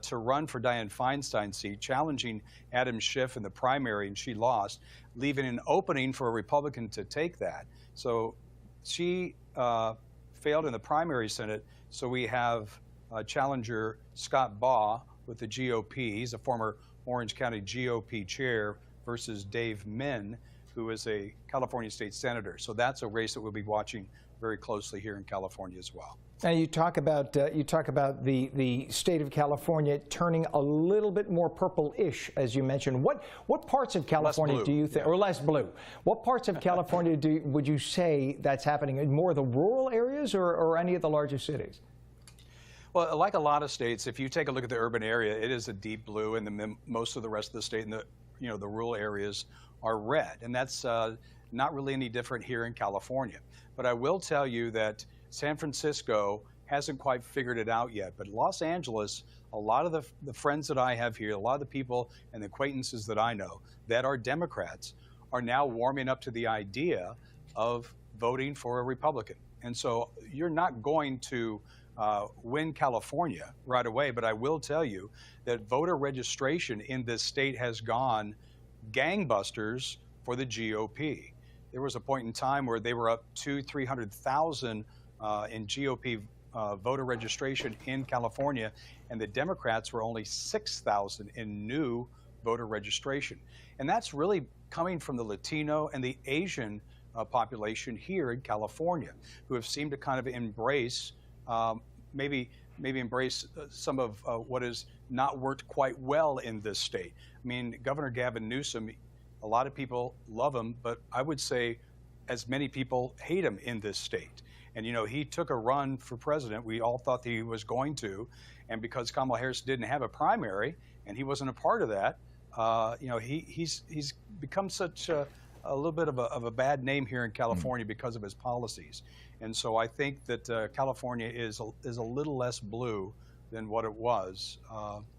to run for Dianne Feinstein's seat, challenging Adam Schiff in the primary, and she lost, leaving an opening for a Republican to take that. So she failed in the primary Senate, so we have challenger Scott Baugh with the GOP. He's a former Orange County GOP chair versus Dave Min, who is a California state senator. So that's a race that we'll be watching very closely here in California as well. And you talk about the state of California turning a little bit more purple-ish, as you mentioned. What parts of California do you think, or less blue? What parts of California would you say that's happening in more of the rural areas or any of the larger cities? Well, like a lot of states, if you take a look at the urban area, it is a deep blue, and most of the rest of the state and the rural areas are red, and that's not really any different here in California. But I will tell you that San Francisco hasn't quite figured it out yet, but Los Angeles, a lot of the friends that I have here, a lot of the people and the acquaintances that I know that are Democrats are now warming up to the idea of voting for a Republican. And so you're not going to win California right away, but I will tell you that voter registration in this state has gone gangbusters for the GOP. There was a point in time where they were up to 300,000 in GOP voter registration in California, and the Democrats were only 6,000 in new voter registration. And that's really coming from the Latino and the Asian population here in California, who have seemed to kind of embrace, maybe embrace some of what has not worked quite well in this state. I mean, Governor Gavin Newsom, a lot of people love him, but I would say as many people hate him in this state. And, you know, he took a run for president. We all thought that he was going to. And because Kamala Harris didn't have a primary and he wasn't a part of that, you know, he's become such a little bit of a bad name here in California because of his policies. And so I think that California is a little less blue than what it was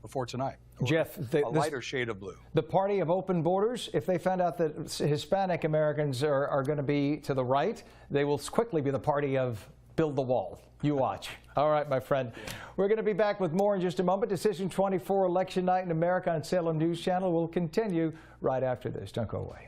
before tonight. Jeff, a lighter shade of blue. The party of open borders, if they found out that Hispanic Americans are going to be to the right, they will quickly be the party of build the wall. You watch. All right, my friend. We're going to be back with more in just a moment. Decision 24, Election Night in America on Salem News Channel will continue right after this. Don't go away.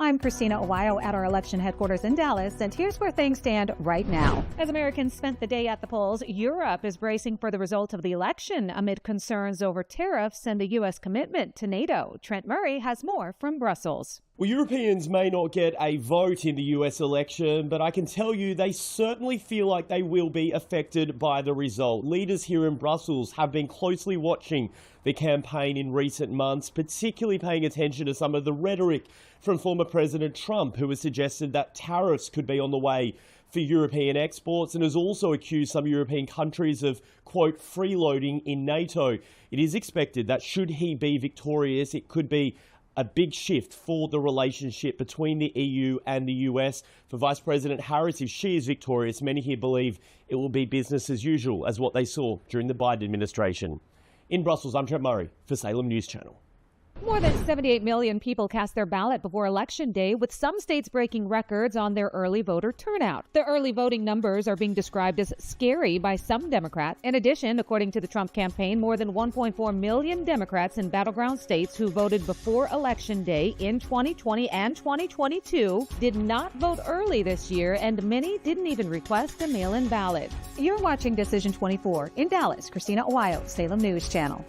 I'm Christina Owayo at our election headquarters in Dallas, and here's where things stand right now. As Americans spent the day at the polls, Europe is bracing for the result of the election amid concerns over tariffs and the U.S. commitment to NATO. Trent Murray has more from Brussels. Well, Europeans may not get a vote in the US election, but I can tell you they certainly feel like they will be affected by the result. Leaders here in Brussels have been closely watching the campaign in recent months, particularly paying attention to some of the rhetoric from former President Trump, who has suggested that tariffs could be on the way for European exports and has also accused some European countries of, quote, freeloading in NATO. It is expected that should he be victorious, it could be a big shift for the relationship between the EU and the US. For Vice President Harris, if she is victorious, many here believe it will be business as usual as what they saw during the Biden administration. In Brussels, I'm Trent Murray for Salem News Channel. More than 78 million people cast their ballot before Election Day, with some states breaking records on their early voter turnout. The early voting numbers are being described as scary by some Democrats. In addition, according to the Trump campaign, more than 1.4 million Democrats in battleground states who voted before Election Day in 2020 and 2022 did not vote early this year, and many didn't even request a mail-in ballot. You're watching Decision 24 in Dallas. Christina Owayo, Salem News Channel.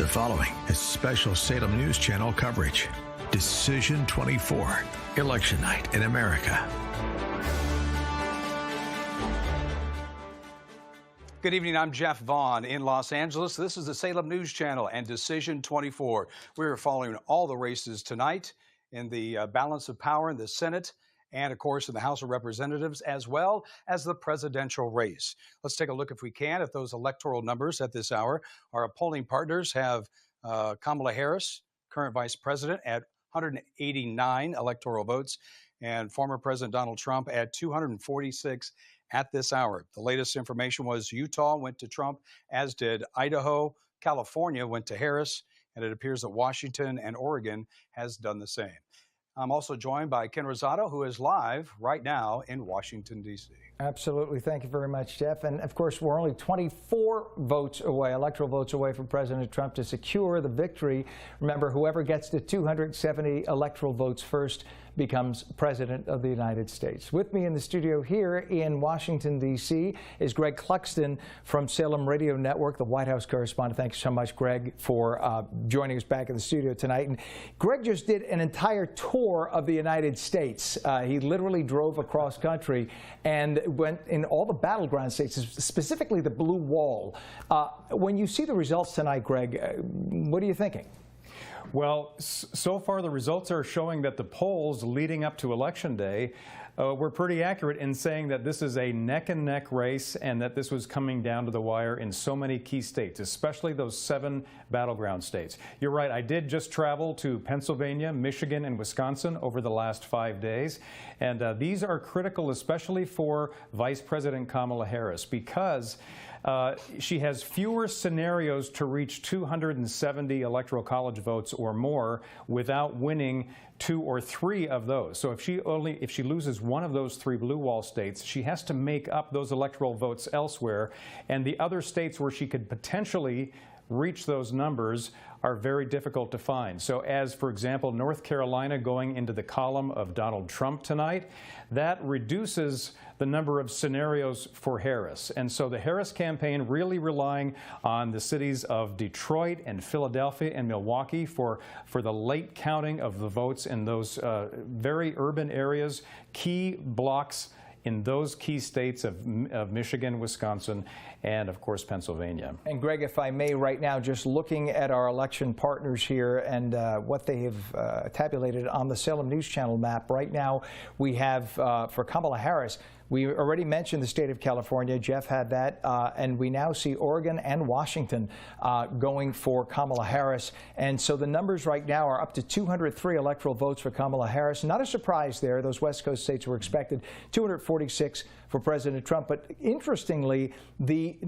The following is special Salem News Channel coverage. Decision 24, Election Night in America. Good evening, I'm Jeff Vaughn in Los Angeles. This is the Salem News Channel and Decision 24. We are following all the races tonight in the balance of power in the Senate and, of course, in the House of Representatives, as well as the presidential race. Let's take a look, if we can, at those electoral numbers at this hour. Our polling partners have Kamala Harris, current vice president, at 189 electoral votes, and former President Donald Trump at 246 at this hour. The latest information was Utah went to Trump, as did Idaho. California went to Harris, and it appears that Washington and Oregon has done the same. I'm also joined by Ken Rosato, who is live right now in Washington, D.C. Absolutely. Thank you very much, Jeff. And of course, we're only 24 votes away, electoral votes away from President Trump to secure the victory. Remember, whoever gets to 270 electoral votes first becomes President of the United States. With me in the studio here in Washington, D.C. is Greg Cluxton from Salem Radio Network, the White House correspondent. Thanks so much, Greg, for joining us back in the studio tonight. And Greg just did an entire tour of the United States. He literally drove across country and went in all the battleground states, specifically the Blue Wall. When you see the results tonight, Greg, what are you thinking? Well, so far the results are showing that the polls leading up to Election Day were pretty accurate in saying that this is a neck-and-neck race and that this was coming down to the wire in so many key states, especially those 7 battleground states. You're right, I did just travel to Pennsylvania, Michigan, and Wisconsin over the last 5 days, and these are critical, especially for Vice President Kamala Harris, because she has fewer scenarios to reach 270 electoral college votes or more without winning 2 or 3 of those. So if she loses one of those 3 blue wall states, she has to make up those electoral votes elsewhere, and the other states where she could potentially reach those numbers are very difficult to find. So as, for example, North Carolina going into the column of Donald Trump tonight, that reduces the number of scenarios for Harris. And so the Harris campaign really relying on the cities of Detroit and Philadelphia and Milwaukee for the late counting of the votes in those very urban areas, key blocks in those key states of Michigan, Wisconsin, and of course Pennsylvania. And Greg, if I may, right now, just looking at our election partners here and what they have tabulated on the Salem News Channel map, right now we have for Kamala Harris, we already mentioned the state of California. Jeff had that. And we now see Oregon and Washington going for Kamala Harris. And so the numbers right now are up to 203 electoral votes for Kamala Harris. Not a surprise there. Those West Coast states were expected. 246 for President Trump. But interestingly, the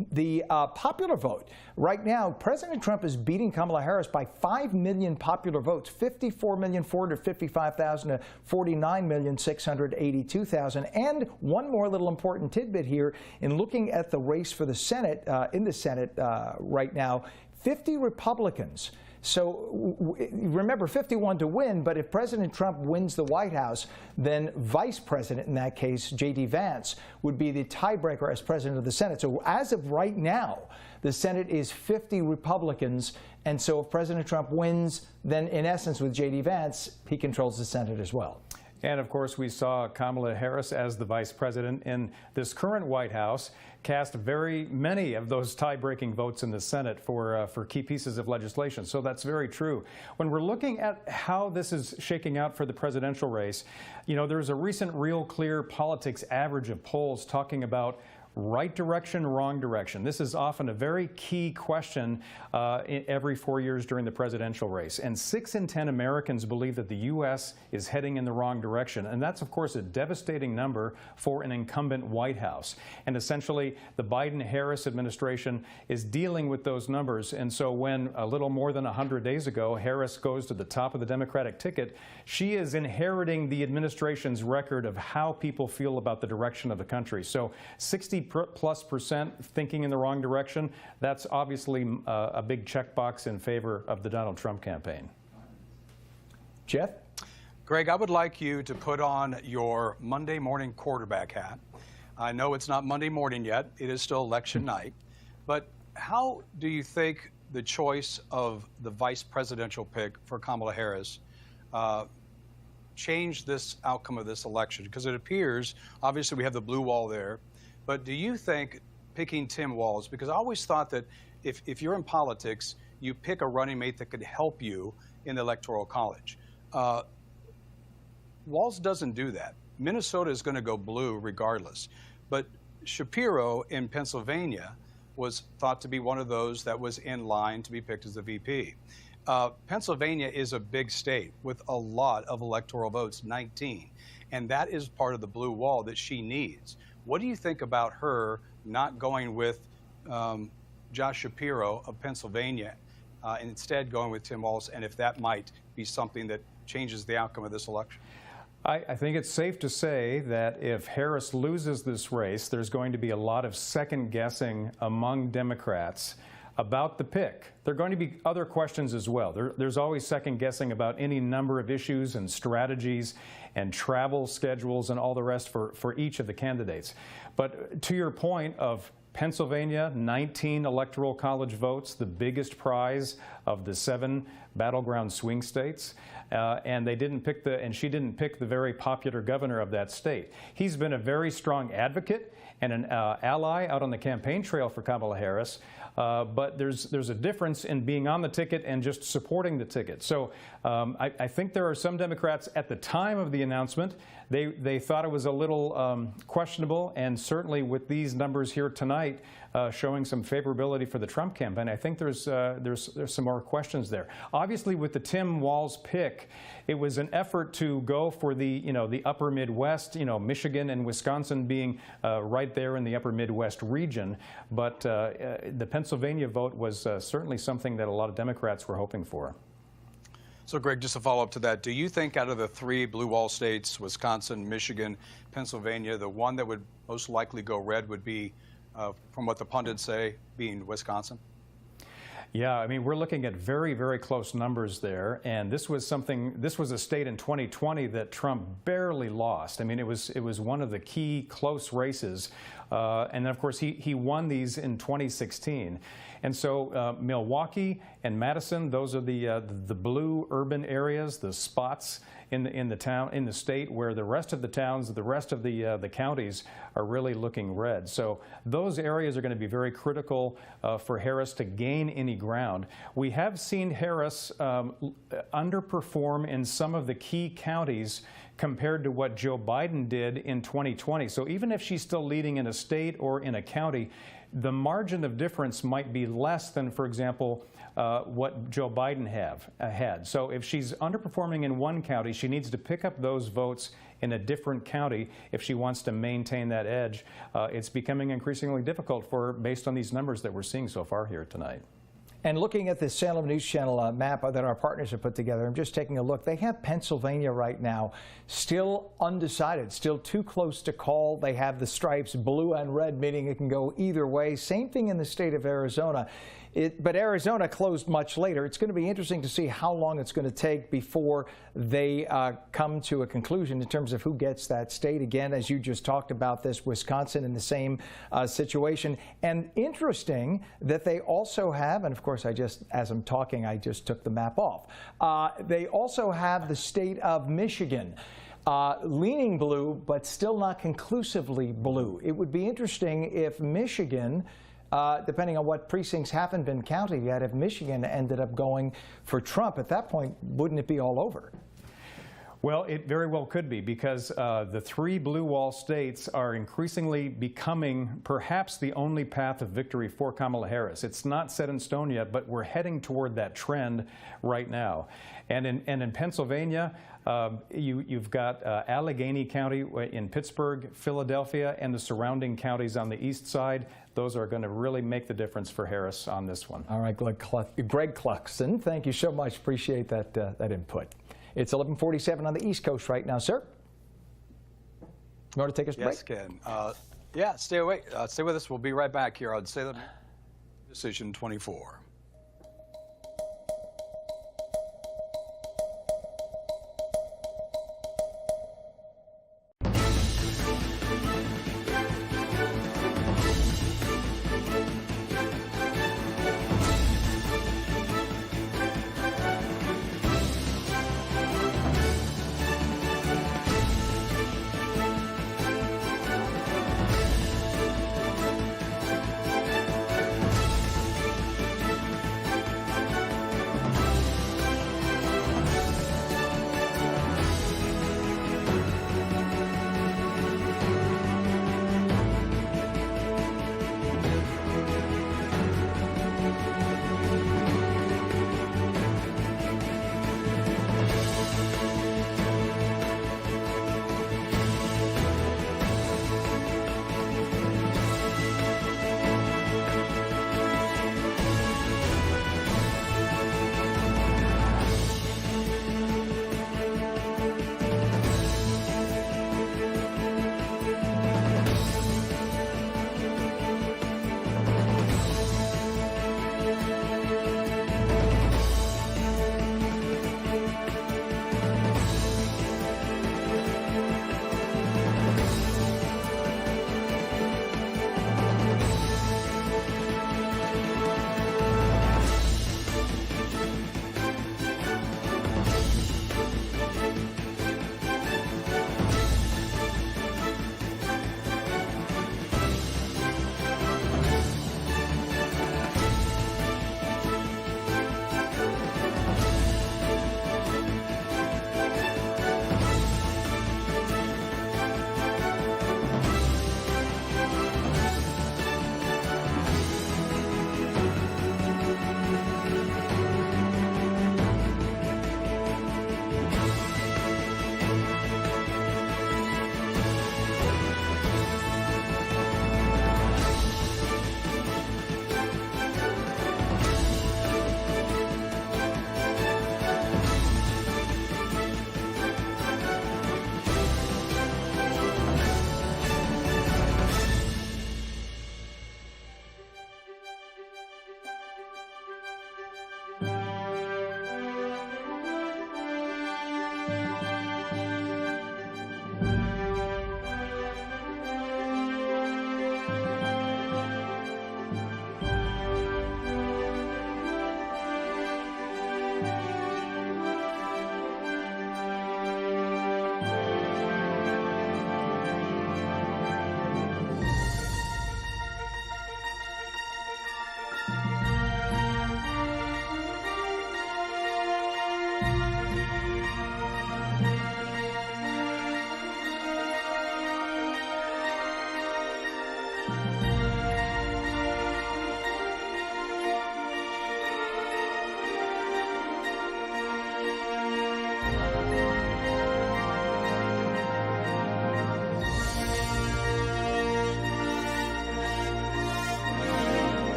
popular vote right now, President Trump is beating Kamala Harris by 5 million popular votes, 54,455,000 to 49,682,000. And one more little important tidbit here in looking at the race for the Senate, in the Senate right now, 50 Republicans. So remember, 51 to win, but if President Trump wins the White House, then Vice President, in that case, J.D. Vance, would be the tiebreaker as President of the Senate. So as of right now, the Senate is 50 Republicans. And so if President Trump wins, then in essence, with J.D. Vance, he controls the Senate as well. And of course, we saw Kamala Harris as the vice president in this current White House cast very many of those tie-breaking votes in the Senate for key pieces of legislation. So that's very true. When we're looking at how this is shaking out for the presidential race, you know, there's a recent Real Clear Politics average of polls talking about right direction, wrong direction. This is often a very key question every 4 years during the presidential race. And 6 in 10 Americans believe that the U.S. is heading in the wrong direction. And that's, of course, a devastating number for an incumbent White House. And essentially, the Biden-Harris administration is dealing with those numbers. And so when a little more than 100 days ago, Harris goes to the top of the Democratic ticket, she is inheriting the administration's record of how people feel about the direction of the country. So 60+% thinking in the wrong direction, that's obviously a big checkbox in favor of the Donald Trump campaign. Jeff? Greg, I would like you to put on your Monday morning quarterback hat. I know it's not Monday morning yet. It is still election night. But how do you think the choice of the vice presidential pick for Kamala Harris changed this outcome of this election? Because it appears, obviously we have the blue wall there, but do you think picking Tim Walz, because I always thought that if you're in politics, you pick a running mate that could help you in the Electoral College. Walz doesn't do that. Minnesota is going to go blue regardless. But Shapiro in Pennsylvania was thought to be one of those that was in line to be picked as the VP. Pennsylvania is a big state with a lot of electoral votes, 19, and that is part of the blue wall that she needs. What do you think about her not going with Josh Shapiro of Pennsylvania and instead going with Tim Walz, and if that might be something that changes the outcome of this election? I think it's safe to say that if Harris loses this race, there's going to be a lot of second guessing among Democrats about the pick. There are going to be other questions as well. There's always second guessing about any number of issues and strategies and travel schedules and all the rest for each of the candidates. But to your point of Pennsylvania, 19 electoral college votes, the biggest prize of the 7 battleground swing states. And she didn't pick the very popular governor of that state. He's been a very strong advocate and an ally out on the campaign trail for Kamala Harris. But there's a difference in being on the ticket and just supporting the ticket. So I think there are some Democrats at the time of the announcement, they thought it was a little questionable, and certainly with these numbers here tonight showing some favorability for the Trump campaign, I think there's some more questions there. Obviously, with the Tim Walz pick, it was an effort to go for the upper Midwest, Michigan and Wisconsin being right there in the upper Midwest region. But the Pennsylvania vote was certainly something that a lot of Democrats were hoping for. So, Greg, just a follow-up to that, do you think out of the 3 blue wall states, Wisconsin, Michigan, Pennsylvania, the one that would most likely go red would be, from what the pundits say, being Wisconsin? Yeah, I mean, we're looking at very, very close numbers there, and this was a state in 2020 that Trump barely lost. I mean, it was one of the key close races, and then of course he won these in 2016. And so Milwaukee and Madison, those are the blue urban areas, the spots in the state where the rest of the towns, the rest of the counties are really looking red. So those areas are going to be very critical for Harris to gain any ground. We have seen Harris underperform in some of the key counties compared to what Joe Biden did in 2020. So even if she's still leading in a state or in a county, the margin of difference might be less than, for example, what Joe Biden had. So if she's underperforming in one county, she needs to pick up those votes in a different county if she wants to maintain that edge. It's becoming increasingly difficult for her based on these numbers that we're seeing so far here tonight. And looking at the Salem News Channel map that our partners have put together, I'm just taking a look. They have Pennsylvania right now still undecided, still too close to call. They have the stripes blue and red, meaning it can go either way. Same thing in the state of Arizona. But Arizona closed much later. It's going to be interesting to see how long it's going to take before they come to a conclusion in terms of who gets that state. Again, as you just talked about this, Wisconsin in the same situation. And interesting that they also have, and of course, as I'm talking, I just took the map off. They also have the state of Michigan. Leaning blue, but still not conclusively blue. It would be interesting if Michigan, depending on what precincts haven't been counted yet, if Michigan ended up going for Trump, at that point, wouldn't it be all over? Well, it very well could be, because the 3 blue wall states are increasingly becoming perhaps the only path of victory for Kamala Harris. It's not set in stone yet, but we're heading toward that trend right now. And in Pennsylvania, you've got Allegheny County in Pittsburgh, Philadelphia, and the surrounding counties on the east side. Those are going to really make the difference for Harris on this one. All right, Greg Cluxton, thank you so much. Appreciate that input. It's 11:47 on the East Coast right now, sir. You want to take us a break? Yes, Ken. Yeah, stay away. Stay with us. We'll be right back here on Salem Decision 24.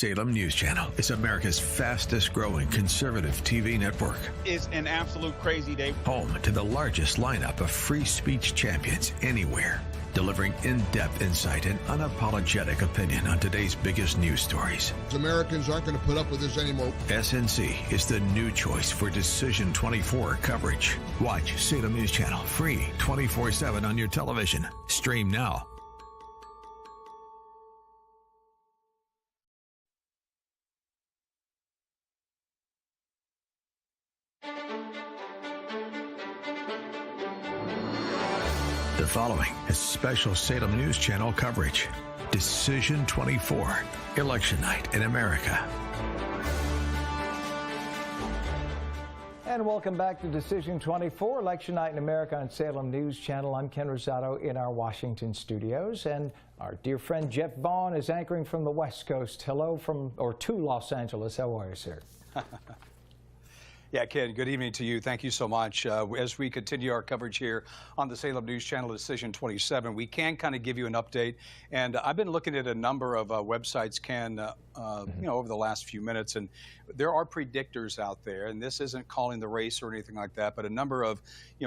Salem News Channel is America's fastest growing conservative TV network. It's an absolute crazy day. Home to the largest lineup of free speech champions anywhere, delivering in-depth insight and unapologetic opinion on today's biggest news stories. Americans aren't going to put up with this anymore. SNC is the new choice for Decision 24 coverage. Watch Salem News Channel free 24/7 on your television. Stream now. The following is special Salem News Channel coverage. Decision 24, Election Night in America. And welcome back to Decision 24, Election Night in America on Salem News Channel. I'm Ken Rosato in our Washington studios, and our dear friend Jeff Vaughn is anchoring from the West Coast. Hello to Los Angeles. How are you, sir? Yeah, Ken, good evening to you. Thank you so much. As we continue our coverage here on the Salem News Channel Decision 27, we can kind of give you an update. And I've been looking at a number of websites, Ken, over the last few minutes, and there are predictors out there, and this isn't calling the race or anything like that, but a number of,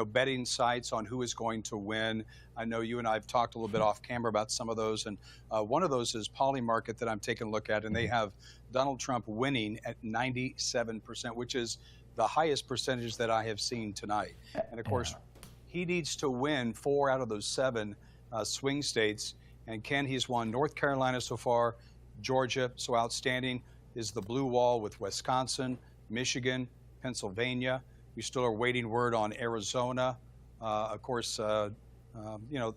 betting sites on who is going to win. I know you and I have talked a little bit off camera about some of those, and one of those is Polymarket that I'm taking a look at, and they have Donald Trump winning at 97%, which is the highest percentage that I have seen tonight. And of course, he needs to win 4 out of those 7 swing states. And Ken, he's won North Carolina so far, Georgia, so outstanding is the blue wall with Wisconsin, Michigan, Pennsylvania. We still are waiting word on Arizona. Of course,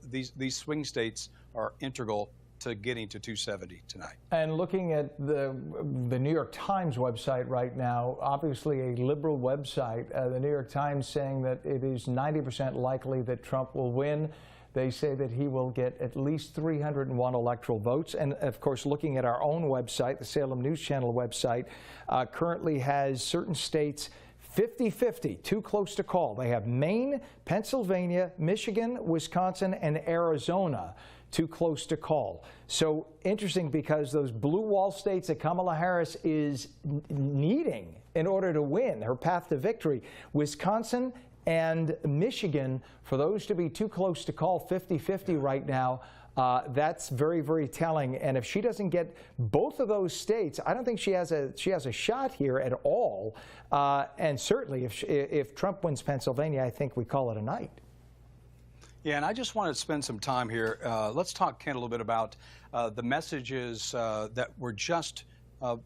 these swing states are integral to getting to 270 tonight. And looking at the New York Times website right now, obviously a liberal website, the New York Times saying that it is 90% likely that Trump will win. They say that he will get at least 301 electoral votes. And of course, looking at our own website, the Salem News Channel website, currently has certain states 50-50, too close to call. They have Maine, Pennsylvania, Michigan, Wisconsin, and Arizona too close to call. So interesting, because those blue wall states that Kamala Harris is needing in order to win her path to victory, Wisconsin and Michigan, for those to be too close to call 50-50 right now, that's very, very telling. And if she doesn't get both of those states, I don't think she has a shot here at all. And certainly if Trump wins Pennsylvania, I think we call it a night. Yeah, and I just want to spend some time here. Let's talk, Ken, a little bit about the messages that were just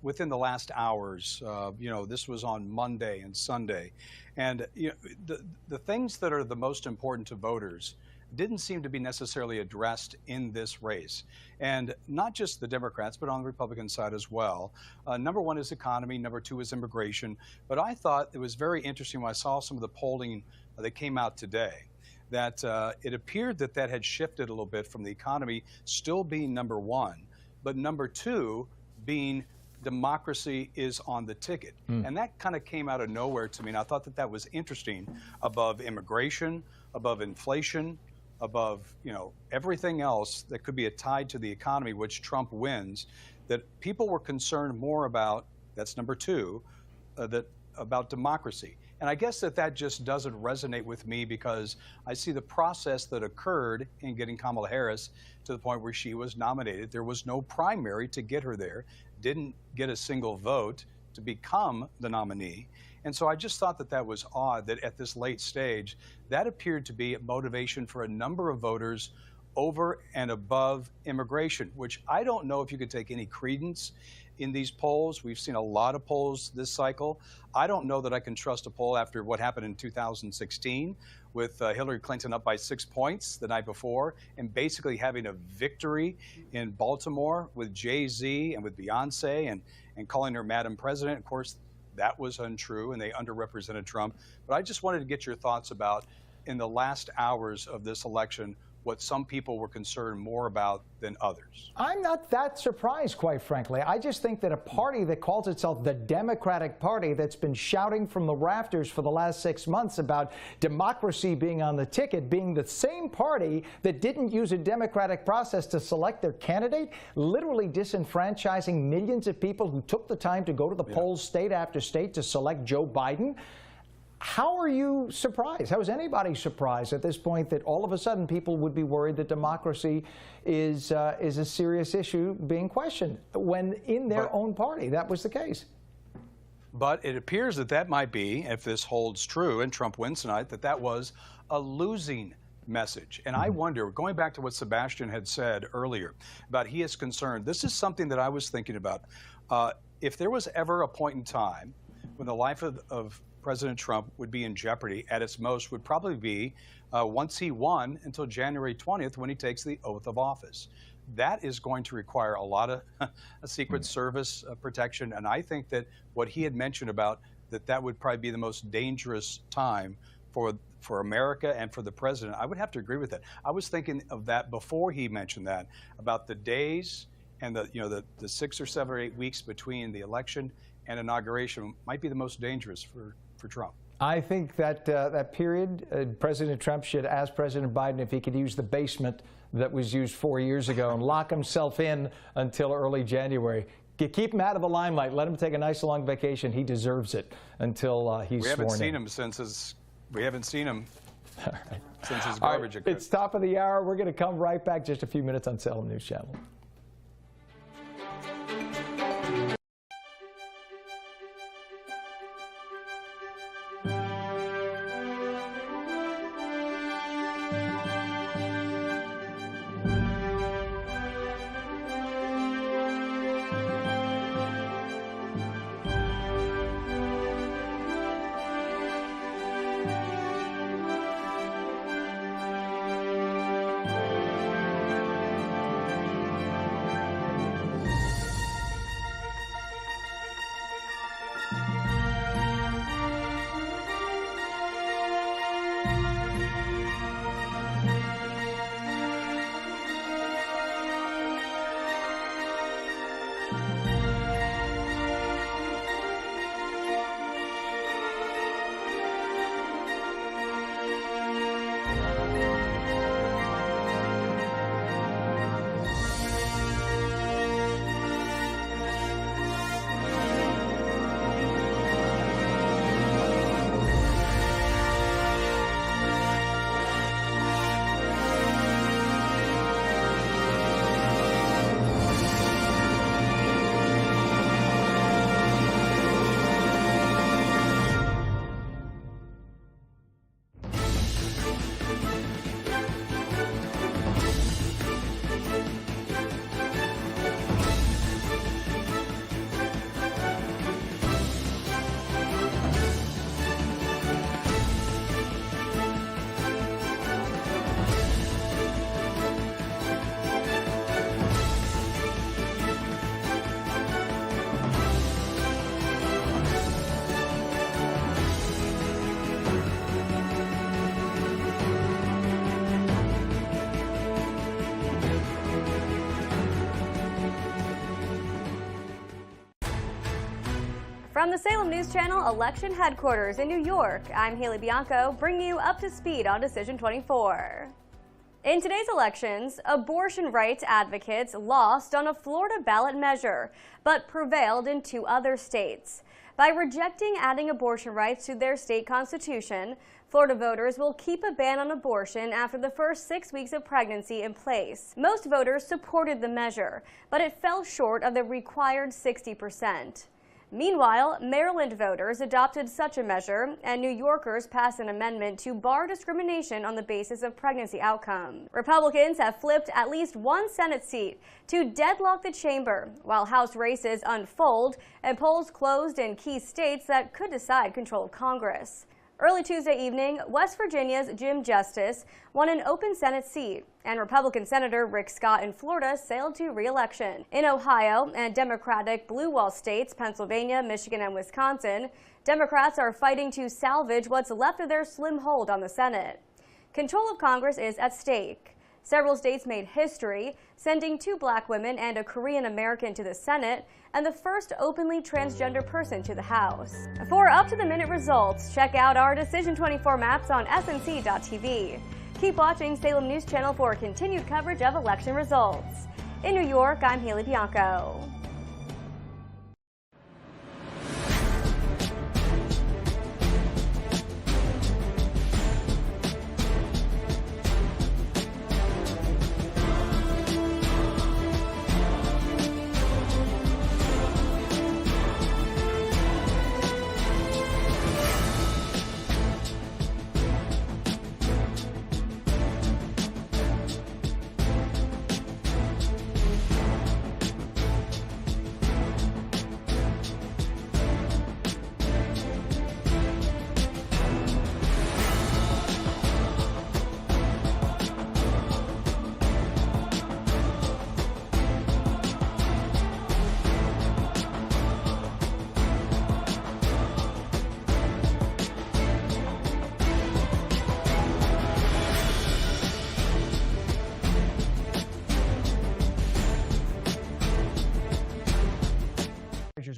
within the last hours. This was on Monday and Sunday. And the things that are the most important to voters didn't seem to be necessarily addressed in this race. And not just the Democrats, but on the Republican side as well. Number 1 is economy. Number 2 is immigration. But I thought it was very interesting when I saw some of the polling that came out today, that it appeared that had shifted a little bit from the economy still being number 1, but number 2 being democracy is on the ticket. And that kind of came out of nowhere to me, and I thought that was interesting, above immigration, above inflation, above everything else that could be tied to the economy, which Trump wins, that people were concerned more about, that's number 2, about democracy. And I guess that just doesn't resonate with me, because I see the process that occurred in getting Kamala Harris to the point where she was nominated. There was no primary to get her there, didn't get a single vote to become the nominee. And so I just thought that was odd that at this late stage, that appeared to be a motivation for a number of voters over and above immigration, which I don't know if you could take any credence in these polls. We've seen a lot of polls this cycle. I don't know that I can trust a poll after what happened in 2016 with Hillary Clinton up by 6 points the night before and basically having a victory in Baltimore with Jay-Z and with Beyonce and calling her Madam President. Of course, that was untrue, and they underrepresented Trump. But I just wanted to get your thoughts about, in the last hours of this election, what some people were concerned more about than others. I'm not that surprised, quite frankly. I just think that a party that calls itself the Democratic Party, that's been shouting from the rafters for the last 6 months about democracy being on the ticket, being the same party that didn't use a democratic process to select their candidate, literally disenfranchising millions of people who took the time to go to the polls state after state to select Joe Biden. How are you surprised? How is anybody surprised at this point that all of a sudden people would be worried that democracy is a serious issue being questioned when in their own party that was the case? But it appears that that might be, if this holds true and Trump wins tonight, that was a losing message. And I wonder, going back to what Sebastian had said earlier about he is concerned, this is something that I was thinking about. If there was ever a point in time when the life of President Trump would be in jeopardy at its most, would probably be once he won until January 20th when he takes the oath of office. That is going to require a lot of Secret Service protection, and I think that what he had mentioned about that would probably be the most dangerous time for America and for the president. I would have to agree with that. I was thinking of that before he mentioned that, about the days and the 6 or 7 or 8 weeks between the election and inauguration might be the most dangerous for Trump. I think that that period, President Trump should ask President Biden if he could use the basement that was used 4 years ago and lock himself in until early January. Keep him out of the limelight. Let him take a nice long vacation. He deserves it until he's sworn in. We haven't seen him since his garbage. Right, it's top of the hour. We're going to come right back just a few minutes on Salem News Channel. From the Salem News Channel election headquarters in New York, I'm Haley Bianco, bringing you up to speed on Decision 24. In today's elections, abortion rights advocates lost on a Florida ballot measure, but prevailed in 2 other states. By rejecting adding abortion rights to their state constitution, Florida voters will keep a ban on abortion after the first 6 weeks of pregnancy in place. Most voters supported the measure, but it fell short of the required 60%. Meanwhile, Maryland voters adopted such a measure, and New Yorkers passed an amendment to bar discrimination on the basis of pregnancy outcome. Republicans have flipped at least 1 Senate seat to deadlock the chamber, while House races unfold and polls closed in key states that could decide control of Congress. Early Tuesday evening, West Virginia's Jim Justice won an open Senate seat, and Republican Senator Rick Scott in Florida sailed to re-election. In Ohio and Democratic blue wall states, Pennsylvania, Michigan, and Wisconsin, Democrats are fighting to salvage what's left of their slim hold on the Senate. Control of Congress is at stake. Several states made history, sending 2 black women and a Korean American to the Senate, and the first openly transgender person to the House. For up-to-the-minute results, check out our Decision 24 maps on snc.tv. Keep watching Salem News Channel for continued coverage of election results. In New York, I'm Haley Bianco.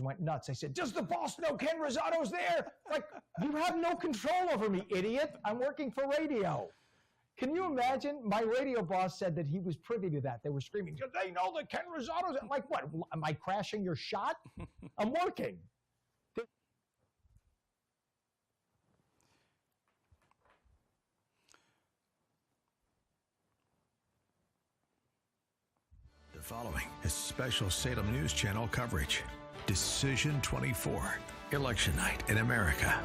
Went nuts. They said, does the boss know Ken Rosato's there? Like, you have no control over me, idiot. I'm working for radio. Can you imagine? My radio boss said that he was privy to that. They were screaming, do they know that Ken Rosato's there? Like, what? Am I crashing your shot? I'm working. The following is special Salem News Channel coverage. Decision 24, Election Night in America.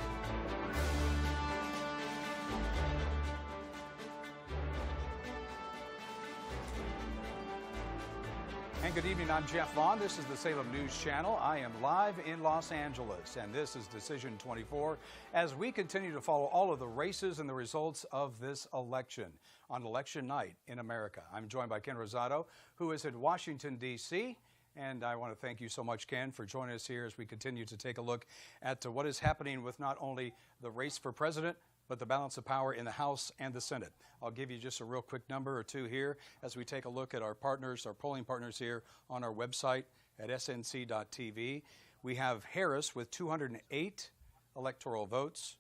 And good evening, I'm Jeff Vaughn. This is the Salem News Channel. I am live in Los Angeles, and this is Decision 24 as we continue to follow all of the races and the results of this election on Election Night in America. I'm joined by Ken Rosato, who is in Washington, D.C., and I want to thank you so much, Ken, for joining us here as we continue to take a look at what is happening with not only the race for president, but the balance of power in the House and the Senate. I'll give you just a real quick number or two here as we take a look at our partners, our polling partners here on our website at snc.tv. We have Harris with 208 electoral votes,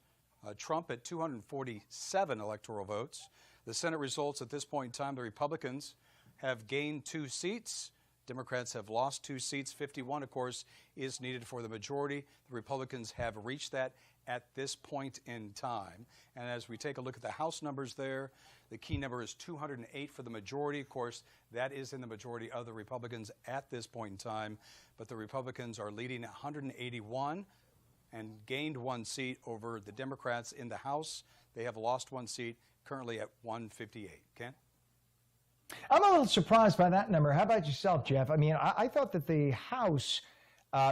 Trump at 247 electoral votes. The Senate results at this point in time, the Republicans have gained 2 seats. Democrats have lost 2 seats. 51, of course, is needed for the majority. The Republicans have reached that at this point in time. And as we take a look at the House numbers there, the key number is 208 for the majority. Of course, that is in the majority of the Republicans at this point in time. But the Republicans are leading 181 and gained 1 seat over the Democrats in the House. They have lost 1 seat, currently at 158. Ken? I'm a little surprised by that number. How about yourself, Jeff? I mean, I thought that the House,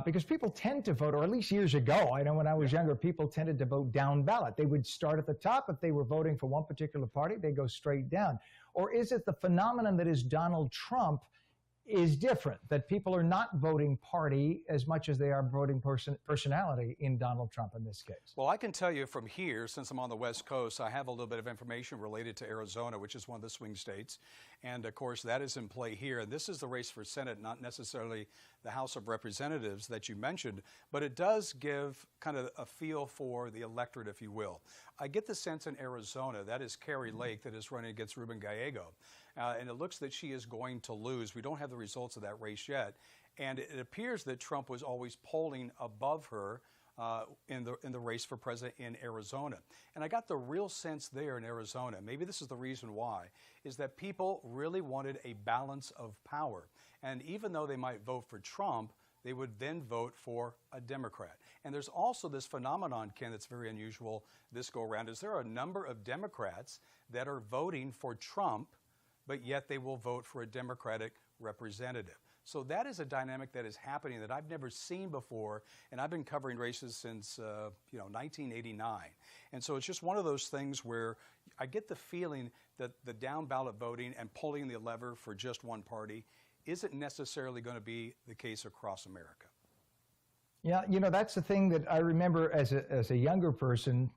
because people tend to vote, or at least years ago, I know when I was younger, people tended to vote down ballot. They would start at the top. If they were voting for one particular party, they go straight down. Or is it the phenomenon that is Donald Trump is different, that people are not voting party as much as they are voting personality in Donald Trump in this case? Well, I can tell you from here, since I'm on the West Coast, I have a little bit of information related to Arizona, which is one of the swing states. And of course, that is in play here. And this is the race for Senate, not necessarily the House of Representatives that you mentioned, but it does give kind of a feel for the electorate, if you will. I get the sense in Arizona, that is Carrie Lake that is running against Ruben Gallego. And it looks that she is going to lose. We don't have the results of that race yet. And it appears that Trump was always polling above her in the race for president in Arizona. And I got the real sense there in Arizona, maybe this is the reason why, is that people really wanted a balance of power. And even though they might vote for Trump, they would then vote for a Democrat. And there's also this phenomenon, Ken, that's very unusual this go around, is there are a number of Democrats that are voting for Trump, but yet they will vote for a Democratic representative. So that is a dynamic that is happening that I've never seen before, and I've been covering races since 1989. And so it's just one of those things where I get the feeling that the down ballot voting and pulling the lever for just one party isn't necessarily going to be the case across America. Yeah, you know, that's the thing that I remember as a younger person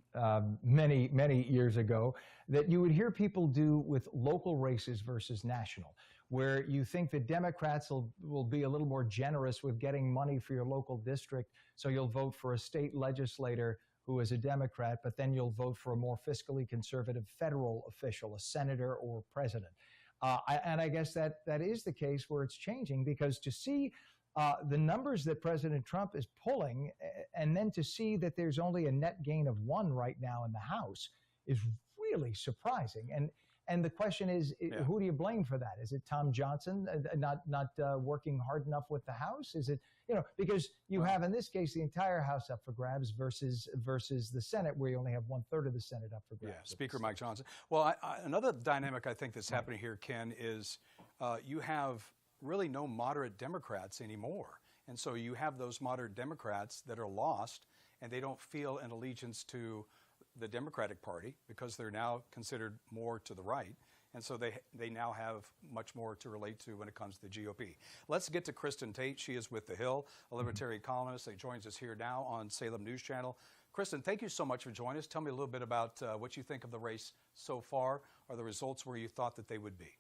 many years ago, that you would hear people do with local races versus national, where you think that Democrats will be a little more generous with getting money for your local district, so you'll vote for a state legislator who is a Democrat, but then you'll vote for a more fiscally conservative federal official, a senator or president. And I guess that is the case where it's changing, because to see the numbers that President Trump is pulling, and then to see that there's only a net gain of 1 right now in the House, is really surprising. And the question is, who do you blame for that? Is it Tom Johnson not working hard enough with the House? Is it, because you have in this case the entire House up for grabs versus the Senate, where you only have 1/3 of the Senate up for grabs. Yeah, Speaker Mike Johnson. Well, another dynamic I think that's happening here, Ken, is you have really no moderate Democrats anymore. And so you have those moderate Democrats that are lost, and they don't feel an allegiance to the Democratic Party because they're now considered more to the right. And so they now have much more to relate to when it comes to the GOP. Let's get to Kristen Tate. She is with The Hill, a libertarian columnist that joins us here now on Salem News Channel. Kristen, thank you so much for joining us. Tell me a little bit about what you think of the race so far. Are the results where you thought that they would be?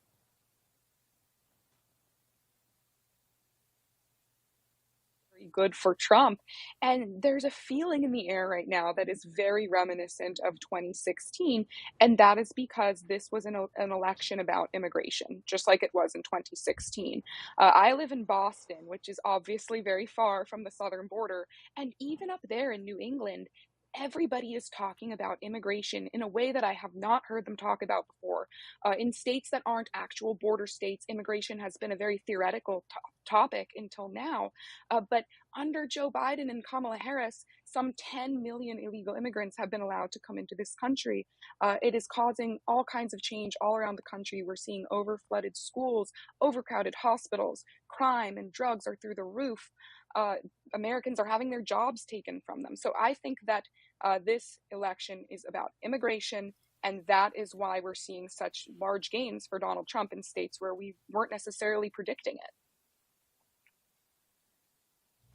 Good for Trump. And there's a feeling in the air right now that is very reminiscent of 2016. And that is because this was an election about immigration, just like it was in 2016. I live in Boston, which is obviously very far from the southern border. And even up there in New England, everybody is talking about immigration in a way that I have not heard them talk about before. In states that aren't actual border states, immigration has been a very theoretical topic until now. But under Joe Biden and Kamala Harris, some 10 million illegal immigrants have been allowed to come into this country. It is causing all kinds of change all around the country. We're seeing overflooded schools, overcrowded hospitals, crime and drugs are through the roof. Americans are having their jobs taken from them. So I think that this election is about immigration, and that is why we're seeing such large gains for Donald Trump in states where we weren't necessarily predicting it.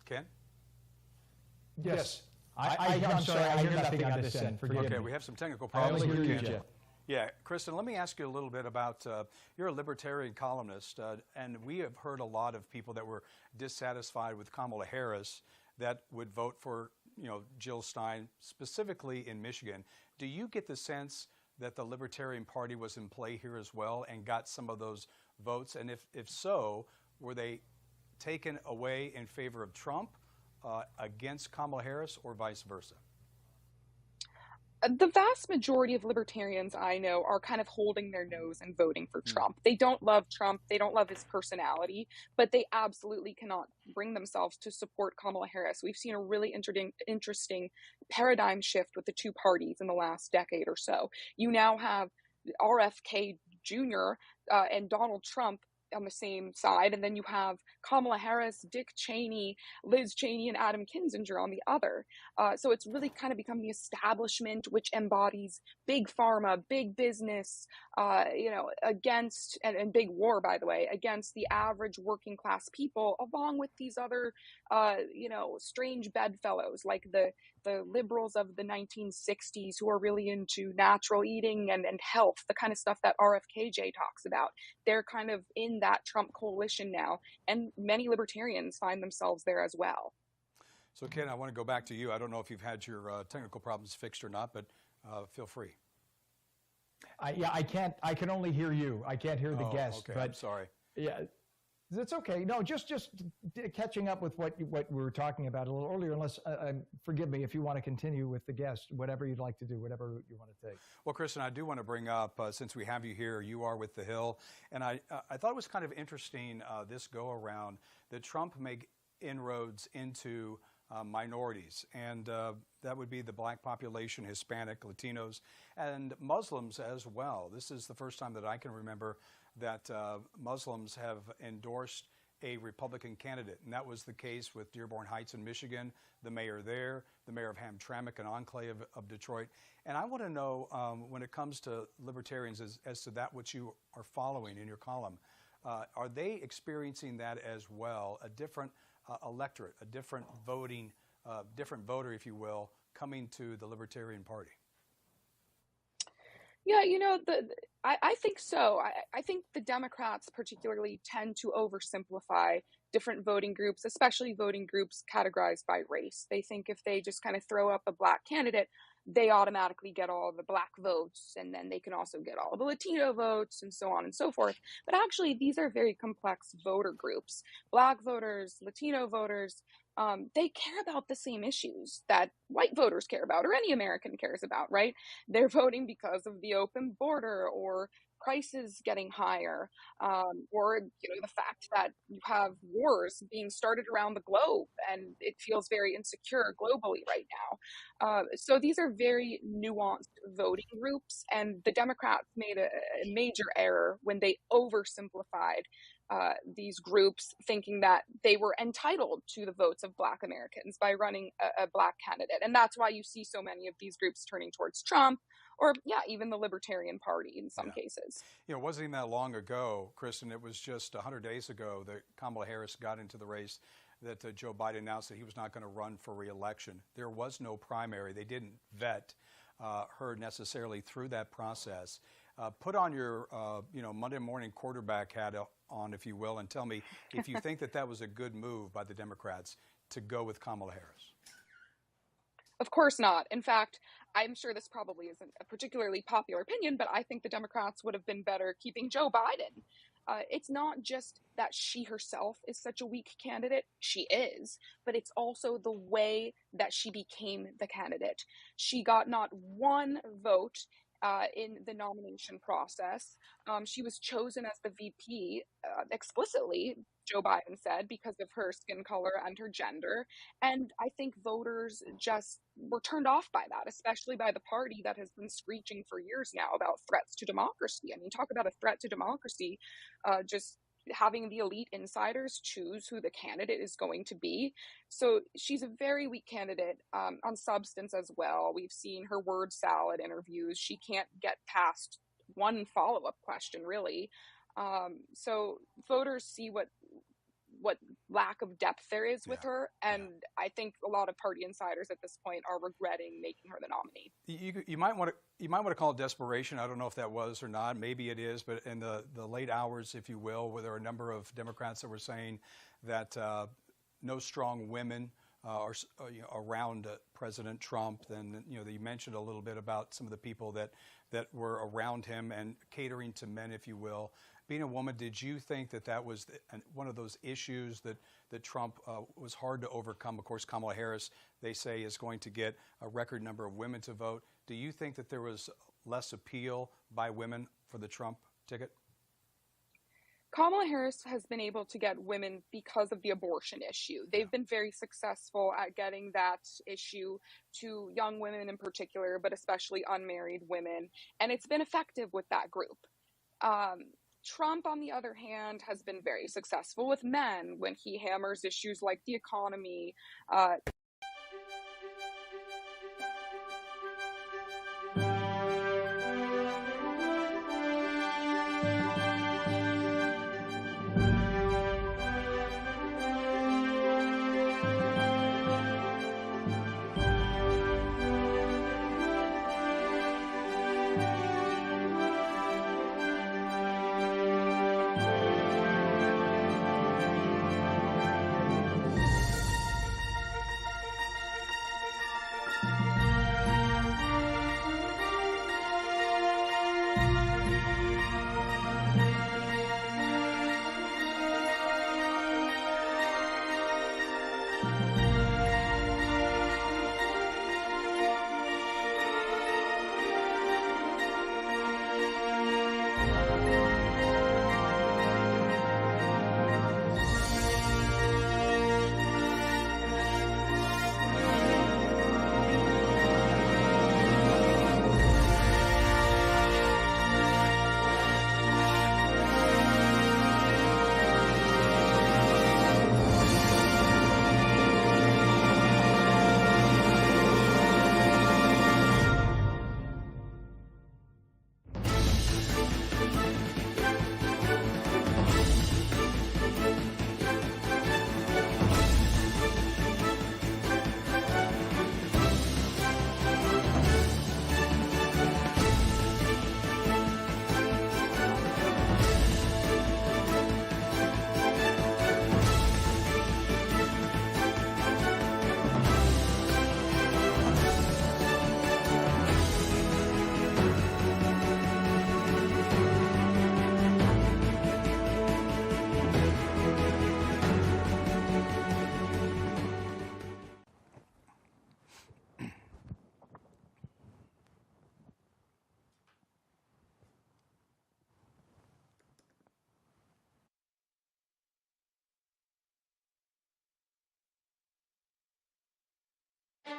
Ken? Yes. I'm sorry, I hear nothing on this end. Forgive me. We have some technical problems I only here, hear you, Ken. Jeff. Yeah, Kristen, let me ask you a little bit about, you're a libertarian columnist, and we have heard a lot of people that were dissatisfied with Kamala Harris that would vote for, Jill Stein, specifically in Michigan. Do you get the sense that the Libertarian Party was in play here as well and got some of those votes? And if so, were they taken away in favor of Trump against Kamala Harris, or vice versa? The vast majority of libertarians I know are kind of holding their nose and voting for Trump. They don't love Trump. They don't love his personality, but they absolutely cannot bring themselves to support Kamala Harris. We've seen a really interesting paradigm shift with the two parties in the last decade or so. You now have RFK Jr. And Donald Trump on the same side, and then you have Kamala Harris, Dick Cheney, Liz Cheney, and Adam Kinzinger on the other. So it's really kind of become the establishment, which embodies big pharma, big business, against, and big war, by the way, against the average working class people, along with these other, strange bedfellows like the liberals of the 1960s who are really into natural eating and health, the kind of stuff that RFKJ talks about. They're kind of in that Trump coalition now, and many libertarians find themselves there as well. So, Ken, I want to go back to you. I don't know if you've had your technical problems fixed or not, but feel free. I can't. I can only hear you. I can't hear the guest. Okay, but I'm sorry. Yeah, that's okay. No, just catching up with what we were talking about a little earlier. Unless, forgive me if you want to continue with the guest, whatever you'd like to do, whatever route you want to take. Well, Kristen, I do want to bring up, since we have you here, you are with The Hill, and I thought it was kind of interesting this go around that Trump make inroads into minorities, and that would be the black population, Hispanic, Latinos, and Muslims as well. This is the first time that I can remember that Muslims have endorsed a Republican candidate, and that was the case with Dearborn Heights in Michigan, the mayor there, the mayor of Hamtramck, an enclave of Detroit. And I want to know, when it comes to libertarians, as to that which you are following in your column, are they experiencing that as well, a different electorate, a different voting different voter, if you will, coming to the Libertarian Party? Yeah, you know, I think so. I think the Democrats particularly tend to oversimplify different voting groups, especially voting groups categorized by race. They think if they just kind of throw up a black candidate, they automatically get all the black votes, and then they can also get all the Latino votes, and so on and so forth. But actually, these are very complex voter groups. Black voters, Latino voters, they care about the same issues that white voters care about, or any American cares about, right? They're voting because of the open border, or prices getting higher, or the fact that you have wars being started around the globe, and it feels very insecure globally right now. So these are very nuanced voting groups, and the Democrats made a major error when they oversimplified these groups, thinking that they were entitled to the votes of Black Americans by running a Black candidate. And that's why you see so many of these groups turning towards Trump, or even the Libertarian Party in some cases. It wasn't even that long ago, Kristen, it was just 100 days ago that Kamala Harris got into the race, that Joe Biden announced that he was not going to run for re-election. There was no primary. They didn't vet her necessarily through that process. Put on your Monday morning quarterback hat on, if you will, and tell me if you think that was a good move by the Democrats to go with Kamala Harris. Of course not. In fact, I'm sure this probably isn't a particularly popular opinion, but I think the Democrats would have been better keeping Joe Biden. It's not just that she herself is such a weak candidate. She is, but it's also the way that she became the candidate. She got not one vote in the nomination process. She was chosen as the VP explicitly, Joe Biden said, because of her skin color and her gender. And I think voters just were turned off by that, especially by the party that has been screeching for years now about threats to democracy. I mean, talk about a threat to democracy, just having the elite insiders choose who the candidate is going to be. So she's a very weak candidate on substance as well. We've seen her word salad interviews. She can't get past one follow-up question, really. So voters see what lack of depth there is with her, and I think a lot of party insiders at this point are regretting making her the nominee. You might want to call it desperation. I don't know if that was or not. Maybe it is, but in the late hours, if you will, where there are a number of Democrats that were saying that no strong women are around President Trump. Then you mentioned a little bit about some of the people that were around him and catering to men, if you will. Being a woman, did you think that was one of those issues that Trump was hard to overcome? Of course, Kamala Harris, they say, is going to get a record number of women to vote. Do you think that there was less appeal by women for the Trump ticket? Kamala Harris has been able to get women because of the abortion issue. They've been very successful at getting that issue to young women in particular, but especially unmarried women. And it's been effective with that group. Trump, on the other hand, has been very successful with men when he hammers issues like the economy. The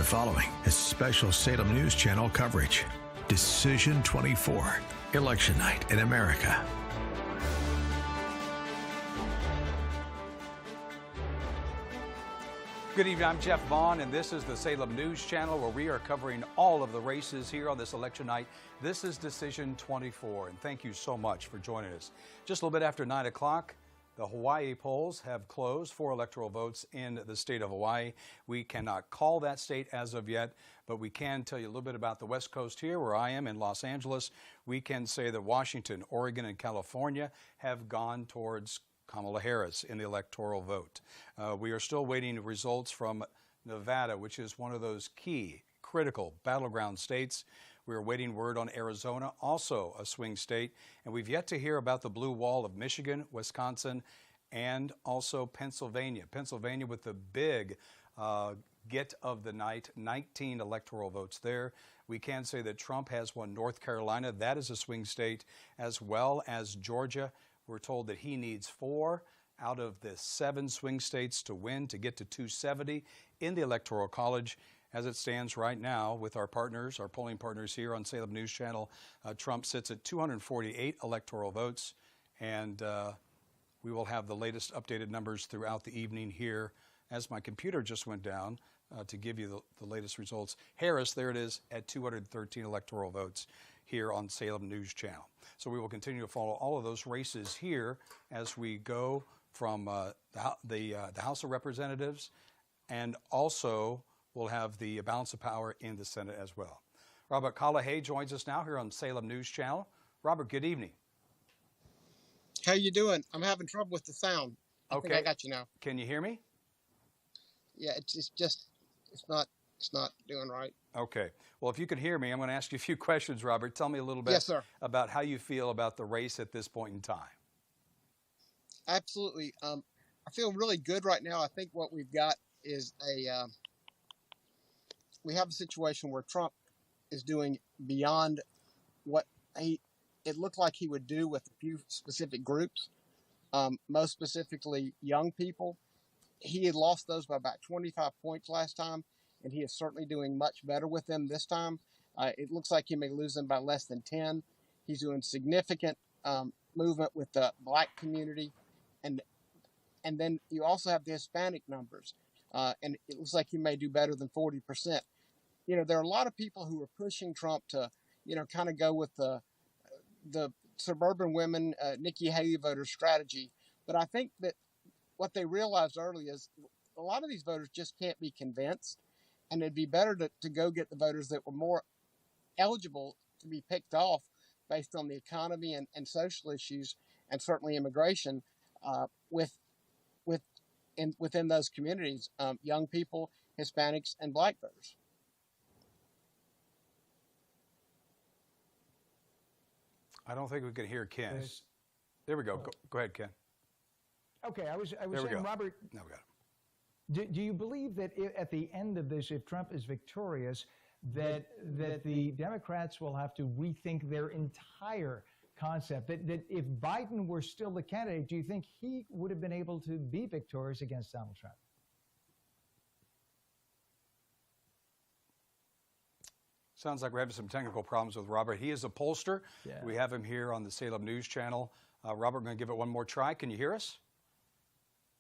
following is special Salem News Channel coverage. Decision 24, Election Night in America. Good evening, I'm Jeff Vaughn, and this is the Salem News Channel, where we are covering all of the races here on this election night. This is Decision 24, and thank you so much for joining us. Just a little bit after 9 o'clock, the Hawaii polls have closed for electoral votes in the state of Hawaii. We cannot call that state as of yet, but we can tell you a little bit about the West Coast here, where I am in Los Angeles. We can say that Washington, Oregon, and California have gone towards Kamala Harris in the electoral vote. We are still waiting results from Nevada, which is one of those key, critical battleground states. We are waiting word on Arizona, also a swing state. And we've yet to hear about the blue wall of Michigan, Wisconsin, and also Pennsylvania. Pennsylvania with the big get of the night, 19 electoral votes there. We can say that Trump has won North Carolina. That is a swing state, as well as Georgia. We're told that he needs 4 out of the 7 swing states to win to get to 270 in the Electoral College. As it stands right now with our partners, our polling partners here on Salem News Channel, Trump sits at 248 electoral votes, and we will have the latest updated numbers throughout the evening here as my computer just went down to give you the latest results. Harris, there it is, at 213 electoral votes here on Salem News Channel. So we will continue to follow all of those races here as we go from the House of Representatives, and also we'll have the balance of power in the Senate as well. Robert Callahay joins us now here on Salem News Channel. Robert, good evening. How you doing? I'm having trouble with the sound. I think I got you now. Can you hear me? Yeah, it's not doing right. Okay. Well, if you can hear me, I'm going to ask you a few questions, Robert. Tell me a little bit Yes, sir. about how you feel about the race at this point in time. Absolutely. I feel really good right now. I think what we've got is we have a situation where Trump is doing beyond what it looked like he would do with a few specific groups, most specifically young people. He had lost those by about 25 points last time, and he is certainly doing much better with them this time. It looks like he may lose them by less than 10. He's doing significant movement with the black community, and then you also have the Hispanic numbers, and it looks like he may do better than 40%. You know, there are a lot of people who are pushing Trump to, kind of go with the suburban women, Nikki Haley voter strategy, but I think that what they realized early is a lot of these voters just can't be convinced, and it'd be better to go get the voters that were more eligible to be picked off based on the economy and social issues, and certainly immigration, within those communities, young people, Hispanics, and black voters. I don't think we can hear Ken. There we go. Go ahead, Ken. Okay, I was There we saying, go. Robert, Now we got it. do you believe that at the end of this, if Trump is victorious, that the Democrats will have to rethink their entire concept? That if Biden were still the candidate, do you think he would have been able to be victorious against Donald Trump? Sounds like we're having some technical problems with Robert. He is a pollster. Yeah. We have him here on the Salem News Channel. Robert, I'm going to give it one more try. Can you hear us?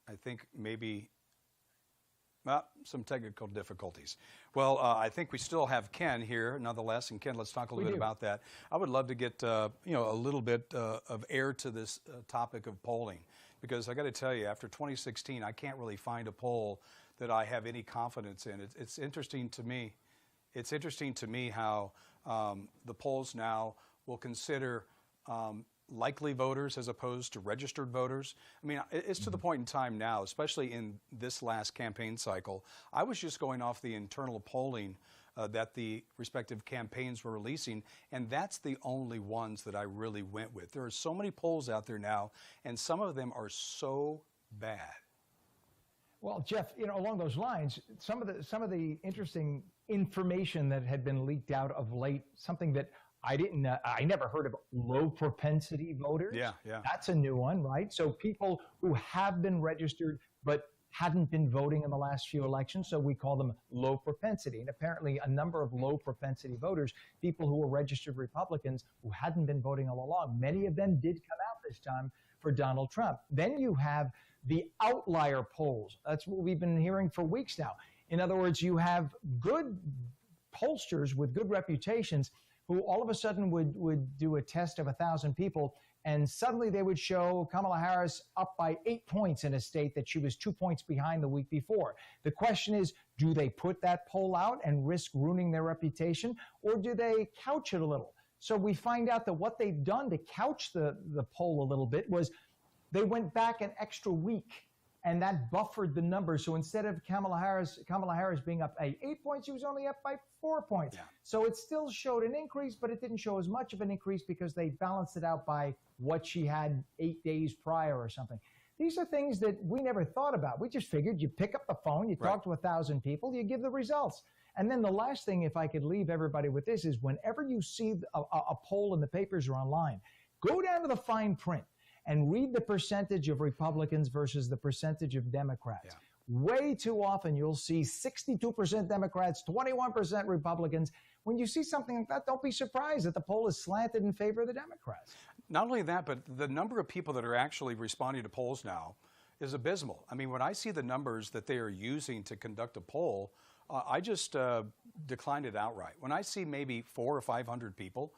I think maybe some technical difficulties. Well, I think we still have Ken here, nonetheless. And Ken, let's talk a little bit about that. I would love to get a little bit of air to this topic of polling, because I got to tell you, after 2016, I can't really find a poll that I have any confidence in. It's interesting to me. It's interesting to me how the polls now will consider likely voters as opposed to registered voters. I mean, it's to the point in time now, especially in this last campaign cycle. I was just going off the internal polling that the respective campaigns were releasing, and that's the only ones that I really went with. There are so many polls out there now, and some of them are so bad. Well, Jeff, along those lines, some of the interesting information that had been leaked out of late, something that I never heard of low propensity voters. Yeah. That's a new one, right? So people who have been registered but hadn't been voting in the last few elections, so we call them low propensity. And apparently a number of low propensity voters, people who were registered Republicans who hadn't been voting all along, many of them did come out this time for Donald Trump. Then you have the outlier polls. That's what we've been hearing for weeks now. In other words, you have good pollsters with good reputations who all of a sudden would do a test of 1,000 people, and suddenly they would show Kamala Harris up by 8 points in a state that she was 2 points behind the week before. The question is, do they put that poll out and risk ruining their reputation, or do they couch it a little? So we find out that what they've done to couch the poll a little bit was they went back an extra week, and that buffered the numbers. So instead of Kamala Harris being up by 8 points, she was only up by 4 points. Yeah. So it still showed an increase, but it didn't show as much of an increase because they balanced it out by what she had 8 days prior or something. These are things that we never thought about. We just figured you pick up the phone, you talk to 1,000 people, you give the results. And then the last thing, if I could leave everybody with this, is whenever you see a poll in the papers or online, go down to the fine print and read the percentage of Republicans versus the percentage of Democrats. Yeah. Way too often you'll see 62% Democrats, 21% Republicans. When you see something like that, don't be surprised that the poll is slanted in favor of the Democrats. Not only that, but the number of people that are actually responding to polls now is abysmal. I mean, when I see the numbers that they are using to conduct a poll, I just declined it outright. When I see maybe 400 or 500 people,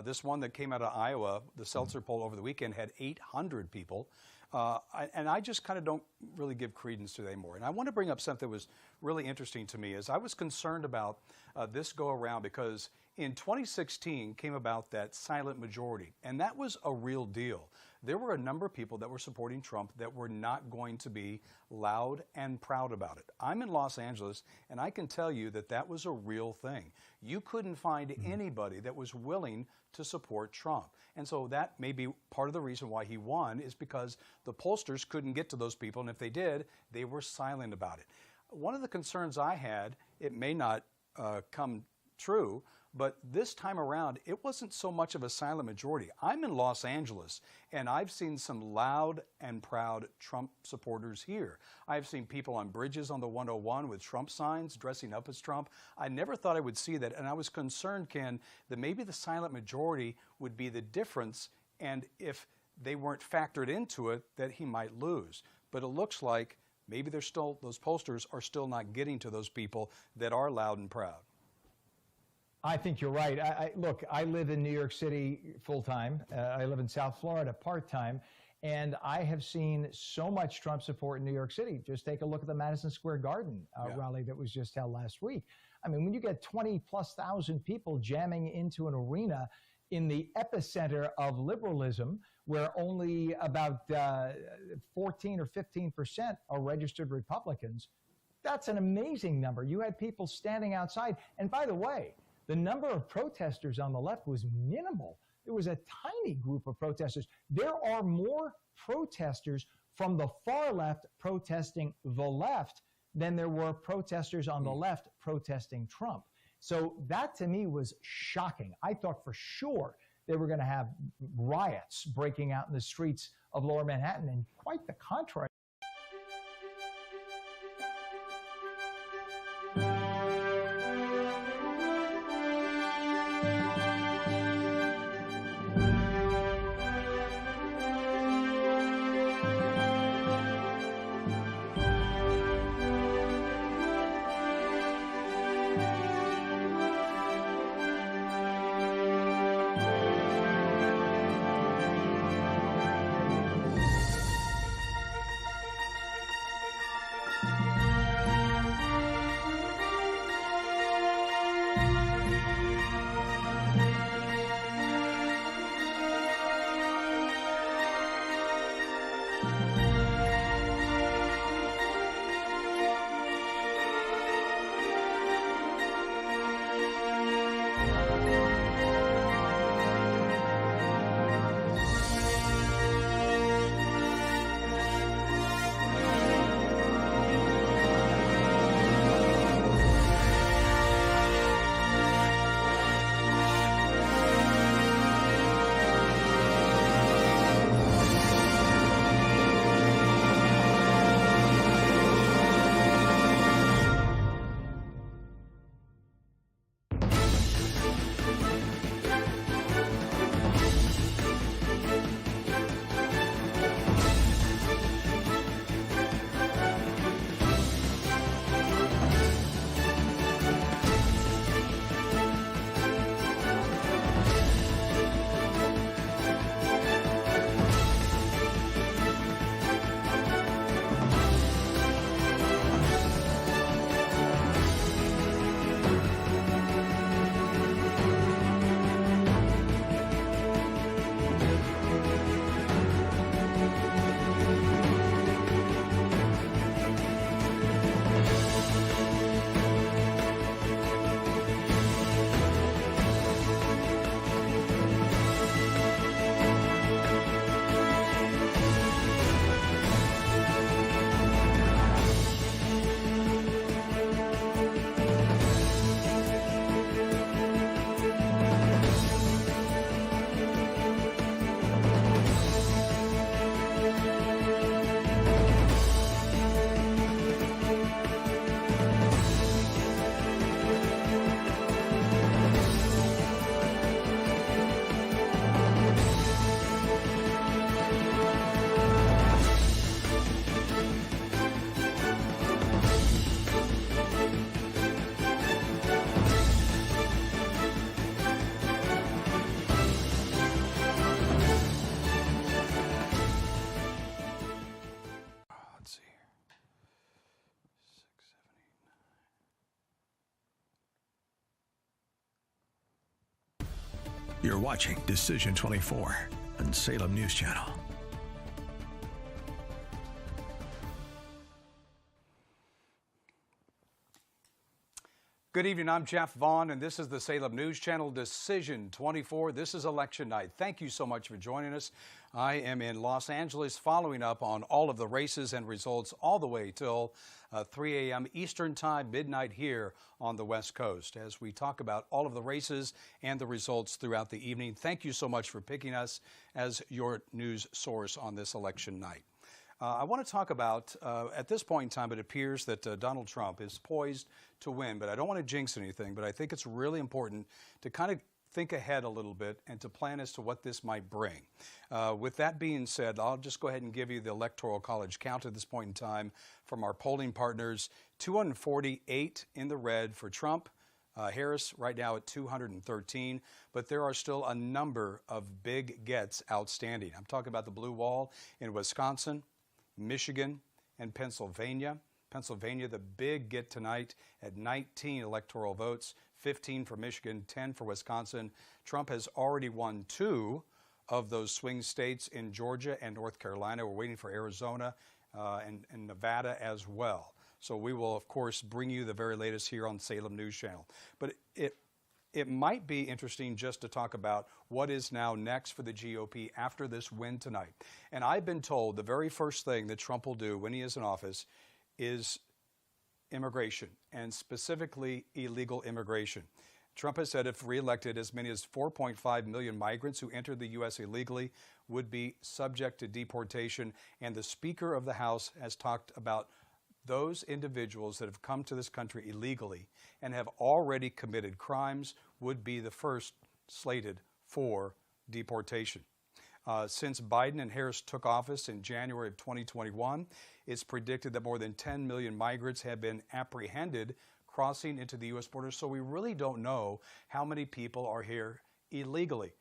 this one that came out of Iowa, the Seltzer poll over the weekend, had 800 people. And I just kind of don't really give credence to it anymore. And I want to bring up something that was really interesting to me. Is I was concerned about this go around because in 2016 came about that silent majority, and that was a real deal. There were a number of people that were supporting Trump that were not going to be loud and proud about it. I'm in Los Angeles, and I can tell you that that was a real thing. You couldn't find anybody that was willing to support Trump. And so that may be part of the reason why he won, is because the pollsters couldn't get to those people, and if they did, they were silent about it. One of the concerns I had, it may not come true, but this time around, it wasn't so much of a silent majority. I'm in Los Angeles, and I've seen some loud and proud Trump supporters here. I've seen people on bridges on the 101 with Trump signs, dressing up as Trump. I never thought I would see that, and I was concerned, Ken, that maybe the silent majority would be the difference, and if they weren't factored into it, that he might lose. But it looks like maybe those pollsters are still not getting to those people that are loud and proud. I think you're right. Look, I live in New York City full-time. I live in South Florida part-time. And I have seen so much Trump support in New York City. Just take a look at the Madison Square Garden rally that was just held last week. I mean, when you get 20,000+ people jamming into an arena in the epicenter of liberalism, where only about 14 or 15% are registered Republicans, that's an amazing number. You had people standing outside. And by the way, the number of protesters on the left was minimal. There was a tiny group of protesters. There are more protesters from the far left protesting the left than there were protesters on the left protesting Trump. So that to me was shocking. I thought for sure they were going to have riots breaking out in the streets of Lower Manhattan, and quite the contrary. You're watching Decision 24 on Salem News Channel. Good evening, I'm Jeff Vaughn, and this is the Salem News Channel Decision 24. This is election night. Thank you so much for joining us. I am in Los Angeles following up on all of the races and results all the way till 3 a.m. Eastern Time, midnight here on the West Coast, as we talk about all of the races and the results throughout the evening. Thank you so much for picking us as your news source on this election night. I want to talk about, at this point in time, it appears that Donald Trump is poised to win, but I don't want to jinx anything, but I think it's really important to kind of think ahead a little bit and to plan as to what this might bring. With that being said, I'll just go ahead and give you the Electoral College count at this point in time from our polling partners. 248 in the red for Trump. Harris right now at 213, but there are still a number of big gets outstanding. I'm talking about the blue wall in Wisconsin, Michigan, and Pennsylvania. Pennsylvania, the big get tonight at 19 electoral votes, 15 for Michigan, 10 for Wisconsin. Trump has already won 2 of those swing states in Georgia and North Carolina. We're waiting for Arizona and Nevada as well. So we will, of course, bring you the very latest here on Salem News Channel. But it might be interesting just to talk about what is now next for the GOP after this win tonight. And I've been told the very first thing that Trump will do when he is in office is immigration, and specifically illegal immigration. Trump has said if reelected, as many as 4.5 million migrants who entered the U.S. illegally would be subject to deportation. And the Speaker of the House has talked about those individuals that have come to this country illegally and have already committed crimes would be the first slated for deportation. Since Biden and Harris took office in January of 2021, it's predicted that more than 10 million migrants have been apprehended crossing into the U.S. border. So we really don't know how many people are here illegally.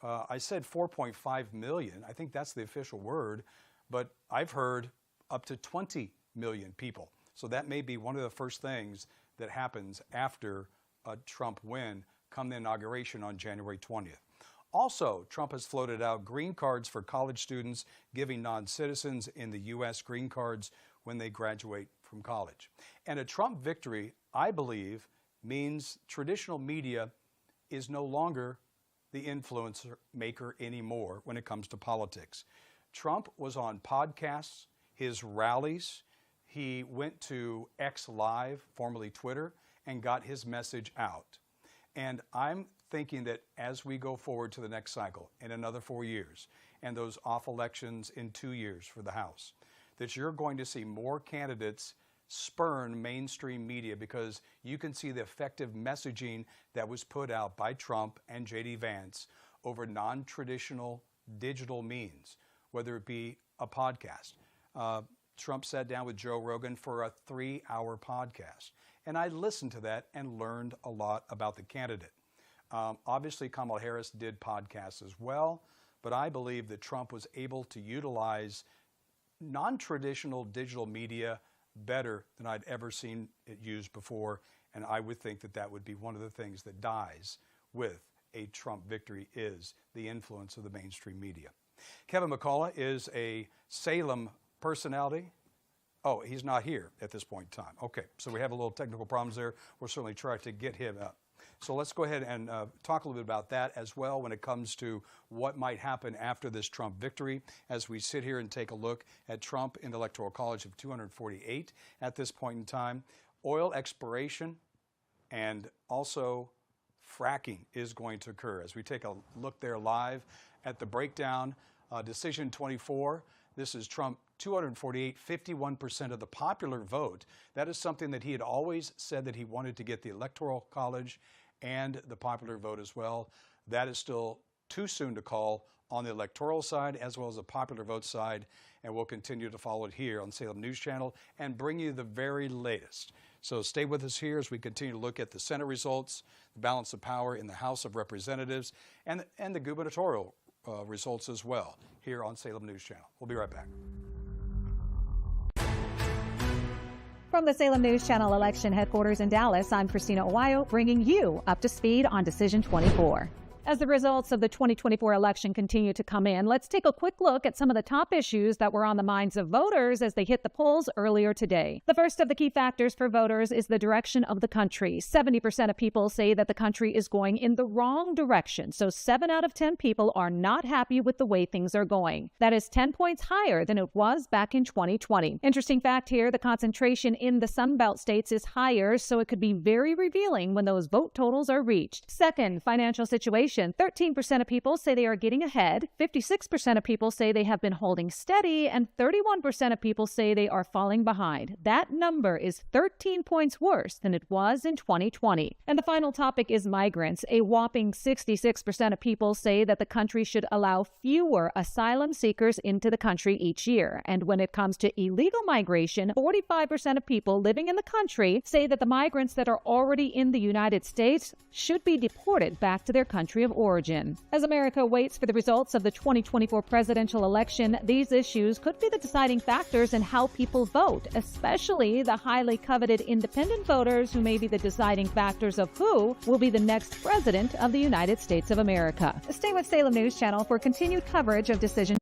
I said 4.5 million. I think that's the official word, but I've heard up to 20 million people. So that may be one of the first things that happens after a Trump win come the inauguration on January 20th. Also, Trump has floated out green cards for college students, giving non-citizens in the U.S. green cards when they graduate from college. And a Trump victory, I believe, means traditional media is no longer the influencer maker anymore when it comes to politics. Trump was on podcasts, his rallies. He went to X Live, formerly Twitter, and got his message out. And I'm thinking that as we go forward to the next cycle in another 4 years and those off elections in 2 years for the House, that you're going to see more candidates spurn mainstream media because you can see the effective messaging that was put out by Trump and J.D. Vance over non-traditional digital means, whether it be a podcast. Trump sat down with Joe Rogan for a 3-hour podcast, and I listened to that and learned a lot about the candidate. Obviously, Kamala Harris did podcasts as well, but I believe that Trump was able to utilize non-traditional digital media better than I'd ever seen it used before, and I would think that that would be one of the things that dies with a Trump victory is the influence of the mainstream media. Kevin McCullough is a Salem personality. Oh, he's not here at this point in time. Okay, so we have a little technical problems there. We'll certainly try to get him up. So let's go ahead and talk a little bit about that as well when it comes to what might happen after this Trump victory as we sit here and take a look at Trump in the Electoral College of 248 at this point in time. Oil exploration and also fracking is going to occur. As we take a look there live at the breakdown, Decision 24, this is Trump 248, 51% of the popular vote. That is something that he had always said that he wanted to get the Electoral College and the popular vote as well. That is still too soon to call on the electoral side as well as the popular vote side, and we'll continue to follow it here on Salem News Channel and bring you the very latest. So stay with us here as we continue to look at the Senate results, the balance of power in the House of Representatives, and the gubernatorial results as well here on Salem News Channel. We'll be right back. From the Salem News Channel election headquarters in Dallas, I'm Christina Owayo, bringing you up to speed on Decision 24. As the results of the 2024 election continue to come in, let's take a quick look at some of the top issues that were on the minds of voters as they hit the polls earlier today. The first of the key factors for voters is the direction of the country. 70% of people say that the country is going in the wrong direction, so 7 out of 10 people are not happy with the way things are going. That is 10 points higher than it was back in 2020. Interesting fact here, the concentration in the Sun Belt states is higher, so it could be very revealing when those vote totals are reached. Second, financial situation. 13% of people say they are getting ahead, 56% of people say they have been holding steady, and 31% of people say they are falling behind. That number is 13 points worse than it was in 2020. And the final topic is migrants. A whopping 66% of people say that the country should allow fewer asylum seekers into the country each year. And when it comes to illegal migration, 45% of people living in the country say that the migrants that are already in the United States should be deported back to their country of origin. As America waits for the results of the 2024 presidential election, these issues could be the deciding factors in how people vote, especially the highly coveted independent voters who may be the deciding factors of who will be the next president of the United States of America. Stay with Salem News Channel for continued coverage of Decision.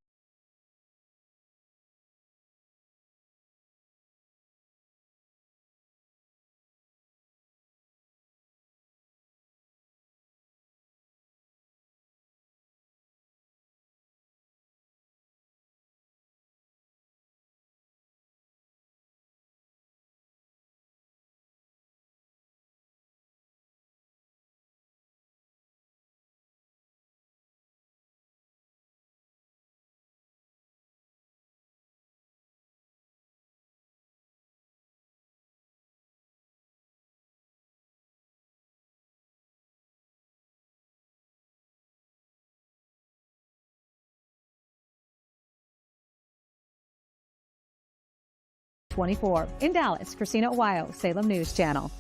In Dallas, Christina Owayo, Salem News Channel.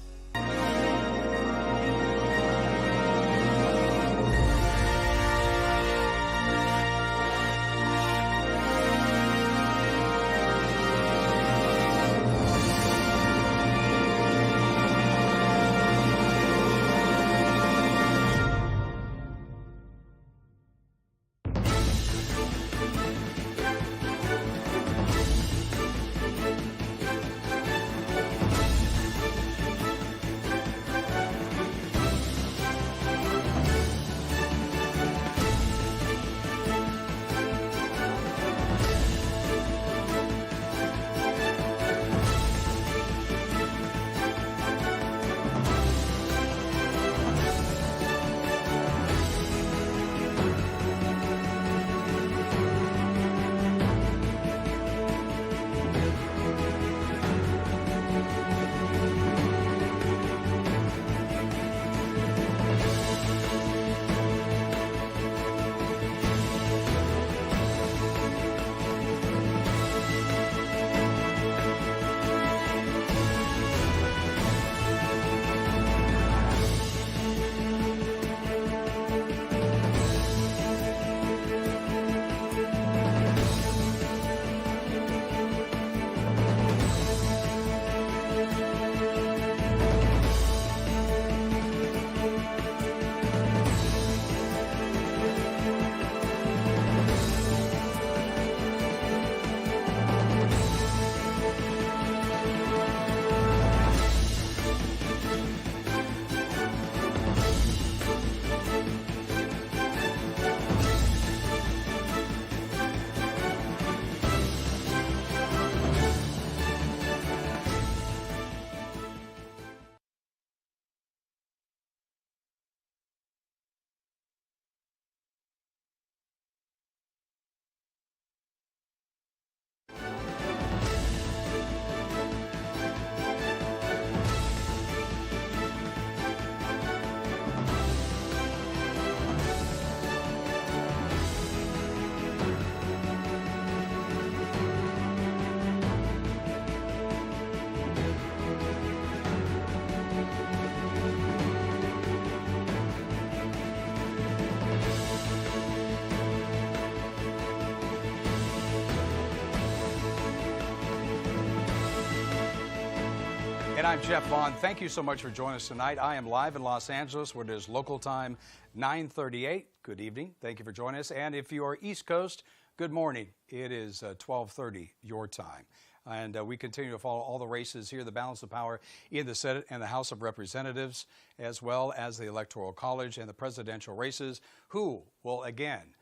And I'm Jeff Vaughn. Thank you so much for joining us tonight. I am live in Los Angeles, where it is local time 9:38. Good evening. Thank you for joining us. And if you are East Coast, good morning. It is 12:30 your time. And we continue to follow all the races here, the balance of power in the Senate and the House of Representatives, as well as the Electoral College and the presidential races, who will again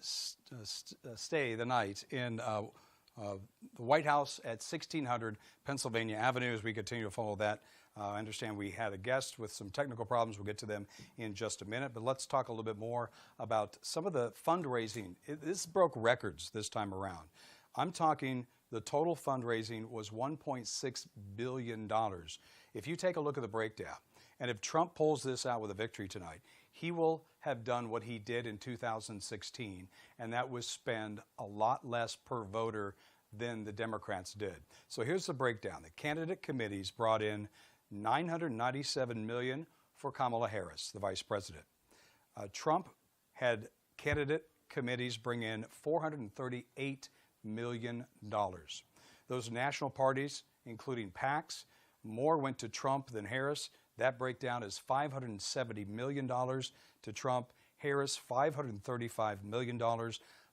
stay the night in the White House at 1600 Pennsylvania Avenue as we continue to follow that. I understand we had a guest with some technical problems. We'll get to them in just a minute. But let's talk a little bit more about some of the fundraising. This broke records this time around. I'm talking the total fundraising was $1.6 billion. If you take a look at the breakdown, and if Trump pulls this out with a victory tonight, he will have done what he did in 2016, and that was spend a lot less per voter than the Democrats did. So here's the breakdown. The candidate committees brought in $997 million for Kamala Harris, the vice president. Trump had candidate committees bring in $438 million. Those national parties, including PACs, more went to Trump than Harris. That breakdown is $570 million to Trump, Harris $535 million.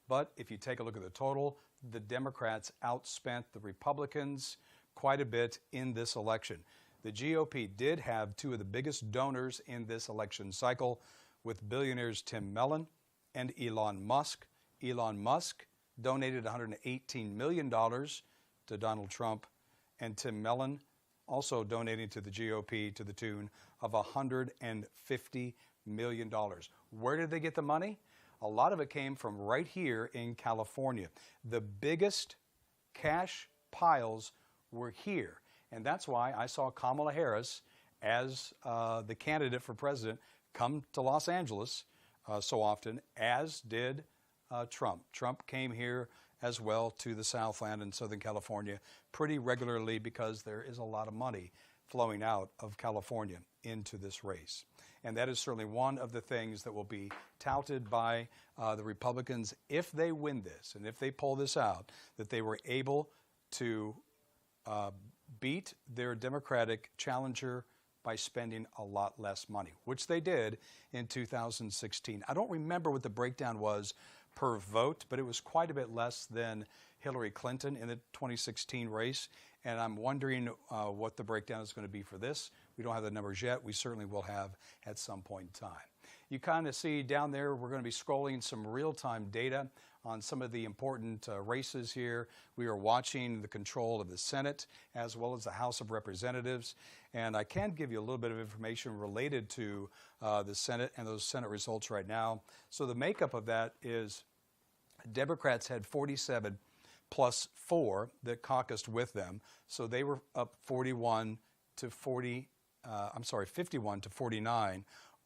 But if you take a look at the total, the Democrats outspent the Republicans quite a bit in this election. The GOP did have two of the biggest donors in this election cycle, with billionaires Tim Mellon and Elon Musk. Elon Musk donated $118 million to Donald Trump, and Tim Mellon also donating to the GOP to the tune of $150 million. Where did they get the money? A lot of it came from right here in California. The biggest cash piles were here, and that's why I saw Kamala Harris as the candidate for president come to Los Angeles so often, as did Trump. Trump came here as well to the Southland and Southern California pretty regularly because there is a lot of money flowing out of California into this race. And that is certainly one of the things that will be touted by the Republicans if they win this and if they pull this out, that they were able to beat their Democratic challenger by spending a lot less money, which they did in 2016. I don't remember what the breakdown was per vote, but it was quite a bit less than Hillary Clinton in the 2016 race. And I'm wondering what the breakdown is going to be for this. We don't have the numbers yet. We certainly will have at some point in time. You kind of see down there, we're going to be scrolling some real-time data on some of the important races here. We are watching the control of the Senate as well as the House of Representatives. And I can give you a little bit of information related to the Senate and those Senate results right now. So the makeup of that is Democrats had 47 plus 4 that caucused with them. So they were up 51 to 49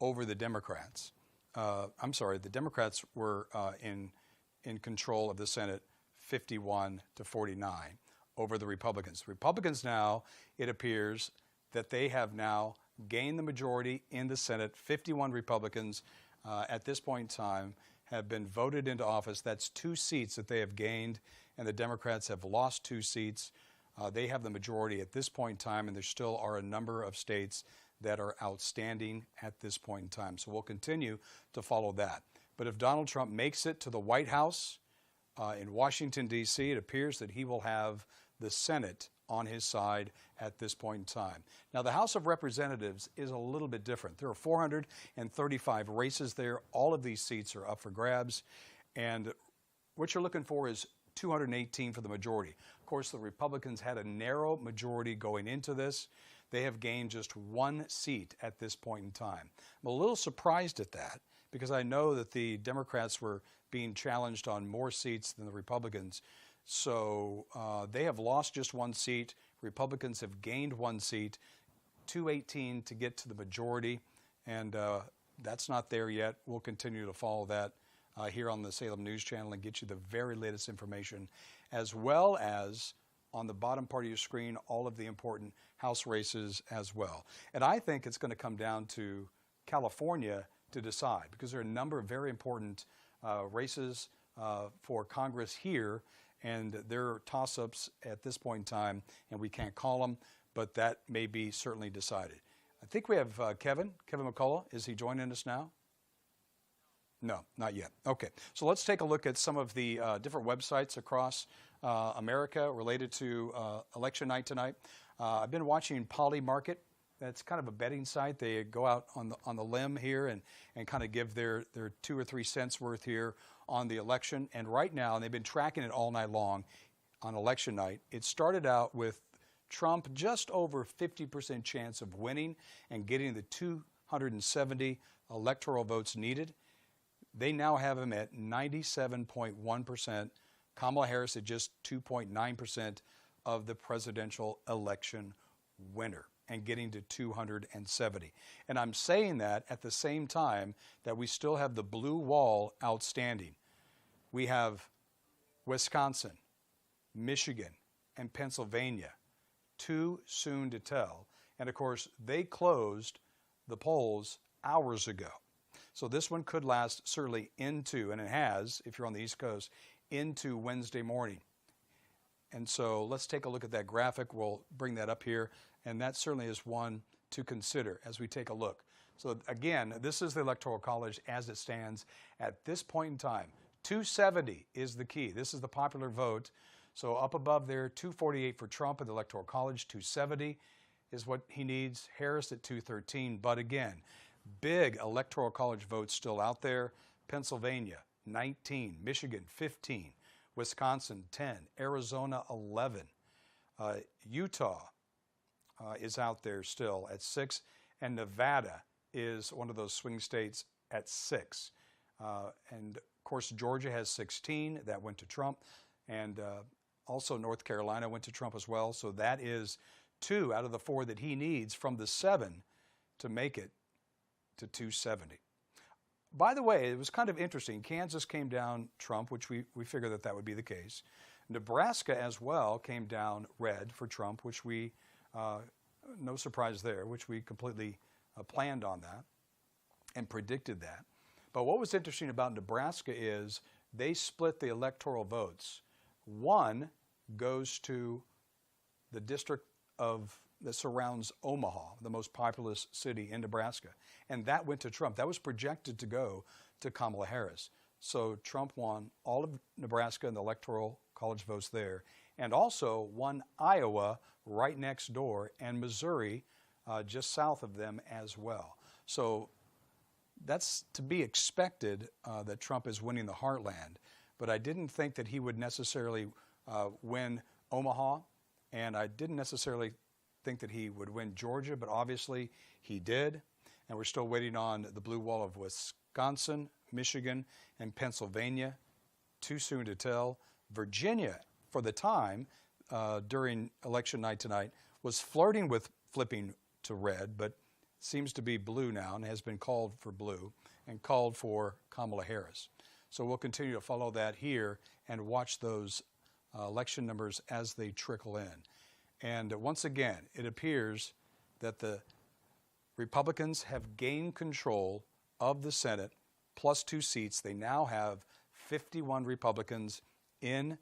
over the Democrats. The Democrats were in control of the Senate 51 to 49 over the Republicans. Republicans now, it appears that they have now gained the majority in the Senate. 51 Republicans at this point in time have been voted into office. That's 2 seats that they have gained, and the Democrats have lost 2 seats. They have the majority at this point in time, and there still are a number of states that are outstanding at this point in time. So we'll continue to follow that. But if Donald Trump makes it to the White House in Washington, D.C., it appears that he will have the Senate on his side at this point in time. Now, the House of Representatives is a little bit different. There are 435 races there. All of these seats are up for grabs. And what you're looking for is 218 for the majority. Of course, the Republicans had a narrow majority going into this. They have gained just 1 seat at this point in time. I'm a little surprised at that because I know that the Democrats were being challenged on more seats than the Republicans. So they have lost just 1 seat. Republicans have gained 1 seat, 218 to get to the majority, and that's not there yet. We'll continue to follow that here on the Salem News Channel and get you the very latest information, as well as on the bottom part of your screen, all of the important House races as well. And I think it's going to come down to California to decide, because there are a number of very important races for Congress here, and there are toss-ups at this point in time, and we can't call them. but that may be certainly decided. I think we have Kevin McCullough. Is he joining us now? No, not yet. Okay, so let's take a look at some of the different websites across America related to election night tonight. I've been watching Polymarket. That's kind of a betting site. They go out on the limb here and kind of give their 2 or 3 cents worth here on the election. And right now, and they've been tracking it all night long on election night, it started out with Trump just over 50% chance of winning and getting the 270 electoral votes needed. They now have him at 97.1%. Kamala Harris at just 2.9% of the presidential election winner and getting to 270. And I'm saying that at the same time that we still have the blue wall outstanding. We have Wisconsin, Michigan, and Pennsylvania, too soon to tell. And of course, they closed the polls hours ago. So this one could last certainly into, and it has, if you're on the East Coast, into Wednesday morning. And so let's take a look at that graphic. We'll bring that up here. And that certainly is one to consider as we take a look. So again, this is the Electoral College as it stands at this point in time. 270 is the key. This is the popular vote. So up above there, 248 for Trump in the Electoral College, 270 is what he needs. Harris at 213. But again, big Electoral College votes still out there. Pennsylvania, 19. Michigan, 15. Wisconsin, 10. Arizona, 11. Utah is out there still at 6. And Nevada is one of those swing states at 6. And, of course, Georgia has 16. That went to Trump. And also North Carolina went to Trump as well. So that is 2 out of the 4 that he needs from the 7 to make it to 270. By the way, it was kind of interesting. Kansas came down Trump, which we figured that would be the case. Nebraska as well came down red for Trump, which we, no surprise there, which we completely planned on that and predicted that. But what was interesting about Nebraska is they split the electoral votes. One goes to the district that surrounds Omaha, the most populous city in Nebraska. And that went to Trump. That was projected to go to Kamala Harris. So Trump won all of Nebraska and the Electoral College votes there, and also won Iowa right next door and Missouri just south of them as well. So that's to be expected that Trump is winning the heartland. But I didn't think that he would necessarily win Omaha, and I didn't necessarily think that he would win Georgia, but obviously he did. And we're still waiting on the blue wall of Wisconsin, Michigan, and Pennsylvania. Too soon to tell. Virginia, for the time during election night tonight, was flirting with flipping to red, but seems to be blue now and has been called for blue and called for Kamala Harris. So we'll continue to follow that here and watch those election numbers as they trickle in. And once again, it appears that the Republicans have gained control of the Senate, plus 2 seats. They now have 51 Republicans in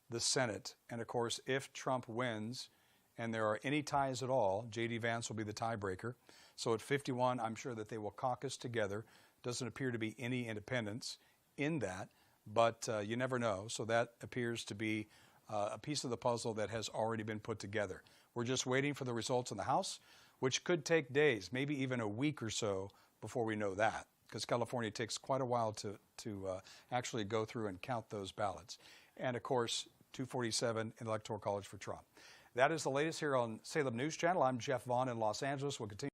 the Senate. And of course, if Trump wins and there are any ties at all, J.D. Vance will be the tiebreaker. So at 51, I'm sure that they will caucus together. Doesn't appear to be any independents in that, but you never know. So that appears to be a piece of the puzzle that has already been put together. We're just waiting for the results in the House, which could take days, maybe even a week or so before we know that, because California takes quite a while to actually go through and count those ballots. And of course, 247 in the Electoral College for Trump. That is the latest here on Salem News Channel. I'm Jeff Vaughn in Los Angeles. We'll continue.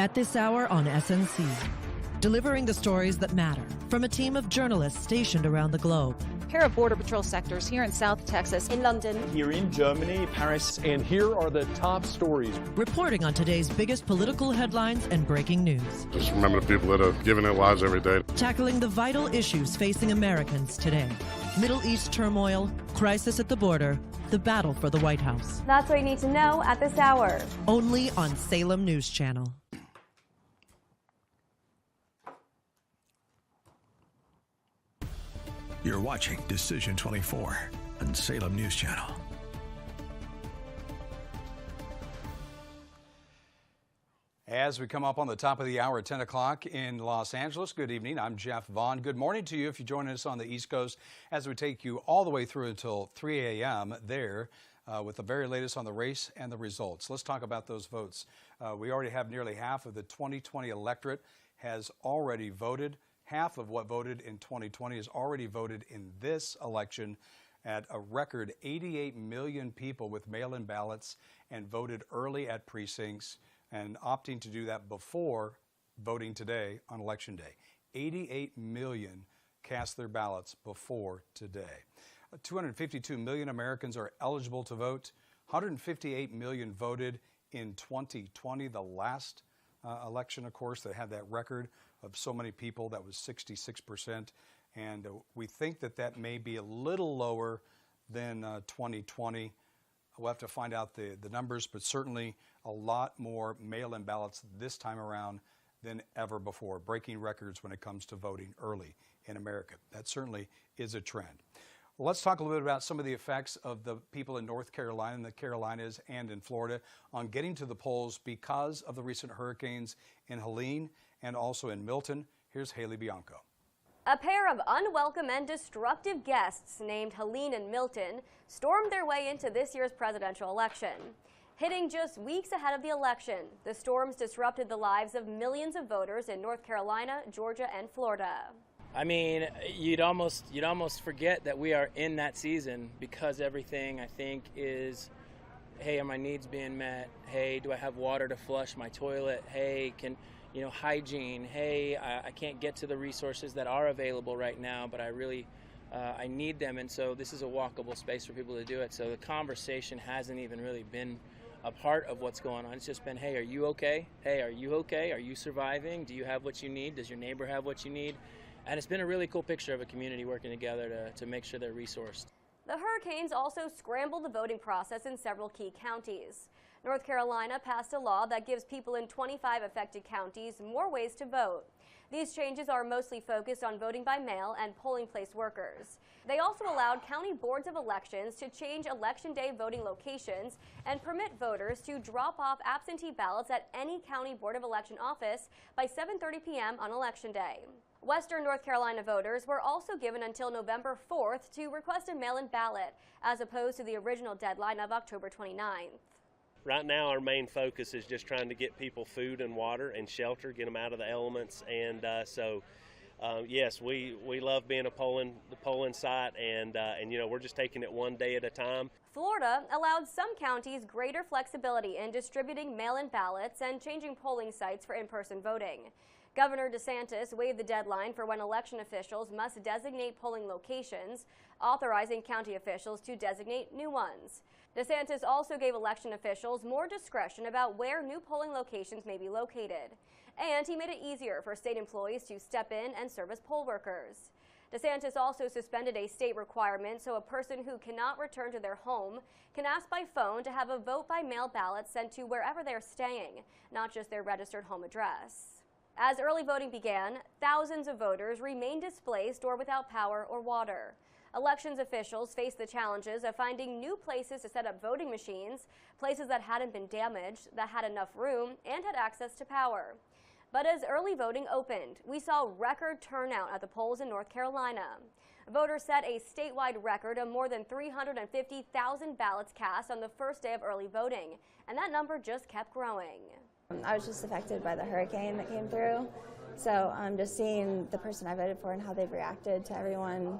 at this hour on SNC. Delivering the stories that matter from a team of journalists stationed around the globe. A pair of Border Patrol sectors here in South Texas, in London, Here in Germany, Paris, and here are the top stories. Reporting on today's biggest political headlines and breaking news. Just remember the people that are giving their lives every day. Tackling the vital issues facing Americans today. Middle East turmoil, crisis at the border, the battle for the White House. That's what you need to know at this hour. Only on Salem News Channel. You're watching Decision 24 on Salem News Channel. As we come up on the top of the hour at 10 o'clock in Los Angeles, good evening. I'm Jeff Vaughn. Good morning to you if you join us on the East Coast as we take you all the way through until 3 a.m. there with the very latest on the race and the results. Let's talk about those votes. We already have nearly half of the 2020 electorate has already voted. Half of what voted in 2020 has already voted in this election at a record 88 million people with mail-in ballots and voted early at precincts and opting to do that before voting today on Election Day. 88 million cast their ballots before today. 252 million Americans are eligible to vote. 158 million voted in 2020, the last election, of course, that had that record of so many people. That was 66%. And we think that that may be a little lower than 2020. We'll have to find out the numbers, but certainly a lot more mail-in ballots this time around than ever before, breaking records when it comes to voting early in America. That certainly is a trend. Well, let's talk a little bit about some of the effects of the people in North Carolina, and the Carolinas, and in Florida on getting to the polls because of the recent hurricanes in Helene and also in Milton. Here's Haley Bianco. A pair of unwelcome and destructive guests named Helene and Milton stormed their way into this year's presidential election. Hitting just weeks ahead of the election, the storms disrupted the lives of millions of voters in North Carolina, Georgia, and Florida. I mean, you'd almost forget that we are in that season because everything, I think, is, hey, are my needs being met? Hey, do I have water to flush my toilet? Hey, hygiene. Hey, I can't get to the resources that are available right now, but I really, I need them. And so this is a walkable space for people to do it. So the conversation hasn't even really been a part of what's going on. It's just been, hey, are you okay? Hey, are you okay? Are you surviving? Do you have what you need? Does your neighbor have what you need? And it's been a really cool picture of a community working together to make sure they're resourced. The hurricanes also scrambled the voting process in several key counties. North Carolina passed a law that gives people in 25 affected counties more ways to vote. These changes are mostly focused on voting by mail and polling place workers. They also allowed county boards of elections to change Election Day voting locations and permit voters to drop off absentee ballots at any county board of election office by 7:30 p.m. on Election Day. Western North Carolina voters were also given until November 4th to request a mail-in ballot, as opposed to the original deadline of October 29th. Right now, our main focus is just trying to get people food and water and shelter, get them out of the elements. And yes, we love being the polling site, and we're just taking it one day at a time. Florida allowed some counties greater flexibility in distributing mail-in ballots and changing polling sites for in-person voting. Governor DeSantis waived the deadline for when election officials must designate polling locations, authorizing county officials to designate new ones. DeSantis also gave election officials more discretion about where new polling locations may be located. And he made it easier for state employees to step in and serve as poll workers. DeSantis also suspended a state requirement so a person who cannot return to their home can ask by phone to have a vote-by-mail ballot sent to wherever they're staying, not just their registered home address. As early voting began, thousands of voters remained displaced or without power or water. Elections officials faced the challenges of finding new places to set up voting machines, places that hadn't been damaged, that had enough room, and had access to power. But as early voting opened, we saw record turnout at the polls in North Carolina. Voters set a statewide record of more than 350,000 ballots cast on the first day of early voting, and that number just kept growing. I was just affected by the hurricane that came through. So just seeing the person I voted for and how they've reacted to everyone,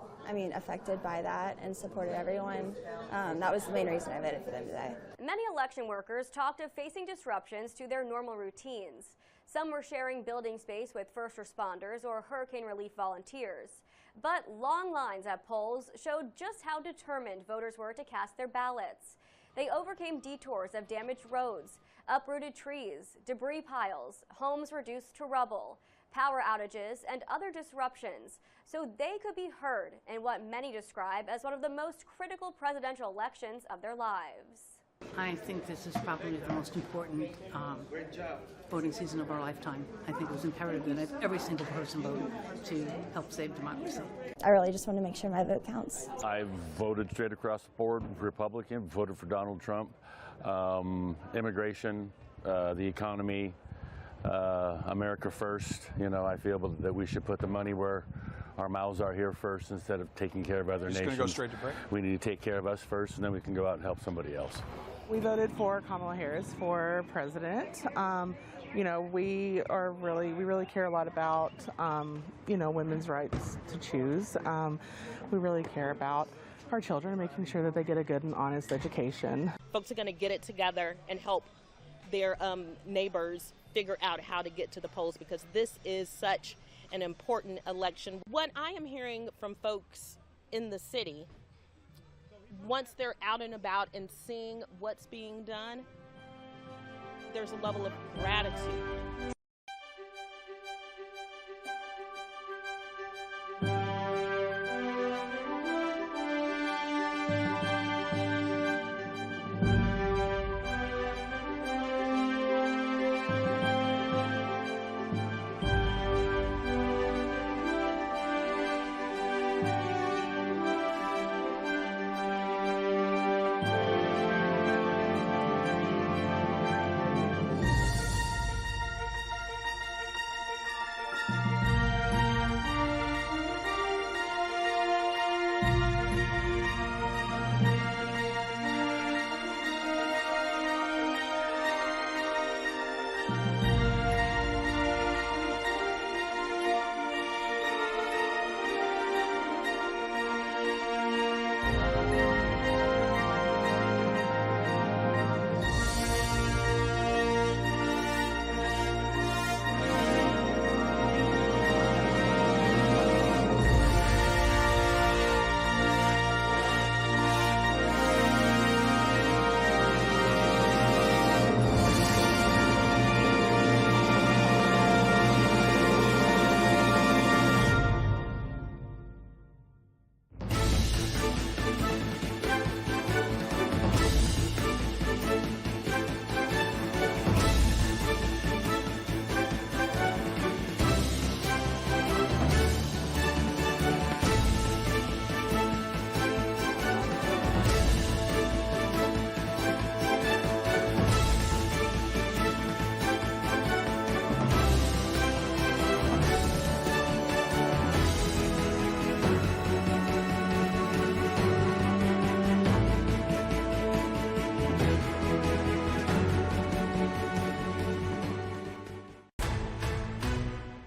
affected by that and supported everyone, that was the main reason I voted for them today. Many election workers talked of facing disruptions to their normal routines. Some were sharing building space with first responders or hurricane relief volunteers. But long lines at polls showed just how determined voters were to cast their ballots. They overcame detours of damaged roads, uprooted trees, debris piles, homes reduced to rubble, power outages, and other disruptions, so they could be heard in what many describe as one of the most critical presidential elections of their lives. I think this is probably the most important voting season of our lifetime. I think it was imperative that every single person vote to help save democracy. I really just want to make sure my vote counts. I voted straight across the board, Republican, voted for Donald Trump. Immigration, the economy, America first. You know, I feel that we should put the money where our mouths are here first instead of taking care of other nations. Just going to go straight to break? We need to take care of us first, and then we can go out and help somebody else. We voted for Kamala Harris for president. You know, we really care a lot about, you know, women's rights to choose. We really care about our children, making sure that they get a good and honest education. Folks are going to get it together and help their neighbors figure out how to get to the polls, because this is such an important election. What I am hearing from folks in the city, once they're out and about and seeing what's being done, there's a level of gratitude.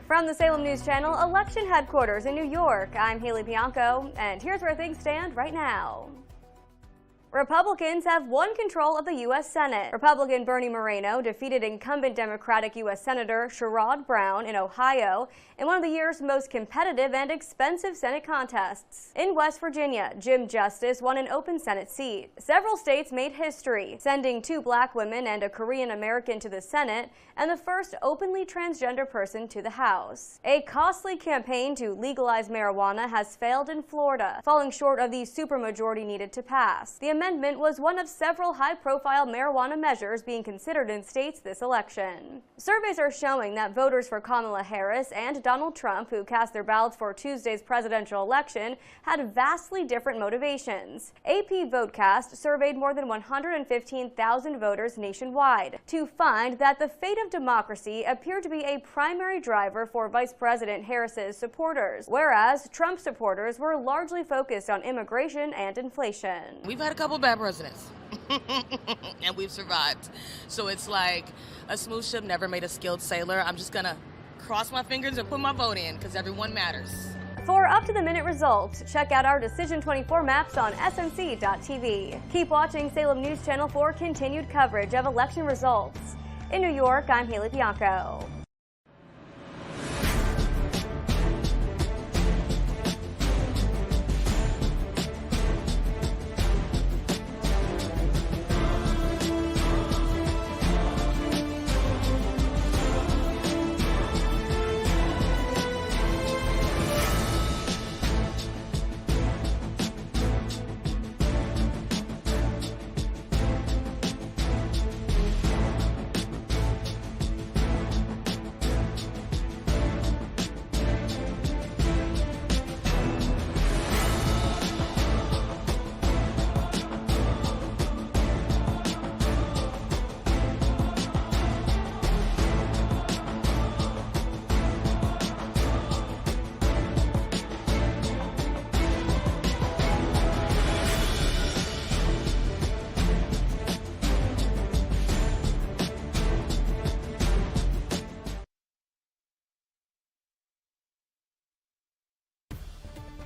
From the Salem News Channel election headquarters in New York, I'm Haley Bianco, and here's where things stand right now. Republicans have won control of the U.S. Senate. Republican Bernie Moreno defeated incumbent Democratic U.S. Senator Sherrod Brown in Ohio in one of the year's most competitive and expensive Senate contests. In West Virginia, Jim Justice won an open Senate seat. Several states made history, sending 2 black women and a Korean American to the Senate and the first openly transgender person to the House. A costly campaign to legalize marijuana has failed in Florida, falling short of the supermajority needed to pass. The amendment was one of several high-profile marijuana measures being considered in states this election. Surveys are showing that voters for Kamala Harris and Donald Trump, who cast their ballots for Tuesday's presidential election, had vastly different motivations. AP Votecast surveyed more than 115,000 voters nationwide to find that the fate of democracy appeared to be a primary driver for Vice President Harris's supporters, whereas Trump supporters were largely focused on immigration and inflation. We've had a couple bad presidents, and we've survived. So it's like a smooth ship never made a skilled sailor. I'm just going to cross my fingers and put my vote in because everyone matters. For up-to-the-minute results, check out our Decision 24 maps on snc.tv. Keep watching Salem News Channel for continued coverage of election results. In New York, I'm Haley Bianco.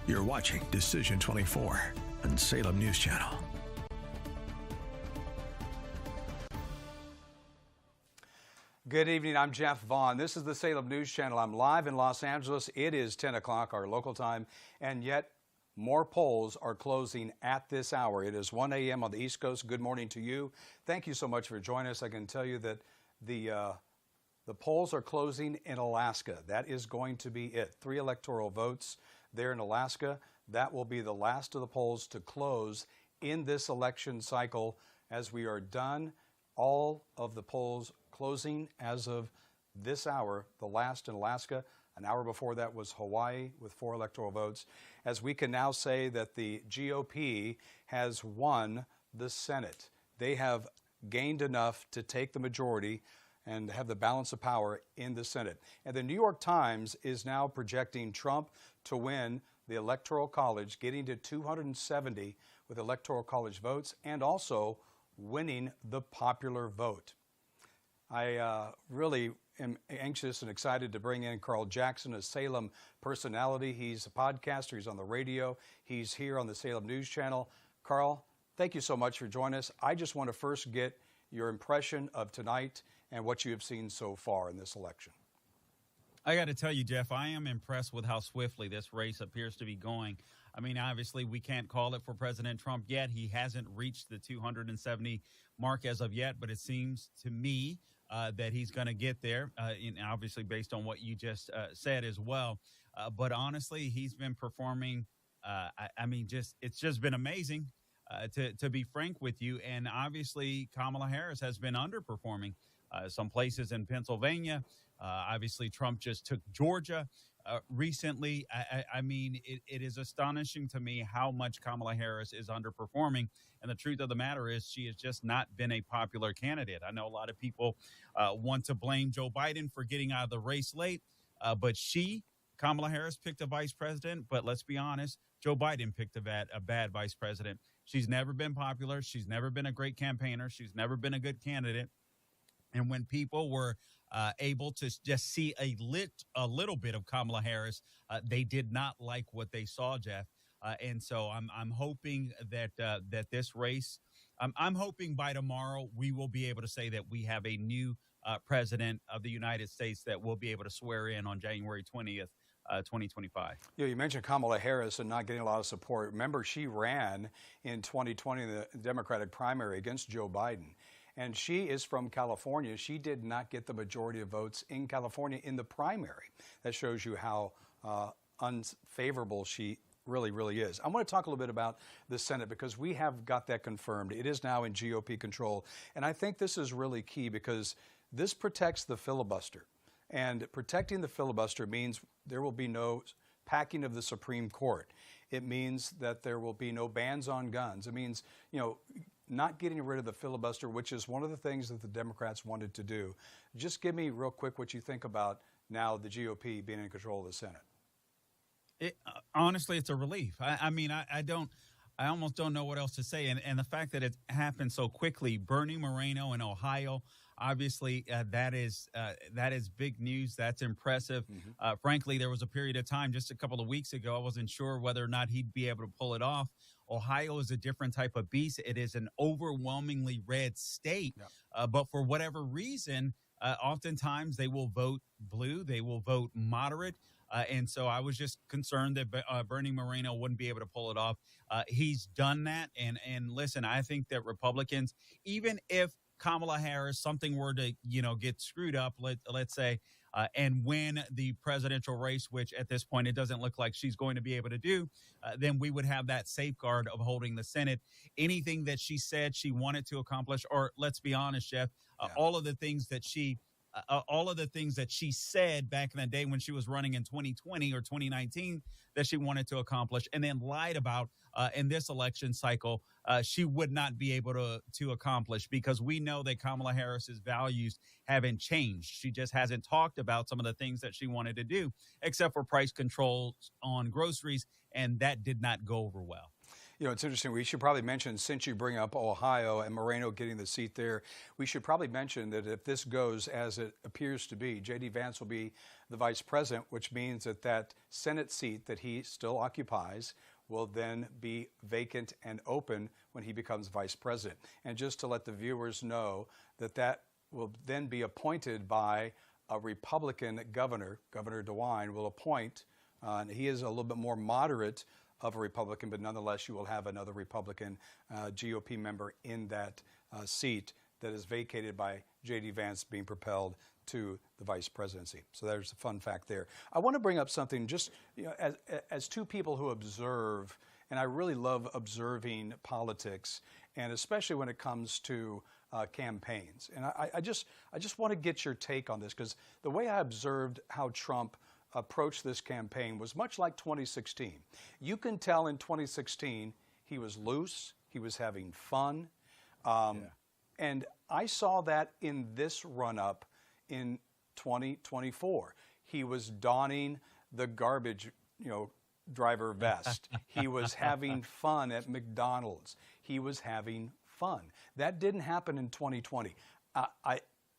You're watching Decision 24 on Salem News Channel. Good evening, I'm Jeff Vaughn. This is the Salem News Channel. I'm live in Los Angeles. It is 10 o'clock, our local time, and yet more polls are closing at this hour. It is 1 a.m. on the East Coast. Good morning to you. Thank you so much for joining us. I can tell you that the polls are closing in Alaska. That is going to be it. 3 electoral votes there in Alaska. That will be the last of the polls to close in this election cycle. As we are done, all of the polls closing as of this hour, the last in Alaska. An hour before that was Hawaii with 4 electoral votes. As we can now say that the GOP has won the Senate. They have gained enough to take the majority and have the balance of power in the Senate. And the New York Times is now projecting Trump to win the Electoral College, getting to 270 with Electoral College votes, and also winning the popular vote. I really am anxious and excited to bring in Carl Jackson, a Salem personality. He's a podcaster. He's on the radio. He's here on the Salem News Channel. Carl, thank you so much for joining us. I just want to first get your impression of tonight and what you have seen so far in this election. I got to tell you, Jeff, I am impressed with how swiftly this race appears to be going. I mean, obviously, we can't call it for President Trump yet. He hasn't reached the 270 mark as of yet, but it seems to me that he's going to get there, and obviously based on what you just said as well. But honestly, he's been performing. I mean, it's just been amazing, to be frank with you. And obviously, Kamala Harris has been underperforming some places in Pennsylvania. Obviously, Trump just took Georgia recently. I mean, it is astonishing to me how much Kamala Harris is underperforming. And the truth of the matter is she has just not been a popular candidate. I know a lot of people want to blame Joe Biden for getting out of the race late, but Kamala Harris, picked a vice president. But let's be honest, Joe Biden picked a bad vice president. She's never been popular. She's never been a great campaigner. She's never been a good candidate. And when people were able to just see a little bit of Kamala Harris, they did not like what they saw, Jeff. And so I'm hoping that this race, I'm hoping by tomorrow we will be able to say that we have a new president of the United States that will be able to swear in on January 20th. 2025. You mentioned Kamala Harris and not getting a lot of support. Remember, she ran in 2020 in the Democratic primary against Joe Biden. And she is from California. She did not get the majority of votes in California in the primary. That shows you how unfavorable she really is. I want to talk a little bit about the Senate because we have got that confirmed. It is now in GOP control. And I think this is really key because this protects the filibuster. And protecting the filibuster means there will be no packing of the Supreme Court. It means that there will be no bans on guns. It means, not getting rid of the filibuster, which is one of the things that the Democrats wanted to do. Just give me real quick what you think about now the GOP being in control of the Senate. Honestly, it's a relief. I almost don't know what else to say. And the fact that it happened so quickly, Bernie Moreno in Ohio, obviously that is big news. That's impressive. Mm-hmm. Frankly, there was a period of time just a couple of weeks ago, I wasn't sure whether or not he'd be able to pull it off. Ohio is a different type of beast. It is an overwhelmingly red state. Yeah. But for whatever reason, oftentimes they will vote blue. They will vote moderate. And so I was just concerned that Bernie Moreno wouldn't be able to pull it off. He's done that. And listen, I think that Republicans, even if Kamala Harris, something were to, get screwed up, let's say, and win the presidential race, which at this point it doesn't look like she's going to be able to do, then we would have that safeguard of holding the Senate. Anything that she said she wanted to accomplish, or let's be honest, Jeff, all of the things that she said back in the day when she was running in 2020 or 2019 that she wanted to accomplish and then lied about in this election cycle, she would not be able to accomplish, because we know that Kamala Harris's values haven't changed. She just hasn't talked about some of the things that she wanted to do, except for price controls on groceries, and that did not go over well. You know, it's interesting. We should probably mention, since you bring up Ohio and Moreno getting the seat there, we should probably mention that if this goes as it appears to be, J.D. Vance will be the vice president, which means that that Senate seat that he still occupies will then be vacant and open when he becomes vice president. And just to let the viewers know that that will then be appointed by a Republican governor. Governor DeWine will appoint, and he is a little bit more moderate of a Republican, but nonetheless you will have another Republican GOP member in that seat that is vacated by J.D. Vance being propelled to the vice presidency. So there's a fun fact there. I want to bring up something just, you know, as two people who observe, and I really love observing politics, and especially when it comes to campaigns. And I just want to get your take on this, because the way I observed how Trump approached this campaign was much like 2016. You can tell in 2016 he was loose, he was having fun, and I saw that in this run-up in 2024. He was donning the garbage, driver vest. He was having fun at McDonald's. He was having fun. That didn't happen in 2020.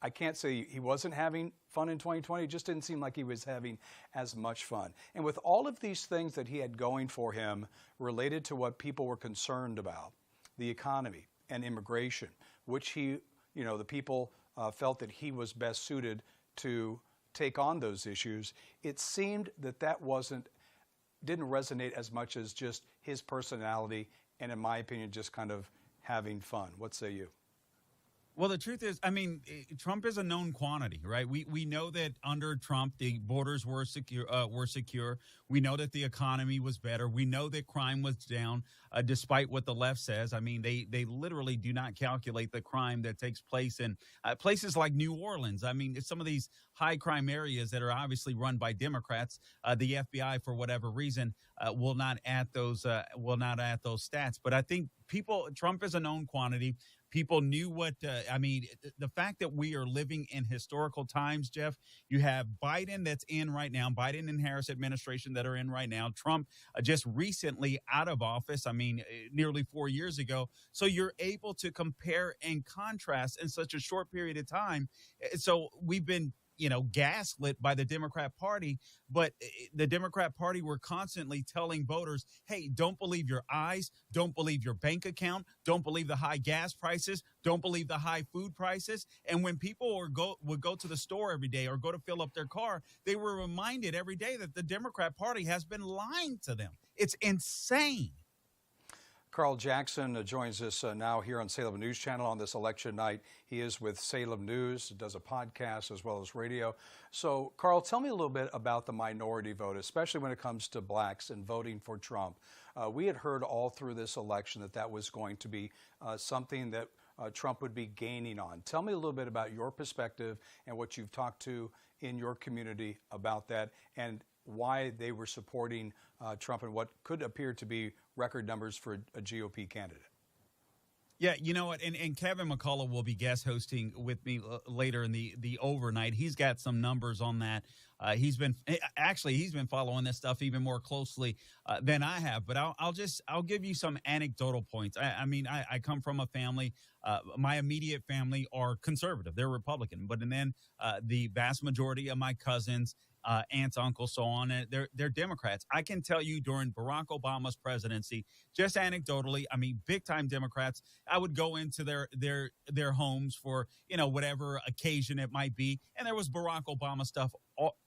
I can't say he wasn't having fun in 2020. It just didn't seem like he was having as much fun. And with all of these things that he had going for him related to what people were concerned about, the economy and immigration, which he, the people felt that he was best suited to take on those issues, it seemed that didn't resonate as much as just his personality and, in my opinion, just kind of having fun. What say you? Well, the truth is, Trump is a known quantity, right? We know that under Trump, the borders were secure. We know that the economy was better. We know that crime was down, despite what the left says. They literally do not calculate the crime that takes place in places like New Orleans. Some of these high crime areas that are obviously run by Democrats, the FBI, for whatever reason, will not add those stats. But I think Trump is a known quantity. People knew the fact that we are living in historical times, Jeff. You have Biden that's in right now, Biden and Harris administration that are in right now, Trump just recently out of office, nearly 4 years ago. So you're able to compare and contrast in such a short period of time. So we've been gaslit by the Democrat Party, but the Democrat Party were constantly telling voters, hey, don't believe your eyes, don't believe your bank account, don't believe the high gas prices, don't believe the high food prices. And when people would go to the store every day or go to fill up their car, they were reminded every day that the Democrat Party has been lying to them. It's insane. Carl Jackson joins us now here on Salem News Channel on this election night. He is with Salem News, does a podcast as well as radio. So, Carl, tell me a little bit about the minority vote, especially when it comes to blacks and voting for Trump. We had heard all through this election that was going to be something that Trump would be gaining on. Tell me a little bit about your perspective and what you've talked to in your community about that, and why they were supporting Trump and what could appear to be record numbers for a GOP candidate. Yeah, you know what? And Kevin McCullough will be guest hosting with me later in the overnight. He's got some numbers on that. He's been following this stuff even more closely than I have. But I'll give you some anecdotal points. I come from a family. My immediate family are conservative. They're Republican. But then the vast majority of my cousins, aunts, uncles, so on, they're Democrats. I can tell you during Barack Obama's presidency, just anecdotally, big time Democrats. I would go into their homes for whatever occasion it might be, and there was Barack Obama stuff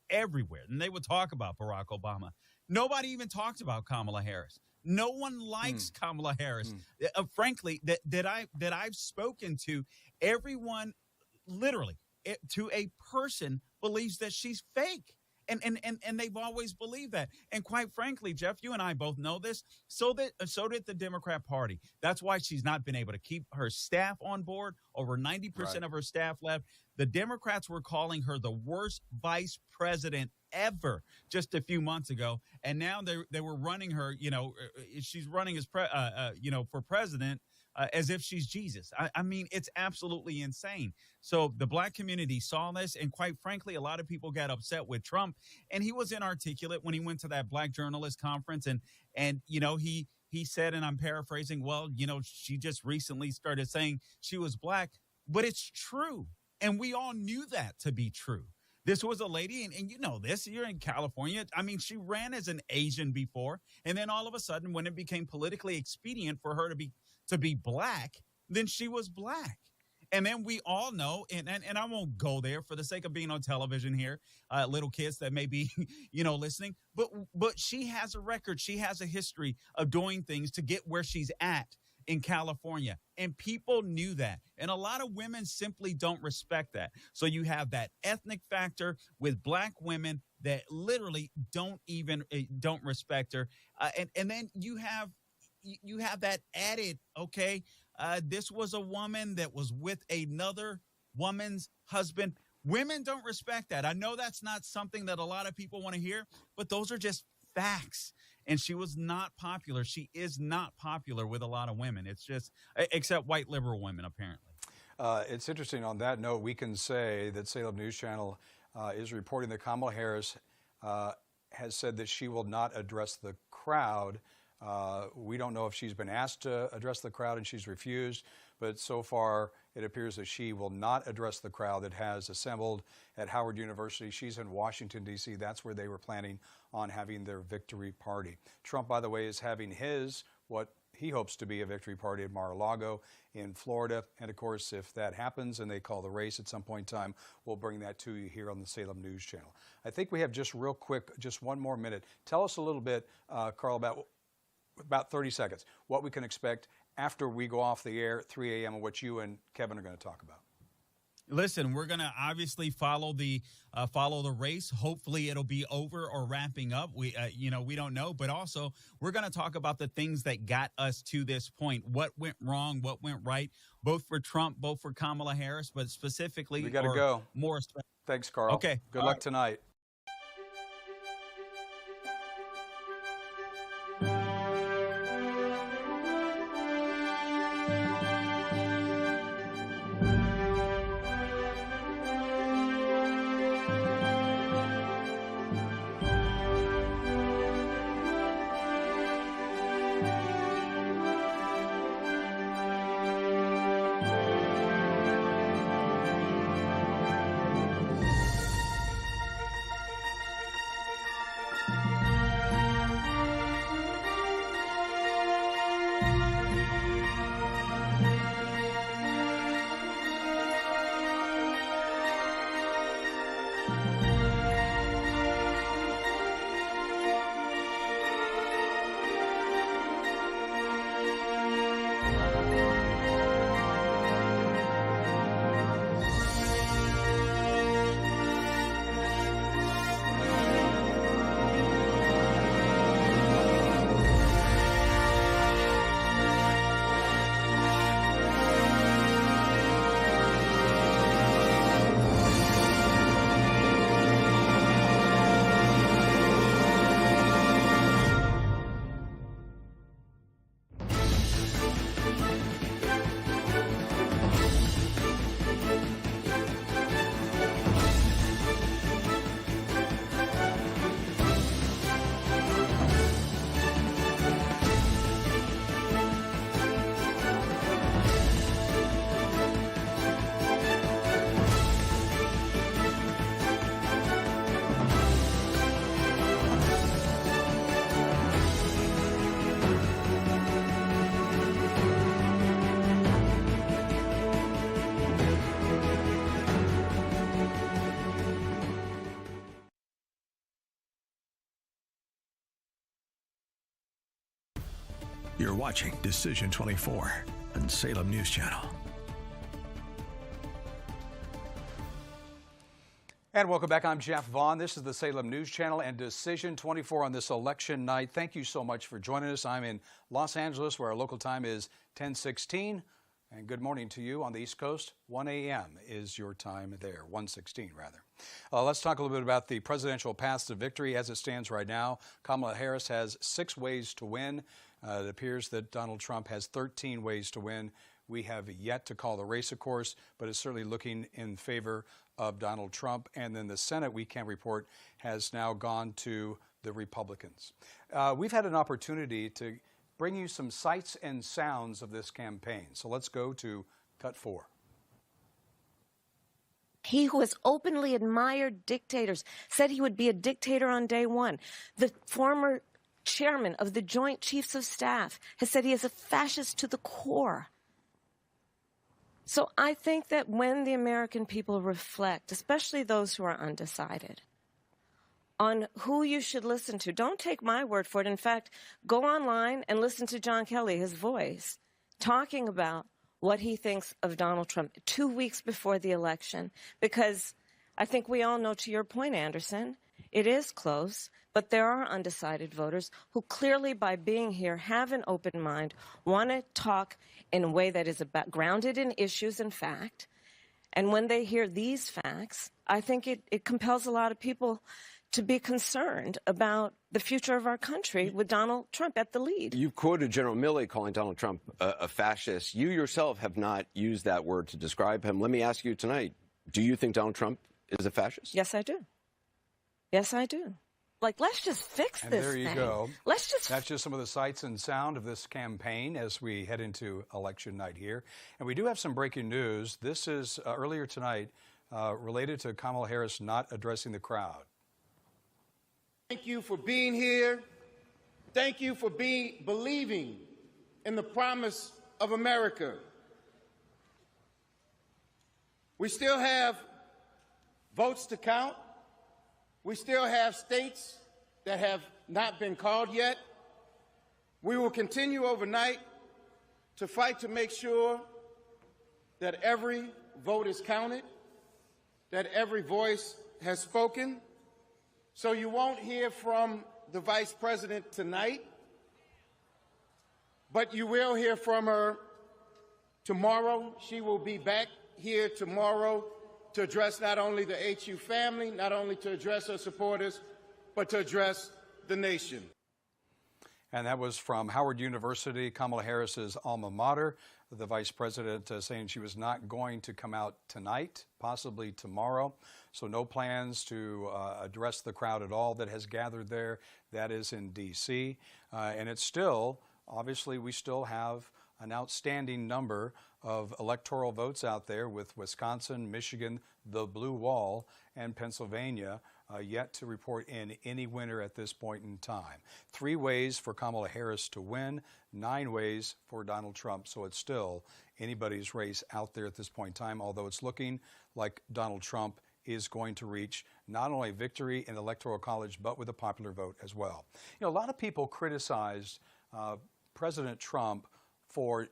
everywhere, and they would talk about Barack Obama. Nobody even talked about Kamala Harris. No one likes Kamala Harris. Frankly, that I've spoken to, everyone literally to a person believes that she's fake. And they've always believed that. And quite frankly, Jeff, you and I both know this. So did the Democrat Party. That's why she's not been able to keep her staff on board. Over 90% of her staff left. The Democrats were calling her the worst vice president ever just a few months ago. And now they were running her, she's running as for president as if she's Jesus. It's absolutely insane. So the black community saw this, and quite frankly, a lot of people got upset with Trump, and he was inarticulate when he went to that black journalist conference, and he he said, and I'm paraphrasing, well, she just recently started saying she was black, but it's true. And we all knew that to be true. This was a lady, and you know this, you're in California. I mean, she ran as an Asian before, and then all of a sudden, when it became politically expedient for her to be black, then she was black. And then we all know, and I won't go there for the sake of being on television here, little kids that may be, listening, but she has a record. She has a history of doing things to get where she's at in California. And people knew that. And a lot of women simply don't respect that. So you have that ethnic factor with black women that literally don't respect her. And then you have that added, okay, this was a woman that was with another woman's husband. Women don't respect that. I know that's not something that a lot of people want to hear, but those are just facts. And she was not popular. She is not popular with a lot of women. It's just, except white liberal women, apparently. It's interesting on that note, we can say that Salem News Channel is reporting that Kamala Harris has said that she will not address the crowd. We don't know if she's been asked to address the crowd and she's refused, but so far it appears that she will not address the crowd that has assembled at Howard University. She's in Washington, D.C. That's where they were planning on having their victory party. Trump, by the way, is having what he hopes to be a victory party at Mar-a-Lago in Florida. And of course, if that happens and they call the race at some point in time, we'll bring that to you here on the Salem News Channel. I think we have just real quick, just one more minute. Tell us a little bit, Carl, about 30 seconds, what we can expect after we go off the air at 3 a.m. and what you and Kevin are going to talk about. Listen, we're going to obviously follow the race. Hopefully it'll be over or wrapping up. We don't know, but also we're going to talk about the things that got us to this point. What went wrong, what went right, both for Trump, both for Kamala Harris, but specifically we got to go. More. Thanks, Carl. Okay. Good luck tonight. You're watching Decision 24 on Salem News Channel. And welcome back. I'm Jeff Vaughn. This is the Salem News Channel and Decision 24 on this election night. Thank you so much for joining us. I'm in Los Angeles, where our local time is 10:16. And good morning to you on the East Coast. 1 a.m. is your time there, 1:16 rather. Let's talk a little bit about the presidential path to victory as it stands right now. Kamala Harris has 6 ways to win. It appears that Donald Trump has 13 ways to win. We have yet to call the race, of course, but it's certainly looking in favor of Donald Trump. And then the Senate, we can report, has now gone to the Republicans. We've had an opportunity to bring you some sights and sounds of this campaign. So let's go to cut 4. He who has openly admired dictators said he would be a dictator on day one. The former chairman of the Joint Chiefs of Staff has said he is a fascist to the core. So I think that when the American people reflect, especially those who are undecided, on who you should listen to, don't take my word for it. In fact, go online and listen to John Kelly, his voice, talking about what he thinks of Donald Trump 2 weeks before the election. Because I think we all know, to your point, Anderson, it is close, but there are undecided voters who clearly, by being here, have an open mind, want to talk in a way that is grounded in issues and fact. And when they hear these facts, I think it compels a lot of people to be concerned about the future of our country with Donald Trump at the lead. You've quoted General Milley calling Donald Trump a fascist. You yourself have not used that word to describe him. Let me ask you tonight, do you think Donald Trump is a fascist? Yes, I do. Yes, I do. Like, let's just fix And this there you thing. go. That's just some of the sights and sound of this campaign as we head into election night here. And we do have some breaking news. This is earlier tonight related to Kamala Harris not addressing the crowd. Thank you for being here. Thank you for believing in the promise of America. We still have votes to count. We still have states that have not been called yet. We will continue overnight to fight to make sure that every vote is counted, that every voice has spoken. So you won't hear from the Vice President tonight, but you will hear from her tomorrow. She will be back here tomorrow to address not only the HU family, not only to address her supporters, but to address the nation. And that was from Howard University, Kamala Harris's alma mater. The vice president saying she was not going to come out tonight, possibly tomorrow. So no plans to address the crowd at all that has gathered there. That is in D.C. And it's still, obviously, we still have an outstanding number of electoral votes out there with Wisconsin, Michigan, the blue wall, and Pennsylvania yet to report in any winner at this point in time. 3 ways for Kamala Harris to win, 9 ways for Donald Trump. So it's still anybody's race out there at this point in time, although it's looking like Donald Trump is going to reach not only victory in the Electoral College, but with a popular vote as well. You know, a lot of people criticized President Trump for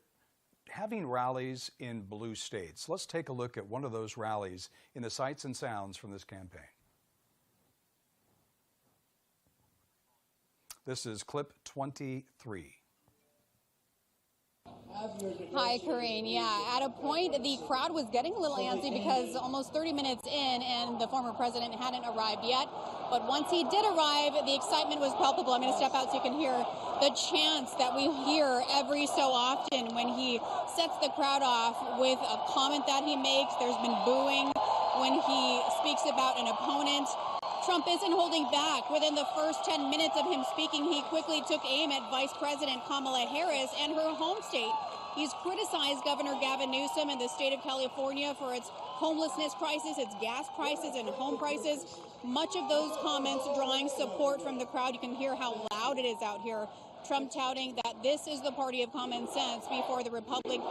having rallies in blue states. Let's take a look at one of those rallies in the sights and sounds from this campaign. This is clip 23. Hi, Corinne. Yeah, at a point, the crowd was getting a little antsy because almost 30 minutes in and the former president hadn't arrived yet. But once he did arrive, the excitement was palpable. I'm going to step out so you can hear the chants that we hear every so often when he sets the crowd off with a comment that he makes. There's been booing when he speaks about an opponent. Trump isn't holding back. Within the first 10 minutes of him speaking, he quickly took aim at Vice President Kamala Harris and her home state. He's criticized Governor Gavin Newsom and the state of California for its homelessness crisis, its gas prices, and home prices. Much of those comments drawing support from the crowd. You can hear how loud it is out here. Trump touting that this is the party of common sense before the Republican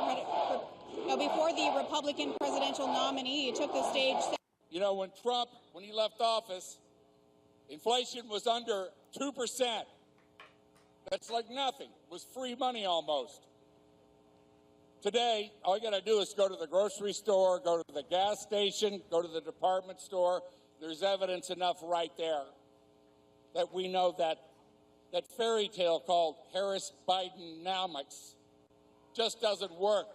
presidential nominee took the stage. You know, when he left office, inflation was under 2%. That's like nothing. It was free money almost. Today, all you got to do is go to the grocery store, go to the gas station, go to the department store. There's evidence enough right there that we know that that fairy tale called Harris-Bidenomics just doesn't work.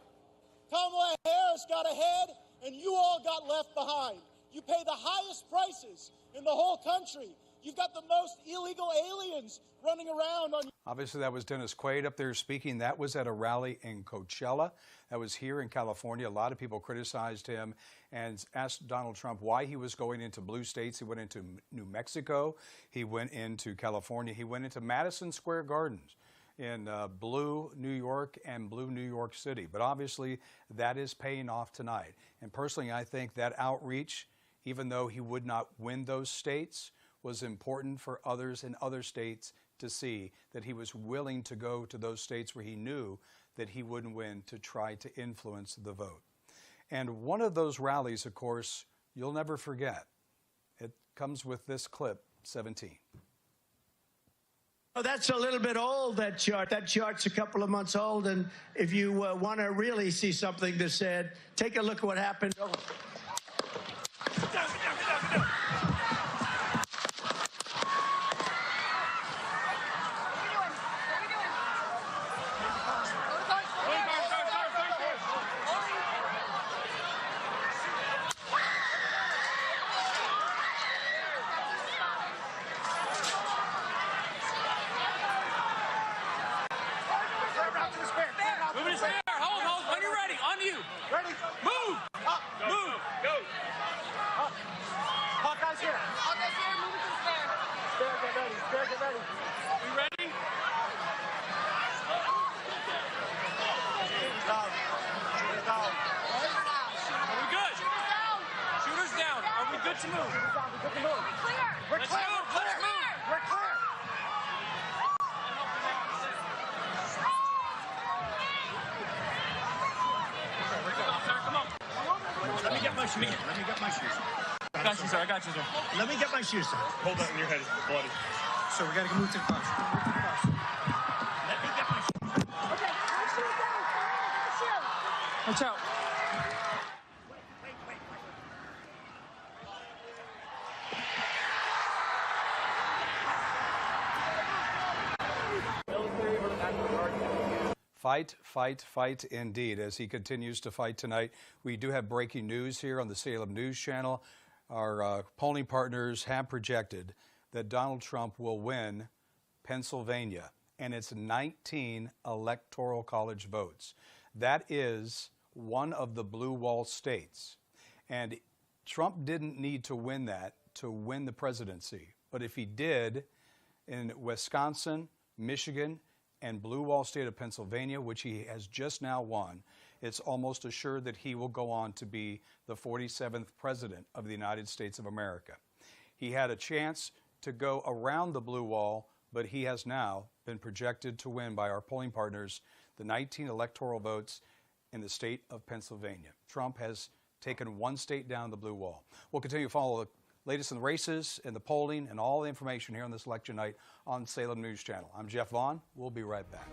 Kamala Harris got ahead, and you all got left behind. You pay the highest prices in the whole country. You've got the most illegal aliens running around on. Obviously, that was Dennis Quaid up there speaking. That was at a rally in Coachella. That was here in California. A lot of people criticized him and asked Donald Trump why he was going into blue states. He went into New Mexico. He went into California. He went into Madison Square Gardens. in blue New York and blue New York City. But obviously, that is paying off tonight. And personally, I think that outreach, even though he would not win those states, was important for others in other states to see that he was willing to go to those states where he knew that he wouldn't win to try to influence the vote. And one of those rallies, of course, you'll never forget. It comes with this clip, 17. Oh, that's a little bit old, that chart. That chart's a couple of months old, and if you want to really see something that's said, take a look at what happened. Let me get my shoes, sir. Hold that in your head, it's bloody. So we got to move to the bus. Let me get my shoes. Okay, my shoes down. Watch out. Fight, fight, fight indeed, as he continues to fight tonight. We do have breaking news here on the Salem News Channel. Our polling partners have projected that Donald Trump will win Pennsylvania and its 19 electoral college votes. That is one of the blue wall states. And Trump didn't need to win that to win the presidency. But if he did, in Wisconsin, Michigan, and blue wall state of Pennsylvania, which he has just now won, it's almost assured that he will go on to be the 47th president of the United States of America. He had a chance to go around the blue wall, but he has now been projected to win by our polling partners the 19 electoral votes in the state of Pennsylvania. Trump has taken one state down the blue wall. We'll continue to follow the latest in the races and the polling and all the information here on this election night on Salem News Channel. I'm Jeff Vaughn. We'll be right back.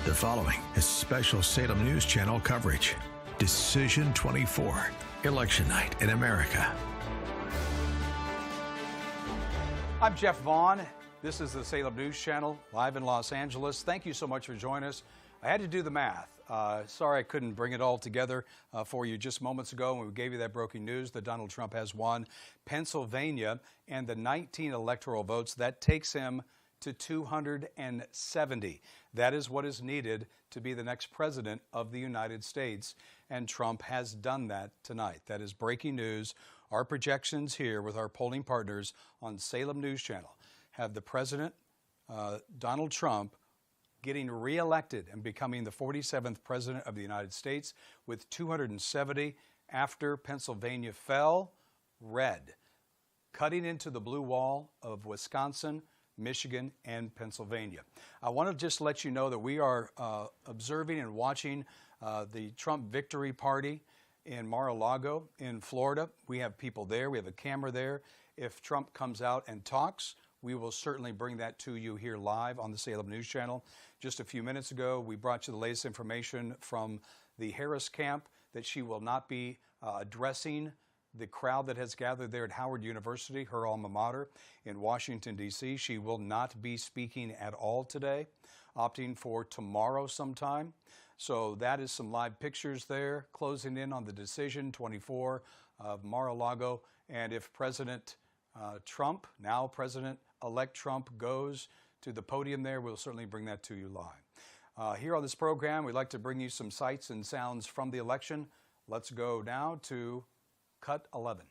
The following is special Salem News Channel coverage. Decision 24, Election Night in America. I'm Jeff Vaughn. This is the Salem News Channel, live in Los Angeles. Thank you so much for joining us. I had to do the math. Sorry I couldn't bring it all together for you just moments ago when we gave you that breaking news that Donald Trump has won Pennsylvania and the 19 electoral votes. That takes him to 270. That is what is needed to be the next president of the United States, and Trump has done that tonight. That is breaking news. Our projections here with our polling partners on Salem News Channel have the president, Donald Trump, getting reelected and becoming the 47th president of the United States with 270 after Pennsylvania fell red, cutting into the blue wall of Wisconsin, Michigan, and Pennsylvania. I want to just let you know that we are observing and watching the Trump victory party in Mar-a-Lago in Florida. We have people there. We have a camera there. If Trump comes out and talks, we will certainly bring that to you here live on the Salem News Channel. Just a few minutes ago, we brought you the latest information from the Harris camp that she will not be addressing the crowd that has gathered there at Howard University, her alma mater, in Washington, D.C. She will not be speaking at all today, opting for tomorrow sometime. So that is some live pictures there, closing in on the decision 24 of Mar-a-Lago. And if President Trump, now President-elect Trump, goes to the podium there, we'll certainly bring that to you live. Here on this program, we'd like to bring you some sights and sounds from the election. Let's go now to Cut 11.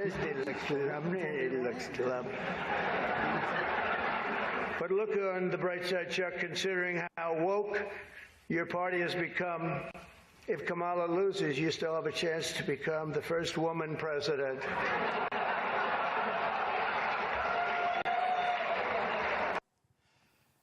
It looks glum. But look on the bright side, Chuck, considering how woke your party has become. If Kamala loses, you still have a chance to become the first woman president.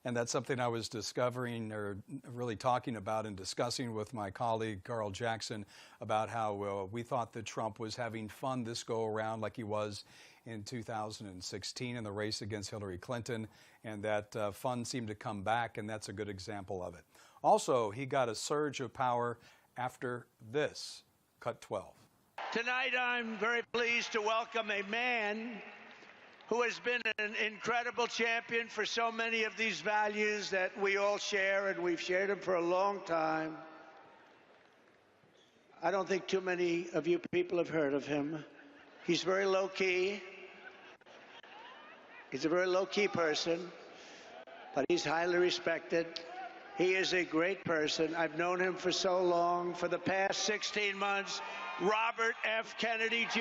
And that's something I was discovering or really talking about and discussing with my colleague, Carl Jackson, about how we thought that Trump was having fun this go around like he was in 2016 in the race against Hillary Clinton, and that fun seemed to come back, and that's a good example of it. Also, he got a surge of power after this, Cut 12. Tonight, I'm very pleased to welcome a man who has been an incredible champion for so many of these values that we all share, and we've shared them for a long time. I don't think too many of you people have heard of him. He's very low-key. He's a very low-key person, but he's highly respected. He is a great person. I've known him for so long. For the past 16 months, Robert F. Kennedy, Jr.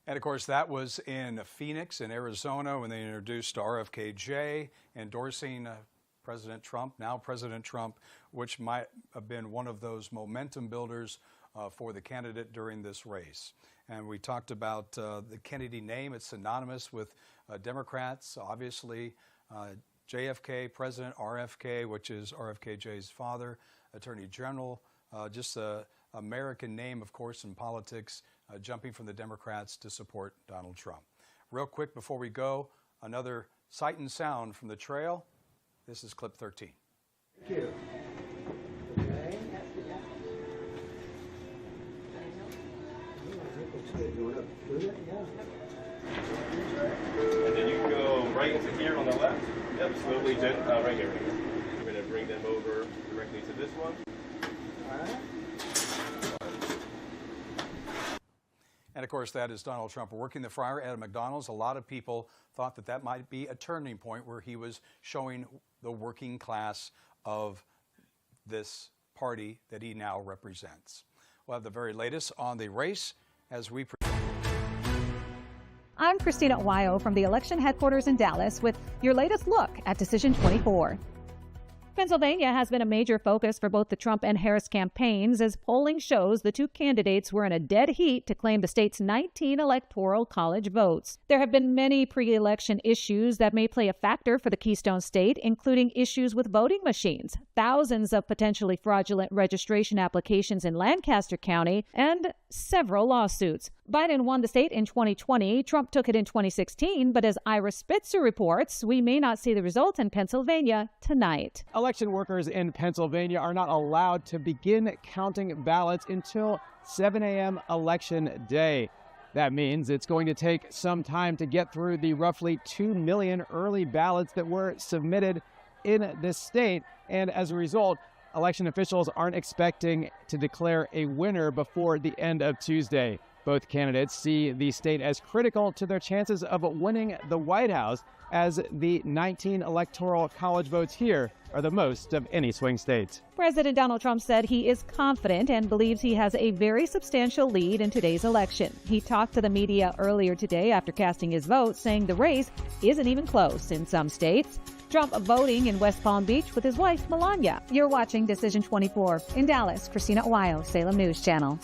And of course, that was in Phoenix, in Arizona, when they introduced RFKJ, endorsing President Trump, now President Trump, which might have been one of those momentum builders for the candidate during this race. And we talked about the Kennedy name. It's synonymous with Democrats, obviously. JFK, President RFK, which is RFKJ's father, Attorney General, just an American name, of course, in politics. Jumping from the Democrats to support Donald Trump. Real quick before we go, another sight and sound from the trail. This is clip 13. Thank you. And then you can go right into here on the left. Yep, slowly, right here, right here. We're going to bring them over directly to this one. All right. And of course, that is Donald Trump working the fryer at a McDonald's. A lot of people thought that that might be a turning point where he was showing the working class of this party that he now represents. We'll have the very latest on the race as we. I'm Christina Wyo from the election headquarters in Dallas with your latest look at Decision 24. Pennsylvania has been a major focus for both the Trump and Harris campaigns, as polling shows the two candidates were in a dead heat to claim the state's 19 electoral college votes. There have been many pre-election issues that may play a factor for the Keystone State, including issues with voting machines, thousands of potentially fraudulent registration applications in Lancaster County, and several lawsuits. Biden won the state in 2020. Trump took it in 2016, but as Ira Spitzer reports, we may not see the result in Pennsylvania tonight. Election workers in Pennsylvania are not allowed to begin counting ballots until 7 a.m. election day. That means it's going to take some time to get through the roughly 2 million early ballots that were submitted in this state, and as a result, election officials aren't expecting to declare a winner before the end of Tuesday. Both candidates see the state as critical to their chances of winning the White House, as the 19 electoral college votes here are the most of any swing state. President Donald Trump said he is confident and believes he has a very substantial lead in today's election. He talked to the media earlier today after casting his vote, saying the race isn't even close in some states. Trump voting in West Palm Beach with his wife, Melania. You're watching Decision 24. In Dallas, Christina Ohio, Salem News Channel.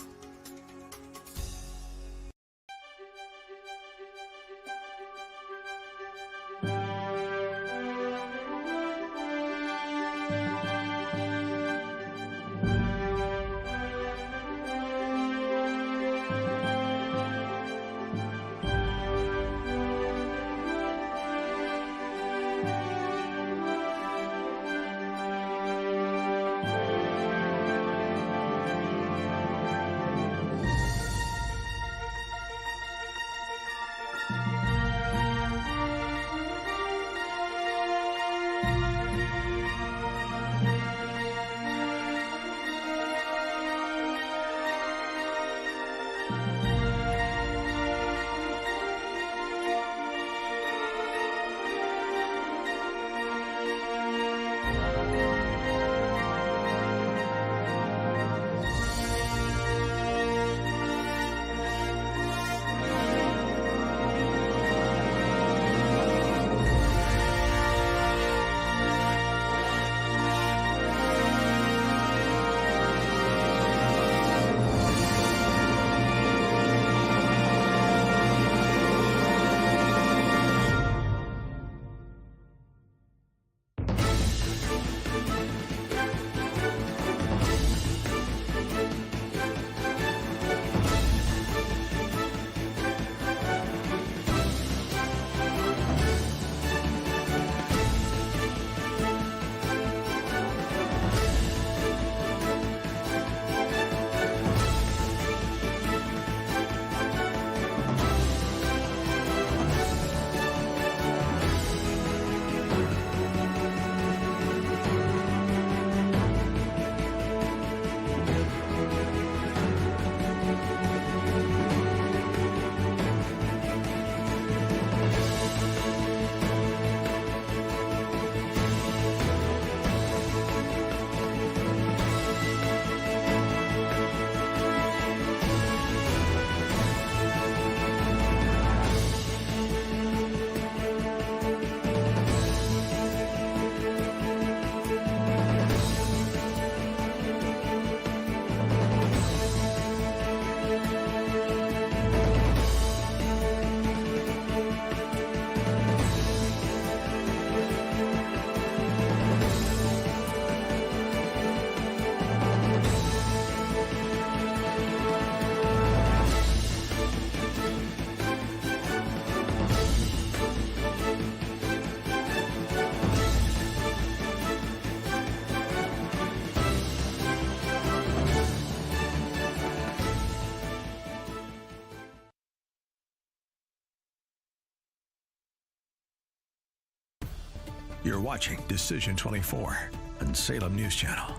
You're watching Decision 24 on Salem News Channel.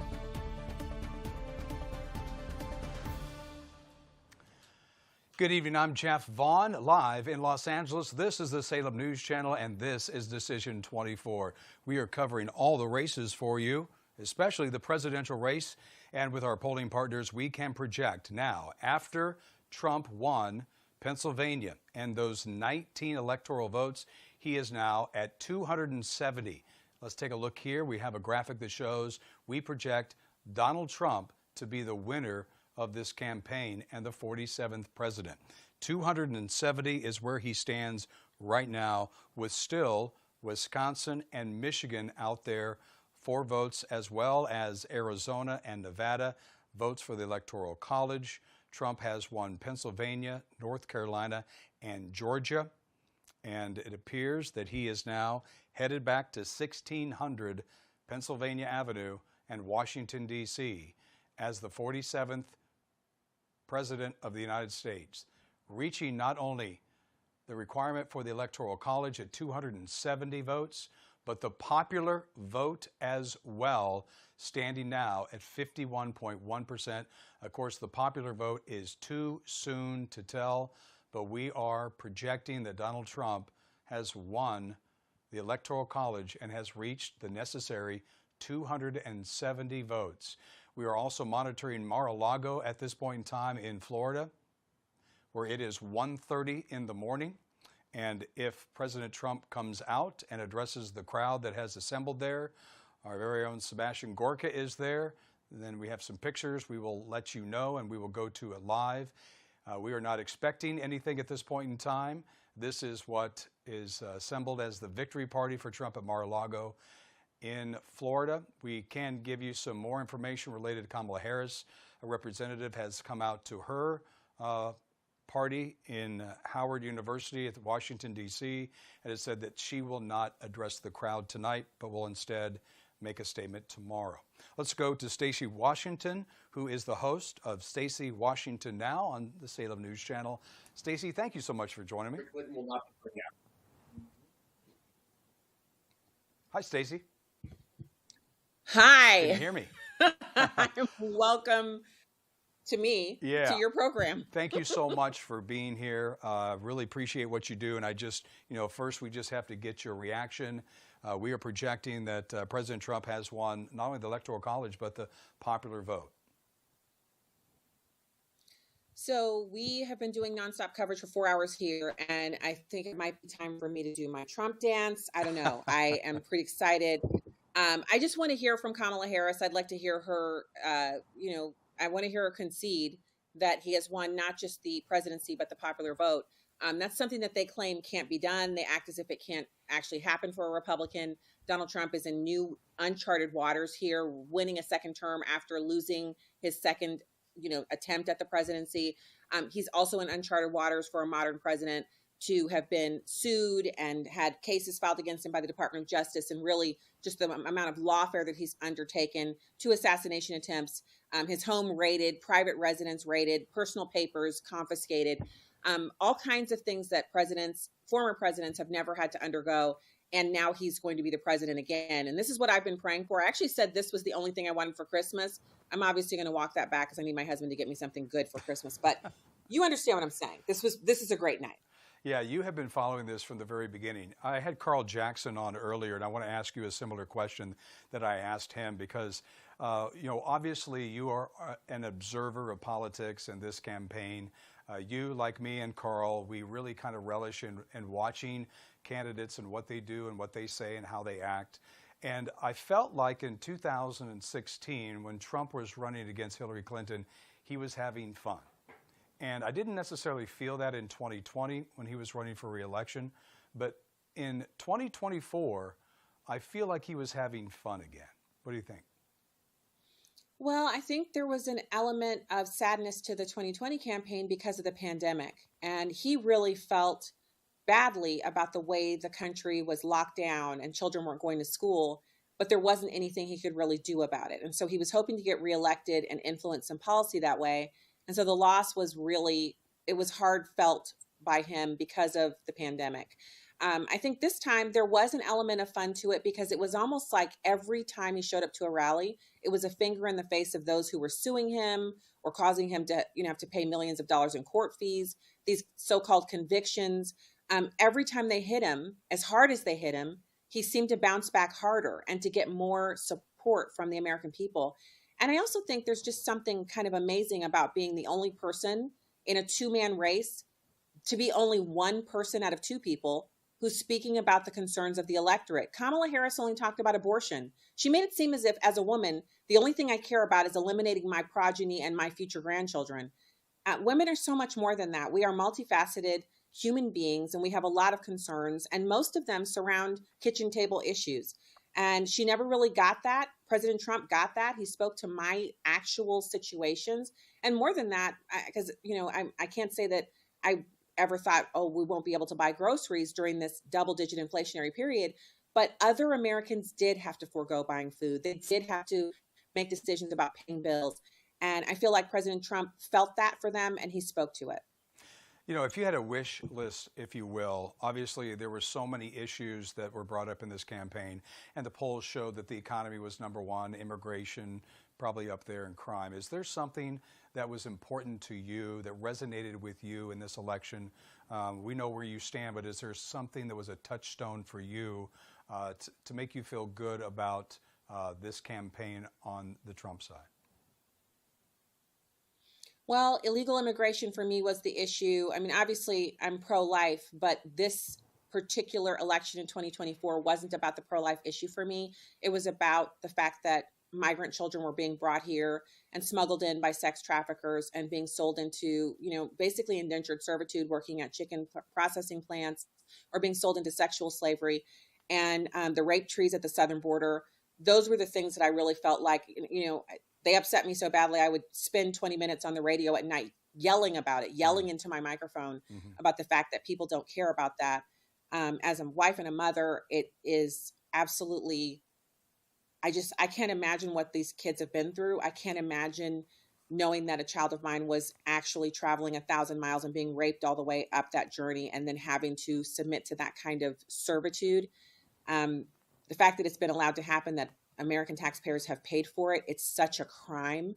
Good evening, I'm Jeff Vaughn, live in Los Angeles. This is the Salem News Channel, and this is Decision 24. We are covering all the races for you, especially the presidential race. And with our polling partners, we can project now, after Trump won Pennsylvania and those 19 electoral votes, he is now at 270. Let's take a look here. We have a graphic that shows we project Donald Trump to be the winner of this campaign and the 47th president. 270 is where he stands right now, with still Wisconsin and Michigan out there for votes, as well as Arizona and Nevada votes for the Electoral College. Trump has won Pennsylvania, North Carolina, and Georgia. And it appears that he is now headed back to 1600 Pennsylvania Avenue and Washington, D.C. as the 47th President of the United States, reaching not only the requirement for the Electoral College at 270 votes, but the popular vote as well, standing now at 51.1%. Of course, the popular vote is too soon to tell, but we are projecting that Donald Trump has won the Electoral College and has reached the necessary 270 votes. We are also monitoring Mar-a-Lago at this point in time in Florida, where it is 1:30 in the morning. And if President Trump comes out and addresses the crowd that has assembled there, our very own Sebastian Gorka is there. And then we have some pictures. We will let you know, and we will go to it live. We are not expecting anything at this point in time. This is what is assembled as the victory party for Trump at Mar-a-Lago in Florida. We can give you some more information related to Kamala Harris. A representative has come out to her party in Howard University at Washington, D.C., and has said that she will not address the crowd tonight, but will instead make a statement tomorrow. Let's go to Stacey Washington, who is the host of Stacey Washington Now on the Salem News Channel. Stacey, thank you so much for joining me. Hi, Stacey. Hi. Can you hear me? Welcome to me, to your program. Thank you so much for being here. Really appreciate what you do. And I just, first we just have to get your reaction. We are projecting that President Trump has won not only the Electoral College, but the popular vote. So we have been doing nonstop coverage for 4 hours here, and I think it might be time for me to do my Trump dance. I don't know. I am pretty excited. I just want to hear from Kamala Harris. I'd like to hear her, I want to hear her concede that he has won not just the presidency, but the popular vote. That's something that they claim can't be done. They act as if it can't actually happen for a Republican. Donald Trump is in new uncharted waters here, winning a second term after losing his second, attempt at the presidency. He's also in uncharted waters for a modern president to have been sued and had cases filed against him by the Department of Justice, and really just the amount of lawfare that he's undertaken, 2 assassination attempts, his home raided, private residence raided, personal papers confiscated, all kinds of things that former presidents have never had to undergo. And now he's going to be the president again. And this is what I've been praying for. I actually said this was the only thing I wanted for Christmas. I'm obviously going to walk that back because I need my husband to get me something good for Christmas. But you understand what I'm saying. This is a great night. Yeah, you have been following this from the very beginning. I had Carl Jackson on earlier, and I want to ask you a similar question that I asked him because, obviously you are an observer of politics in this campaign. You, like me and Carl, we really kind of relish in watching candidates and what they do and what they say and how they act. And I felt like in 2016, when Trump was running against Hillary Clinton, he was having fun. And I didn't necessarily feel that in 2020 when he was running for re-election. But in 2024, I feel like he was having fun again. What do you think? Well, I think there was an element of sadness to the 2020 campaign because of the pandemic. And he really felt badly about the way the country was locked down and children weren't going to school, but there wasn't anything he could really do about it. And so he was hoping to get reelected and influence some policy that way. And so the loss was it was hard felt by him because of the pandemic. I think this time there was an element of fun to it because it was almost like every time he showed up to a rally, it was a finger in the face of those who were suing him or causing him to, have to pay millions of dollars in court fees, these so-called convictions. Every time they hit him, as hard as they hit him, he seemed to bounce back harder and to get more support from the American people. And I also think there's just something kind of amazing about being the only person in a 2-man race, to be only one person out of 2 people who's speaking about the concerns of the electorate. Kamala Harris only talked about abortion. She made it seem as if, as a woman, the only thing I care about is eliminating my progeny and my future grandchildren. Women are so much more than that. We are multifaceted human beings, and we have a lot of concerns, and most of them surround kitchen table issues. And she never really got that. President Trump got that. He spoke to my actual situations. And more than that, because, I can't say that I ever thought, oh, we won't be able to buy groceries during this double-digit inflationary period. But other Americans did have to forego buying food. They did have to make decisions about paying bills. And I feel like President Trump felt that for them, and he spoke to it. You know, if you had a wish list, if you will, obviously there were so many issues that were brought up in this campaign, and the polls showed that the economy was number one, immigration probably up there, and crime. Is there something that was important to you, that resonated with you in this election? We know where you stand, but is there something that was a touchstone for you to make you feel good about this campaign on the Trump side? Well, illegal immigration for me was the issue. I mean, obviously, I'm pro-life, but this particular election in 2024 wasn't about the pro-life issue for me. It was about the fact that migrant children were being brought here and smuggled in by sex traffickers and being sold into, basically indentured servitude, working at chicken processing plants, or being sold into sexual slavery, and the rape trees at the southern border. Those were the things that I really felt like, they upset me so badly, I would spend 20 minutes on the radio at night yelling about it, yelling into my microphone about the fact that people don't care about that. As a wife and a mother, it is absolutely, I can't imagine what these kids have been through. I can't imagine knowing that a child of mine was actually traveling 1,000 miles and being raped all the way up that journey and then having to submit to that kind of servitude. The fact that it's been allowed to happen, that American taxpayers have paid for it, it's such a crime.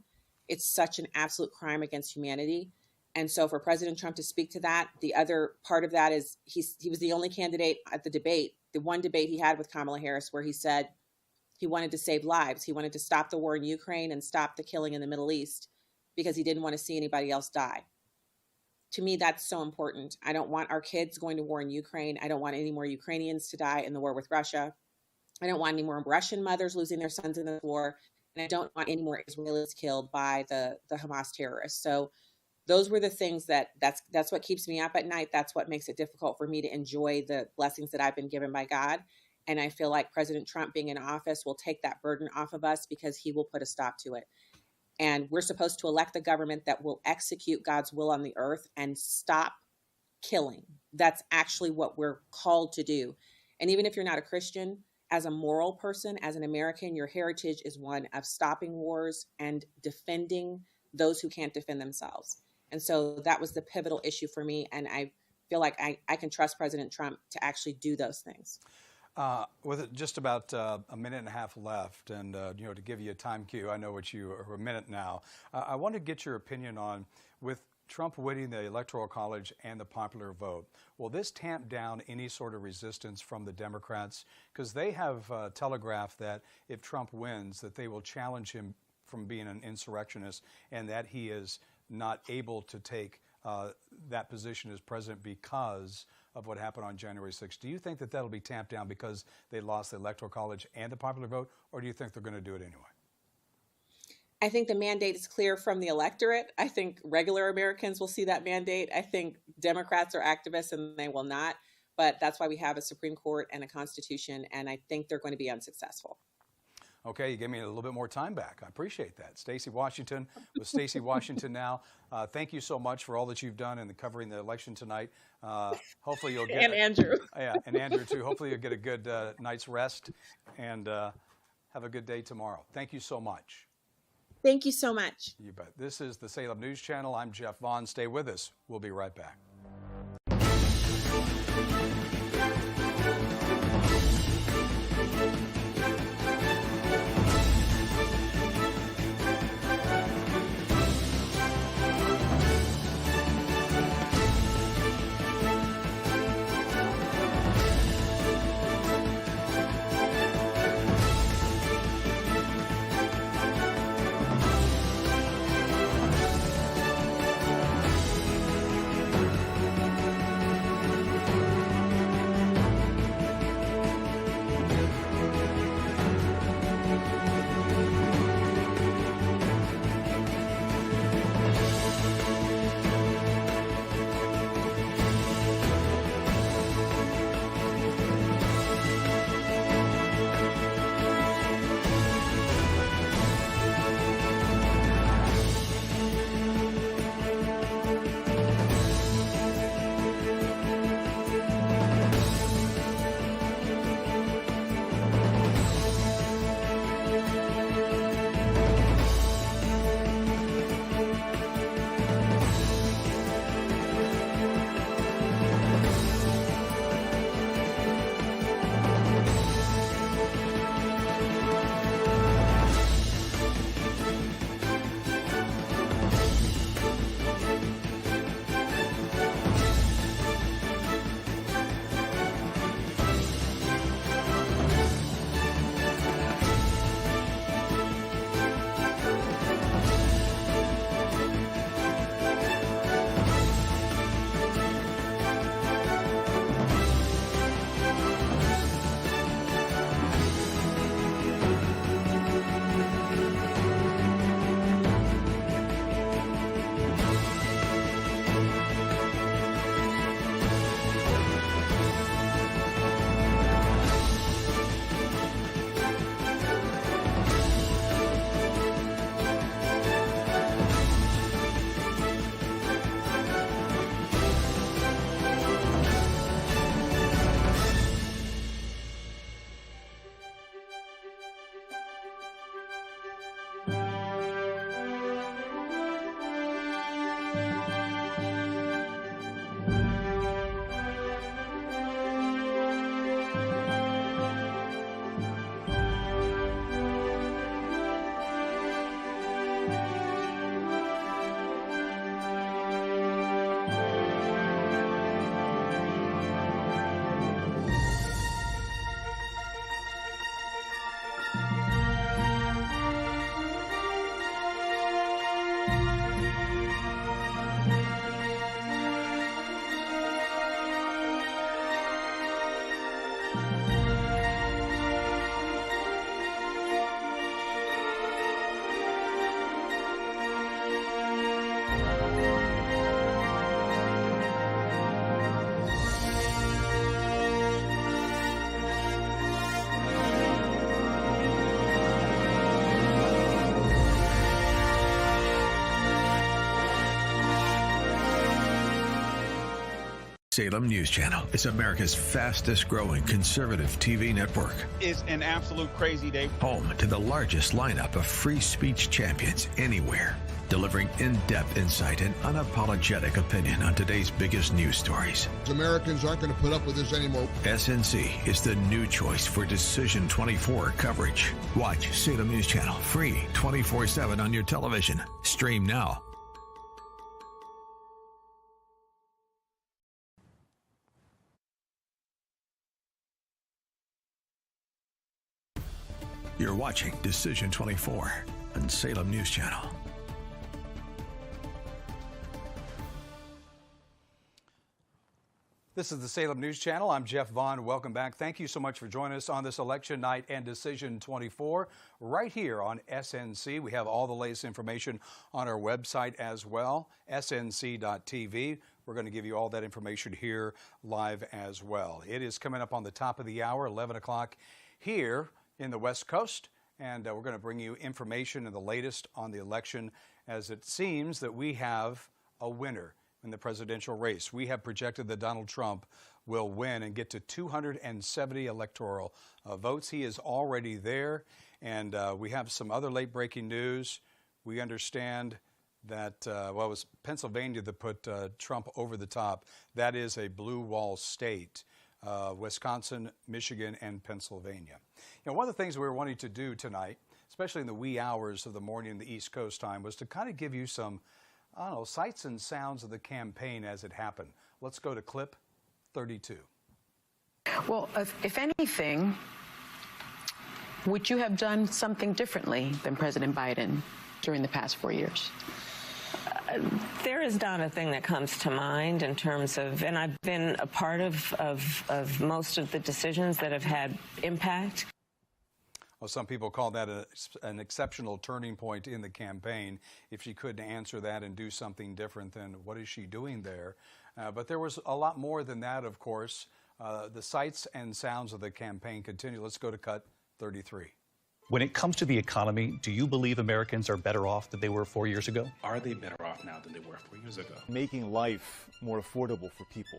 It's such an absolute crime against humanity. And so for President Trump to speak to that, the other part of that is he was the only candidate at the debate, the one debate he had with Kamala Harris, where he said he wanted to save lives. He wanted to stop the war in Ukraine and stop the killing in the Middle East because he didn't want to see anybody else die. To me, that's so important. I don't want our kids going to war in Ukraine. I don't want any more Ukrainians to die in the war with Russia. I don't want any more Russian mothers losing their sons in the war. And I don't want any more Israelis killed by the Hamas terrorists. So those were the things that's what keeps me up at night. That's what makes it difficult for me to enjoy the blessings that I've been given by God. And I feel like President Trump being in office will take that burden off of us because he will put a stop to it. And we're supposed to elect the government that will execute God's will on the earth and stop killing. That's actually what we're called to do. And even if you're not a Christian, as a moral person, as an American, your heritage is one of stopping wars and defending those who can't defend themselves. And so that was the pivotal issue for me. And I feel like I can trust President Trump to actually do those things. With just about a minute and a half left, and to give you a time cue, I know what you are a minute now. I want to get your opinion on, with Trump winning the Electoral College and the popular vote, will this tamp down any sort of resistance from the Democrats? Because they have telegraphed that if Trump wins, that they will challenge him from being an insurrectionist and that he is not able to take that position as president because of what happened on January 6th. Do you think that that'll be tamped down because they lost the Electoral College and the popular vote, or do you think they're going to do it anyway? I think the mandate is clear from the electorate. I think regular Americans will see that mandate. I think Democrats are activists and they will not. But that's why we have a Supreme Court and a Constitution, and I think they're going to be unsuccessful. Okay, you gave me a little bit more time back. I appreciate that. Stacey Washington with Stacey Washington Now. Thank you so much for all that you've done in covering the election tonight. Hopefully you'll get... and Andrew. Yeah, and Andrew too. Hopefully you'll get a good night's rest and have a good day tomorrow. Thank you so much. Thank you so much. You bet. This is the Salem News Channel. I'm Jeff Vaughn. Stay with us. We'll be right back. Salem News Channel is America's fastest growing conservative TV network. It's an absolute crazy day. Home to the largest lineup of free speech champions anywhere. Delivering in-depth insight and unapologetic opinion on today's biggest news stories. Americans aren't going to put up with this anymore. SNC is the new choice for Decision 24 coverage. Watch Salem News Channel free 24/7 on your television. Stream now. You're watching Decision 24 on Salem News Channel. This is the Salem News Channel. I'm Jeff Vaughn. Welcome back. Thank you so much for joining us on this election night and Decision 24 right here on SNC. We have all the latest information on our website as well, snc.tv. We're going to give you all that information here live as well. It is coming up on the top of the hour, 11 o'clock here in the West Coast, and we're going to bring you information and the latest on the election, as it seems that we have a winner in the presidential race. We have projected that Donald Trump will win and get to 270 electoral votes. He is already there, and we have some other late-breaking news. We understand that, well, it was Pennsylvania that put Trump over the top. That is a blue wall state. Wisconsin, Michigan, and Pennsylvania. You know, one of the things we were wanting to do tonight, especially in the wee hours of the morning in the East Coast time, was to kind of give you some, I don't know, sights and sounds of the campaign as it happened. Let's go to clip 32. Well, if anything, would you have done something differently than President Biden during the past 4 years? There is not a thing that comes to mind in terms of, and I've been a part of most of the decisions that have had impact. Well, some people call that an exceptional turning point in the campaign. If she couldn't answer that and do something different, then what is she doing there? But there was a lot more than that, of course. The sights and sounds of the campaign continue. Let's go to cut 33. When it comes to the economy, do you believe Americans are better off than they were 4 years ago? Are they better off now than they were 4 years ago? Making life more affordable for people.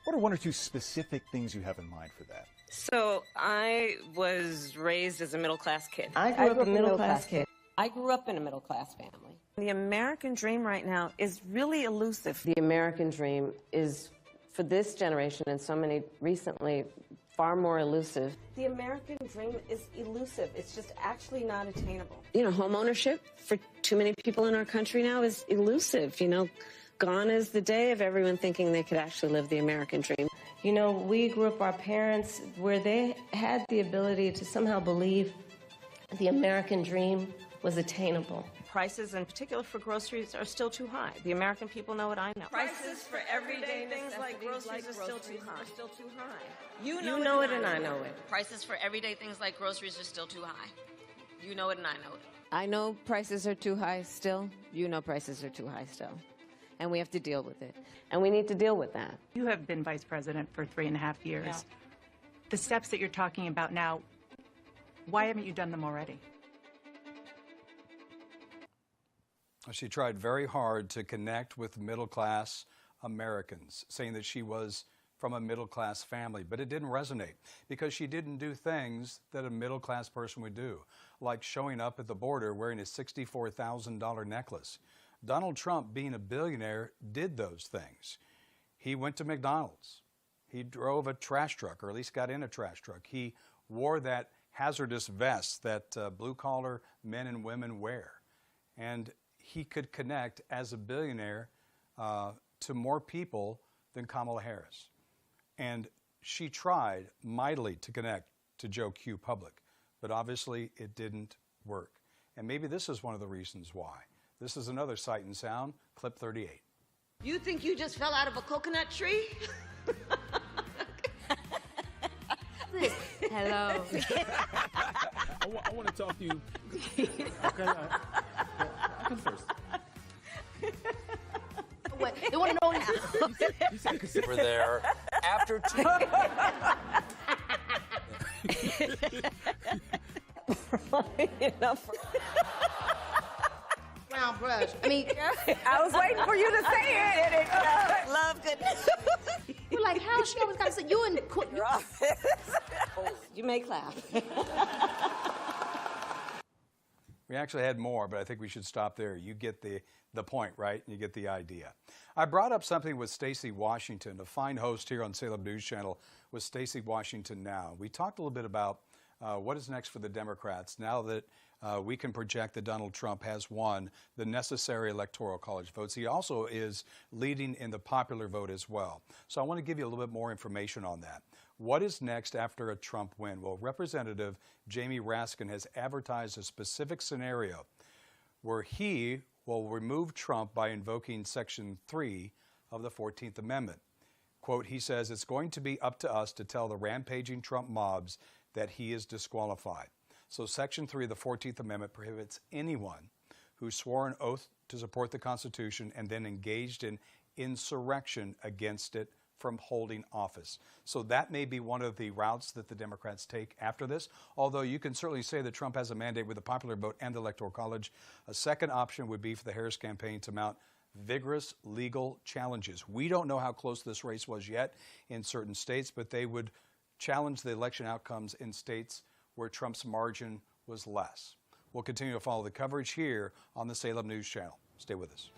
What are one or two specific things you have in mind for that? So I was raised as a middle-class kid. I grew up a middle-class kid. I grew up in a middle-class family. The American dream right now is really elusive. The American dream is, for this generation and so many recently, far more elusive. The American dream is elusive. It's just actually not attainable. You know, home ownership for too many people in our country now is elusive. You know, gone is the day of everyone thinking they could actually live the American dream. You know, we grew up, our parents, where they had the ability to somehow believe the American dream was attainable. Prices, in particular for groceries, are still too high. The American people know what I know. Prices for everyday things like groceries are still too high. You know it and I know it. Prices for everyday things like groceries are still too high. You know it and I know it. I know prices are too high still. You know prices are too high still. And we have to deal with it. And we need to deal with that. You have been vice president for 3.5 years. Yeah. The steps that you're talking about now, why haven't you done them already? She tried very hard to connect with middle-class Americans, saying that she was from a middle-class family, but it didn't resonate because she didn't do things that a middle-class person would do, like showing up at the border wearing a $64,000 necklace. Donald Trump, being a billionaire, did those things. He went to McDonald's. He drove a trash truck, or at least got in a trash truck. He wore that hazardous vest that blue-collar men and women wear. And he could connect as a billionaire to more people than Kamala Harris. And she tried mightily to connect to Joe Q. Public, but obviously it didn't work. And maybe this is one of the reasons why. This is another sight and sound, clip 38. You think you just fell out of a coconut tree? Hello. I want to talk to you. Okay, I come first. What? They want to know now. We're there after two. Round brush. I mean, I was waiting for you to say it. Love goodness. she always got to say, you in your office. You may clap. We actually had more, but I think we should stop there. You get the point, right? You get the idea. I brought up something with Stacey Washington, a fine host here on Salem News Channel with Stacey Washington Now. We talked a little bit about what is next for the Democrats now that we can project that Donald Trump has won the necessary electoral college votes. He also is leading in the popular vote as well. So I want to give you a little bit more information on that. What is next after a Trump win? Well, Representative Jamie Raskin has advertised a specific scenario where he will remove Trump by invoking Section 3 of the 14th Amendment. Quote, he says, it's going to be up to us to tell the rampaging Trump mobs that he is disqualified. So Section 3 of the 14th Amendment prohibits anyone who swore an oath to support the Constitution and then engaged in insurrection against it from holding office. So that may be one of the routes that the Democrats take after this, although you can certainly say that Trump has a mandate with the popular vote and the Electoral College. A second option would be for the Harris campaign to mount vigorous legal challenges. We don't know how close this race was yet in certain states, but they would challenge the election outcomes in states where Trump's margin was less. We'll continue to follow the coverage here on the Salem News Channel. Stay with us.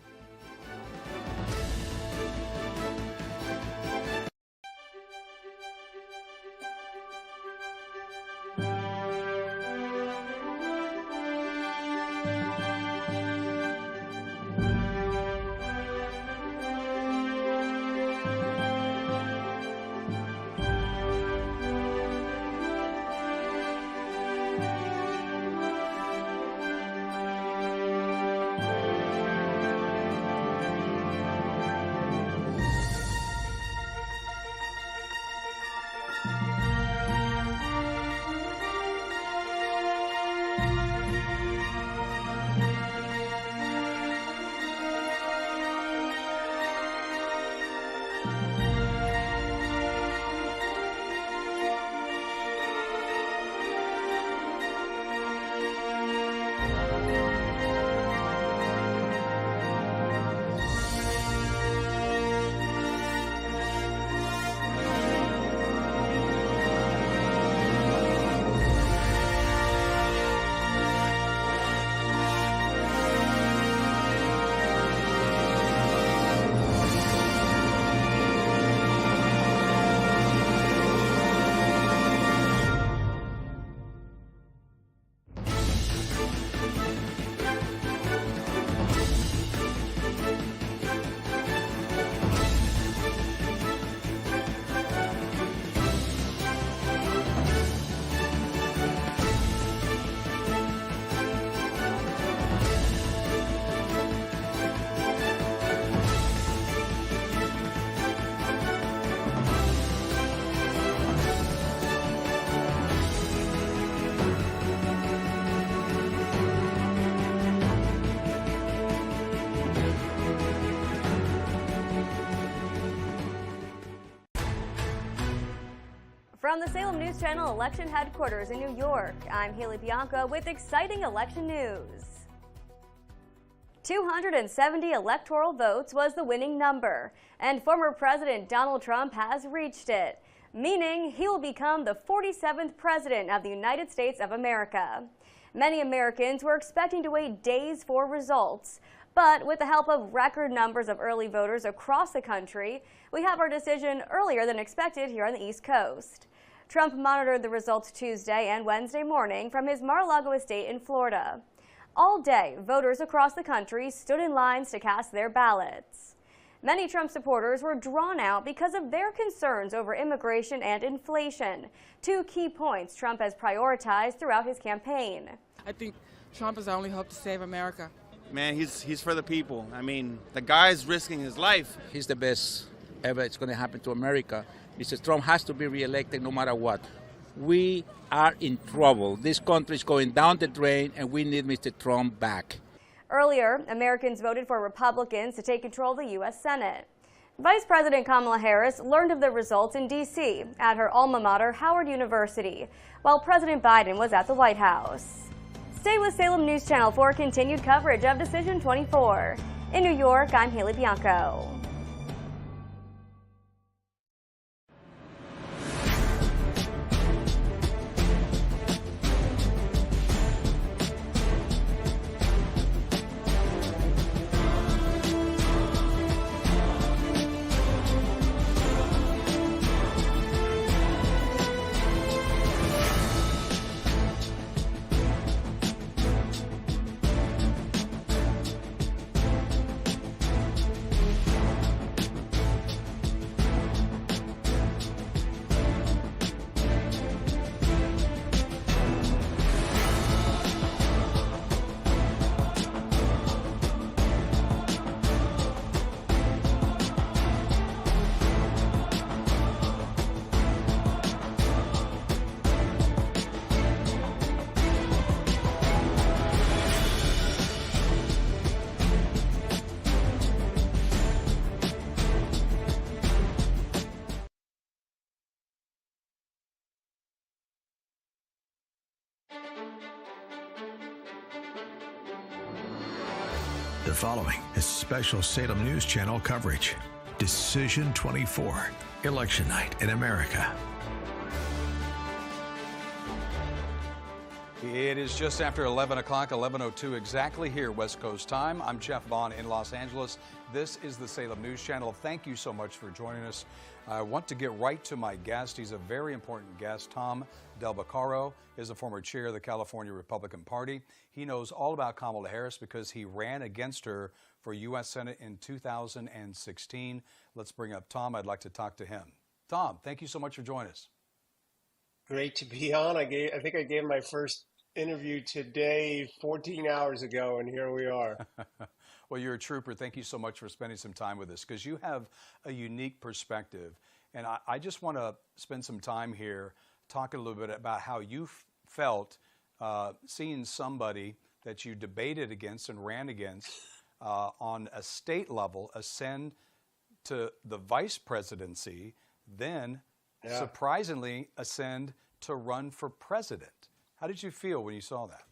From the Salem News Channel election headquarters in New York, I'm Haley Bianca with exciting election news. 270 electoral votes was the winning number, and former President Donald Trump has reached it, meaning he will become the 47th President of the United States of America. Many Americans were expecting to wait days for results, but with the help of record numbers of early voters across the country, we have our decision earlier than expected here on the East Coast. Trump monitored the results Tuesday and Wednesday morning from his Mar-a-Lago estate in Florida. All day, voters across the country stood in lines to cast their ballots. Many Trump supporters were drawn out because of their concerns over immigration and inflation, two key points Trump has prioritized throughout his campaign. I think Trump is our only hope to save America. Man, he's for the people. I mean, the guy's risking his life. He's the best ever it's going to happen to America. Mr. Trump has to be reelected no matter what. We are in trouble. This country is going down the drain, and we need Mr. Trump back. Earlier, Americans voted for Republicans to take control of the U.S. Senate. Vice President Kamala Harris learned of the results in D.C. at her alma mater, Howard University, while President Biden was at the White House. Stay with Salem News Channel for continued coverage of Decision 24. In New York, I'm Haley Bianco. The following is special Salem News Channel coverage. Decision 24, Election Night in America. It is just after 11 o'clock, 11:02 exactly here, West Coast time. I'm Jeff Vaughn in Los Angeles. This is the Salem News Channel. Thank you so much for joining us. I want to get right to my guest. He's a very important guest. Tom Del Beccaro is a former chair of the California Republican Party. He knows all about Kamala Harris because he ran against her for U.S. Senate in 2016. Let's bring up Tom. I'd like to talk to him. Tom, thank you so much for joining us. Great to be on. I think I gave my first interview today 14 hours ago, and here we are. Well, you're a trooper. Thank you so much for spending some time with us because you have a unique perspective. And I just want to spend some time here talking a little bit about how you felt seeing somebody that you debated against and ran against on a state level ascend to the vice presidency, then surprisingly ascend to run for president. How did you feel when you saw that?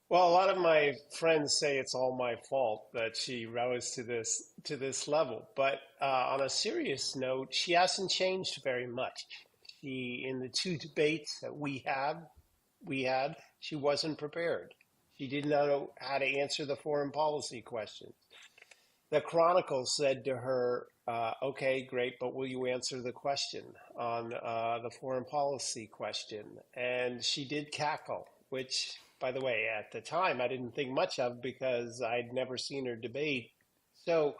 Well, a lot of my friends say it's all my fault that she rose to this level. But on a serious note, she hasn't changed very much. In the two debates that we had, she wasn't prepared. She didn't know how to answer the foreign policy questions. The Chronicle said to her, okay, great, but will you answer the question on the foreign policy question? And she did cackle, which, by the way, at the time I didn't think much of because I'd never seen her debate. So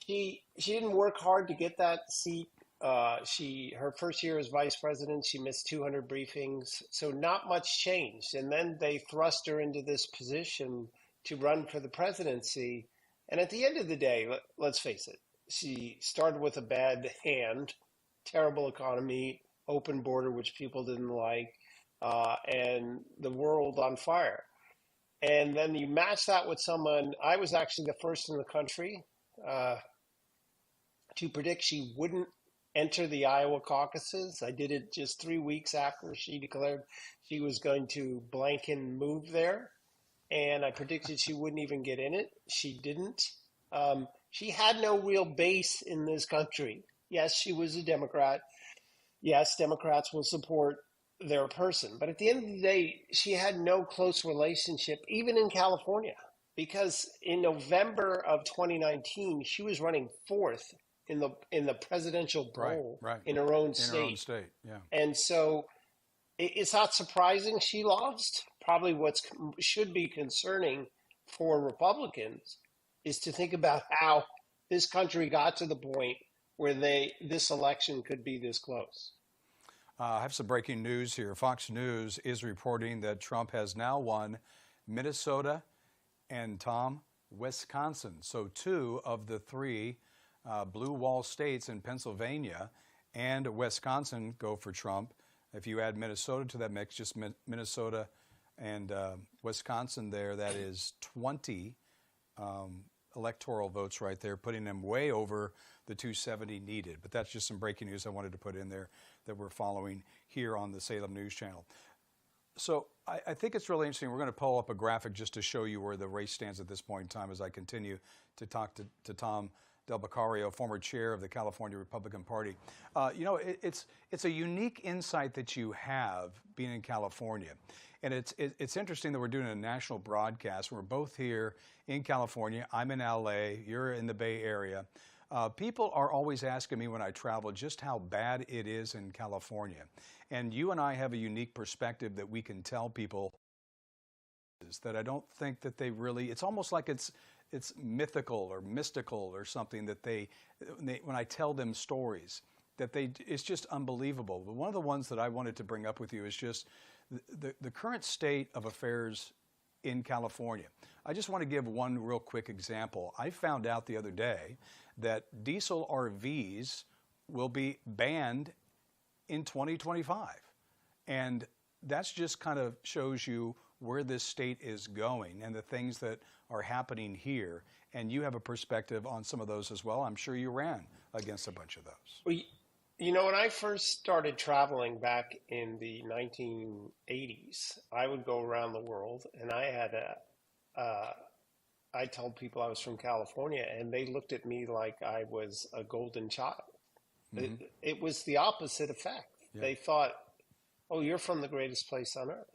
she didn't work hard to get that seat. Her first year as vice president, she missed 200 briefings. So not much changed. And then they thrust her into this position to run for the presidency. And at the end of the day, let's face it, she started with a bad hand, terrible economy, open border, which people didn't like, and the world on fire. And then you match that with someone, I was actually the first in the country to predict she wouldn't enter the Iowa caucuses. I did it just 3 weeks after she declared she was going to blank and move there. And I predicted she wouldn't even get in it. She didn't. She had no real base in this country. Yes, she was a Democrat. Yes, Democrats will support their person. But at the end of the day, she had no close relationship, even in California, because in November of 2019, she was running fourth in the presidential poll in her own state. In her own state, yeah. And so it's not surprising she lost. Probably what should be concerning for Republicans is to think about how this country got to the point where this election could be this close. I have some breaking news here. Fox News is reporting that Trump has now won Minnesota and, Tom, Wisconsin. So 2 of the 3 blue wall states in Pennsylvania and Wisconsin go for Trump. If you add Minnesota to that mix, just Minnesota and Wisconsin there, that is 20 electoral votes right there, putting them way over the 270 needed. But that's just some breaking news I wanted to put in there that we're following here on the Salem News Channel. So I think it's really interesting. We're going to pull up a graphic just to show you where the race stands at this point in time as I continue to talk to Tom Del Beccaro, former chair of the California Republican Party. You know, it's a unique insight that you have being in California. And it's interesting that we're doing a national broadcast. We're both here in California. I'm in LA. You're in the Bay Area. People are always asking me when I travel just how bad it is in California. And you and I have a unique perspective that we can tell people that I don't think that they really, it's almost like it's mythical or mystical or something that when I tell them stories, it's just unbelievable. But one of the ones that I wanted to bring up with you is just the current state of affairs in California. I just want to give one real quick example. I found out the other day that diesel RVs will be banned in 2025. And that's just kind of shows you where this state is going and the things that are happening here. And you have a perspective on some of those as well. I'm sure you ran against a bunch of those. Well, you know, when I first started traveling back in the 1980s, I would go around the world, and I had I told people I was from California, and they looked at me like I was a golden child. It was the opposite effect. Yeah. They thought, oh, you're from the greatest place on earth.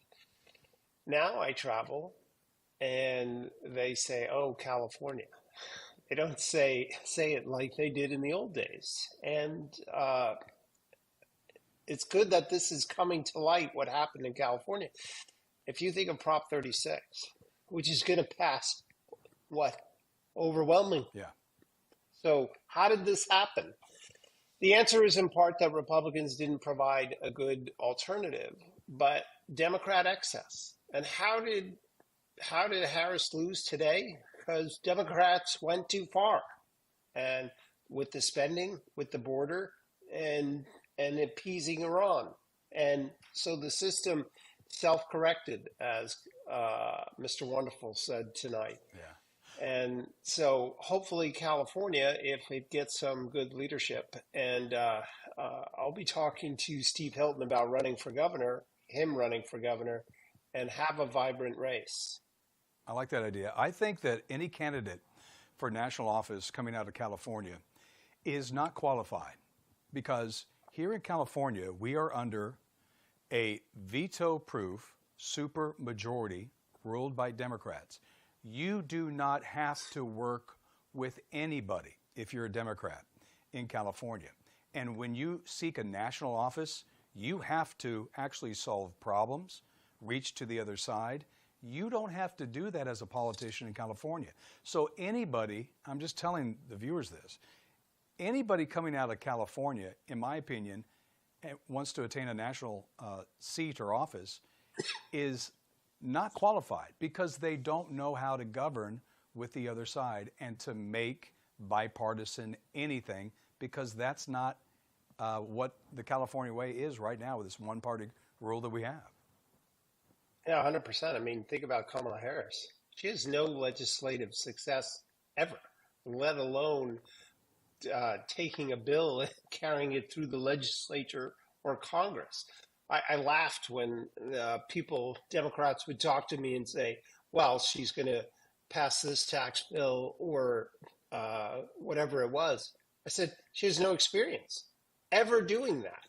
Now I travel, and they say, oh, California. They don't say it like they did in the old days. And it's good that this is coming to light, what happened in California. If you think of Prop 36, which is going to pass, what? Overwhelming. Yeah. So how did this happen? The answer is in part that Republicans didn't provide a good alternative, but Democrat excess. And how did Harris lose today? Because Democrats went too far, and with the spending, with the border, and appeasing Iran, and so the system self-corrected, as Mr. Wonderful said tonight. Yeah. And so hopefully California, if it gets some good leadership, and I'll be talking to Steve Hilton about running for governor, and have a vibrant race. I like that idea. I think that any candidate for national office coming out of California is not qualified, because here in California, we are under a veto-proof supermajority ruled by Democrats. You do not have to work with anybody if you're a Democrat in California. And when you seek a national office, you have to actually solve problems, reach to the other side. You don't have to do that as a politician in California. So anybody, I'm just telling the viewers this, anybody coming out of California, in my opinion, wants to attain a national seat or office is not qualified, because they don't know how to govern with the other side and to make bipartisan anything, because that's not what the California way is right now with this one-party rule that we have. Yeah, 100%. I mean, think about Kamala Harris. She has no legislative success ever, let alone taking a bill and carrying it through the legislature or Congress. I laughed when Democrats would talk to me and say, well, she's going to pass this tax bill or whatever it was. I said, she has no experience ever doing that.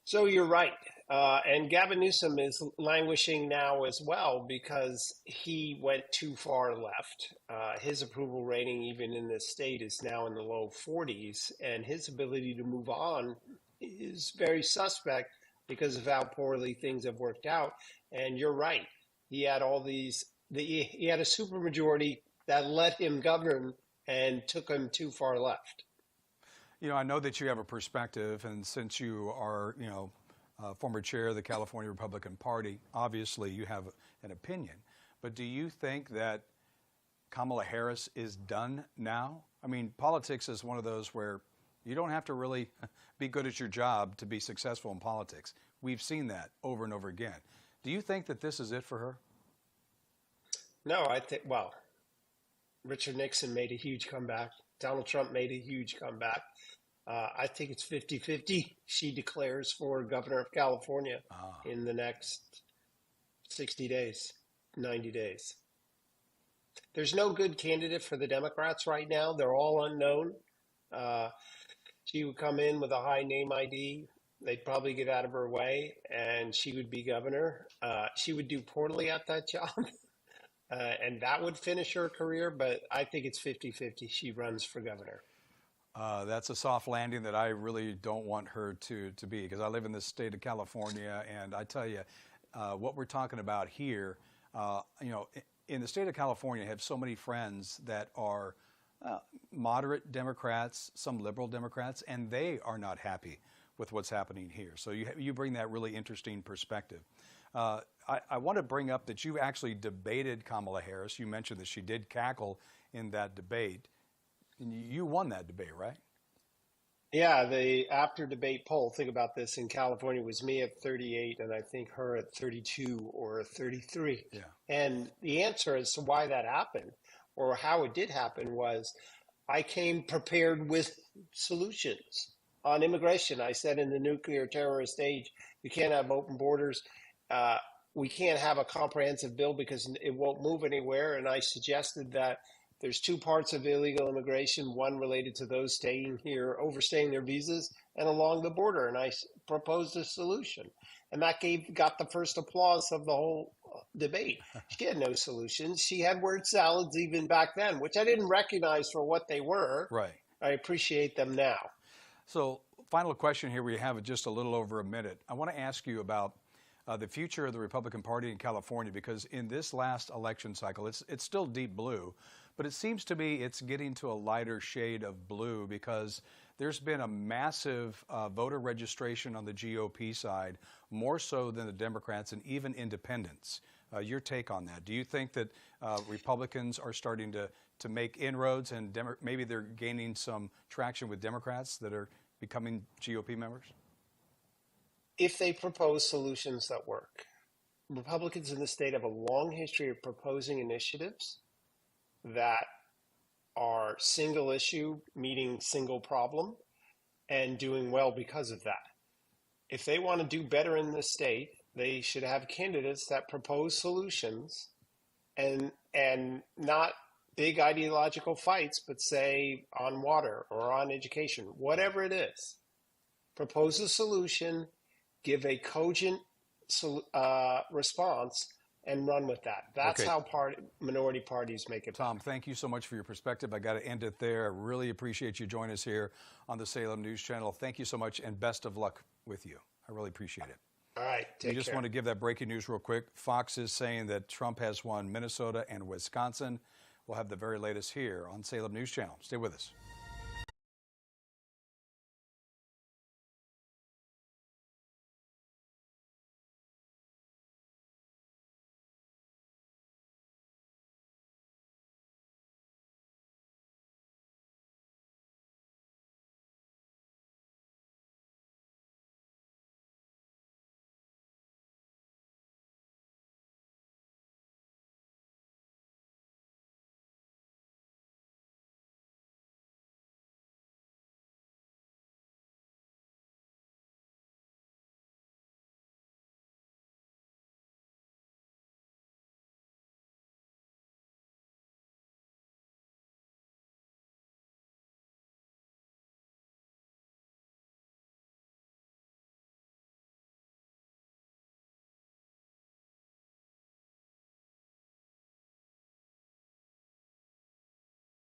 So you're right. And Gavin Newsom is languishing now as well, because he went too far left. His approval rating, even in this state, is now in the low 40s, and his ability to move on is very suspect because of how poorly things have worked out. And you're right. He had he had a supermajority that let him govern and took him too far left. You know, I know that you have a perspective, and since you are, former chair of the California Republican Party, obviously you have an opinion. But do you think that Kamala Harris is done now? I mean, politics is one of those where you don't have to really be good at your job to be successful in politics. We've seen that over and over again. Do you think that this is it for her? No, Richard Nixon made a huge comeback. Donald Trump made a huge comeback. I think it's 50-50. She declares for governor of California in the next 60 days, 90 days. There's no good candidate for the Democrats right now. They're all unknown. She would come in with a high name ID. They'd probably get out of her way, and she would be governor. She would do poorly at that job, and that would finish her career. But I think it's 50-50. She runs for governor. That's a soft landing that I really don't want her to be, because I live in the state of California, and I tell you, what we're talking about here, in the state of California, I have so many friends that are moderate Democrats, some liberal Democrats, and they are not happy with what's happening here. So you bring that really interesting perspective. I want to bring up that you actually debated Kamala Harris. You mentioned that she did cackle in that debate. And you won that debate, right? Yeah, the after debate poll, think about this, in California was me at 38 and I think her at 32 or 33. Yeah. And the answer as to why that happened or how it did happen was I came prepared with solutions. On immigration, I said in the nuclear terrorist age, you can't have open borders. we can't have a comprehensive bill because it won't move anywhere. And I suggested that there's two parts of illegal immigration, one related to those staying here, overstaying their visas, and along the border. And I proposed a solution. And that got the first applause of the whole debate. She had no solutions. She had word salads even back then, which I didn't recognize for what they were. Right. I appreciate them now. So, final question here. We have just a little over a minute. I want to ask you about the future of the Republican Party in California, because in this last election cycle, it's still deep blue, but it seems to me it's getting to a lighter shade of blue because there's been a massive voter registration on the GOP side, more so than the Democrats and even independents. Your take on that? Do you think that Republicans are starting to make inroads and maybe they're gaining some traction with Democrats that are becoming GOP members? If they propose solutions that work. Republicans in the state have a long history of proposing initiatives that are single issue, meeting single problem, and doing well because of that. If they want to do better in this state, they should have candidates that propose solutions and not big ideological fights, but say on water or on education, whatever it is. Propose a solution, give a cogent response, and run with that. That's Okay. how minority parties make it. Tom, thank you so much for your perspective. I got to end it there. I really appreciate you joining us here on the Salem News Channel. Thank you so much, and best of luck with you. I really appreciate it. All right, take I just care. want to give that breaking news real quick. Fox is saying that Trump has won Minnesota and Wisconsin. We'll have the very latest here on Salem News Channel. Stay with us.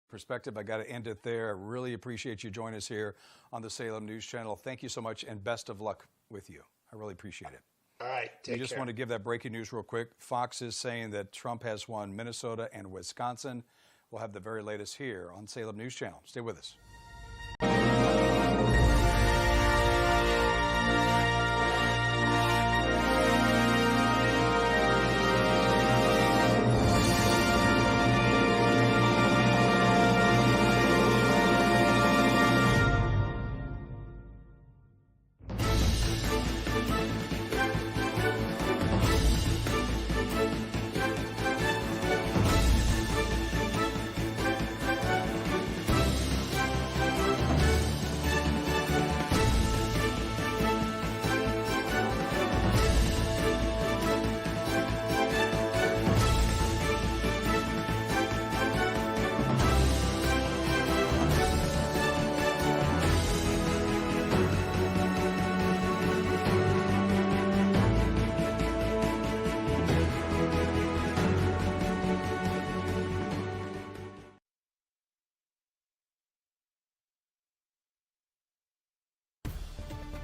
Perspective. I got to end it there. I really appreciate you joining us here on the Salem News Channel. Thank you so much, and best of luck with you. I really appreciate it. All right, take I just care. want to give that breaking news real quick. Fox is saying that Trump has won Minnesota and Wisconsin. We'll have the very latest here on Salem News Channel. Stay with us.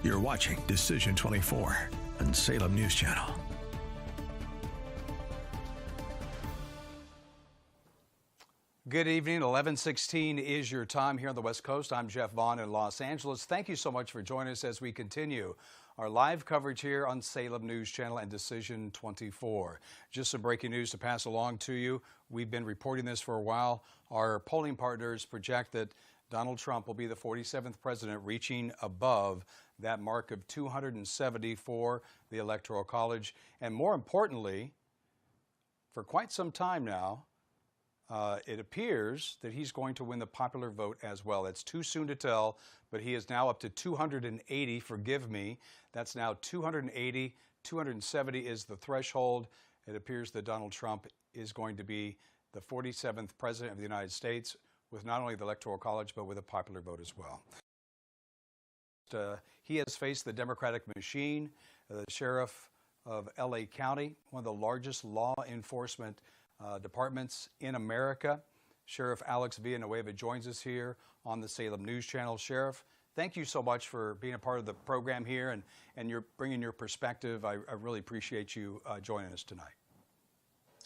You're watching Decision 24 on Salem News Channel. Good evening. 11:16 is your time here on the West Coast. I'm Jeff Vaughn in Los Angeles. Thank you so much for joining us as we continue our live coverage here on Salem News Channel and Decision 24. Just some breaking news to pass along to you. We've been reporting this for a while. Our polling partners project that Donald Trump will be the 47th president, reaching above that mark of 270 for the Electoral College. And more importantly, for quite some time now, it appears that he's going to win the popular vote as well. It's too soon to tell, but he is now up to 280. Forgive me. That's now 280 270 is the threshold. It appears that Donald Trump is going to be the 47th president of the United States with not only the Electoral College, but with a popular vote as well. He has faced the Democratic machine, the sheriff of L.A. County, one of the largest law enforcement departments in America. Sheriff Alex Villanueva joins us here on the Salem News Channel. Sheriff, thank you so much for being a part of the program here and you're bringing your perspective. I really appreciate you joining us tonight.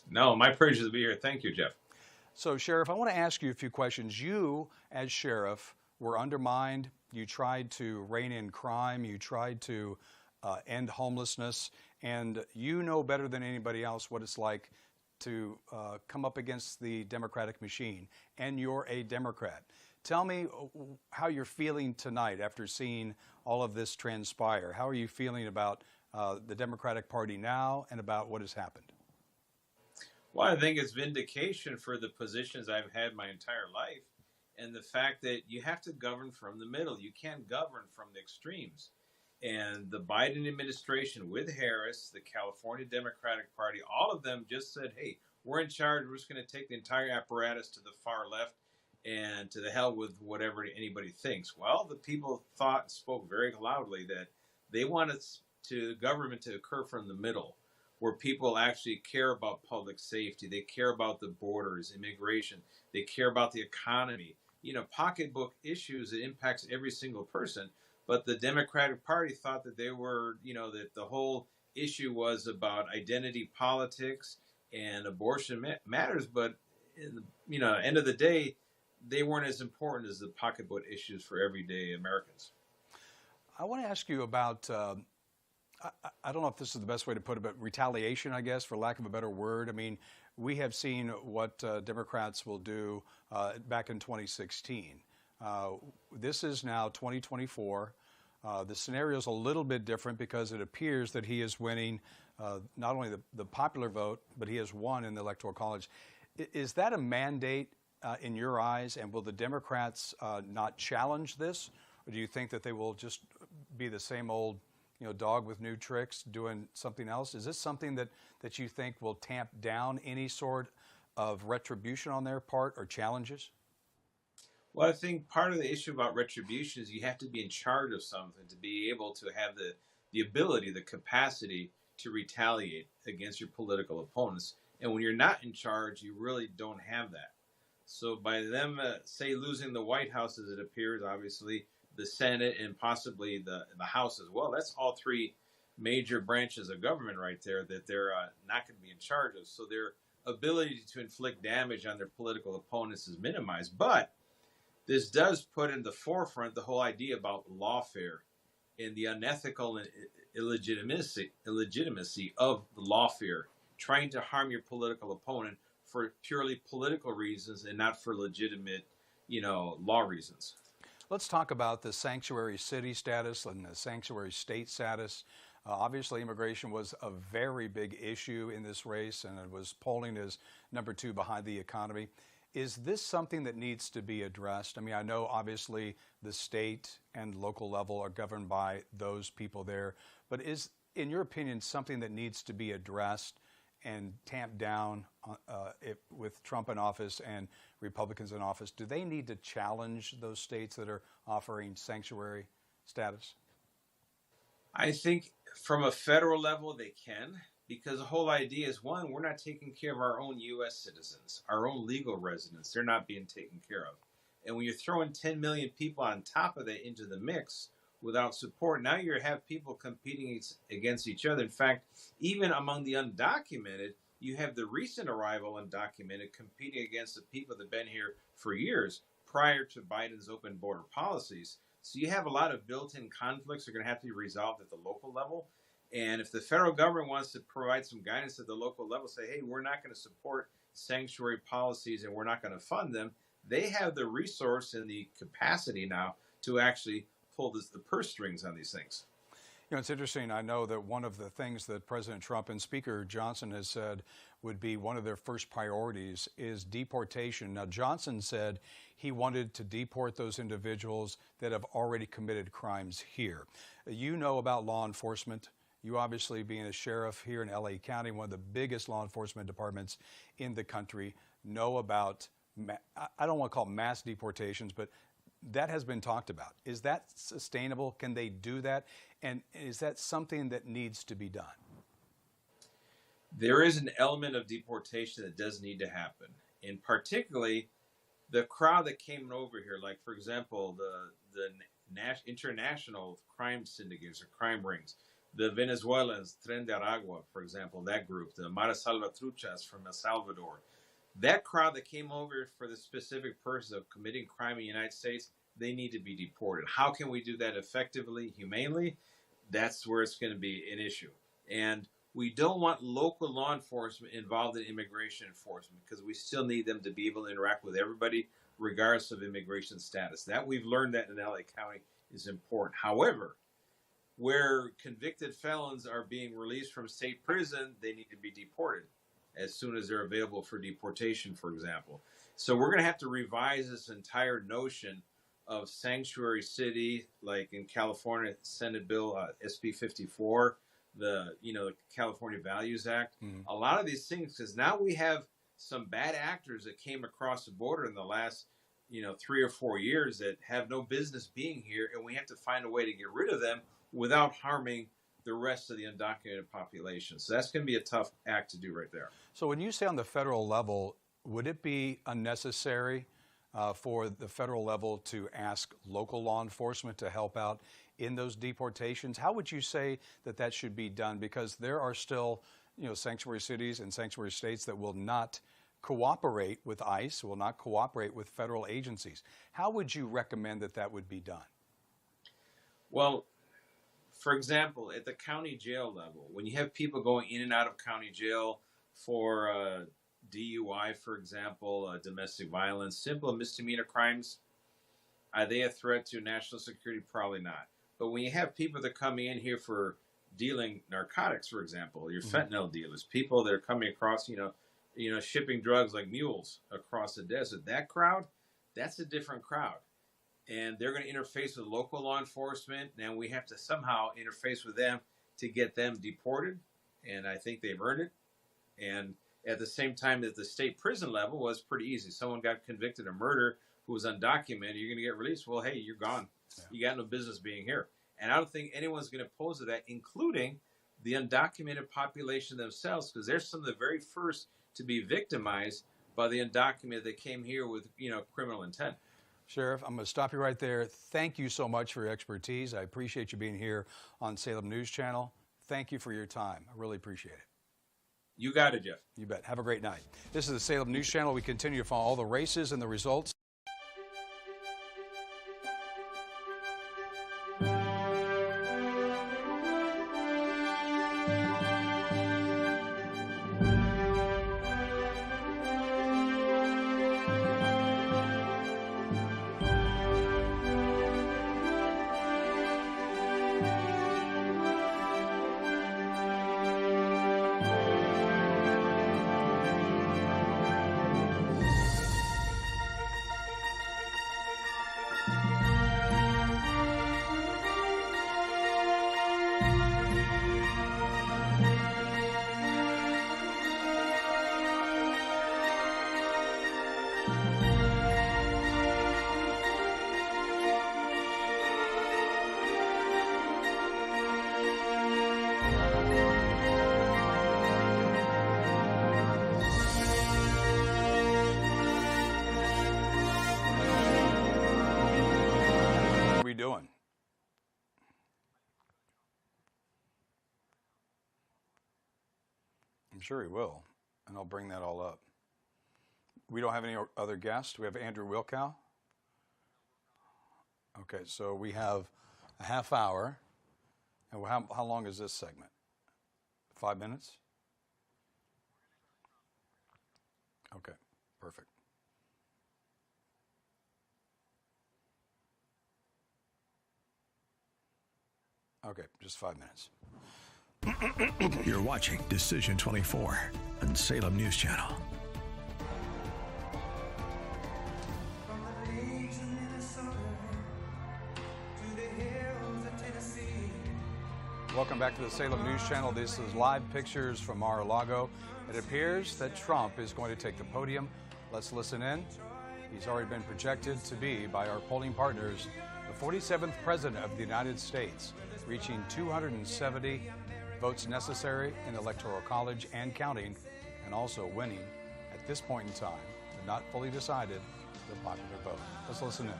No, my pleasure to be here. Thank you, Jeff. So, Sheriff, I want to ask you a few questions. You, as sheriff, were undermined. You tried to rein in crime. You tried to end homelessness. And you know better than anybody else what it's like to come up against the Democratic machine. And you're a Democrat. Tell me how you're feeling tonight after seeing all of this transpire. How are you feeling about the Democratic Party now and about what has happened? Well, I think it's vindication for the positions I've had my entire life and the fact that you have to govern from the middle. You can't govern from the extremes. And the Biden administration with Harris, the California Democratic Party, all of them just said, hey, we're in charge. We're just going to take the entire apparatus to the far left and to the hell with whatever anybody thinks. Well, the people spoke very loudly that they wanted government to occur from the middle, where people actually care about public safety. They care about the borders, immigration. They care about the economy. You know, pocketbook issues, it impacts every single person. But the Democratic Party thought that they were, that the whole issue was about identity politics and abortion matters. But, end of the day, they weren't as important as the pocketbook issues for everyday Americans. I want to ask you about I don't know if this is the best way to put it, but retaliation, I guess, for lack of a better word. I mean, we have seen what Democrats will do back in 2016. This is now 2024. The scenario is a little bit different because it appears that he is winning not only the popular vote, but he has won in the Electoral College. Is that a mandate in your eyes, and will the Democrats not challenge this? Or do you think that they will just be the same old dog with new tricks doing something else? Is this something that you think will tamp down any sort of retribution on their part or challenges? Well, I think part of the issue about retribution is you have to be in charge of something to be able to have the ability, the capacity to retaliate against your political opponents. And when you're not in charge, you really don't have that. So by them, say, losing the White House, as it appears, obviously, the Senate and possibly the House as well. That's all three major branches of government right there that they're not going to be in charge of. So their ability to inflict damage on their political opponents is minimized. But this does put in the forefront the whole idea about lawfare and the unethical and illegitimacy of the lawfare, trying to harm your political opponent for purely political reasons and not for legitimate, law reasons. Let's talk about the sanctuary city status and the sanctuary state status. Obviously, immigration was a very big issue in this race, and it was polling as number 2 behind the economy. Is this something that needs to be addressed? I mean, I know obviously the state and local level are governed by those people there, but is, in your opinion, something that needs to be addressed and tamped down with Trump in office and Republicans in office? Do they need to challenge those states that are offering sanctuary status? I think from a federal level they can, because the whole idea is, one, we're not taking care of our own U.S. citizens, our own legal residents. They're not being taken care of. And when you're throwing 10 million people on top of that into the mix without support, now you have people competing against each other. In fact, even among the undocumented, you have the recent arrival undocumented competing against the people that have been here for years prior to Biden's open border policies. So you have a lot of built-in conflicts that are going to have to be resolved at the local level. And if the federal government wants to provide some guidance at the local level, say, hey, we're not going to support sanctuary policies and we're not going to fund them, they have the resource and the capacity now to actually pull the purse strings on these things. It's interesting. I know that one of the things that President Trump and Speaker Johnson has said would be one of their first priorities is deportation. Now, Johnson said he wanted to deport those individuals that have already committed crimes here. You know about law enforcement You obviously being a sheriff here in LA County, one of the biggest law enforcement departments in the country, know about, I don't want to call it mass deportations, but that has been talked about. Is that sustainable? Can they do that? And is that something that needs to be done? There is an element of deportation that does need to happen. And particularly the crowd that came over here, like, for example, the international crime syndicates or crime rings, the Venezuelans, Tren de Aragua, for example, that group, the Mara Salvatruchas from El Salvador, that crowd that came over for the specific purpose of committing crime in the United States, they need to be deported. How can we do that effectively, humanely? That's where it's going to be an issue. And we don't want local law enforcement involved in immigration enforcement because we still need them to be able to interact with everybody regardless of immigration status. That we've learned that in LA County is important. However, where convicted felons are being released from state prison, they need to be deported as soon as they're available for deportation, for example. So we're going to have to revise this entire notion of sanctuary city, like in California, Senate Bill SB 54, the California Values Act. A lot of these things, because now we have some bad actors that came across the border in the last 3 or 4 years that have no business being here, and we have to find a way to get rid of them without harming the rest of the undocumented population. So that's going to be a tough act to do right there. So when you say on the federal level, would it be unnecessary for the federal level to ask local law enforcement to help out in those deportations? How would you say that should be done? Because there are still, sanctuary cities and sanctuary states that will not cooperate with ICE, will not cooperate with federal agencies. How would you recommend that would be done? Well, for example, at the county jail level, when you have people going in and out of county jail for DUI, for example, domestic violence, simple misdemeanor crimes, are they a threat to national security? Probably not. But when you have people that come in here for dealing narcotics, for example, your fentanyl dealers, people that are coming across, shipping drugs like mules across the desert, that crowd, that's a different crowd. And they're going to interface with local law enforcement, and we have to somehow interface with them to get them deported, and I think they've earned it. And at the same time, at the state prison level was pretty easy. Someone got convicted of murder who was undocumented, you're going to get released. Well, hey, you're gone. Yeah. You got no business being here. And I don't think anyone's going to oppose to that, including the undocumented population themselves, because they're some of the very first to be victimized by the undocumented that came here with, criminal intent. Sheriff, I'm going to stop you right there. Thank you so much for your expertise. I appreciate you being here on Salem News Channel. Thank you for your time. I really appreciate it. You got it, Jeff. You bet. Have a great night. This is the Salem News Channel. We continue to follow all the races and the results. Doing? I'm sure he will, and I'll bring that all up. We don't have any other guests. We have Andrew Wilkow. Okay, so we have a half hour. And how long is this segment? 5 minutes? Okay, perfect. Okay, just 5 minutes. You're watching Decision 24 on Salem News Channel. Welcome back to the Salem News Channel. This is live pictures from Mar-a-Lago. It appears that Trump is going to take the podium. Let's listen in. He's already been projected to be, by our polling partners, the 47th President of the United States, reaching 270 votes necessary in the Electoral College and counting, and also winning, at this point in time, but not fully decided, the popular vote. Let's listen in.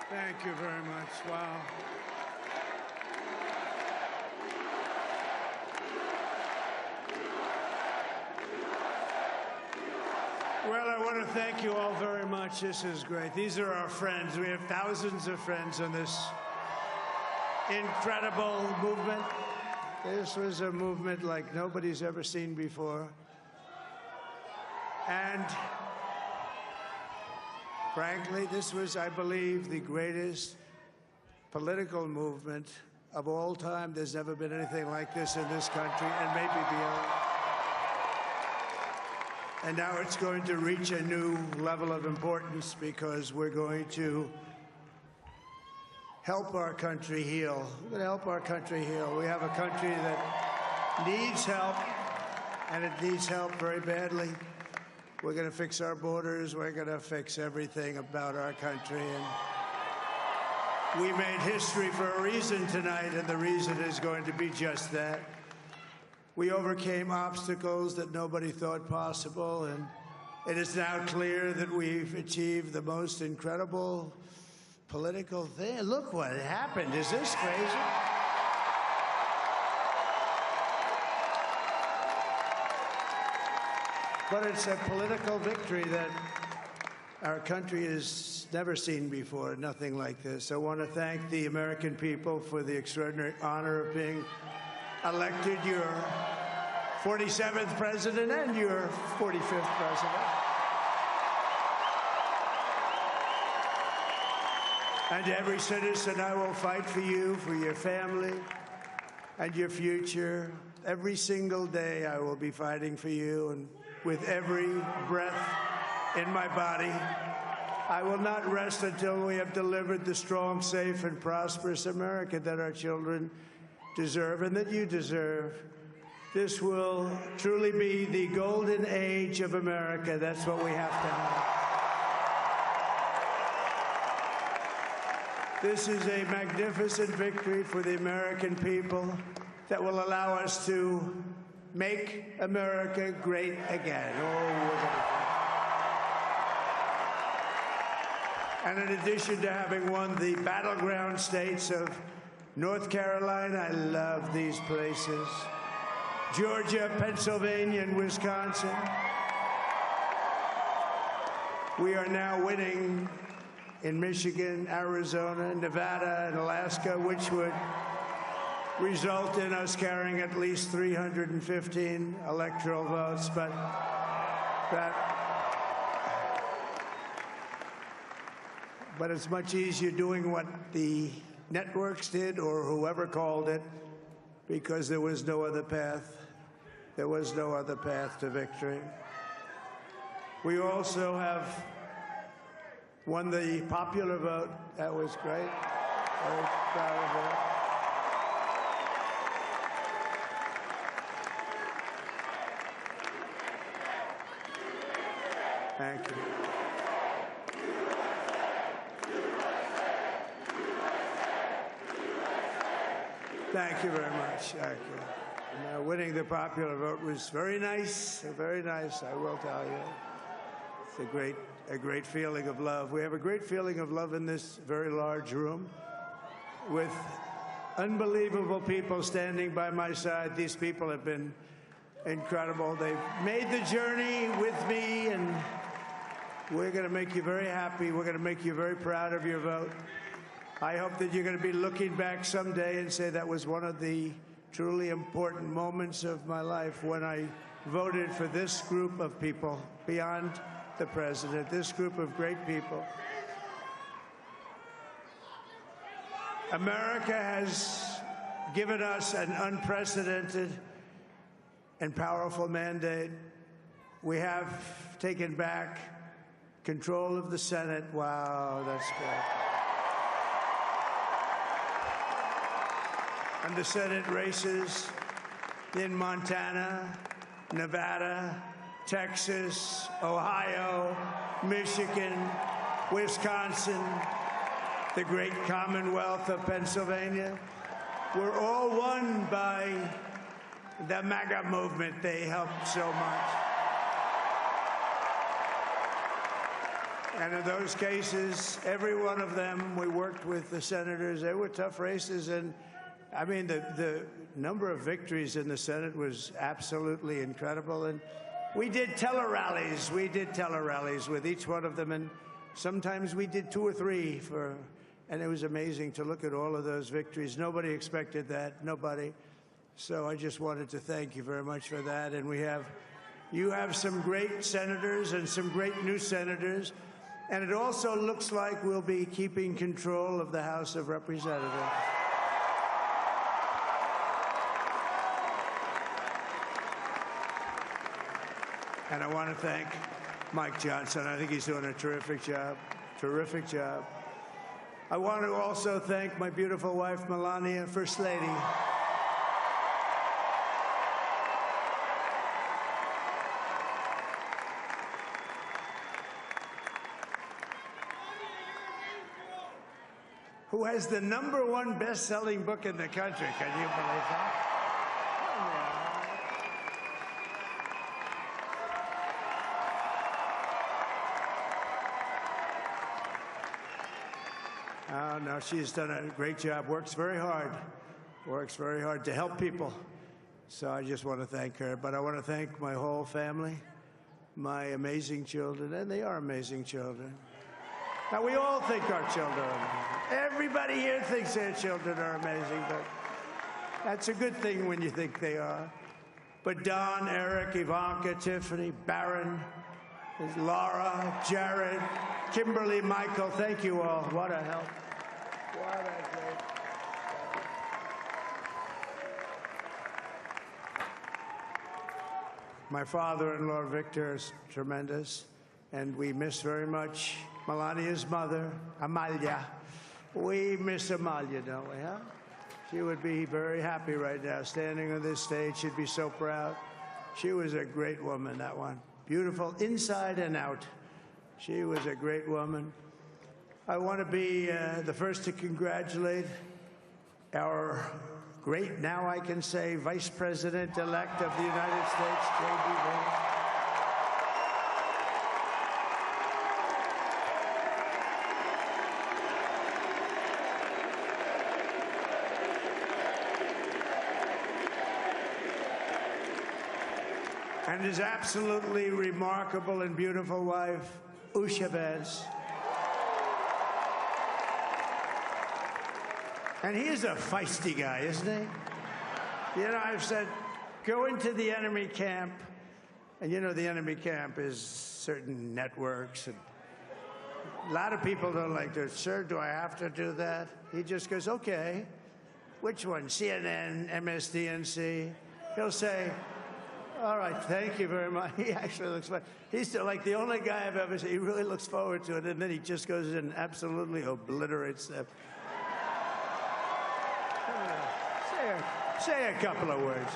Thank you very much. Wow. Well, I want to thank you all very much. This is great. These are our friends. We have thousands of friends on this incredible movement. This was a movement like nobody's ever seen before. And frankly, this was, I believe, the greatest political movement of all time. There's never been anything like this in this country, and maybe beyond. And now it's going to reach a new level of importance because we're going to help our country heal. We're going to help our country heal. We have a country that needs help, and it needs help very badly. We're going to fix our borders. We're going to fix everything about our country. And we made history for a reason tonight, and the reason is going to be just that. We overcame obstacles that nobody thought possible, and it is now clear that we've achieved the most incredible political thing. Look what happened. Is this crazy? But it's a political victory that our country has never seen before, nothing like this. I want to thank the American people for the extraordinary honor of being elected your 47th president and your 45th president. And every citizen, I will fight for you, for your family, and your future. Every single day, I will be fighting for you, and with every breath in my body, I will not rest until we have delivered the strong, safe, and prosperous America that our children deserve and that you deserve. This will truly be the golden age of America. That's what we have to have. This is a magnificent victory for the American people that will allow us to make America great again. And in addition to having won the battleground states of North Carolina, I love these places, Georgia, Pennsylvania, and Wisconsin, we are now winning in Michigan, Arizona, Nevada, and Alaska, which would result in us carrying at least 315 electoral votes. But it's much easier doing what the networks did or whoever called it, because there was no other path. There was no other path to victory. We also have won the popular vote. That was great. Very proud of Thank you. Thank you very much. Thank you. And, winning the popular vote was very nice, I will tell you. It's a great feeling of love. We have a great feeling of love in this very large room with unbelievable people standing by my side. These people have been incredible. They've made the journey with me, and we're going to make you very happy. We're going to make you very proud of your vote. I hope that you're going to be looking back someday and say that was one of the truly important moments of my life when I voted for this group of people beyond the president, this group of great people. America has given us an unprecedented and powerful mandate. We have taken back control of the Senate. Wow, that's good. And the Senate races in Montana, Nevada, Texas, Ohio, Michigan, Wisconsin, the great Commonwealth of Pennsylvania, were all won by the MAGA movement. They helped so much. And in those cases, every one of them, we worked with the senators. They were tough races, and I mean, the number of victories in the Senate was absolutely incredible. And we did tele-rallies. We did tele-rallies with each one of them. And sometimes we did 2 or 3 and it was amazing to look at all of those victories. Nobody expected that, nobody. So I just wanted to thank you very much for that. And you have some great senators and some great new senators. And it also looks like we'll be keeping control of the House of Representatives. And I want to thank Mike Johnson. I think he's doing a terrific job. Terrific job. I want to also thank my beautiful wife, Melania, First Lady. Who has the #1 best-selling book in the country. Can you believe that? Oh, no, she's done a great job, works very hard to help people. So I just want to thank her. But I want to thank my whole family, my amazing children, and they are amazing children. Now, we all think our children are amazing. Everybody here thinks their children are amazing, but that's a good thing when you think they are. But Don, Eric, Ivanka, Tiffany, Barron, Laura, Jared, Kimberly, Michael, thank you all. What a help. What a great help. My father-in-law, Victor, is tremendous, and we miss very much Melania's mother, Amalia. We miss Amalia, don't we, huh? She would be very happy right now, standing on this stage. She'd be so proud. She was a great woman, that one. Beautiful inside and out. She was a great woman. I want to be the first to congratulate our great, now I can say, Vice President-elect of the United States, J.D. Vance. And his absolutely remarkable and beautiful wife, Usha Vance. And he's a feisty guy, isn't he? You know, I've said, go into the enemy camp. And you know, the enemy camp is certain networks. And a lot of people don't like to, sir, do I have to do that? He just goes, okay. Which one? CNN, MSDNC? He'll say, all right, thank you very much. He actually looks fun. He's like the only guy I've ever seen. He really looks forward to it, and then he just goes in and absolutely obliterates them. Say a couple of words.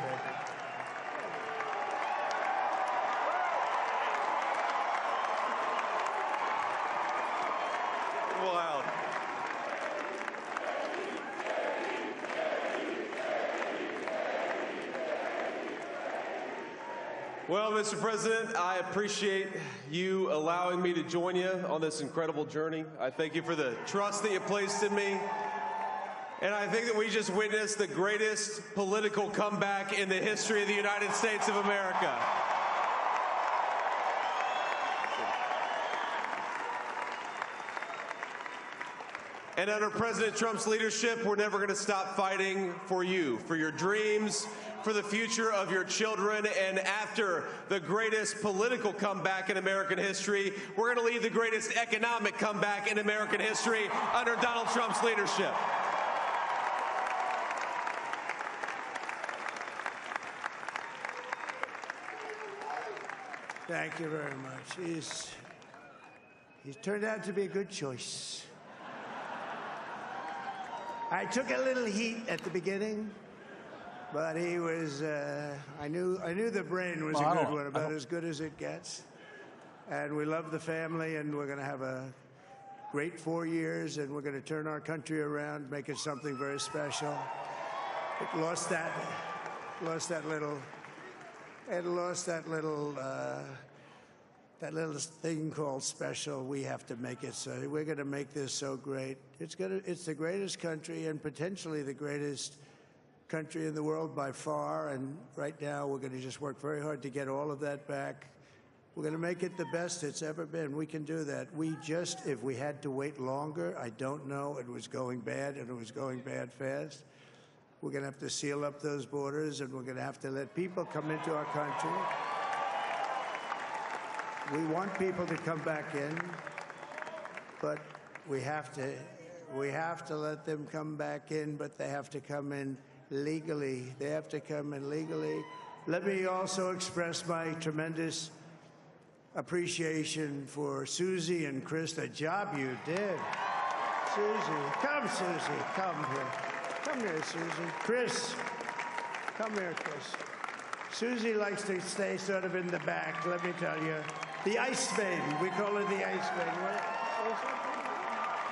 Well, Mr. President, I appreciate you allowing me to join you on this incredible journey. I thank you for the trust that you placed in me. And I think that we just witnessed the greatest political comeback in the history of the United States of America. And under President Trump's leadership, we're never going to stop fighting for you, for your dreams, for the future of your children. And after the greatest political comeback in American history, we're going to lead the greatest economic comeback in American history under Donald Trump's leadership. Thank you very much. He's turned out to be a good choice. I took a little heat at the beginning, but he was, I knew the brain was a good one, about as good as it gets. And we love the family, and we're going to have a great 4 years, and we're going to turn our country around, make it something very special. It lost that little thing called special. We have to make it so. We're going to make this so great. It's the greatest country and potentially the greatest country in the world by far. And right now, we're going to just work very hard to get all of that back. We're going to make it the best it's ever been. We can do that. If we had to wait longer, I don't know. It was going bad, and it was going bad fast. We're going to have to seal up those borders, and we're going to have to let people come into our country. We want people to come back in, but we have to let them come back in, but they have to come in legally. They have to come in legally. Let me also express my tremendous appreciation for Susie and Chris, the job you did. Susie, come here. Come here, Susie. Chris, come here, Chris. Susie likes to stay sort of in the back, let me tell you. The ice maiden. We call her the ice maiden.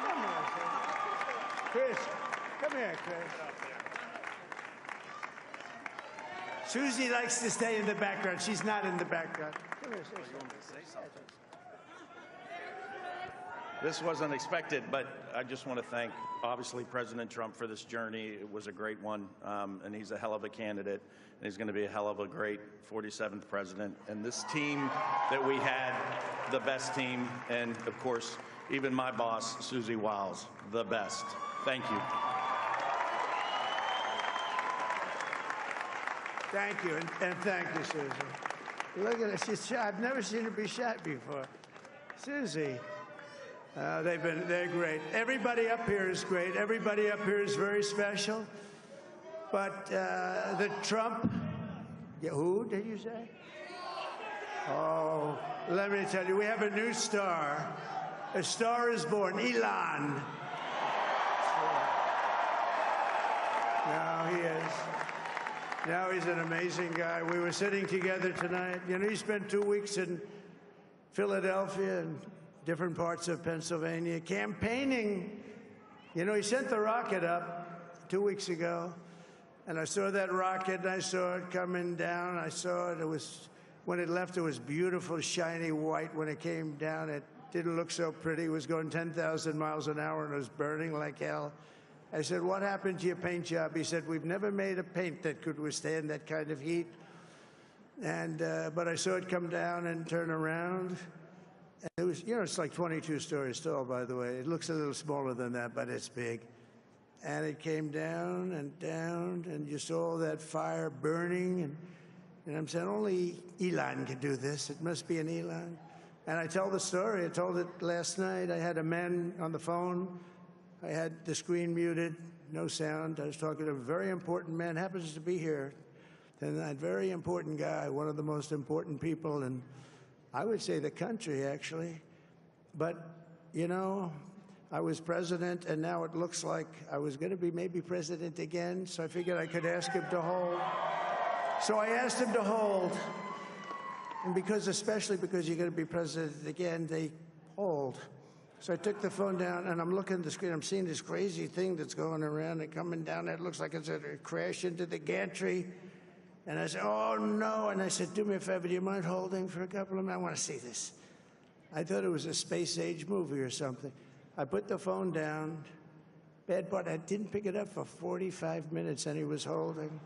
Come here, Chris. Come here, Chris. Susie likes to stay in the background. She's not in the background. Come here, Susie. This wasn't expected, but I just want to thank, obviously, President Trump for this journey. It was a great one, and he's a hell of a candidate, and he's going to be a hell of a great 47th president. And this team that we had, the best team, and, of course, even my boss, Susie Wiles, the best. Thank you. Thank you, and thank you, Susie. Look at her. She's shot. I've never seen her be shot before. Susie. They're great. Everybody up here is great. Everybody up here is very special. But the Trump, who did you say? Oh, let me tell you, we have a new star. A star is born, Elon. Now he is. Now he's an amazing guy. We were sitting together tonight. You know, he spent 2 weeks in Philadelphia and different parts of Pennsylvania, campaigning. You know, he sent the rocket up 2 weeks ago, and I saw that rocket, and I saw it coming down. I saw it. It was, when it left, it was beautiful, shiny white. When it came down, it didn't look so pretty. It was going 10,000 miles an hour, and it was burning like hell. I said, what happened to your paint job? He said, we've never made a paint that could withstand that kind of heat. And but I saw it come down and turn around. It was, you know, it's like 22 stories tall, by the way. It looks a little smaller than that, but it's big. And it came down, and you saw that fire burning. And I'm saying, only Elon could do this. It must be an Elon. And I tell the story. I told it last night. I had a man on the phone. I had the screen muted, no sound. I was talking to a very important man, happens to be here. And that very important guy, one of the most important people in, I would say, the country, actually. But, you know, I was president, and now it looks like I was going to be maybe president again, so I figured I could ask him to hold. So I asked him to hold. And especially because you're going to be president again, they hold. So I took the phone down, and I'm looking at the screen. I'm seeing this crazy thing that's going around and coming down. It looks like it's going to crash into the gantry. And I said, oh, no. And I said, do me a favor, do you mind holding for a couple of minutes? I want to see this. I thought it was a space-age movie or something. I put the phone down. Bad part, I didn't pick it up for 45 minutes, and he was holding.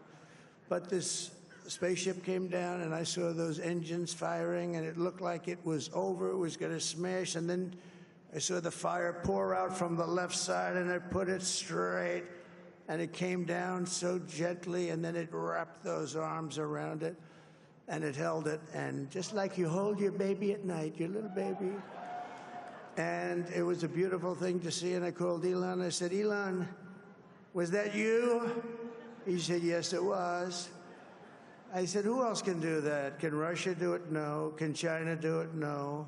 But this spaceship came down, and I saw those engines firing, and it looked like it was over. It was going to smash. And then I saw the fire pour out from the left side, and I put it straight. And it came down so gently, and then it wrapped those arms around it, and it held it. And just like you hold your baby at night, your little baby. And it was a beautiful thing to see. And I called Elon. I said, Elon, was that you? He said, yes, it was. I said, who else can do that? Can Russia do it? No. Can China do it? No.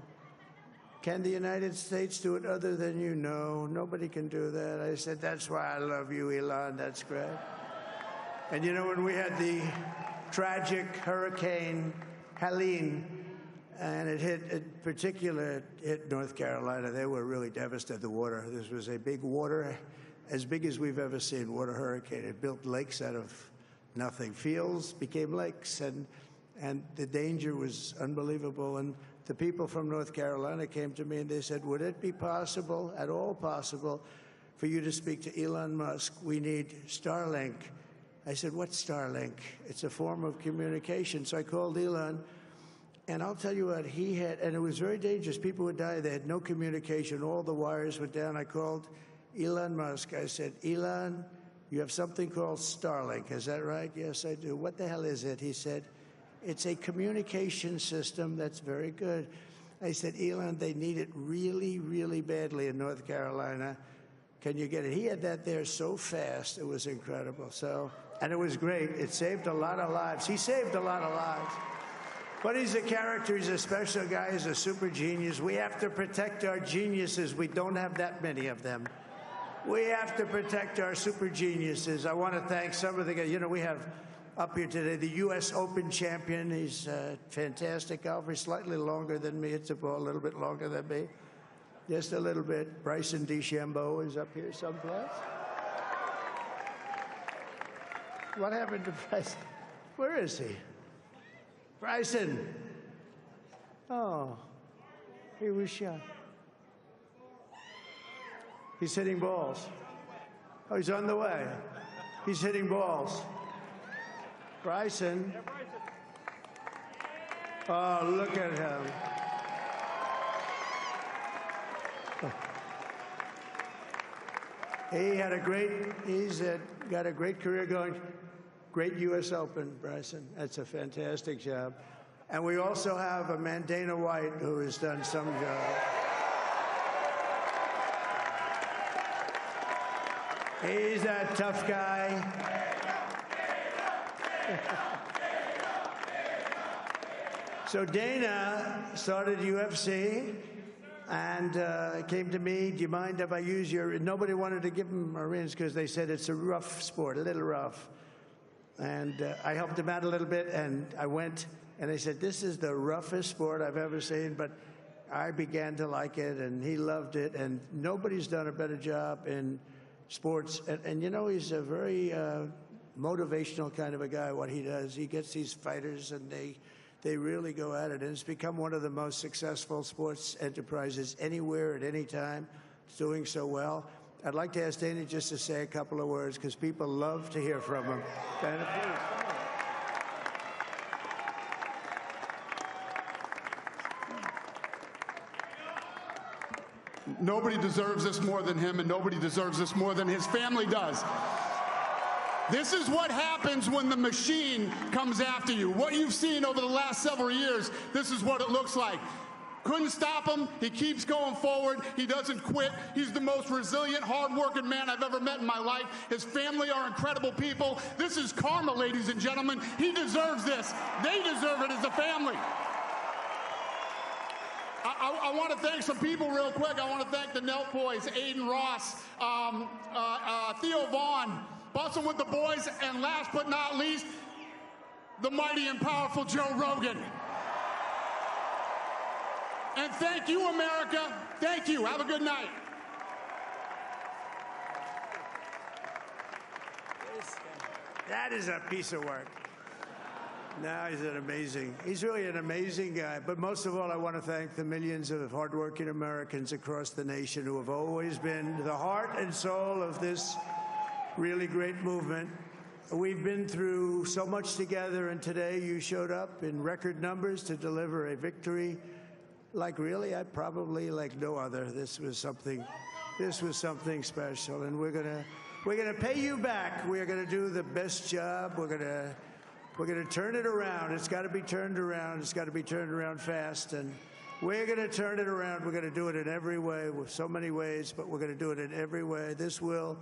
Can the United States do it other than you? No, nobody can do that. I said, that's why I love you, Elon. That's great. And you know, when we had the tragic Hurricane Helene, and it hit North Carolina, they were really devastated, the water. This was a big water, as big as we've ever seen, water hurricane. It built lakes out of nothing. Fields became lakes, and the danger was unbelievable. And the people from North Carolina came to me and they said, would it be possible, at all possible, for you to speak to Elon Musk? We need Starlink. I said, what's Starlink? It's a form of communication. So I called Elon, and I'll tell you what, he had, and it was very dangerous. People would die. They had no communication. All the wires were down. I called Elon Musk. I said, Elon, you have something called Starlink. Is that right? Yes, I do. What the hell is it? He said, it's a communication system that's very good. I said, Elon, they need it really, really badly in North Carolina. Can you get it? He had that there so fast. It was incredible. So, and it was great. It saved a lot of lives. He saved a lot of lives. But he's a character. He's a special guy. He's a super genius. We have to protect our geniuses. We don't have that many of them. We have to protect our super geniuses. I want to thank some of the guys. You know, we have up here today the U.S. Open champion. He's a fantastic golfer. He's slightly longer than me. It's a ball, a little bit longer than me. Just a little bit. Bryson DeChambeau is up here someplace. What happened to Bryson? Where is he? Bryson. Oh, he was shot. He's hitting balls. Oh, he's on the way. He's hitting balls. Bryson. Oh, look at him. He's got a great career going. Great U.S. Open, Bryson. That's a fantastic job. And we also have a man, Dana White, who has done some job. He's a tough guy. So Dana started UFC and came to me, do you mind if I use your... Nobody wanted to give him a rinse because they said it's a rough sport, a little rough. And I helped him out a little bit, and I went, and they said, this is the roughest sport I've ever seen, but I began to like it, and he loved it, and nobody's done a better job in sports. And you know, he's a very motivational kind of a guy, what he does. He gets these fighters, and they really go at it, and it's become one of the most successful sports enterprises anywhere at any time. It's doing so well. I'd like to ask Dana just to say a couple of words, because people love to hear from him. Dana, please. Nobody deserves this more than him, and nobody deserves this more than his family does. This is what happens when the machine comes after you. What you've seen over the last several years, this is what it looks like. Couldn't stop him. He keeps going forward. He doesn't quit. He's the most resilient, hard-working man I've ever met in my life. His family are incredible people. This is karma, ladies and gentlemen. He deserves this. They deserve it as a family. I want to thank some people real quick. I want to thank the Nelt boys, Aiden Ross, Theo Vaughn, Bussin' with the Boys, and last but not least, the mighty and powerful Joe Rogan. And thank you, America. Thank you. Have a good night. That is a piece of work. No, he's really an amazing guy. But most of all, I want to thank the millions of hardworking Americans across the nation who have always been the heart and soul of this really great movement. We've been through so much together, and today you showed up in record numbers to deliver a victory like probably like no other. This was something special, and we're gonna pay you back. We're gonna do the best job. We're gonna turn it around. It's got to be turned around. It's got to be turned around fast, and we're gonna turn it around. We're gonna do it in every way, with so many ways, but we're gonna do it in every way. This will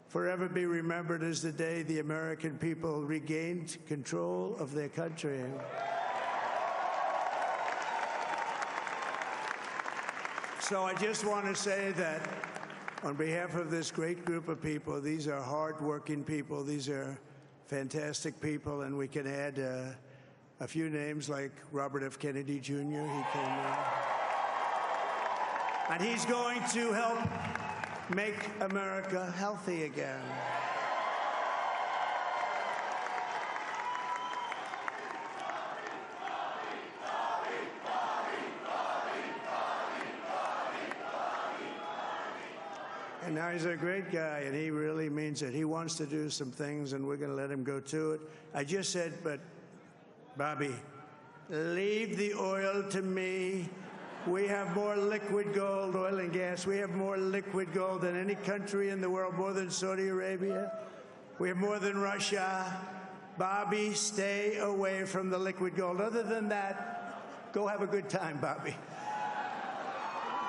forever be remembered as the day the American people regained control of their country. So I just want to say that on behalf of this great group of people, these are hard-working people. These are fantastic people, and we can add a few names like Robert F. Kennedy Jr. He came in. And he's going to help make America healthy again. And now he's a great guy, and he really means it. He wants to do some things, and we're going to let him go to it. I just said, but, Bobby, leave the oil to me. We have more liquid gold, oil and gas. We have more liquid gold than any country in the world, more than Saudi Arabia. We have more than Russia. Bobby, stay away from the liquid gold. Other than that, go have a good time, Bobby.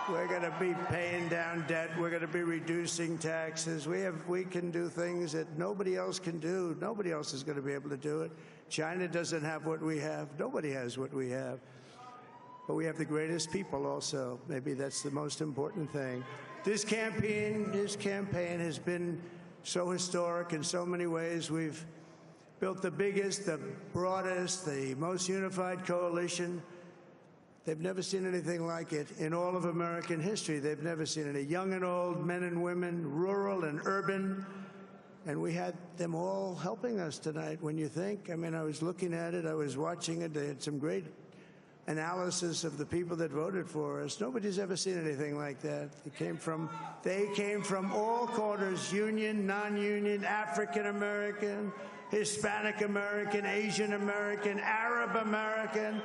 We're going to be paying down debt. We're going to be reducing taxes. We can do things that nobody else can do. Nobody else is going to be able to do it. China doesn't have what we have. Nobody has what we have. But we have the greatest people also. Maybe that's the most important thing. This campaign has been so historic in so many ways. We've built the biggest, the broadest, the most unified coalition. They've never seen anything like it in all of American history. They've never seen it. Young and old, men and women, rural and urban. And we had them all helping us tonight. When you think, I mean, I was looking at it, I was watching it. They had some great analysis of the people that voted for us. Nobody's ever seen anything like that. They came from all corners, union, non-union, African American, Hispanic American, Asian American, Arab American,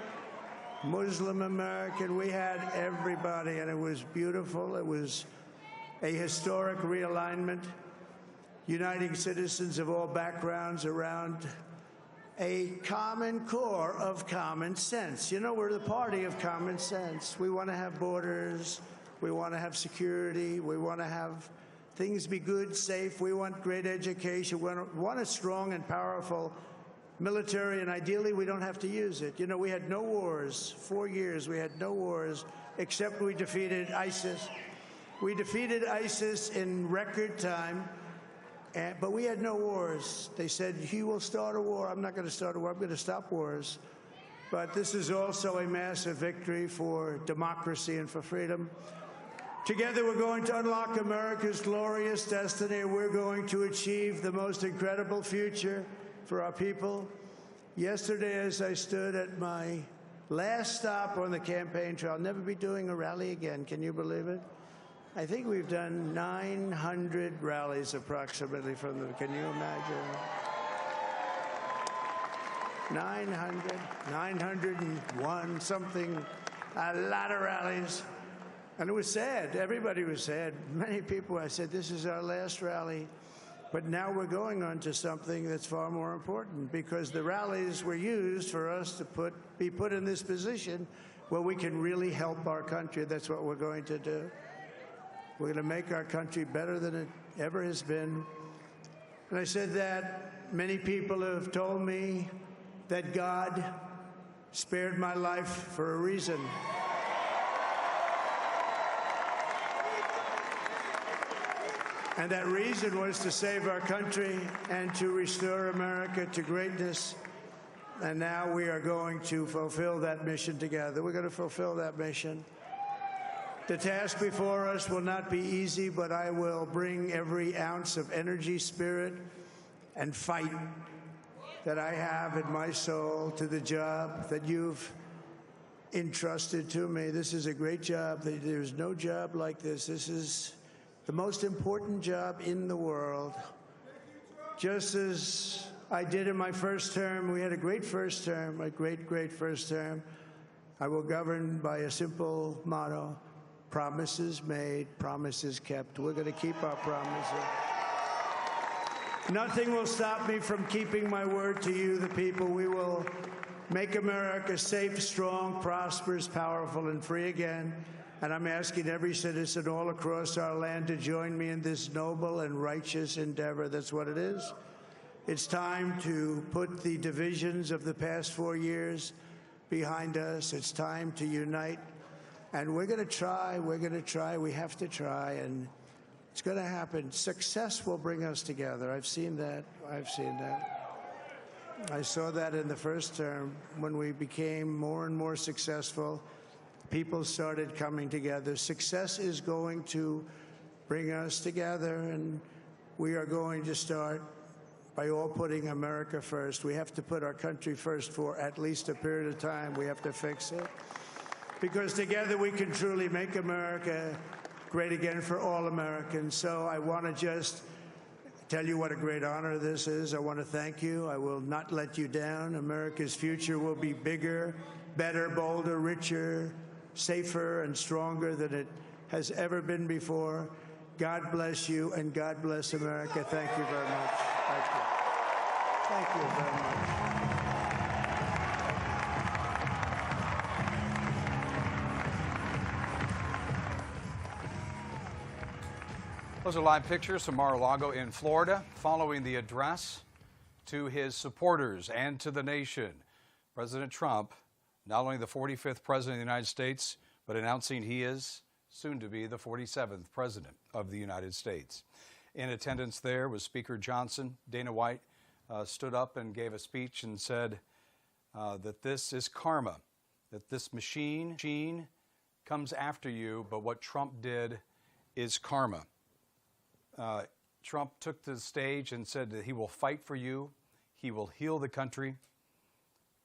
Muslim American. We had everybody, and it was beautiful. It was a historic realignment, uniting citizens of all backgrounds around a common core of common sense. You know, we're the party of common sense. We want to have borders. We want to have security. We want to have things be good, safe. We want great education. We want a strong and powerful military, and ideally we don't have to use it. You know, we had no wars. 4 years we had no wars, except we defeated ISIS. We defeated ISIS in record time, but we had no wars. They said, he will start a war. I'm not going to start a war. I'm going to stop wars. But this is also a massive victory for democracy and for freedom. Together we're going to unlock America's glorious destiny. We're going to achieve the most incredible future for our people. Yesterday, as I stood at my last stop on the campaign trail, I'll never be doing a rally again. Can you believe it? I think we've done 900 rallies approximately from them. Can you imagine? 901 something, a lot of rallies. And it was sad. Everybody was sad. Many people, I said, this is our last rally. But now we're going on to something that's far more important, because the rallies were used for us to be put in this position where we can really help our country. That's what we're going to do. We're going to make our country better than it ever has been. And I said that many people have told me that God spared my life for a reason. And that reason was to save our country and to restore America to greatness. And now we are going to fulfill that mission together. We're going to fulfill that mission. The task before us will not be easy, but I will bring every ounce of energy, spirit, and fight that I have in my soul to the job that you've entrusted to me. This is a great job. There's no job like this. This is the most important job in the world. Just as I did in my first term, we had a great first term, a great first term. I will govern by a simple motto: promises made, promises kept. We're going to keep our promises. Nothing will stop me from keeping my word to you, the people. We will make America safe, strong, prosperous, powerful, and free again. And I'm asking every citizen all across our land to join me in this noble and righteous endeavor. That's what it is. It's time to put the divisions of the past 4 years behind us. It's time to unite. And we're going to try. We're going to try. We have to try. And it's going to happen. Success will bring us together. I've seen that. I've seen that. I saw that in the first term. When we became more and more successful, people started coming together. Success is going to bring us together, and we are going to start by all putting America first. We have to put our country first for at least a period of time. We have to fix it. Because together we can truly make America great again for all Americans. So I want to just tell you what a great honor this is. I want to thank you. I will not let you down. America's future will be bigger, better, bolder, richer, safer, and stronger than it has ever been before. God bless you, and God bless America. Thank you very much. Thank you. Thank you very much. Those are live pictures from Mar-a-Lago in Florida following the address to his supporters and to the nation. President Trump, not only the 45th president of the United States, but announcing he is soon to be the 47th president of the United States. In attendance there was Speaker Johnson. Dana White stood up and gave a speech and said that this is karma, that this machine comes after you, but what Trump did is karma. Trump took to the stage and said that he will fight for you. He will heal the country.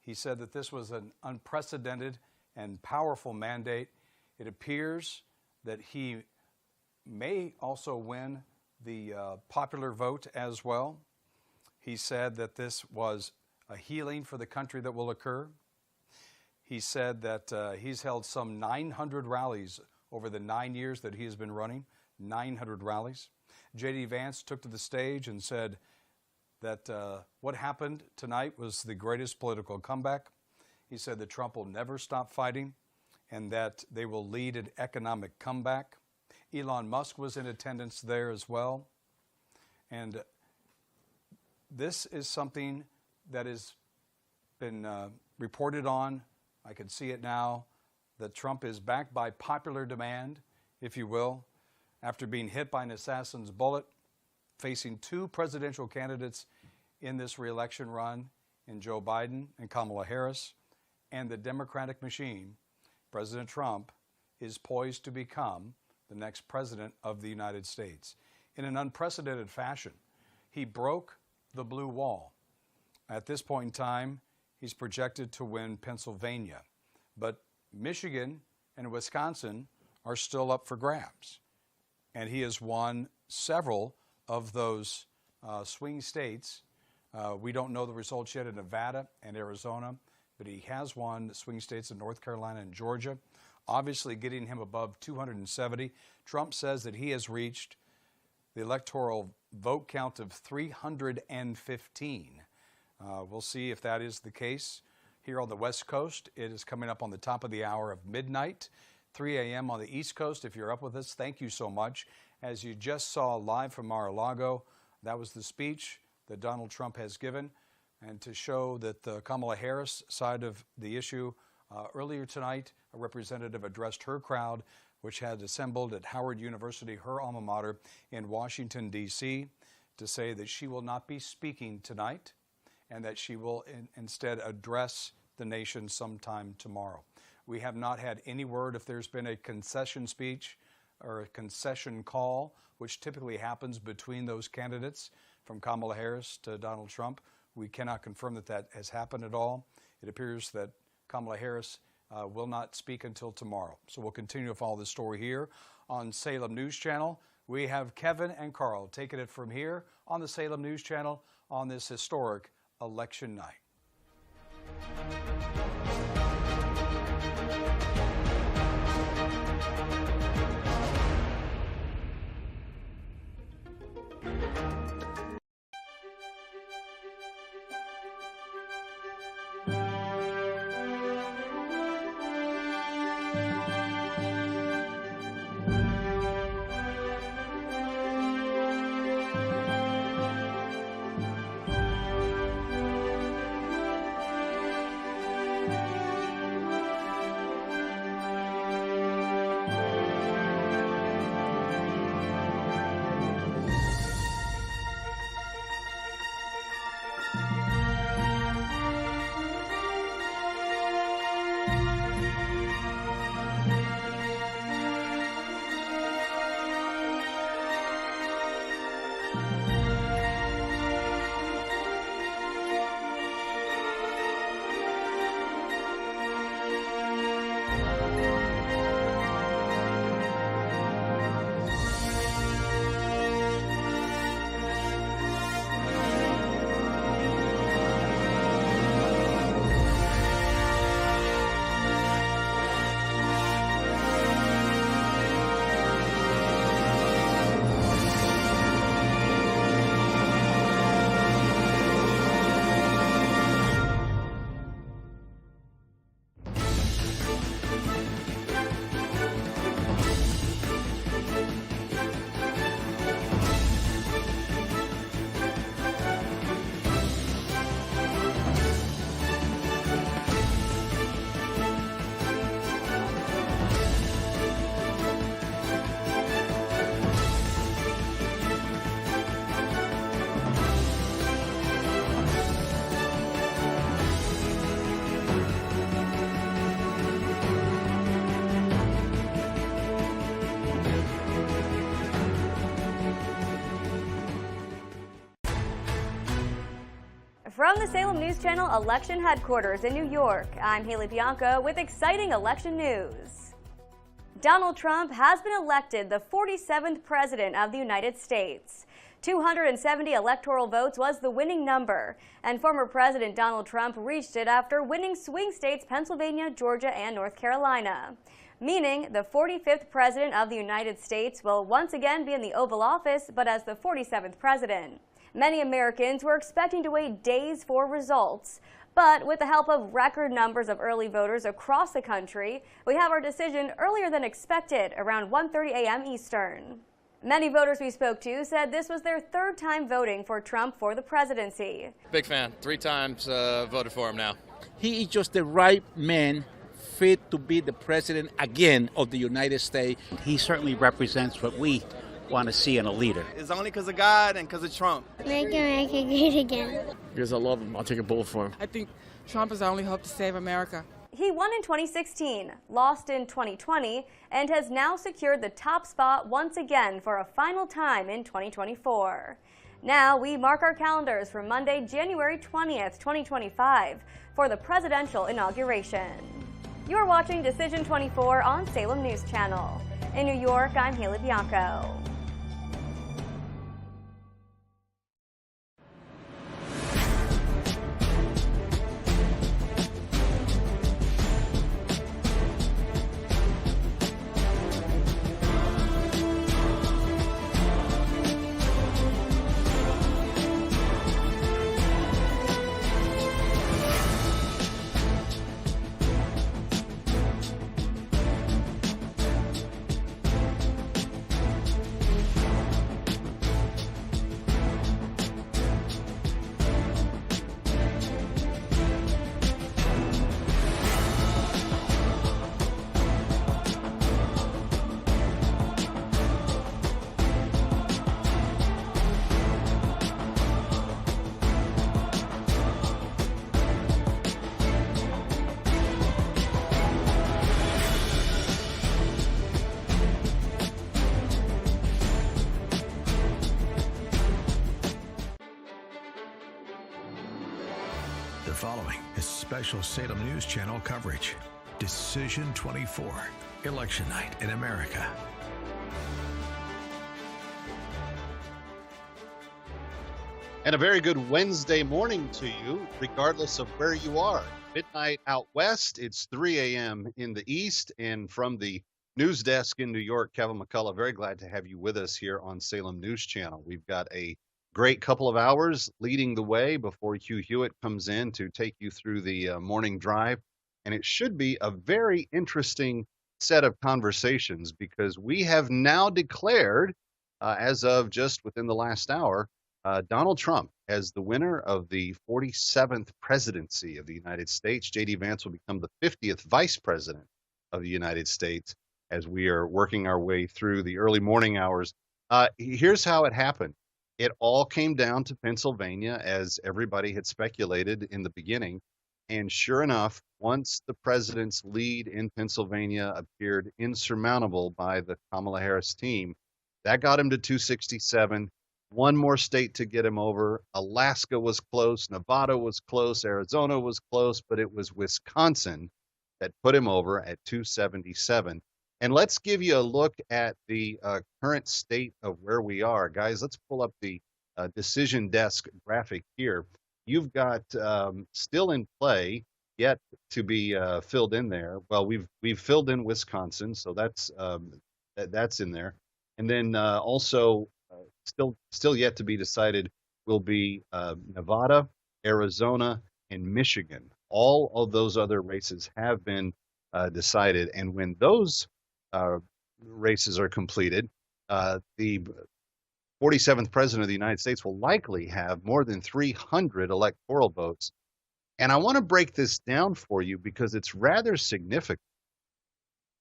He said that this was an unprecedented and powerful mandate. It appears that he may also win the popular vote as well. He said that this was a healing for the country that will occur. He said that he's held some 900 rallies over the 9 years that he has been running, 900 rallies. J.D. Vance took to the stage and said that what happened tonight was the greatest political comeback. He said that Trump will never stop fighting and that they will lead an economic comeback. Elon Musk was in attendance there as well. And this is something that has been reported on. I can see it now, that Trump is backed by popular demand, if you will, after being hit by an assassin's bullet, facing two presidential candidates in this reelection run, in Joe Biden and Kamala Harris, and the Democratic machine. President Trump is poised to become the next president of the United States. In an unprecedented fashion, he broke the blue wall. At this point in time, he's projected to win Pennsylvania, but Michigan and Wisconsin are still up for grabs. And he has won several of those swing states. We don't know the results yet in Nevada and Arizona, but he has won the swing states in North Carolina and Georgia, obviously getting him above 270. Trump says that he has reached the electoral vote count of 315. We'll see if that is the case. Here on the West Coast, it is coming up on the top of the hour of midnight. 3 a.m. on the East Coast. If you're up with us, thank you so much. As you just saw live from Mar-a-Lago, that was the speech that Donald Trump has given. And to show that the Kamala Harris side of the issue, earlier tonight, a representative addressed her crowd, which had assembled at Howard University, her alma mater, in Washington, D.C., to say that she will not be speaking tonight and that she will instead address the nation sometime tomorrow. We have not had any word if there's been a concession speech or a concession call, which typically happens between those candidates, from Kamala Harris to Donald Trump. We cannot confirm that that has happened at all. It appears that Kamala Harris will not speak until tomorrow. So we'll continue to follow this story here on Salem News Channel. We have Kevin and Carl taking it from here on the Salem News Channel on this historic election night. From the Salem News Channel election headquarters in New York, I'm Haley Bianco with exciting election news. Donald Trump has been elected the 47th President of the United States. 270 electoral votes was the winning number, and former President Donald Trump reached it after winning swing states Pennsylvania, Georgia, and North Carolina, meaning the 45th President of the United States will once again be in the Oval Office, but as the 47th President. Many Americans were expecting to wait days for results, but with the help of record numbers of early voters across the country, we have our decision earlier than expected, around 1:30 a.m. Eastern. Many voters we spoke to said this was their third time voting for Trump for the presidency. Big fan. 3 times voted for him now. He is just the right man fit to be the president again of the United States. He certainly represents what we want to see in a leader. It's only because of God and because of Trump. Make America great again. Because I love him. I'll take a bullet for him. I think Trump is our only hope to save America. He won in 2016, lost in 2020, and has now secured the top spot once again for a final time in 2024. Now we mark our calendars for Monday, January 20th, 2025 for the presidential inauguration. You are watching Decision 24 on Salem News Channel. In New York, I'm Haley Bianco. following is special Salem News Channel coverage. Decision 24, Election Night in America. And a very good Wednesday morning to you, regardless of where you are. Midnight out west, it's 3 a.m. in the east. And from the news desk in New York, Kevin McCullough, very glad to have you with us here on Salem News Channel. We've got a great couple of hours leading the way before Hugh Hewitt comes in to take you through the morning drive. And it should be a very interesting set of conversations because we have now declared, as of just within the last hour, Donald Trump as the winner of the 47th presidency of the United States. J.D. Vance will become the 50th vice president of the United States as we are working our way through the early morning hours. Here's how it happened. It all came down to Pennsylvania, as everybody had speculated in the beginning. And sure enough, once the president's lead in Pennsylvania appeared insurmountable by the Kamala Harris team, that got him to 267. One more state to get him over. Alaska was close, Nevada was close, Arizona was close, but it was Wisconsin that put him over at 277. And let's give you a look at the current state of where we are. Guys, let's pull up the decision desk graphic here. You've got still in play, yet to be filled in there. Well, we've filled in Wisconsin, so that's in there. And then also still yet to be decided will be Nevada, Arizona, and Michigan. All of those other races have been decided. And when those races are completed, the 47th president of the United States will likely have more than 300 electoral votes. And I want to break this down for you because it's rather significant.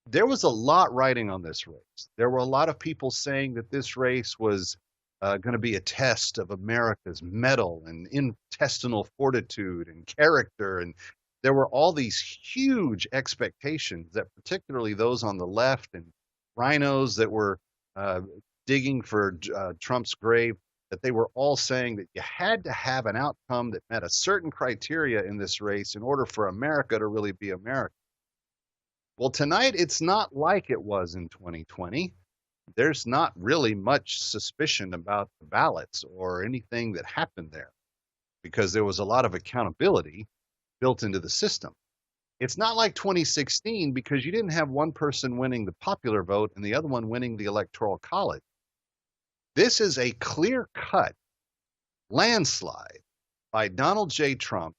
There was a lot riding on this race. There were a lot of people saying that this race was going to be a test of America's mettle and intestinal fortitude and character. And there were all these huge expectations that particularly those on the left and rhinos that were digging for Trump's grave, that they were all saying that you had to have an outcome that met a certain criteria in this race in order for America to really be America. Well, tonight, it's not like it was in 2020. There's not really much suspicion about the ballots or anything that happened there because there was a lot of accountability built into the system. It's not like 2016 because you didn't have one person winning the popular vote and the other one winning the Electoral College. This is a clear-cut landslide by Donald J. Trump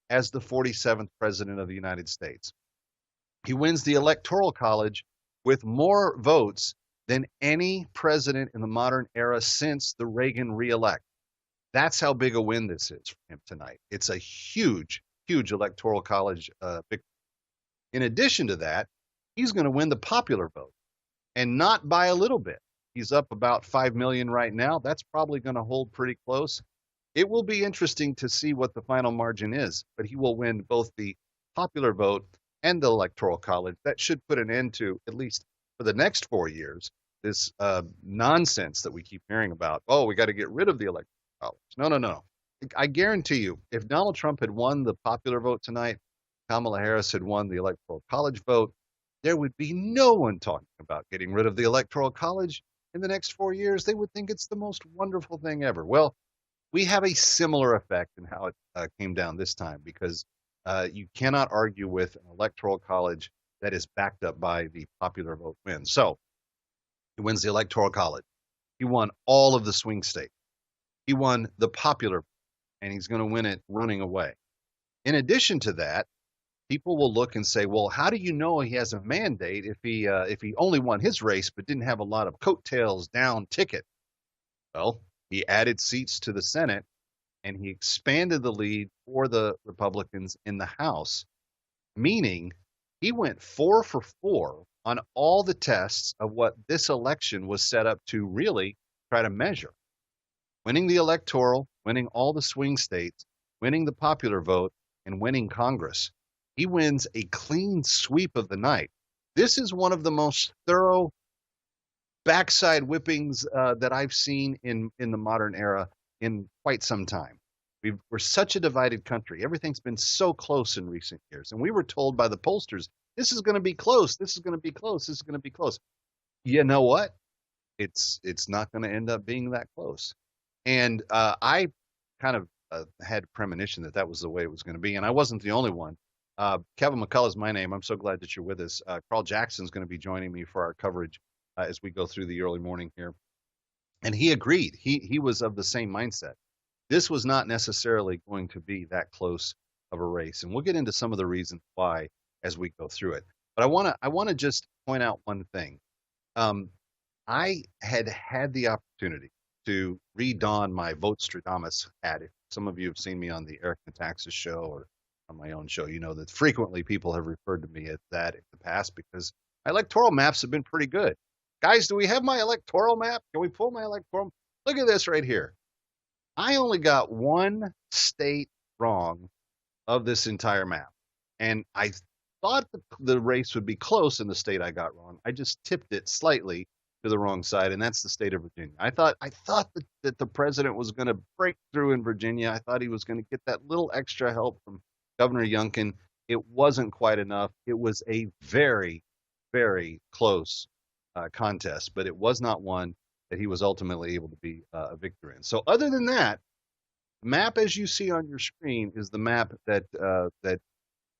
as the 47th president of the United States. He wins the Electoral College with more votes than any president in the modern era since the Reagan re-elect. That's how big a win this is for him tonight. It's a huge, huge Electoral College victory. In addition to that, he's going to win the popular vote, and not by a little bit. He's up about 5 million right now. That's probably going to hold pretty close. It will be interesting to see what the final margin is, but he will win both the popular vote and the Electoral College. That should put an end to, at least for the next 4 years, this nonsense that we keep hearing about. Oh, we got to get rid of the Electoral College. No. I guarantee you, if Donald Trump had won the popular vote tonight, Kamala Harris had won the Electoral College vote, there would be no one talking about getting rid of the Electoral College in the next 4 years. They would think it's the most wonderful thing ever. Well, we have a similar effect in how it came down this time because you cannot argue with an Electoral College that is backed up by the popular vote win. So he wins the Electoral College. He won all of the swing states. He won the popular vote, and he's going to win it running away. In addition to that, people will look and say, well, how do you know he has a mandate if he only won his race but didn't have a lot of coattails down ticket? Well, he added seats to the Senate, and he expanded the lead for the Republicans in the House, meaning he went 4 for 4 on all the tests of what this election was set up to really try to measure. Winning the electoral, winning all the swing states, winning the popular vote, and winning Congress. He wins a clean sweep of the night. This is one of the most thorough backside whippings that I've seen in the modern era in quite some time. We're such a divided country. Everything's been so close in recent years. And we were told by the pollsters, this is going to be close. This is going to be close. This is going to be close. You know what? It's not going to end up being that close. And I kind of had premonition that was the way it was going to be. And I wasn't the only one. Kevin McCullough is my name. I'm so glad that you're with us. Carl Jackson's going to be joining me for our coverage as we go through the early morning here. And he agreed. He was of the same mindset. This was not necessarily going to be that close of a race. And we'll get into some of the reasons why as we go through it. But I want to just point out one thing. I had the opportunity to redon my Votestradamus hat. If some of you have seen me on the Eric Metaxas show or on my own show, you know that frequently people have referred to me as that in the past because my electoral maps have been pretty good. Guys, do we have my electoral map? Can we pull my electoral? Look at this right here. I only got one state wrong of this entire map. And I thought the race would be close in the state I got wrong. I just tipped it slightly to the wrong side, and that's the state of Virginia. I thought that the president was going to break through in Virginia. I thought he was going to get that little extra help from Governor Youngkin. It wasn't quite enough. It was a very, very close contest, but it was not one that he was ultimately able to be a victor in. So other than that, the map as you see on your screen is the map that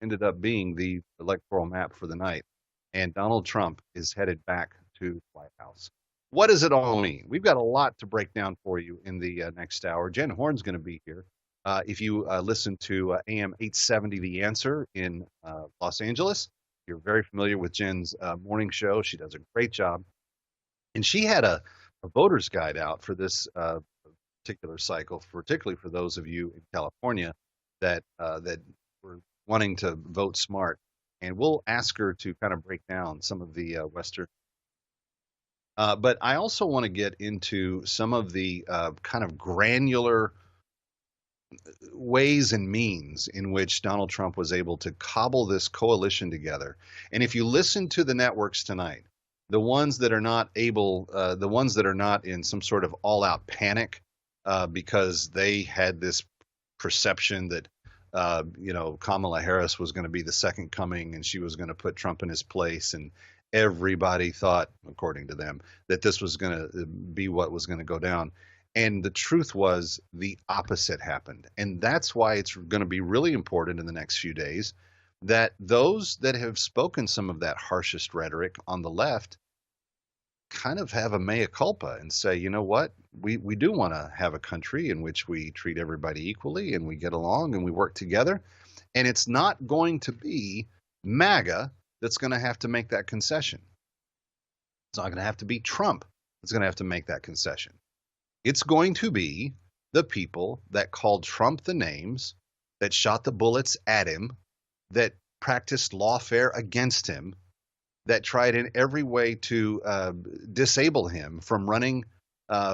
ended up being the electoral map for the night. And Donald Trump is headed back to the White House. What does it all mean? We've got a lot to break down for you in the next hour. Jen Horn's going to be here. If you listen to AM 870 The Answer in Los Angeles, you're very familiar with Jen's morning show. She does a great job. And she had a voter's guide out for this particular cycle, particularly for those of you in California that were wanting to vote smart. And we'll ask her to kind of break down some of the Western. But I also want to get into some of the kind of granular ways and means in which Donald Trump was able to cobble this coalition together. And if you listen to the networks tonight, the ones that are not able, the ones that are not in some sort of all-out panic because they had this perception that Kamala Harris was going to be the second coming and she was going to put Trump in his place, and everybody thought, according to them, that this was going to be what was going to go down. And the truth was the opposite happened. And that's why it's going to be really important in the next few days that those that have spoken some of that harshest rhetoric on the left kind of have a mea culpa and say, you know what, we do want to have a country in which we treat everybody equally and we get along and we work together. And it's not going to be MAGA that's going to have to make that concession. It's not going to have to be Trump that's going to have to make that concession. It's going to be the people that called Trump the names, that shot the bullets at him, that practiced lawfare against him, that tried in every way to disable him from running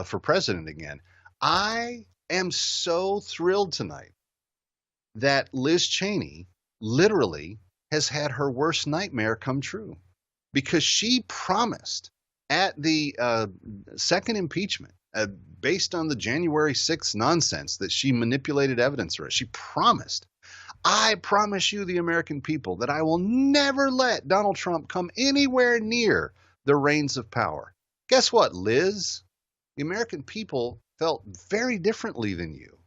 for president again. I am so thrilled tonight that Liz Cheney literally has had her worst nightmare come true, because she promised at the second impeachment, based on the January 6th nonsense that she manipulated evidence for. She promised, I promise you, the American people, that I will never let Donald Trump come anywhere near the reins of power. Guess what, Liz? The American people felt very differently than you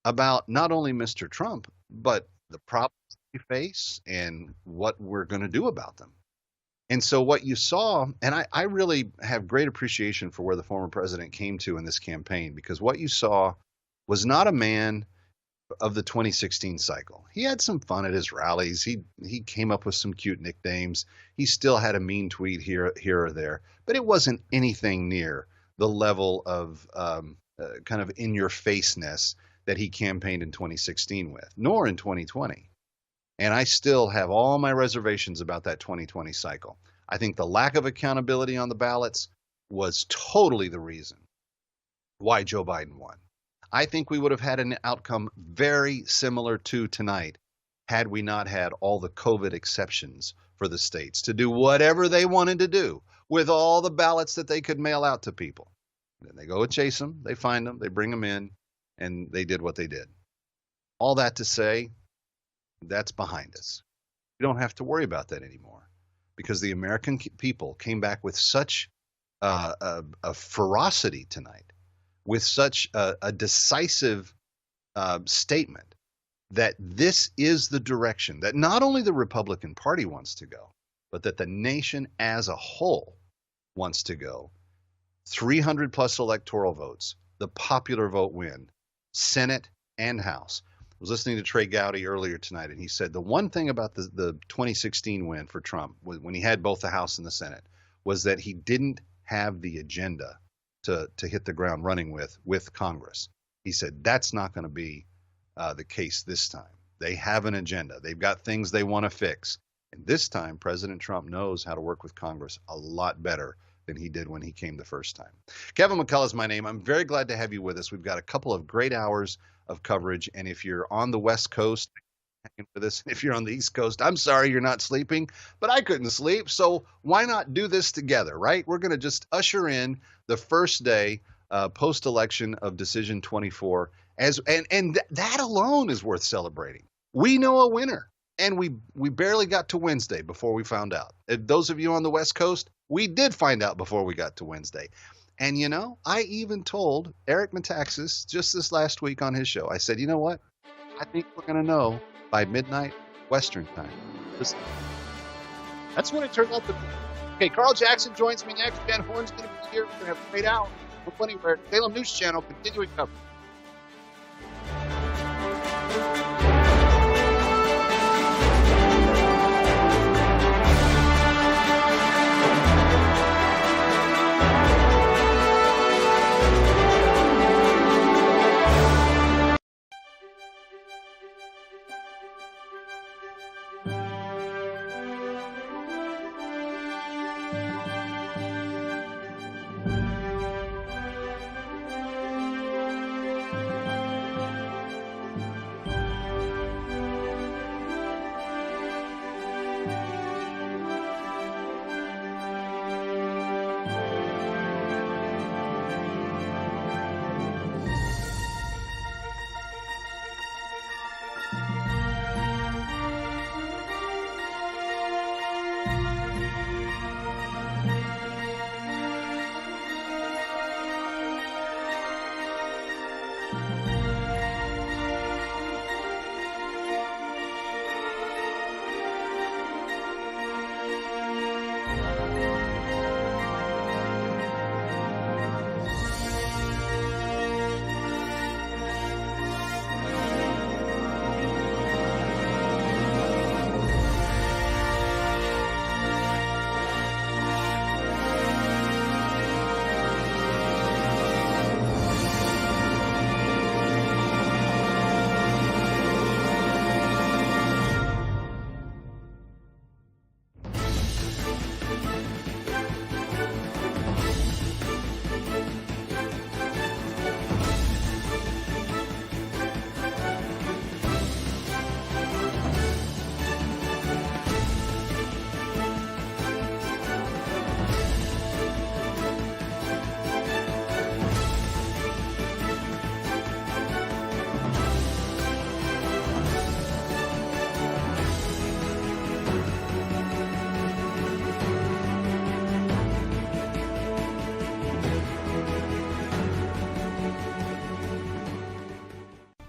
about not only Mr. Trump, but the problems we face and what we're going to do about them. And so what you saw, and I really have great appreciation for where the former president came to in this campaign, because what you saw was not a man of the 2016 cycle. He had some fun at his rallies. He came up with some cute nicknames. He still had a mean tweet here or there, but it wasn't anything near the level of kind of in-your-faceness that he campaigned in 2016 with, nor in 2020. And I still have all my reservations about that 2020 cycle. I think the lack of accountability on the ballots was totally the reason why Joe Biden won. I think we would have had an outcome very similar to tonight had we not had all the COVID exceptions for the states to do whatever they wanted to do with all the ballots that they could mail out to people. And then they go and chase them, they find them, they bring them in, and they did what they did. All that to say, that's behind us. We don't have to worry about that anymore because the American people came back with such a ferocity tonight, with such a decisive statement that this is the direction that not only the Republican Party wants to go, but that the nation as a whole wants to go. 300 plus electoral votes, the popular vote win, Senate and House. I was listening to Trey Gowdy earlier tonight, and he said the one thing about the 2016 win for Trump, when he had both the House and the Senate, was that he didn't have the agenda to hit the ground running with Congress. He said that's not going to be the case this time. They have an agenda. They've got things they want to fix. And this time, President Trump knows how to work with Congress a lot better than he did when he came the first time. Kevin McCullough is my name. I'm very glad to have you with us. We've got a couple of great hours of coverage. And if you're on the West Coast, hanging with us, if you're on the East Coast, I'm sorry you're not sleeping, but I couldn't sleep. So why not do this together, right? We're going to just usher in the first day post-election of Decision 24. And that alone is worth celebrating. We know a winner. And we barely got to Wednesday before we found out. Those of you on the West Coast, we did find out before we got to Wednesday. And, you know, I even told Eric Metaxas just this last week on his show, I said, you know what? I think we're going to know by midnight Western time. That's what it turned out to be. Okay, Carl Jackson joins me next. Ben Horn's going to be here. We're going to have a great hour. We're plenty where Salem News Channel continuing coverage.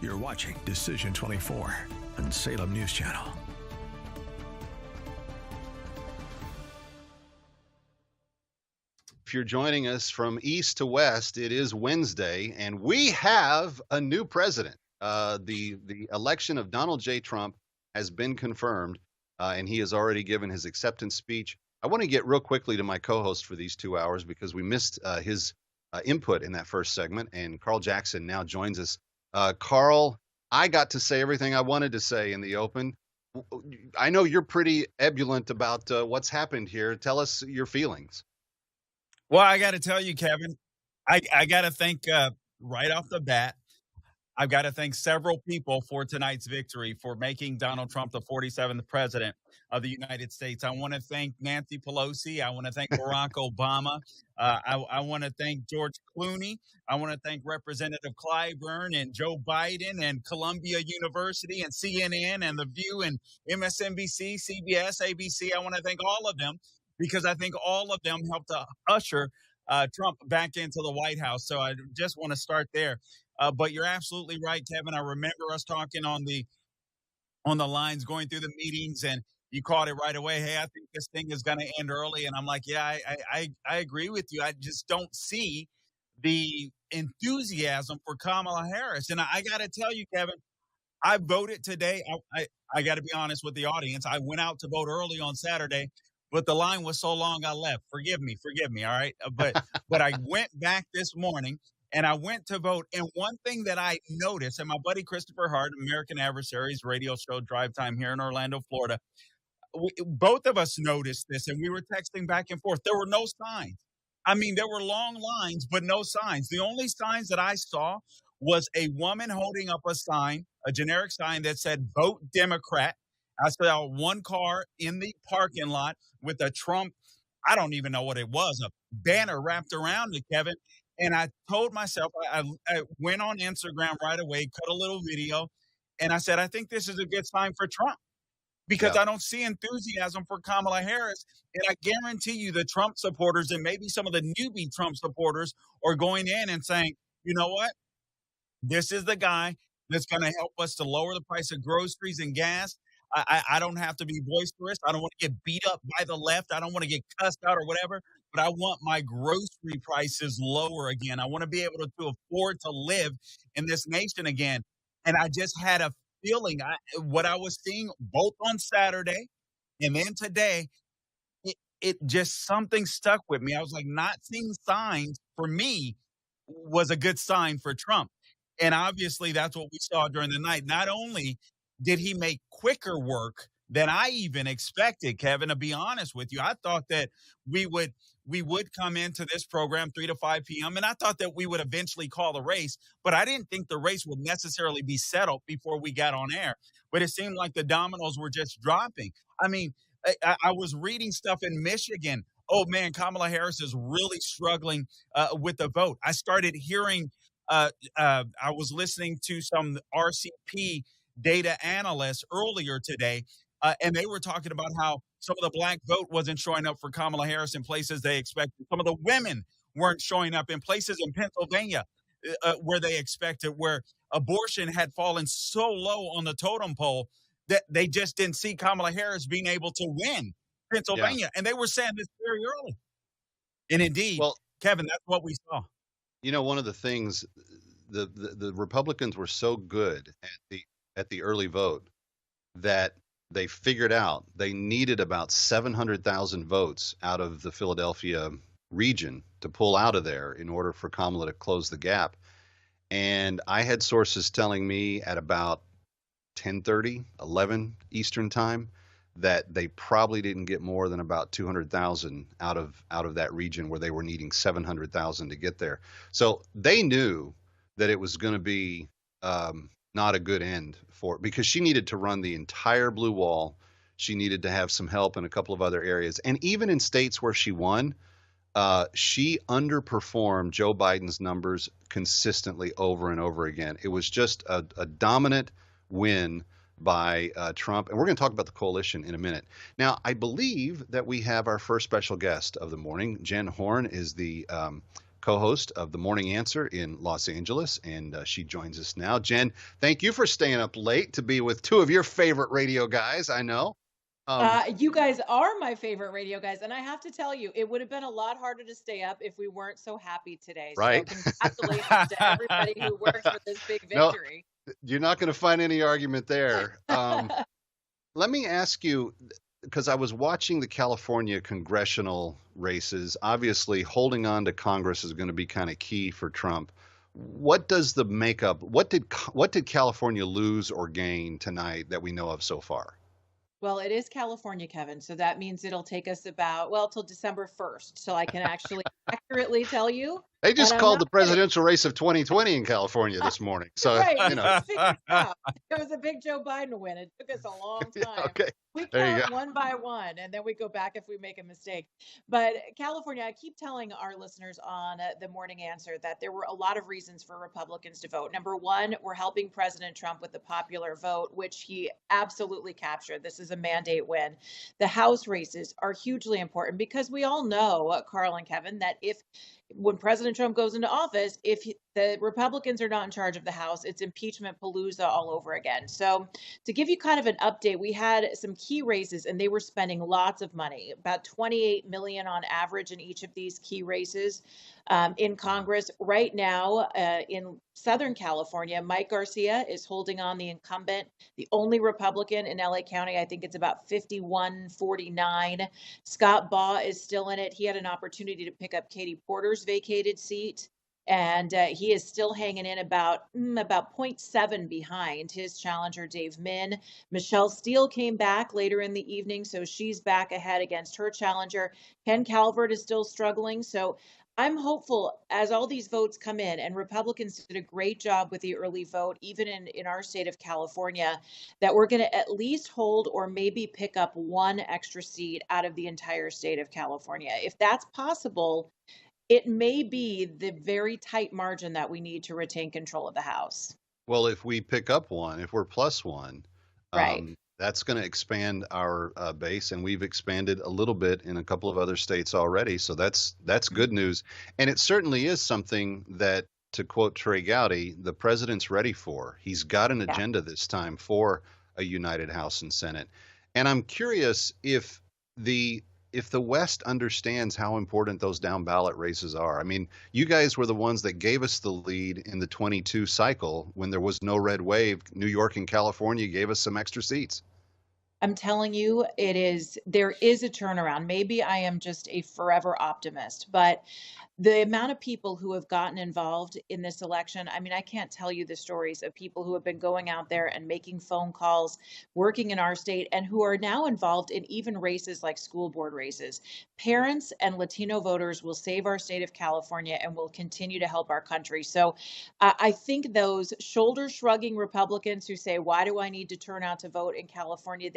You're watching Decision 24 on Salem News Channel. If you're joining us from east to west, it is Wednesday, and we have a new president. The election of Donald J. Trump has been confirmed, and he has already given his acceptance speech. I want to get real quickly to my co-host for these 2 hours because we missed his input in that first segment, and Carl Jackson now joins us. Carl, I got to say everything I wanted to say in the open. I know you're pretty ebullient about what's happened here. Tell us your feelings. Well, I got to tell you, Kevin, I got to think right off the bat, I've got to thank several people for tonight's victory, for making Donald Trump the 47th president of the United States. I want to thank Nancy Pelosi. I want to thank Barack Obama. I want to thank George Clooney. I want to thank Representative Clyburn and Joe Biden and Columbia University and CNN and The View and MSNBC, CBS, ABC. I want to thank all of them because I think all of them helped to usher Trump back into the White House. So I just want to start there. But you're absolutely right, Kevin. I remember us talking on the lines, going through the meetings, and you caught it right away. Hey, I think this thing is going to end early, and I'm like, yeah, I agree with you. I just don't see the enthusiasm for Kamala Harris, and I got to tell you, Kevin, I voted today. I got to be honest with the audience. I went out to vote early on Saturday, but the line was so long I left. Forgive me. All right, but I went back this morning and I went to vote. And one thing that I noticed, and my buddy Christopher Hart, American Adversaries radio show Drive Time here in Orlando, Florida, both of us noticed this, and we were texting back and forth. There were no signs. I mean, there were long lines, but no signs. The only signs that I saw was a woman holding up a sign, a generic sign that said "Vote Democrat." I saw one car in the parking lot with a Trump, I don't even know what it was, a banner wrapped around it, Kevin. And I told myself, I went on Instagram right away, cut a little video, and I said, I think this is a good sign for Trump because I don't see enthusiasm for Kamala Harris. And I guarantee you the Trump supporters and maybe some of the newbie Trump supporters are going in and saying, you know what? This is the guy that's going to help us to lower the price of groceries and gas. I don't have to be boisterous. I don't want to get beat up by the left. I don't want to get cussed out or whatever, but I want my grocery prices lower again. I want to be able to afford to live in this nation again. And I just had a feeling what I was seeing both on Saturday and then today, it just something stuck with me. I was like, not seeing signs for me was a good sign for Trump. And obviously that's what we saw during the night. Not only did he make quicker work than I even expected, Kevin, to be honest with you. I thought that we would come into this program 3 to 5 p.m. and I thought that we would eventually call the race, but I didn't think the race would necessarily be settled before we got on air. But it seemed like the dominoes were just dropping. I mean, I was reading stuff in Michigan. Oh man, Kamala Harris is really struggling with the vote. I started hearing, I was listening to some RCP data analysts earlier today, and they were talking about how some of the black vote wasn't showing up for Kamala Harris in places they expected. Some of the women weren't showing up in places in Pennsylvania where they expected, where abortion had fallen so low on the totem pole that they just didn't see Kamala Harris being able to win Pennsylvania. And they were saying this very early. And indeed, Kevin, that's what we saw. You know, one of the things, the Republicans were so good at the early vote that they figured out they needed about 700,000 votes out of the Philadelphia region to pull out of there in order for Kamala to close the gap. And I had sources telling me at about 10:30, 11 Eastern time that they probably didn't get more than about 200,000 out of that region where they were needing 700,000 to get there. So they knew that it was going to be not a good end for it because she needed to run the entire blue wall. She needed to have some help in a couple of other areas. And even in states where she won, she underperformed Joe Biden's numbers consistently over and over again. It was just a dominant win by Trump. And we're going to talk about the coalition in a minute. Now, I believe that we have our first special guest of the morning. Jen Horn is the co-host of The Morning Answer in Los Angeles, and she joins us now. Jen, thank you for staying up late to be with two of your favorite radio guys, I know. You guys are my favorite radio guys, and I have to tell you, it would have been a lot harder to stay up if we weren't so happy today. Right. So congratulations to everybody who worked for this big victory. No, you're not going to find any argument there. Let me ask you, because I was watching the California congressional races. Obviously, holding on to Congress is going to be kind of key for Trump. What does the makeup? What did California lose or gain tonight that we know of so far? Well, it is California, Kevin. So that means it'll take us about, well, till December 1st. So I can actually accurately tell you. They And just I'm called not the presidential race of 2020 in California this morning. So, right. you We know. just figured it out. It was a big Joe Biden win. It took us a long time. Okay. We There you count go. one by one, and then we go back if we make a mistake. But California, I keep telling our listeners on the Morning Answer that there were a lot of reasons for Republicans to vote. Number one, we're helping President Trump with the popular vote, which he absolutely captured. This is a mandate win. The House races are hugely important because we all know, Carl and Kevin, that when President Trump goes into office, if the Republicans are not in charge of the House, it's impeachment palooza all over again. So to give you kind of an update, we had some key races and they were spending lots of money, about $28 million on average in each of these key races in Congress. Right now in Southern California, Mike Garcia is holding on, the incumbent, the only Republican in LA County. I think it's about 51-49. Scott Baugh is still in it. He had an opportunity to pick up Katie Porter's vacated seat, and he is still hanging in about 0.7 behind his challenger, Dave Min. Michelle Steele came back later in the evening, so she's back ahead against her challenger. Ken Calvert is still struggling, so I'm hopeful as all these votes come in, and Republicans did a great job with the early vote, even in our state of California, that we're going to at least hold or maybe pick up one extra seat out of the entire state of California. If that's possible, it may be the very tight margin that we need to retain control of the House. Well, if we pick up one, if we're plus one, Right. that's going to expand our base, and we've expanded a little bit in a couple of other states already. So that's good news, and it certainly is something that, to quote Trey Gowdy, the president's ready for. He's got an agenda this time for a united House and Senate, and I'm curious if the West understands how important those down ballot races are. I mean, you guys were the ones that gave us the lead in the 22 cycle when there was no red wave. New York and California gave us some extra seats. I'm telling you, there is a turnaround. Maybe I am just a forever optimist, but the amount of people who have gotten involved in this election, I mean, I can't tell you the stories of people who have been going out there and making phone calls, working in our state, and who are now involved in even races like school board races. Parents and Latino voters will save our state of California and will continue to help our country. So I think those shoulder-shrugging Republicans who say, why do I need to turn out to vote in California?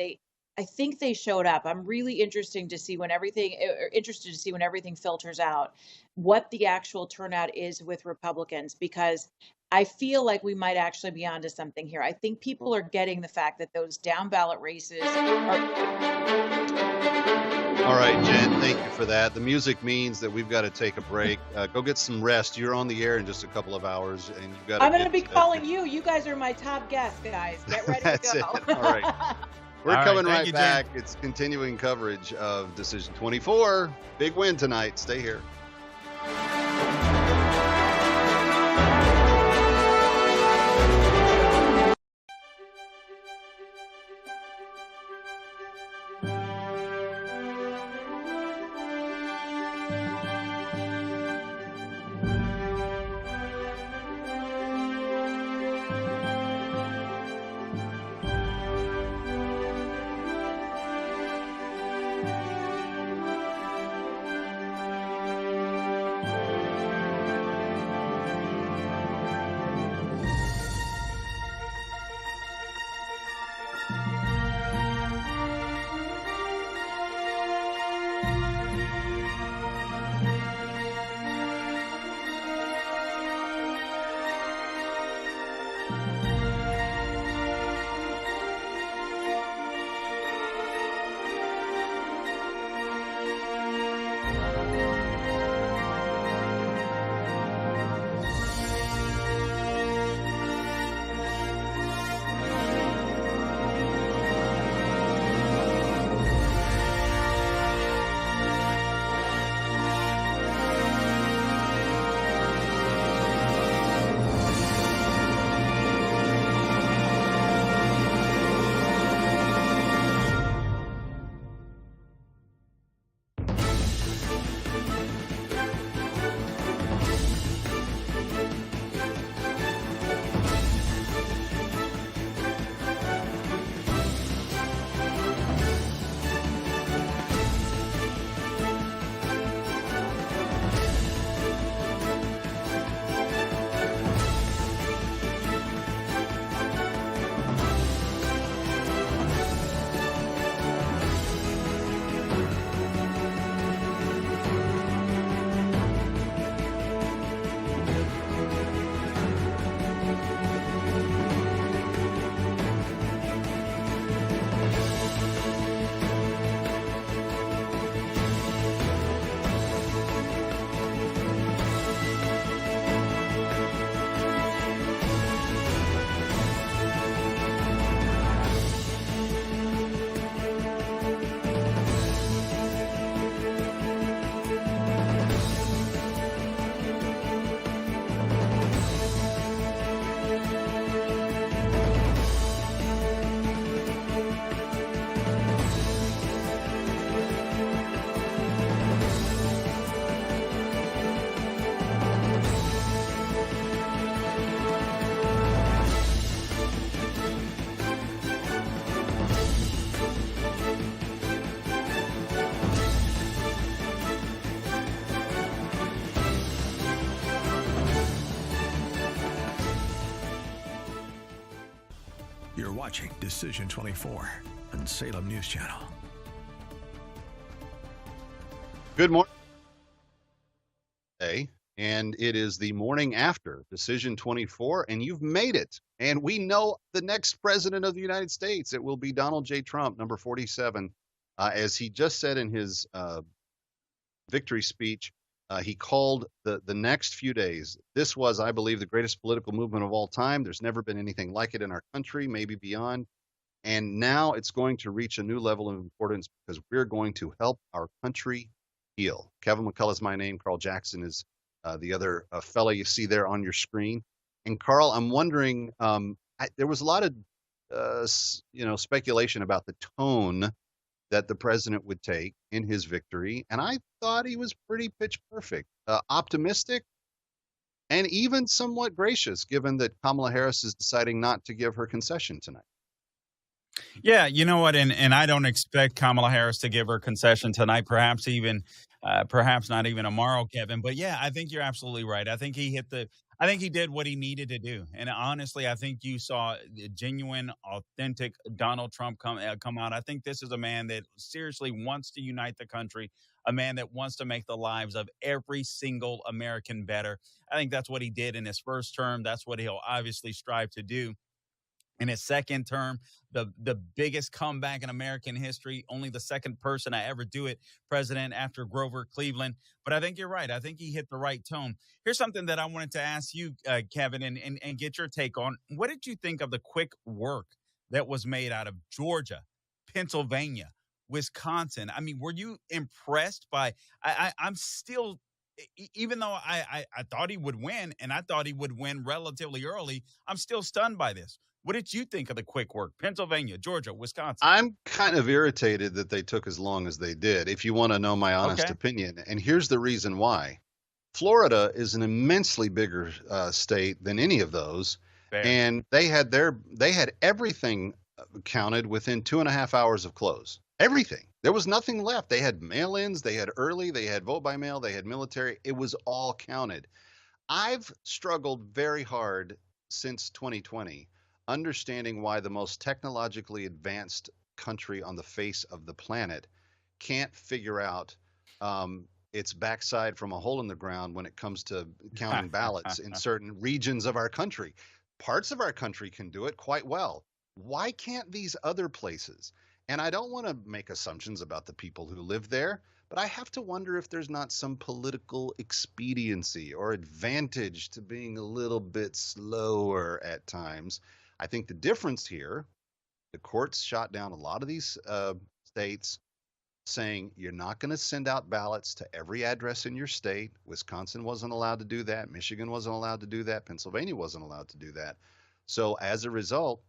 I think they showed up. I'm really interested to see when everything filters out, what the actual turnout is with Republicans, because I feel like we might actually be onto something here. I think people are getting the fact that those down ballot races are. All right, Jen, thank you for that. The music means that we've got to take a break. Go get some rest. You're on the air in just a couple of hours, and you've got. I'm going to be calling you. You guys are my top guests, guys. Get ready That's to go. it. All right. We're coming right back. It's continuing coverage of Decision 24. Big win tonight. Stay here. watching Decision 24 on Salem News Channel. Good morning. And it is the morning after Decision 24, and you've made it. And we know the next president of the United States. It will be Donald J. Trump, number 47. As he just said in his victory speech, he called the next few days. This was, I believe, the greatest political movement of all time. There's never been anything like it in our country, maybe beyond. And now it's going to reach a new level of importance because we're going to help our country heal. Kevin McCullough is my name. Carl Jackson is the other fella you see there on your screen. And Carl, I'm wondering, there was a lot of, speculation about the tone that the president would take in his victory. And I thought he was pretty pitch perfect, optimistic, and even somewhat gracious, given that Kamala Harris is deciding not to give her concession tonight. Yeah, you know what, and I don't expect Kamala Harris to give her concession tonight, perhaps not even tomorrow, Kevin. But yeah, I think you're absolutely right. I think he did what he needed to do. And honestly, I think you saw the genuine, authentic Donald Trump come out. I think this is a man that seriously wants to unite the country, a man that wants to make the lives of every single American better. I think that's what he did in his first term. That's what he'll obviously strive to do in his second term, the biggest comeback in American history, only the second person to ever do it, president after Grover Cleveland. But I think you're right. I think he hit the right tone. Here's something that I wanted to ask you, Kevin, and get your take on. What did you think of the quick work that was made out of Georgia, Pennsylvania, Wisconsin? I mean, were you impressed by I'm still, even though I thought he would win, and I thought he would win relatively early, I'm still stunned by this. What did you think of the quick work? Pennsylvania, Georgia, Wisconsin. I'm kind of irritated that they took as long as they did, if you want to know my honest opinion. And here's the reason why. Florida is an immensely bigger state than any of those. Fair. And they had everything counted within 2.5 hours of close. Everything. There was nothing left. They had mail-ins, they had early, they had vote by mail, they had military. It was all counted. I've struggled very hard since 2020 understanding why the most technologically advanced country on the face of the planet can't figure out its backside from a hole in the ground when it comes to counting ballots in certain regions of our country. Parts of our country can do it quite well. Why can't these other places? And I don't want to make assumptions about the people who live there, but I have to wonder if there's not some political expediency or advantage to being a little bit slower at times. I think the difference here, the courts shot down a lot of these states saying you're not going to send out ballots to every address in your state. Wisconsin wasn't allowed to do that. Michigan wasn't allowed to do that. Pennsylvania wasn't allowed to do that. So as a result,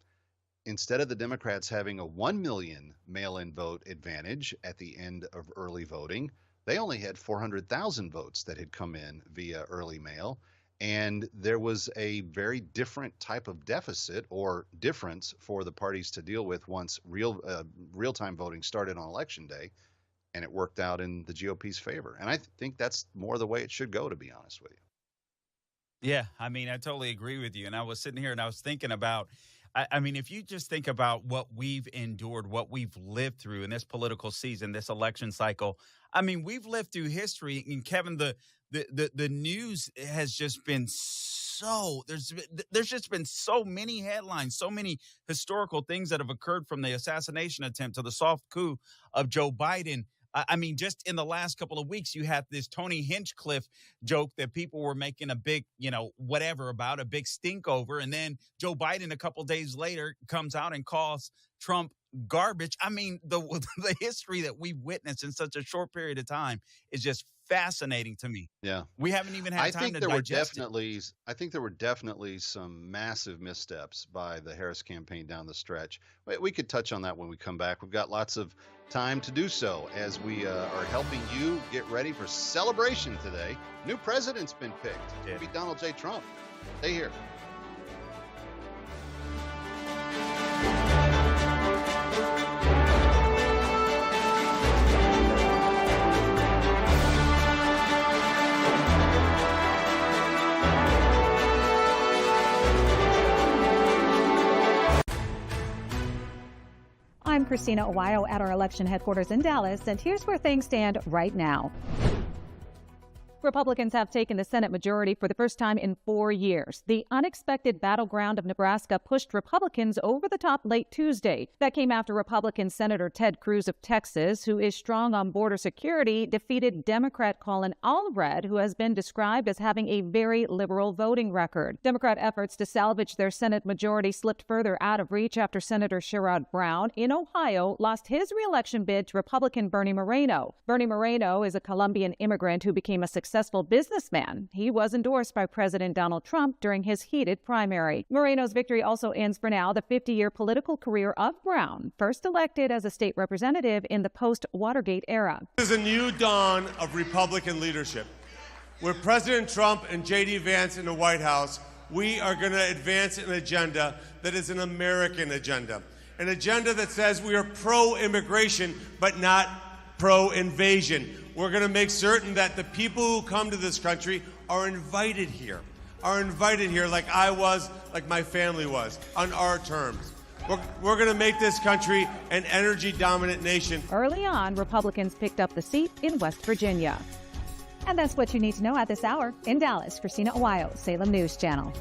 instead of the Democrats having a 1 million mail-in vote advantage at the end of early voting, they only had 400,000 votes that had come in via early mail. And there was a very different type of deficit or difference for the parties to deal with once real-time voting started on Election Day, and it worked out in the GOP's favor. And I think that's more the way it should go, to be honest with you. Yeah, I mean, I totally agree with you. And I was sitting here and I was thinking about, I mean, if you just think about what we've endured, what we've lived through in this political season, this election cycle, I mean, we've lived through history. And Kevin, the news has just been there's just been so many headlines, so many historical things that have occurred, from the assassination attempt to the soft coup of Joe Biden. I mean, just in the last couple of weeks, you had this Tony Hinchcliffe joke that people were making a big, whatever about, a big stink over. And then Joe Biden a couple days later comes out and calls Trump garbage. I mean, the history that we've witnessed in such a short period of time is just fascinating to me. Yeah. We haven't even had time to digest it. I think there were definitely some massive missteps by the Harris campaign down the stretch. We could touch on that when we come back. We've got lots of time to do so as we are helping you get ready for celebration today. New president's been picked. It'll be Donald J. Trump. Stay here. Christina Awayo at our election headquarters in Dallas, and here's where things stand right now. Republicans have taken the Senate majority for the first time in 4 years. The unexpected battleground of Nebraska pushed Republicans over the top late Tuesday. That came after Republican Senator Ted Cruz of Texas, who is strong on border security, defeated Democrat Colin Allred, who has been described as having a very liberal voting record. Democrat efforts to salvage their Senate majority slipped further out of reach after Senator Sherrod Brown in Ohio lost his re-election bid to Republican Bernie Moreno. Bernie Moreno is a Colombian immigrant who became a successful businessman. He was endorsed by President Donald Trump during his heated primary. Moreno's victory also ends for now the 50-year political career of Brown, first elected as a state representative in the post-Watergate era. This is a new dawn of Republican leadership. With President Trump and J.D. Vance in the White House, we are going to advance an agenda that is an American agenda. An agenda that says we are pro-immigration, but not pro-invasion. We're going to make certain that the people who come to this country are invited here like I was, like my family was, on our terms. We're going to make this country an energy-dominant nation. Early on, Republicans picked up the seat in West Virginia. And that's what you need to know at this hour. In Dallas, Christina Awayo, Salem News Channel.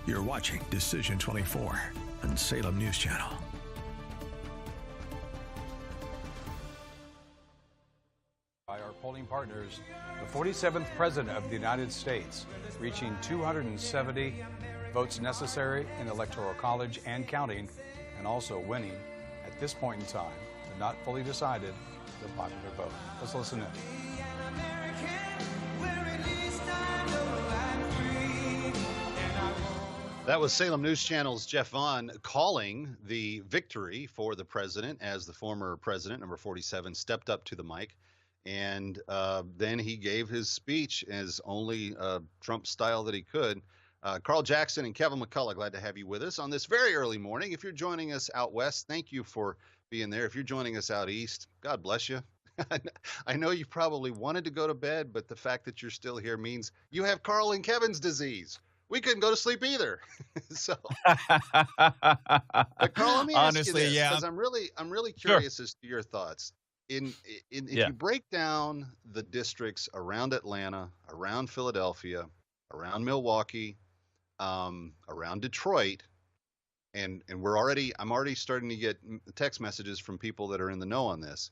You're watching Decision 24 on Salem News Channel. By our polling partners, the 47th President of the United States, reaching 270 votes necessary in the Electoral College and counting, and also winning, at this point in time, but not fully decided, the popular vote. Let's listen in. That was Salem News Channel's Jeff Vaughn calling the victory for the president as the former president, number 47, stepped up to the mic. And then he gave his speech as only Trump style that he could. Carl Jackson and Kevin McCullough, glad to have you with us on this very early morning. If you're joining us out west, thank you for being there. If you're joining us out east, God bless you. I know you probably wanted to go to bed, but the fact that you're still here means you have Carl and Kevin's disease. We couldn't go to sleep either. So, but Carl, let me ask Honestly, you this, yeah. because I'm really curious as to your thoughts. If you break down the districts around Atlanta, around Philadelphia, around Milwaukee, around Detroit, and I'm already starting to get text messages from people that are in the know on this.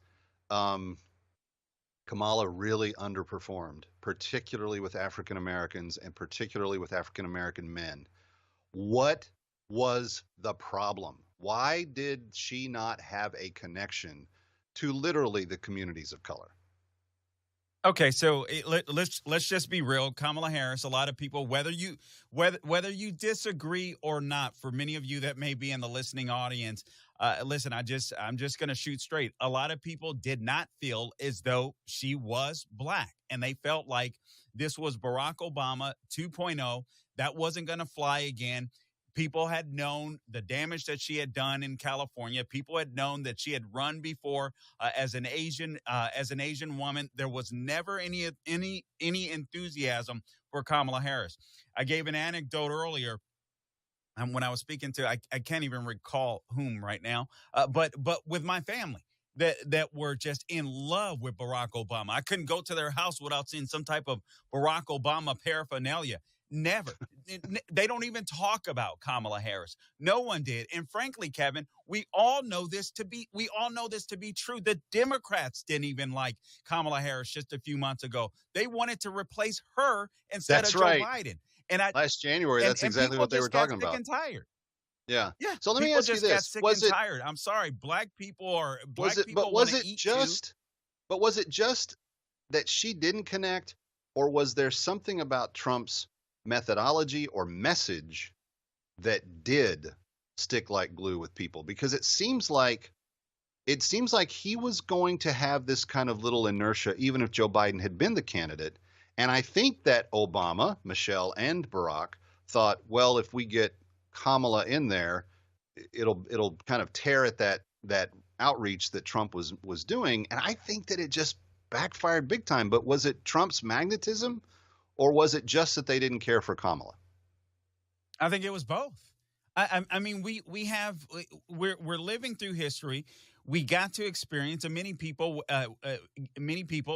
Kamala really underperformed, particularly with African Americans and particularly with African American men. What was the problem? Why did she not have a connection to literally the communities of color? Okay, so let's just be real. Kamala Harris, a lot of people, whether you disagree or not, for many of you that may be in the listening audience, listen, I'm just going to shoot straight. A lot of people did not feel as though she was black, and they felt like this was Barack Obama 2.0. That wasn't going to fly again. People had known the damage that she had done in California. People had known that she had run before as an Asian woman. There was never any enthusiasm for Kamala Harris. I gave an anecdote earlier. When I was speaking to, I can't even recall whom right now, but with my family that were just in love with Barack Obama. I couldn't go to their house without seeing some type of Barack Obama paraphernalia. Never. They don't even talk about Kamala Harris. No one did. And frankly, Kevin, we all know this to be true. The Democrats didn't even like Kamala Harris just a few months ago. They wanted to replace her instead of Joe Biden. And last January, that's exactly what they were talking about. Sick and tired. Yeah. Yeah. So let me ask you this: was it tired? I'm sorry, black people are black people. Was it just that she didn't connect, or was there something about Trump's methodology or message that did stick like glue with people? Because it seems like he was going to have this kind of little inertia, even if Joe Biden had been the candidate. And I think that Obama, Michelle, and Barack thought, well, if we get Kamala in there, it'll kind of tear at that outreach that Trump was doing. And I think that it just backfired big time. But was it Trump's magnetism, or was it just that they didn't care for Kamala? I think it was both. I mean, we're living through history. We got to experience, and many people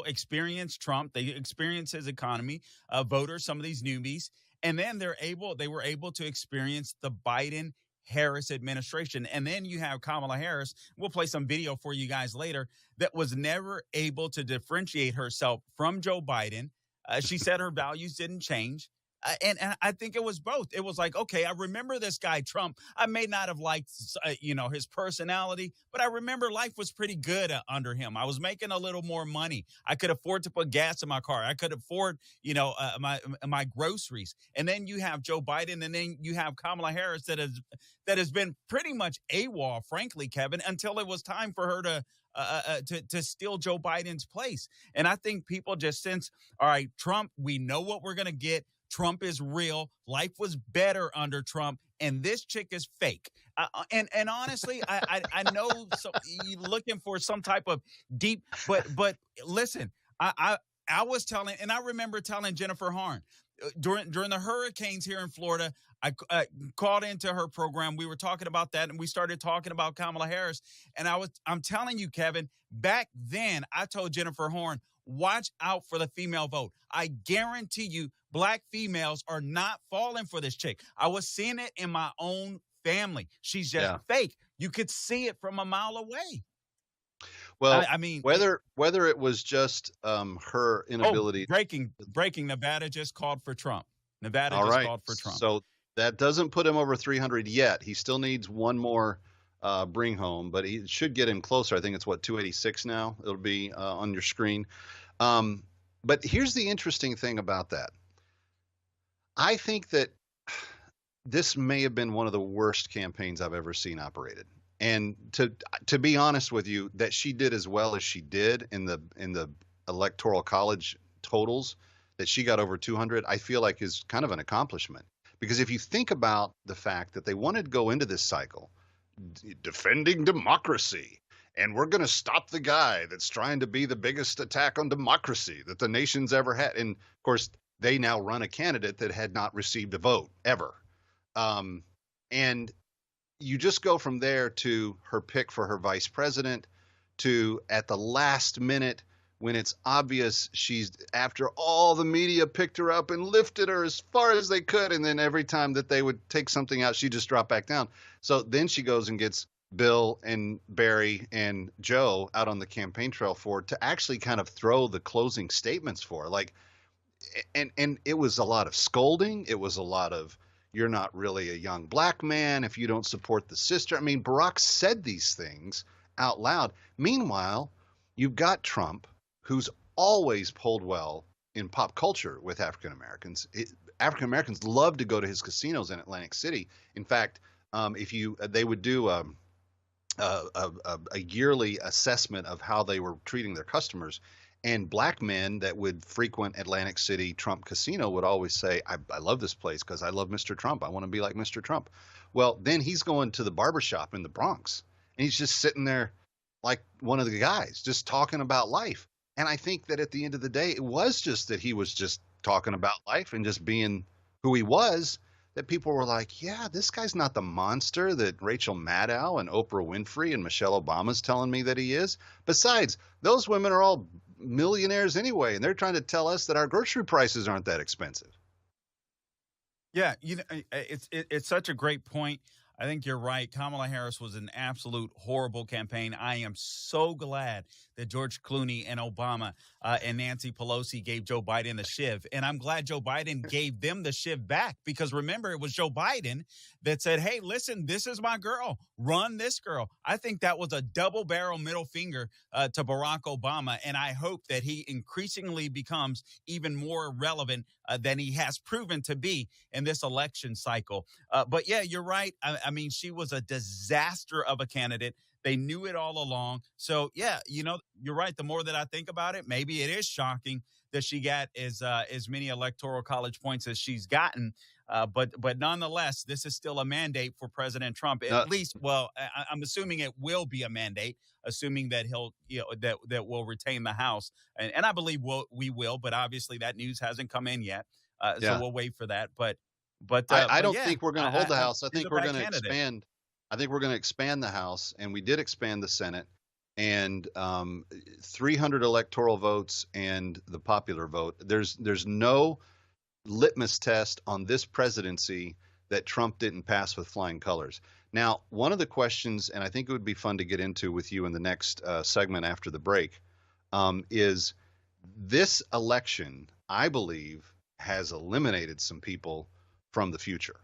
experience Trump. They experience his economy, voters, some of these newbies, and then they were able to experience the Biden-Harris administration. And then you have Kamala Harris. We'll play some video for you guys later, that was never able to differentiate herself from Joe Biden. She said her values didn't change. And I think it was both. It was like, okay, I remember this guy, Trump. I may not have liked, his personality, but I remember life was pretty good under him. I was making a little more money. I could afford to put gas in my car. I could afford, my groceries. And then you have Joe Biden, and then you have Kamala Harris that has been pretty much AWOL, frankly, Kevin, until it was time for her to steal Joe Biden's place. And I think people just sense, all right, Trump, we know what we're going to get. Trump is real. Life was better under Trump, and this chick is fake. And honestly, I know you're looking for some type of deep, but listen, I was telling, and I remember telling Jennifer Harn during the hurricanes here in Florida. I called into her program. We were talking about that, and we started talking about Kamala Harris. And I'm telling you, Kevin, back then I told Jennifer Horn, watch out for the female vote. I guarantee you, black females are not falling for this chick. I was seeing it in my own family. She's just fake. You could see it from a mile away. Well, I mean, whether it was just her inability. Breaking. Nevada just called for Trump. Called for Trump. So that doesn't put him over 300 yet. He still needs one more bring home, but he should get him closer. I think it's 286 now. It'll be on your screen. But here's the interesting thing about that. I think that this may have been one of the worst campaigns I've ever seen operated. And to be honest with you, that she did as well as she did in the electoral college totals, that she got over 200, I feel like is kind of an accomplishment. Because if you think about the fact that they wanted to go into this cycle defending democracy, and we're going to stop the guy that's trying to be the biggest attack on democracy that the nation's ever had. And of course, they now run a candidate that had not received a vote ever. And you just go from there to her pick for her vice president, to at the last minute when it's obvious she's, after all the media picked her up and lifted her as far as they could, and then every time that they would take something out, she just dropped back down. So then she goes and gets Bill and Barry and Joe out on the campaign trail for to actually kind of throw the closing statements for, like, and it was a lot of scolding. It was a lot of, you're not really a young black man if you don't support the sister. I mean, Barack said these things out loud. Meanwhile, you've got Trump, who's always polled well in pop culture with African Americans. African Americans love to go to his casinos in Atlantic City. In fact, they would do a yearly assessment of how they were treating their customers, and black men that would frequent Atlantic City Trump Casino would always say, I love this place because I love Mr. Trump. I want to be like Mr. Trump. Well, then he's going to the barbershop in the Bronx, and he's just sitting there like one of the guys, just talking about life. And I think that at the end of the day, it was just that he was just talking about life and just being who he was, that people were like, yeah, this guy's not the monster that Rachel Maddow and Oprah Winfrey and Michelle Obama's telling me that he is. Besides, those women are all millionaires anyway, and they're trying to tell us that our grocery prices aren't that expensive. Yeah, it's such a great point. I think you're right. Kamala Harris was an absolute horrible campaign. I am so glad that George Clooney and Obama and Nancy Pelosi gave Joe Biden the shiv. And I'm glad Joe Biden gave them the shiv back, because remember, it was Joe Biden that said, hey, listen, this is my girl. Run this girl. I think that was a double barrel middle finger to Barack Obama. And I hope that he increasingly becomes even more relevant than he has proven to be in this election cycle. But yeah, you're right. I mean, she was a disaster of a candidate. They knew it all along. So, yeah, you're right. The more that I think about it, maybe it is shocking that she got as many electoral college points as she's gotten. But nonetheless, this is still a mandate for President Trump. At least, well, I'm assuming it will be a mandate, assuming that he'll, that we'll retain the House. And I believe we will, but obviously that news hasn't come in yet. So we'll wait for that. But I don't think we're going to hold the House. I think we're going to expand. I think we're going to expand the House, and we did expand the Senate, and 300 electoral votes and the popular vote. There's no litmus test on this presidency that Trump didn't pass with flying colors. Now, one of the questions, and I think it would be fun to get into with you in the next segment after the break, is this election, I believe, has eliminated some people from the future.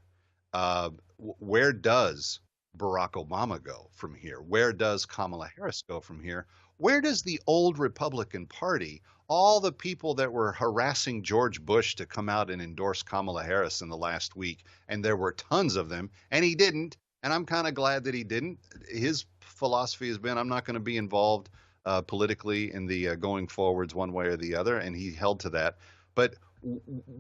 Where does Barack Obama go from here? Where does Kamala Harris go from here? Where does the old Republican Party, all the people that were harassing George Bush to come out and endorse Kamala Harris in the last week, and there were tons of them, and he didn't, and I'm kind of glad that he didn't. His philosophy has been, I'm not going to be involved politically in the going forwards one way or the other, and he held to that. But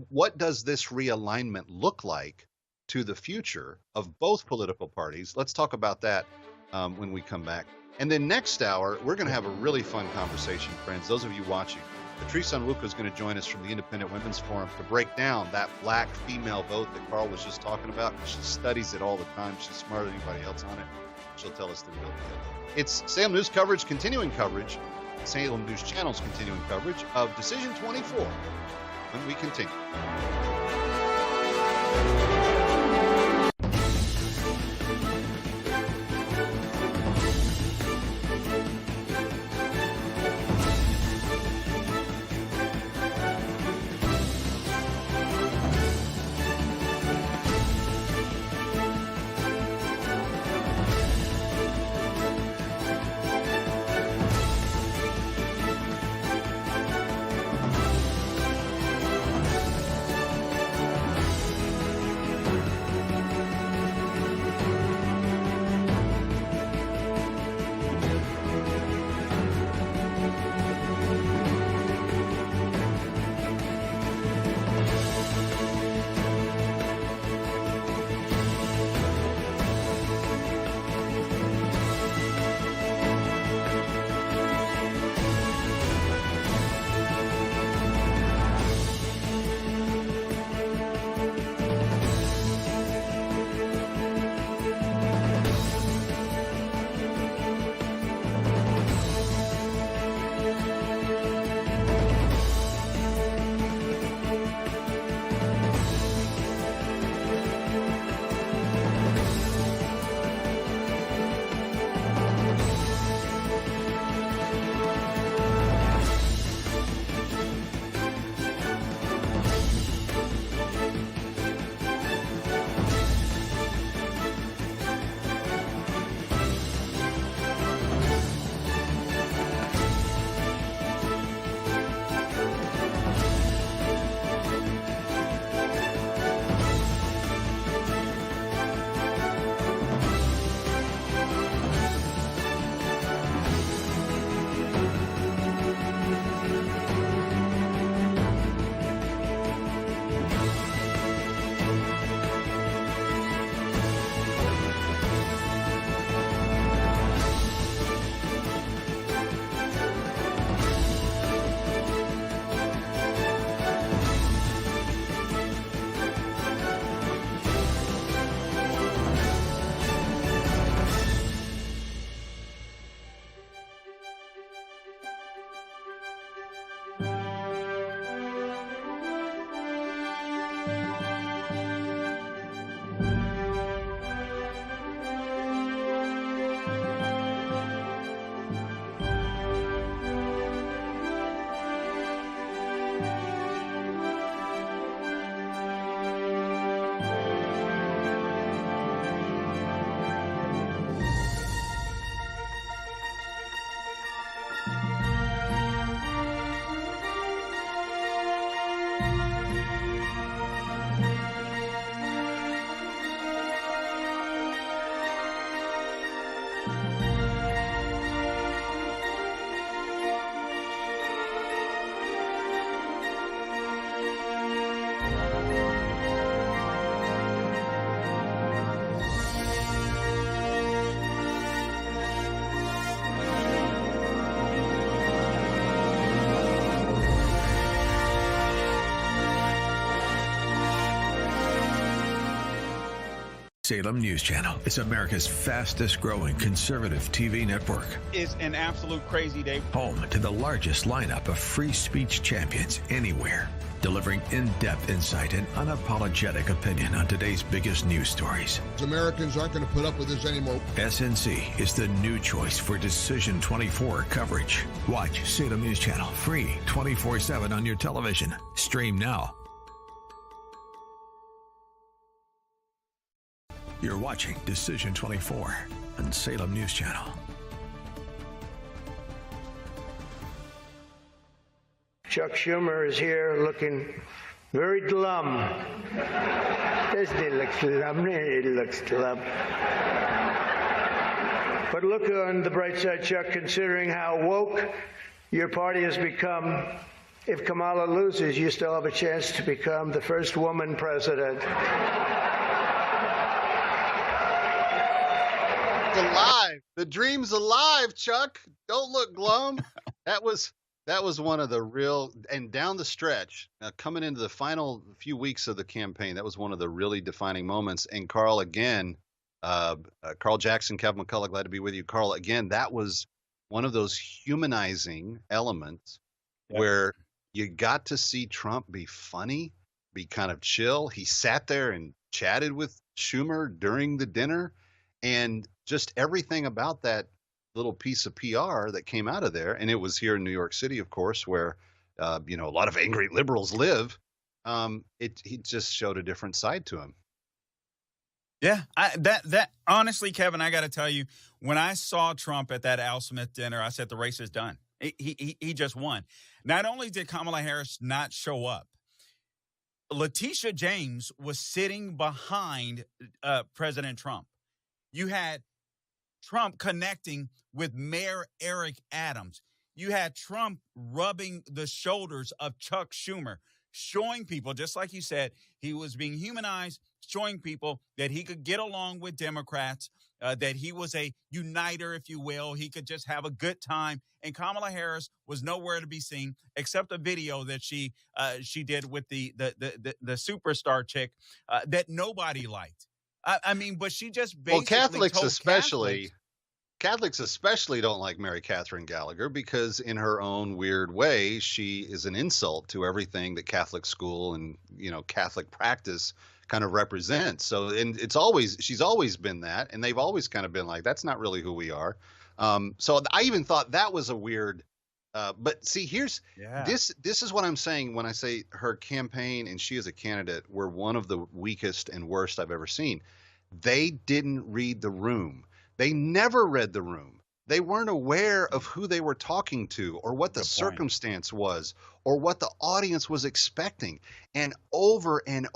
what does this realignment look like to the future of both political parties? Let's talk about that when we come back. And then next hour, we're going to have a really fun conversation, friends. Those of you watching, Patrice Onwuka is going to join us from the Independent Women's Forum to break down that black female vote that Carl was just talking about. She studies it all the time. She's smarter than anybody else on it. She'll tell us the real deal. It's Salem News coverage, continuing coverage, Salem News Channel's continuing coverage of Decision 24 when we continue. Salem News Channel. It's America's fastest growing conservative TV network. It's an absolute crazy day. Home to the largest lineup of free speech champions anywhere. Delivering in-depth insight and unapologetic opinion on today's biggest news stories. Americans aren't going to put up with this anymore. SNC is the new choice for Decision 24 coverage. Watch Salem News Channel free 24/7 on your television. Stream now. You're watching Decision 24 on Salem News Channel. Chuck Schumer is here looking very glum. Doesn't he look glum? He looks glum. But look on the bright side, Chuck, considering how woke your party has become. If Kamala loses, you still have a chance to become the first woman president. Alive. The dream's alive, Chuck. Don't look glum. That was one of the real, and down the stretch, coming into the final few weeks of the campaign, that was one of the really defining moments. And Carl, again, Carl Jackson, Kevin McCullough, glad to be with you. Carl, again, that was one of those humanizing elements where you got to see Trump be funny, be kind of chill. He sat there and chatted with Schumer during the dinner, and just everything about that little piece of PR that came out of there. And it was here in New York City, of course, where, a lot of angry liberals live. He just showed a different side to him. Yeah, that honestly, Kevin, I got to tell you, when I saw Trump at that Al Smith dinner, I said the race is done. He just won. Not only did Kamala Harris not show up, Letitia James was sitting behind President Trump. You had Trump connecting with Mayor Eric Adams. You had Trump rubbing the shoulders of Chuck Schumer, showing people, just like you said, he was being humanized, showing people that he could get along with Democrats, that he was a uniter, if you will. He could just have a good time. And Kamala Harris was nowhere to be seen except a video that she did with the superstar chick that nobody liked. I mean, but she just basically Catholics especially don't like Mary Catherine Gallagher because in her own weird way, she is an insult to everything that Catholic school and, Catholic practice kind of represents. So, and she's always been that, and they've always kind of been like, that's not really who we are. So I even thought that was a weird, but see, this is what I'm saying when I say her campaign and she as a candidate were one of the weakest and worst I've ever seen. They didn't read the room. They never read the room. They weren't aware of who they were talking to or what the circumstance was or what the audience was expecting. And over, and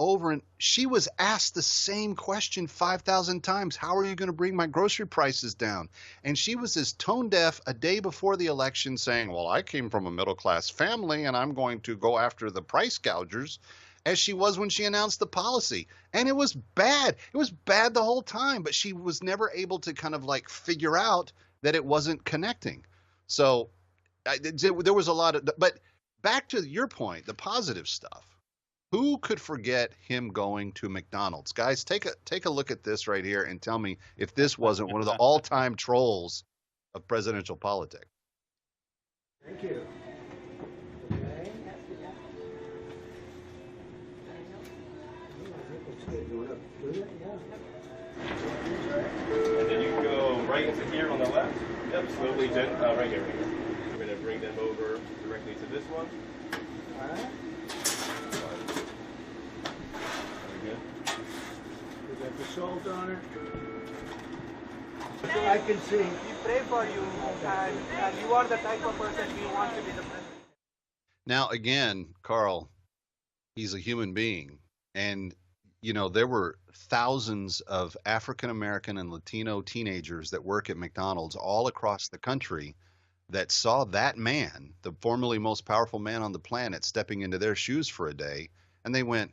she was asked the same question 5,000 times. How are you going to bring my grocery prices down? And she was as tone deaf a day before the election saying, well, I came from a middle-class family and I'm going to go after the price gougers, as she was when she announced the policy. And it was bad. It was bad the whole time, but she was never able to kind of like figure out that it wasn't connecting. So there was a lot of, but back to your point, the positive stuff. Who could forget him going to McDonald's? Guys, take a look at this right here and tell me if this wasn't one of the all-time trolls of presidential politics. Thank you. And then you can go right into here on the left. Yep, slowly, right here. We're going to bring them over directly to this one. All right. Very good. We got the salt on it. I can see. We pray for you, and you are the type of person we want to be the president. Now, again, Carl, he's a human being. And there were thousands of African-American and Latino teenagers that work at McDonald's all across the country that saw that man, the formerly most powerful man on the planet, stepping into their shoes for a day. And they went,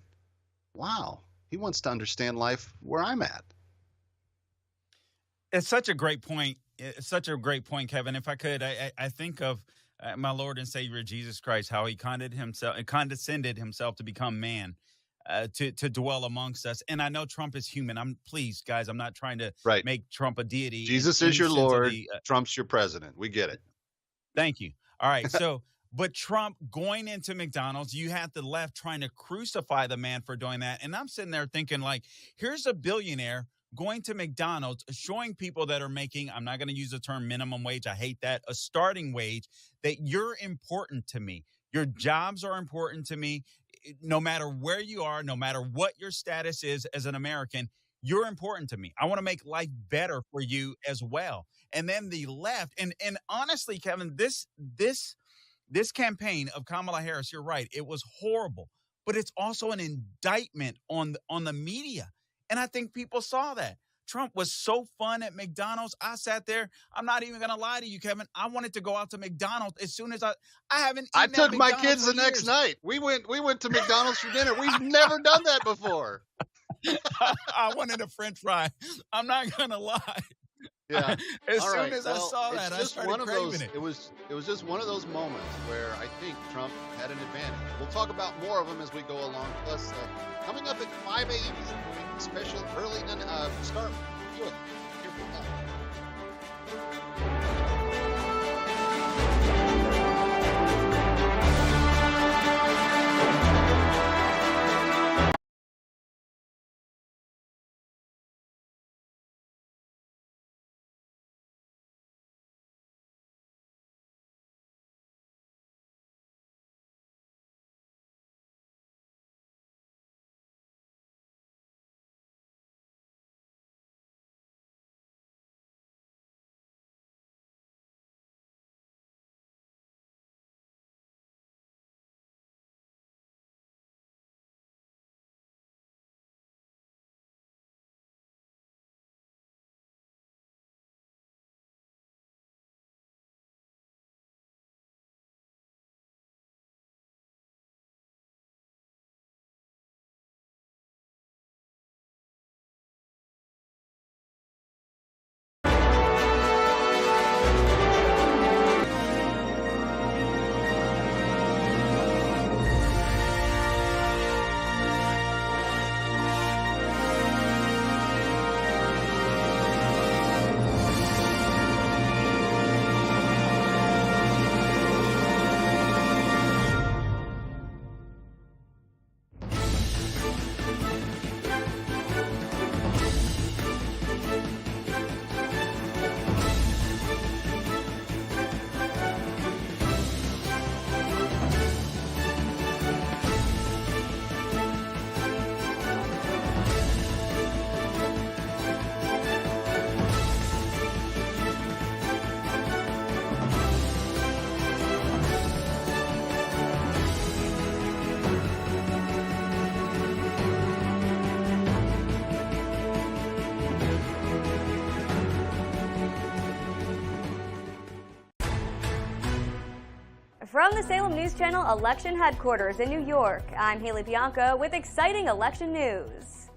wow, he wants to understand life where I'm at. It's such a great point. It's such a great point, Kevin. If I could, I think of my Lord and Savior, Jesus Christ, how he condescended himself to become man. to dwell amongst us. And I know Trump is human. Please, guys, I'm not trying to make Trump a deity. Jesus is your Lord. Trump's your president. We get it. Thank you. All right. So, but Trump going into McDonald's, you had the left trying to crucify the man for doing that. And I'm sitting there thinking, like, here's a billionaire going to McDonald's, showing people that are making, I'm not going to use the term minimum wage, I hate that, a starting wage, that you're important to me. Your jobs are important to me. No matter where you are, no matter what your status is as an American, you're important to me. I want to make life better for you as well. And then the left, and honestly, Kevin, this campaign of Kamala Harris, you're right, it was horrible, but it's also an indictment on the media. And I think people saw that. Trump was so fun at McDonald's. I sat there. I'm not even going to lie to you, Kevin. I wanted to go out to McDonald's as soon as I haven't. I took my kids the next night. We went to McDonald's for dinner. We've never done that before. I wanted a French fry. I'm not going to lie. Yeah. As soon as I saw that, I started craving it. It was just one of those moments where I think Trump had an advantage. We'll talk about more of them as we go along. Plus, coming up at 5 a.m. special early start. Here we go. From the Salem News Channel election headquarters in New York, I'm Haley Bianco with exciting election news.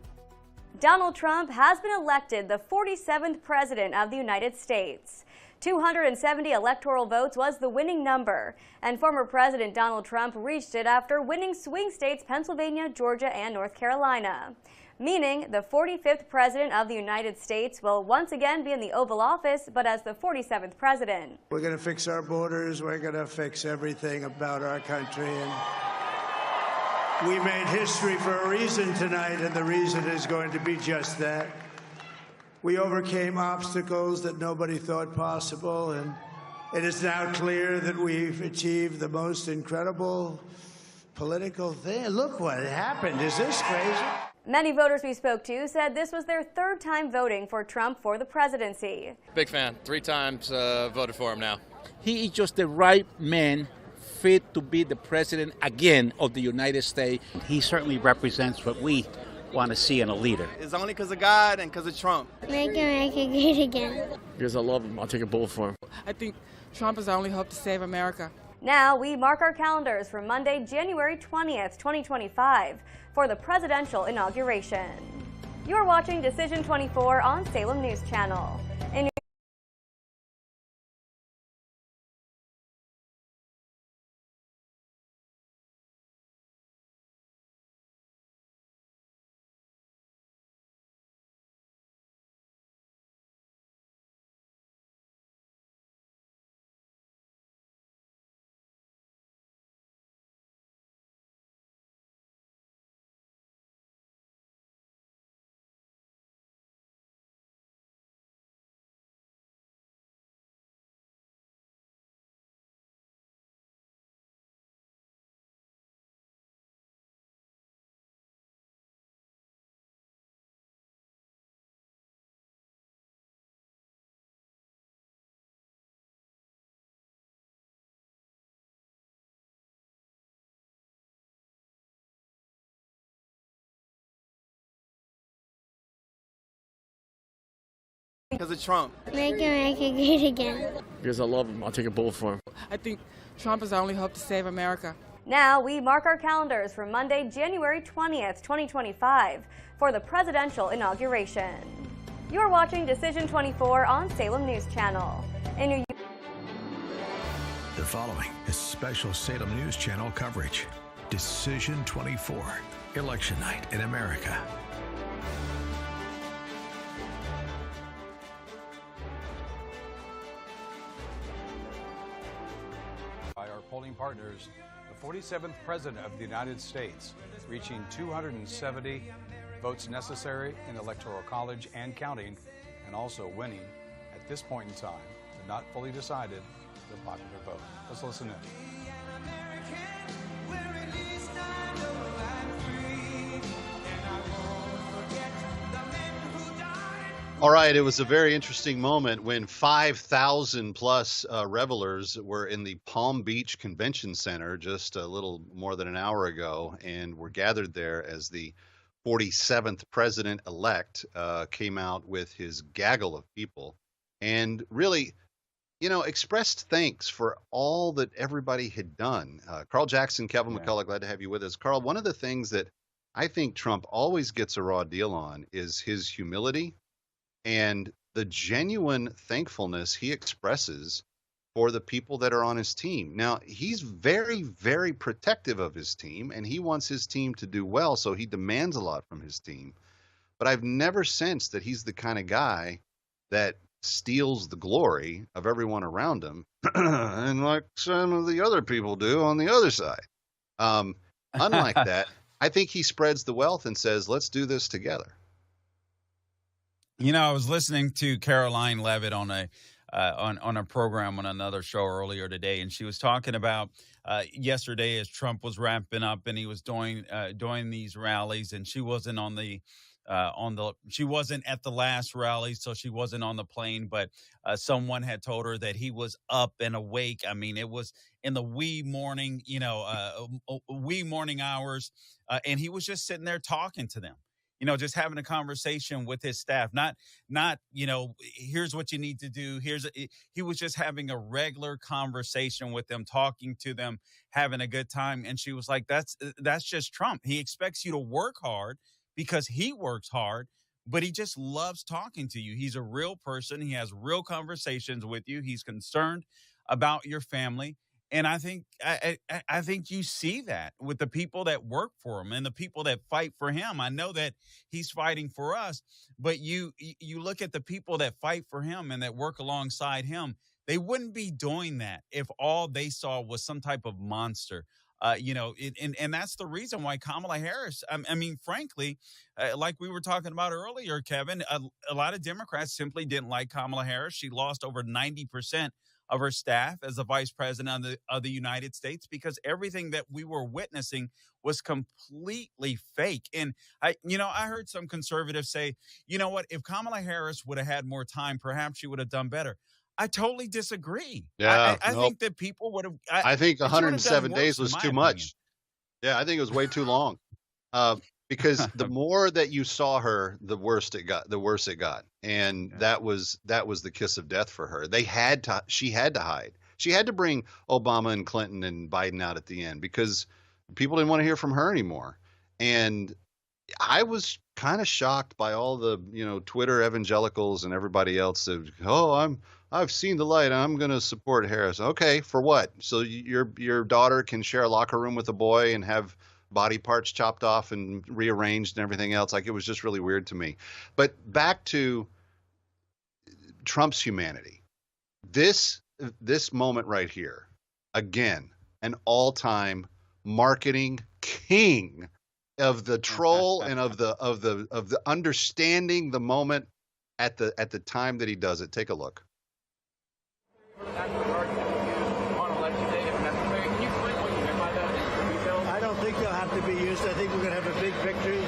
Donald Trump has been elected the 47th President of the United States. 270 electoral votes was the winning number, and former President Donald Trump reached it after winning swing states Pennsylvania, Georgia, and North Carolina, meaning the 45th President of the United States will once again be in the Oval Office, but as the 47th President. We're going to fix our borders. We're going to fix everything about our country. And we made history for a reason tonight, and the reason is going to be just that. We overcame obstacles that nobody thought possible, and it is now clear that we've achieved the most incredible political thing. Look what happened. Is this crazy? Many voters we spoke to said this was their third time voting for Trump for the presidency. Big fan. 3 times voted for him now. He is just the right man, fit to be the president again of the United States. He certainly represents what we want to see in a leader. It's only because of God and because of Trump. Make America great again. Because I love him. I'll take a bullet for him. I think Trump is our only hope to save America. Now we mark our calendars for Monday, January 20th, 2025 for the presidential inauguration. You're watching Decision 24 on Salem News Channel. In Because of Trump. Make America great again. Because I love him. I'll take a bullet for him. I think Trump is our only hope to save America. Now we mark our calendars for Monday, January 20th, 2025 for the presidential inauguration. You're watching Decision 24 on Salem News Channel. In New The following is special Salem News Channel coverage. Decision 24, Election Night in America. By our polling partners, the 47th President of the United States, reaching 270 votes necessary in the Electoral College and counting, and also winning, at this point in time, but not fully decided, the popular vote. Let's listen in. All right, it was a very interesting moment when 5,000 plus revelers were in the Palm Beach Convention Center just a little more than an hour ago, and were gathered there as the 47th president-elect came out with his gaggle of people and really, expressed thanks for all that everybody had done. Carl Jackson, Kevin McCullough, glad to have you with us. Carl, one of the things that I think Trump always gets a raw deal on is his humility and the genuine thankfulness he expresses for the people that are on his team. Now, he's very, very protective of his team, and he wants his team to do well, so he demands a lot from his team. But I've never sensed that he's the kind of guy that steals the glory of everyone around him, and like some of the other people do on the other side. Unlike that, I think he spreads the wealth and says, let's do this together. I was listening to Caroline Levitt on a program on another show earlier today, and she was talking about yesterday as Trump was ramping up and he was doing these rallies, and she wasn't she wasn't at the last rally, so she wasn't on the plane, but someone had told her that he was up and awake. I mean, it was in the wee morning hours, and he was just sitting there talking to them. Just having a conversation with his staff, not, here's what you need to do. He was just having a regular conversation with them, talking to them, having a good time. And she was like, that's just Trump. He expects you to work hard because he works hard, but he just loves talking to you. He's a real person. He has real conversations with you. He's concerned about your family. And I think you see that with the people that work for him and the people that fight for him. I know that he's fighting for us, but you look at the people that fight for him and that work alongside him. They wouldn't be doing that if all they saw was some type of monster. And that's the reason why Kamala Harris, I mean, frankly, like we were talking about earlier, Kevin, a lot of Democrats simply didn't like Kamala Harris. She lost over 90% of her staff as the vice president of the United States because everything that we were witnessing was completely fake. And I heard some conservatives say, you know what, if Kamala Harris would have had more time, perhaps she would have done better. I totally disagree. Yeah, I think that people would have. I think 107 days was too much. Yeah, I think it was way too long. Because the more that you saw her, the worse it got. And that was the kiss of death for her. She had to hide. She had to bring Obama and Clinton and Biden out at the end because people didn't want to hear from her anymore. And I was kind of shocked by all the, Twitter evangelicals and everybody else that, I've seen the light. I'm going to support Harris. Okay, for what? So your daughter can share a locker room with a boy and have body parts chopped off and rearranged and everything else. Like, it was just really weird to me. But back to Trump's humanity. This moment right here, again, an all-time marketing king of the troll and of the understanding the moment at the time that he does it. Take a look. I don't think they'll have to be used. I think we're going to have a big victory.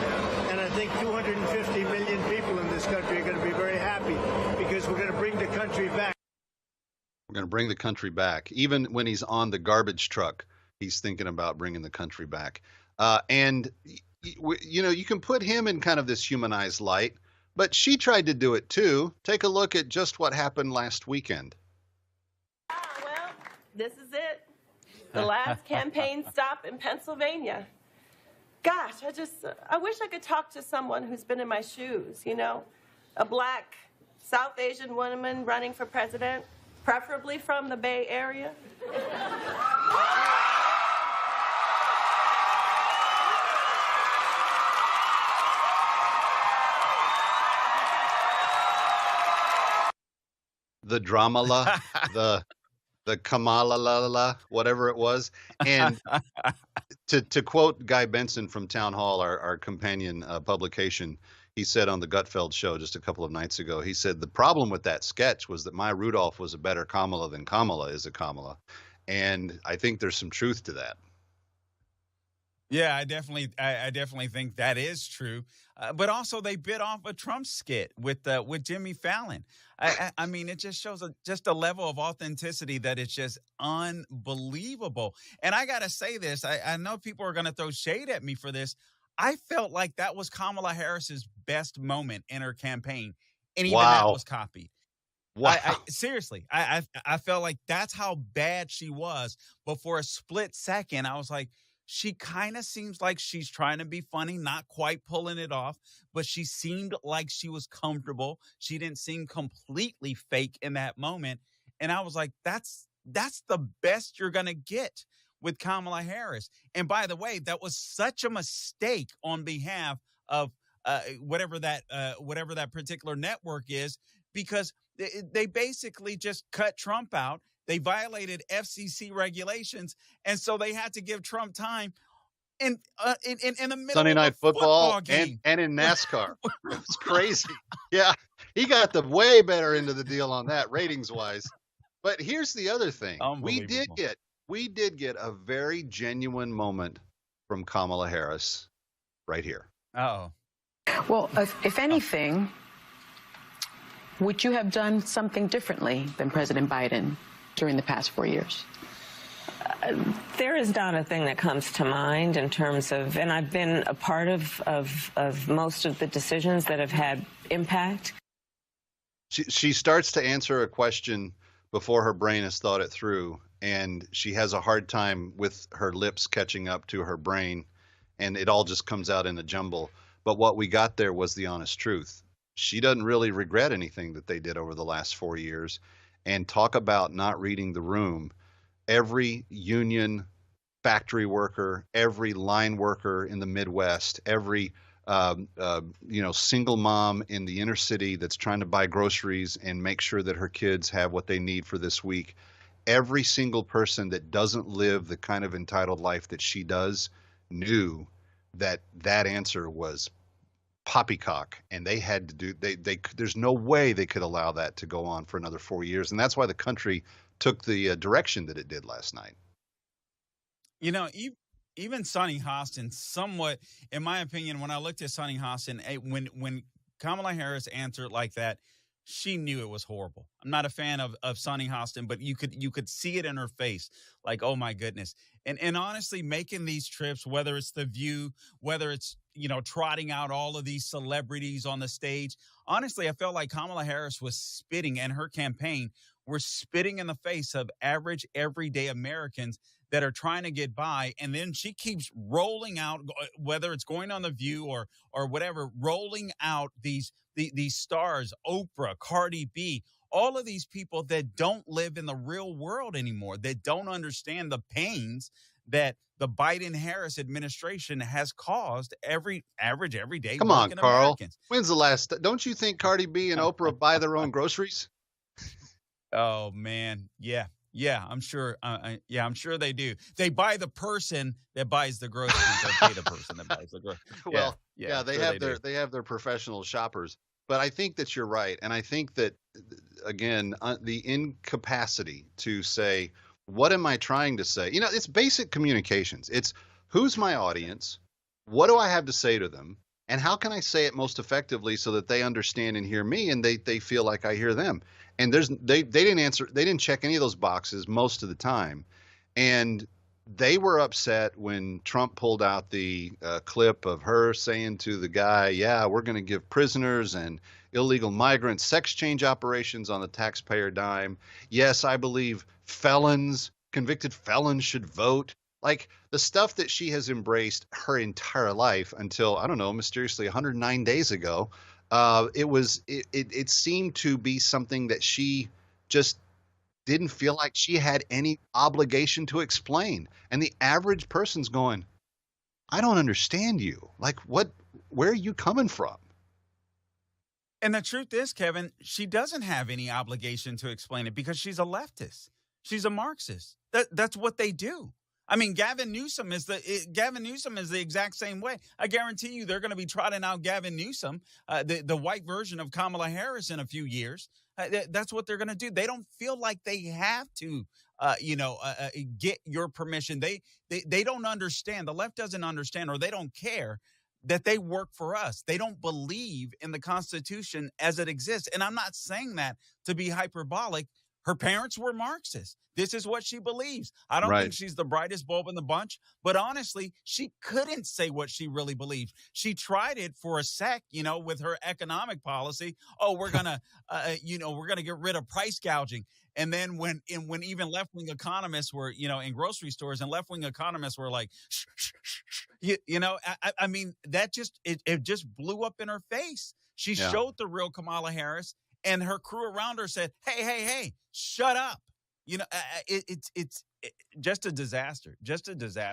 And I think 250 million people in this country are going to be very happy because we're going to bring the country back. We're going to bring the country back. Even when he's on the garbage truck, he's thinking about bringing the country back. And you can put him in kind of this humanized light, but she tried to do it too. Take a look at just what happened last weekend. Well, this is it. The last campaign stop in Pennsylvania. Gosh, I wish I could talk to someone who's been in my shoes, you know, a black South Asian woman running for president, preferably from the Bay Area. The Dramala, the Kamala, whatever it was. And to quote Guy Benson from Town Hall, our companion publication, he said on the Gutfeld show just a couple of nights ago, he said, the problem with that sketch was that Maya Rudolph was a better Kamala than Kamala is a Kamala. And I think there's some truth to that. Yeah, I definitely think that is true. But also, they bit off a Trump skit with Jimmy Fallon. I mean, it just shows just a level of authenticity that is just unbelievable. And I got to say this. I know people are going to throw shade at me for this. I felt like that was Kamala Harris's best moment in her campaign, and even that was copied. Wow. Seriously, I felt like that's how bad she was. But for a split second, I was like, she kind of seems like she's trying to be funny, not quite pulling it off, but she seemed like she was comfortable. She didn't seem completely fake in that moment. And I was like, that's the best you're going to get with Kamala Harris. And by the way, that was such a mistake on behalf of whatever that particular network is, because they basically just cut Trump out. They violated FCC regulations, and so they had to give Trump time in the middle Sunday of Night a football game. and in NASCAR. It was crazy. Yeah, he got the way better into the deal on that ratings-wise. But here's the other thing. We did get a very genuine moment from Kamala Harris right here. Uh-oh. Well, if anything, would you have done something differently than President Biden during the past 4 years? There is not a thing that comes to mind in terms of, and I've been a part of most of the decisions that have had impact. She starts to answer a question before her brain has thought it through, and she has a hard time with her lips catching up to her brain, and it all just comes out in a jumble. But what we got there was the honest truth. She doesn't really regret anything that they did over the last 4 years. And talk about not reading the room. Every union factory worker, every line worker in the Midwest, every single mom in the inner city that's trying to buy groceries and make sure that her kids have what they need for this week. Every single person that doesn't live the kind of entitled life that she does knew that answer was poppycock, and they had to do there's no way they could allow that to go on for another 4 years, and that's why the country took the direction that it did last night. You know, even Sonny Hostin, somewhat, in my opinion, when I looked at Sonny Hostin, when Kamala Harris answered like that, she knew it was horrible. I'm not a fan of Sonny Hostin, but you could see it in her face, like, oh my goodness. And honestly, making these trips, whether it's The View, whether it's, trotting out all of these celebrities on the stage, honestly, I felt like Kamala Harris was spitting, and her campaign were spitting in the face of average, everyday Americans that are trying to get by. And then she keeps rolling out, whether it's going on The View or whatever, rolling out these stars, Oprah, Cardi B, all of these people that don't live in the real world anymore, that don't understand the pains that the Biden-Harris administration has caused everyday Come on, Carl. Americans. When's the last? Don't you think Cardi B and Oprah buy their own groceries? Oh man, yeah, I'm sure. I'm sure they do. They buy the person that buys the groceries. They pay the person that buys the groceries. Well, they have their professional shoppers. But I think that you're right, and I think that again, the incapacity to say, what am I trying to say? It's basic communications. It's who's my audience, what do I have to say to them, and how can I say it most effectively so that they understand and hear me, and they feel like I hear them. And they didn't check any of those boxes most of the time. And they were upset when Trump pulled out the clip of her saying to the guy, yeah, we're going to give prisoners and illegal migrants sex change operations on the taxpayer dime. Yes, I believe convicted felons should vote. Like the stuff that she has embraced her entire life until, I don't know, mysteriously 109 days ago, it seemed to be something that she just didn't feel like she had any obligation to explain. And the average person's going, I don't understand you. Like, where are you coming from? And the truth is, Kevin, she doesn't have any obligation to explain it because she's a leftist. She's a Marxist. That's what they do. I mean, Gavin Newsom is the exact same way. I guarantee you they're going to be trotting out Gavin Newsom, the white version of Kamala Harris in a few years. That's what they're going to do. They don't feel like they have to, get your permission. They don't understand. The left doesn't understand, or they don't care that they work for us. They don't believe in the Constitution as it exists. And I'm not saying that to be hyperbolic. Her parents were Marxists. This is what she believes. I don't think she's the brightest bulb in the bunch, but honestly, she couldn't say what she really believes. She tried it for a sec, with her economic policy. Oh, we're gonna, we're gonna get rid of price gouging. And then when even left-wing economists were, in grocery stores, and left-wing economists were like, shh, shh, shh, shh. I mean, that it just blew up in her face. She showed the real Kamala Harris. And her crew around her said, hey, shut up. It's just a disaster,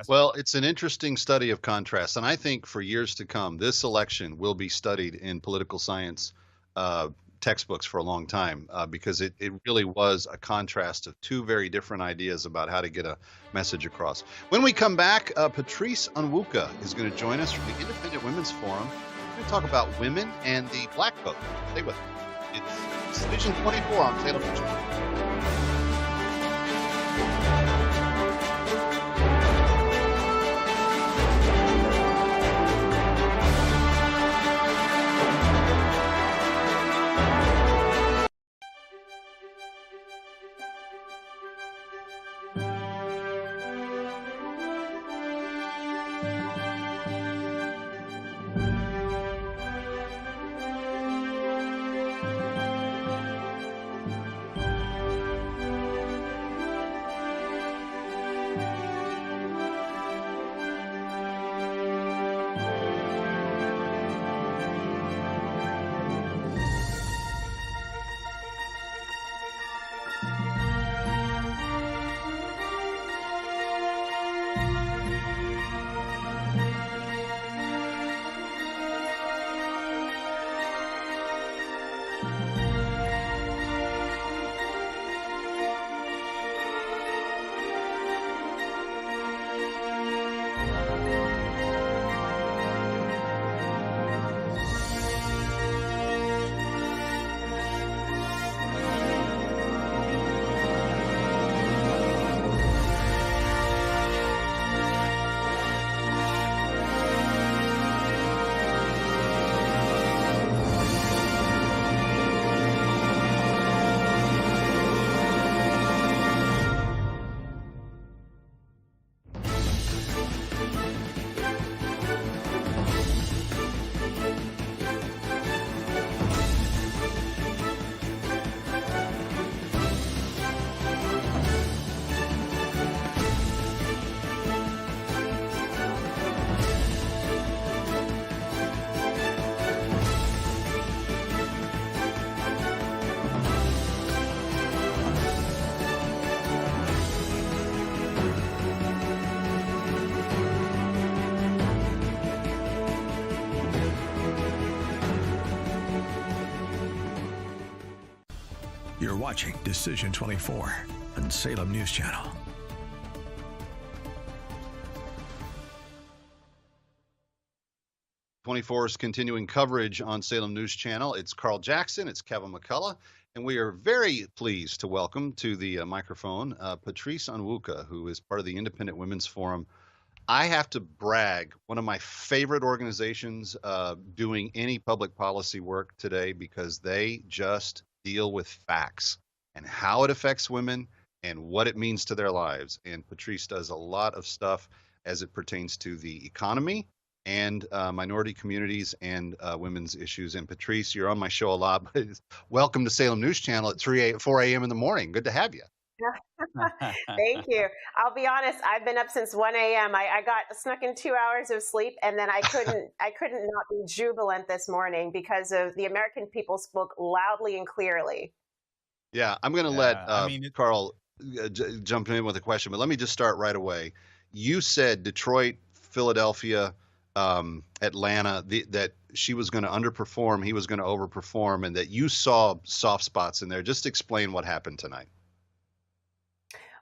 Well, it's an interesting study of contrast. And I think for years to come, this election will be studied in political science textbooks for a long time because it really was a contrast of two very different ideas about how to get a message across. When we come back, Patrice Onwuka is going to join us from the Independent Women's Forum. We're going to talk about women and the black vote. Stay with us. It's Vision 24 on Salem News. You're watching Decision 24 on Salem News Channel. '24's continuing coverage on Salem News Channel. It's Carl Jackson, it's Kevin McCullough, and we are very pleased to welcome to the microphone Patrice Onwuka, who is part of the Independent Women's Forum. I have to brag, one of my favorite organizations doing any public policy work today, because they just deal with facts and how it affects women and what it means to their lives. And Patrice does a lot of stuff as it pertains to the economy and minority communities and women's issues. And Patrice, you're on my show a lot, but welcome to Salem News Channel at 4 a.m. in the morning. Good to have you. Thank you. I'll be honest, I've been up since 1 a.m. I got snuck in 2 hours of sleep, and then I couldn't not be jubilant this morning because of the American people spoke loudly and clearly. Yeah, I'm going to let Carl jump in with a question, but let me just start right away. You said Detroit, Philadelphia, Atlanta, that she was going to underperform, he was going to overperform, and that you saw soft spots in there. Just explain what happened tonight.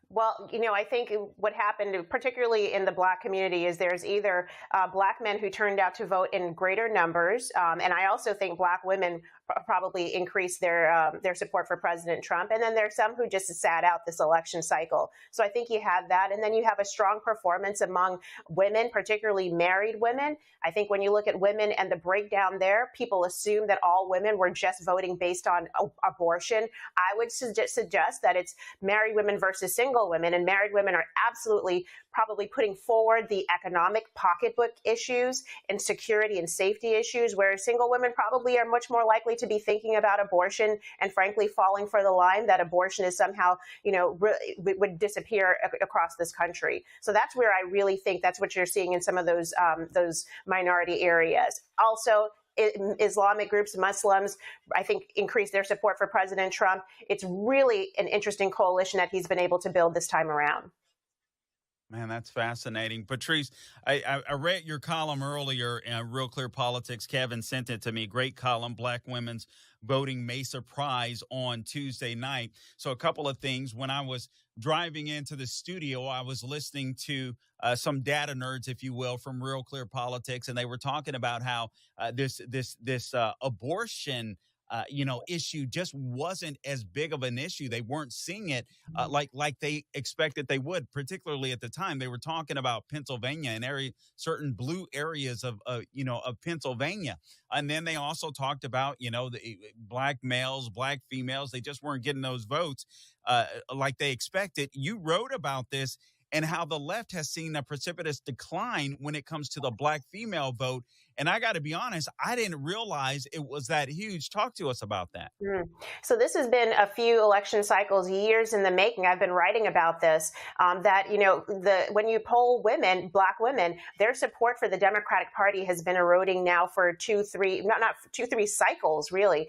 Well, I think what happened, particularly in the Black community, is there's either Black men who turned out to vote in greater numbers, and I also think Black women probably increased their support for President Trump, and then there's some who just sat out this election cycle. So I think you have that, and then you have a strong performance among women, particularly married women. I think when you look at women and the breakdown there, people assume that all women were just voting based on abortion. I would suggest that it's married women versus single women, and married women are absolutely probably putting forward the economic pocketbook issues and security and safety issues, where single women probably are much more likely to be thinking about abortion and frankly falling for the line that abortion is somehow, would disappear across this country. So that's where I really think that's what you're seeing in some of those minority areas. Also, Islamic groups, Muslims, I think, increase their support for President Trump. It's really an interesting coalition that he's been able to build this time around. Man, that's fascinating. Patrice, I read your column earlier in Real Clear Politics. Kevin sent it to me. Great column, Black women's voting may surprise on Tuesday night. So a couple of things. When I was driving into the studio, I was listening to some data nerds, if you will, from Real Clear Politics, and they were talking about how this abortion issue just wasn't as big of an issue. They weren't seeing it like they expected they would, particularly at the time. They were talking about Pennsylvania and certain blue areas of Pennsylvania. And then they also talked about, the Black males, Black females. They just weren't getting those votes like they expected. You wrote about this and how the left has seen a precipitous decline when it comes to the Black female vote. And I got to be honest, I didn't realize it was that huge. Talk to us about that. So this has been a few election cycles, years in the making. I've been writing about this, when you poll women, Black women, their support for the Democratic Party has been eroding now for two, three cycles, really,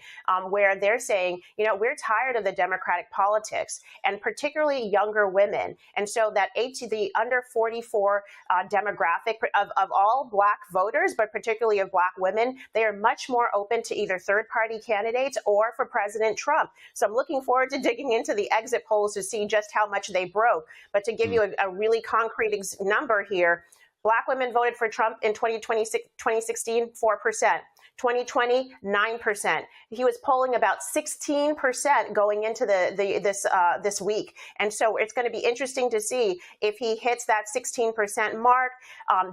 where they're saying, we're tired of the Democratic politics, and particularly younger women. And so that the under 44 demographic of all Black voters, but particularly of Black women, they are much more open to either third-party candidates or for President Trump. So I'm looking forward to digging into the exit polls to see just how much they broke. But to give you a really concrete number here, Black women voted for Trump in 2016, 4%. 2020, 9%. He was polling about 16% going into this week. And so it's going to be interesting to see if he hits that 16% mark.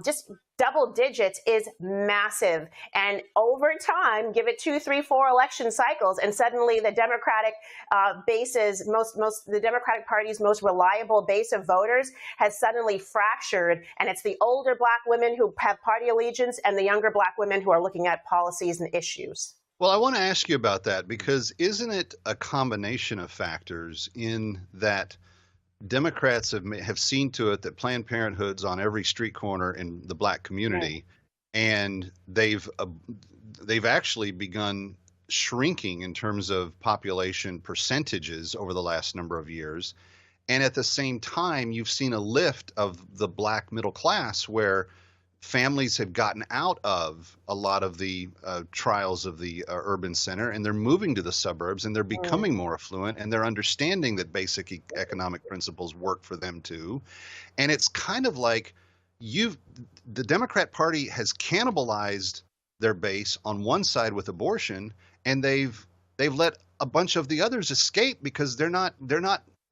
Just double digits is massive. And over time, give it 2, 3, 4 election cycles, and suddenly the Democratic the Democratic Party's most reliable base of voters has suddenly fractured. And it's the older Black women who have party allegiance and the younger Black women who are looking at policies and issues. Well, I want to ask you about that, because isn't it a combination of factors in that Democrats have seen to it that Planned Parenthood's on every street corner in the Black community, and they've actually begun shrinking in terms of population percentages over the last number of years. And at the same time, you've seen a lift of the Black middle class, where families have gotten out of a lot of the trials of the urban center, and they're moving to the suburbs, and they're becoming more affluent, and they're understanding that basic economic principles work for them too. And it's kind of like the Democrat Party has cannibalized their base on one side with abortion, and they've let a bunch of the others escape because they're not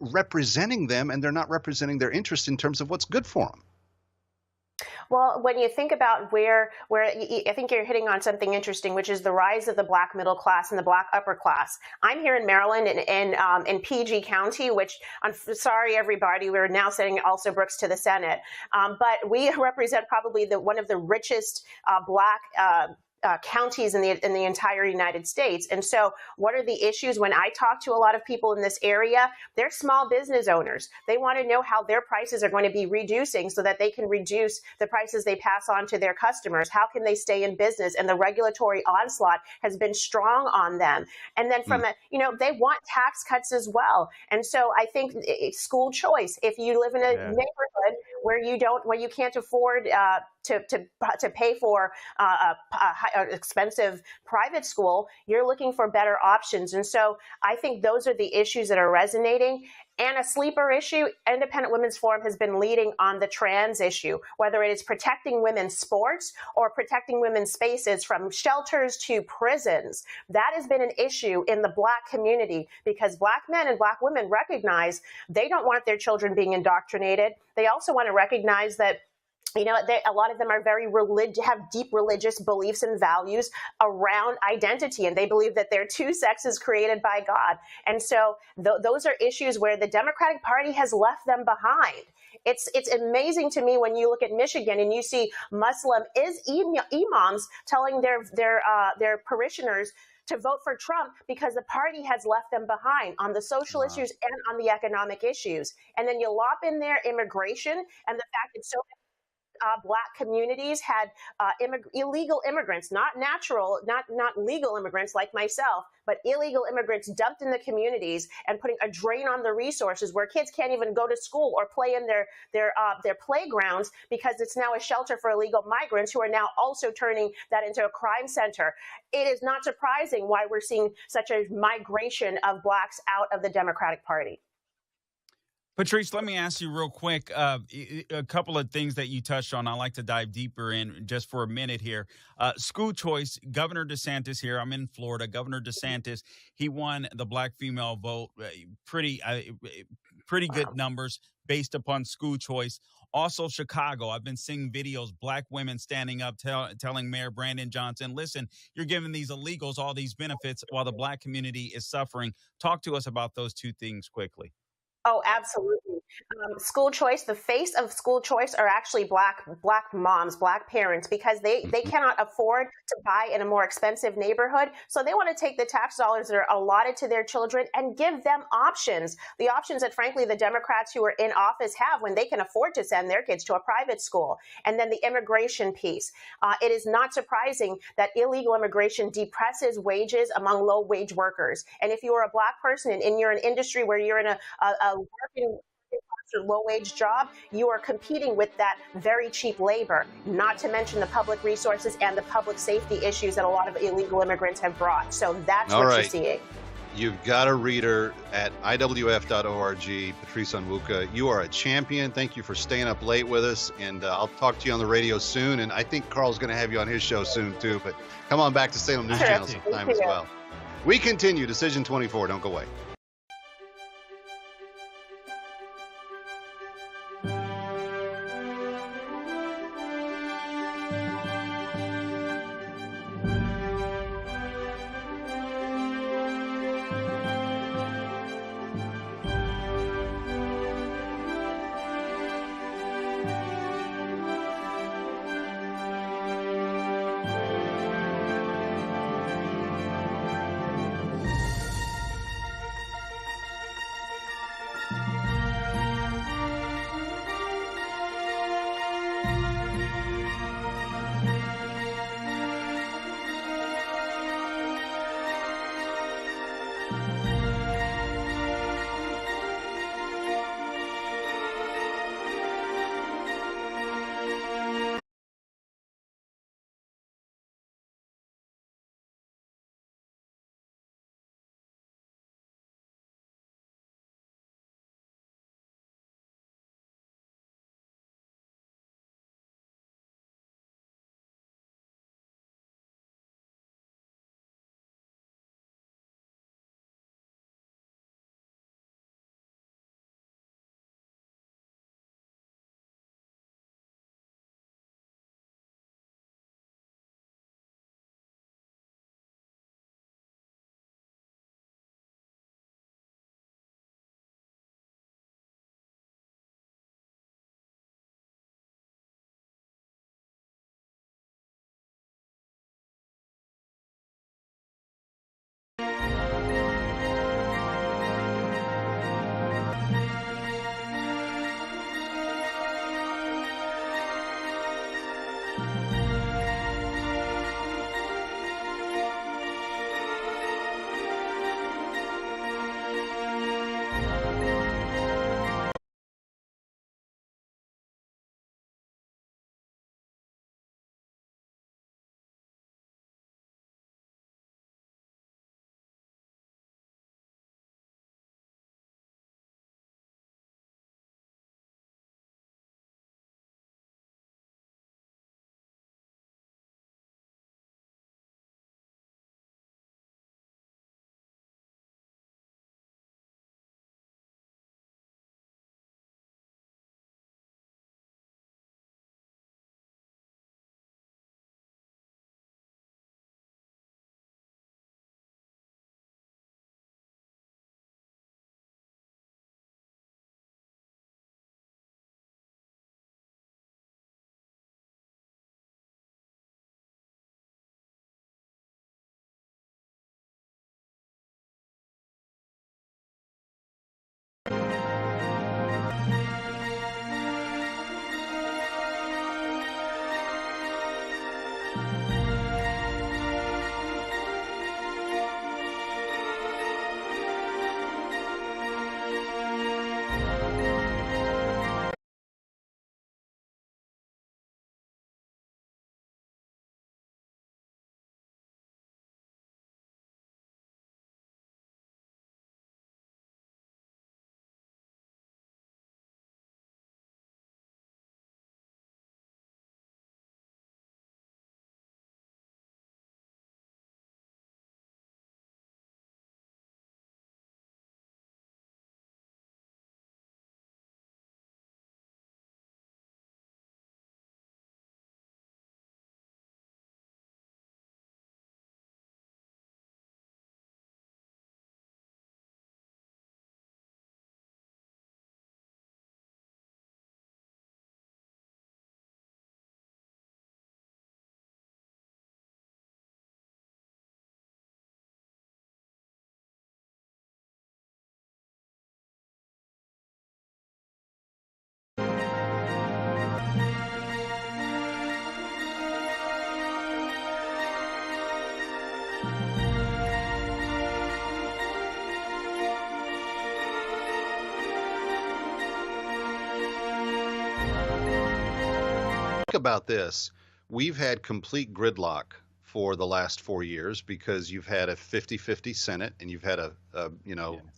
representing them, and they're not representing their interest in terms of what's good for them. Well, when you think about where I think you're hitting on something interesting, which is the rise of the black middle class and the black upper class. I'm here in Maryland in PG County, which I'm sorry, everybody, we're now sending also Brooks to the Senate. But we represent probably one of the richest black counties in the entire United States. And so what are the issues? When I talk to a lot of people in this area, they're small business owners. They want to know how their prices are going to be reducing so that they can reduce the prices they pass on to their customers. How can they stay in business? And the regulatory onslaught has been strong on them. And then from they want tax cuts as well. And so I think school choice, if you live in a neighborhood where you can't afford to pay for an expensive private school, you're looking for better options. And so I think those are the issues that are resonating. And a sleeper issue, Independent Women's Forum has been leading on the trans issue, whether it is protecting women's sports or protecting women's spaces from shelters to prisons. That has been an issue in the Black community because Black men and Black women recognize they don't want their children being indoctrinated. They also want to recognize that a lot of them are have deep religious beliefs and values around identity, and they believe that there are two sexes created by God. And so those are issues where the Democratic Party has left them behind. It's amazing to me when you look at Michigan and you see Muslim imams telling their parishioners to vote for Trump because the party has left them behind on the social issues and on the economic issues. And then you lop in there immigration and the fact that so many Black communities had illegal immigrants, not legal immigrants like myself, but illegal immigrants dumped in the communities and putting a drain on the resources where kids can't even go to school or play in their playgrounds because it's now a shelter for illegal migrants who are now also turning that into a crime center. It is not surprising why we're seeing such a migration of Blacks out of the Democratic Party. Patrice, let me ask you real quick a couple of things that you touched on. I'd like to dive deeper in just for a minute here. School choice, Governor DeSantis here. I'm in Florida. Governor DeSantis, he won the Black female vote, pretty good numbers based upon school choice. Also, Chicago, I've been seeing videos, Black women standing up telling Mayor Brandon Johnson, listen, you're giving these illegals all these benefits while the Black community is suffering. Talk to us about those two things quickly. Oh, absolutely. School choice, the face of school choice are actually Black moms, Black parents, because they cannot afford to buy in a more expensive neighborhood. So they want to take the tax dollars that are allotted to their children and give them options. The options that, frankly, the Democrats who are in office have when they can afford to send their kids to a private school. And then the immigration piece. It is not surprising that illegal immigration depresses wages among low-wage workers. And if you are a Black person and you're in an industry where you're in a working low-wage job, you are competing with that very cheap labor, not to mention the public resources and the public safety issues that a lot of illegal immigrants have brought. So that's what you're seeing. You've got a reader at iwf.org, Patrice Onwuka. You are a champion. Thank you for staying up late with us, and I'll talk to you on the radio soon, and I think Carl's going to have you on his show soon, too, but come on back to Salem News Channel sometime as well. We continue. Decision 24. Don't go away. about this. We've had complete gridlock for the last 4 years because you've had a 50-50 Senate and you've had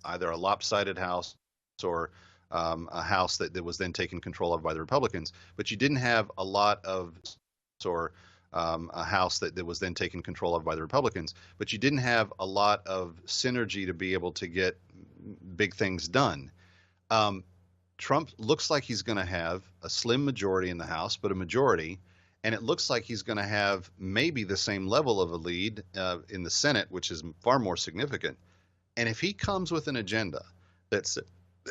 either a lopsided House or a House that was then taken control of by the Republicans. But you didn't have a lot of a House that was then taken control of by the Republicans. But you didn't have a lot of synergy to be able to get big things done. Trump looks like he's going to have a slim majority in the House, but a majority. And it looks like he's going to have maybe the same level of a lead in the Senate, which is far more significant. And if he comes with an agenda that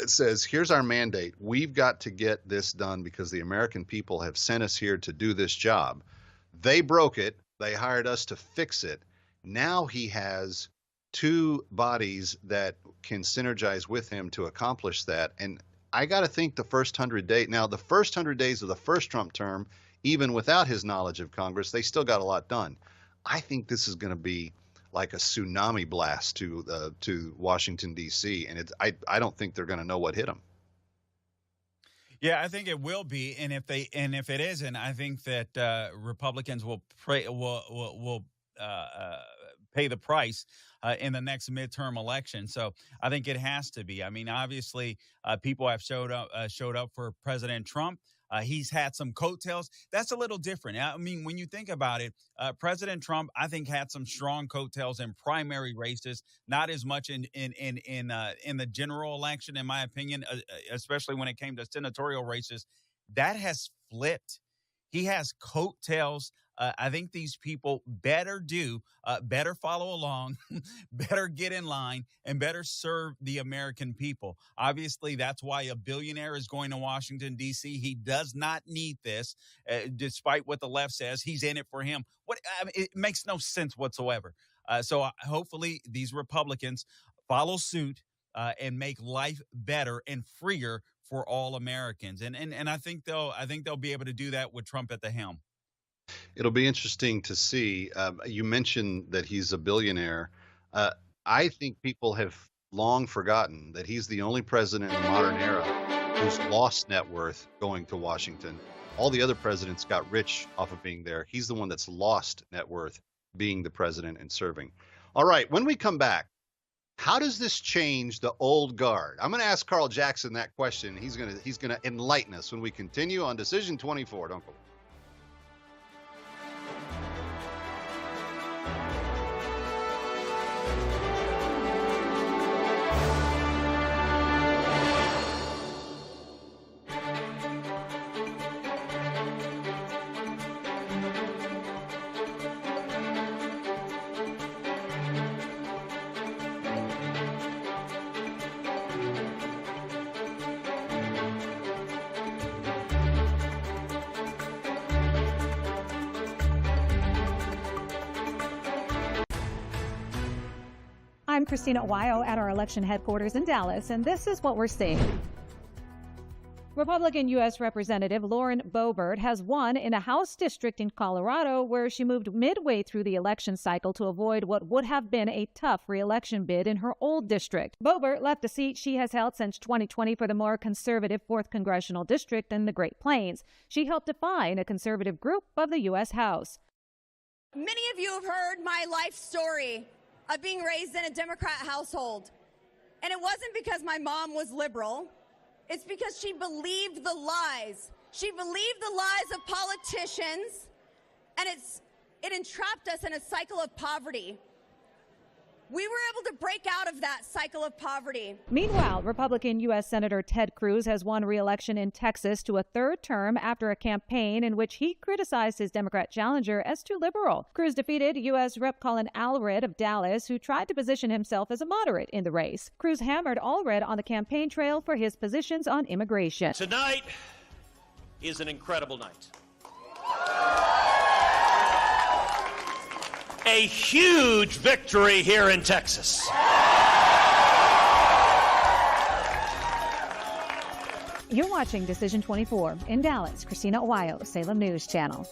says, here's our mandate, we've got to get this done because the American people have sent us here to do this job. They broke it. They hired us to fix it. Now he has two bodies that can synergize with him to accomplish that. And I got to think the first 100 days, now the first 100 days of the first Trump term, even without his knowledge of Congress, they still got a lot done. I think this is going to be like a tsunami blast to Washington, D.C., and I don't think they're going to know what hit them. Yeah, I think it will be, and if it isn't, I think that Republicans will pay the price in the next midterm election. So I think it has to be. I mean, obviously, people have showed up for President Trump. He's had some coattails. That's a little different. I mean, when you think about it, President Trump, I think, had some strong coattails in primary races, not as much in the general election, in my opinion, especially when it came to senatorial races. That has flipped. He has coattails. I think these people better follow along, better get in line, and better serve the American people. Obviously, that's why a billionaire is going to Washington, D.C. He does not need this, despite what the left says. He's in it for him. It makes no sense whatsoever. So hopefully these Republicans follow suit and make life better and freer for all Americans. And I think they'll be able to do that with Trump at the helm. It'll be interesting to see. You mentioned that he's a billionaire. I think people have long forgotten that he's the only president in the modern era who's lost net worth going to Washington. All the other presidents got rich off of being there. He's the one that's lost net worth being the president and serving. All right, when we come back, how does this change the old guard? I'm going to ask Carl Jackson that question. He's going to enlighten us when we continue on Decision 24. Don't go. I'm Christina Owayo at our election headquarters in Dallas, and this is what we're seeing. Republican U.S. Representative Lauren Boebert has won in a House district in Colorado where she moved midway through the election cycle to avoid what would have been a tough re-election bid in her old district. Boebert left a seat she has held since 2020 for the more conservative 4th Congressional District in the Great Plains. She helped define a conservative group of the U.S. House. Many of you have heard my life story of being raised in a Democrat household. And it wasn't because my mom was liberal. It's because she believed the lies. She believed the lies of politicians, and it entrapped us in a cycle of poverty. We were able to break out of that cycle of poverty. Meanwhile, Republican U.S. Senator Ted Cruz has won re-election in Texas to a third term after a campaign in which he criticized his Democrat challenger as too liberal. Cruz defeated U.S. Rep. Colin Allred of Dallas, who tried to position himself as a moderate in the race. Cruz hammered Allred on the campaign trail for his positions on immigration. Tonight is an incredible night. A huge victory here in Texas. You're watching Decision 24 in Dallas. Christina Owayo, Salem News Channel.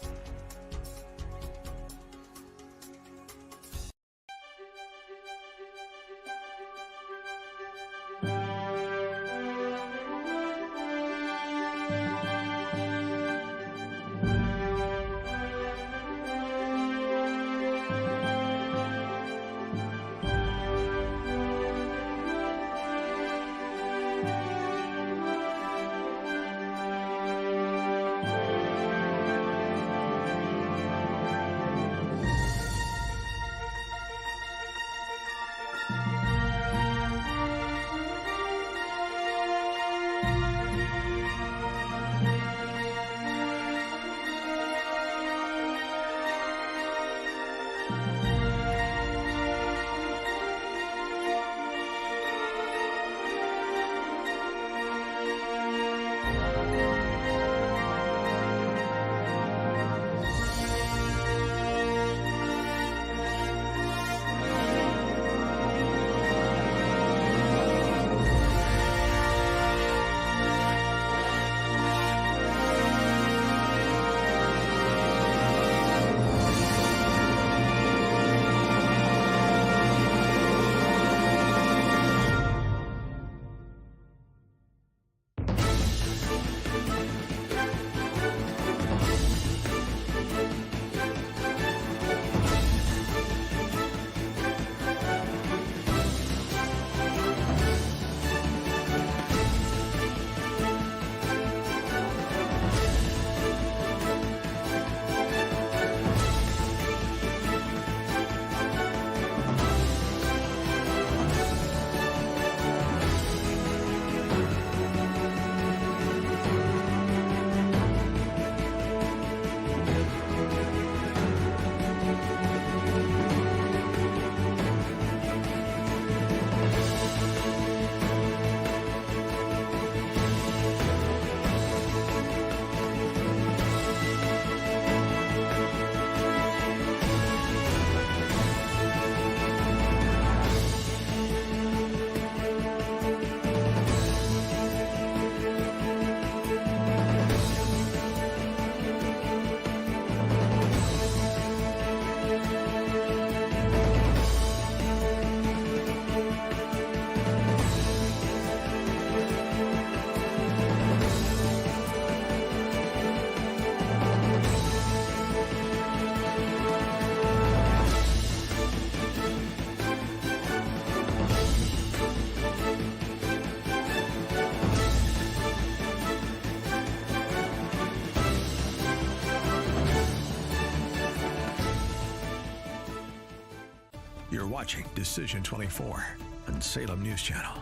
watching Decision 24 on Salem News Channel.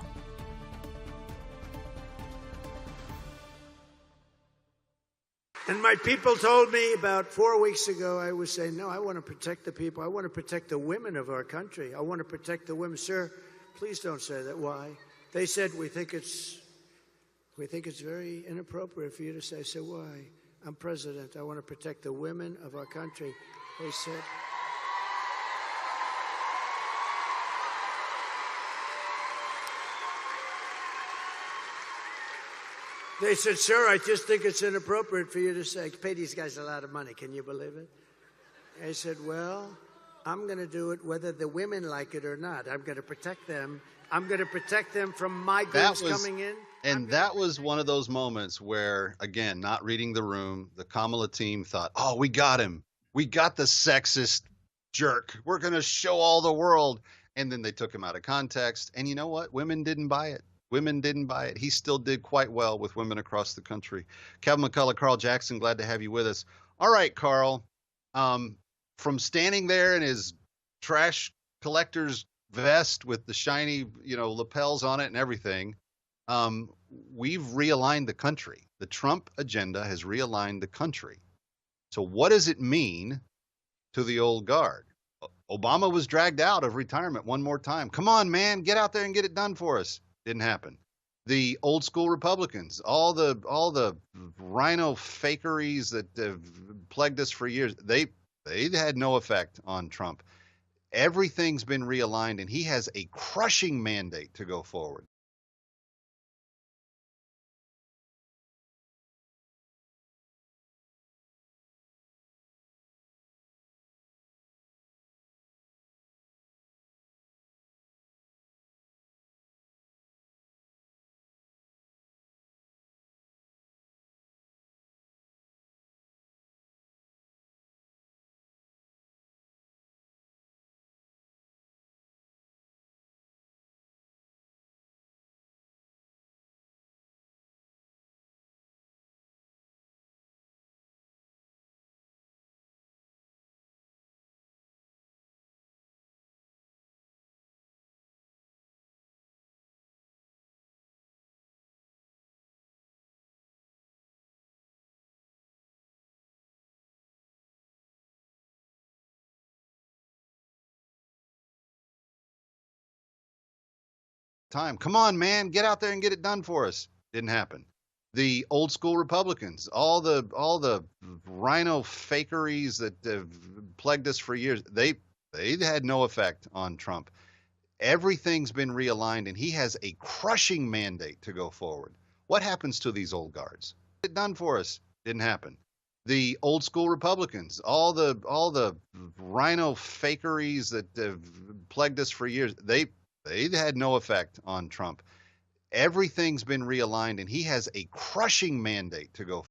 And my people told me about 4 weeks ago, I was saying, no, I want to protect the people. I want to protect the women of our country. I want to protect the women. Sir, please don't say that. Why? They said, we think it's very inappropriate for you to say. I said, why? I'm president. I want to protect the women of our country. They said, sir, I just think it's inappropriate for you to say, pay these guys a lot of money. Can you believe it? I said, well, I'm going to do it whether the women like it or not. I'm going to protect them. I'm going to protect them from migrants coming in. And that was one of those moments where, again, not reading the room, the Kamala team thought, oh, we got him. We got the sexist jerk. We're going to show all the world. And then they took him out of context. And you know what? Women didn't buy it. Women didn't buy it. He still did quite well with women across the country. Kevin McCullough, Carl Jackson, glad to have you with us. All right, Carl, from standing there in his trash collector's vest with the shiny, lapels on it and everything, we've realigned the country. The Trump agenda has realigned the country. So what does it mean to the old guard? Obama was dragged out of retirement one more time. Come on, man, get out there and get it done for us. Didn't happen. The old school Republicans, all the rhino fakeries that have plagued us for years, they had no effect on Trump. Everything's been realigned, and he has a crushing mandate to go forward. Come on, man, get out there and get it done for us. Didn't happen. The old school Republicans, all the rhino fakeries that have plagued us for years, they had no effect on Trump. Everything's been realigned, and he has a crushing mandate to go forward. What happens to these old guards? Get it done for us. Didn't happen. The old school Republicans, all the rhino fakeries that have plagued us for years, they had no effect on Trump. Everything's been realigned, and he has a crushing mandate to go.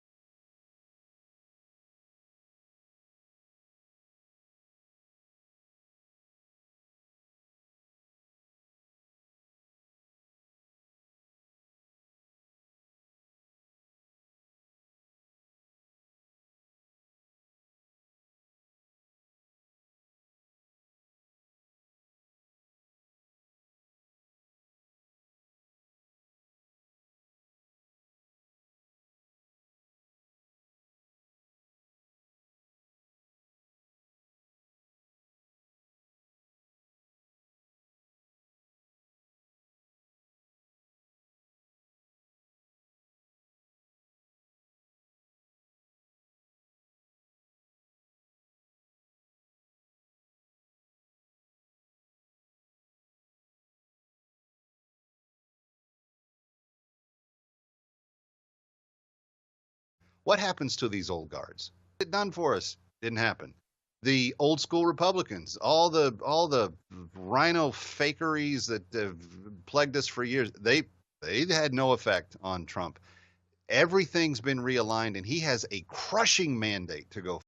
What happens to these old guards? Get it done for us. Didn't happen. The old school Republicans, all the rhino fakeries that have plagued us for years, they had no effect on Trump. Everything's been realigned, and he has a crushing mandate to go.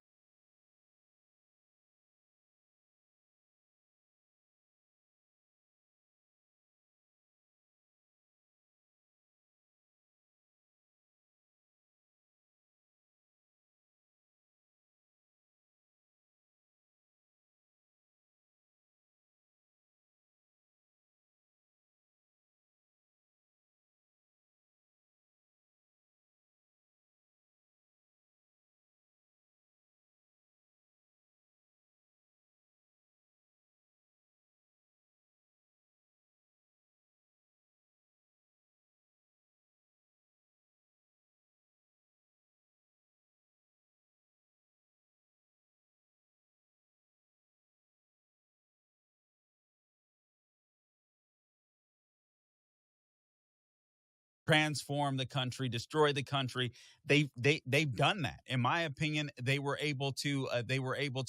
transform the country, destroy the country. They've done that. In my opinion, they were able to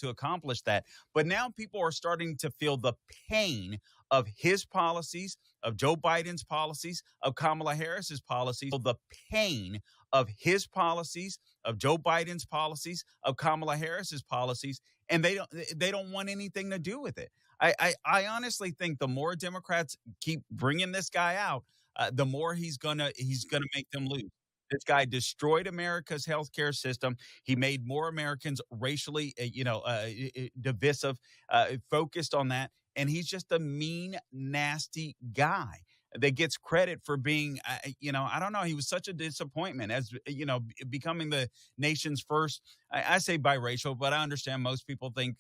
accomplish that. But now people are starting to feel the pain of his policies, of Joe Biden's policies, of Kamala Harris's policies, the pain of his policies, of Joe Biden's policies, of Kamala Harris's policies, and they don't want anything to do with it. I honestly think the more Democrats keep bringing this guy out, the more he's gonna make them lose. This guy destroyed America's healthcare system. He made more Americans racially, divisive, focused on that. And he's just a mean, nasty guy that gets credit for being, I don't know. He was such a disappointment as, becoming the nation's first, I say biracial, but I understand most people think,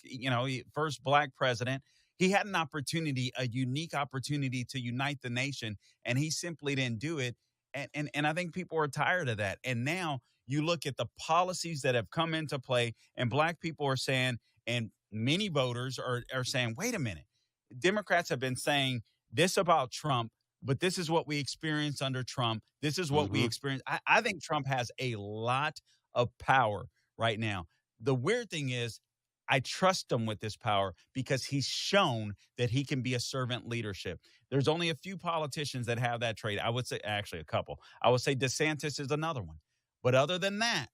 first black president. He had an opportunity, a unique opportunity to unite the nation, and he simply didn't do it. And I think people are tired of that. And now you look at the policies that have come into play, and black people are saying, and many voters are saying, wait a minute. Democrats have been saying this about Trump, but this is what we experienced under Trump. This is what we experienced. I think Trump has a lot of power right now. The weird thing is, I trust him with this power because he's shown that he can be a servant leadership. There's only a few politicians that have that trait. I would say, actually, a couple. I would say DeSantis is another one. But other than that,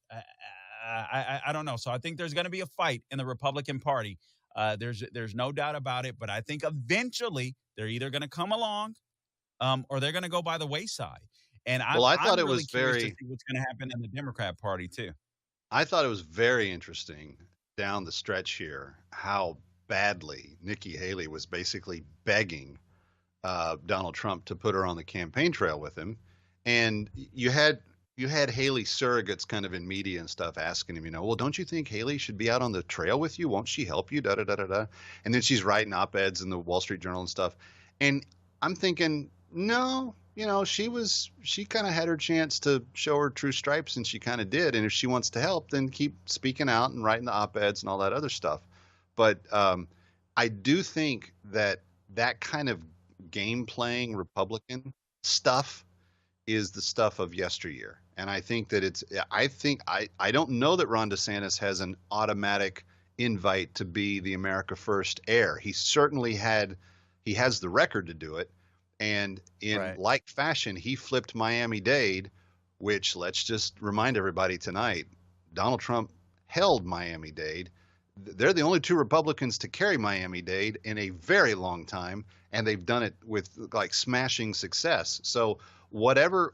I don't know. So I think there's going to be a fight in the Republican Party. There's no doubt about it. But I think eventually they're either going to come along or they're going to go by the wayside. And I thought it was curious to see what's going to happen in the Democrat Party, too. I thought it was very interesting down the stretch here how badly Nikki Haley was basically begging Donald Trump to put her on the campaign trail with him. And you had Haley surrogates kind of in media and stuff asking him, well, don't you think Haley should be out on the trail with you? Won't she help you? Da da da da da. And then she's writing op-eds in the Wall Street Journal and stuff. And I'm thinking, no, she kind of had her chance to show her true stripes, and she kind of did. And if she wants to help, then keep speaking out and writing the op-eds and all that other stuff. But I do think that kind of game playing Republican stuff is the stuff of yesteryear. And I think that I don't know that Ron DeSantis has an automatic invite to be the America First heir. He certainly has the record to do it. And in like fashion, he flipped Miami-Dade, which, let's just remind everybody tonight, Donald Trump held Miami-Dade. They're the only two Republicans to carry Miami-Dade in a very long time, and they've done it with like smashing success. So whatever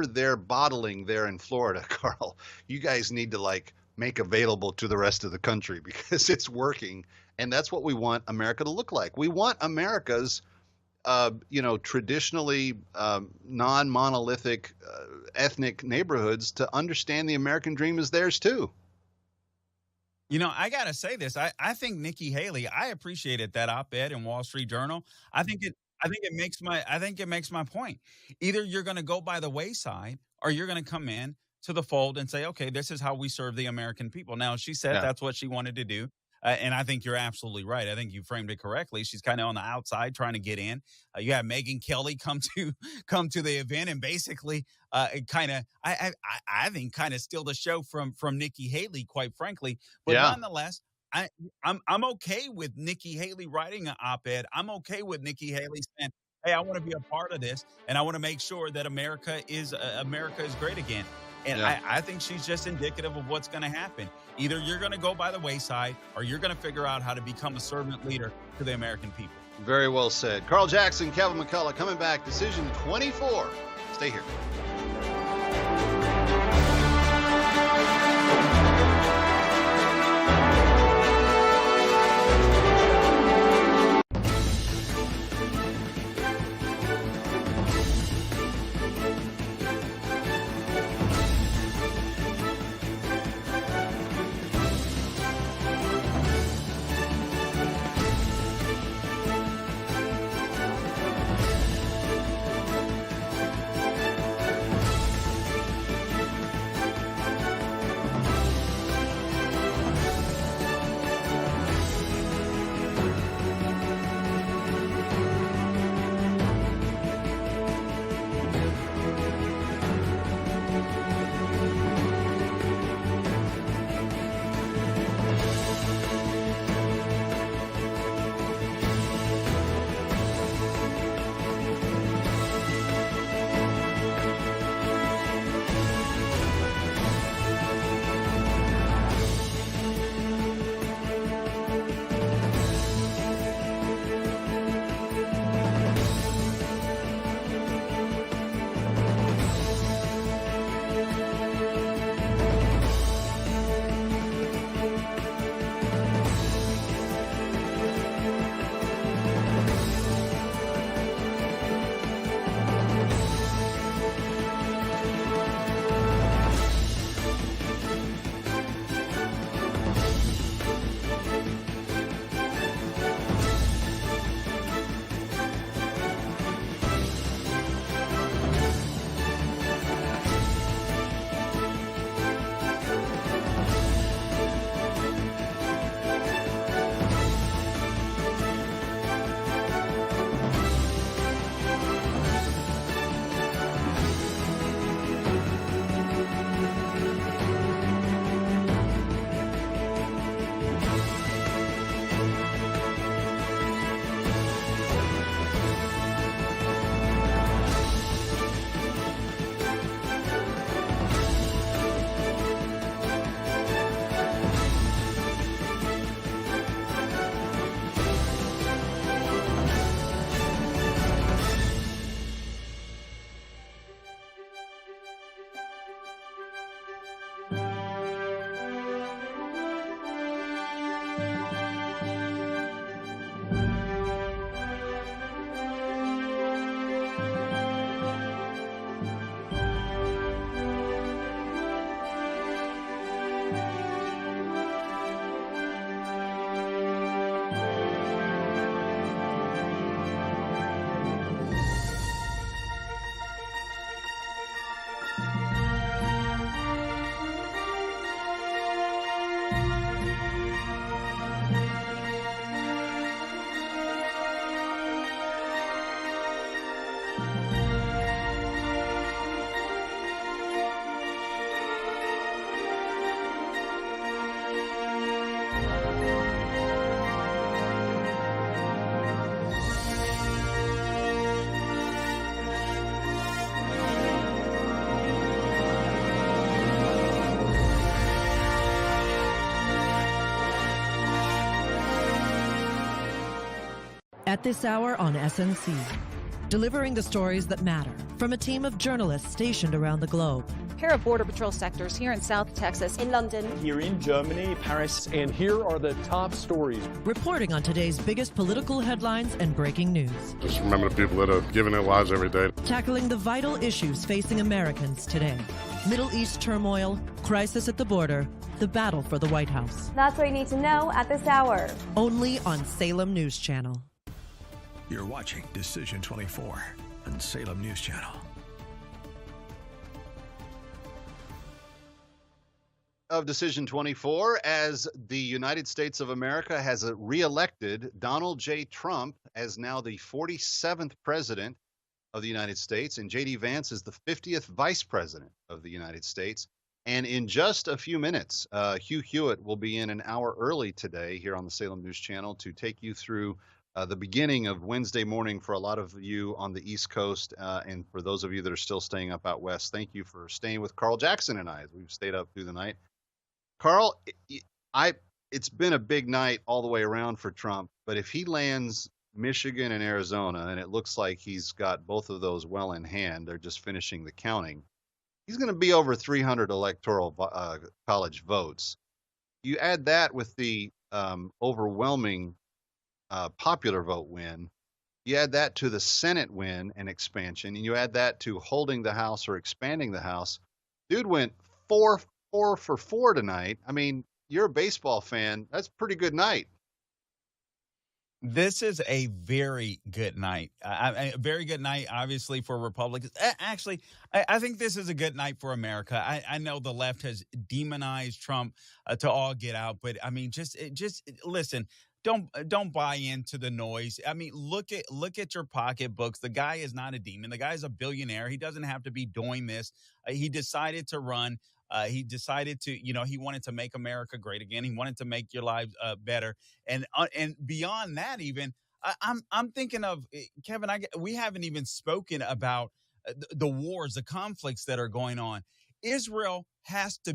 they're bottling there in Florida, Carl, you guys need to make available to the rest of the country because it's working. And that's what we want America to look like. We want America's traditionally non-monolithic ethnic neighborhoods to understand the American dream is theirs too. I got to say this. I think Nikki Haley, I appreciated that op-ed in Wall Street Journal. I think it makes my point. Either you're going to go by the wayside or you're going to come in to the fold and say, okay, this is how we serve the American people. Now, she said that's what she wanted to do. And I think you're absolutely right. I think you framed it correctly. She's kind of on the outside trying to get in. You have Megyn Kelly come to the event and basically I think kind of steal the show from Nikki Haley, quite frankly. But nonetheless, I'm okay with Nikki Haley writing an op-ed. I'm okay with Nikki Haley saying, hey, I want to be a part of this, and I want to make sure that America is great again. And I think she's just indicative of what's going to happen. Either you're going to go by the wayside or you're going to figure out how to become a servant leader to the American people. Very well said. Carl Jackson, Kevin McCullough coming back. Decision 24. Stay here. at this hour on SNC. Delivering the stories that matter from a team of journalists stationed around the globe. A pair of Border Patrol sectors here in South Texas, in London, here in Germany, Paris, and here are the top stories. Reporting on today's biggest political headlines and breaking news. Just remember the people that are giving their lives every day. Tackling the vital issues facing Americans today. Middle East turmoil, crisis at the border, the battle for the White House. That's what you need to know at this hour. Only on Salem News Channel. You're watching Decision 24 on Salem News Channel. Of Decision 24, as the United States of America has reelected Donald J. Trump as now the 47th president of the United States, and J.D. Vance is the 50th vice president of the United States. And in just a few minutes, Hugh Hewitt will be in an hour early today here on the Salem News Channel to take you through the beginning of Wednesday morning for a lot of you on the East Coast, and for those of you that are still staying up out west, thank you for staying with Carl Jackson and I as we've stayed up through the night. Carl, it's been a big night all the way around for Trump, but if he lands Michigan and Arizona, and it looks like he's got both of those well in hand, they're just finishing the counting, he's going to be over 300 electoral college votes. You add that with the overwhelming popular vote win, you add that to the Senate win and expansion, and you add that to holding the House or expanding the House. Dude went 4 for 4 tonight. I mean, you're a baseball fan. That's a pretty good night. This is a very good night. A very good night, obviously, for Republicans. Actually, I think this is a good night for America. I know the left has demonized Trump to all get out, but I mean, just listen. Don't buy into the noise. I mean, look at your pocketbooks. The guy is not a demon. The guy is a billionaire. He doesn't have to be doing this. He decided to run. He decided to, he wanted to make America great again. He wanted to make your lives better. And beyond that, even I'm thinking of Kevin. We haven't even spoken about the wars, the conflicts that are going on. Israel has to